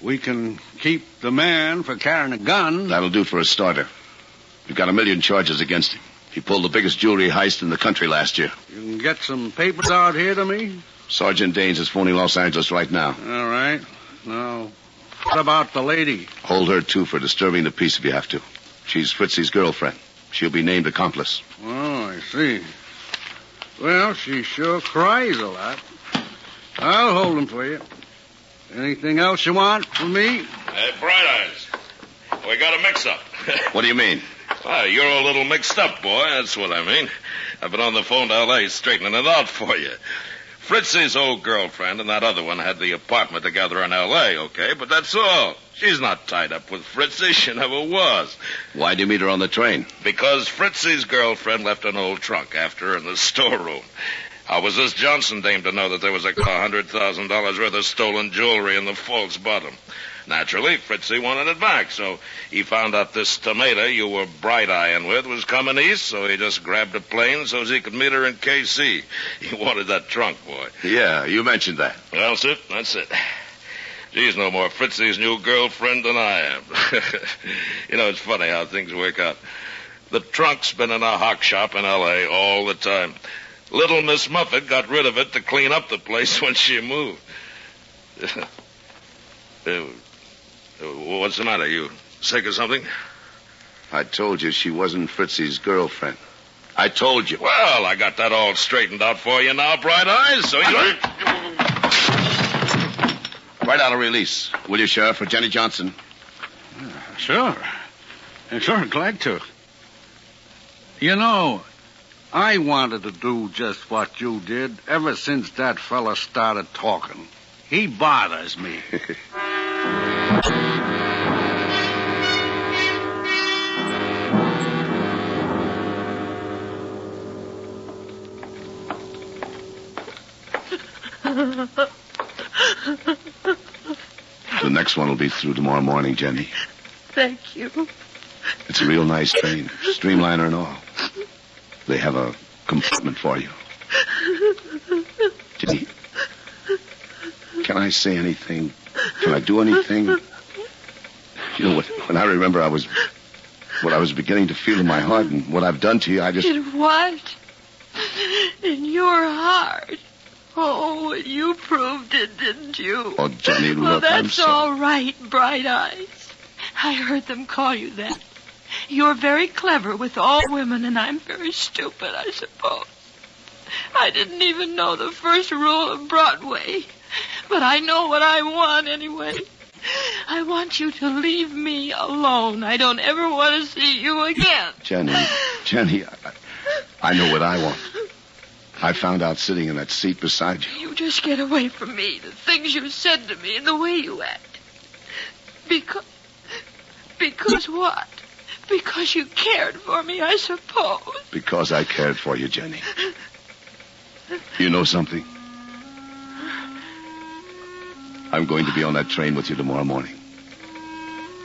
We can keep the man for carrying a gun. That'll do for a starter. We've got 1 million charges against him. He pulled the biggest jewelry heist in the country last year. You can get some papers out here to me? Sergeant Daines is phoning Los Angeles right now. All right. Now, what about the lady? Hold her, too, for disturbing the peace if you have to. She's Fritzy's girlfriend. She'll be named accomplice. Oh, I see. Well, she sure cries a lot. I'll hold them for you. Anything else you want from me? Hey, Bright Eyes. We got a mix-up. What do you mean? Well, you're a little mixed up, boy. That's what I mean. I've been on the phone to L.A. straightening it out for you. Fritzy's old girlfriend and that other one had the apartment together in L.A., okay? But that's all. She's not tied up with Fritzy. She never was. Why'd you meet her on the train? Because Fritzy's girlfriend left an old trunk after her in the storeroom. How was this Johnson dame to know that there was $100,000 worth of stolen jewelry in the false bottom? Naturally, Fritzy wanted it back, so he found out this tomato you were bright-eyeing with was coming east, so he just grabbed a plane so as he could meet her in K.C. He wanted that trunk, boy. Yeah, you mentioned that. Well, Sid, that's it. She's no more Fritzy's new girlfriend than I am. You know, it's funny how things work out. The trunk's been in a hock shop in L.A. all the time. Little Miss Muffet got rid of it to clean up the place when she moved. What's the matter? You sick or something? I told you she wasn't Fritzy's girlfriend. I told you. Well, I got that all straightened out for you now, Bright Eyes, so you... Write out a release, will you, Sheriff, for Jenny Johnson? Sure. Sure, glad to. You know, I wanted to do just what you did ever since that fella started talking. He bothers me. The next one will be through tomorrow morning, Jenny. Thank you. It's a real nice train, streamliner and all. They have a compartment for you. Jenny, can I say anything? Can I do anything? You know, when I remember what I was beginning to feel in my heart and what I've done to you, I just... In what? In your heart? Oh, you proved it, didn't you? Oh, Jenny, look, well, I'm that's sorry. all right, Bright Eyes. I heard them call you that. You're very clever with all women, and I'm very stupid, I suppose. I didn't even know the first rule of Broadway. But I know what I want anyway. I want you to leave me alone. I don't ever want to see you again. Jenny, I know what I want. I found out sitting in that seat beside you. You just get away from me, the things you said to me and the way you act. Because what? Because you cared for me, I suppose. Because I cared for you, Jenny. You know something? I'm going to be on that train with you tomorrow morning.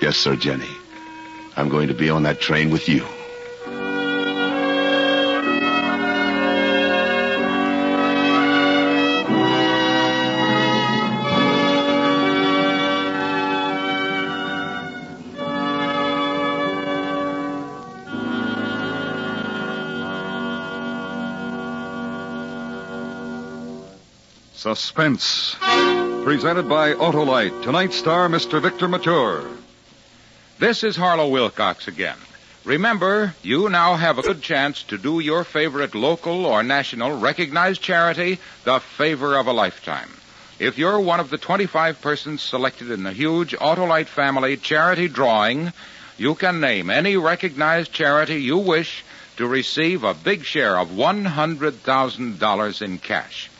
Yes, sir, Jenny. I'm going to be on that train with you. Suspense. Presented by Autolite. Tonight's star, Mr. Victor Mature. This is Harlow Wilcox again. Remember, you now have a good chance to do your favorite local or national recognized charity the favor of a lifetime. If you're one of the 25 persons selected in the huge Autolite family charity drawing, you can name any recognized charity you wish to receive a big share of $100,000 in cash.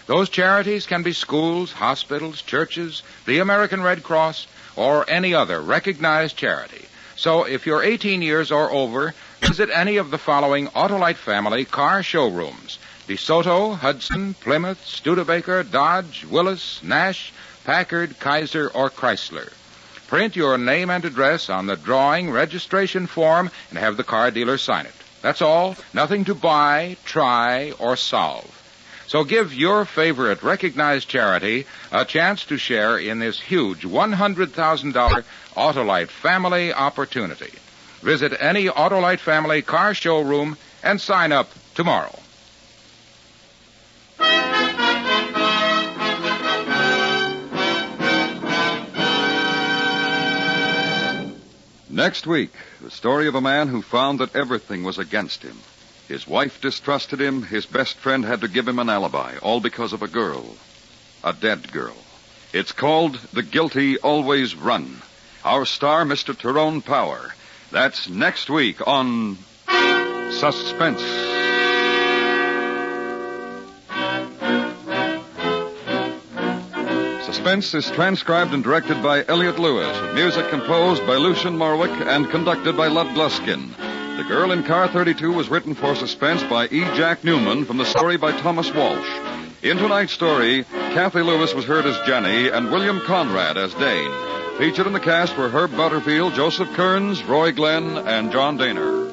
Those charities can be schools, hospitals, churches, the American Red Cross, or any other recognized charity. So if you're 18 years or over, visit any of the following Autolite family car showrooms: DeSoto, Hudson, Plymouth, Studebaker, Dodge, Willis, Nash, Packard, Kaiser, or Chrysler. Print your name and address on the drawing registration form and have the car dealer sign it. That's all. Nothing to buy, try, or solve. So give your favorite recognized charity a chance to share in this huge $100,000 Autolite family opportunity. Visit any Autolite family car showroom and sign up tomorrow. Next week, the story of a man who found that everything was against him. His wife distrusted him. His best friend had to give him an alibi, all because of a girl. A dead girl. It's called The Guilty Always Run. Our star, Mr. Tyrone Power. That's next week on Suspense. Suspense is transcribed and directed by Elliot Lewis, with music composed by Lucian Morwick and conducted by Lud Gluskin. The Girl in Car 32 was written for Suspense by E. Jack Newman from the story by Thomas Walsh. In tonight's story, Kathy Lewis was heard as Jenny and William Conrad as Dane. Featured in the cast were Herb Butterfield, Joseph Kearns, Roy Glenn, and John Daner.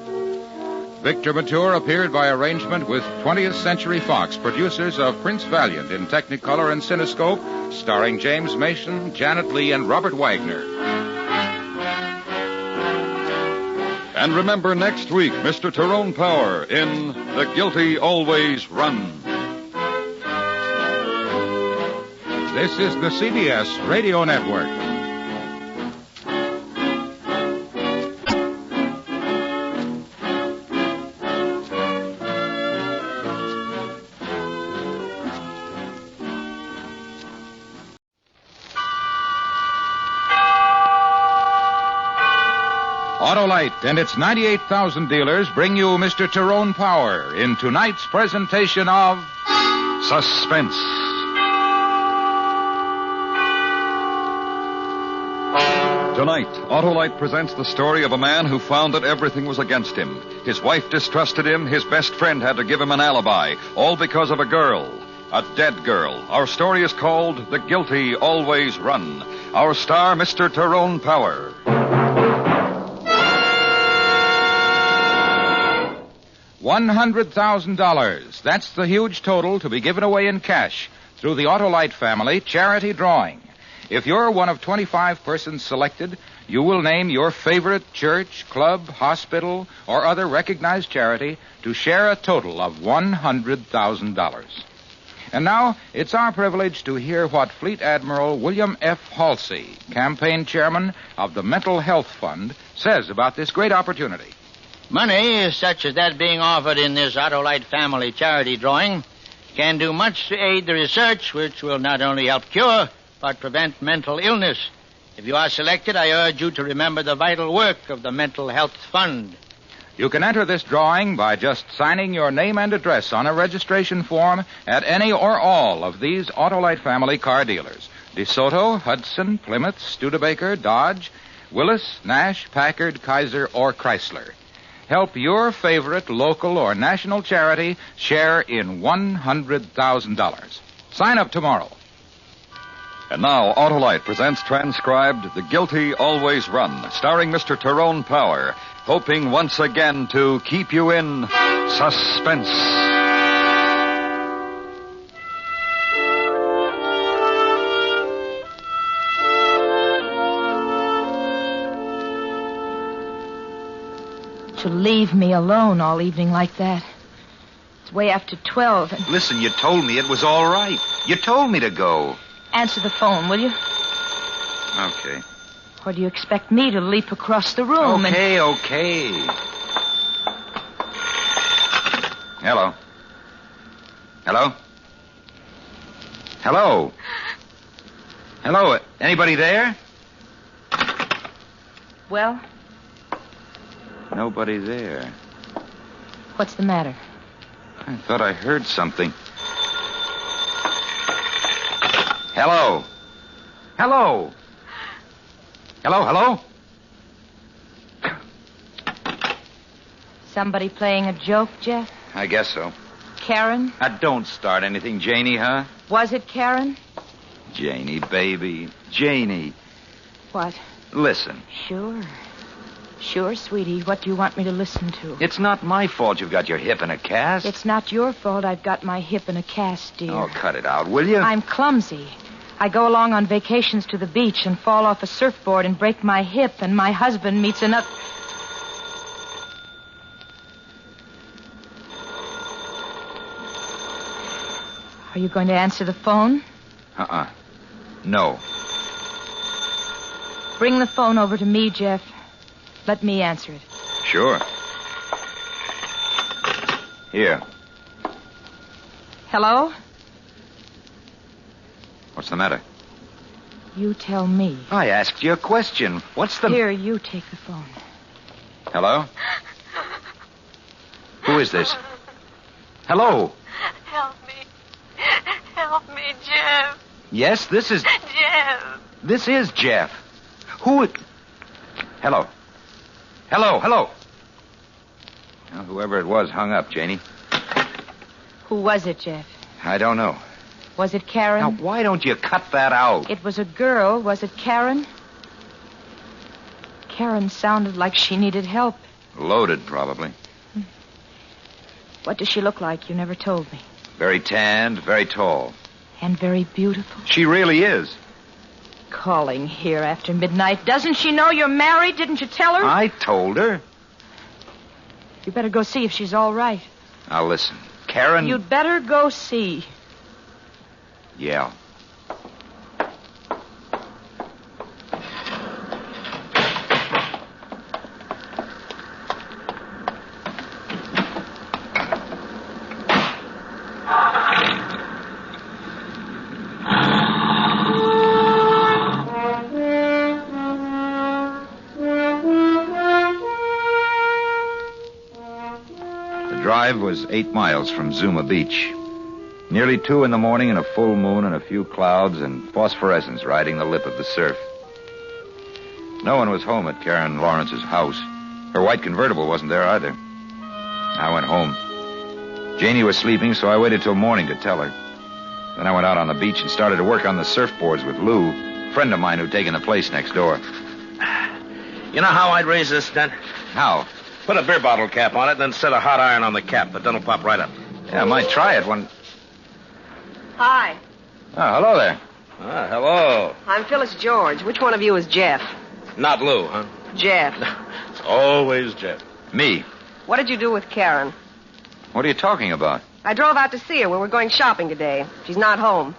Victor Mature appeared by arrangement with 20th Century Fox, producers of Prince Valiant in Technicolor and Cinescope, starring James Mason, Janet Leigh, and Robert Wagner. And remember next week, Mr. Tyrone Power in The Guilty Always Run. This is the CBS Radio Network. Autolite and its 98,000 dealers bring you Mr. Tyrone Power in tonight's presentation of Suspense. Tonight, Autolite presents the story of a man who found that everything was against him. His wife distrusted him. His best friend had to give him an alibi, all because of a girl, a dead girl. Our story is called The Guilty Always Run. Our star, Mr. Tyrone Power. $100,000. That's the huge total to be given away in cash through the Autolite family charity drawing. If you're one of 25 persons selected, you will name your favorite church, club, hospital, or other recognized charity to share a total of $100,000. And now, it's our privilege to hear what Fleet Admiral William F. Halsey, campaign chairman of the Mental Health Fund, says about this great opportunity. Money, such as that being offered in this Autolite family charity drawing, can do much to aid the research which will not only help cure, but prevent mental illness. If you are selected, I urge you to remember the vital work of the Mental Health Fund. You can enter this drawing by just signing your name and address on a registration form at any or all of these Autolite family car dealers. DeSoto, Hudson, Plymouth, Studebaker, Dodge, Willis, Nash, Packard, Kaiser, or Chrysler. Help your favorite local or national charity share in $100,000. Sign up tomorrow. And now, Autolite presents transcribed The Guilty Always Run, starring Mr. Tyrone Power, hoping once again to keep you in suspense. To leave me alone all evening like that. It's way after 12 and... Listen, you told me it was all right. You told me to go. Answer the phone, will you? Okay. Or do you expect me to leap across the room Okay. Hello? Hello? Hello? Hello? Anybody there? Well, Nobody there. what's the matter? I thought I heard something. Hello? Hello? Hello? Somebody playing a joke, Jeff? I guess so. Karen? Don't start anything, Janie, huh? Was it Karen? Janie, baby. Janie. What? Listen. Sure, sweetie. What do you want me to listen to? It's not my fault you've got your hip in a cast. It's not your fault I've got my hip in a cast, dear. Oh, cut it out, will you? I'm clumsy. I go along on vacations to the beach and fall off a surfboard and break my hip, and my husband meets another... Are you going to answer the phone? No. Bring the phone over to me, Jeff. Let me answer it. Sure. Here. Hello? What's the matter? You tell me. I asked you a question. What's the... Here, you take the phone. Hello? Who is this? Hello? Help me, Jeff. Yes, this is... Jeff. This is Jeff. Who... Hello? Hello? Well, whoever it was hung up, Janie. Who was it, Jeff? I don't know. Was it Karen? Now, why don't you cut that out? It was a girl. Was it Karen? Karen sounded like she needed help. Loaded, probably. What does she look like? You never told me. Very tanned, very tall. And very beautiful. She really is. Calling here after midnight. Doesn't she know you're married? Didn't you tell her? I told her. You better go see if she's all right. Now, listen. Karen... You'd better go see. Yeah. The drive was 8 miles from Zuma Beach. Nearly 2 in the morning and a full moon and a few clouds and phosphorescence riding the lip of the surf. No one was home at Karen Lawrence's house. Her white convertible wasn't there either. I went home. Janie was sleeping, so I waited till morning to tell her. Then I went out on the beach and started to work on the surfboards with Lou, a friend of mine who'd taken the place next door. You know how I'd raise this, Dent? How? Put a beer bottle cap on it, then set a hot iron on the cap. The dent will pop right up. Yeah, I might try it when... Hi, Oh, hello there. Ah, hello. I'm Phyllis George. Which one of you is Jeff? Not Lou, huh? Jeff. It's always Jeff. Me? What did you do with Karen? What are you talking about? I drove out to see her. We were going shopping today. She's not home.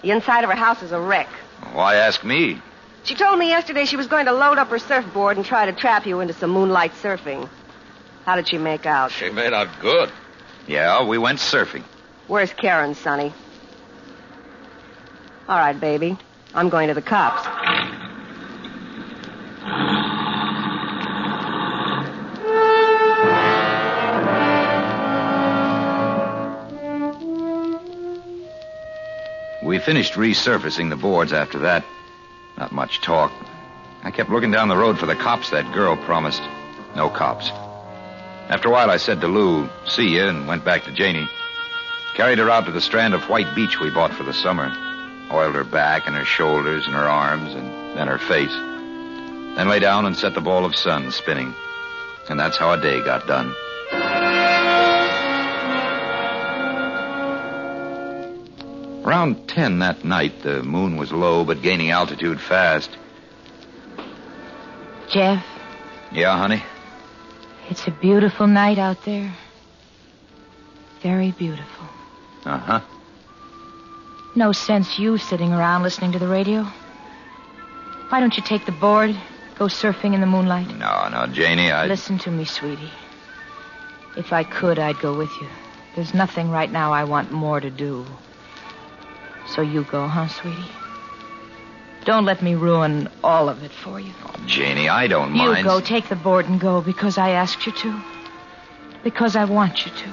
The inside of her house is a wreck. Why ask me? She told me yesterday she was going to load up her surfboard and try to trap you into some moonlight surfing. How did she make out? She made out good. Yeah, we went surfing. Where's Karen, Sonny? All right, baby. I'm going to the cops. We finished resurfacing the boards after that. Not much talk. I kept looking down the road for the cops that girl promised. No cops. After a while, I said to Lou, see ya, and went back to Janie. Carried her out to the strand of white beach we bought for the summer. Oiled her back and her shoulders and her arms and then her face. Then lay down and set the ball of sun spinning. And that's how a day got done. Around 10 that night, the moon was low but gaining altitude fast. Jeff, Yeah, honey? it's a beautiful night out there. Very beautiful. Uh-huh. No sense you sitting around listening to the radio. Why don't you take the board, go surfing in the moonlight? No, Janie, Listen to me, sweetie. If I could, I'd go with you. There's nothing right now I want more to do. So you go, huh, sweetie? Don't let me ruin all of it for you. Oh, Janie, I don't mind. You go, take the board and go because I asked you to. Because I want you to.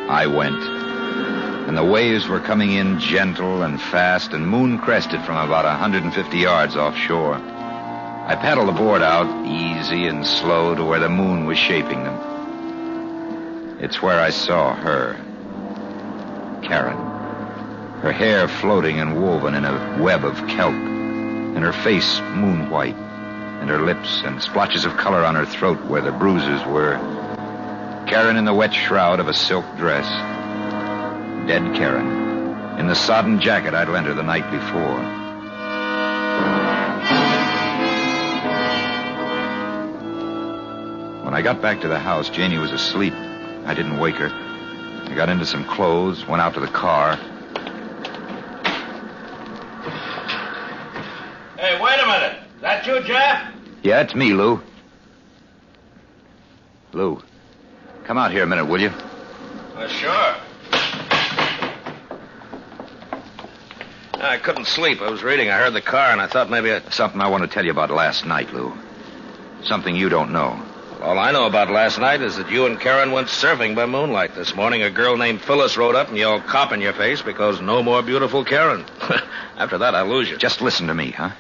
I went. And the waves were coming in gentle and fast and moon-crested from about 150 yards offshore. I paddled the board out, easy and slow, to where the moon was shaping them. It's where I saw her. Karen. Her hair floating and woven in a web of kelp. And her face moon-white. And her lips and splotches of color on her throat where the bruises were. Karen in the wet shroud of a silk dress. Dead Karen. In the sodden jacket I'd lent her the night before. When I got back to the house, Janie was asleep. I didn't wake her. I got into some clothes, went out to the car. Hey, wait a minute. Is that you, Jeff? Yeah, it's me, Lou. Lou, come out here a minute, will you? Sure. I couldn't sleep. I was reading. I heard the car, and I thought maybe Something I want to tell you about last night, Lou. Something you don't know. All I know about last night is that you and Karen went surfing by moonlight. This morning, a girl named Phyllis rode up and yelled cop in your face because no more beautiful Karen. After that, I lose you. Just listen to me, huh?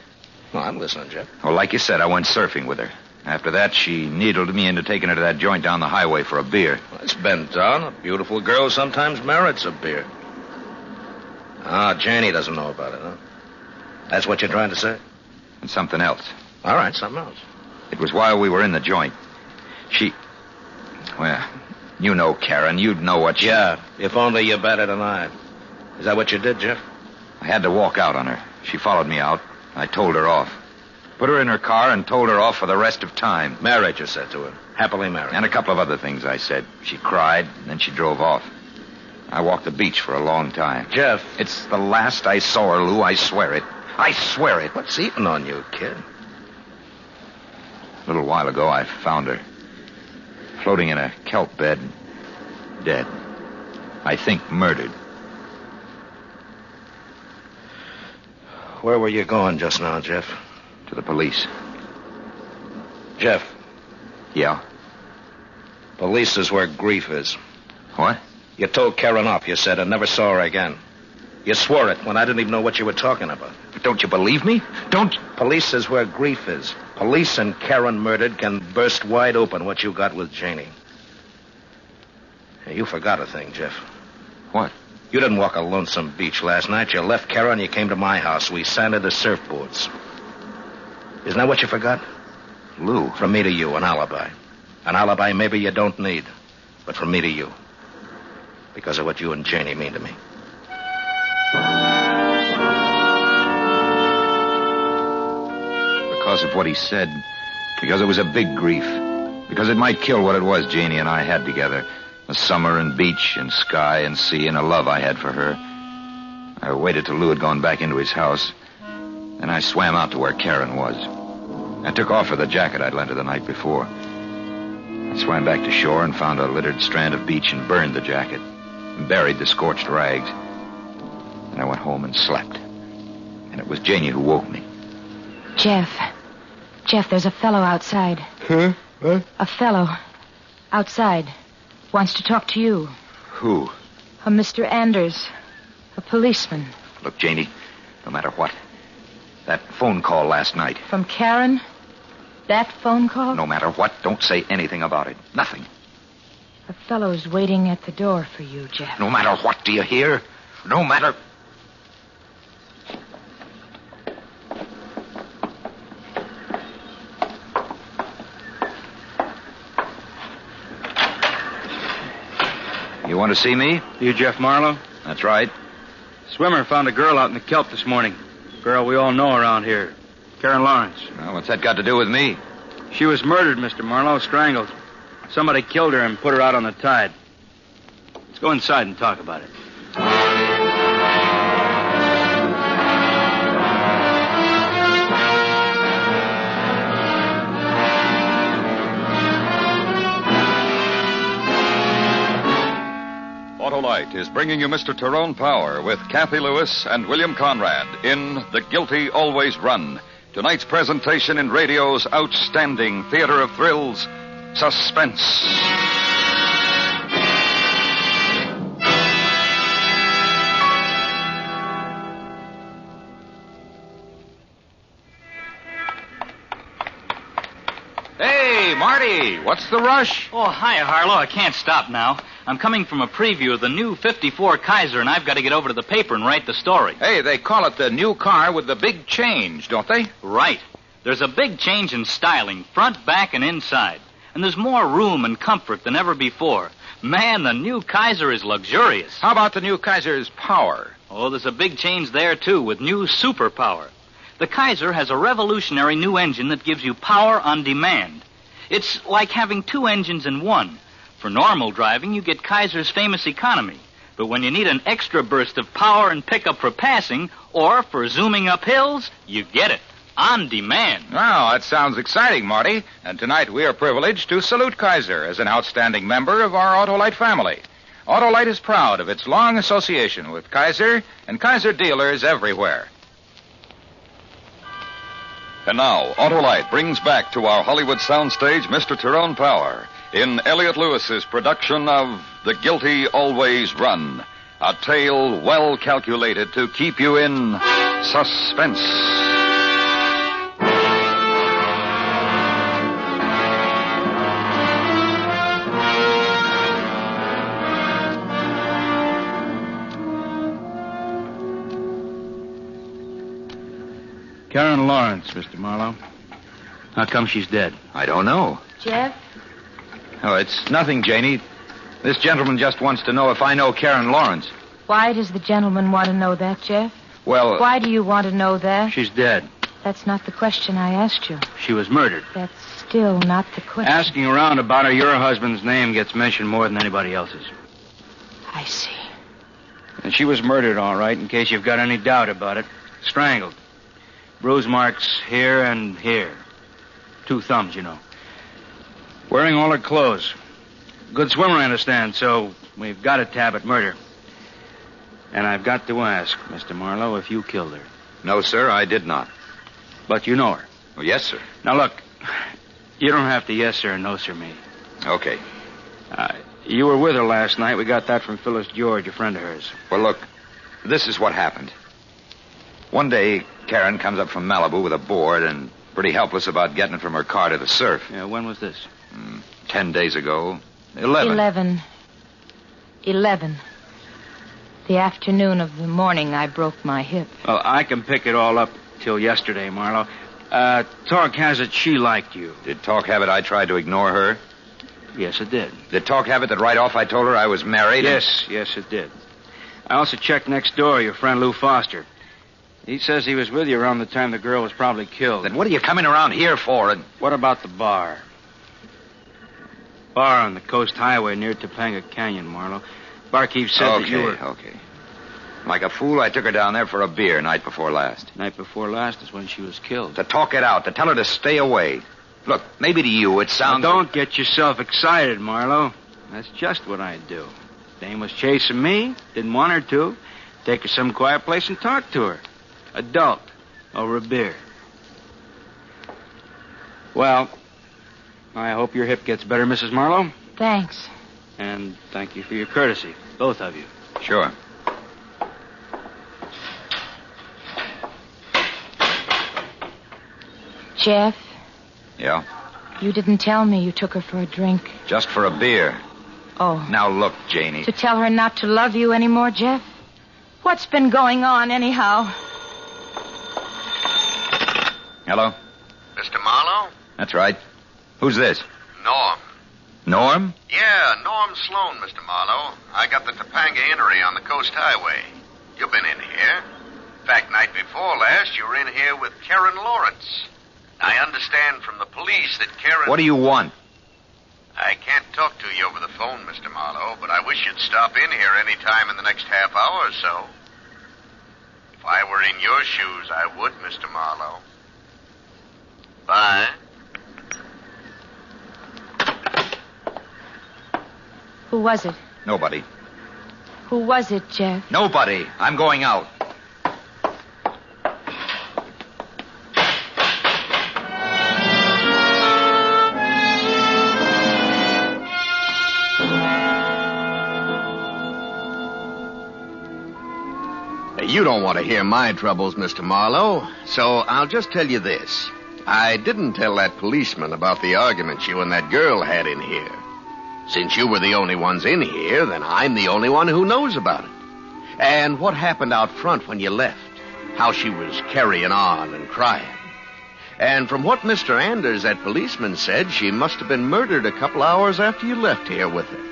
Well, I'm listening, Jeff. Well, like you said, I went surfing with her. After that, she needled me into taking her to that joint down the highway for a beer. It's been done. A beautiful girl sometimes merits a beer. Ah, Janie doesn't know about it, huh? That's what you're trying to say? And something else. All right, something else. It was while we were in the joint. Well, you know Karen. You'd know what she... Yeah, if only you batted an eye. Is that what you did, Jeff? I had to walk out on her. She followed me out. I told her off. Put her in her car and told her off for the rest of time. Married, you said to her. Happily married. And a couple of other things I said. She cried, and then she drove off. I walked the beach for a long time. Jeff. It's the last I saw her, Lou. I swear it. I swear it. What's eating on you, kid? A little while ago, I found her. Floating in a kelp bed. Dead. I think murdered. Where were you going just now, Jeff? To the police. Jeff. Yeah? Police is where grief is. What? You told Karen off, you said, and never saw her again. You swore it when I didn't even know what you were talking about. But don't you believe me? Police is where grief is. Police and Karen murdered can burst wide open what you got with Janie. You forgot a thing, Jeff. What? You didn't walk a lonesome beach last night. You left Karen, you came to my house. We sanded the surfboards. Isn't that what you forgot? Lou. From me to you, an alibi. An alibi maybe you don't need, but from me to you. Because of what you and Janie mean to me. Because of what he said. Because it was a big grief. Because it might kill what it was Janie and I had together. A summer and beach and sky and sea and a love I had for her. I waited till Lou had gone back into his house. Then I swam out to where Karen was. I took off her the jacket I'd lent her the night before. I swam back to shore and found a littered strand of beach and burned the jacket. And buried the scorched rags. And I went home and slept. And it was Janie who woke me. Jeff, there's a fellow outside. Huh? What? A fellow outside wants to talk to you. Who? A Mr. Anders, a policeman. Look, Janie, no matter what, that phone call last night. From Karen? That phone call? No matter what, don't say anything about it. Nothing. A fellow's waiting at the door for you, Jeff. No matter what, do you hear? No matter... You want to see me? You Jeff Marlowe? That's right. Swimmer found a girl out in the kelp this morning. Girl we all know around here. Karen Lawrence. Well, what's that got to do with me? She was murdered, Mr. Marlowe, strangled. Somebody killed her and put her out on the tide. Let's go inside and talk about it. Autolite is bringing you Mr. Tyrone Power with Kathy Lewis and William Conrad in The Guilty Always Run. Tonight's presentation in radio's outstanding theater of thrills, Suspense. Hey, Marty, what's the rush? Oh, hiya, Harlow. I can't stop now. I'm coming from a preview of the new 54 Kaiser, and I've got to get over to the paper and write the story. Hey, they call it the new car with the big change, don't they? Right. There's a big change in styling, front, back, and inside. And there's more room and comfort than ever before. Man, the new Kaiser is luxurious. How about the new Kaiser's power? Oh, there's a big change there, too, with new superpower. The Kaiser has a revolutionary new engine that gives you power on demand. It's like having two engines in one. For normal driving, you get Kaiser's famous economy. But when you need an extra burst of power and pickup for passing, or for zooming up hills, you get it. On demand. Wow, that sounds exciting, Marty. And tonight we are privileged to salute Kaiser as an outstanding member of our Autolite family. Autolite is proud of its long association with Kaiser and Kaiser dealers everywhere. And now, Autolite brings back to our Hollywood soundstage Mr. Tyrone Power in Elliot Lewis's production of The Guilty Always Run, a tale well calculated to keep you in suspense. Karen Lawrence, Mr. Marlowe. How come she's dead? I don't know. Jeff? Oh, it's nothing, Janie. This gentleman just wants to know if I know Karen Lawrence. Why does the gentleman want to know that, Jeff? Well... Why do you want to know that? She's dead. That's not the question I asked you. She was murdered. That's still not the question. Asking around about her, your husband's name gets mentioned more than anybody else's. I see. And she was murdered, all right, in case you've got any doubt about it. Strangled. Bruise marks here and here. 2 thumbs, you know. Wearing all her clothes. Good swimmer, I understand, so we've got a tab at murder. And I've got to ask, Mr. Marlowe, if you killed her. No, sir, I did not. But you know her. Oh, yes, sir. Now, look, you don't have to yes, sir, and no, sir, me. Okay. You were with her last night. We got that from Phyllis George, a friend of hers. Well, look, this is what happened. One day, Karen comes up from Malibu with a board and pretty helpless about getting it from her car to the surf. Yeah, when was this? 10 days ago. 11. 11. The afternoon of the morning I broke my hip. Well, I can pick it all up till yesterday, Marlowe. Talk has it she liked you. Did Talk have it I tried to ignore her? Yes, it did. Did Talk have it that right off I told her I was married? Yes, it did. I also checked next door, your friend Lou Foster. He says he was with you around the time the girl was probably killed. Then what are you coming around here for? And what about the bar? Bar on the Coast Highway near Topanga Canyon, Marlowe. Barkeep said that you were... Okay. Like a fool, I took her down there for a beer night before last. Night before last is when she was killed. To talk it out, to tell her to stay away. Look, maybe to you it sounds... Now, don't get yourself excited, Marlowe. That's just what I'd do. Dame was chasing me, didn't want her to. Take her some quiet place and talk to her. Adult, over a beer. Well, I hope your hip gets better, Mrs. Marlowe. Thanks. And thank you for your courtesy, both of you. Sure. Jeff? Yeah? You didn't tell me you took her for a drink. Just for a beer. Oh. Now look, Janie. To tell her not to love you anymore, Jeff? What's been going on, anyhow? Hello? Mr. Marlowe? That's right. Who's this? Norm. Norm? Yeah, Norm Sloan, Mr. Marlowe. I got the Topanga Eatery on the Coast Highway. You've been in here. In fact, night before last, you were in here with Karen Lawrence. I understand from the police that Karen... What do you want? I can't talk to you over the phone, Mr. Marlowe, but I wish you'd stop in here any time in the next half hour or so. If I were in your shoes, I would, Mr. Marlowe. Bye. Who was it? Nobody. Who was it, Jeff? Nobody. I'm going out. You don't want to hear my troubles, Mr. Marlowe, so I'll just tell you this. I didn't tell that policeman about the argument you and that girl had in here. Since you were the only ones in here, then I'm the only one who knows about it. And what happened out front when you left. How she was carrying on and crying. And from what Mr. Anders, that policeman, said, she must have been murdered a couple hours after you left here with her.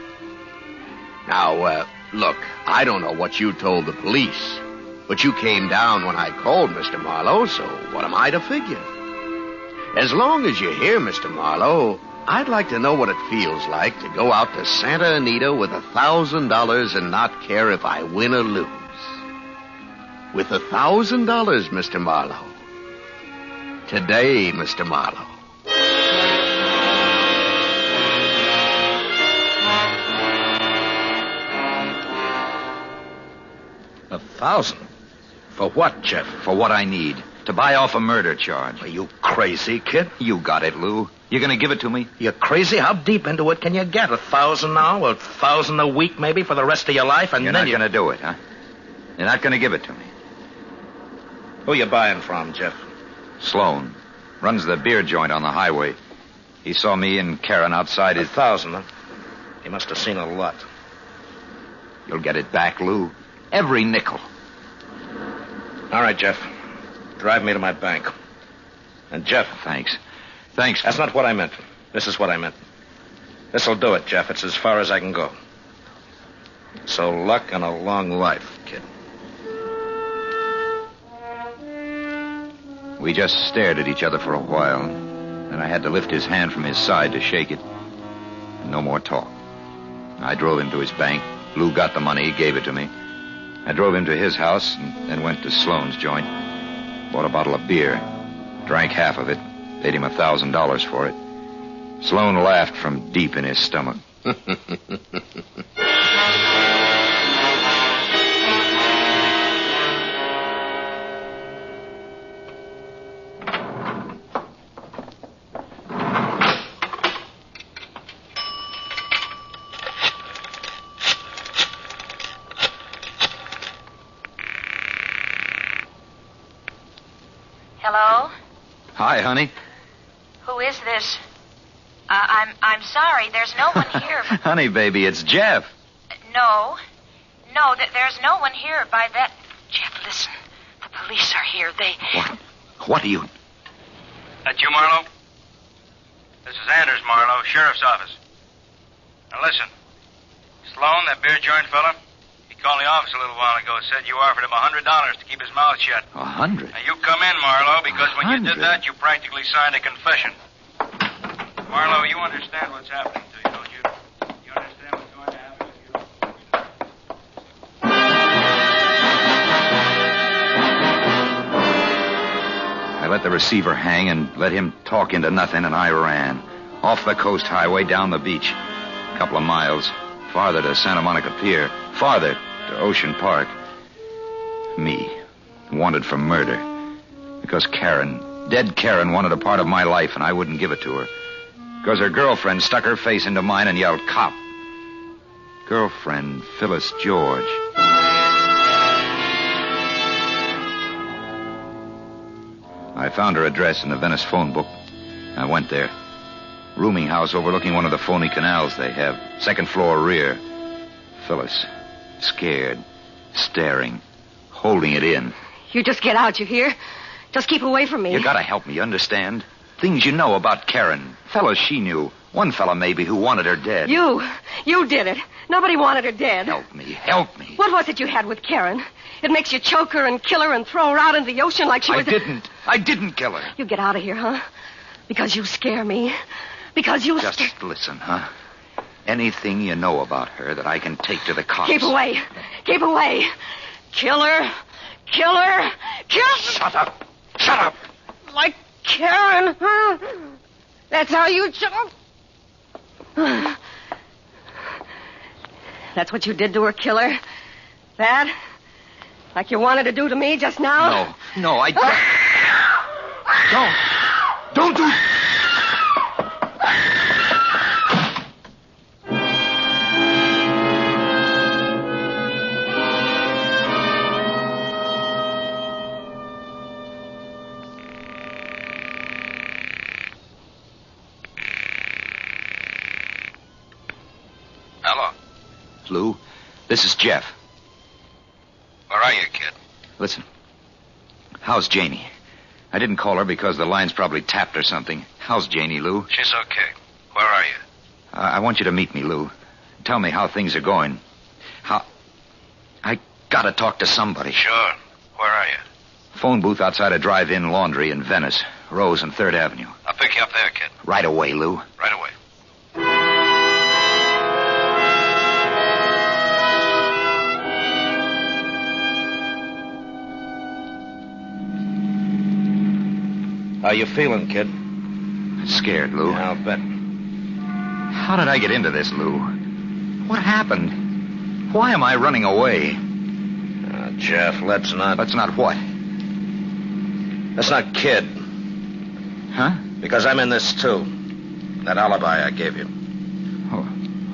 Now, look, I don't know what you told the police, but you came down when I called, Mr. Marlowe, so what am I to figure? As long as you're here, Mr. Marlowe, I'd like to know what it feels like to go out to Santa Anita with $1,000 and not care if I win or lose. With $1,000, Mr. Marlowe. Today, Mr. Marlowe. $1,000? For what, Jeff? For what I need. To buy off a murder charge. Are you crazy, kid? You got it, Lou. You gonna give it to me? You're crazy? How deep into it can you get? 1,000 now? 1,000 a week, maybe, for the rest of your life? And You're then not gonna do it, huh? You're not gonna give it to me. Who you buying from, Jeff? Sloan. Runs the beer joint on the highway. He saw me and Karen outside his... 1,000, huh? He must have seen a lot. You'll get it back, Lou. Every nickel. All right, Jeff. Drive me to my bank. And, Jeff... Thanks. That's not what I meant. This is what I meant. This'll do it, Jeff. It's as far as I can go. So luck and a long life, kid. We just stared at each other for a while. Then I had to lift his hand from his side to shake it. And no more talk. I drove him to his bank. Lou got the money. He gave it to me. I drove him to his house and then went to Sloan's joint. Bought a bottle of beer. Drank half of it. Paid him $1,000 for it. Sloan laughed from deep in his stomach. Hello? Hi, honey. Who is this? I'm sorry. There's no one here. Honey, baby, it's Jeff. No, there's no one here by that. Jeff, listen. The police are here. They. What are you... That you, Marlowe? This is Anders, Marlowe, Sheriff's Office. Now listen. Sloan, that beer joint fella, he called the office a little while ago, said you offered him $100 to keep his mouth shut. 100? Now you come in, Marlowe, because when you did that, you practically signed a confession. Marlowe, you understand what's happening to you, don't you? You understand what's going to happen to you? I let the receiver hang and let him talk into nothing, and I ran. Off the coast highway, down the beach. A couple of miles. Farther to Santa Monica Pier. Farther to Ocean Park. Me. Wanted for murder. Because Karen, dead Karen, wanted a part of my life, and I wouldn't give it to her. Because her girlfriend stuck her face into mine and yelled, "Cop." Girlfriend, Phyllis George. I found her address in the Venice phone book. I went there. Rooming house overlooking one of the phony canals they have. Second floor rear. Phyllis. Scared. Staring. Holding it in. You just get out, you hear? Just keep away from me. You gotta help me, you understand? Things you know about Karen. Fellas she knew. One fella maybe who wanted her dead. You did it. Nobody wanted her dead. Help me. What was it you had with Karen? It makes you choke her and kill her and throw her out into the ocean like she was... I didn't kill her. You get out of here, huh? Because you scare me. Because you... Just listen, huh? Anything you know about her that I can take to the cops. Keep away. Keep away. Kill her. Kill her. Kill... Shut up. Shut up. Like Karen, huh? That's how you choke? That's what you did to her, killer? That? Like you wanted to do to me just now? No, I don't. Don't do... Hello. Lou, this is Jeff. Where are you, kid? Listen. How's Janie? I didn't call her because the line's probably tapped or something. How's Janie, Lou? She's okay. Where are you? I want you to meet me, Lou. Tell me how things are going. I gotta talk to somebody. Sure. Where are you? Phone booth outside a drive-in laundry in Venice. Rose and 3rd Avenue. I'll pick you up there, kid. Right away, Lou. Right away. How you feeling, kid? Scared, Lou. Yeah, I'll bet. How did I get into this, Lou? What happened? Why am I running away? Jeff, let's not... Let's not what? That's not Kid. Huh? Because I'm in this, too. That alibi I gave you. Oh,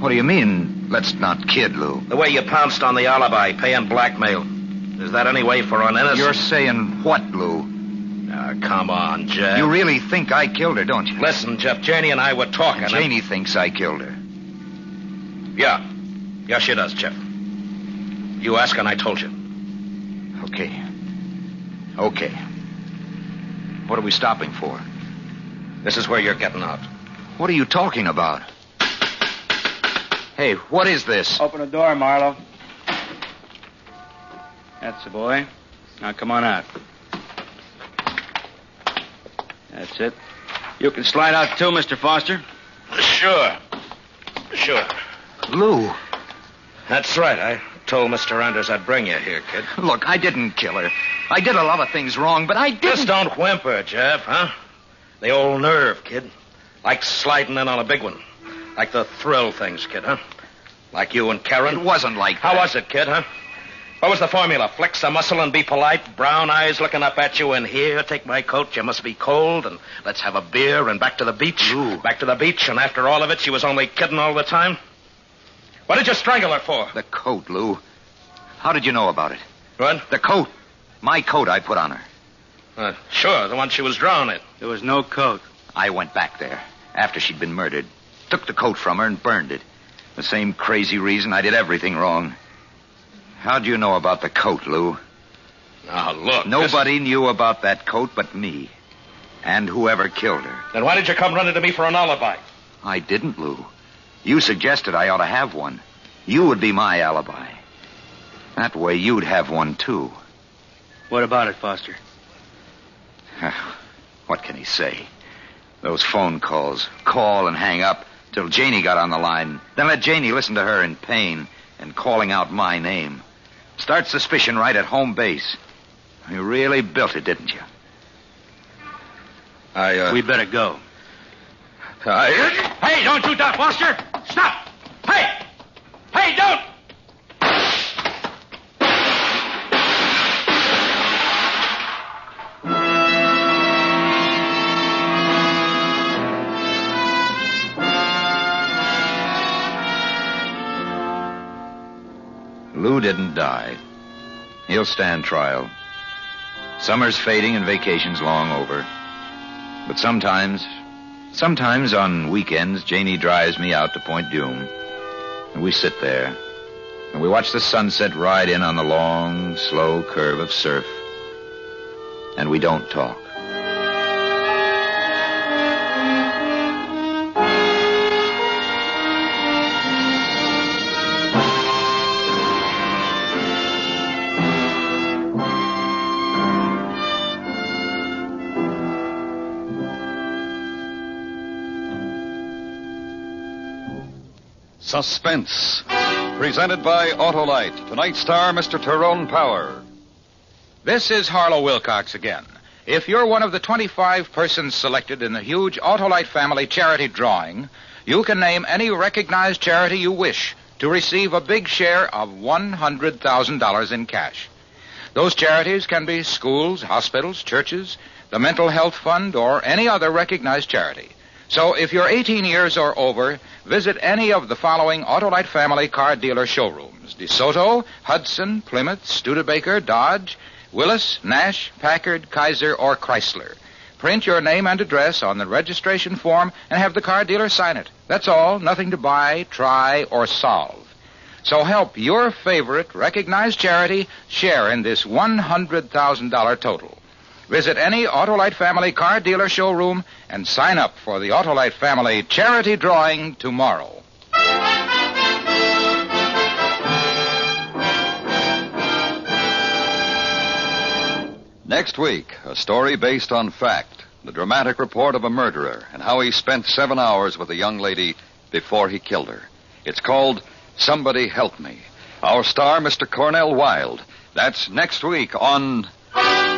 what do you mean, let's not kid, Lou? The way you pounced on the alibi, paying blackmail. Is that any way for an innocent? You're saying what, Lou? Come on, Jeff. You really think I killed her, don't you? Listen, Jeff, Janie and I were talking. And Janie thinks I killed her. Yeah. Yeah, she does, Jeff. You asked and I told you. Okay. Okay. What are we stopping for? This is where you're getting out. What are you talking about? Hey, what is this? Open the door, Marlowe. That's the boy. Now come on out. That's it. You can slide out too, Mr. Foster. Sure. Lou. That's right. I told Mr. Anders I'd bring you here, kid. Look, I didn't kill her. I did a lot of things wrong, but I didn't... Just don't whimper, Jeff, huh? The old nerve, kid. Like sliding in on a big one. Like the thrill things, kid, huh? Like you and Karen. It wasn't like that. How was it, kid, huh? What was the formula? Flex a muscle and be polite, brown eyes looking up at you, and here, take my coat, you must be cold, and let's have a beer, and back to the beach. Ooh. Back to the beach, and after all of it, she was only kidding all the time? What did you strangle her for? The coat, Lou. How did you know about it? What? The coat. My coat I put on her. Sure, the one she was drowned in. There was no coat. I went back there after she'd been murdered, took the coat from her and burned it. The same crazy reason I did everything wrong. How'd you know about the coat, Lou? Now, look. Nobody knew about that coat but me. And whoever killed her. Then why did you come running to me for an alibi? I didn't, Lou. You suggested I ought to have one. You would be my alibi. That way you'd have one, too. What about it, Foster? What can he say? Those phone calls. Call and hang up till Janie got on the line. Then let Janie listen to her in pain and calling out my name. Start suspicion right at home base. You really built it, didn't you? We better go. Hey, don't shoot that, Foster! Stop! Hey! Hey, don't! Lou didn't die. He'll stand trial. Summer's fading and vacation's long over. But sometimes on weekends, Janie drives me out to Point Dume. And we sit there. And we watch the sunset ride in on the long, slow curve of surf. And we don't talk. Suspense, presented by Autolite. Tonight's star, Mr. Tyrone Power. This is Harlow Wilcox again. If you're one of the 25 persons selected in the huge Autolite family charity drawing, you can name any recognized charity you wish to receive a big share of $100,000 in cash. Those charities can be schools, hospitals, churches, the Mental Health Fund, or any other recognized charity. So if you're 18 years or over, visit any of the following Autolite family car dealer showrooms: DeSoto, Hudson, Plymouth, Studebaker, Dodge, Willis, Nash, Packard, Kaiser, or Chrysler. Print your name and address on the registration form and have the car dealer sign it. That's all. Nothing to buy, try, or solve. So help your favorite recognized charity share in this $100,000 total. Visit any Autolite family car dealer showroom and sign up for the Autolite family charity drawing tomorrow. Next week, a story based on fact. The dramatic report of a murderer and how he spent 7 hours with a young lady before he killed her. It's called Somebody Help Me. Our star, Mr. Cornell Wilde. That's next week on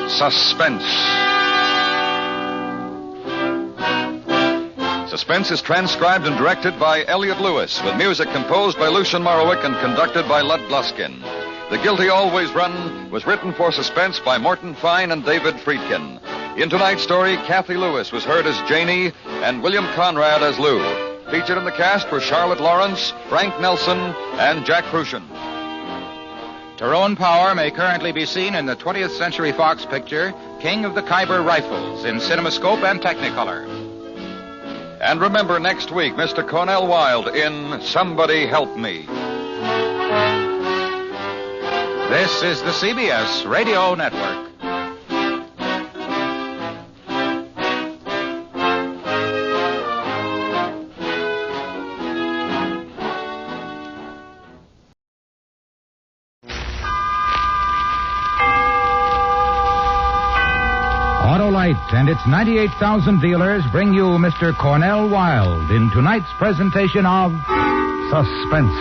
Suspense. Suspense is transcribed and directed by Elliot Lewis, with music composed by Lucian Morowick and conducted by Lud Gluskin. The Guilty Always Run was written for Suspense by Morton Fine and David Friedkin. In tonight's story, Kathy Lewis was heard as Janie and William Conrad as Lou. Featured in the cast were Charlotte Lawrence, Frank Nelson, and Jack Crucian. Tyrone Power may currently be seen in the 20th Century Fox picture, King of the Khyber Rifles, in CinemaScope and Technicolor. And remember, next week, Mr. Cornell Wilde in Somebody Help Me. This is the CBS Radio Network. Autolite and its 98,000 dealers bring you Mr. Cornell Wilde in tonight's presentation of Suspense.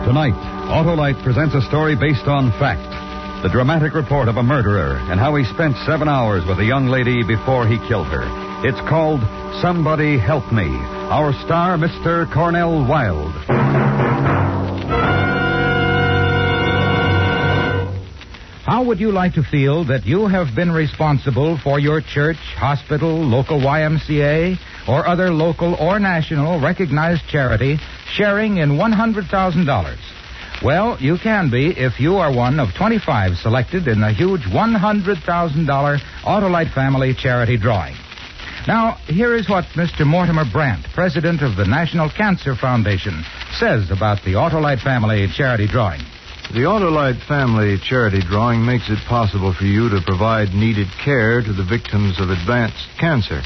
Tonight, Autolite presents a story based on fact. The dramatic report of a murderer and how he spent 7 hours with a young lady before he killed her. It's called Somebody Help Me. Our star, Mr. Cornell Wilde. How would you like to feel that you have been responsible for your church, hospital, local YMCA, or other local or national recognized charity sharing in $100,000? Well, you can be if you are one of 25 selected in the huge $100,000 Autolite Family Charity Drawing. Now, here is what Mr. Mortimer Brandt, president of the National Cancer Foundation, says about the Autolite Family Charity Drawing. The Autolite Family Charity Drawing makes it possible for you to provide needed care to the victims of advanced cancer.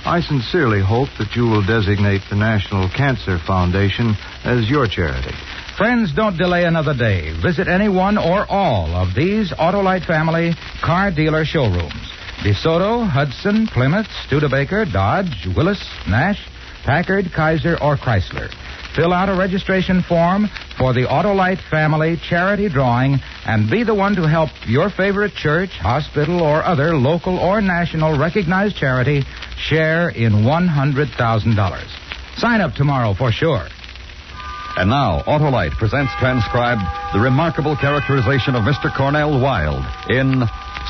I sincerely hope that you will designate the National Cancer Foundation as your charity. Friends, don't delay another day. Visit any one or all of these Autolite Family car dealer showrooms. DeSoto, Hudson, Plymouth, Studebaker, Dodge, Willis, Nash, Packard, Kaiser, or Chrysler. Fill out a registration form for the Autolite Family Charity Drawing and be the one to help your favorite church, hospital, or other local or national recognized charity share in $100,000. Sign up tomorrow for sure. And now, Autolite presents transcribed the remarkable characterization of Mr. Cornell Wilde in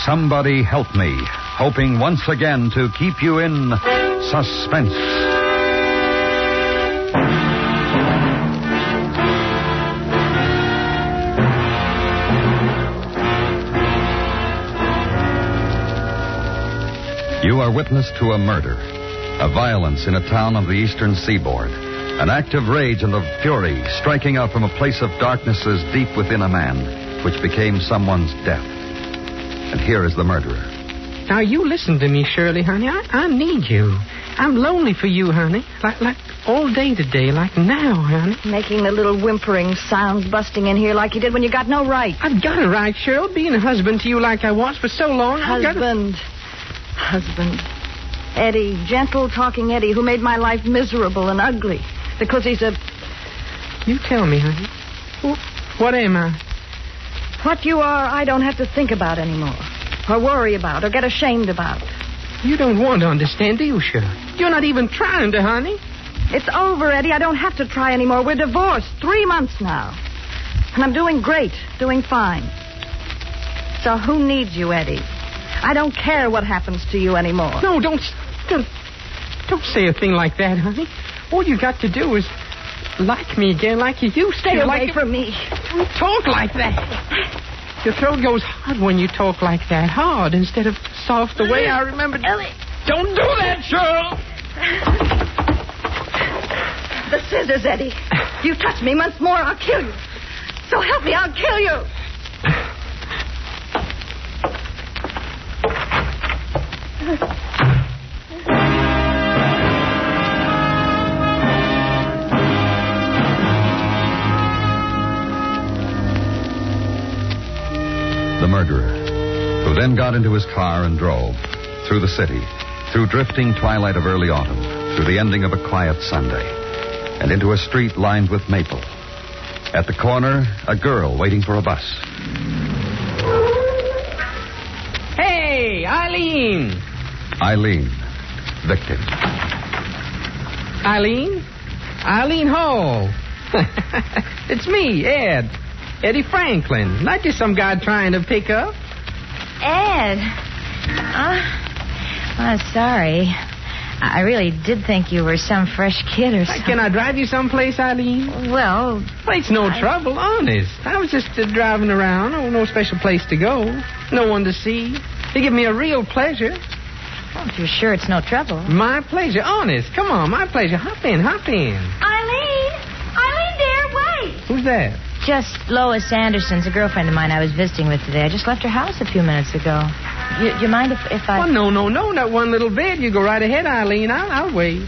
Somebody Help Me, hoping once again to keep you in suspense. You are witness to a murder, a violence in a town of the eastern seaboard, an act of rage and of fury striking out from a place of darknesses deep within a man, which became someone's death. And here is the murderer. Now, you listen to me, Shirley, honey. I need you. I'm lonely for you, honey. Like all day today, like now, honey. Making the little whimpering sounds busting in here like you did when you got no right. I've got a right, Cheryl. Being a husband to you like I was for so long. Husband. Eddie, gentle talking Eddie, who made my life miserable and ugly. Because he's a... You tell me, honey. What am I? What you are, I don't have to think about anymore. Or worry about, or get ashamed about. You don't want to understand, do you, Cheryl? You're not even trying to, honey. It's over, Eddie. I don't have to try anymore. We're divorced 3 months now. And I'm doing great, doing fine. So who needs you, Eddie? I don't care what happens to you anymore. No, don't say a thing like that, honey. All you got to do is like me again like you used to. Stay away from me. Don't talk like that. Your throat goes hard when you talk like that. Hard instead of soft the way I remembered. Ellie. Don't do that, Cheryl. The scissors, Eddie. You touch me once more, I'll kill you. So help me, I'll kill you. The murderer, who then got into his car and drove through the city, through drifting twilight of early autumn, through the ending of a quiet Sunday, and into a street lined with maple. At the corner, a girl waiting for a bus. Hey, Eileen! Eileen, victim. Eileen Hall. It's me, Ed. Eddie Franklin. Not just some guy trying to pick up. Ed. I'm sorry. I really did think you were some fresh kid or something. Can I drive you someplace, Eileen? Well, it's no trouble, honest. I was just driving around. Oh, no special place to go. No one to see. You give me a real pleasure. Well, if you're sure it's no trouble. My pleasure, honest. Come on, my pleasure. Hop in. Eileen, dear, wait. Who's that? Just Lois Anderson's, a girlfriend of mine I was visiting with today. I just left her house a few minutes ago. You mind if I... Oh, no, not one little bit. You go right ahead, Eileen. I'll wait.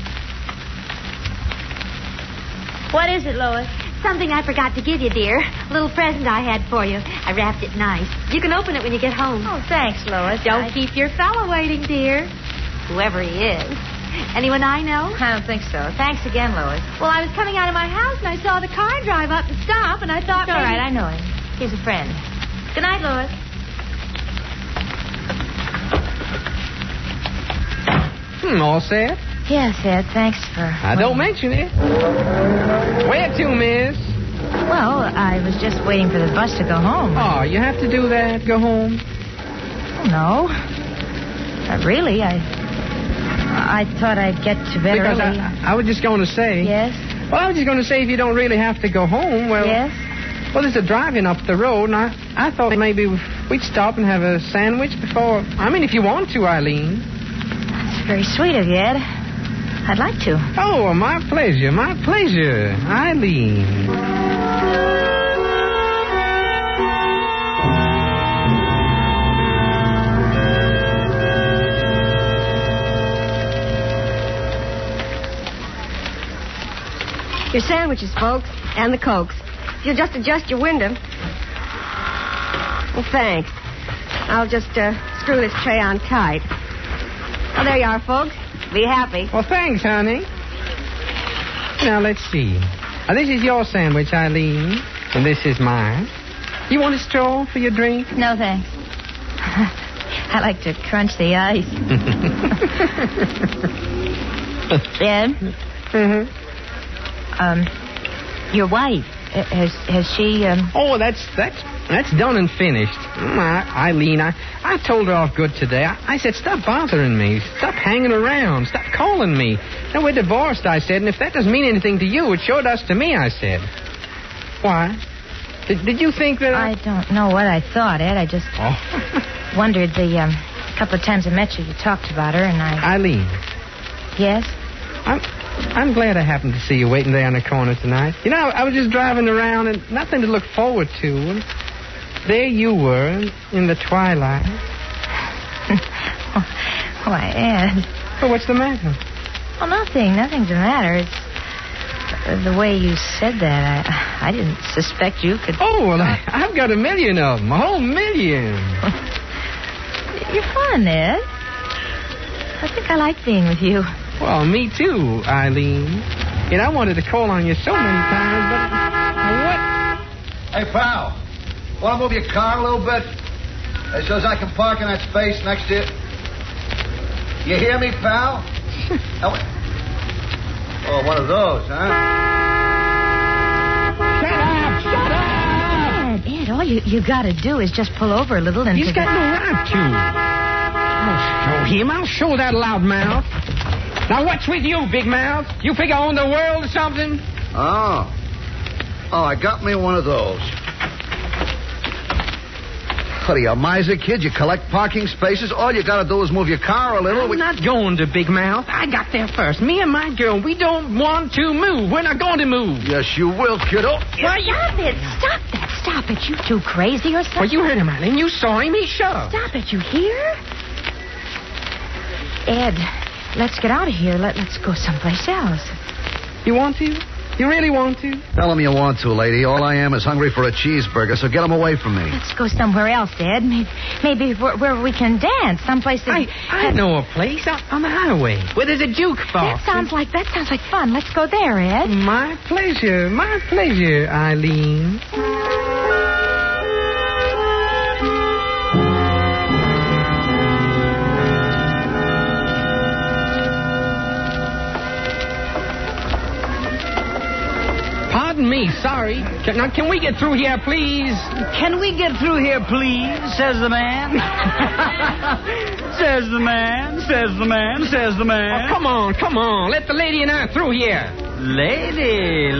What is it, Lois? Something I forgot to give you, dear. A little present I had for you. I wrapped it nice. You can open it when you get home. Oh, thanks, Lois. Don't keep your fella waiting, dear. Whoever he is. Anyone I know? I don't think so. Thanks again, Lois. Well, I was coming out of my house and I saw the car drive up and stop, and I thought It's all right, I know him. He's a friend. Good night, Lois. All set? Yes, Ed, thanks for... Don't mention it. Where to, miss? Well, I was just waiting for the bus to go home. Oh, you have to do that? Go home? No. Really, I thought I'd get to bed because early. I was just going to say... Yes? Well, I was just going to say if you don't really have to go home, well... Yes? Well, there's a drive-in up the road, and I thought maybe we'd stop and have a sandwich before... I mean, if you want to, Eileen. That's very sweet of you, Ed. I'd like to. Oh, well, my pleasure, Eileen. Your sandwiches, folks, and the Cokes. If you'll just adjust your window. Well, thanks. I'll just screw this tray on tight. Oh, there you are, folks. Be happy. Well, thanks, honey. Now, let's see. This is your sandwich, Eileen, and this is mine. You want a straw for your drink? No, thanks. I like to crunch the ice. Ed? Mm-hmm. Your wife, has she, Oh, that's done and finished. Eileen, I told her off good today. I said, stop bothering me. Stop hanging around. Stop calling me. Now, we're divorced, I said, and if that doesn't mean anything to you, it sure does to me, I said. Why? Did you think that I don't know what I thought, Ed. I just wondered the couple of times I met you talked about her, and I... Eileen. Yes? I'm glad I happened to see you waiting there on the corner tonight. You know, I was just driving around and nothing to look forward to. And there you were in the twilight. Why, Ed? Well, what's the matter? Well, nothing. Nothing's the matter. It's the way you said that. I didn't suspect you could... Oh, well, I've got a million of them. A whole million. You're fun, Ed. I think I like being with you. Well, me too, Eileen. And I wanted to call on you so many times, but... What? Hey, pal. Want to move your car a little bit? So as I can park in that space next to it. You hear me, pal? Oh, one of those, huh? Shut up! Ed, all you gotta do is just pull over a little and... He's got no right to. I'll show him. I'll show that loudmouth. Now, what's with you, big mouth? You figure I own the world or something? Oh, I got me one of those. What are you, a miser, kid? You collect parking spaces? All you gotta do is move your car a little. I'm not going to, big mouth. I got there first. Me and my girl, we don't want to move. We're not going to move. Yes, you will, kiddo. Well, stop it. Stop it. You too crazy or something? Well, you heard him, Eileen. You saw him. He shoved. Stop it. You hear? Ed, let's get out of here. Let's go someplace else. You want to? You really want to? Tell him you want to, lady. All I am is hungry for a cheeseburger, so get him away from me. Let's go somewhere else, Ed. Maybe where we can dance. Someplace that... I know a place on the highway where there's a jukebox. That sounds like fun. Let's go there, Ed. My pleasure, Eileen. wasn't me. Sorry. Now, can we get through here, please? Can we get through here, please? Says the man. Says the man. Says the man. Says the man. Oh, come on. Let the lady and I through here. Lady.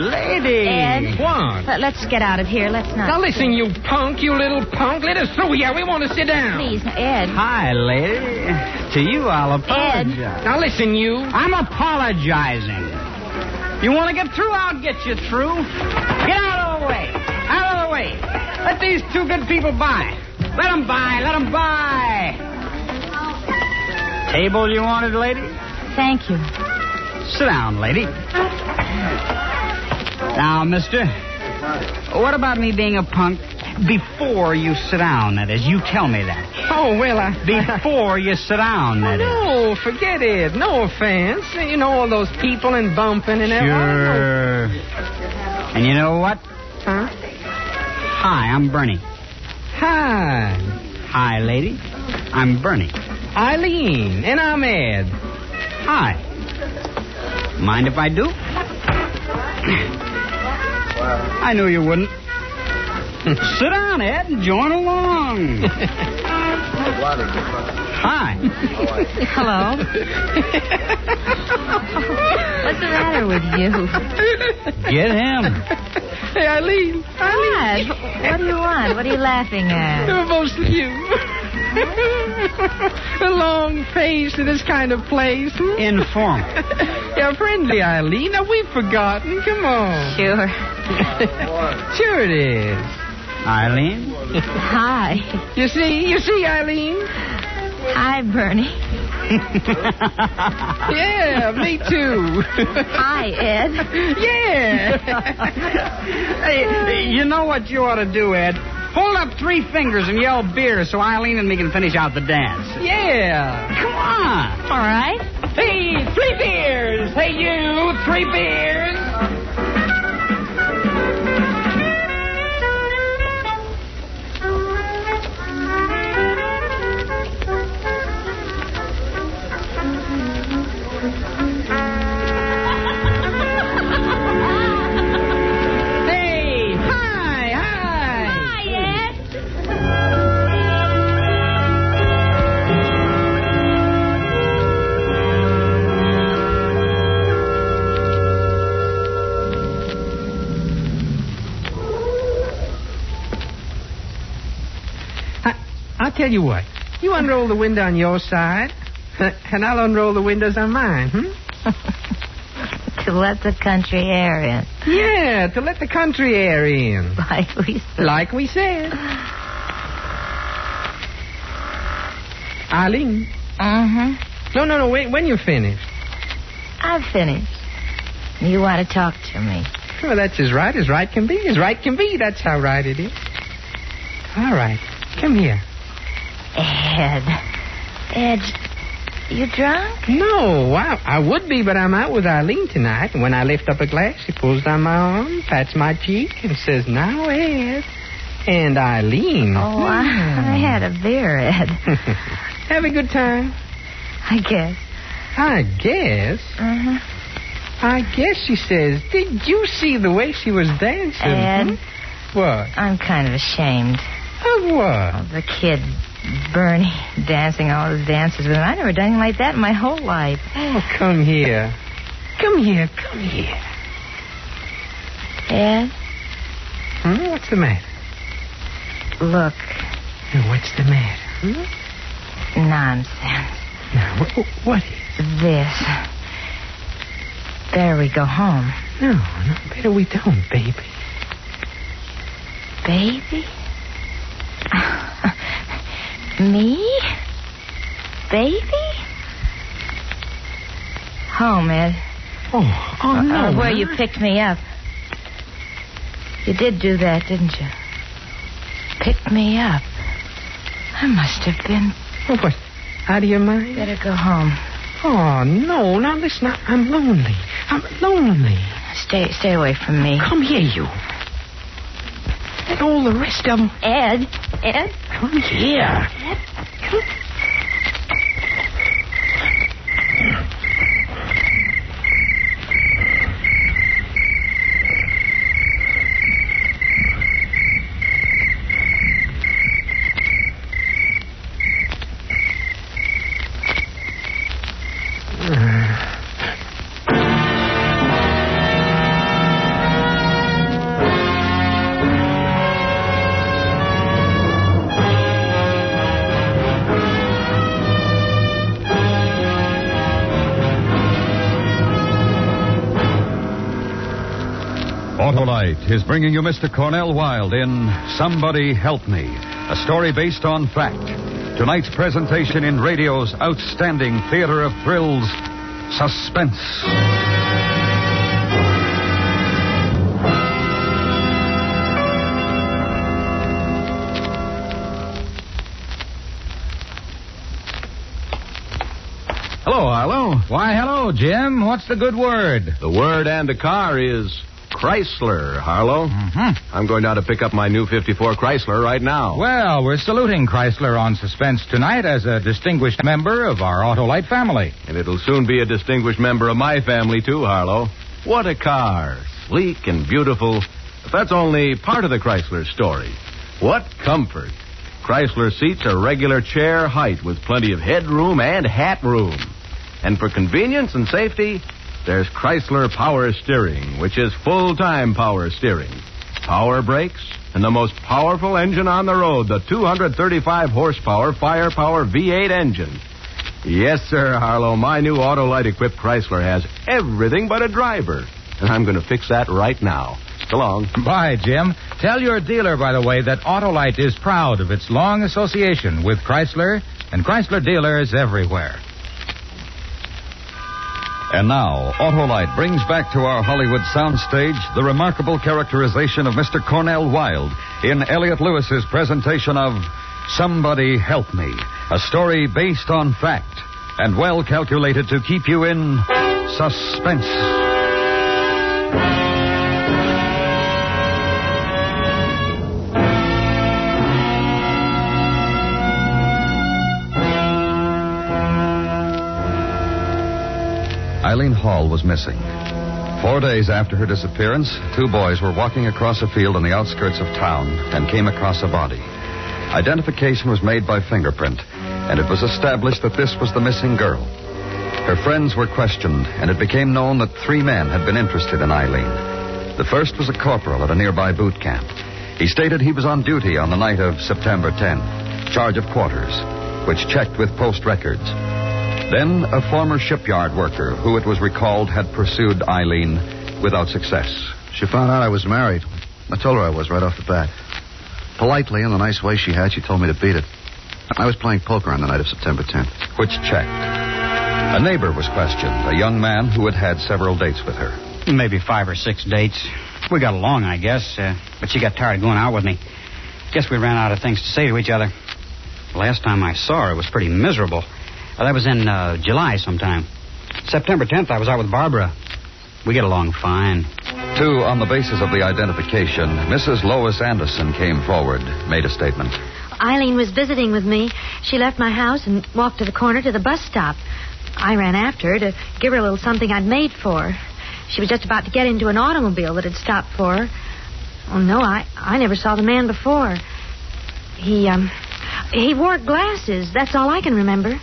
Ed. What? Let's get out of here. Let's not. Now, listen, you little punk. Let us through here. We want to sit down. Please, Ed. Hi, lady. To you, I'll apologize. Now, listen, you. I'm apologizing. You want to get through? I'll get you through. Get out of the way. Out of the way. Let these two good people by. Let them by. Let them by. Table you wanted, lady? Thank you. Sit down, lady. Now, mister, what about me being a punk before you sit down, that is? You tell me that. Oh, well, Before you sit down, that is. No, forget it. No offense. You know, all those people and bumping and everything. Sure. And you know what? Huh? Hi, I'm Bernie. Hi. Hi, lady. I'm Bernie. Eileen. And I'm Ed. Hi. Mind if I do? I knew you wouldn't. Sit down, Ed, and join along. Hi. Hello. What's the matter with you? Get him. Hey, Eileen. Ed, what do you want? What are you laughing at? Mostly you. A long face in this kind of place. Informal. Yeah, friendly, Eileen. Now, we've forgotten. Come on. Sure. Sure it is. Eileen? Hi. You see, Eileen? Hi, Bernie. Yeah, me too. Hi, Ed. Yeah. Hey, you know what you ought to do, Ed? Hold up 3 fingers and yell beer so Eileen and me can finish out the dance. Yeah. Come on. All right. Hey, 3 beers. Hey, you, 3 beers. I'll tell you what. You unroll the window on your side, and I'll unroll the windows on mine, To let the country air in. Yeah, to let the country air in. Like we said. Eileen. Mm-hmm. No, wait, when you're finished. I've finished. You want to talk to me? Well, that's as right can be. As right can be. That's how right it is. All right. Come here. Ed, you drunk? No, I would be, but I'm out with Eileen tonight. And when I lift up a glass, she pulls down my arm, pats my cheek, and says, "Now, Ed." And Eileen. Oh, I had a beer, Ed. Have a good time? I guess. I guess? Mm-hmm. I guess, she says. Did you see the way she was dancing? Ed? What? I'm kind of ashamed. Of what? Of the kid, Bernie, dancing all his dances with him. I've never done anything like that in my whole life. Oh, come here. Come here. Ed? What's the matter? Look. What's the matter? Nonsense. Now, what is? This. Better we go home. No, better we don't, baby. Baby? Me? Baby? Home, Ed. Oh, no. Where you picked me up. You did do that, didn't you? Picked me up. I must have been... What? Out of your mind? Better go home. Oh, no. Now, listen, I'm lonely. Stay away from me. Come here, you. And all the rest of them. Ed? Come here. Come. Autolite is bringing you Mr. Cornell Wilde in Somebody Help Me, a story based on fact. Tonight's presentation in radio's outstanding theater of thrills, Suspense. Hello, Harlow. Why, hello, Jim. What's the good word? The word and the car is Chrysler, Harlow. Mm-hmm. I'm going down to pick up my new 54 Chrysler right now. Well, we're saluting Chrysler on Suspense tonight as a distinguished member of our Autolite family. And it'll soon be a distinguished member of my family, too, Harlow. What a car. Sleek and beautiful. But that's only part of the Chrysler story. What comfort. Chrysler seats are regular chair height with plenty of headroom and hat room. And for convenience and safety, there's Chrysler Power Steering, which is full-time power steering. Power brakes, and the most powerful engine on the road, the 235-horsepower Firepower V8 engine. Yes, sir, Harlow, my new Autolite-equipped Chrysler has everything but a driver. And I'm going to fix that right now. So long. Bye, Jim. Tell your dealer, by the way, that Autolite is proud of its long association with Chrysler and Chrysler dealers everywhere. And now, Autolite brings back to our Hollywood soundstage the remarkable characterization of Mr. Cornell Wilde in Elliot Lewis's presentation of Somebody Help Me, a story based on fact and well calculated to keep you in suspense. Eileen Hall was missing. 4 days after her disappearance, 2 boys were walking across a field on the outskirts of town and came across a body. Identification was made by fingerprint, and it was established that this was the missing girl. Her friends were questioned, and it became known that 3 men had been interested in Eileen. The first was a corporal at a nearby boot camp. He stated he was on duty on the night of September 10, charge of quarters, which checked with post records. Then a former shipyard worker, who it was recalled had pursued Eileen without success. She found out I was married. I told her I was right off the bat. Politely, in the nice way she had, she told me to beat it. I was playing poker on the night of September 10th. Which checked. A neighbor was questioned, a young man who had had several dates with her. Maybe 5 or 6 dates. We got along, I guess, but she got tired of going out with me. Guess we ran out of things to say to each other. The last time I saw her, it was pretty miserable. That was in July sometime. September 10th, I was out with Barbara. We get along fine. 2, on the basis of the identification, Mrs. Lois Anderson came forward, made a statement. Eileen was visiting with me. She left my house and walked to the corner to the bus stop. I ran after her to give her a little something I'd made for her. She was just about to get into an automobile that had stopped for her. Oh, no, I never saw the man before. He wore glasses. That's all I can remember.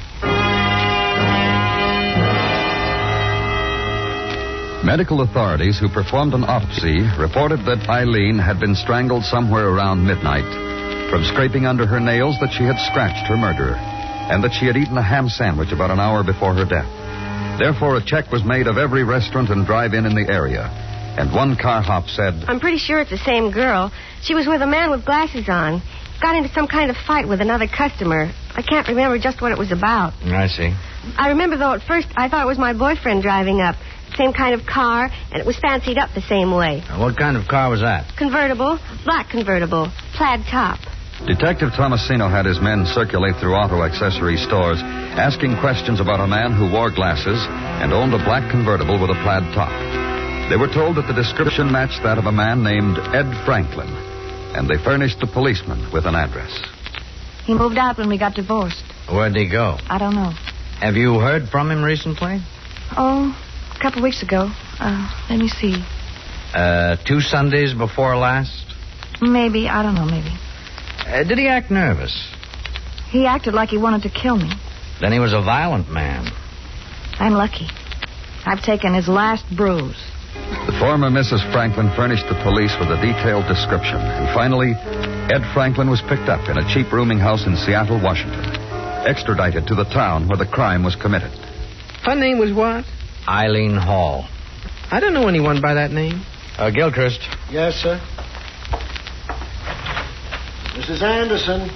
Medical authorities who performed an autopsy reported that Eileen had been strangled somewhere around midnight. From scraping under her nails that she had scratched her murderer, and that she had eaten a ham sandwich about an hour before her death. Therefore, a check was made of every restaurant and drive-in in the area. And one car hop said, I'm pretty sure it's the same girl. She was with a man with glasses on. Got into some kind of fight with another customer. I can't remember just what it was about. I see. I remember, though, at first I thought it was my boyfriend driving up. Same kind of car, and it was fancied up the same way. What kind of car was that? Convertible, black convertible, plaid top. Detective Tomasino had his men circulate through auto accessory stores, asking questions about a man who wore glasses and owned a black convertible with a plaid top. They were told that the description matched that of a man named Ed Franklin, and they furnished the policeman with an address. He moved out when we got divorced. Where'd he go? I don't know. Have you heard from him recently? Oh, a couple weeks ago. Let me see. 2 Sundays before last? Maybe. I don't know, maybe. Did he act nervous? He acted like he wanted to kill me. Then he was a violent man. I'm lucky. I've taken his last bruise. The former Mrs. Franklin furnished the police with a detailed description. And finally, Ed Franklin was picked up in a cheap rooming house in Seattle, Washington, extradited to the town where the crime was committed. Her name was what? Eileen Hall. I don't know anyone by that name. Gilchrist. Yes, sir. Mrs. Anderson.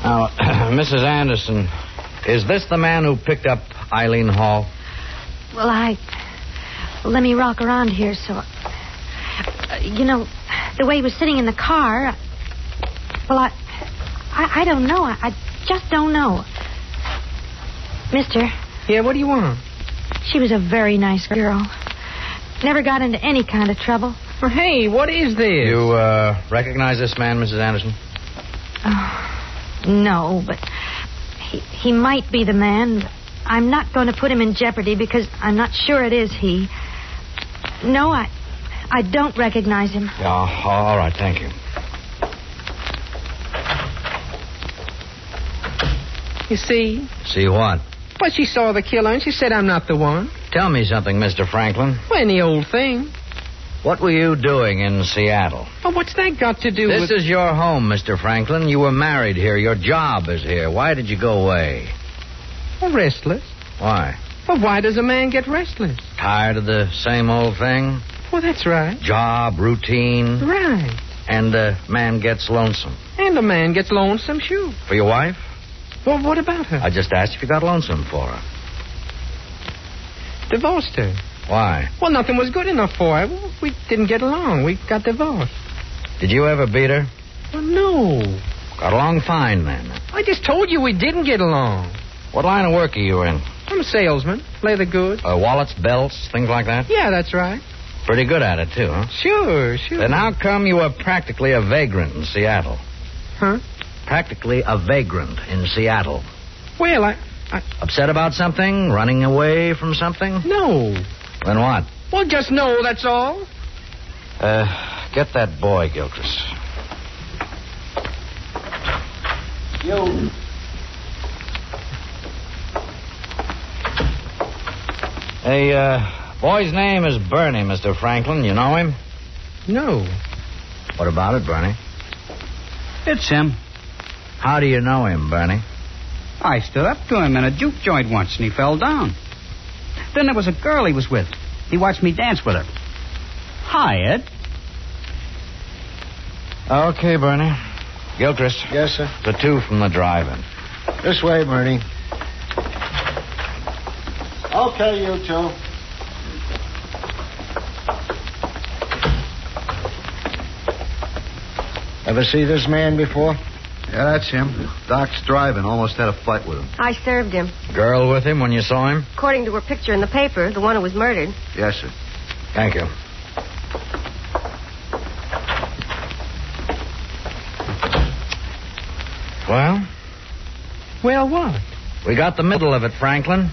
Now, Mrs. Anderson, is this the man who picked up Eileen Hall? Well, let me rock around here so... the way he was sitting in the car... Well, I don't know. I just don't know. Mister. Yeah, what do you want? She was a very nice girl. Never got into any kind of trouble. Well, hey, what is this? You, recognize this man, Mrs. Anderson? Oh, no, but he might be the man. I'm not going to put him in jeopardy because I'm not sure it is he. No, I don't recognize him. Oh, all right, thank you. You see? See what? Well, she saw the killer and she said I'm not the one. Tell me something, Mr. Franklin. Well, any old thing. What were you doing in Seattle? Oh, what's that got to do with... This is your home, Mr. Franklin. You were married here. Your job is here. Why did you go away? Well, restless. Why? Well, why does a man get restless? Tired of the same old thing? Well, that's right. Job, routine. Right. And a man gets lonesome. And a man gets lonesome, sure. For your wife? Well, what about her? I just asked if you got lonesome for her. Divorced her. Why? Well, nothing was good enough for her. We didn't get along. We got divorced. Did you ever beat her? Well, no. Got along fine, then. I just told you we didn't get along. What line of work are you in? I'm a salesman. Leather goods. Wallets, belts, things like that? Yeah, that's right. Pretty good at it, too, huh? Sure. Then how come you were practically a vagrant in Seattle? Huh? Practically a vagrant in Seattle. Well, I... Upset about something? Running away from something? No. Then what? Well, just no, that's all. Get that boy, Gilchrist. You. Boy's name is Bernie, Mr. Franklin. You know him? No. What about it, Bernie? It's him. How do you know him, Bernie? I stood up to him in a juke joint once, and he fell down. Then there was a girl he was with. He watched me dance with her. Hi, Ed. Okay, Bernie. Gilchrist. Yes, sir. The two from the drive-in. This way, Bernie. Okay, you two. Ever see this man before? Yeah, that's him. Doc's driving. Almost had a fight with him. I served him. Girl with him when you saw him? According to her picture in the paper, the one who was murdered. Yes, sir. Thank you. Well? Well, what? We got the middle of it, Franklin.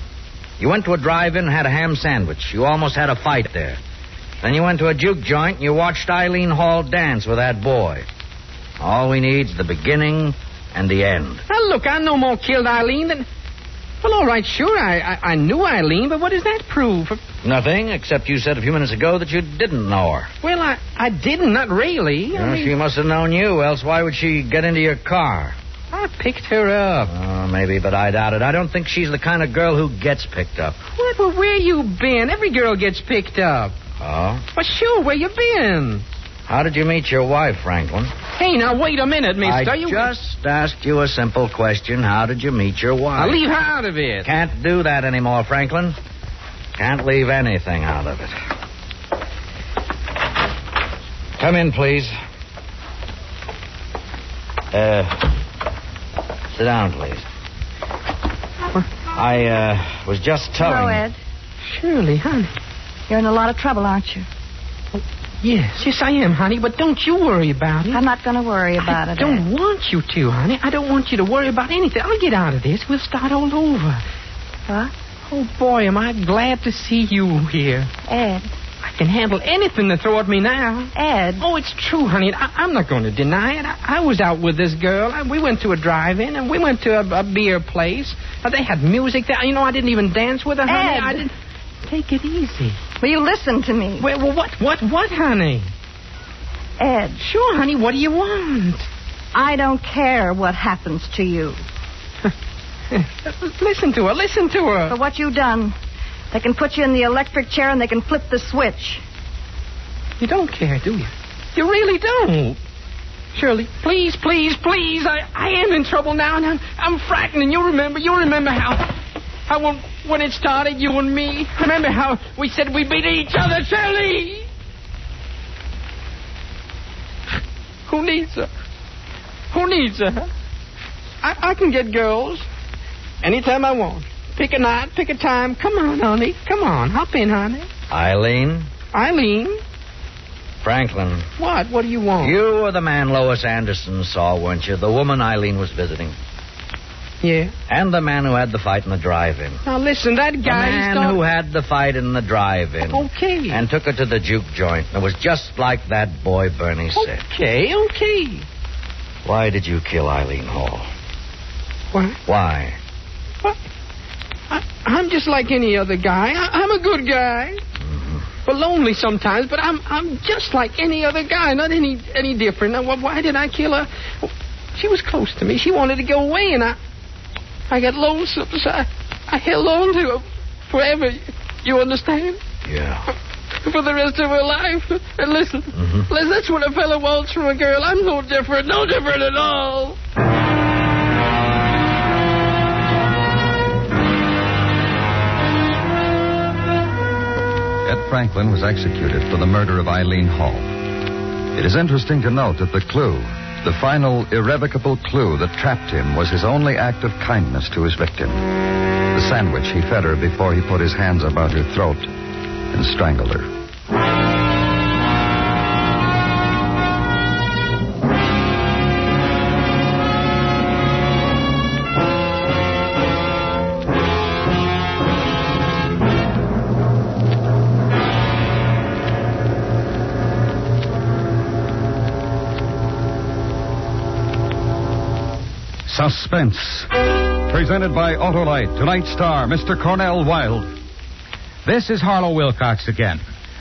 You went to a drive-in and had a ham sandwich. You almost had a fight there. Then you went to a juke joint and you watched Eileen Hall dance with that boy. All we need's the beginning and the end. Now, look, I no more killed Eileen than... Well, all right, sure, I knew Eileen, but what does that prove? Nothing, except you said a few minutes ago that you didn't know her. Well, I didn't, not really. Well, she must have known you, else why would she get into your car? I picked her up. Oh, maybe, but I doubt it. I don't think she's the kind of girl who gets picked up. What? Well, where you been? Every girl gets picked up. Oh? Well, sure, where you been? How did you meet your wife, Franklin? Hey, now, wait a minute, mister. I just asked you a simple question. How did you meet your wife? I'll leave her out of it. Can't do that anymore, Franklin. Can't leave anything out of it. Come in, please. Sit down, please. I was just telling... Hello, Ed. Shirley, honey. You're in a lot of trouble, aren't you? Yes, I am, honey, but don't you worry about it. I'm not going to worry about it, I don't want you to, honey. I don't want you to worry about anything. I'll get out of this. We'll start all over. What? Oh, boy, am I glad to see you here. Ed. I can handle anything to throw at me now. Ed. Oh, it's true, honey. I'm not going to deny it. I was out with this girl. We went to a drive-in, and we went to a beer place. They had music there. You know, I didn't even dance with her, honey. Ed. I didn't... Take it easy. Will you listen to me? Well, what, honey? Ed. Sure, honey. What do you want? I don't care what happens to you. Listen to her. For what you've done. They can put you in the electric chair and they can flip the switch. You don't care, do you? You really don't. Shirley, please, please, please. I am in trouble now, and I'm frightened. And you remember how when it started, you and me. Remember how we said we'd beat each other, Shirley? Who needs her? Who needs her? I can get girls anytime I want. Pick a night, pick a time. Come on, honey. Come on. Hop in, honey. Eileen? Franklin. What? What do you want? You were the man Lois Anderson saw, weren't you? The woman Eileen was visiting. Yeah. And the man who had the fight in the drive-in. Now, listen, that guy... The man who had the fight in the drive-in. Okay. And took her to the juke joint. And it was just like that boy Bernie said. Okay. Why did you kill Eileen Hall? What? Why? What? I'm just like any other guy. I'm a good guy. Well, lonely sometimes, but I'm just like any other guy, not any different. Now, why did I kill her? Well, she was close to me. She wanted to go away, and I got lonesome, so I held on to her forever. You understand? Yeah. For the rest of her life. And listen, that's what a fellow wants from a girl. I'm no different at all. Ed Franklin was executed for the murder of Eileen Hall. It is interesting to note that the clue, the final irrevocable clue that trapped him, was his only act of kindness to his victim. The sandwich he fed her before he put his hands about her throat and strangled her. Suspense. Presented by Autolite. Tonight's star, Mr. Cornell Wilde. This is Harlow Wilcox again.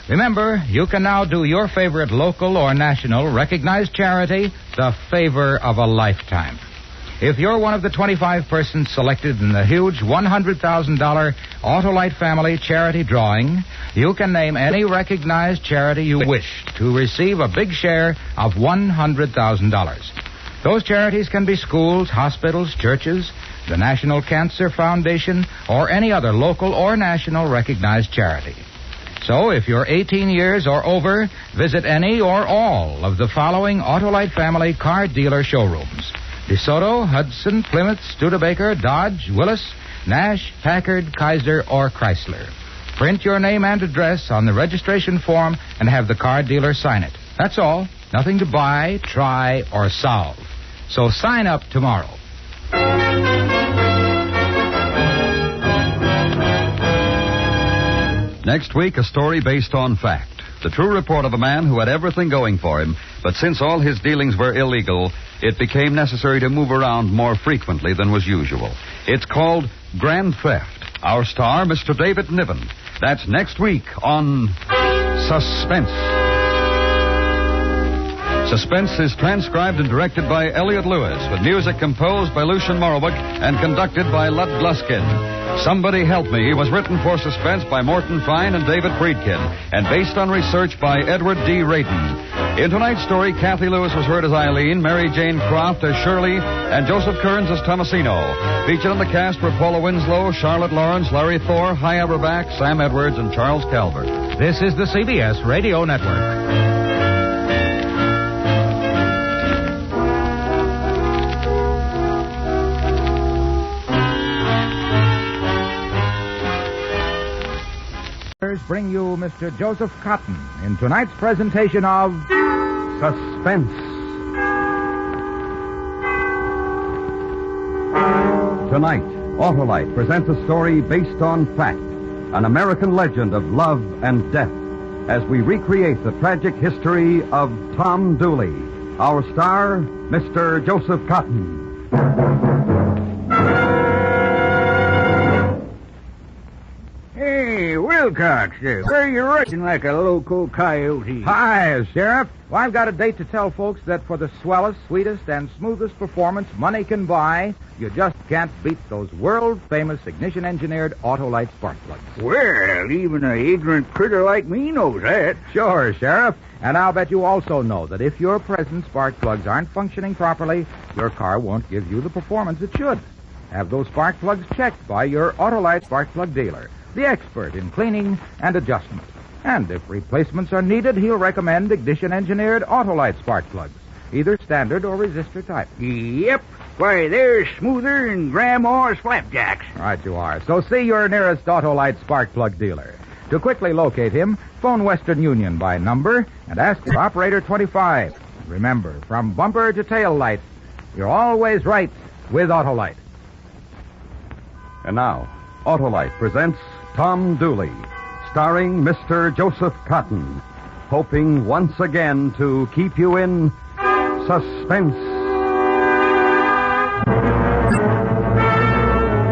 Remember, you can now do your favorite local or national recognized charity the favor of a lifetime. If you're one of the 25 persons selected in the huge $100,000 Autolite Family Charity Drawing, you can name any recognized charity you wish to receive a big share of $100,000. Those charities can be schools, hospitals, churches, the National Cancer Foundation, or any other local or national recognized charity. So, if you're 18 years or over, visit any or all of the following Autolite Family car dealer showrooms: DeSoto, Hudson, Plymouth, Studebaker, Dodge, Willis, Nash, Packard, Kaiser, or Chrysler. Print your name and address on the registration form and have the car dealer sign it. That's all. Nothing to buy, try, or solve. So sign up tomorrow. Next week, a story based on fact. The true report of a man who had everything going for him, but since all his dealings were illegal, it became necessary to move around more frequently than was usual. It's called Grand Theft. Our star, Mr. David Niven. That's next week on Suspense. Suspense is transcribed and directed by Elliot Lewis, with music composed by Lucian Morowick and conducted by Lud Gluskin. Somebody Help Me was written for Suspense by Morton Fine and David Friedkin, and based on research by Edward D. Radin. In tonight's story, Kathy Lewis was heard as Eileen, Mary Jane Croft as Shirley, and Joseph Kearns as Tomasino. Featured in the cast were Paula Winslow, Charlotte Lawrence, Larry Thor, Hy Averback, Sam Edwards, and Charles Calvert. This is the CBS Radio Network. Bring you Mr. Joseph Cotton in tonight's presentation of Suspense. Tonight, Autolite presents a story based on fact, an American legend of love and death, as we recreate the tragic history of Tom Dooley. Our star, Mr. Joseph Cotton. Hey, Will Wilcox, there. Where are you rushing like a loco coyote? Hi, Sheriff. Well, I've got a date to tell folks that for the swellest, sweetest, and smoothest performance money can buy, you just can't beat those world-famous ignition-engineered Autolite spark plugs. Well, even an ignorant critter like me knows that. Sure, Sheriff. And I'll bet you also know that if your present spark plugs aren't functioning properly, your car won't give you the performance it should. Have those spark plugs checked by your Autolite spark plug dealer, the expert in cleaning and adjustment. And if replacements are needed, he'll recommend ignition-engineered Autolite spark plugs, either standard or resistor type. Yep. Why, they're smoother than Grandma's flapjacks. Right you are. So see your nearest Autolite spark plug dealer. To quickly locate him, phone Western Union by number and ask for Operator 25. Remember, from bumper to tail light, you're always right with Autolite. And now, Autolite presents Tom Dooley, starring Mr. Joseph Cotton, hoping once again to keep you in suspense.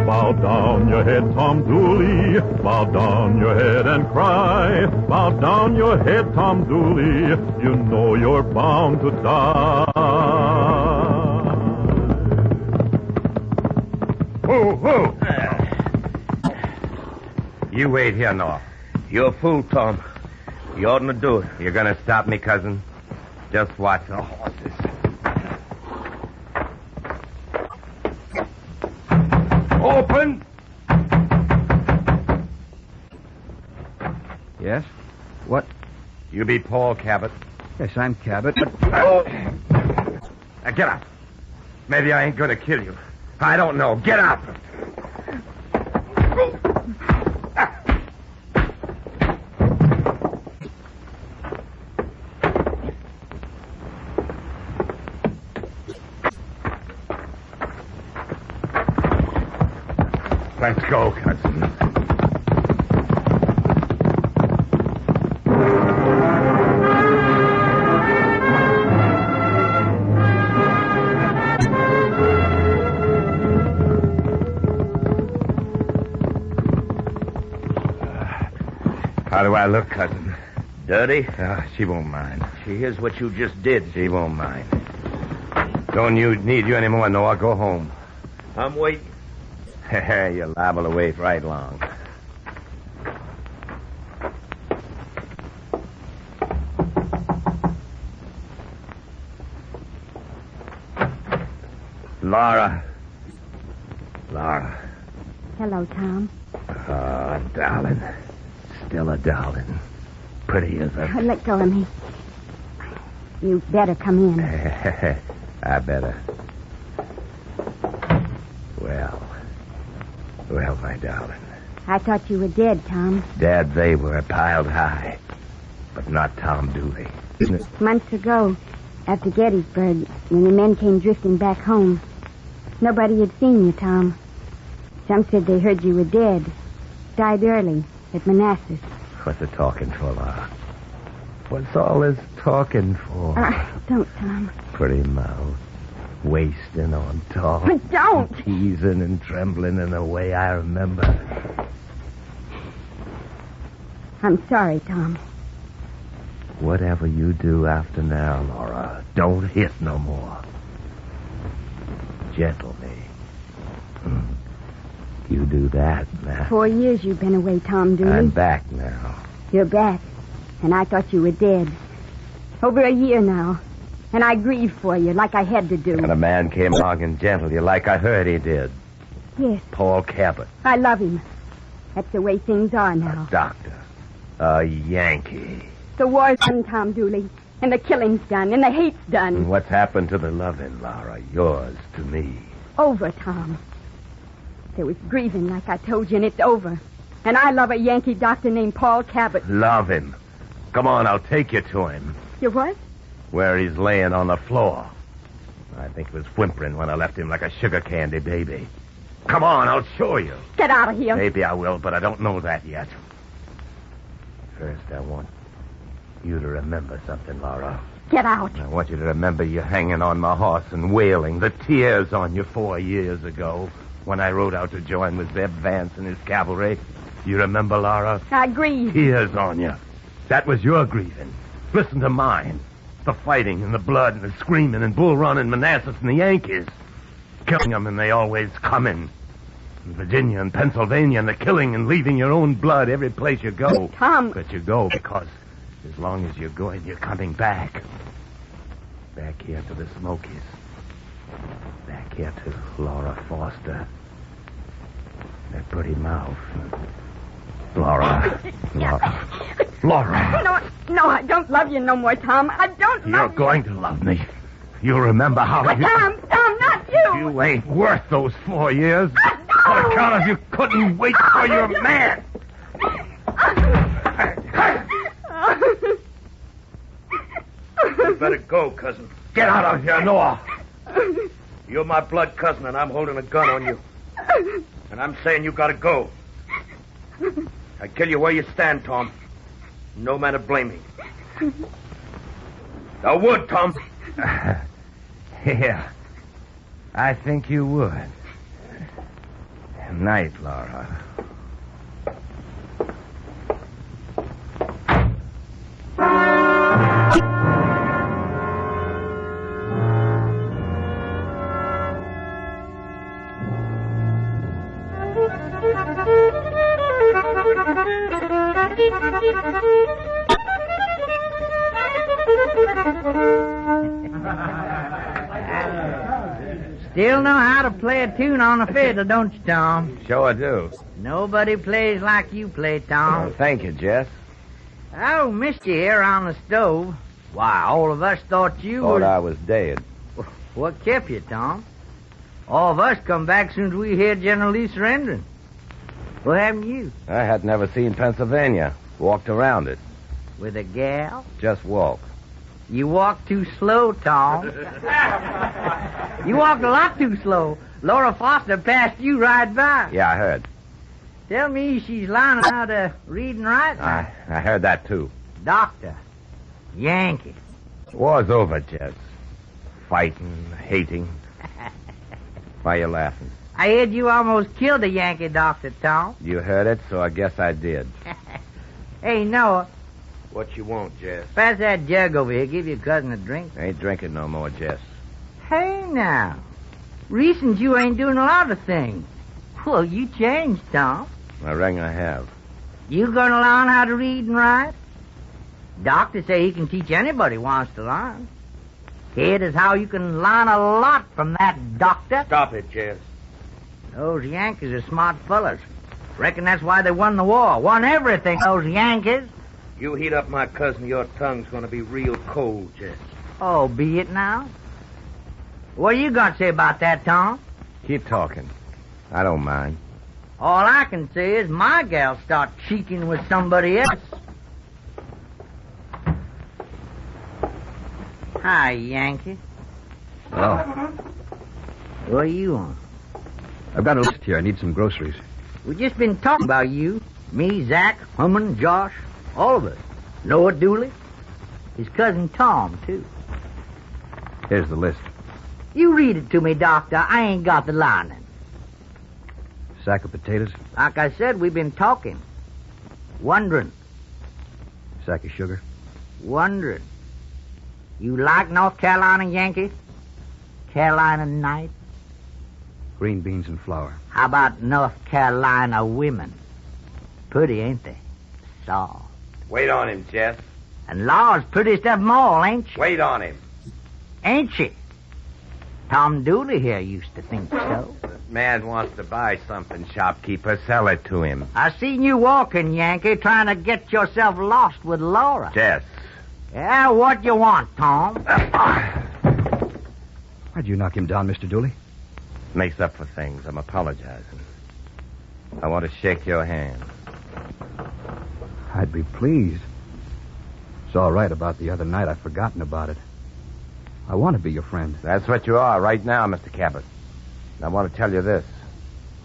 Bow down your head, Tom Dooley. Bow down your head and cry. Bow down your head, Tom Dooley. You know you're bound to die. Whoa, whoa. You wait here, Noah. You're a fool, Tom. You oughtn't to do it. You're gonna stop me, cousin? Just watch the horses. Open! Yes? What? You be Paul Cabot. Yes, I'm Cabot. Now, get up. Maybe I ain't gonna kill you. I don't know. Get up! Let's go, cousin. How do I look, cousin? Dirty? She won't mind. She hears what you just did. She won't mind. Don't need you anymore, Noah. Go home. I'm waiting. You're liable to wait right long. Laura. Hello, Tom. Oh, darling. Still a darling. Pretty as a... Let go of me. You better come in. I better. Well, my darling. I thought you were dead, Tom. Dead they were, piled high. But not Tom Dooley. Months ago, after Gettysburg, when the men came drifting back home, nobody had seen you, Tom. Some said they heard you were dead. Died early at Manassas. What's the talking for, Laura? What's all this talking for? Don't, Tom. Pretty mouth. Wasting on talk. But don't! Teasing and trembling in a way I remember. I'm sorry, Tom. Whatever you do after now, Laura, don't hit no more. Gentle me. You do that now. 4 years you've been away, Tom Dooley. I'm back now. You're back, and I thought you were dead. Over a year now. And I grieved for you like I had to do. And a man came along and gentled you like I heard he did. Yes. Paul Cabot. I love him. That's the way things are now. A doctor. A Yankee. The war's done, Tom Dooley. And the killing's done. And the hate's done. And what's happened to the loving, Laura? Yours to me. Over, Tom. There was grieving like I told you, and it's over. And I love a Yankee doctor named Paul Cabot. Love him. Come on, I'll take you to him. You what? Where he's laying on the floor. I think he was whimpering when I left him like a sugar candy baby. Come on, I'll show you. Get out of here. Maybe I will, but I don't know that yet. First, I want you to remember something, Laura. Get out. I want you to remember you hanging on my horse and wailing, the tears on you 4 years ago when I rode out to join with Zeb Vance and his cavalry. You remember, Laura? I grieve. Tears on you. That was your grieving. Listen to mine. The fighting and the blood and the screaming and Bull Run and Manassas and the Yankees. Killing them and they always coming. In Virginia and Pennsylvania and the killing and leaving your own blood every place you go. Tom. But you go because as long as you're going, you're coming back. Back here to the Smokies. Back here to Laura Foster. That pretty mouth. Laura. Laura. No, I don't love you no more, Tom. I don't love you. You're going to love me. You'll remember how But Tom, not you. You ain't worth those 4 years. On account of you couldn't wait for your man. You better go, cousin. Get out of here, Noah. You're my blood cousin, and I'm holding a gun on you. And I'm saying you gotta go. I kill you where you stand, Tom. No man to blame me. I would, Tom. Yeah. I think you would. Night, Laura. Still know how to play a tune on a fiddle, don't you, Tom? Sure I do. Nobody plays like you play, Tom. Well, thank you, Jess. Oh, missed you here on the stove. Why, all of us thought you Thought were... I was dead. What kept you, Tom? All of us come back soon as we hear General Lee surrendering. What happened to you? I had never seen Pennsylvania. Walked around it. With a gal? Just walk. You walked too slow, Tom. You walked a lot too slow. Laura Foster passed you right by. Yeah, I heard. Tell me she's learning how to read and write. I heard that, too. Doctor. Yankee. War's over, Jess. Fighting, hating. Why are you laughing? I heard you almost killed a Yankee doctor, Tom. You heard it, so I guess I did. Hey, Noah. What you want, Jess? Pass that jug over here. Give your cousin a drink. I ain't drinking no more, Jess. Hey, now. Recent you ain't doing a lot of things. Well, you changed, Tom. I reckon I have. You gonna learn how to read and write? Doctor say he can teach anybody who wants to learn. Here is how you can learn a lot from that doctor. Stop it, Jess. Those Yankees are smart fellas. Reckon that's why they won the war. Won everything, those Yankees. You heat up my cousin, your tongue's gonna be real cold, Jess. Oh, be it now? What you got to say about that, Tom? Keep talking. I don't mind. All I can say is my gal start cheeking with somebody else. Hi, Yankee. Oh. What are you on? I've got a list here. I need some groceries. We've just been talking about you. Me, Zach, Humman, Josh, all of us. Noah Dooley. His cousin Tom, too. Here's the list. You read it to me, Doctor. I ain't got the lining. Sack of potatoes. Like I said, we've been talking. Wondering. Sack of sugar. Wondering. You like North Carolina, Yankee? Carolina night? Green beans and flour. How about North Carolina women? Pretty, ain't they? Soft. Wait on him, Jess. And Laura's prettiest of them all, ain't she? Wait on him. Ain't she? Tom Dooley here used to think so. That man wants to buy something, shopkeeper. Sell it to him. I seen you walking, Yankee, trying to get yourself lost with Laura. Jess. Yeah, what you want, Tom? Why'd you knock him down, Mr. Dooley? Makes up for things. I'm apologizing. I want to shake your hand. I'd be pleased. It's all right about the other night. I've forgotten about it. I want to be your friend. That's what you are right now, Mr. Cabot. And I want to tell you this.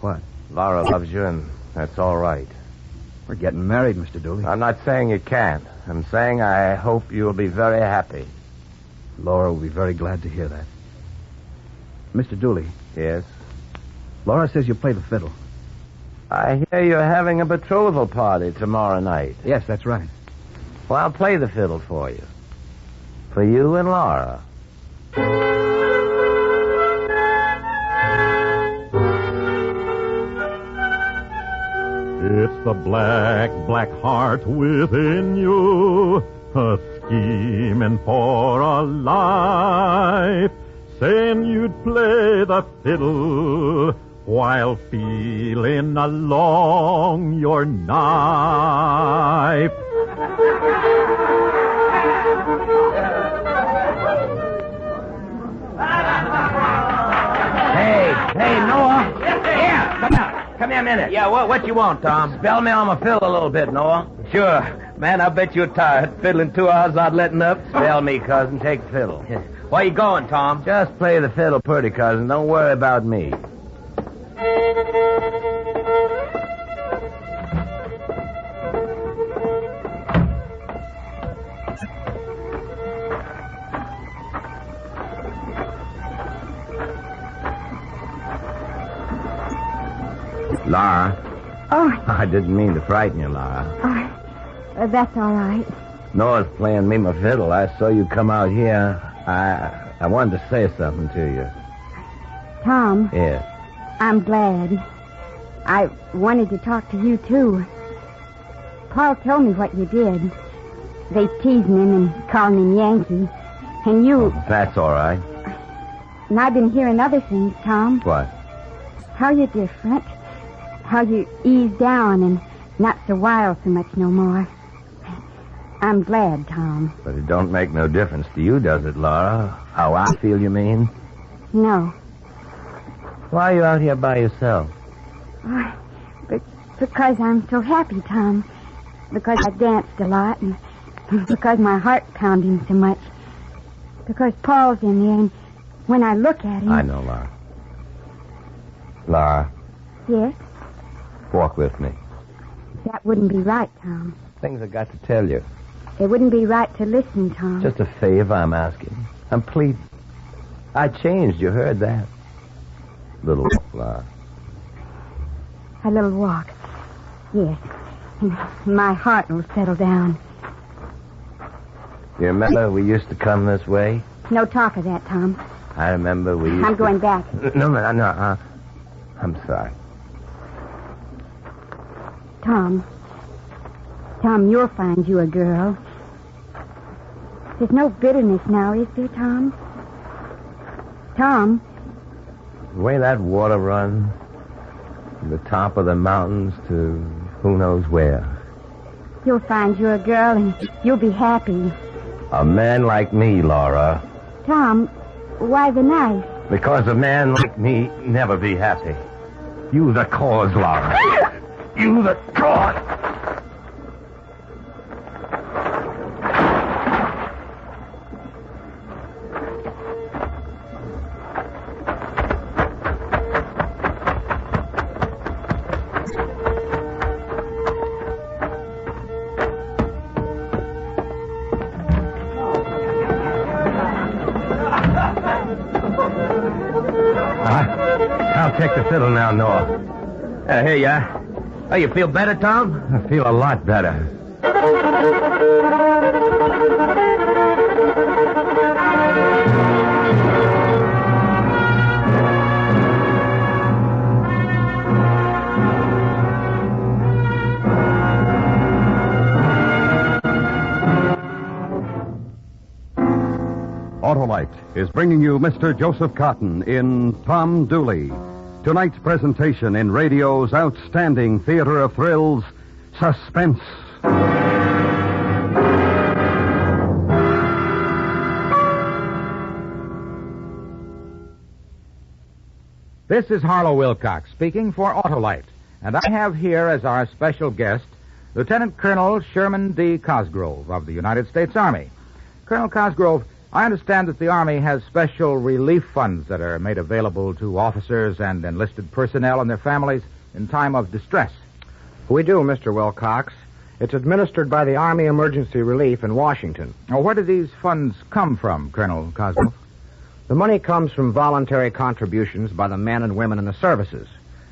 What? Laura loves you, and that's all right. We're getting married, Mr. Dooley. I'm not saying you can't. I'm saying I hope you'll be very happy. Laura will be very glad to hear that. Mr. Dooley. Yes? Laura says you play the fiddle. I hear you're having a betrothal party tomorrow night. Yes, that's right. Well, I'll play the fiddle for you. For you and Laura. It's the black, black heart within you, a scheming for a life, saying you'd play the fiddle while feeling along your knife. Hey, Noah. Here, come here. Come here a minute. Yeah, what you want, Tom? Spell me on my fiddle a little bit, Noah. Sure. Man, I bet you're tired. Fiddling 2 hours without letting up. Spell me, cousin. Take the fiddle. Where you going, Tom? Just play the fiddle pretty, cousin. Don't worry about me. Laura. Oh. I didn't mean to frighten you, Laura. That's all right. Noah's playing me my fiddle. I saw you come out here. I wanted to say something to you. Tom. Yes. I'm glad. I wanted to talk to you, too. Paul told me what you did. They teasing him and calling him Yankee. And you... Oh, that's all right. And I've been hearing other things, Tom. What? How you're different. How you ease down and not so wild so much no more. I'm glad, Tom. But it don't make no difference to you, does it, Laura? How I feel, you mean? No. Why are you out here by yourself? Because I'm so happy, Tom. Because I danced a lot and because my heart's pounding so much. Because Paul's in there and when I look at him... I know, Laura. Laura. Yes? Walk with me. That wouldn't be right, Tom. Things I got to tell you. It wouldn't be right to listen, Tom. Just a favor I'm asking. I'm pleading. I changed, you heard that. Little walk, Laura. A little walk. Yes. And my heart will settle down. You remember we used to come this way? No talk of that, Tom. I remember we used I'm going back. No. I'm sorry. Tom, you'll find you a girl. There's no bitterness now, is there, Tom? Tom? The way that water runs, from the top of the mountains to who knows where. You'll find you a girl and you'll be happy. A man like me, Laura. Tom, why the knife? Because a man like me never be happy. You the cause, Laura. You the cause. I'll take the fiddle now, Noah. Here you are. Oh, you feel better, Tom? I feel a lot better. Autolite is bringing you Mr. Joseph Cotton in Tom Dooley. Tonight's presentation in radio's outstanding theater of thrills, Suspense. This is Harlow Wilcox speaking for Autolite, and I have here as our special guest Lieutenant Colonel Sherman D. Cosgrove of the United States Army. Colonel Cosgrove, I understand that the Army has special relief funds that are made available to officers and enlisted personnel and their families in time of distress. We do, Mr. Wilcox. It's administered by the Army Emergency Relief in Washington. Now, where do these funds come from, Colonel Cosgrove? The money comes from voluntary contributions by the men and women in the services.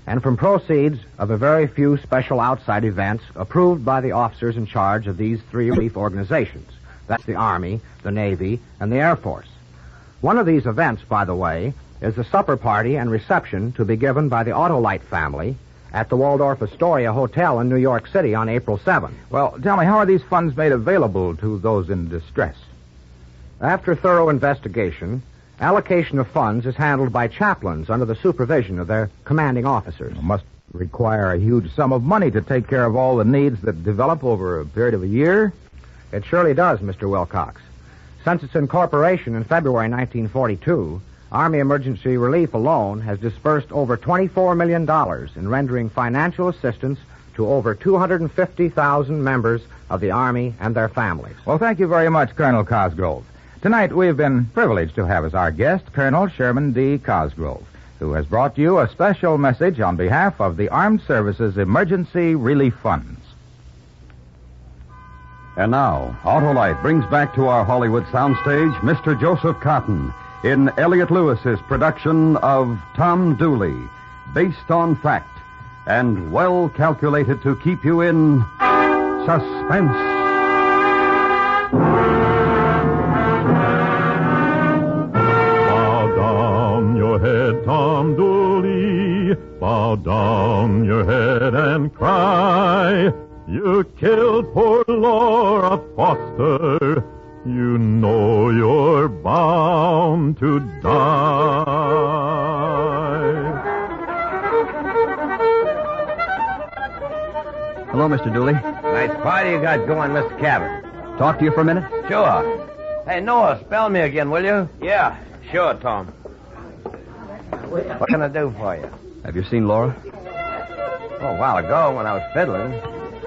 and from proceeds of a very few special outside events approved by the officers in charge of these three relief organizations. That's the Army, the Navy, and the Air Force. One of these events, by the way, is the supper party and reception to be given by the Autolite family at the Waldorf Astoria Hotel in New York City on April 7. Well, tell me, how are these funds made available to those in distress? After thorough investigation, allocation of funds is handled by chaplains under the supervision of their commanding officers. It must require a huge sum of money to take care of all the needs that develop over a period of a year. It surely does, Mr. Wilcox. Since its incorporation in February 1942, Army Emergency Relief alone has disbursed over $24 million in rendering financial assistance to over 250,000 members of the Army and their families. Well, thank you very much, Colonel Cosgrove. Tonight we've been privileged to have as our guest Colonel Sherman D. Cosgrove, who has brought you a special message on behalf of the Armed Services Emergency Relief Funds. And now, Autolite brings back to our Hollywood soundstage Mr. Joseph Cotton in Elliot Lewis's production of Tom Dooley, based on fact and well calculated to keep you in suspense. Bow down your head, Tom Dooley. Bow down your head and cry. You killed poor Laura Foster. You know you're bound to die. Hello, Mr. Dooley. Nice party you got going, Mr. Cabot. Talk to you for a minute? Sure. Hey, Noah, spell me again, will you? Yeah, sure, Tom. What can I do for you? Have you seen Laura? Oh, a while ago when I was fiddling.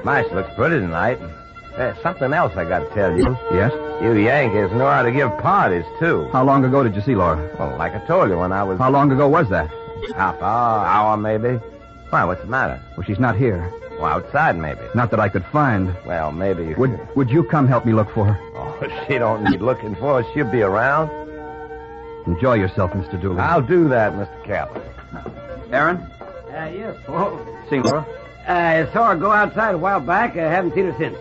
Mice looks pretty tonight. There's something else I got to tell you. Yes? You Yankees know how to give parties, too. How long ago did you see Laura? Well, like I told you when I was... How long ago was that? Half hour, maybe. Why, what's the matter? Well, she's not here. Well, outside, maybe. Not that I could find. Well, maybe you Would you come help me look for her? Oh, she don't need looking for. She'll be around. Enjoy yourself, Mr. Dooley. I'll do that, Mr. Captain. Aaron? Yes, Paul. Seen Laura? I saw her go outside a while back. I haven't seen her since.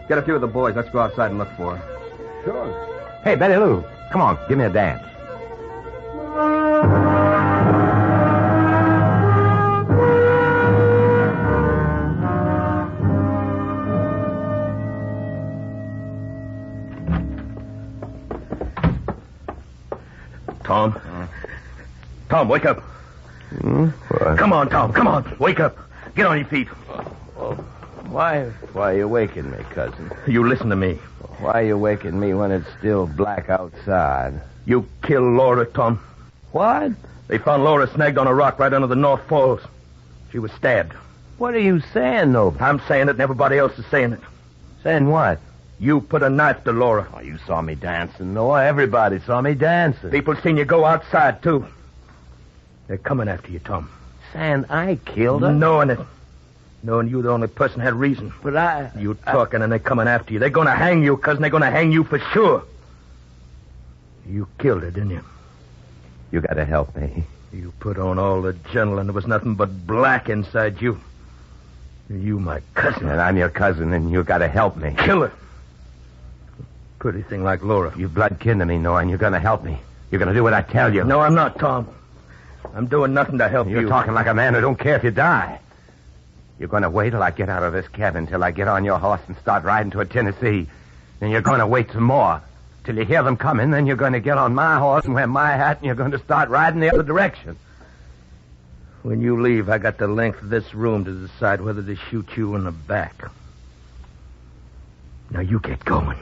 Get a few of the boys. Let's go outside and look for her. Sure. Hey, Betty Lou, come on, give me a dance. Tom? Tom, wake up. Come on, Tom. Come on. Wake up. Get on your feet. Why are you waking me, cousin? You listen to me. Why are you waking me when it's still black outside? You killed Laura, Tom. What? They found Laura snagged on a rock right under the North Falls. She was stabbed. What are you saying, though? I'm saying it and everybody else is saying it. Saying what? You put a knife to Laura. Oh, you saw me dancing, Noah. Everybody saw me dancing. People seen you go outside, too. They're coming after you, Tom. Saying I killed her? Knowing it. Knowing you the only person had reason. But You talking and they're coming after you. They're going to hang you, cousin. They're going to hang you for sure. You killed her, didn't you? You got to help me. You put on all the gentle and there was nothing but black inside you. You, my cousin. And I'm your cousin, and you got to help me. Kill her. Pretty thing like Laura. You blood kin to me, Noah, and you're going to help me. You're going to do what I tell you. No, I'm not, Tom. I'm doing nothing to help you. You're talking like a man who don't care if you die. You're going to wait till I get out of this cabin, till I get on your horse and start riding toward Tennessee. Then you're going to wait some more, till you hear them coming. Then you're going to get on my horse and wear my hat, and you're going to start riding the other direction. When you leave, I got the length of this room to decide whether to shoot you in the back. Now you get going.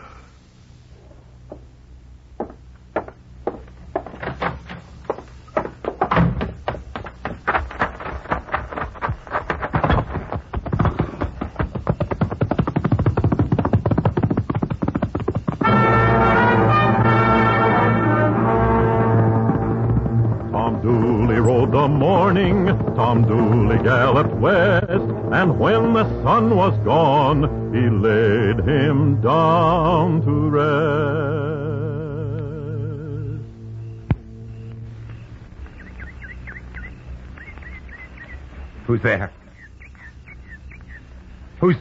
Tom Dooley galloped west, and when the sun was gone, he laid him down to rest. Who's there?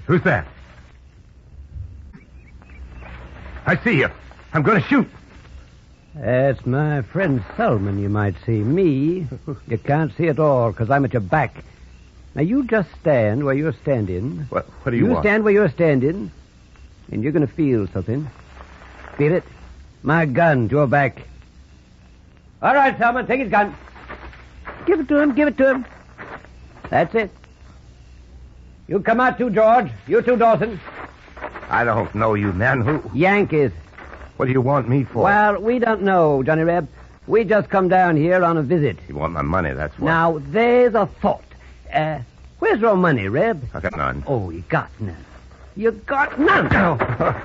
Who's there? I see you. I'm going to shoot. That's my friend Selman, you might see. Me, you can't see at all because I'm at your back. Now, you just stand where you're standing. What do you want? You stand where you're standing, and you're going to feel something. Feel it? My gun to your back. All right, Selman, take his gun. Give it to him, give it to him. That's it. You come out too, George. You too, Dawson. I don't know you men. Who? Yankees. What do you want me for? Well, we don't know, Johnny Reb. We just come down here on a visit. You want my money, that's what. Now, there's a thought. Where's your money, Reb? I got none. Oh, you got none. You got none.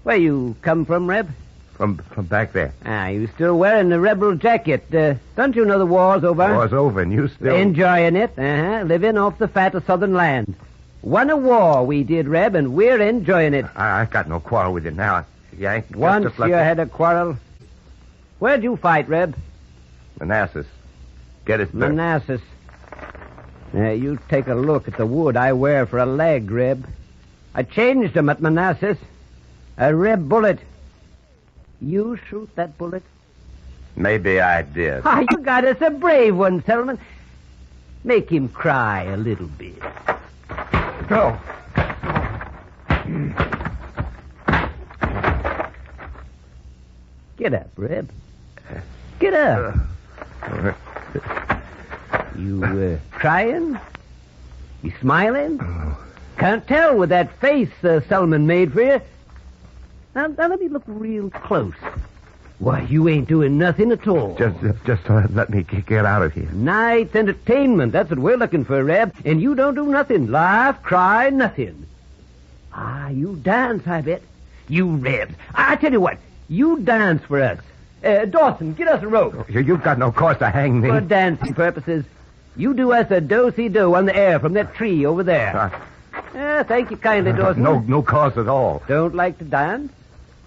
Where you come from, Reb? From back there. You still wearing the rebel jacket. Don't you know the war's over? War's over, and you still... Enjoying it, living off the fat of southern land. Won a war, we did, Reb, and we're enjoying it. I got no quarrel with you now. Yeah, once you had a quarrel. Where'd you fight, Reb? Manassas. Gettysburg. Manassas. Now, you take a look at the wood I wear for a leg, Reb. I changed them at Manassas. A Reb bullet. You shoot that bullet? Maybe I did. You got us a brave one, Selman. Make him cry a little bit. Go. Get up, Reb. Get up. You crying? You smiling? Can't tell with that face Selman made for you. Now let me look real close. Why, you ain't doing nothing at all. Just let me get out of here. Night's entertainment. That's what we're looking for, Reb. And you don't do nothing. Laugh, cry, nothing. You dance, I bet. You, Reb. I tell you what. You dance for us. Dawson, get us a rope. You've got no cause to hang me. For dancing purposes. You do us a do-si-do on the air from that tree over there. Thank you kindly, Dawson. No cause at all. Don't like to dance?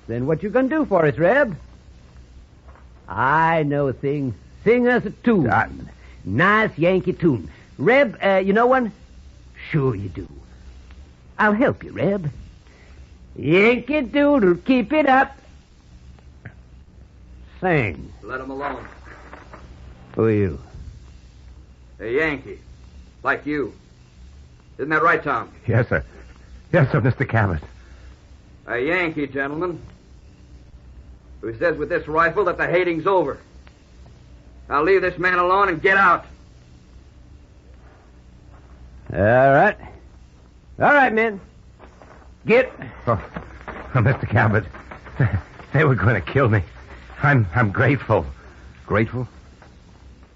Then what you gonna do for us, Reb? I know a thing. Sing us a tune. Nice Yankee tune. Reb, you know one? Sure you do. I'll help you, Reb. Yankee Doodle, keep it up. Sing. Let him alone. Who are you? A Yankee. Like you. Isn't that right, Tom? Yes, sir. Yes, sir, Mr. Cabot. A Yankee, gentlemen. Who says with this rifle that the hating's over. Now leave this man alone and get out. All right. All right, men. Get. Mr. Cabot, they were going to kill me. I'm grateful. Grateful?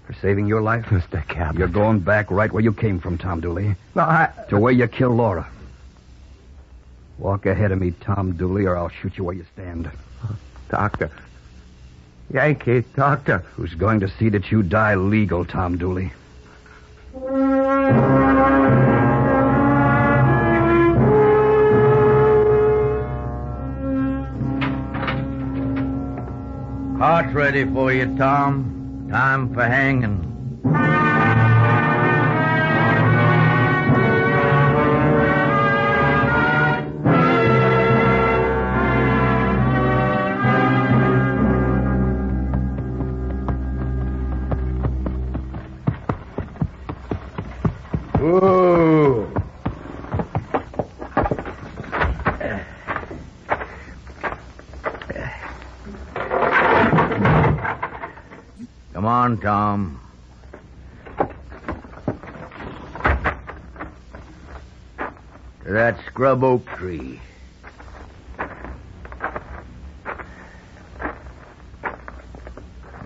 For saving your life? Mr. Cabot. You're going back right where you came from, Tom Dooley. No, to where you killed Laura. Walk ahead of me, Tom Dooley, or I'll shoot you where you stand. Doctor. Yankee, doctor. Who's going to see that you die legal, Tom Dooley? Cart's ready for you, Tom. Time for hanging. Ooh. Come on, Tom. To that scrub oak tree.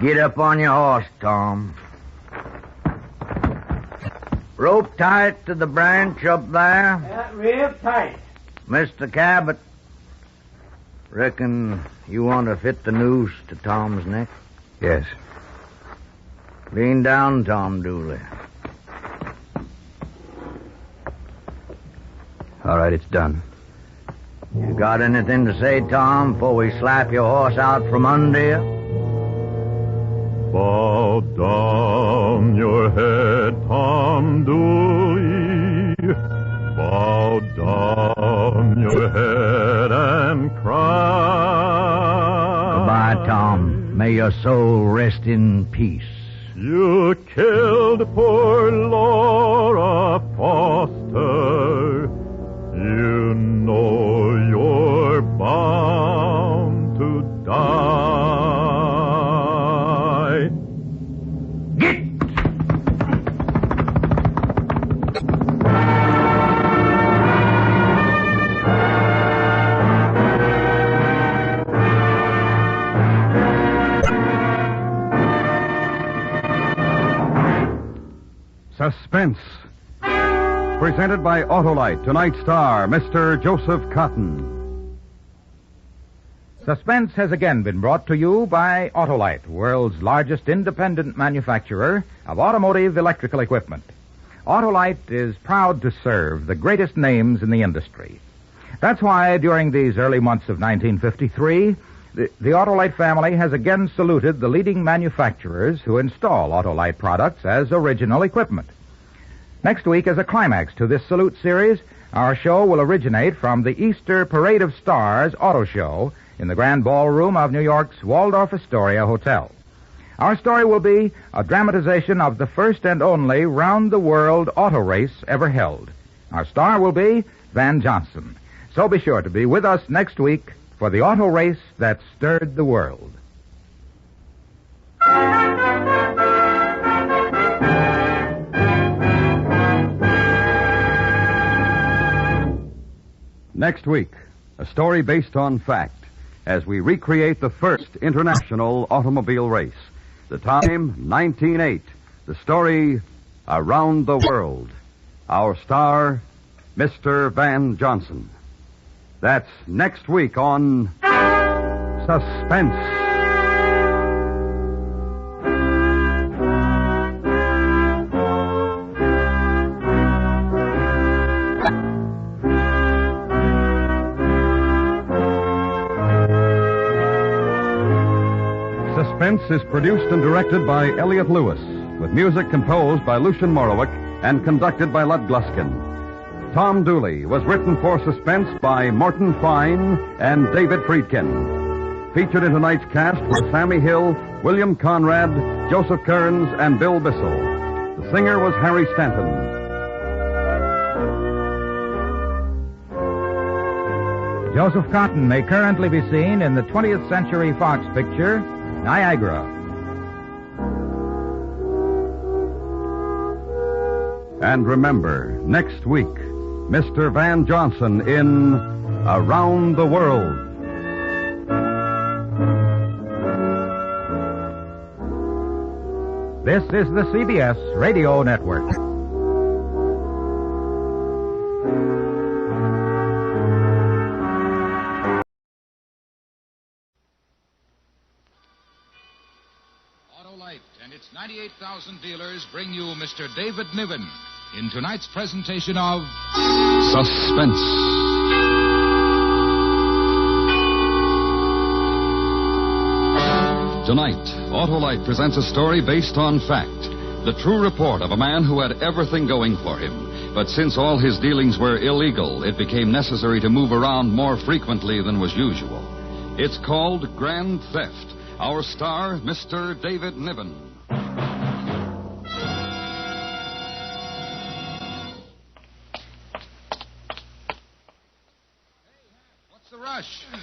Get up on your horse, Tom. Rope tight to the branch up there. Yeah, real tight. Mr. Cabot, reckon you want to fit the noose to Tom's neck? Yes. Lean down, Tom Dooley. All right, it's done. You got anything to say, Tom, before we slap your horse out from under you? Bow down your head, Tom Dooley. Bow down your head and cry. Goodbye, Tom. May your soul rest in peace. You killed poor Laura Foster. You know you're bound to die. Suspense. Presented by Autolite. Tonight's star, Mr. Joseph Cotton. Suspense has again been brought to you by Autolite, world's largest independent manufacturer of automotive electrical equipment. Autolite is proud to serve the greatest names in the industry. That's why during these early months of 1953, the Autolite family has again saluted the leading manufacturers who install Autolite products as original equipment. Next week, as a climax to this salute series, our show will originate from the Easter Parade of Stars Auto Show in the Grand Ballroom of New York's Waldorf Astoria Hotel. Our story will be a dramatization of the first and only round-the-world auto race ever held. Our star will be Van Johnson. So be sure to be with us next week for the auto race that stirred the world. Next week, a story based on fact as we recreate the first international automobile race. The time, 1908. The story, Around the World. Our star, Mr. Van Johnson. That's next week on Suspense. Suspense is produced and directed by Elliott Lewis, with music composed by Lucian Morowick and conducted by Lud Gluskin. Tom Dooley was written for Suspense by Morton Fine and David Friedkin. Featured in tonight's cast were Sammy Hill, William Conrad, Joseph Kearns, and Bill Bissell. The singer was Harry Stanton. Joseph Cotton may currently be seen in the 20th Century Fox picture, Niagara. And remember, next week, Mr. Van Johnson in Around the World. This is the CBS Radio Network. Autolite and its 98,000 dealers bring you Mr. David Niven in tonight's presentation of Suspense. Tonight, Autolite presents a story based on fact. The true report of a man who had everything going for him. But since all his dealings were illegal, it became necessary to move around more frequently than was usual. It's called Grand Theft. Our star, Mr. David Niven.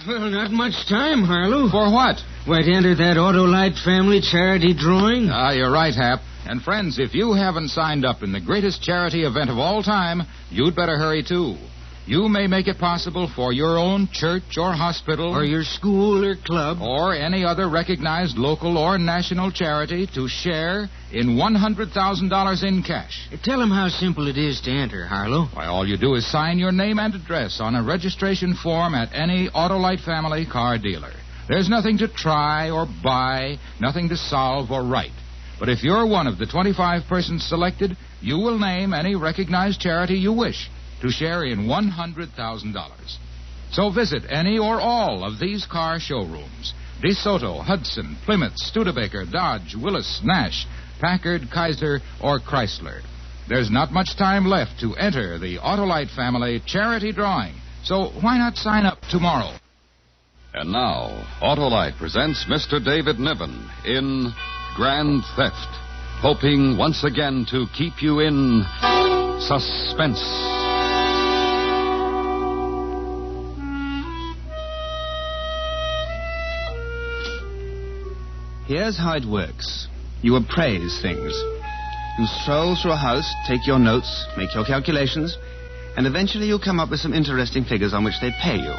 Well, not much time, Harlow. For what? Why, to enter that Autolite family charity drawing. You're right, Hap. And friends, if you haven't signed up in the greatest charity event of all time, you'd better hurry, too. You may make it possible for your own church or hospital, Or your school or club. or any other recognized local or national charity to share in $100,000 in cash. Tell them how simple it is to enter, Harlow. Why, all you do is sign your name and address on a registration form at any Autolite family car dealer. There's nothing to try or buy, nothing to solve or write. But if you're one of the 25 persons selected, you will name any recognized charity you wish to share in $100,000. So visit any or all of these car showrooms. DeSoto, Hudson, Plymouth, Studebaker, Dodge, Willis, Nash, Packard, Kaiser, or Chrysler. There's not much time left to enter the Autolite family charity drawing, so why not sign up tomorrow? And now, Autolite presents Mr. David Niven in Grand Theft, hoping once again to keep you in suspense. Here's how it works. You appraise things. You stroll through a house, take your notes, make your calculations, and eventually you come up with some interesting figures on which they pay you.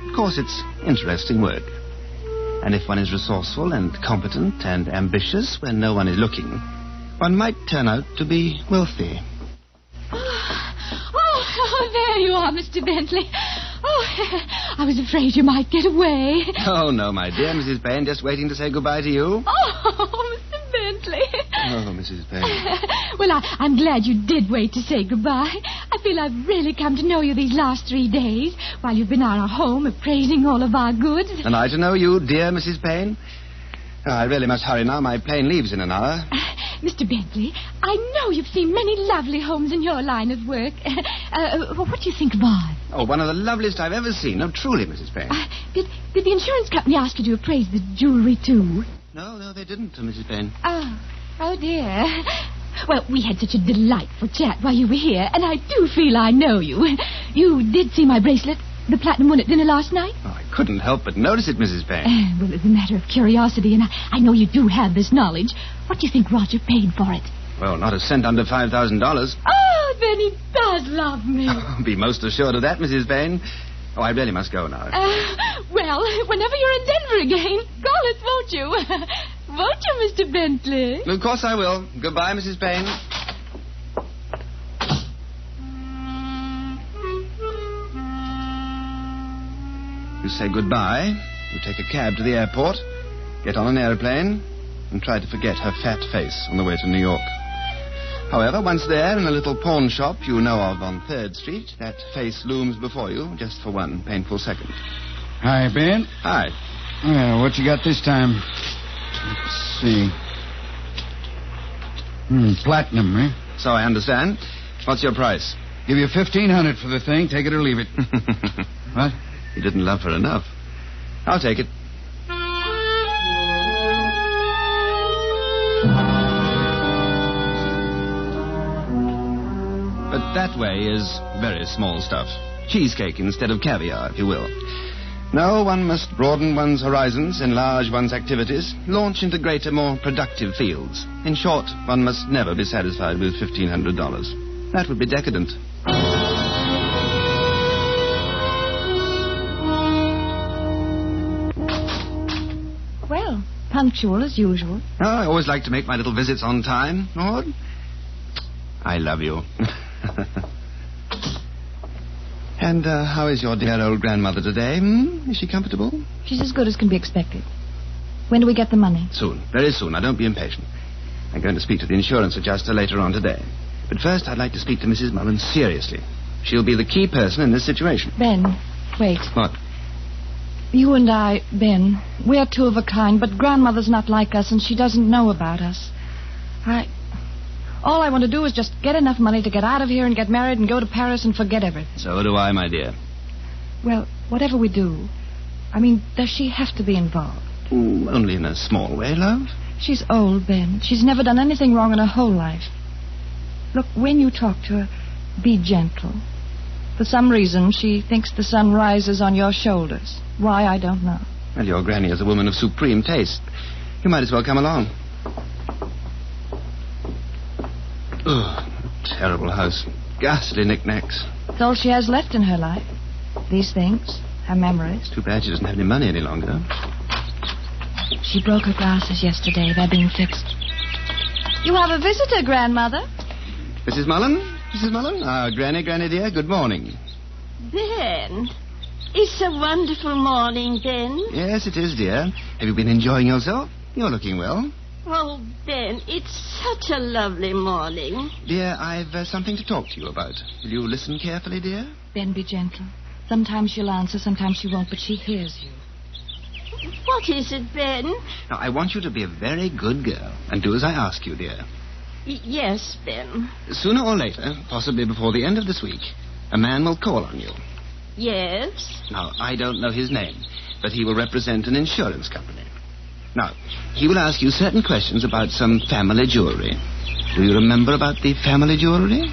Of course, it's interesting work. And if one is resourceful and competent and ambitious when no one is looking, one might turn out to be wealthy. Oh, there you are, Mr. Bentley. Oh, I was afraid you might get away. Oh, no, my dear Mrs. Payne, just waiting to say goodbye to you. Oh, Mr. Bentley. Oh, Mrs. Payne. Well, I'm glad you did wait to say goodbye. I feel I've really come to know you these last 3 days while you've been at our home appraising all of our goods. And I to know you, dear Mrs. Payne? Oh, I really must hurry now. My plane leaves in an hour. Mr. Bentley, I know you've seen many lovely homes in your line of work. What do you think of ours? Oh, one of the loveliest I've ever seen. No, truly, Mrs. Payne. Did the insurance company ask you to appraise the jewelry, too? No, they didn't, Mrs. Payne. Oh, dear. Well, we had such a delightful chat while you were here, and I do feel I know you. You did see my bracelet, the platinum one at dinner last night? Oh, I couldn't help but notice it, Mrs. Payne. Well, it's a matter of curiosity, and I know you do have this knowledge. What do you think Roger paid for it? Well, not a cent under $5,000. Oh, then he does love me. Be most assured of that, Mrs. Payne. Oh, I really must go now. Well, whenever you're in Denver again, call us, won't you? Won't you, Mr. Bentley? Of course I will. Goodbye, Mrs. Payne. You say goodbye, you take a cab to the airport, get on an airplane, and try to forget her fat face on the way to New York. However, once there, in a little pawn shop you know of on 3rd Street, that face looms before you just for one painful second. Hi, Ben. Hi. Well, what you got this time? Let's see. Platinum, eh? So I understand. What's your price? Give you $1,500 for the thing. Take it or leave it. What? You didn't love her enough. I'll take it. But that way is very small stuff. Cheesecake instead of caviar, if you will. No, one must broaden one's horizons, enlarge one's activities, launch into greater, more productive fields. In short, one must never be satisfied with $1,500. That would be decadent. Well, punctual as usual. Oh, I always like to make my little visits on time, Maud. I love you. And how is your dear old grandmother today? Is she comfortable? She's as good as can be expected. When do we get the money? Soon. Very soon. Now, don't be impatient. I'm going to speak to the insurance adjuster later on today. But first, I'd like to speak to Mrs. Mullen seriously. She'll be the key person in this situation. Ben, wait. What? You and I, Ben, we're two of a kind, but Grandmother's not like us, and she doesn't know about us. All I want to do is just get enough money to get out of here and get married and go to Paris and forget everything. So do I, my dear. Well, whatever we do, does she have to be involved? Only in a small way, love. She's old, Ben. She's never done anything wrong in her whole life. Look, when you talk to her, be gentle. For some reason, she thinks the sun rises on your shoulders. Why, I don't know. Well, your granny is a woman of supreme taste. You might as well come along. Ugh, terrible house. Ghastly knickknacks. It's all she has left in her life. These things, her memories. Too bad she doesn't have any money any longer. She broke her glasses yesterday. They're being fixed. You have a visitor, Grandmother. Mrs. Mullen? Mrs. Mullen? Granny dear, good morning. Ben, it's a wonderful morning, Ben. Yes, it is, dear. Have you been enjoying yourself? You're looking well. Oh, Ben, it's such a lovely morning. Dear, I've something to talk to you about. Will you listen carefully, dear? Ben, be gentle. Sometimes she'll answer, sometimes she won't, but she hears you. What is it, Ben? Now, I want you to be a very good girl and do as I ask you, dear. Yes, Ben. Sooner or later, possibly before the end of this week, a man will call on you. Yes? Now, I don't know his name, but he will represent an insurance company. Now, he will ask you certain questions about some family jewelry. Do you remember about the family jewelry?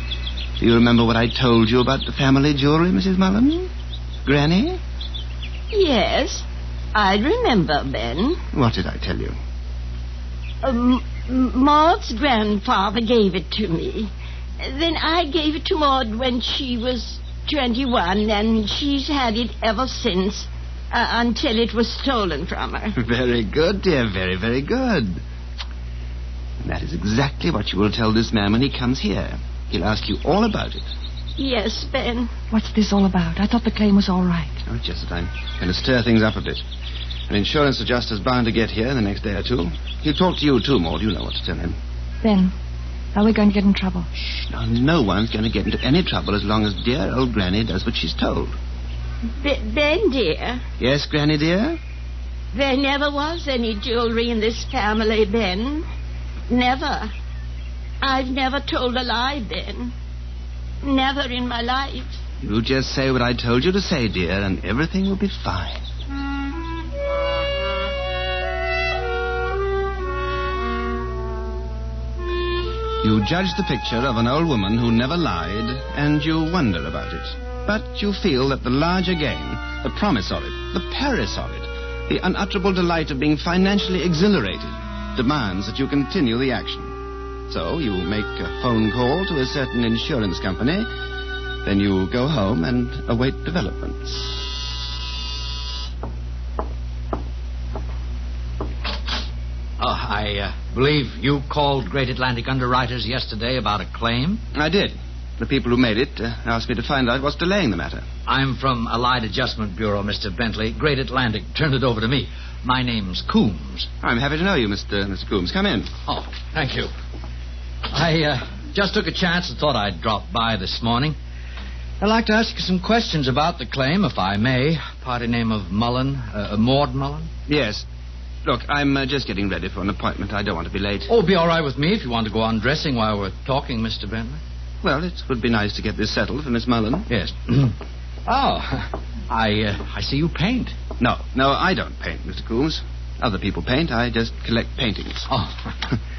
Do you remember what I told you about the family jewelry, Mrs. Mullen? Granny? Yes, I remember, Ben. What did I tell you? Maud's grandfather gave it to me. Then I gave it to Maud when she was 21, and she's had it ever since, until it was stolen from her. Very good, dear. Very, very good. And that is exactly what you will tell this man when he comes here. He'll ask you all about it. Yes, Ben. What's this all about? I thought the claim was all right. Oh, it's just that I'm going to stir things up a bit. An insurance adjuster's bound to get here in the next day or two. He'll talk to you, too, Maud. You know what to tell him. Ben, are we going to get in trouble? Shh. No one's going to get into any trouble as long as dear old Granny does what she's told. Ben, dear. Yes, Granny, dear? There never was any jewelry in this family, Ben. Never. I've never told a lie, Ben. Never in my life. You just say what I told you to say, dear, and everything will be fine. You judge the picture of an old woman who never lied, and you wonder about it. But you feel that the larger gain, the promise of it, the Paris of it, the unutterable delight of being financially exhilarated, demands that you continue the action. So you make a phone call to a certain insurance company, then you go home and await developments. I believe you called Great Atlantic Underwriters yesterday about a claim? I did. The people who made it asked me to find out what's delaying the matter. I'm from Allied Adjustment Bureau, Mr. Bentley. Great Atlantic turned it over to me. My name's Coombs. I'm happy to know you, Mr. Coombs. Come in. Oh, thank you. I just took a chance and thought I'd drop by this morning. I'd like to ask you some questions about the claim, if I may. Party name of Mullen, Maud Mullen? Yes. Look, I'm just getting ready for an appointment. I don't want to be late. Oh, it'll be all right with me if you want to go on dressing while we're talking, Mr. Bentley. Well, it would be nice to get this settled for Miss Mullen. Yes. I see you paint. No, I don't paint, Mr. Coombs. Other people paint. I just collect paintings. Oh.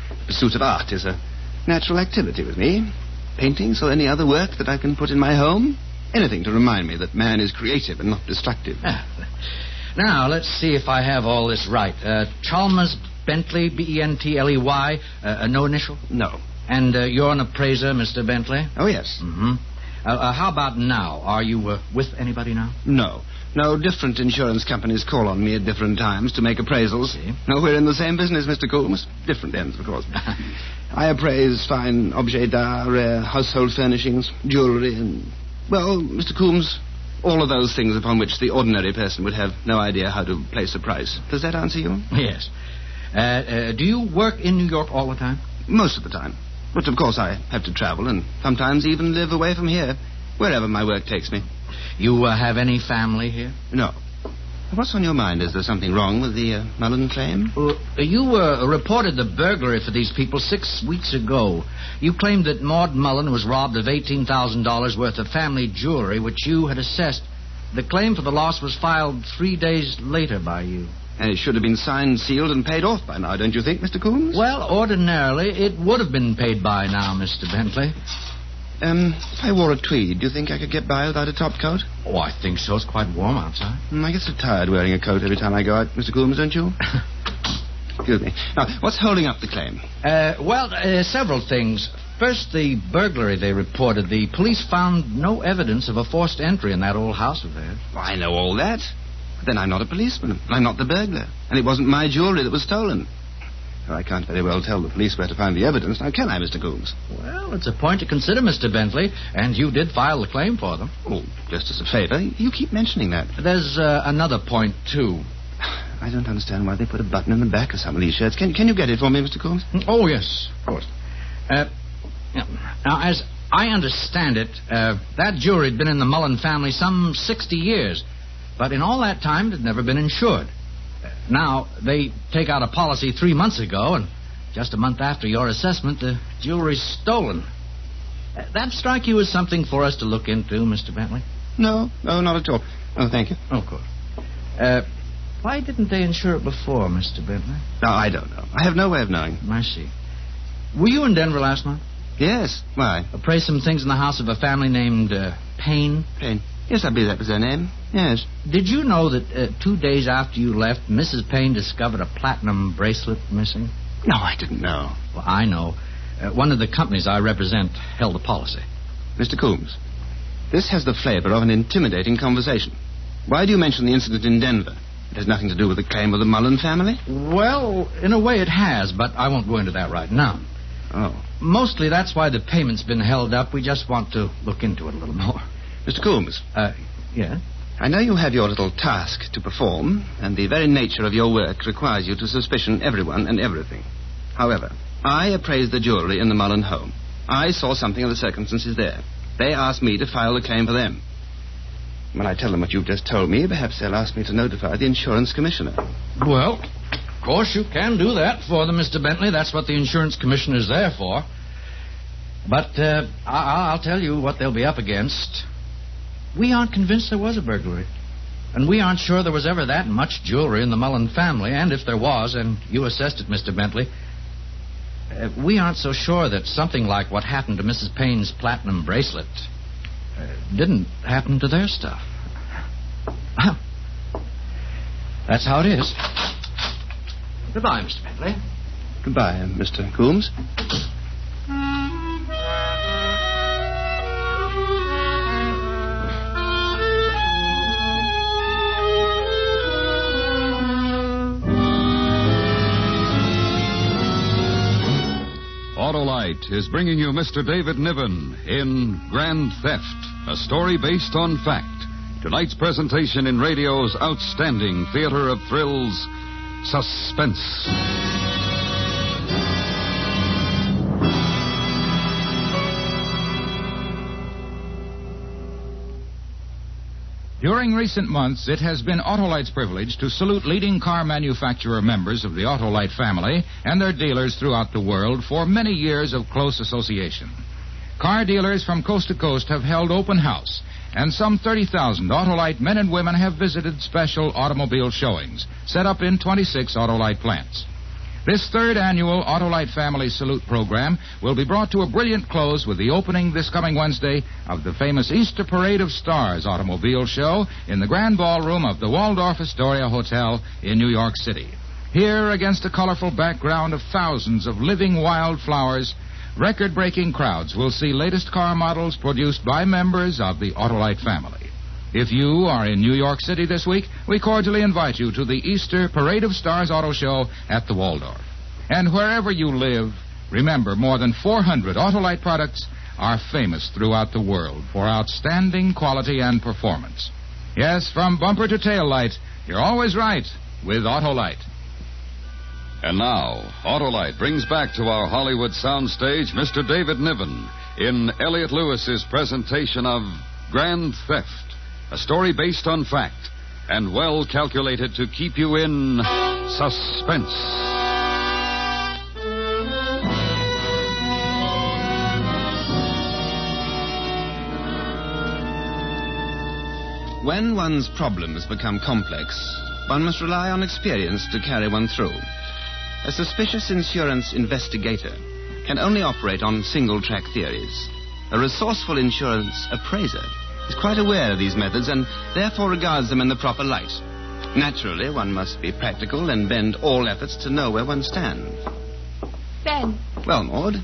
The pursuit of art is a natural activity with me. Paintings or any other work that I can put in my home. Anything to remind me that man is creative and not destructive. Now, let's see if I have all this right. Chalmers Bentley, Bentley, no initial? No. And you're an appraiser, Mr. Bentley? Oh, yes. Mm-hmm. How about now? Are you with anybody now? No. No, different insurance companies call on me at different times to make appraisals. See? No, we're in the same business, Mr. Coombs. Different ends, of course. I appraise fine objets d'art, rare household furnishings, jewelry, and... Well, Mr. Coombs, all of those things upon which the ordinary person would have no idea how to place a price. Does that answer you? Yes. Do you work in New York all the time? Most of the time. But, of course, I have to travel and sometimes even live away from here, wherever my work takes me. You have any family here? No. What's on your mind? Is there something wrong with the Mullen claim? You reported the burglary for these people 6 weeks ago. You claimed that Maud Mullen was robbed of $18,000 worth of family jewelry, which you had assessed. The claim for the loss was filed 3 days later by you. And it should have been signed, sealed, and paid off by now, don't you think, Mr. Coombs? Well, ordinarily, it would have been paid by now, Mr. Bentley. If I wore a tweed, do you think I could get by without a top coat? Oh, I think so. It's quite warm outside. I get so tired wearing a coat every time I go out, Mr. Coombs, don't you? Excuse me. Now, what's holding up the claim? Several things. First, the burglary they reported. The police found no evidence of a forced entry in that old house of theirs. Well, I know all that. But then I'm not a policeman. I'm not the burglar. And it wasn't my jewelry that was stolen. I can't very well tell the police where to find the evidence. Now, can I, Mr. Coombs? Well, it's a point to consider, Mr. Bentley. And you did file the claim for them. Oh, just as a favor. You keep mentioning that. There's another point, too. I don't understand why they put a button in the back of some of these shirts. Can you get it for me, Mr. Coombs? Oh, yes, of course. Now, as I understand it, that jewelry had been in the Mullen family some 60 years. But in all that time, it had never been insured. Now, they take out a policy 3 months ago, and just a month after your assessment, the jewelry's stolen. That strike you as something for us to look into, Mr. Bentley? No, not at all. Oh, thank you. Of course. Why didn't they insure it before, Mr. Bentley? No, I don't know. I have no way of knowing. I see. Were you in Denver last month? Yes. Why? Appraised some things in the house of a family named Payne. Payne. Yes, I believe that was their name. Yes. Did you know that 2 days after you left, Mrs. Payne discovered a platinum bracelet missing? No, I didn't know. Well, I know. One of the companies I represent held a policy. Mr. Coombs, this has the flavor of an intimidating conversation. Why do you mention the incident in Denver? It has nothing to do with the claim of the Mullen family? Well, in a way it has, but I won't go into that right now. Oh. Mostly that's why the payment's been held up. We just want to look into it a little more. Mr. Coombs. Yeah? I know you have your little task to perform, and the very nature of your work requires you to suspicion everyone and everything. However, I appraised the jewelry in the Mullen home. I saw something of the circumstances there. They asked me to file a claim for them. When I tell them what you've just told me, perhaps they'll ask me to notify the insurance commissioner. Well, of course you can do that for them, Mr. Bentley. That's what the insurance commissioner's there for. But I'll tell you what they'll be up against. We aren't convinced there was a burglary. And we aren't sure there was ever that much jewelry in the Mullen family. And if there was, and you assessed it, Mr. Bentley, we aren't so sure that something like what happened to Mrs. Payne's platinum bracelet didn't happen to their stuff. That's how it is. Goodbye, Mr. Bentley. Goodbye, Mr. Coombs. Autolite is bringing you Mr. David Niven in Grand Theft, a story based on fact. Tonight's presentation in radio's outstanding theater of thrills, Suspense. During recent months, it has been Autolite's privilege to salute leading car manufacturer members of the Autolite family and their dealers throughout the world for many years of close association. Car dealers from coast to coast have held open house, and some 30,000 Autolite men and women have visited special automobile showings set up in 26 Autolite plants. This third annual Autolite Family Salute program will be brought to a brilliant close with the opening this coming Wednesday of the famous Easter Parade of Stars automobile show in the Grand Ballroom of the Waldorf Astoria Hotel in New York City. Here, against a colorful background of thousands of living wildflowers, record-breaking crowds will see latest car models produced by members of the Autolite family. If you are in New York City this week, we cordially invite you to the Easter Parade of Stars Auto Show at the Waldorf. And wherever you live, remember, more than 400 Autolite products are famous throughout the world for outstanding quality and performance. Yes, from bumper to tail light, you're always right with Autolite. And now, Autolite brings back to our Hollywood soundstage Mr. David Niven in Elliot Lewis's presentation of Grand Theft, a story based on fact and well calculated to keep you in suspense. When one's problems become complex, one must rely on experience to carry one through. A suspicious insurance investigator can only operate on single-track theories. A resourceful insurance appraiser is quite aware of these methods and therefore regards them in the proper light. Naturally, one must be practical and bend all efforts to know where one stands. Ben. Well, Maud?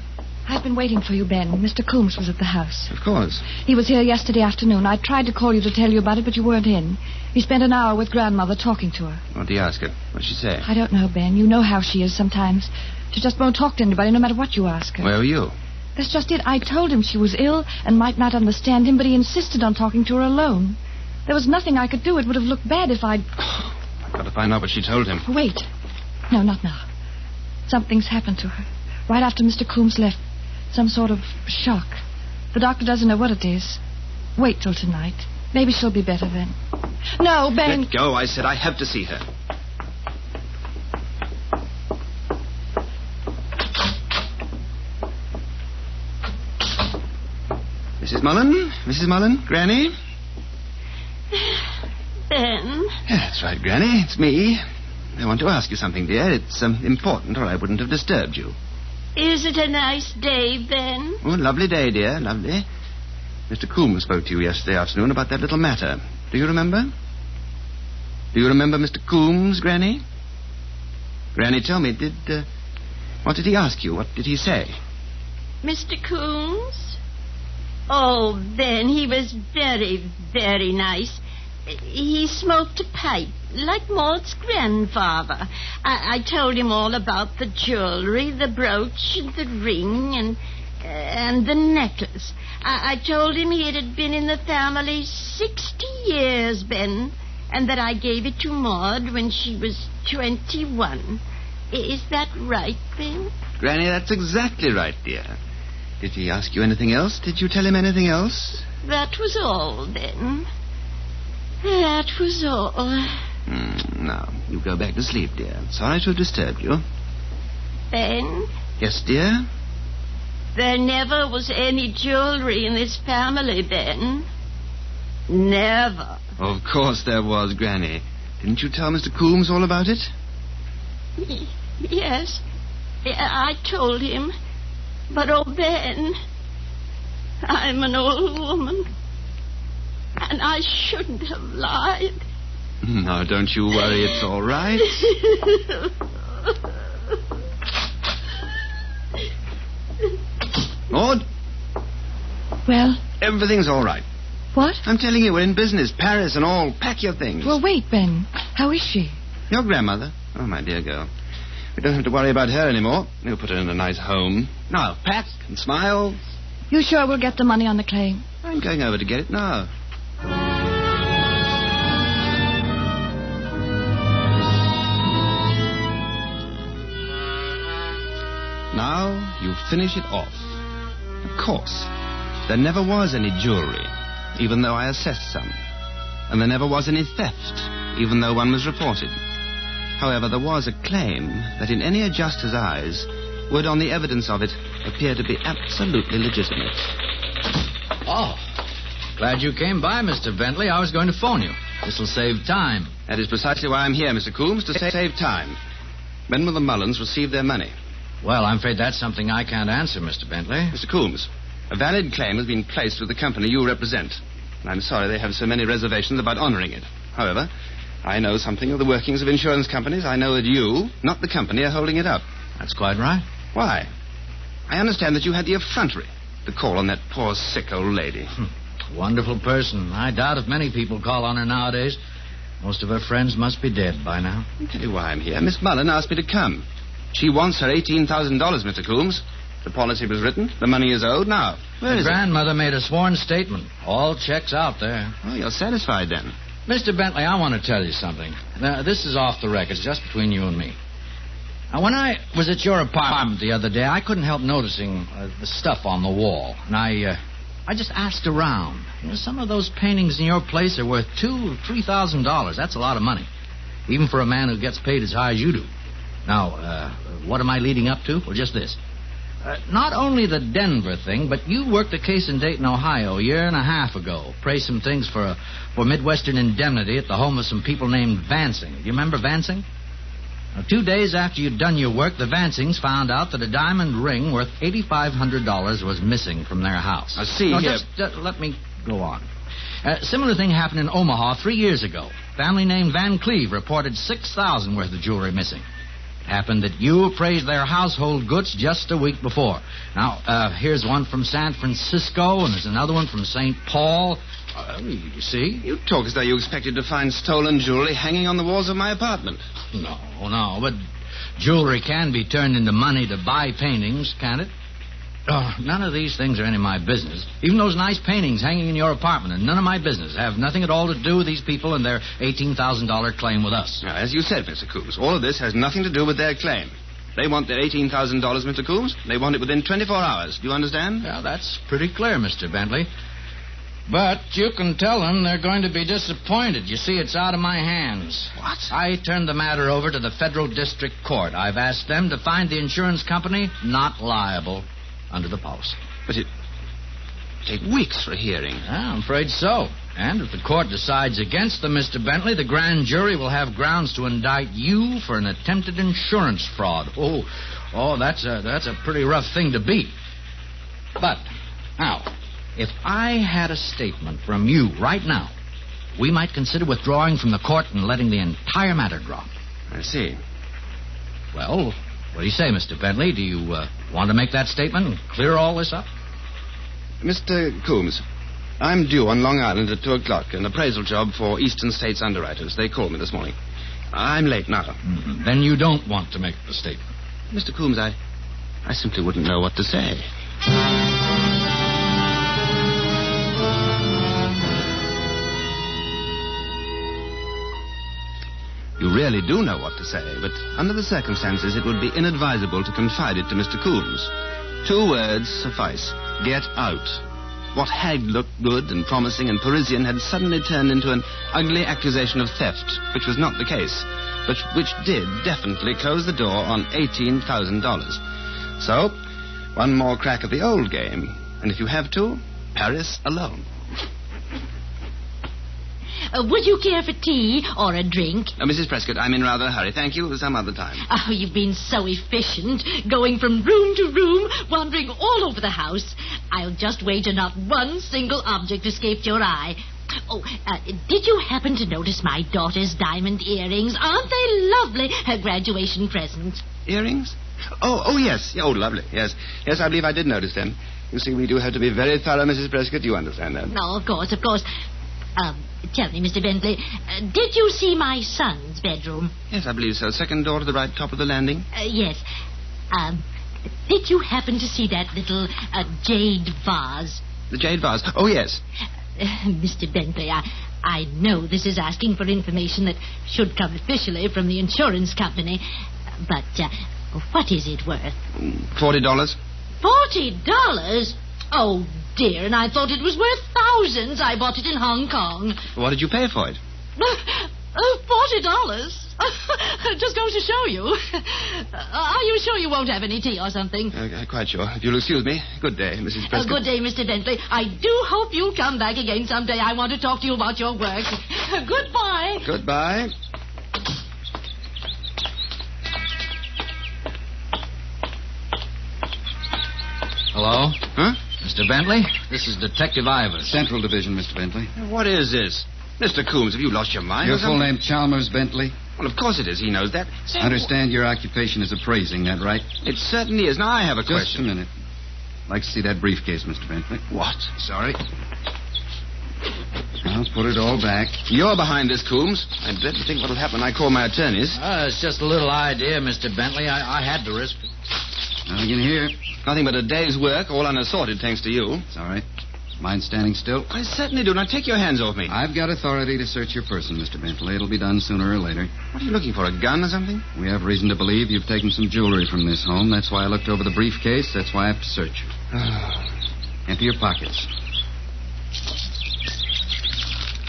I've been waiting for you, Ben. Mr. Coombs was at the house. Of course. He was here yesterday afternoon. I tried to call you to tell you about it, but you weren't in. He spent an hour with Grandmother talking to her. What did you ask her? What did she say? I don't know, Ben. You know how she is sometimes. She just won't talk to anybody, no matter what you ask her. Where were you? That's just it. I told him she was ill and might not understand him, but he insisted on talking to her alone. There was nothing I could do. It would have looked bad if I'd... I've got to find out what she told him. Wait. No, not now. Something's happened to her. Right after Mr. Coombs left. Some sort of shock. The doctor doesn't know what it is. Wait till tonight. Maybe she'll be better then. No, Ben... Let go, I said. I have to see her. Mrs. Mullen? Mrs. Mullen? Granny? Ben? That's right, Granny. It's me. I want to ask you something, dear. It's important, or I wouldn't have disturbed you. Is it a nice day, Ben? Oh, lovely day, dear. Lovely. Mr. Coombs spoke to you yesterday afternoon about that little matter. Do you remember? Do you remember Mr. Coombs, Granny? Granny, tell me, what did he ask you? What did he say? Mr. Coombs? Oh, Ben, he was very, very nice. He smoked a pipe, like Maud's grandfather. I told him all about the jewelry, the brooch, the ring, and the necklace. I told him it had been in the family 60 years, Ben, and that I gave it to Maud when she was 21. Is that right, Ben? Granny, that's exactly right, dear. Did he ask you anything else? Did you tell him anything else? That was all, Ben. That was all. Now, you go back to sleep, dear. Sorry to have disturbed you. Ben? Yes, dear? There never was any jewelry in this family, Ben. Never. Of course there was, Granny. Didn't you tell Mr. Coombs all about it? Yes. I told him. But, oh, Ben, I'm an old woman. And I shouldn't have lied. No, don't you worry. It's all right. Maud? Well? Everything's all right. What? I'm telling you, we're in business. Paris and all. Pack your things. Well, wait, Ben. How is she? Your grandmother? Oh, my dear girl. We don't have to worry about her anymore. We'll put her in a nice home. Now, pack and smile. You sure we'll get the money on the claim? I'm going over to get it now. Now you finish it off. Of course, there never was any jewelry, even though I assessed some. And there never was any theft, even though one was reported. However, there was a claim that in any adjuster's eyes would, on the evidence of it, appear to be absolutely legitimate. Oh, glad you came by, Mr. Bentley. I was going to phone you. This'll save time. That is precisely why I'm here, Mr. Coombs, to save time. When will the Mullins receive their money? Well, I'm afraid that's something I can't answer, Mr. Bentley. Mr. Coombs, a valid claim has been placed with the company you represent. And I'm sorry they have so many reservations about honoring it. However, I know something of the workings of insurance companies. I know that you, not the company, are holding it up. That's quite right. Why? I understand that you had the effrontery to call on that poor, sick old lady. Wonderful person. I doubt if many people call on her nowadays. Most of her friends must be dead by now. I'll tell you why I'm here. Miss Mullen asked me to come. She wants her $18,000, Mr. Coombs. The policy was written. The money is owed. Now, where is it? Grandmother made a sworn statement. All checks out there. Oh, you're satisfied then. Mr. Bentley, I want to tell you something. Now, this is off the record. It's just between you and me. Now, when I was at your apartment the other day, I couldn't help noticing the stuff on the wall. And I just asked around. You know, some of those paintings in your place are worth $2,000 or $3,000. That's a lot of money, even for a man who gets paid as high as you do. Now, what am I leading up to? Well, just this. Not only the Denver thing, but you worked a case in Dayton, Ohio, a year and a half ago. Praised some things for Midwestern indemnity at the home of some people named Vansing. Do you remember Vansing? Now, 2 days after you'd done your work, the Vansings found out that a diamond ring worth $8,500 was missing from their house. I see. No, just let me go on. Similar thing happened in Omaha 3 years ago. Family named Van Cleve reported $6,000 worth of jewelry missing. Happened that you appraised their household goods just a week before. Now, here's one from San Francisco, and there's another one from St. Paul. You see? You talk as though you expected to find stolen jewelry hanging on the walls of my apartment. No, but jewelry can be turned into money to buy paintings, can't it? None of these things are any of my business. Even those nice paintings hanging in your apartment are none of my business. Have nothing at all to do with these people and their $18,000 claim with us. Now, as you said, Mr. Coombs, all of this has nothing to do with their claim. They want their $18,000, Mr. Coombs. They want it within 24 hours. Do you understand? Yeah, that's pretty clear, Mr. Bentley. But you can tell them they're going to be disappointed. You see, it's out of my hands. What? I turned the matter over to the Federal District Court. I've asked them to find the insurance company not liable under the policy. But take weeks for a hearing. I'm afraid so. And if the court decides against them, Mr. Bentley, the grand jury will have grounds to indict you for an attempted insurance fraud. Oh, that's a pretty rough thing to beat. But, now, if I had a statement from you right now, we might consider withdrawing from the court and letting the entire matter drop. I see. Well, what do you say, Mr. Bentley? Do you want to make that statement and clear all this up? Mr. Coombs, I'm due on Long Island at 2 o'clock, an appraisal job for Eastern States Underwriters. They called me this morning. I'm late now. Mm-hmm. Then you don't want to make the statement. Mr. Coombs, I simply wouldn't know what to say. You really do know what to say, but under the circumstances, it would be inadvisable to confide it to Mr. Coombs. 2 words suffice. Get out. What had looked good and promising and Parisian had suddenly turned into an ugly accusation of theft, which was not the case, but which did definitely close the door on $18,000. So, one more crack at the old game, and if you have to, Paris alone. Would you care for tea or a drink? Mrs. Prescott, I'm in rather a hurry. Thank you. Some other time. Oh, you've been so efficient, going from room to room, wandering all over the house. I'll just wait till not one single object escaped your eye. Oh, did you happen to notice my daughter's diamond earrings? Aren't they lovely? Her graduation present. Earrings? Oh, yes. Oh, lovely. Yes, I believe I did notice them. You see, we do have to be very thorough, Mrs. Prescott. You understand that? No, of course. Tell me, Mr. Bentley, did you see my son's bedroom? Yes, I believe so. Second door to the right, top of the landing. Yes. Did you happen to see that little jade vase? The jade vase? Oh, yes. Mr. Bentley, I know this is asking for information that should come officially from the insurance company, but what is it worth? $40. $40? Oh, dear, and I thought it was worth thousands. I bought it in Hong Kong. What did you pay for it? $40? Just goes to show you. Are you sure you won't have any tea or something? Quite sure. If you'll excuse me. Good day, Mrs. Prescott. Good day, Mr. Bentley. I do hope you'll come back again someday. I want to talk to you about your work. Goodbye. Goodbye. Hello? Huh? Mr. Bentley, this is Detective Ivers. Central Division, Mr. Bentley. What is this? Mr. Coombs, have you lost your mind? Your full name, Chalmers Bentley? Well, of course it is. He knows that. I understand your occupation is appraising, that right? It certainly is. Now, I have a question. Just a minute. I'd like to see that briefcase, Mr. Bentley. What? Sorry. I'll put it all back. You're behind this, Coombs. I dread to think what'll happen when I call my attorneys. It's just a little idea, Mr. Bentley. I had to risk it. Nothing in here. Nothing but a day's work, all unassorted, thanks to you. It's all right. Mind standing still? I certainly do. Now, take your hands off me. I've got authority to search your person, Mr. Bentley. It'll be done sooner or later. What are you looking for, a gun or something? We have reason to believe you've taken some jewelry from this home. That's why I looked over the briefcase. That's why I have to search you. Empty your pockets.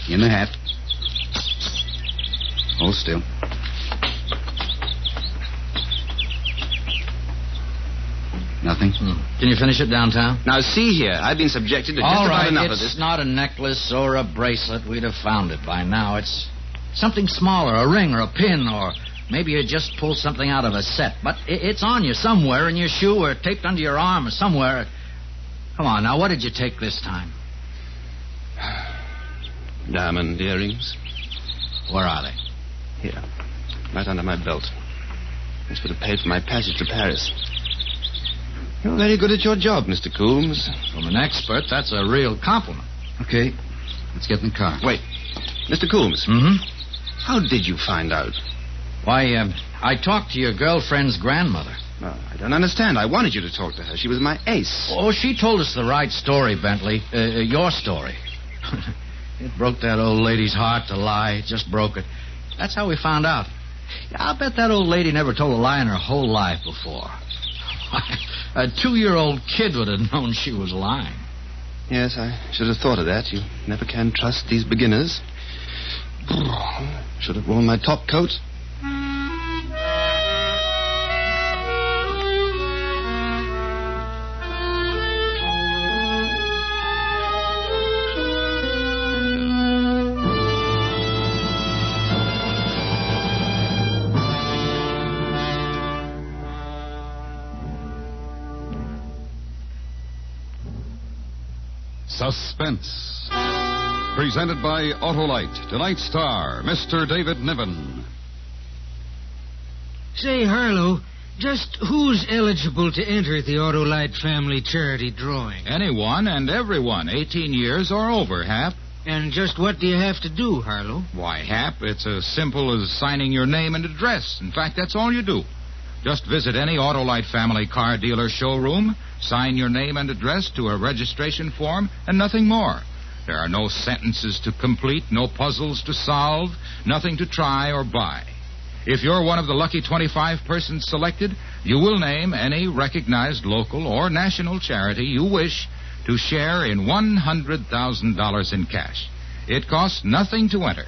In the hat. Hold still. Nothing? Can you finish it downtown? Now, see here. I've been subjected to just about enough of this. It's not a necklace or a bracelet. We'd have found it by now. It's something smaller, a ring or a pin, or maybe you just pulled something out of a set. But it's on you somewhere, in your shoe or taped under your arm or somewhere. Come on, now, what did you take this time? Diamond earrings. Where are they? Here. Right under my belt. This would have paid for my passage to Paris. You're very good at your job, Mr. Coombs. From an expert, that's a real compliment. Okay. Let's get in the car. Wait. Mr. Coombs. Mm-hmm? How did you find out? Why, I talked to your girlfriend's grandmother. I don't understand. I wanted you to talk to her. She was my ace. Oh, she told us the right story, Bentley. Your story. It broke that old lady's heart to lie. It just broke it. That's how we found out. I'll bet that old lady never told a lie in her whole life before. A 2-year-old kid would have known she was lying. Yes, I should have thought of that. You never can trust these beginners. Should have worn my top coat. Suspense. Presented by Autolite. Tonight's star, Mr. David Niven. Say, Harlow, just who's eligible to enter the Autolite family charity drawing? Anyone and everyone, 18 years or over, Hap. And just what do you have to do, Harlow? Why, Hap, it's as simple as signing your name and address. In fact, that's all you do. Just visit any Autolite family car dealer showroom, sign your name and address to a registration form, and nothing more. There are no sentences to complete, no puzzles to solve, nothing to try or buy. If you're one of the lucky 25 persons selected, you will name any recognized local or national charity you wish to share in $100,000 in cash. It costs nothing to enter.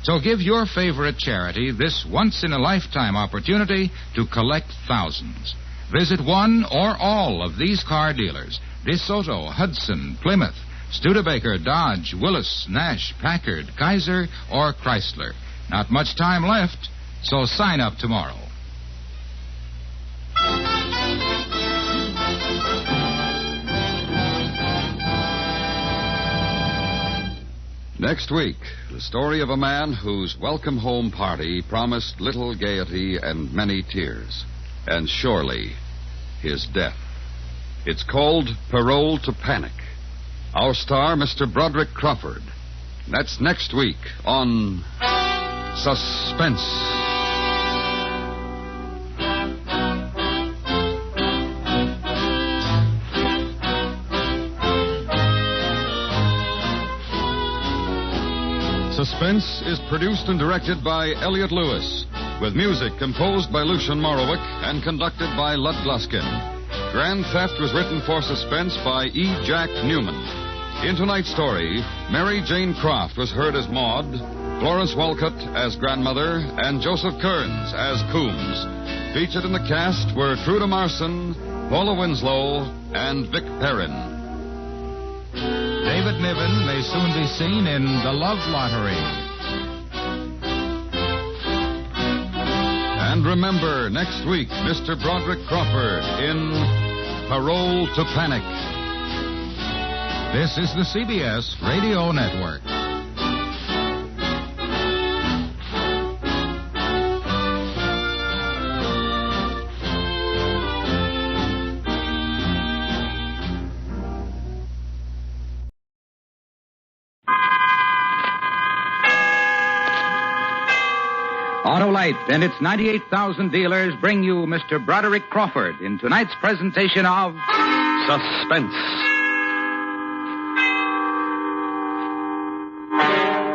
So give your favorite charity this once-in-a-lifetime opportunity to collect thousands. Visit one or all of these car dealers: DeSoto, Hudson, Plymouth, Studebaker, Dodge, Willis, Nash, Packard, Kaiser, or Chrysler. Not much time left, so sign up tomorrow. Next week, the story of a man whose welcome home party promised little gaiety and many tears, and surely his death. It's called Parole to Panic. Our star, Mr. Broderick Crawford. That's next week on Suspense. Suspense is produced and directed by Elliot Lewis, with music composed by Lucian Morowick and conducted by Lud Gluskin. Grand Theft was written for Suspense by E. Jack Newman. In tonight's story, Mary Jane Croft was heard as Maud, Florence Walcott as Grandmother, and Joseph Kearns as Coombs. Featured in the cast were Truda Marson, Paula Winslow, and Vic Perrin. David Niven may soon be seen in The Love Lottery. And remember, next week, Mr. Broderick Crawford in Parole to Panic. This is the CBS Radio Network. Autolite and its 98,000 dealers bring you Mr. Broderick Crawford in tonight's presentation of Suspense.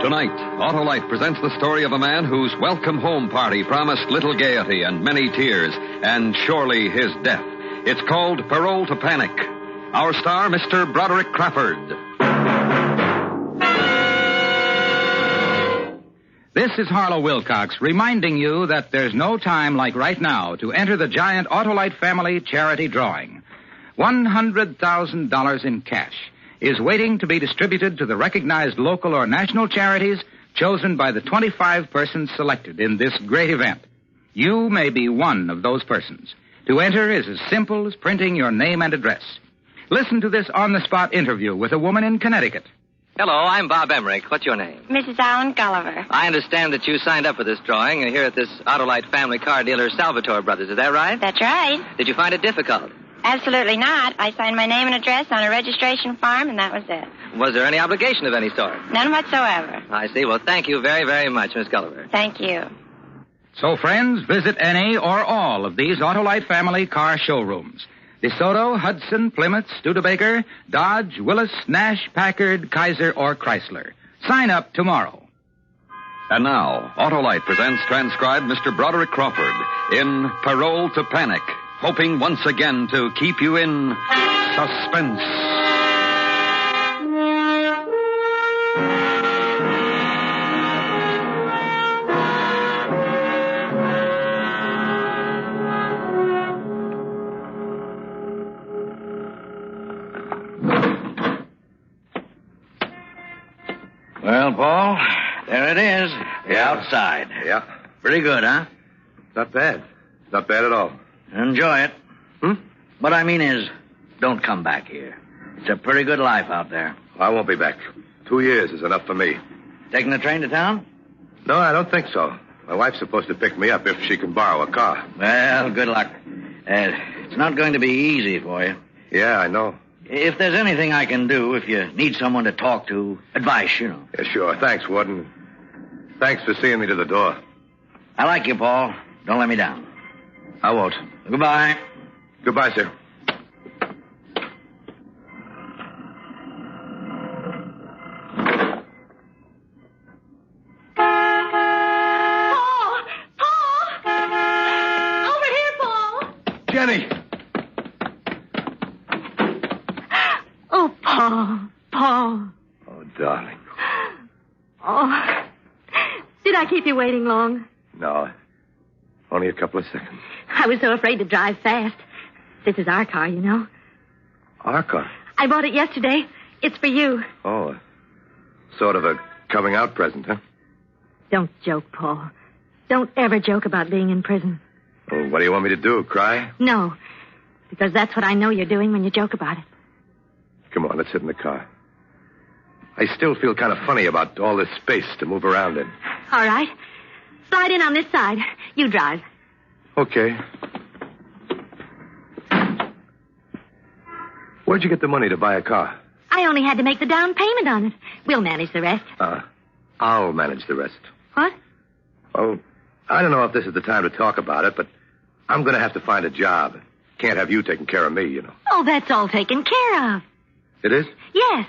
Tonight, Autolite presents the story of a man whose welcome home party promised little gaiety and many tears, and surely his death. It's called Parole to Panic. Our star, Mr. Broderick Crawford. This is Harlow Wilcox reminding you that there's no time like right now to enter the giant Autolite family charity drawing. $100,000 in cash is waiting to be distributed to the recognized local or national charities chosen by the 25 persons selected in this great event. You may be one of those persons. To enter is as simple as printing your name and address. Listen to this on-the-spot interview with a woman in Connecticut. Hello, I'm Bob Emmerich. What's your name? Mrs. Allen Gulliver. I understand that you signed up for this drawing here at this Autolite family car dealer, Salvatore Brothers. Is that right? That's right. Did you find it difficult? Absolutely not. I signed my name and address on a registration form, and that was it. Was there any obligation of any sort? None whatsoever. I see. Well, thank you very, very much, Miss Gulliver. Thank you. So, friends, visit any or all of these Autolite family car showrooms. DeSoto, Hudson, Plymouth, Studebaker, Dodge, Willis, Nash, Packard, Kaiser, or Chrysler. Sign up tomorrow. And now, Autolite presents transcribed Mr. Broderick Crawford in Parole to Panic, hoping once again to keep you in suspense. Well, Paul, there it is. The outside. Yeah. Pretty good, huh? Not bad. Not bad at all. Enjoy it. What I mean is, don't come back here. It's a pretty good life out there. I won't be back. 2 years is enough for me. Taking the train to town? No, I don't think so. My wife's supposed to pick me up if she can borrow a car. Well, good luck. It's not going to be easy for you. Yeah, I know. If there's anything I can do, if you need someone to talk to, advice, you know. Yeah, sure. Thanks, Warden. Thanks for seeing me to the door. I like you, Paul. Don't let me down. I won't. Goodbye. Goodbye, sir. Jenny! Oh, Paul. Paul. Oh, darling. Oh. Did I keep you waiting long? No. Only a couple of seconds. I was so afraid to drive fast. This is our car, you know. Our car? I bought it yesterday. It's for you. Oh, sort of a coming out present, huh? Don't joke, Paul. Don't ever joke about being in prison. Well, what do you want me to do, cry? No, because that's what I know you're doing when you joke about it. Come on, let's sit in the car. I still feel kind of funny about all this space to move around in. All right. Slide in on this side. You drive. Okay. Where'd you get the money to buy a car? I only had to make the down payment on it. We'll manage the rest. I'll manage the rest. What? Oh, I don't know if this is the time to talk about it, but I'm going to have to find a job. Can't have you taking care of me, you know. Oh, that's all taken care of. It is? Yes.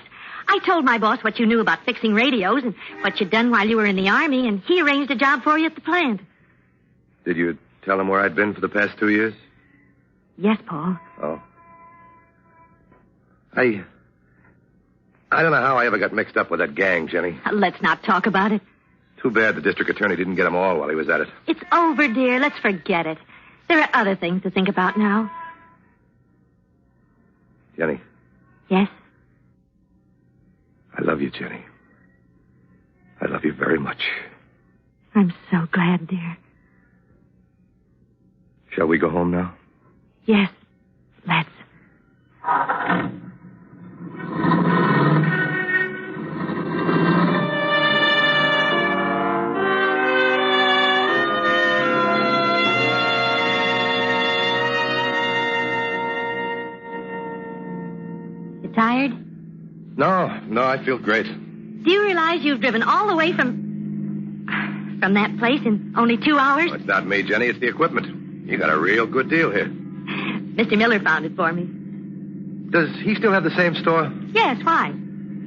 I told my boss what you knew about fixing radios and what you'd done while you were in the Army, and he arranged a job for you at the plant. Did you tell him where I'd been for the past 2 years? Yes, Paul. Oh. I don't know how I ever got mixed up with that gang, Jenny. Let's not talk about it. Too bad the district attorney didn't get them all while he was at it. It's over, dear. Let's forget it. There are other things to think about now. Jenny. Yes? I love you, Jenny. I love you very much. I'm so glad, dear. Shall we go home now? Yes. Let's. You tired? No, I feel great. Do you realize you've driven all the way from that place in only 2 hours? Oh, it's not me, Jenny. It's the equipment. You got a real good deal here. Mr. Miller found it for me. Does he still have the same store? Yes, why?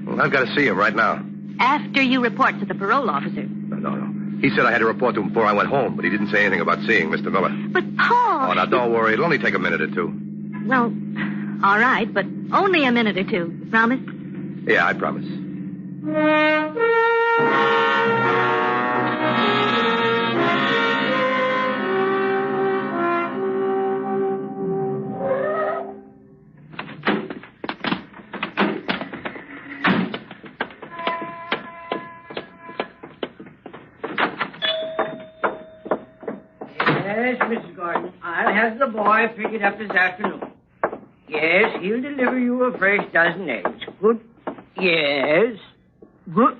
Well, I've got to see him right now. After you report to the parole officer. No. He said I had to report to him before I went home, but he didn't say anything about seeing Mr. Miller. But, Paul... Oh, now, don't worry. It'll only take a minute or two. Well, all right, but only a minute or two. Promise? Yeah, I promise. Yes, Mrs. Gordon. I'll have the boy pick it up this afternoon. Yes, he'll deliver you a fresh dozen eggs. Good. Yes. Good.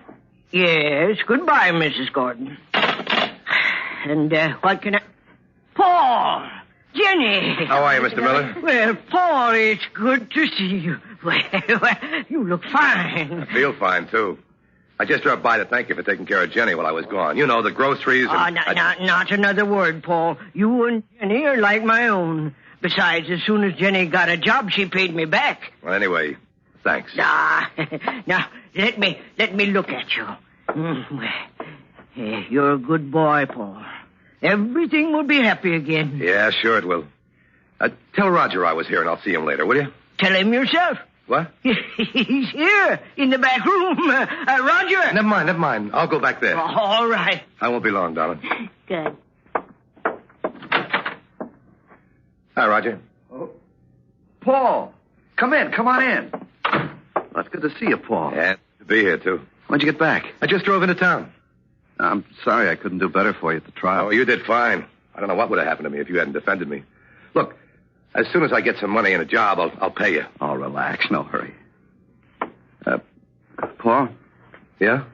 Yes. Goodbye, Mrs. Gordon. And what can I... Paul! Jenny! How are you, Mr. Miller? Well, Paul, it's good to see you. Well, you look fine. I feel fine, too. I just dropped by to thank you for taking care of Jenny while I was gone. You know, the groceries and... Not another word, Paul. You and Jenny are like my own. Besides, as soon as Jenny got a job, she paid me back. Well, anyway, thanks. Now, let me look at you. You're a good boy, Paul. Everything will be happy again. Yeah, sure it will. Tell Roger I was here, and I'll see him later, will you? Tell him yourself. What? He's here, in the back room. Roger. Never mind. I'll go back there. All right. I won't be long, darling. Good. Hi, Roger. Oh. Paul, come on in. Well, it's good to see you, Paul. Yeah, to be here, too. When'd you get back? I just drove into town. I'm sorry I couldn't do better for you at the trial. Oh, you did fine. I don't know what would have happened to me if you hadn't defended me. Look, as soon as I get some money and a job, I'll pay you. Oh, relax. No hurry. Paul? Yeah?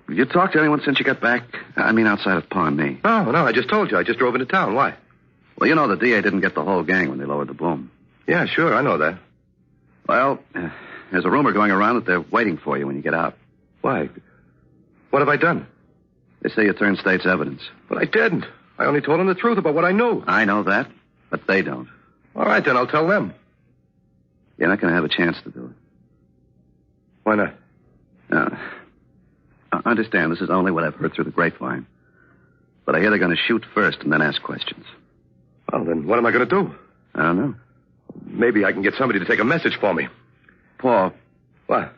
You talked to anyone since you got back? I mean, outside of Pa and me. No, I just told you. I just drove into town. Why? Well, you know the DA didn't get the whole gang when they lowered the boom. Yeah, sure. I know that. Well, there's a rumor going around that they're waiting for you when you get out. Why? What have I done? They say you turned state's evidence. But I didn't. I only told them the truth about what I knew. I know that, but they don't. All right, then I'll tell them. You're not going to have a chance to do it. Why not? Understand, this is only what I've heard through the grapevine. But I hear they're going to shoot first and then ask questions. Well, then what am I going to do? I don't know. Maybe I can get somebody to take a message for me. Paul. What?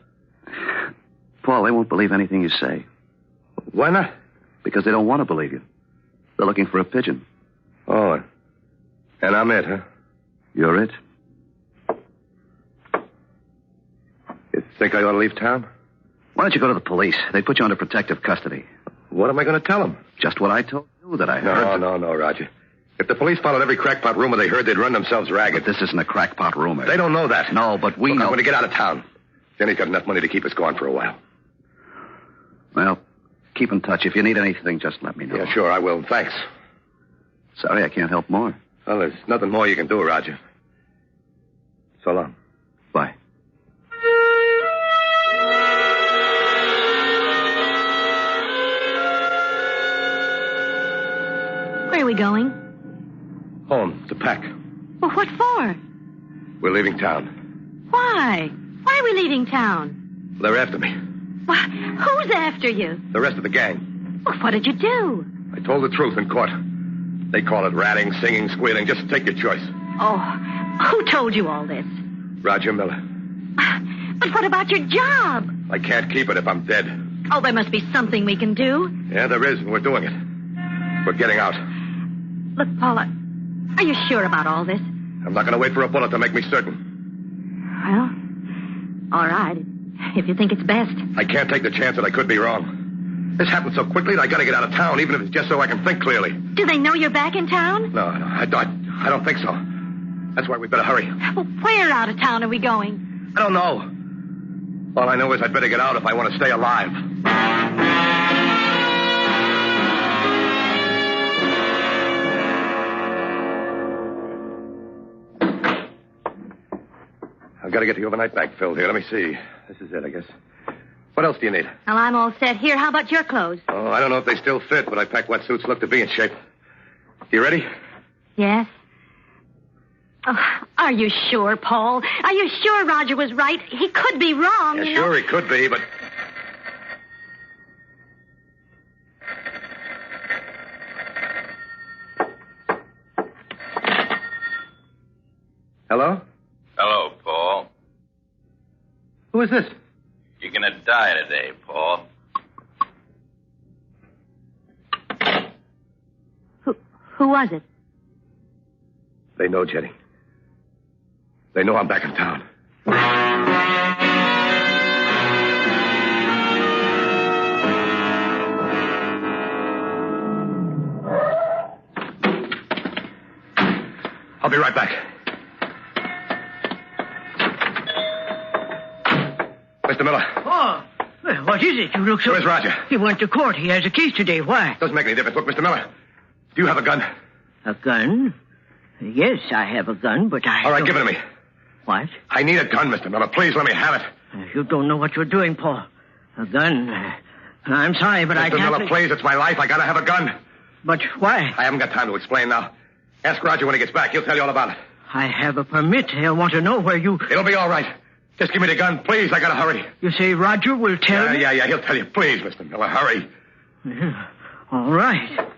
Paul, they won't believe anything you say. Why not? Because they don't want to believe you. They're looking for a pigeon. Oh, and I'm it, huh? You're it? You think I ought to leave town? Why don't you go to the police? They put you under protective custody. What am I going to tell them? Just what I told you that I heard. No, Roger. If the police followed every crackpot rumor they heard, they'd run themselves ragged. But this isn't a crackpot rumor. They don't know that. No, but we know. I'm going to get out of town. Jenny's got enough money to keep us going for a while. Well, keep in touch. If you need anything, just let me know. Yeah, sure, I will. Thanks. Sorry, I can't help more. Well, there's nothing more you can do, Roger. So long. Bye. Where are we going? Home, to pack. Well, what for? We're leaving town. Why? Why are we leaving town? They're after me. Why, who's after you? The rest of the gang. Well, what did you do? I told the truth in court. They call it ratting, singing, squealing. Just take your choice. Oh, who told you all this? Roger Miller. But what about your job? I can't keep it if I'm dead. Oh, there must be something we can do. Yeah, there is, and we're doing it. We're getting out. Look, Paula, are you sure about all this? I'm not going to wait for a bullet to make me certain. Well, all right, if you think it's best. I can't take the chance that I could be wrong. This happened so quickly that I got to get out of town, even if it's just so I can think clearly. Do they know you're back in town? No, I don't think so. That's why we better hurry. Well, where out of town are we going? I don't know. All I know is I'd better get out if I want to stay alive. I've got to get the overnight bag filled here. Let me see. This is it, I guess. What else do you need? Well, I'm all set here. How about your clothes? Oh, I don't know if they still fit, but I packed what suits look to be in shape. You ready? Yes. Oh, are you sure, Paul? Are you sure Roger was right? He could be wrong. Yeah, sure, he could be, but... Hello? Hello, Paul. Who is this? You're gonna die today, Paul. Who was it? They know, Jenny. They know I'm back in town. I'll be right back. Mr. Miller. Oh, well, what is it? You look so... Where's Roger? He went to court. He has the keys today. Why? Doesn't make any difference. Look, Mr. Miller, do you have a gun? A gun? Yes, I have a gun, but I... All right, give it to me. What? I need a gun, Mr. Miller. Please let me have it. You don't know what you're doing, Paul. A gun. I'm sorry, but I can't... Mr. Miller, please, it's my life. I gotta have a gun. But why? I haven't got time to explain now. Ask Roger when he gets back. He'll tell you all about it. I have a permit. He'll want to know where you... It'll be all right. Just give me the gun, please. I gotta hurry. You say Roger will tell me? Yeah, he'll tell you. Please, Mr. Miller, hurry. Yeah. All right.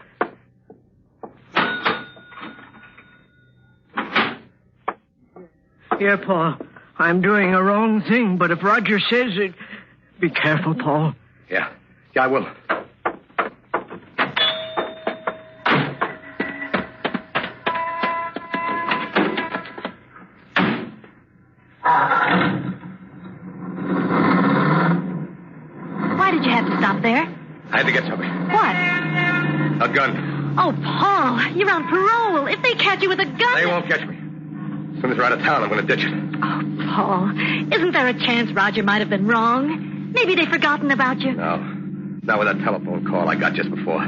Here, Paul. I'm doing a wrong thing, but if Roger says it... Be careful, Paul. Yeah, I will. Why did you have to stop there? I had to get something. What? A gun. Oh, Paul, you're on parole. If they catch you with a gun... They won't catch me. As soon as we're out of town, I'm going to ditch it. Oh, Paul, isn't there a chance Roger might have been wrong? Maybe they've forgotten about you. No. Not with that telephone call I got just before.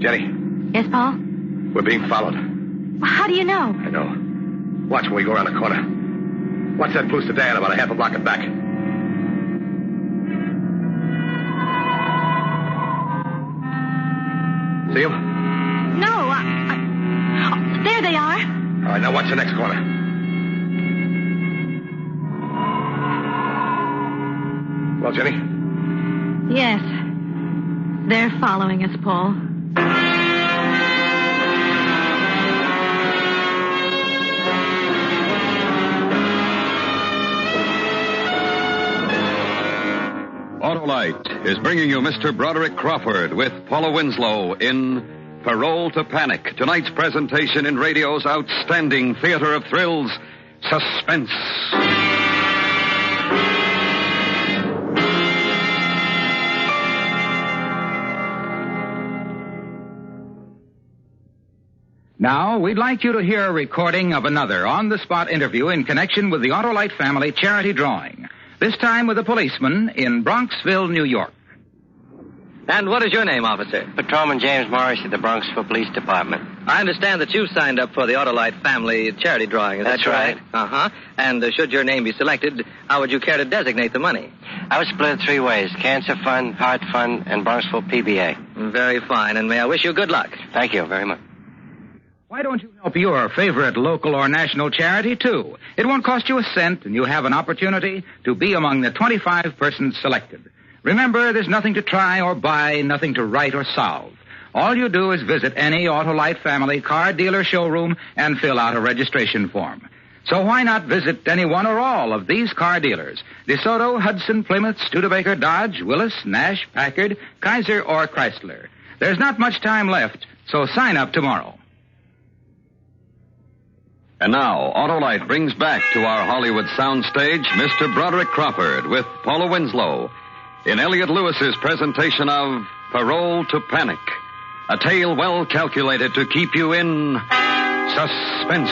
Jenny. Yes, Paul? We're being followed. How do you know? I know. Watch when we go around the corner. Watch that blue sedan about a half a block and back. See him? No, there they are. All right, now watch the next corner. Well, Jenny? Yes. They're following us, Paul. Autolite is bringing you Mr. Broderick Crawford with Paula Winslow in Parole to Panic, tonight's presentation in radio's outstanding theater of thrills, Suspense. Now, we'd like you to hear a recording of another on-the-spot interview in connection with the Autolite family charity drawing. This time with a policeman in Bronxville, New York. And what is your name, officer? Patrolman James Morris of the Bronxville Police Department. I understand that you signed up for the Autolite family charity drawing. Is That's that correct? right. Uh-huh. And should your name be selected, how would you care to designate the money? I would split it 3 ways: Cancer Fund, Heart Fund, and Bronxville PBA. Very fine, and may I wish you good luck. Thank you very much. Why don't you help your favorite local or national charity, too? It won't cost you a cent, and you have an opportunity to be among the 25 persons selected. Remember, there's nothing to try or buy, nothing to write or solve. All you do is visit any Autolite family car dealer showroom and fill out a registration form. So why not visit any one or all of these car dealers? DeSoto, Hudson, Plymouth, Studebaker, Dodge, Willis, Nash, Packard, Kaiser, or Chrysler. There's not much time left, so sign up tomorrow. And now, Autolite brings back to our Hollywood soundstage Mr. Broderick Crawford with Paula Winslow in Elliot Lewis's presentation of Parole to Panic, a tale well calculated to keep you in suspense.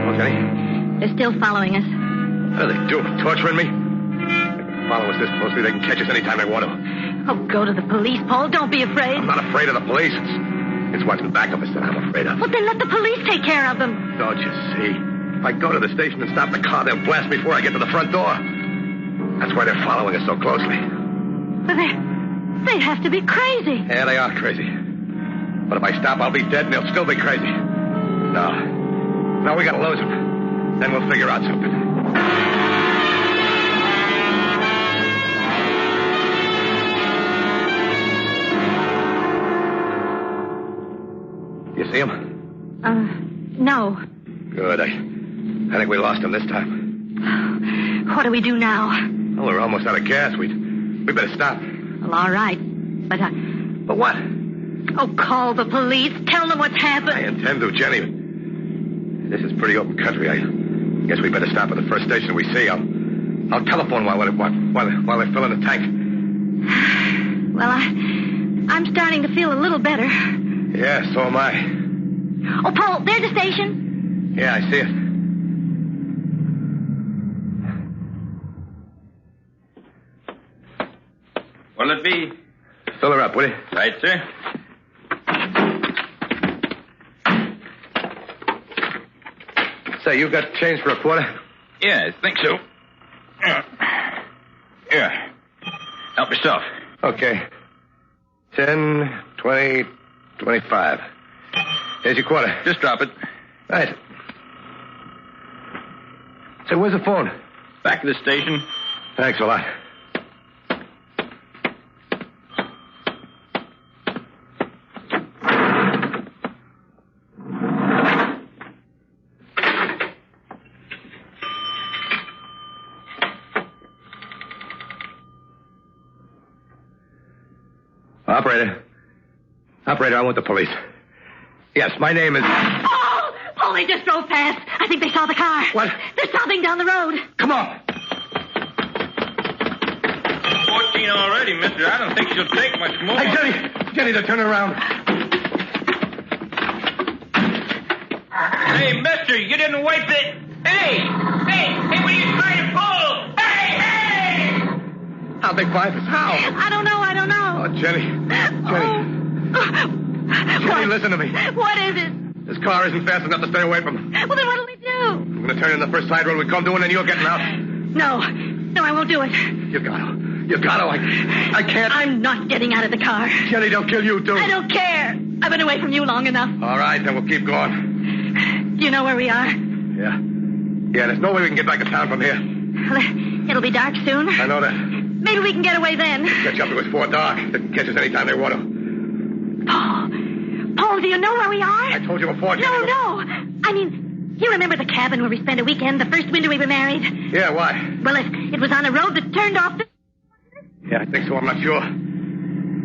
Well, Jenny? They're still following us. What are they doing? Torturing me? Follow us this closely, they can catch us anytime they want to. Oh, go to the police, Paul. Don't be afraid. I'm not afraid of the police. It's what's in back of us that I'm afraid of. Well, then let the police take care of them. Don't you see? If I go to the station and stop the car, they'll blast me before I get to the front door. That's why they're following us so closely. But they have to be crazy. Yeah, they are crazy. But if I stop, I'll be dead and they'll still be crazy. No, we gotta lose them. Then we'll figure out something. You see him? No. Good. I think we lost him this time. What do we do now? Well, we're almost out of gas. We better stop. Well, all right. But what? Oh, call the police. Tell them what's happened. I intend to, Jenny. This is pretty open country. I guess we better stop at the first station we see. I'll telephone while they're filling the tank. Well, I'm starting to feel a little better. Yeah, so am I. Oh, Paul, there's the station. Yeah, I see it. What'll it be? Fill her up, will you? Right, sir. Say, you got change for a quarter? Yeah, I think so. Here. Help yourself. Okay. 10, 20, 25. Here's your quarter. Just drop it. Right. Say, where's the phone? Back of the station. Thanks a lot. Operator, I want the police. Yes, my name is... Oh, they just drove past. I think they saw the car. What? They're stopping down the road. Come on. machine already, mister. I don't think she'll take much more. Hey, Jenny, they're turning around. Hey, mister, you didn't wait for it. Hey, what are you trying to pull? Hey! How'd they find us? How? I don't know. Oh, Jenny, listen to me. What is it? This car isn't fast enough to stay away from them. Well, then what'll we do? I'm going to turn in the first side road we come to, and then you're getting out. No, I won't do it. You got to. I can't. I'm not getting out of the car. Jenny, they'll kill you, too. I don't care. I've been away from you long enough. All right, then we'll keep going. Do you know where we are? Yeah, there's no way we can get back to town from here. Well, it'll be dark soon. I know that. Maybe we can get away then. Catch up to us before dark. They can catch us anytime they want to. Paul, do you know where we are? I told you before, Jenny. No. I mean, you remember the cabin where we spent a weekend the first winter we were married? Yeah, why? Well, it was on a road that turned off the... Yeah, I think so. I'm not sure.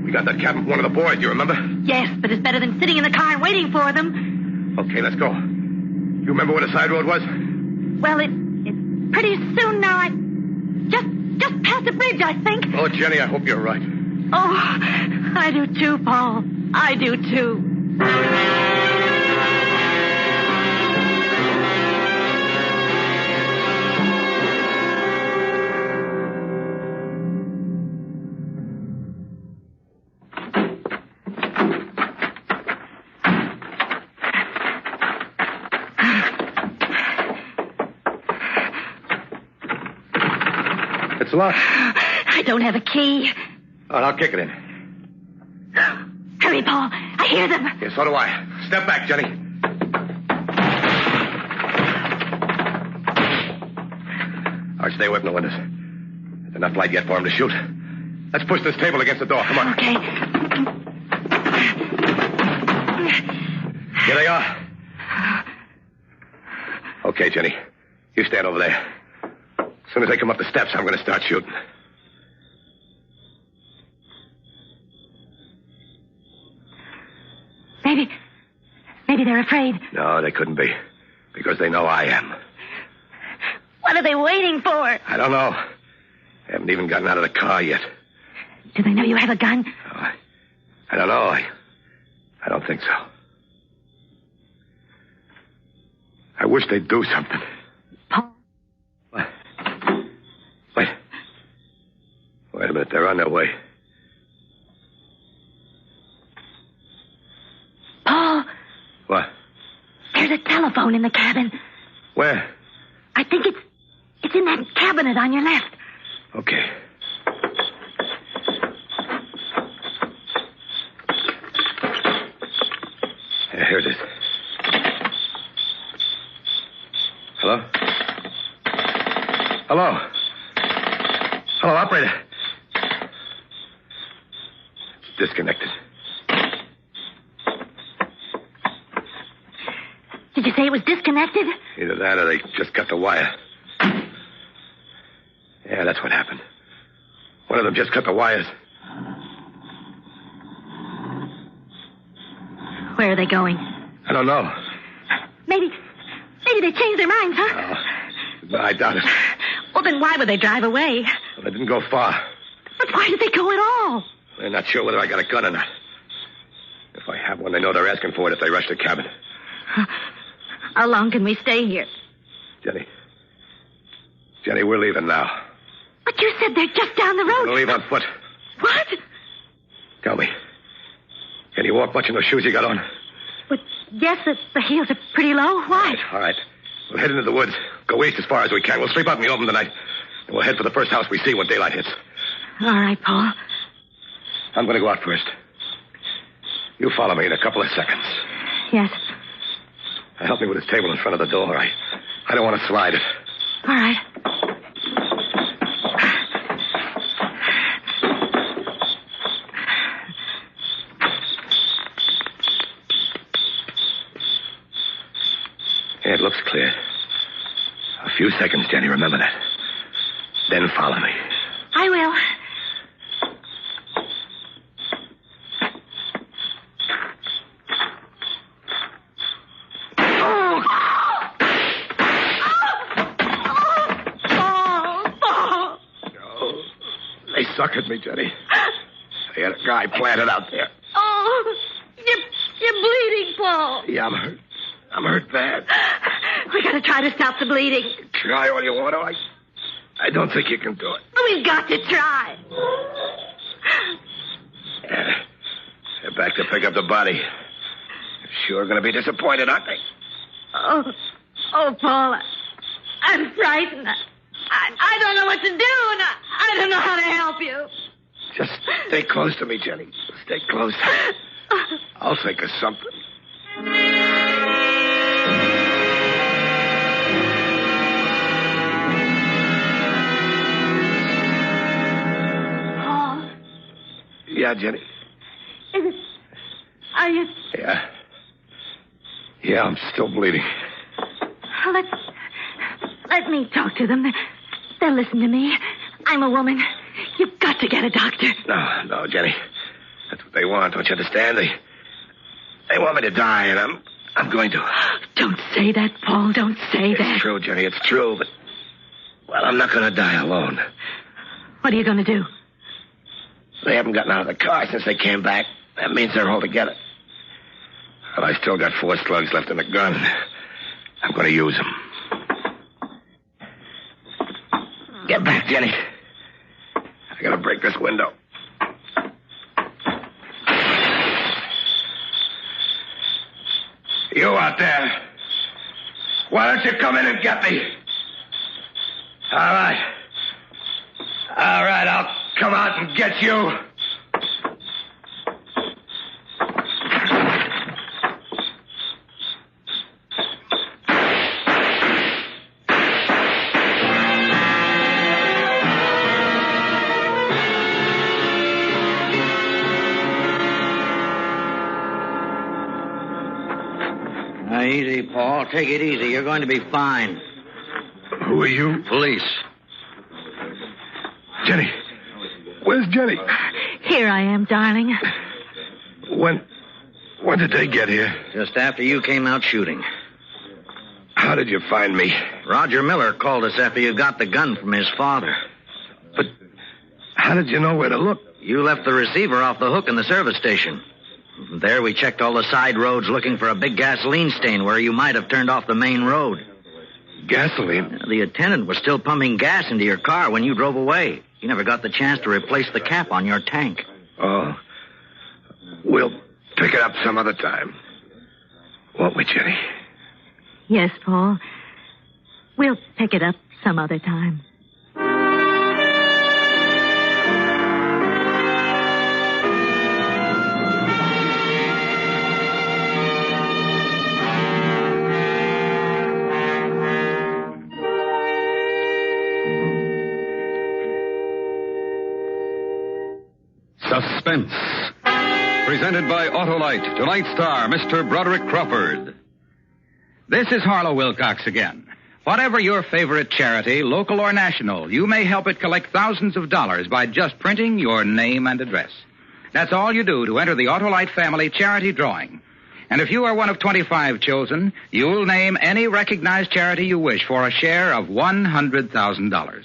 We got that cabin from one of the boys, do you remember? Yes, but it's better than sitting in the car and waiting for them. Okay, let's go. You remember where the side road was? Well, it's pretty soon now. Just past the bridge, I think. Oh, Jenny, I hope you're right. Oh, I do too, Paul. I do too. It's locked. I don't have a key. Oh, I'll kick it in. Hurry, Paul. I hear them. Yeah, so do I. Step back, Jenny. All right, stay away from the windows. There's enough light yet for him to shoot. Let's push this table against the door. Come on. Okay. Here they are. Okay, Jenny. You stand over there. As soon as they come up the steps, I'm going to start shooting. Maybe they're afraid. No, they couldn't be. Because they know I am. What are they waiting for? I don't know. They haven't even gotten out of the car yet. Do they know you have a gun? No, I don't know. I don't think so. I wish they'd do something. Paul? What? Wait a minute. They're on their way. Paul? What? There's a telephone in the cabin. Where? I think it's in that cabinet on your left. Okay. Yeah, here it is. Hello? Hello? Hello, operator. It's disconnected. Did you say it was disconnected? Either that or they just cut the wire. Yeah, that's what happened. One of them just cut the wires. Where are they going? I don't know. Maybe they changed their minds, huh? No, I doubt it. Well, then why would they drive away? Well, they didn't go far. But why did they go at all? They're not sure whether I got a gun or not. If I have one, they know they're asking for it if they rush the cabin. How long can we stay here? Jenny, we're leaving now. But you said they're just down the road. We'll leave on foot. What? Tell me. Can you walk much in those shoes you got on? But yes, the heels are pretty low. Why? All right. We'll head into the woods. Go east as far as we can. We'll sleep out in the open tonight. And we'll head for the first house we see when daylight hits. All right, Paul. I'm going to go out first. You follow me in a couple of seconds. Yes. Help me with this table in front of the door. I don't want to slide it. All right. It looks clear. A few seconds, Jenny. Remember that. Then follow me. I will. suckered me, Jenny. They had a guy planted out there. Oh, you're bleeding, Paul. Yeah, I'm hurt. I'm hurt bad. We gotta try to stop the bleeding. Try all you want to. I don't think you can do it. We've got to try. They're back to pick up the body. Sure going to be disappointed, aren't they? Oh, Paul, I'm frightened. I don't know what to do, and I don't know how to help you. Just stay close to me, Jenny. Stay close. I'll think of something. Paul? Yeah, Jenny. Are you... Yeah, I'm still bleeding. Let me talk to them. They'll listen to me. I'm a woman. You've got to get a doctor. No, Jenny. That's what they want, don't you understand? They want me to die, and I'm going to. Don't say that, Paul. Don't say that. It's true, Jenny. It's true, but... Well, I'm not going to die alone. What are you going to do? They haven't gotten out of the car since they came back. That means they're all together. Well, I still got 4 slugs left in the gun. I'm going to use them. Get back, Jenny. I got to break this window. You out there. Why don't you come in and get me? All right, I'll come out and get you. Easy, Paul. Take it easy. You're going to be fine. Who are you? Police. Jenny. Where's Jenny? Here I am, darling. When did they get here? Just after you came out shooting. How did you find me? Roger Miller called us after you got the gun from his father. But how did you know where to look? You left the receiver off the hook in the service station. There we checked all the side roads looking for a big gasoline stain where you might have turned off the main road. Gasoline? The attendant was still pumping gas into your car when you drove away. You never got the chance to replace the cap on your tank. Oh. We'll pick it up some other time. Won't we, Jenny? Yes, Paul. We'll pick it up some other time. Suspense. Presented by Autolite. Tonight's star, Mr. Broderick Crawford. This is Harlow Wilcox again. Whatever your favorite charity, local or national, you may help it collect thousands of dollars by just printing your name and address. That's all you do to enter the Autolite family charity drawing. And if you are one of 25 chosen, you'll name any recognized charity you wish for a share of $100,000.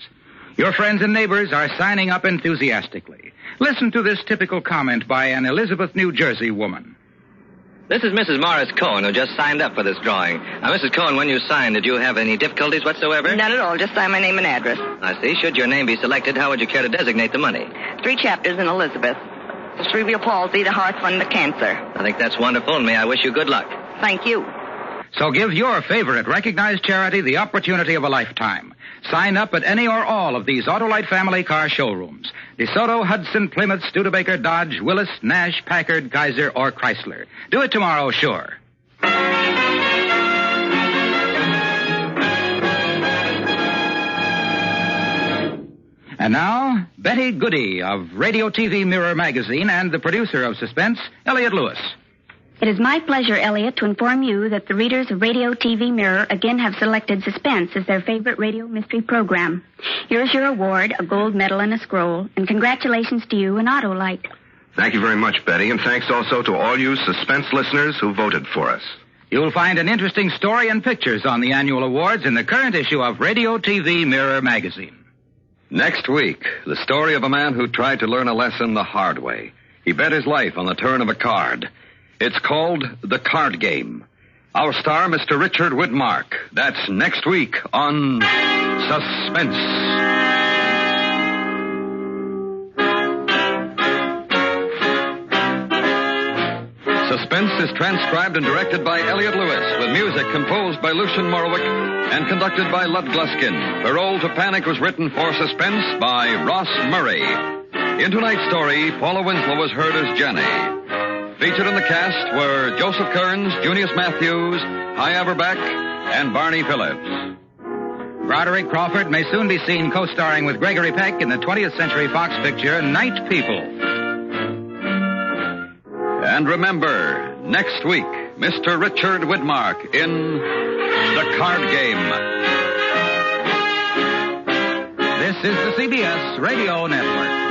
Your friends and neighbors are signing up enthusiastically. Listen to this typical comment by an Elizabeth, New Jersey woman. This is Mrs. Morris Cohen, who just signed up for this drawing. Now, Mrs. Cohen, when you signed, did you have any difficulties whatsoever? None at all. Just sign my name and address. I see. Should your name be selected, how would you care to designate the money? 3 chapters in Elizabeth. The cerebral palsy, the heart fund, the cancer. I think that's wonderful, and may I wish you good luck. Thank you. So give your favorite recognized charity the opportunity of a lifetime. Sign up at any or all of these Autolite family car showrooms. DeSoto, Hudson, Plymouth, Studebaker, Dodge, Willis, Nash, Packard, Kaiser, or Chrysler. Do it tomorrow, sure. And now, Betty Goody of Radio TV Mirror magazine and the producer of Suspense, Elliot Lewis. It is my pleasure, Elliot, to inform you that the readers of Radio TV Mirror again have selected Suspense as their favorite radio mystery program. Here's your award, a gold medal and a scroll, and congratulations to you and Autolite. Thank you very much, Betty, and thanks also to all you Suspense listeners who voted for us. You'll find an interesting story and pictures on the annual awards in the current issue of Radio TV Mirror magazine. Next week, the story of a man who tried to learn a lesson the hard way. He bet his life on the turn of a card. It's called The Card Game. Our star, Mr. Richard Widmark. That's next week on Suspense. Suspense is transcribed and directed by Elliot Lewis, with music composed by Lucian Morowick and conducted by Lud Gluskin. Parole to Panic was written for Suspense by Ross Murray. In tonight's story, Paula Winslow was heard as Jenny. Featured in the cast were Joseph Kearns, Junius Matthews, Hy Averback, and Barney Phillips. Broderick Crawford may soon be seen co-starring with Gregory Peck in the 20th Century Fox picture Night People. And remember, next week, Mr. Richard Widmark in The Card Game. This is the CBS Radio Network.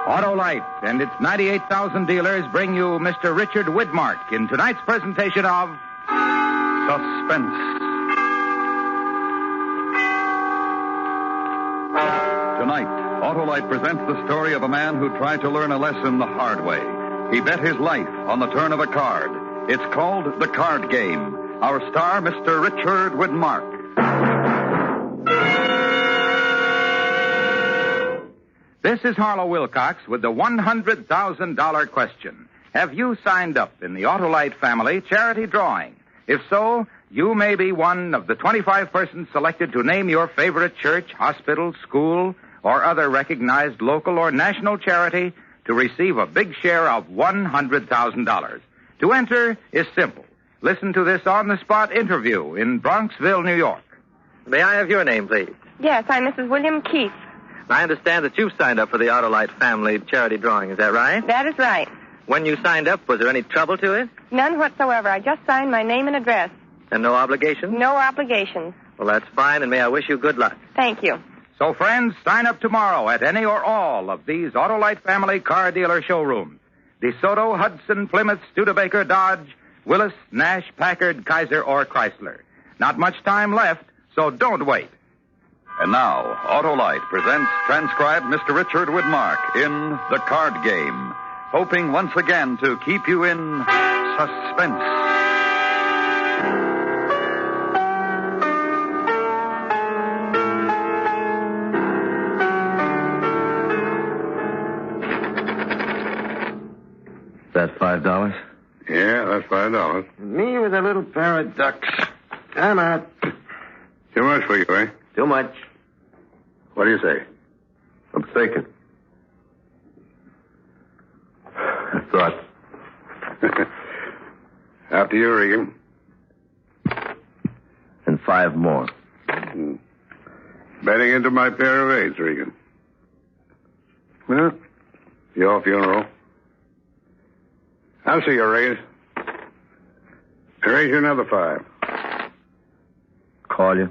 Autolite and its 98,000 dealers bring you Mr. Richard Widmark in tonight's presentation of Suspense. Tonight, Autolite presents the story of a man who tried to learn a lesson the hard way. He bet his life on the turn of a card. It's called The Card Game. Our star, Mr. Richard Widmark. This is Harlow Wilcox with the $100,000 question. Have you signed up in the Autolite family charity drawing? If so, you may be one of the 25 persons selected to name your favorite church, hospital, school, or other recognized local or national charity to receive a big share of $100,000. To enter is simple. Listen to this on-the-spot interview in Bronxville, New York. May I have your name, please? Yes, I'm Mrs. William Keith. I understand that you've signed up for the Autolite family charity drawing. Is that right? That is right. When you signed up, was there any trouble to it? None whatsoever. I just signed my name and address. And no obligations? No obligations. Well, that's fine, and may I wish you good luck. Thank you. So, friends, sign up tomorrow at any or all of these Autolite family car dealer showrooms. DeSoto, Hudson, Plymouth, Studebaker, Dodge, Willis, Nash, Packard, Kaiser, or Chrysler. Not much time left, so don't wait. And now, Autolite presents transcribed Mr. Richard Widmark in The Card Game, hoping once again to keep you in suspense. Is that $5? Yeah, that's $5. Me with a little pair of ducks. I'm out. Too much for you, eh? Too much. What do you say? I'm thinking. I thought. After you, Regan. And 5 more. Betting into my pair of 8s, Regan. Well, your funeral. I'll see you, raise. I raise you another 5. Call you.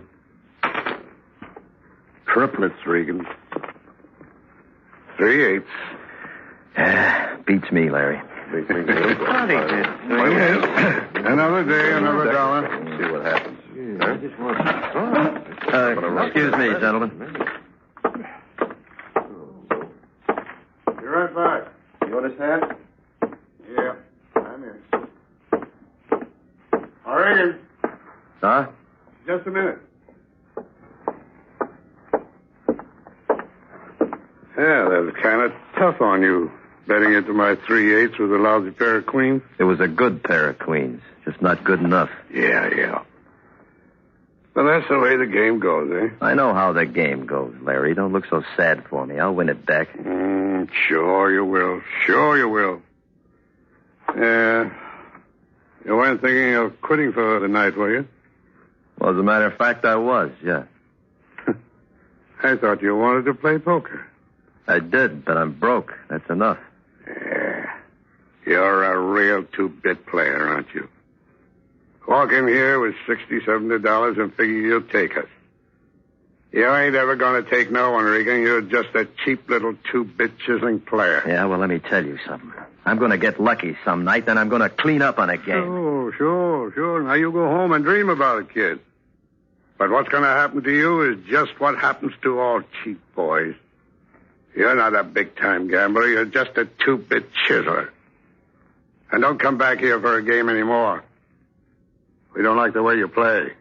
Triplets, Regan. 3 8s. Beats me, Larry. Beats me, too. Another day, another dollar. See what happens. Excuse me, gentlemen. Be right back. You understand? Yeah, I'm in. Regan. Huh? Just a minute. Yeah, that was kind of tough on you, betting into my 3 8s with a lousy pair of queens. It was a good pair of queens, just not good enough. Yeah. Well, that's the way the game goes, eh? I know how the game goes, Larry. Don't look so sad for me. I'll win it back. Sure you will. Sure you will. Yeah. You weren't thinking of quitting for the night, were you? Well, as a matter of fact, I was, yeah. I thought you wanted to play poker. I did, but I'm broke. That's enough. Yeah. You're a real 2-bit player, aren't you? Walk in here with $60, $70 and figure you'll take us. You ain't ever going to take no one, Regan. You're just a cheap little two-bit chiseling player. Yeah, well, let me tell you something. I'm going to get lucky some night, then I'm going to clean up on a game. Sure. Now you go home and dream about it, kid. But what's going to happen to you is just what happens to all cheap boys. You're not a big-time gambler. You're just a two-bit chiseler. And don't come back here for a game anymore. We don't like the way you play.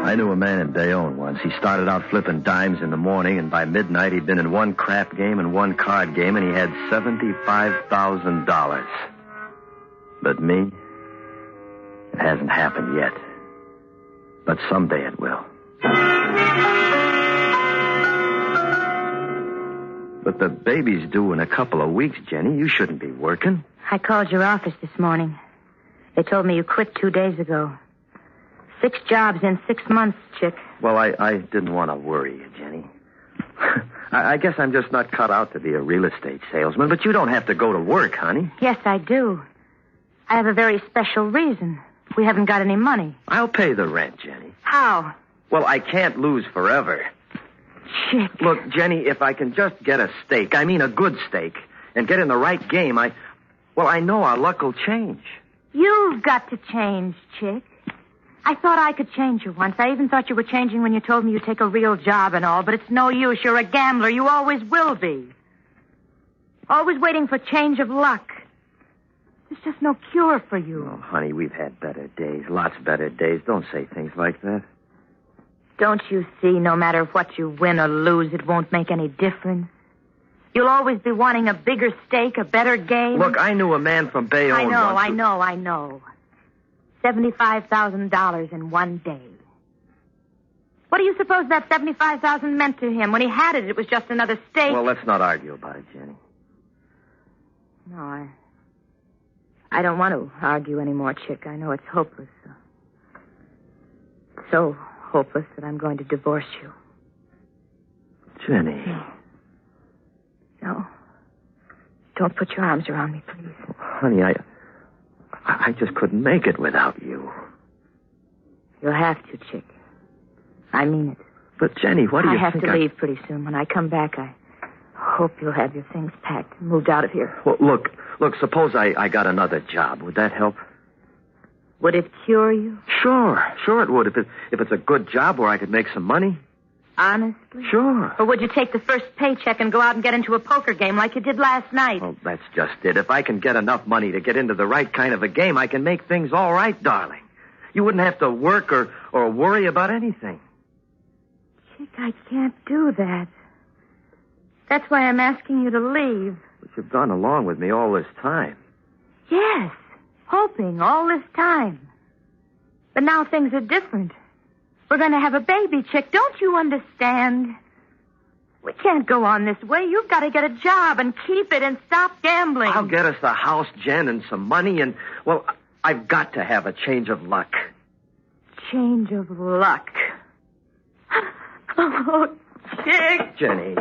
I knew a man in Bayonne once. He started out flipping dimes in the morning, and by midnight he'd been in one crap game and one card game, and he had $75,000. But me, it hasn't happened yet. But someday it will. But the baby's due in a couple of weeks, Jenny. You shouldn't be working. I called your office this morning. They told me you quit 2 days ago. 6 jobs in 6 months, Chick. Well, I didn't want to worry you, Jenny. I guess I'm just not cut out to be a real estate salesman, but you don't have to go to work, honey. Yes, I do. I have a very special reason. We haven't got any money. I'll pay the rent, Jenny. How? Well, I can't lose forever. Chick. Look, Jenny, if I can just get a stake, I mean a good stake, and get in the right game, I know our luck will change. You've got to change, Chick. I thought I could change you once. I even thought you were changing when you told me you'd take a real job and all, but it's no use. You're a gambler. You always will be. Always waiting for change of luck. There's just no cure for you. Oh, honey, we've had better days, lots better days. Don't say things like that. Don't you see, no matter what you win or lose, it won't make any difference? You'll always be wanting a bigger stake, a better game. Look, I knew a man from Bayonne I know. $75,000 in 1 day. What do you suppose that $75,000 meant to him? When he had it, it was just another stake. Well, let's not argue about it, Jenny. No, I don't want to argue anymore, Chick. I know it's hopeless. So hopeless that I'm going to divorce you. Jenny. No. Don't put your arms around me, please. Honey, I just couldn't make it without you. You'll have to, Chick. I mean it. But, Jenny, what do you think? I have to leave pretty soon. When I come back, I hope you'll have your things packed and moved out of here. Well, look, suppose I got another job. Would that help? Would it cure you? Sure it would. If it's a good job where I could make some money. Honestly? Sure. Or would you take the first paycheck and go out and get into a poker game like you did last night? Oh, that's just it. If I can get enough money to get into the right kind of a game, I can make things all right, darling. You wouldn't have to work or worry about anything. Chick, I can't do that. That's why I'm asking you to leave. But you've gone along with me all this time. Yes, hoping all this time. But now things are different. We're going to have a baby, Chick. Don't you understand? We can't go on this way. You've got to get a job and keep it and stop gambling. I'll get us the house, Jen, and some money, and, well, I've got to have a change of luck. Change of luck. Oh, Chick. Jenny.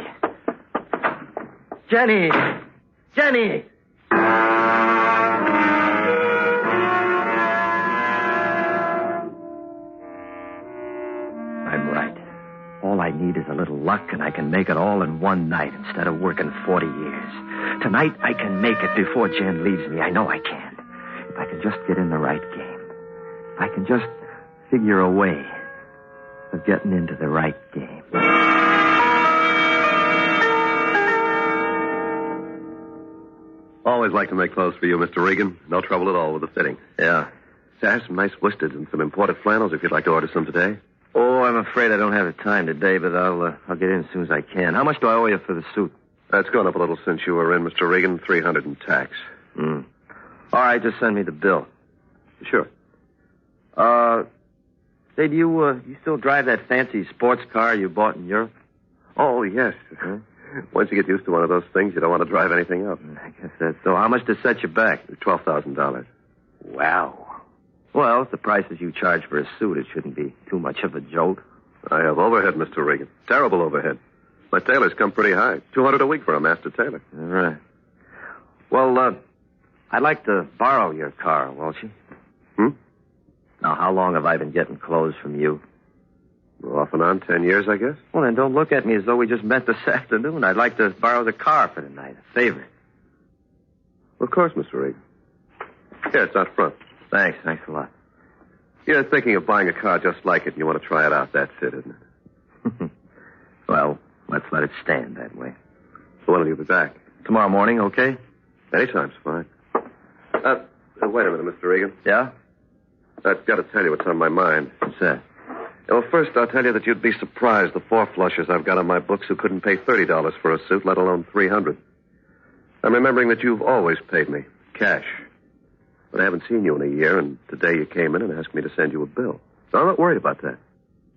I'm right. All I need is a little luck, and I can make it all in one night instead of working 40 years. Tonight, I can make it before Jen leaves me. I know I can. If I can just get in the right game. If I can just figure a way of getting into the right game. Always like to make clothes for you, Mr. Regan. No trouble at all with the fitting. Yeah. Say, I have some nice blisters and some imported flannels if you'd like to order some today. Oh, I'm afraid I don't have the time today, but I'll get in as soon as I can. How much do I owe you for the suit? It's gone up a little since you were in, Mr. Regan. $300 in tax. All right, just send me the bill. Sure. Say, do you still drive that fancy sports car you bought in Europe? Oh, yes. Huh? Once you get used to one of those things, you don't want to drive anything else. I guess that's so. How much to set you back? $12,000. Wow. Well, at the prices you charge for a suit, it shouldn't be too much of a jolt. I have overhead, Mr. Regan. Terrible overhead. My tailors come pretty high. $200 a week for a master tailor. All right. Well, I'd like to borrow your car, won't you? Now, how long have I been getting clothes from you? Well, off and on, 10 years, I guess. Well, then don't look at me as though we just met this afternoon. I'd like to borrow the car for tonight. A favor. Of course, Mr. Regan. Here, it's out front. Thanks a lot. You're thinking of buying a car just like it, and you want to try it out. That's it, isn't it? Well, let's let it stand that way. So when will you be back? Tomorrow morning, okay? Anytime's fine. Wait a minute, Mr. Regan. Yeah? I've got to tell you what's on my mind. What's that? Well, first, I'll tell you that you'd be surprised the four-flushers I've got on my books who couldn't pay $30 for a suit, let alone $300. I'm remembering that you've always paid me, cash. But I haven't seen you in a year, and today you came in and asked me to send you a bill. So I'm not worried about that.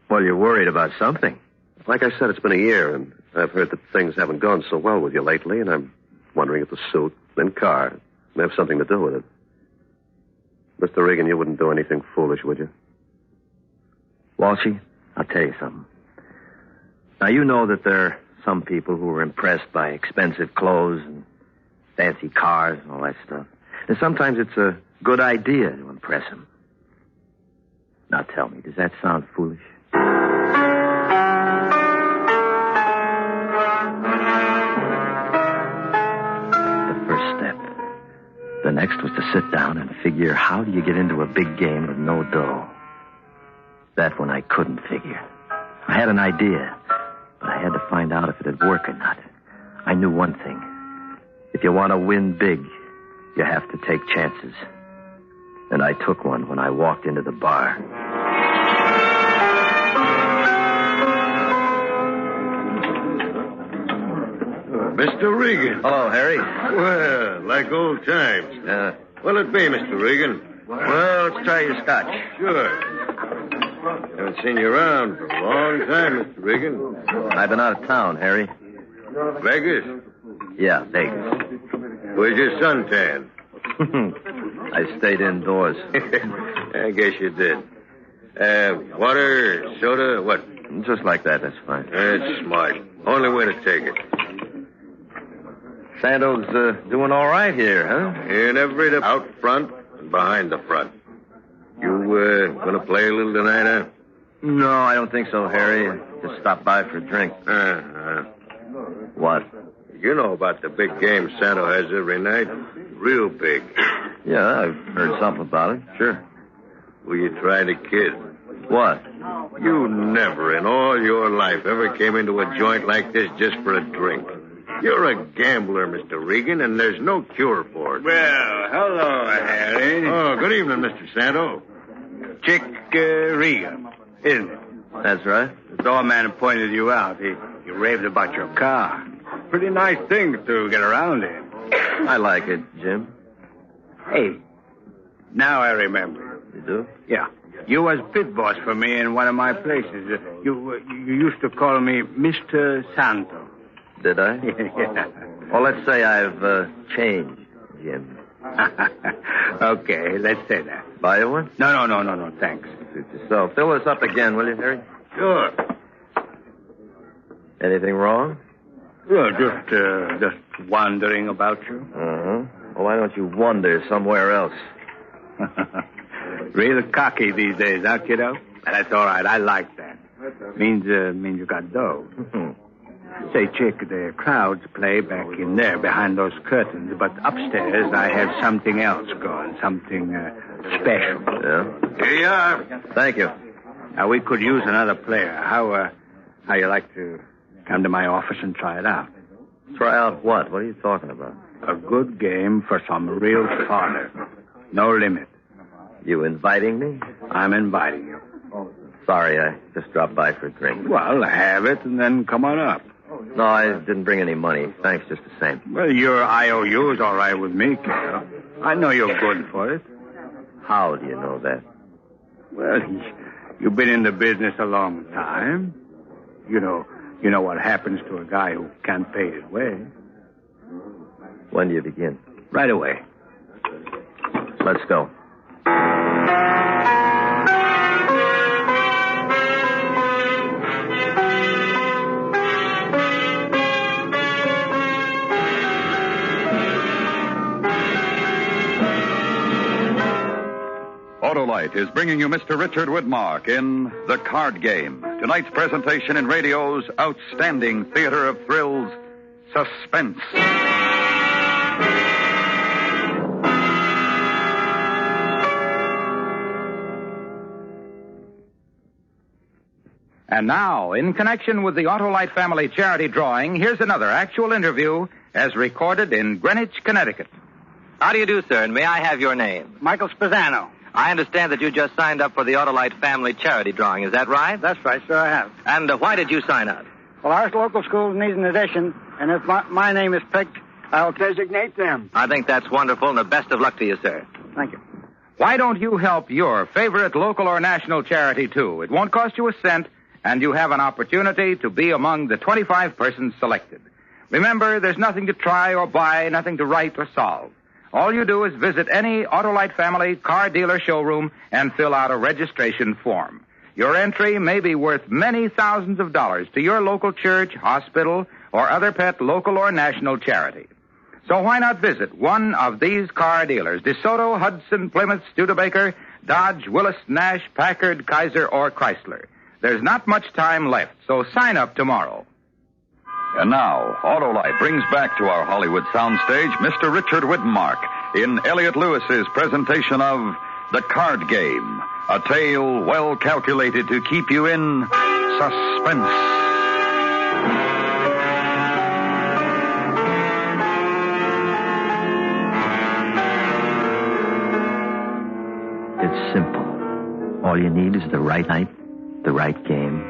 Well, you're worried about something. Like I said, it's been a year, and I've heard that things haven't gone so well with you lately, and I'm wondering if the suit and car may have something to do with it. Mr. Regan, you wouldn't do anything foolish, would you? Walshy, I'll tell you something. Now, you know that there are some people who are impressed by expensive clothes and fancy cars and all that stuff. And sometimes it's a good idea to impress them. Now, tell me, does that sound foolish? The first step. The next was to sit down and figure how do you get into a big game with no dough. That one I couldn't figure. I had an idea, but I had to find out if it'd work or not. I knew one thing. If you want to win big, you have to take chances. And I took one when I walked into the bar. Mr. Regan. Hello, Harry. Well, like old times. What'll it be, Mr. Regan? Well, let's try your scotch. Sure. Haven't seen you around for a long time, Mr. Regan. I've been out of town, Harry. Vegas? Yeah, Vegas. Where's your suntan? I stayed indoors. I guess you did. Water, soda, what? Just like that, that's fine. That's smart. Only way to take it. Sando's doing all right here, huh? In every out front and behind the front. You gonna play a little tonight, huh? No, I don't think so, Harry. Just stop by for a drink. What? You know about the big game Santo has every night? Real big. Yeah, I've heard something about it. Sure. Will you try the kid? What? You never in all your life ever came into a joint like this just for a drink. You're a gambler, Mr. Regan, and there's no cure for it. Well, hello, Harry. Oh, good evening, Mr. Santo. Chick Regan, isn't it? That's right. The doorman pointed you out. He raved about your car. Pretty nice thing to get around in. I like it, Jim. Hey, now I remember. You do? Yeah. You was pit boss for me in one of my places. You used to call me Mr. Santo. Did I? Yeah. Well, let's say I've changed, Jim. Okay, let's say that. Buy you one? No, thanks. Suit yourself. Fill us up again, will you, Harry? Sure. Anything wrong? Well, just wondering about you. Uh-huh. Well, why don't you wander somewhere else? Real cocky these days, huh, kiddo? That's all right. I like that. Means you got dough. Say, Chick, the crowds play back in there behind those curtains, but upstairs I have something else going, something special. Yeah? Here you are. Thank you. Now, we could use another player. How you like to come to my office and try it out? Try out what? What are you talking about? A good game for some real fodder. No limit. You inviting me? I'm inviting you. Sorry, I just dropped by for a drink. Well, have it and then come on up. No, I didn't bring any money. Thanks just the same. Well, your IOU is all right with me, kiddo. I know you're good for it. How do you know that? Well, you've been in the business a long time. You know what happens to a guy who can't pay his way. When do you begin? Right away. Let's go. Autolite is bringing you Mr. Richard Widmark in The Card Game. Tonight's presentation in radio's outstanding theater of thrills, Suspense. And now, in connection with the Autolite Family Charity Drawing, here's another actual interview as recorded in Greenwich, Connecticut. How do you do, sir? And may I have your name? Michael Spazzano. I understand that you just signed up for the Autolite Family Charity Drawing. Is that right? That's right, sir, I have. And why did you sign up? Well, our local schools need an addition, and if my name is picked, I'll designate them. I think that's wonderful, and the best of luck to you, sir. Thank you. Why don't you help your favorite local or national charity, too? It won't cost you a cent, and you have an opportunity to be among the 25 persons selected. Remember, there's nothing to try or buy, nothing to write or solve. All you do is visit any Autolite Family car dealer showroom and fill out a registration form. Your entry may be worth many thousands of dollars to your local church, hospital, or other pet local or national charity. So why not visit one of these car dealers, DeSoto, Hudson, Plymouth, Studebaker, Dodge, Willis, Nash, Packard, Kaiser, or Chrysler. There's not much time left, so sign up tomorrow. And now, Autolite brings back to our Hollywood soundstage Mr. Richard Widmark in Elliot Lewis's presentation of The Card Game, a tale well calculated to keep you in suspense. It's simple. All you need is the right night, the right game,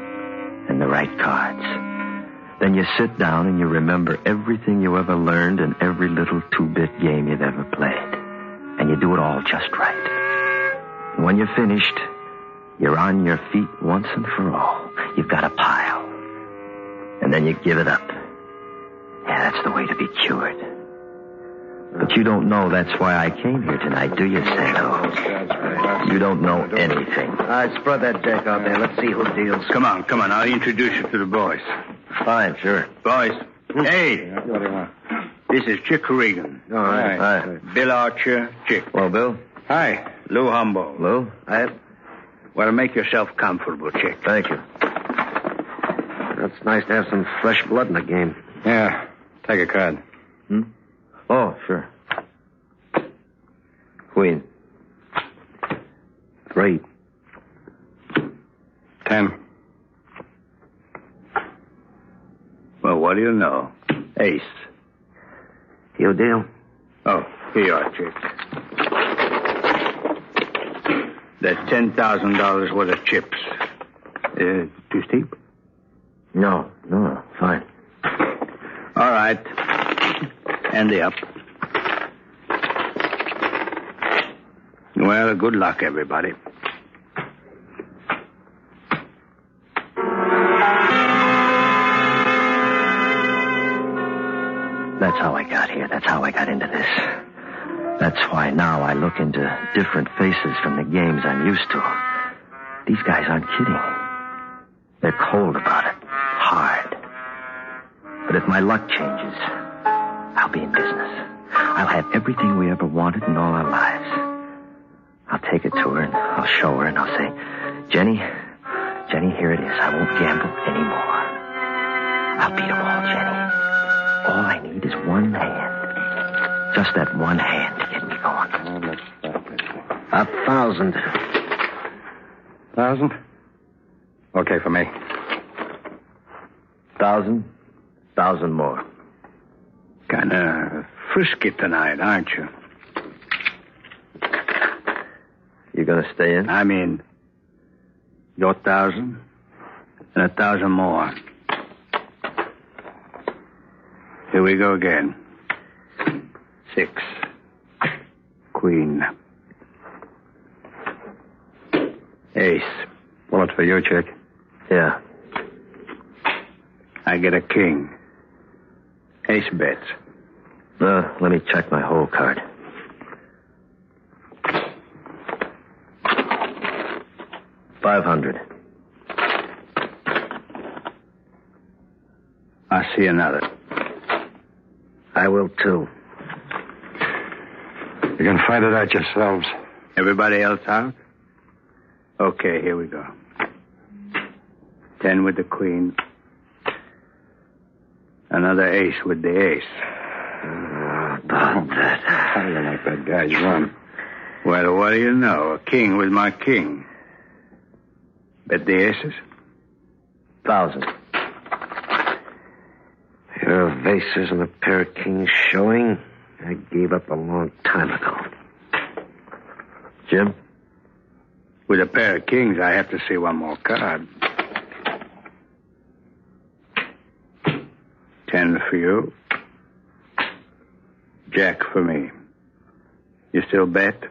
and the right cards. Then you sit down and you remember everything you ever learned and every little two-bit game you've ever played. And you do it all just right. And when you're finished, you're on your feet once and for all. You've got a pile. And then you give it up. Yeah, that's the way to be cured. But you don't know that's why I came here tonight, do you, Santo? You don't know anything. All right, spread that deck out there. Let's see who deals. Come on. I'll introduce you to the boys. Fine, sure. Boys. Hey. This is Chick Regan. All right. Hi. Bill Archer, Chick. Well, Bill. Hi. Lou Humboldt. Lou? Hi. Well, make yourself comfortable, Chick. Thank you. It's nice to have some fresh blood in the game. Yeah. Take a card. Oh, sure. Queen. 3. 10. Well, what do you know? Ace. You deal? Oh, here you are, Chick. That's $10,000 worth of chips. Too steep? No, fine. All right. And the up. Well, good luck, everybody. That's how I got here. That's how I got into this. That's why now I look into different faces from the games I'm used to. These guys aren't kidding. They're cold about it. Hard. But if my luck changes, I'll be in business. I'll have everything we ever wanted in all our lives. I'll take it to her and I'll show her and I'll say, Jenny, here it is. I won't gamble anymore. I'll beat them all, Jenny. All I need is one hand. Just that one hand to get me going. 1,000. 1,000? Okay for me. 1,000? 1,000 more. Kind of frisky tonight, aren't you? You gonna stay in? I mean, your 1,000 and 1,000 more. Here we go again. 6. Queen. Ace. Bullet for you, Chick. Yeah. I get a king. Ace bets. Let me check my whole card. $500. I see another. I will, too. You can fight it out yourselves. Everybody else out? Okay, here we go. 10 with the queen. Another ace with the ace. About that. How do you like that guy's run? Well, what do you know? A king was my king. Bet the aces? 1,000. Pair of aces and a pair of kings showing. I gave up a long time ago. Jim? With a pair of kings, I have to see one more card. 10 for you. Jack for me. You still bet?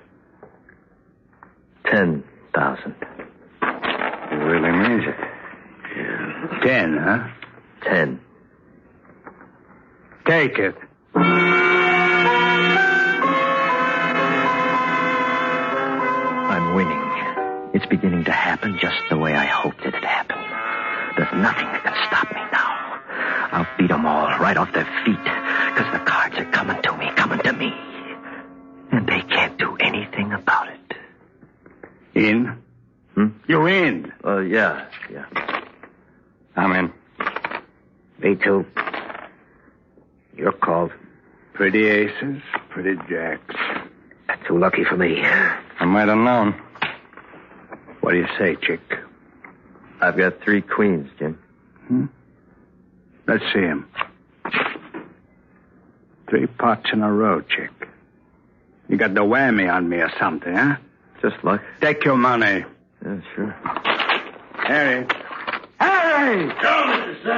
10,000. He really means it. Yeah. 10, huh? 10. Take it. I'm winning. It's beginning to happen just the way I hoped it'd happen. There's nothing that can stop me now. I'll beat them all right off their feet, because the cards are coming to me. And they can't do anything about it. In? You in? Yeah. I'm in. Me too. You're called. Pretty aces, pretty jacks. Too lucky for me. I might have known. What do you say, chick? I've got 3 queens, Jim. Let's see him. 3 pots in a row, chick. You got the whammy on me or something, huh? Just luck. Take your money. Yeah, sure. Harry!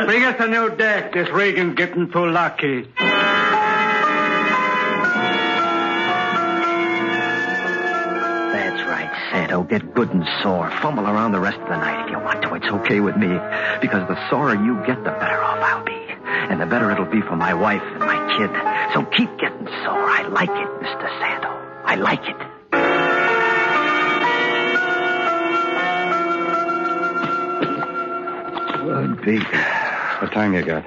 Bring us a new deck. This Regan's getting too lucky. That's right, Santo. Get good and sore. Fumble around the rest of the night if you want to. It's okay with me. Because the sorer you get, the better off I'll be. And the better it'll be for my wife and my kid. So keep getting sore. I like it, Mr. Santo. I like it. Good beat. What time you got?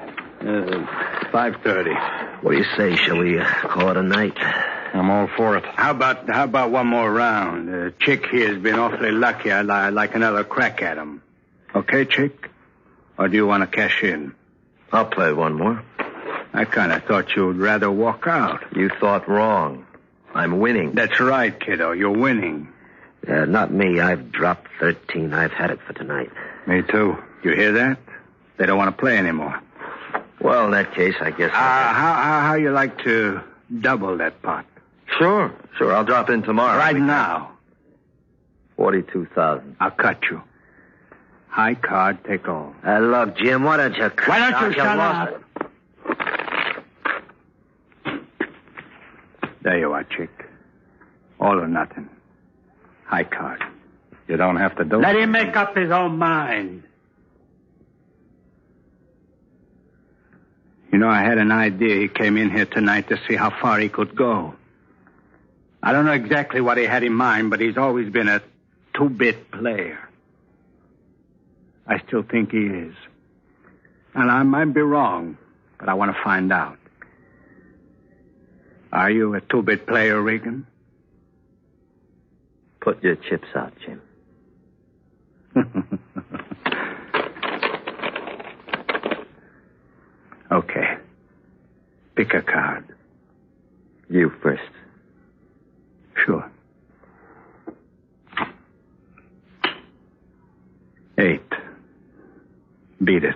5:30. What do you say? Shall we call it a night? I'm all for it. How about one more round? Chick here's been awfully lucky. I'd like another crack at him. Okay, Chick? Or do you want to cash in? I'll play one more. I kind of thought you'd rather walk out. You thought wrong. I'm winning. That's right, kiddo. You're winning. Not me. I've dropped 13. I've had it for tonight. Me too. You hear that? They don't want to play anymore. Well, in that case, I guess... How you like to double that pot? Sure. I'll drop in tomorrow. Right now. 42,000. I'll cut you. High card, take all. Look, Jim, why don't you cut... Why don't you shut up? There you are, chick. All or nothing. High card. You don't have to do it. Let him make up his own mind. You know, I had an idea he came in here tonight to see how far he could go. I don't know exactly what he had in mind, but he's always been a 2-bit player. I still think he is. And I might be wrong, but I want to find out. Are you a 2-bit player, Regan? Put your chips out, Jim. Okay. Pick a card. You first. Sure. 8. Beat it.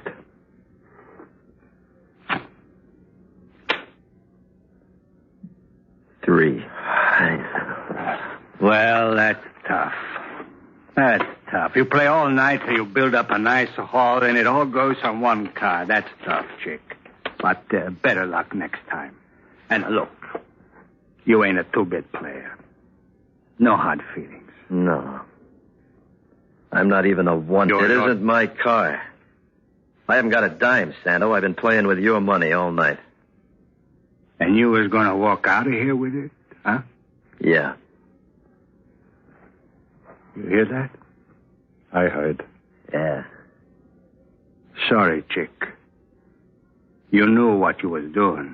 3. Well, that's tough. That's tough. You play all night till you build up a nice haul, and it all goes on one card. That's tough, chick. But better luck next time. And look, you ain't a 2-bit player. No hard feelings. No. I'm not even a 1. It isn't my car. I haven't got a dime, Santo. I've been playing with your money all night. And you was going to walk out of here with it, huh? Yeah. You hear that? I heard. Yeah. Sorry, chick. You knew what you was doing.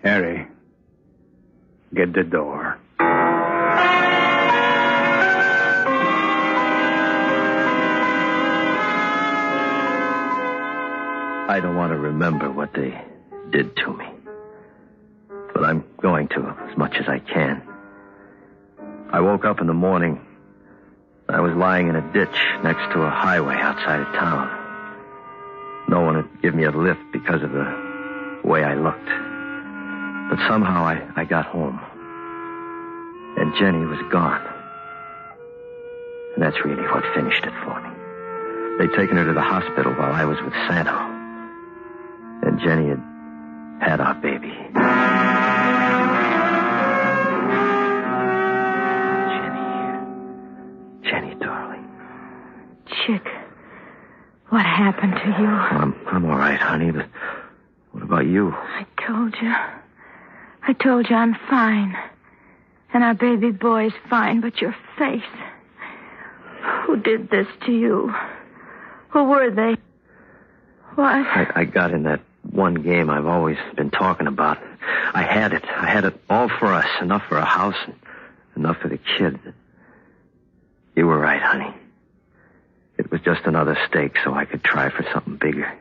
Harry, get the door. I don't want to remember what they did to me. But I'm going to as much as I can. I woke up in the morning. I was lying in a ditch next to a highway outside of town. No one would give me a lift because of the way I looked. But somehow I got home. And Jenny was gone. And that's really what finished it for me. They'd taken her to the hospital while I was with Santo. And Jenny had our baby. Jenny, darling. Chick, what happened to you? I'm all right, honey, but what about you? I told you I'm fine. And our baby boy's fine, but your face. Who did this to you? Who were they? What? I got in that one game I've always been talking about. I had it all for us. Enough for a house and enough for the kids. You were right, honey. It was just another stake so I could try for something bigger.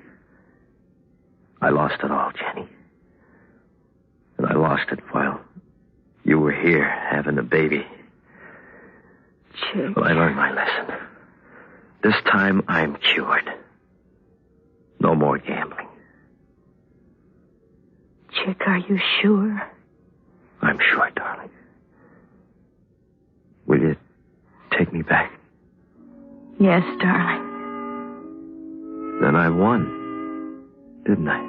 I lost it all, Jenny. And I lost it while you were here having the baby. Chick. Well, I learned my lesson. This time I'm cured. No more gambling. Chick, are you sure? I'm sure, darling. Will you take me back? Yes, darling. Then I won, didn't I?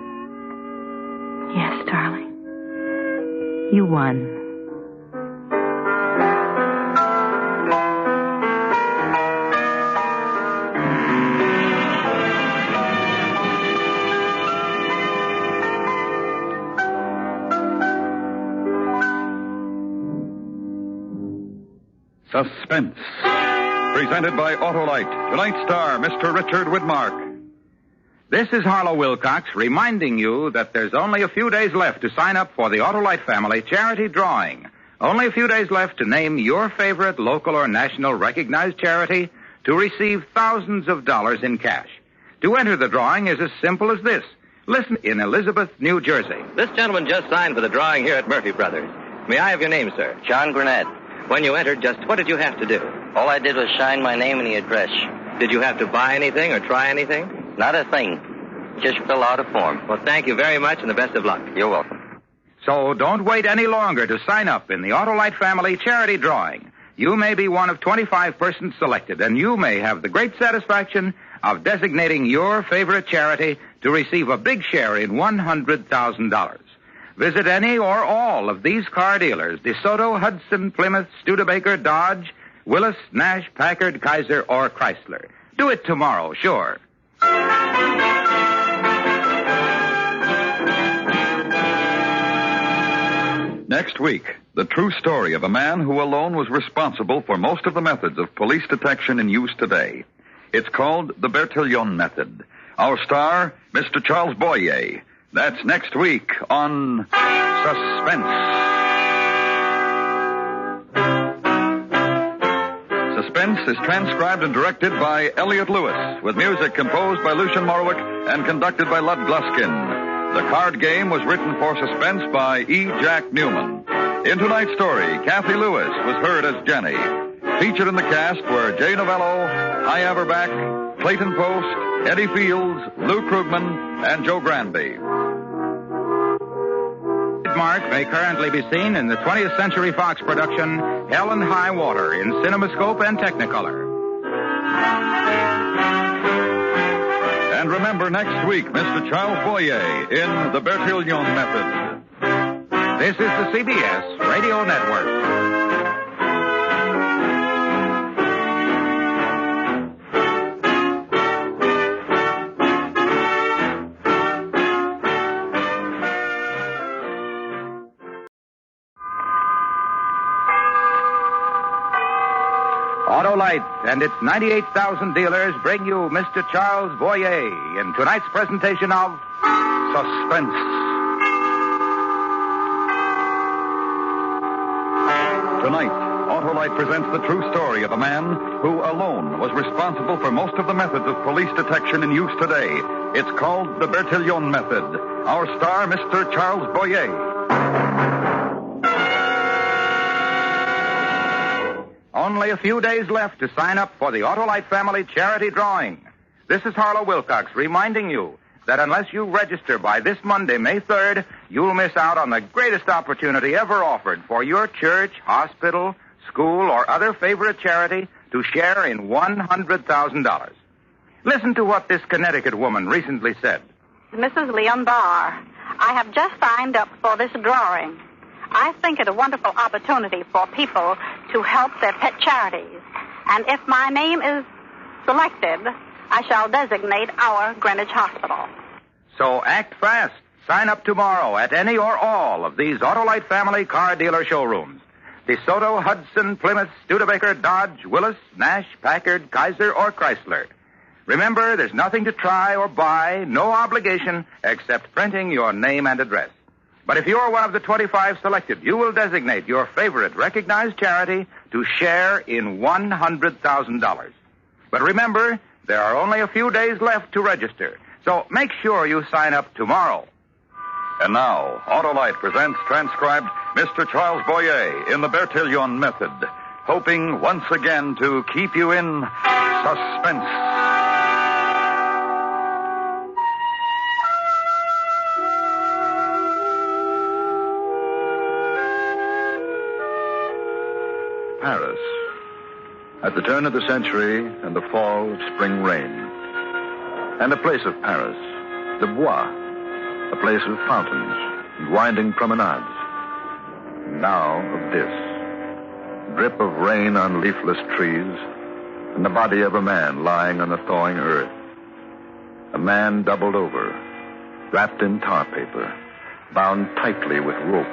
Yes, darling. You won. Suspense. Presented by Autolite. Tonight's star, Mr. Richard Widmark. This is Harlow Wilcox reminding you that there's only a few days left to sign up for the Autolite Family Charity Drawing. Only a few days left to name your favorite local or national recognized charity to receive thousands of dollars in cash. To enter the drawing is as simple as this. Listen in Elizabeth, New Jersey. This gentleman just signed for the drawing here at Murphy Brothers. May I have your name, sir? John Grenade. When you entered, just what did you have to do? All I did was sign my name and the address. Did you have to buy anything or try anything? Not a thing. Just fill out a form. Well, thank you very much and the best of luck. You're welcome. So don't wait any longer to sign up in the Autolite Family Charity Drawing. You may be one of 25 persons selected, and you may have the great satisfaction of designating your favorite charity to receive a big share in $100,000. Visit any or all of these car dealers: DeSoto, Hudson, Plymouth, Studebaker, Dodge, Willis, Nash, Packard, Kaiser, or Chrysler. Do it tomorrow, sure. Next week, the true story of a man who alone was responsible for most of the methods of police detection in use today. It's called the Bertillion method. Our star, Mr. Charles Boyer. That's next week on Suspense. Suspense is transcribed and directed by Elliott Lewis, with music composed by Lucian Morowick and conducted by Lud Gluskin. The card game was written for Suspense by E. Jack Newman. In tonight's story, Kathy Lewis was heard as Jenny. Featured in the cast were Jay Novello, Hy Averback, Clayton Post, Eddie Fields, Lou Krugman, and Joe Granby. Mark may currently be seen in the 20th Century Fox production Hell and High Water in CinemaScope and Technicolor. And remember next week, Mr. Charles Boyer in the Bertillion method. This is the CBS Radio Network. Autolite and its 98,000 dealers bring you Mr. Charles Boyer in tonight's presentation of Suspense. Tonight, Autolite presents the true story of a man who alone was responsible for most of the methods of police detection in use today. It's called the Bertillion Method. Our star, Mr. Charles Boyer. Only a few days left to sign up for the Autolite Family Charity Drawing. This is Harlow Wilcox reminding you that unless you register by this Monday, May 3rd, you'll miss out on the greatest opportunity ever offered for your church, hospital, school, or other favorite charity to share in $100,000. Listen to what this Connecticut woman recently said. Mrs. Leon Barr, I have just signed up for this drawing. I think it a wonderful opportunity for people to help their pet charities. And if my name is selected, I shall designate our Greenwich Hospital. So act fast. Sign up tomorrow at any or all of these Autolite Family car dealer showrooms. DeSoto, Hudson, Plymouth, Studebaker, Dodge, Willis, Nash, Packard, Kaiser, or Chrysler. Remember, there's nothing to try or buy, no obligation, except printing your name and address. But if you're one of the 25 selected, you will designate your favorite recognized charity to share in $100,000. But remember, there are only a few days left to register, so make sure you sign up tomorrow. And now, Autolite presents transcribed Mr. Charles Boyer in the Bertillion Method, hoping once again to keep you in suspense. Paris. At the turn of the century and the fall of spring rain. And a place of Paris, the Bois, a place of fountains and winding promenades. Now of this, drip of rain on leafless trees, and the body of a man lying on the thawing earth. A man doubled over, wrapped in tar paper, bound tightly with rope.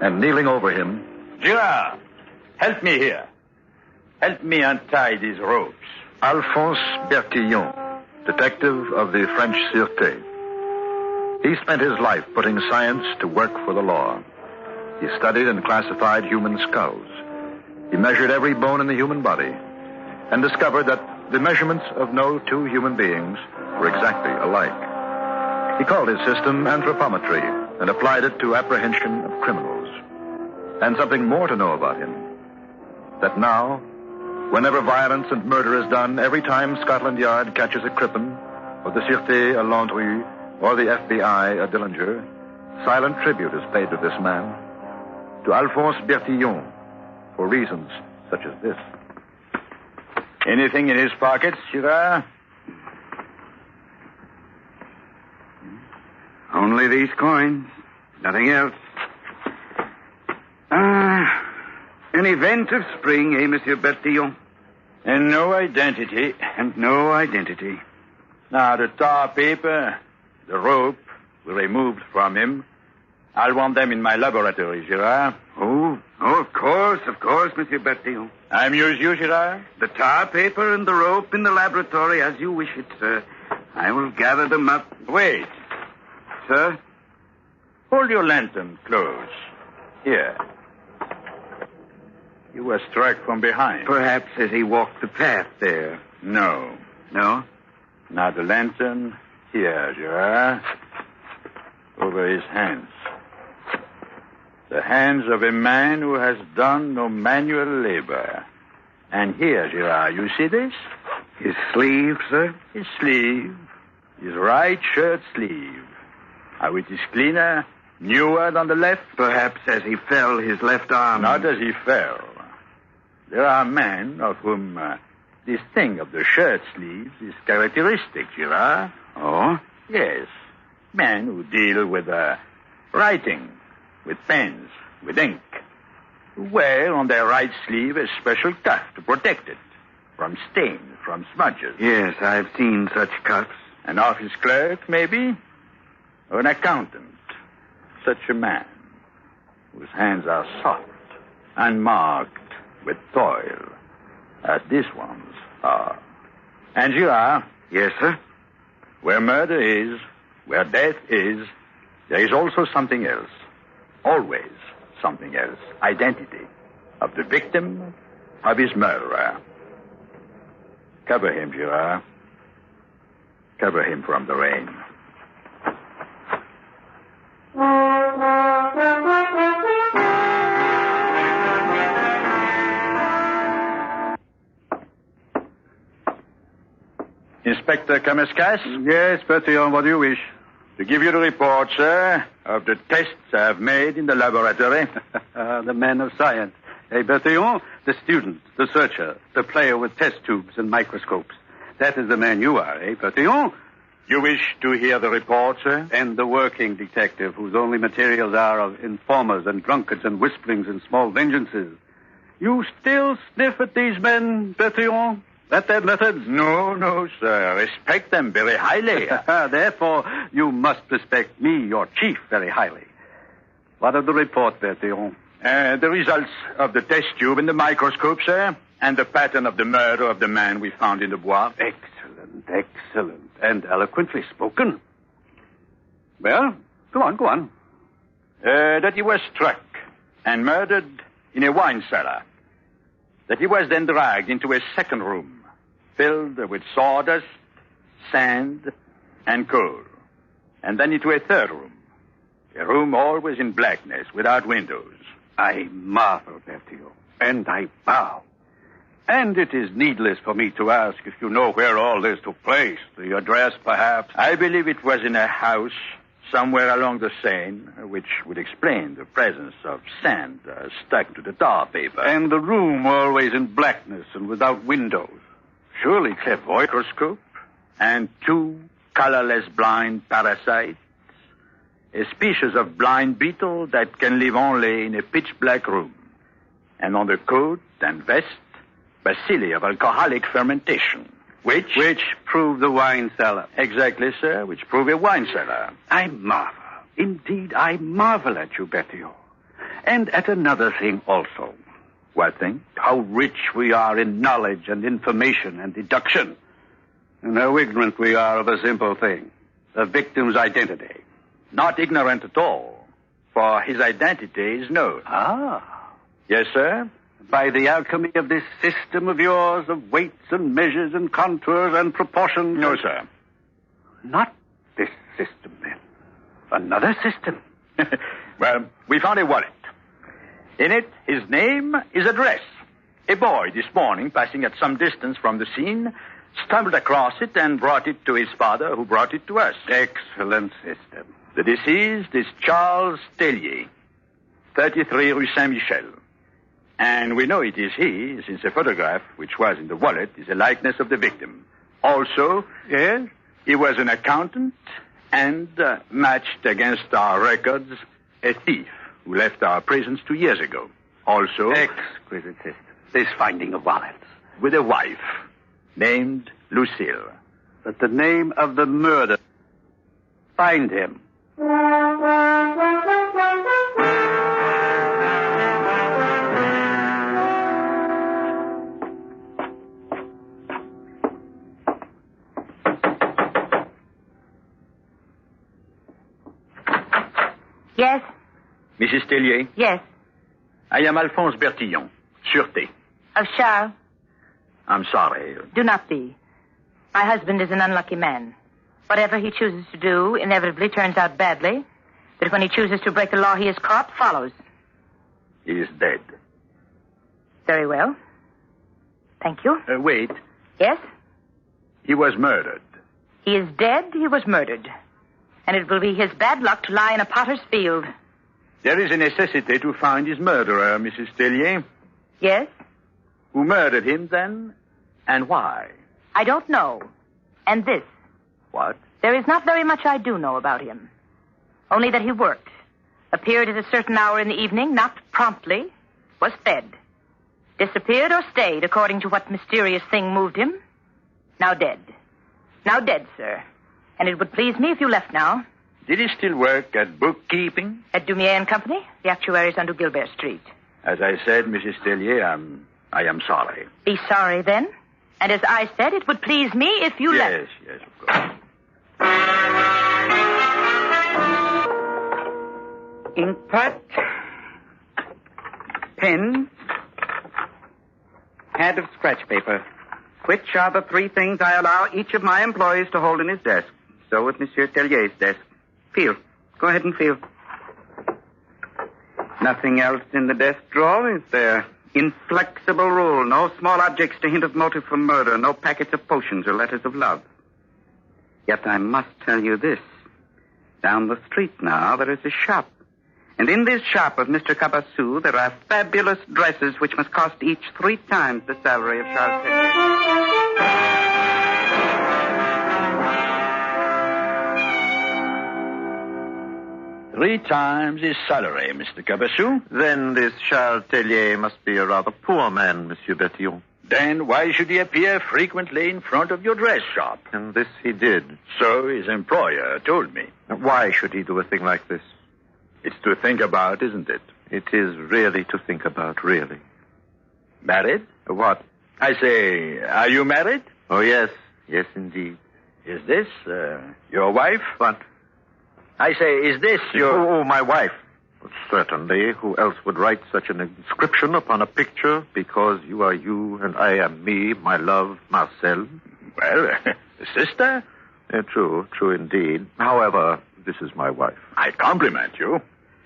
And kneeling over him, Girard, help me here. Help me untie these ropes. Alphonse Bertillon, detective of the French Sûreté. He spent his life putting science to work for the law. He studied and classified human skulls. He measured every bone in the human body and discovered that the measurements of no two human beings were exactly alike. He called his system anthropometry and applied it to apprehension of criminals. And something more to know about him. That now, whenever violence and murder is done, every time Scotland Yard catches a Crippen, or the Sûreté a Landry, or the FBI a Dillinger, silent tribute is paid to this man, to Alphonse Bertillon, for reasons such as this. Anything in his pockets, Girard? Only these coins. Nothing else. An event of spring, eh, Monsieur Bertillon? And no identity. And no identity. Now, the tar paper, the rope were removed from him. I'll want them in my laboratory, Girard. Oh, of course, Monsieur Bertillon. I amuse you, Girard? The tar paper and the rope in the laboratory, as you wish it, sir. I will gather them up. Wait. Sir? Hold your lantern close. Here. You were struck from behind. Perhaps as he walked the path there. No. No? Now the lantern, here, Girard. Over his hands. The hands of a man who has done no manual labor. And here, Girard, you see this? His sleeve, sir? His sleeve. His right shirt sleeve. How it is cleaner, newer than the left. Perhaps as he fell, his left arm. Not as he fell. There are men of whom this thing of the shirt sleeves is characteristic, Girard. Oh? Yes. Men who deal with writing, with pens, with ink, who wear on their right sleeve a special cuff to protect it from stains, from smudges. Yes, I've seen such cuffs. An office clerk, maybe? Or an accountant. Such a man whose hands are soft, unmarked with toil, as these ones are. And Girard. Yes, sir? Where murder is, where death is, there is also something else. Always something else. Identity of the victim, of his murderer. Cover him, Girard. Cover him from the rain. Inspector Kamaskas? Yes, Bertillon, what do you wish? To give you the report, sir, of the tests I have made in the laboratory. The man of science. Hey, Bertillon, the student, the searcher, the player with test tubes and microscopes. That is the man you are, eh, Bertillon? You wish to hear the report, sir? And the working detective, whose only materials are of informers and drunkards and whisperings and small vengeances. You still sniff at these men, Bertillon? At their methods? No, sir. Respect them very highly. Therefore, you must respect me, your chief, very highly. What of the report, Bertillon? The results of the test tube and the microscope, sir, and the pattern of the murder of the man we found in the bois. Excellent. And eloquently spoken. Well, go on. That he was struck and murdered in a wine cellar. That he was then dragged into a second room, filled with sawdust, sand, and coal. And then into a third room. A room always in blackness, without windows. I marvel, Bertillon, and I bow. And it is needless for me to ask if you know where all this took place. The address, perhaps? I believe it was in a house somewhere along the Seine, which would explain the presence of sand stuck to the tar paper. And the room always in blackness and without windows. Surely clairvoyant. Microscope and 2 colorless blind parasites. A species of blind beetle that can live only in a pitch-black room. And on the coat and vest, bacilli of alcoholic fermentation. Which prove the wine cellar. Exactly, sir, which prove a wine cellar. I marvel. Indeed, I marvel at you, Bertillon. And at another thing also. What thing? How rich we are in knowledge and information and deduction. And how ignorant we are of a simple thing. The victim's identity. Not ignorant at all, for his identity is known. Ah. Yes, sir? By the alchemy of this system of yours of weights and measures and contours and proportions? No, sir. Not this system, then. Another system. Well, we found a wallet. In it, his name, his address. A boy this morning, passing at some distance from the scene, stumbled across it and brought it to his father, who brought it to us. Excellent system. The deceased is Charles Tellier, 33 Rue Saint-Michel. And we know it is he, since the photograph, which was in the wallet, is a likeness of the victim. Also, yes, he was an accountant and matched against our records a thief who left our prisons 2 years ago. Also, exquisite system. This finding of wallets. With a wife named Lucille. But the name of the murder. Find him. Yes? Mrs. Tellier? Yes. I am Alphonse Bertillon, Sûreté. Of Charles? I'm sorry. Do not be. My husband is an unlucky man. Whatever he chooses to do inevitably turns out badly. But when he chooses to break the law he is caught, follows. He is dead. Very well. Thank you. Wait. Yes? He was murdered. He is dead, he was murdered. And it will be his bad luck to lie in a potter's field. There is a necessity to find his murderer, Mrs. Tellier. Yes? Who murdered him, then, and why? I don't know. And this. What? There is not very much I do know about him. Only that he worked, appeared at a certain hour in the evening, not promptly, was fed, disappeared or stayed according to what mysterious thing moved him. Now dead. Now dead, sir. And it would please me if you left now. Did he still work at bookkeeping? At Dumier and Company, the actuaries on Gilbert Street. As I said, Mrs. Tellier, I am sorry. Be sorry, then. And as I said, it would please me if you left. Yes, of course. Inkpot, pen, pad of scratch paper, Which are the three things I allow each of my employees to hold in his desk. So with Monsieur Tellier's desk. Feel. Go ahead and feel. Nothing else in the desk drawer, is there? Inflexible rule. No small objects to hint of motive for murder. No packets of potions or letters of love. Yet I must tell you this. Down the street now, there is a shop. And in this shop of Mr. Cabassou, there are fabulous dresses which must cost each 3 times the salary of Charles Tellyer. 3 times his salary, Mr. Cabassou. Then this Charles Tellyer must be a rather poor man, Monsieur Bertillon. Then why should he appear frequently in front of your dress shop? And this he did. So his employer told me. Why should he do a thing like this? It's to think about, isn't it? It is really to think about, really. Married? What? I say, are you married? Oh, yes. Yes, indeed. Is this your wife? What? I say, is this your... Oh, my wife. Certainly. Who else would write such an inscription upon a picture? Because you are you and I am me, my love, Marcel. Well, sister? True indeed. However, this is my wife. I compliment you.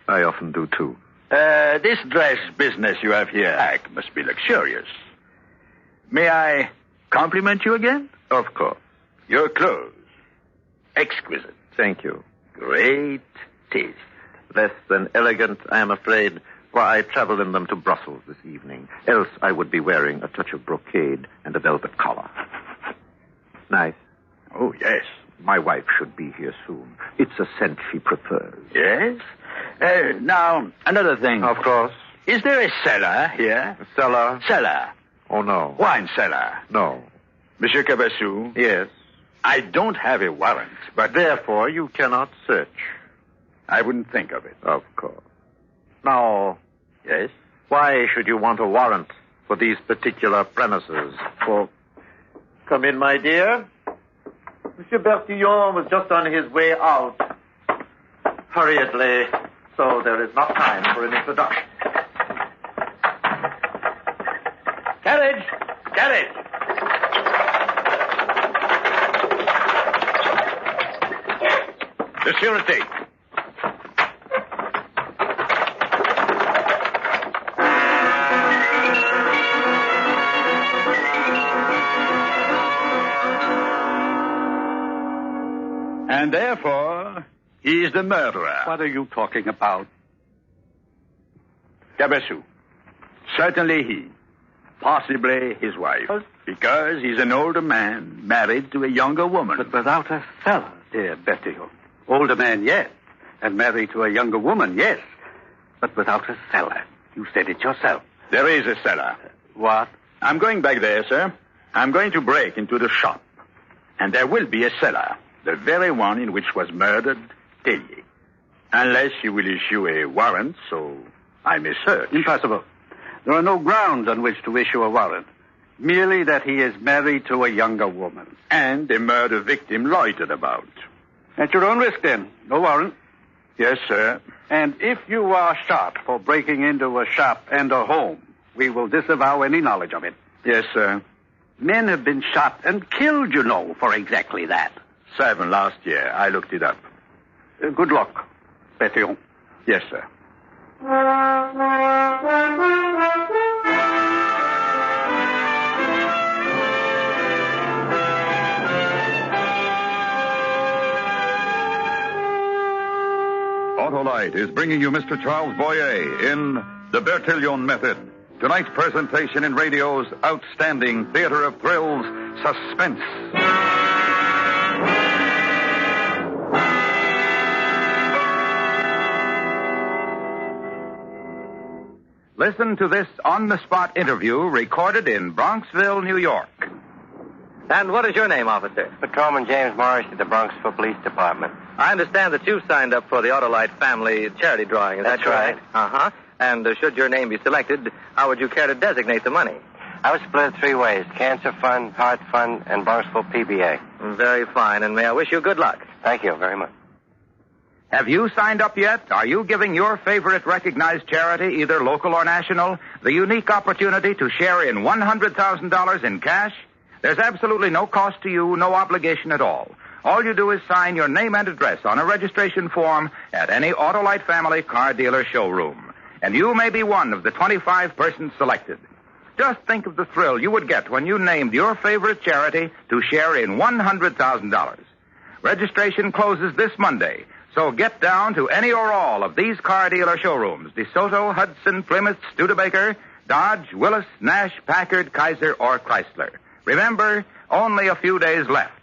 I often do, too. This dress business you have here must be luxurious. May I compliment you again? Of course. Your clothes. Exquisite. Thank you. Great taste. Less than elegant, I am afraid, for I travel in them to Brussels this evening. Else I would be wearing a touch of brocade and a velvet collar. Nice. Oh, yes. My wife should be here soon. It's a scent she prefers. Yes? Now, another thing. Of course. Is there a cellar here? A cellar? Cellar. Oh, no. Wine cellar? No. Monsieur Cabassou? Yes? I don't have a warrant, but... Therefore, you cannot search. I wouldn't think of it. Of course. Now... Yes? Why should you want a warrant for these particular premises? Come in, my dear. Monsieur Bertillon was just on his way out. Hurriedly, so there is not time for an introduction. Carriage! Carriage! The surety. And therefore, he is the murderer. What are you talking about? Cabassou. Certainly he. Possibly his wife. Because he's an older man married to a younger woman. But without a cellar, dear Bertillon. Older man, yes. And married to a younger woman, yes. But without a cellar. You said it yourself. There is a cellar. What? I'm going back there, sir. I'm going to break into the shop. And there will be a cellar. The very one in which was murdered Tellyer. Unless you will issue a warrant, so I may search. Impossible. There are no grounds on which to issue a warrant. Merely that he is married to a younger woman. And a murder victim loitered about. At your own risk, then. No warrant. Yes, sir. And if you are shot for breaking into a shop and a home, we will disavow any knowledge of it. Yes, sir. Men have been shot and killed, you know, for exactly that. 7 last year. I looked it up. Good luck, Bertillon. Yes, sir. Autolite is bringing you Mr. Charles Boyer in The Bertillion Method. Tonight's presentation in radio's outstanding theater of thrills, Suspense. Listen to this on-the-spot interview recorded in Bronxville, New York. And what is your name, officer? Patrolman James Morris of the Bronxville Police Department. I understand that you signed up for the Autolite family charity drawing. Is That's that correct? right. Uh-huh. And should your name be selected, how would you care to designate the money? I was split 3 ways: Cancer Fund, Heart Fund, and Bronxville PBA. Very fine, and may I wish you good luck. Thank you very much. Have you signed up yet? Are you giving your favorite recognized charity, either local or national, the unique opportunity to share in $100,000 in cash? There's absolutely no cost to you, no obligation at all. All you do is sign your name and address on a registration form at any Autolite family car dealer showroom. And you may be one of the 25 persons selected. Just think of the thrill you would get when you named your favorite charity to share in $100,000. Registration closes this Monday, so get down to any or all of these car dealer showrooms: DeSoto, Hudson, Plymouth, Studebaker, Dodge, Willis, Nash, Packard, Kaiser, or Chrysler. Remember, only a few days left.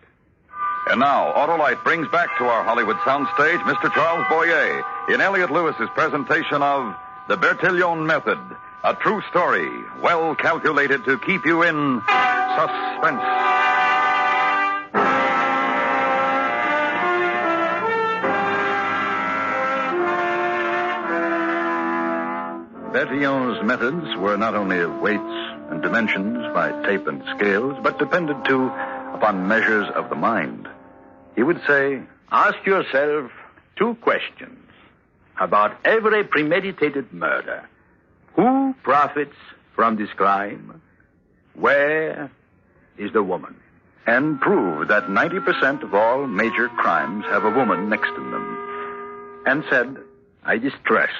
And now, Autolite brings back to our Hollywood soundstage Mr. Charles Boyer in Elliot Lewis's presentation of The Bertillion Method, a true story, well calculated to keep you in suspense. Bertillon's methods were not only of weights and dimensions by tape and scales, but depended, too, upon measures of the mind. He would say, ask yourself 2 questions about every premeditated murder. Who profits from this crime? Where is the woman? And prove that 90% of all major crimes have a woman next to them. And said, I distrust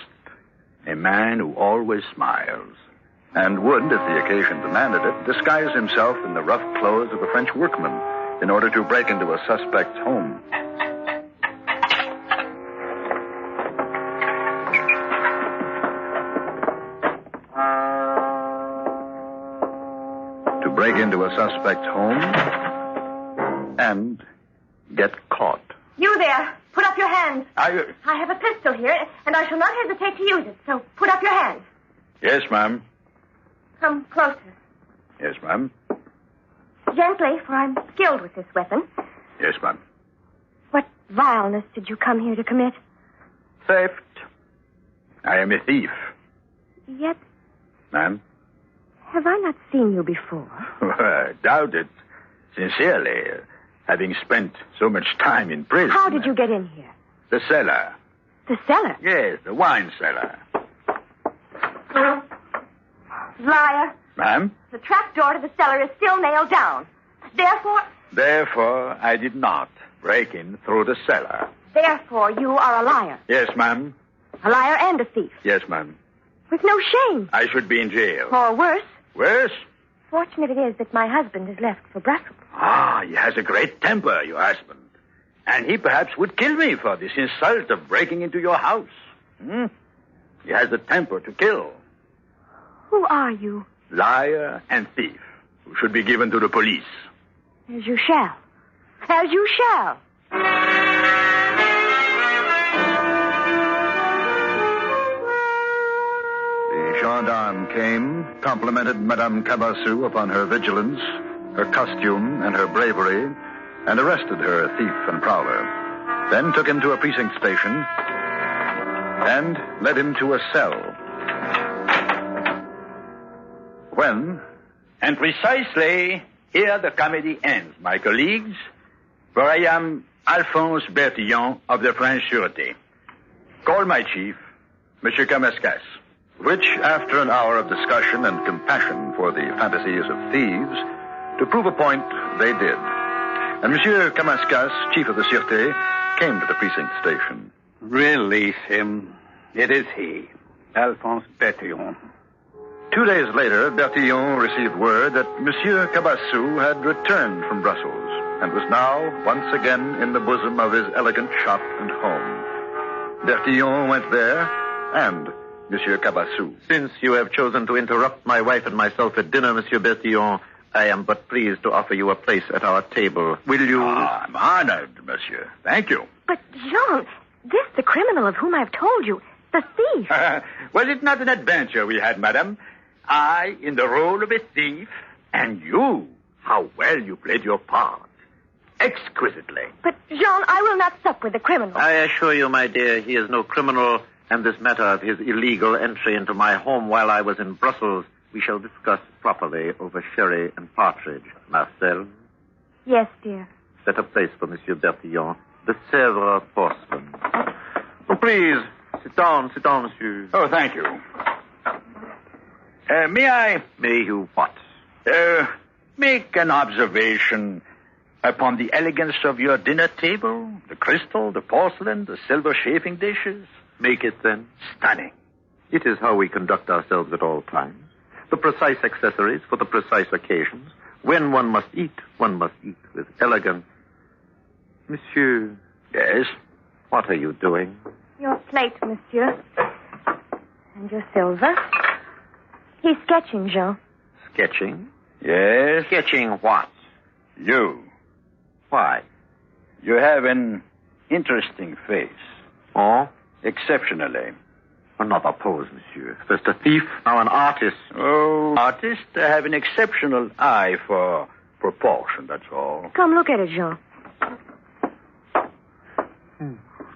a man who always smiles. And would, if the occasion demanded it, disguise himself in the rough clothes of a French workman in order to break into a suspect's home. To break into a suspect's home and get caught. You there. Put up your hands. I have a pistol here, and I shall not hesitate to use it, so put up your hands. Yes, ma'am. Come closer. Yes, ma'am. Gently, for I'm skilled with this weapon. Yes, ma'am. What vileness did you come here to commit? Theft. I am a thief. Yet, Ma'am? have I not seen you before? I doubt it. Sincerely, having spent so much time in prison. How did you get in here? The cellar. The cellar? Yes, the wine cellar. Liar. Ma'am? The trap door to the cellar is still nailed down. Therefore, I did not break in through the cellar. Therefore, you are a liar. Yes, ma'am. A liar and a thief. Yes, ma'am. With no shame. I should be in jail. Or worse. Worse? Fortunate it is that my husband has left for Brussels. Ah, he has a great temper, your husband. And he perhaps would kill me for this insult of breaking into your house. He has the temper to kill. Who are you? Liar and thief, who should be given to the police. As you shall. As you shall. The gendarme came, complimented Madame Cabassou upon her vigilance, her costume, and her bravery, and arrested her thief and prowler. Then took him to a precinct station and led him to a cell. When? And precisely here the comedy ends, my colleagues, for I am Alphonse Bertillon of the French Sûreté. Call my chief, Monsieur Camascas. Which, after an hour of discussion and compassion for the fantasies of thieves, to prove a point, they did. And Monsieur Camascas, chief of the Sûreté, came to the precinct station. Release him. It is he, Alphonse Bertillon. 2 days later, Bertillon received word that Monsieur Cabassou had returned from Brussels and was now once again in the bosom of his elegant shop and home. Bertillon went there, and Monsieur Cabassou. Since you have chosen to interrupt my wife and myself at dinner, Monsieur Bertillon, I am but pleased to offer you a place at our table. Will you... I'm honored, monsieur. Thank you. But, Jean, this the criminal of whom I have told you, the thief. Was it not an adventure we had, madame? I in the role of a thief, and you, how well you played your part. Exquisitely. But, Jean, I will not sup with the criminal. I assure you, my dear, he is no criminal, and this matter of his illegal entry into my home while I was in Brussels we shall discuss properly over sherry and partridge. Marcel? Yes, dear. Set a place for Monsieur Bertillon. The Sèvres porcelain. Oh, please, sit down, monsieur. Oh, thank you. May I... May you what? Make an observation upon the elegance of your dinner table, the crystal, the porcelain, the silver chafing dishes. Make it, then. Stunning. It is how we conduct ourselves at all times. The precise accessories for the precise occasions. When one must eat with elegance. Monsieur. Yes? What are you doing? Your plate, monsieur. And your silver. He's sketching, Jean. Sketching? Yes? Sketching what? You. Why? You have an interesting face. Oh? Exceptionally. Another pose, monsieur. First a thief, now an artist. Oh, artists have an exceptional eye for proportion, that's all. Come look at it, Jean.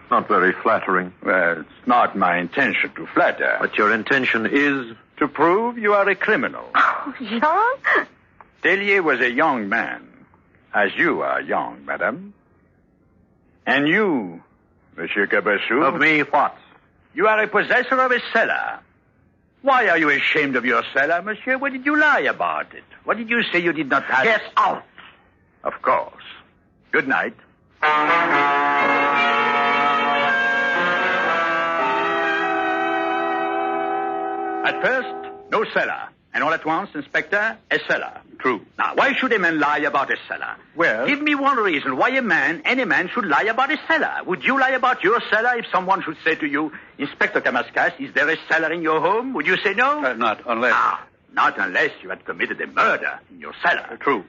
Not very flattering. Well, it's not my intention to flatter. But your intention is? To prove you are a criminal. Oh, Jean? Tellier was a young man, as you are young, madame. And you, Monsieur Cabassou... Of me, what? You are a possessor of a cellar. Why are you ashamed of your cellar, monsieur? What did you lie about it? What did you say you did not have? Get out! Of course. Good night. At first, no cellar. And all at once, Inspector, a cellar. True. Now, why should a man lie about a cellar? Well... Give me one reason why any man should lie about a cellar. Would you lie about your cellar if someone should say to you, Inspector Kamaskas, is there a cellar in your home? Would you say no? Not unless... Not unless you had committed a murder in your cellar. True.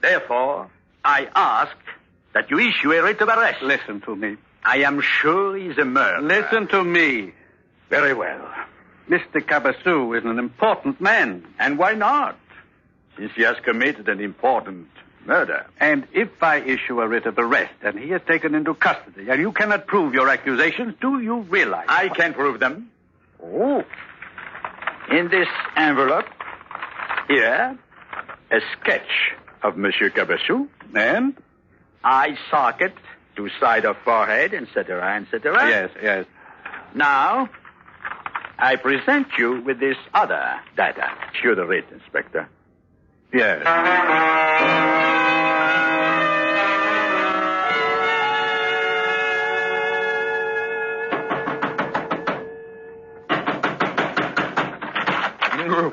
Therefore, I ask that you issue a writ of arrest. Listen to me. I am sure he's a murderer. Listen to me. Very well. Mr. Cabassou is an important man. And why not? Since he has committed an important murder. And if I issue a writ of arrest and he is taken into custody and you cannot prove your accusations, do you realize? I can prove them. Oh. In this envelope, here, a sketch of Monsieur Cabassou. And? Eye socket, two sides of forehead, etc., etc. Yes. Now, I present you with this other data. Show the writ, Inspector. Yes.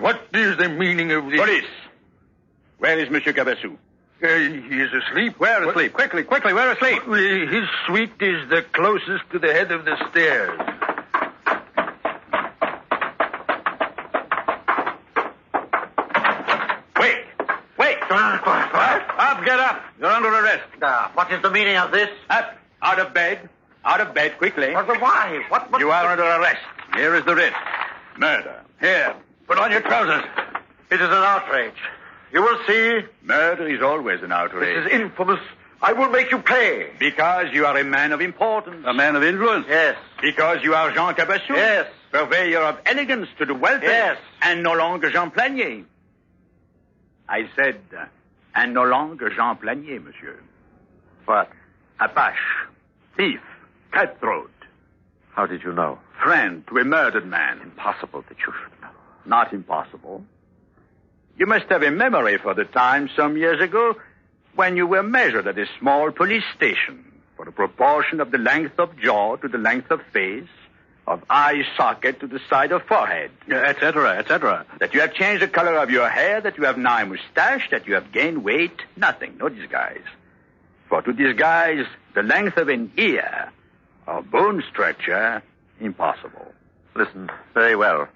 What is the meaning of this? Police! Where is Monsieur Cabassou? He is asleep. Where asleep? Quickly, where asleep? His suite is the closest to the head of the stairs. Up, get up. You're under arrest. What is the meaning of this? Up, out of bed, quickly. Why? What? You are under arrest. Here is the writ. Murder. Here, put on your trousers. It is an outrage. You will see. Murder is always an outrage. This is infamous. I will make you pay. Because you are a man of importance. A man of influence? Yes. Because you are Jean Cabassou? Yes. Purveyor of elegance to the wealthy? Yes. And no longer Jean Planier. I said, and no longer Jean Planier, monsieur. What? Apache, thief, cutthroat. How did you know? Friend to a murdered man. Impossible that you should know. Not impossible. You must have a memory for the time some years ago when you were measured at a small police station for the proportion of the length of jaw to the length of face, of eye socket to the side of forehead, etc. That you have changed the color of your hair, that you have now a mustache, that you have gained weight, nothing, no disguise. For to disguise the length of an ear or bone structure, impossible. Listen, very well.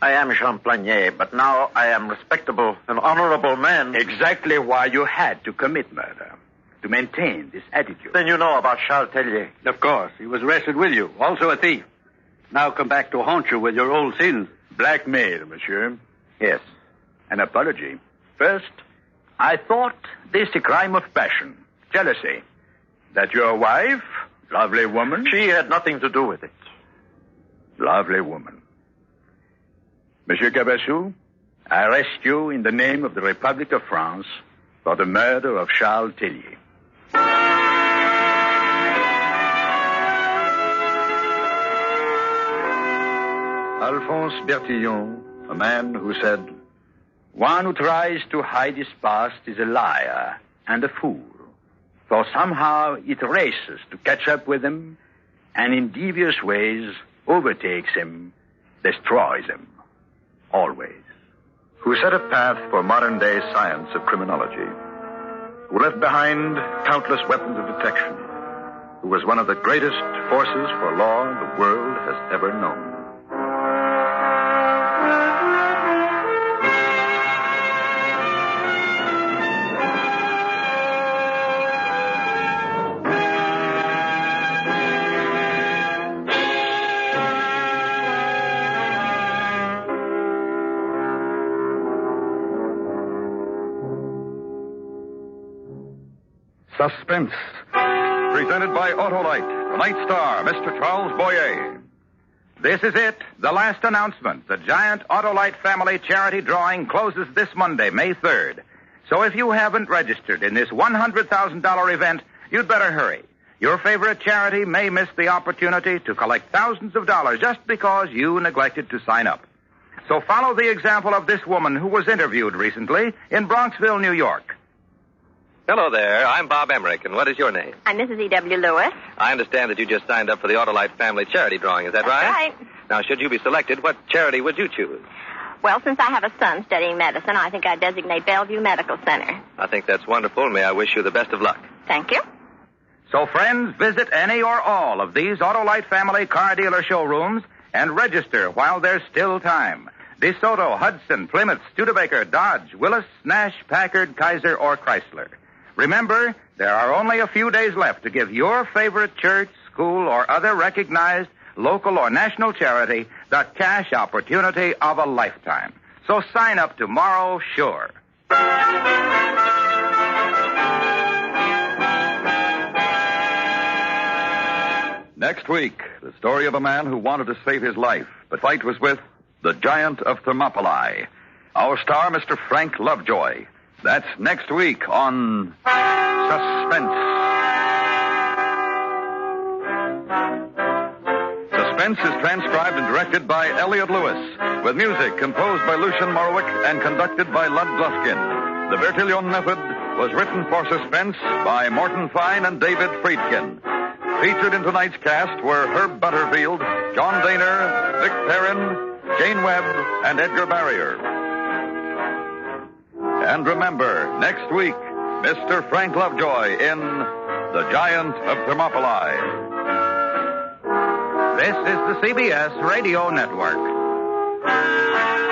I am Jean Planier, but now I am respectable and honorable man. Exactly why you had to commit murder. To maintain this attitude. Then you know about Charles Tellier. Of course. He was arrested with you. Also a thief. Now come back to haunt you with your old sins. Blackmail, monsieur. Yes. An apology. First, I thought this a crime of passion. Jealousy. That your wife, lovely woman... She had nothing to do with it. Lovely woman. Monsieur Cabassou, I arrest you in the name of the Republic of France for the murder of Charles Tellier. Alphonse Bertillon, a man who said, One who tries to hide his past is a liar and a fool, for somehow it races to catch up with him and in devious ways overtakes him, destroys him, always. Who set a path for modern-day science of criminology, who left behind countless weapons of detection, who was one of the greatest forces for law the world has ever known. Suspense, presented by Autolite, tonight's star, Mr. Charles Boyer. This is it, the last announcement. The giant Autolite family charity drawing closes this Monday, May 3rd. So if you haven't registered in this $100,000 event, you'd better hurry. Your favorite charity may miss the opportunity to collect thousands of dollars just because you neglected to sign up. So follow the example of this woman who was interviewed recently in Bronxville, New York. Hello there. I'm Bob Emmerich, and what is your name? I'm Mrs. E.W. Lewis. I understand that you just signed up for the Autolite family charity drawing. Is that right? Right. Now, should you be selected, what charity would you choose? Well, since I have a son studying medicine, I think I'd designate Bellevue Medical Center. I think that's wonderful. May I wish you the best of luck. Thank you. So, friends, visit any or all of these Autolite family car dealer showrooms and register while there's still time. DeSoto, Hudson, Plymouth, Studebaker, Dodge, Willis, Nash, Packard, Kaiser, or Chrysler. Remember, there are only a few days left to give your favorite church, school, or other recognized local or national charity the cash opportunity of a lifetime. So sign up tomorrow, sure. Next week, the story of a man who wanted to save his life, but fight was with the giant of Thermopylae. Our star, Mr. Frank Lovejoy. That's next week on Suspense. Suspense is transcribed and directed by Elliot Lewis, with music composed by Lucian Morowick and conducted by Lud Gluskin. The Bertillion method was written for Suspense by Morton Fine and David Friedkin. Featured in tonight's cast were Herb Butterfield, John Daner, Vic Perrin, Jane Webb, and Edgar Barrier. And remember, next week, Mr. Frank Lovejoy in The Giant of Thermopylae. This is the CBS Radio Network.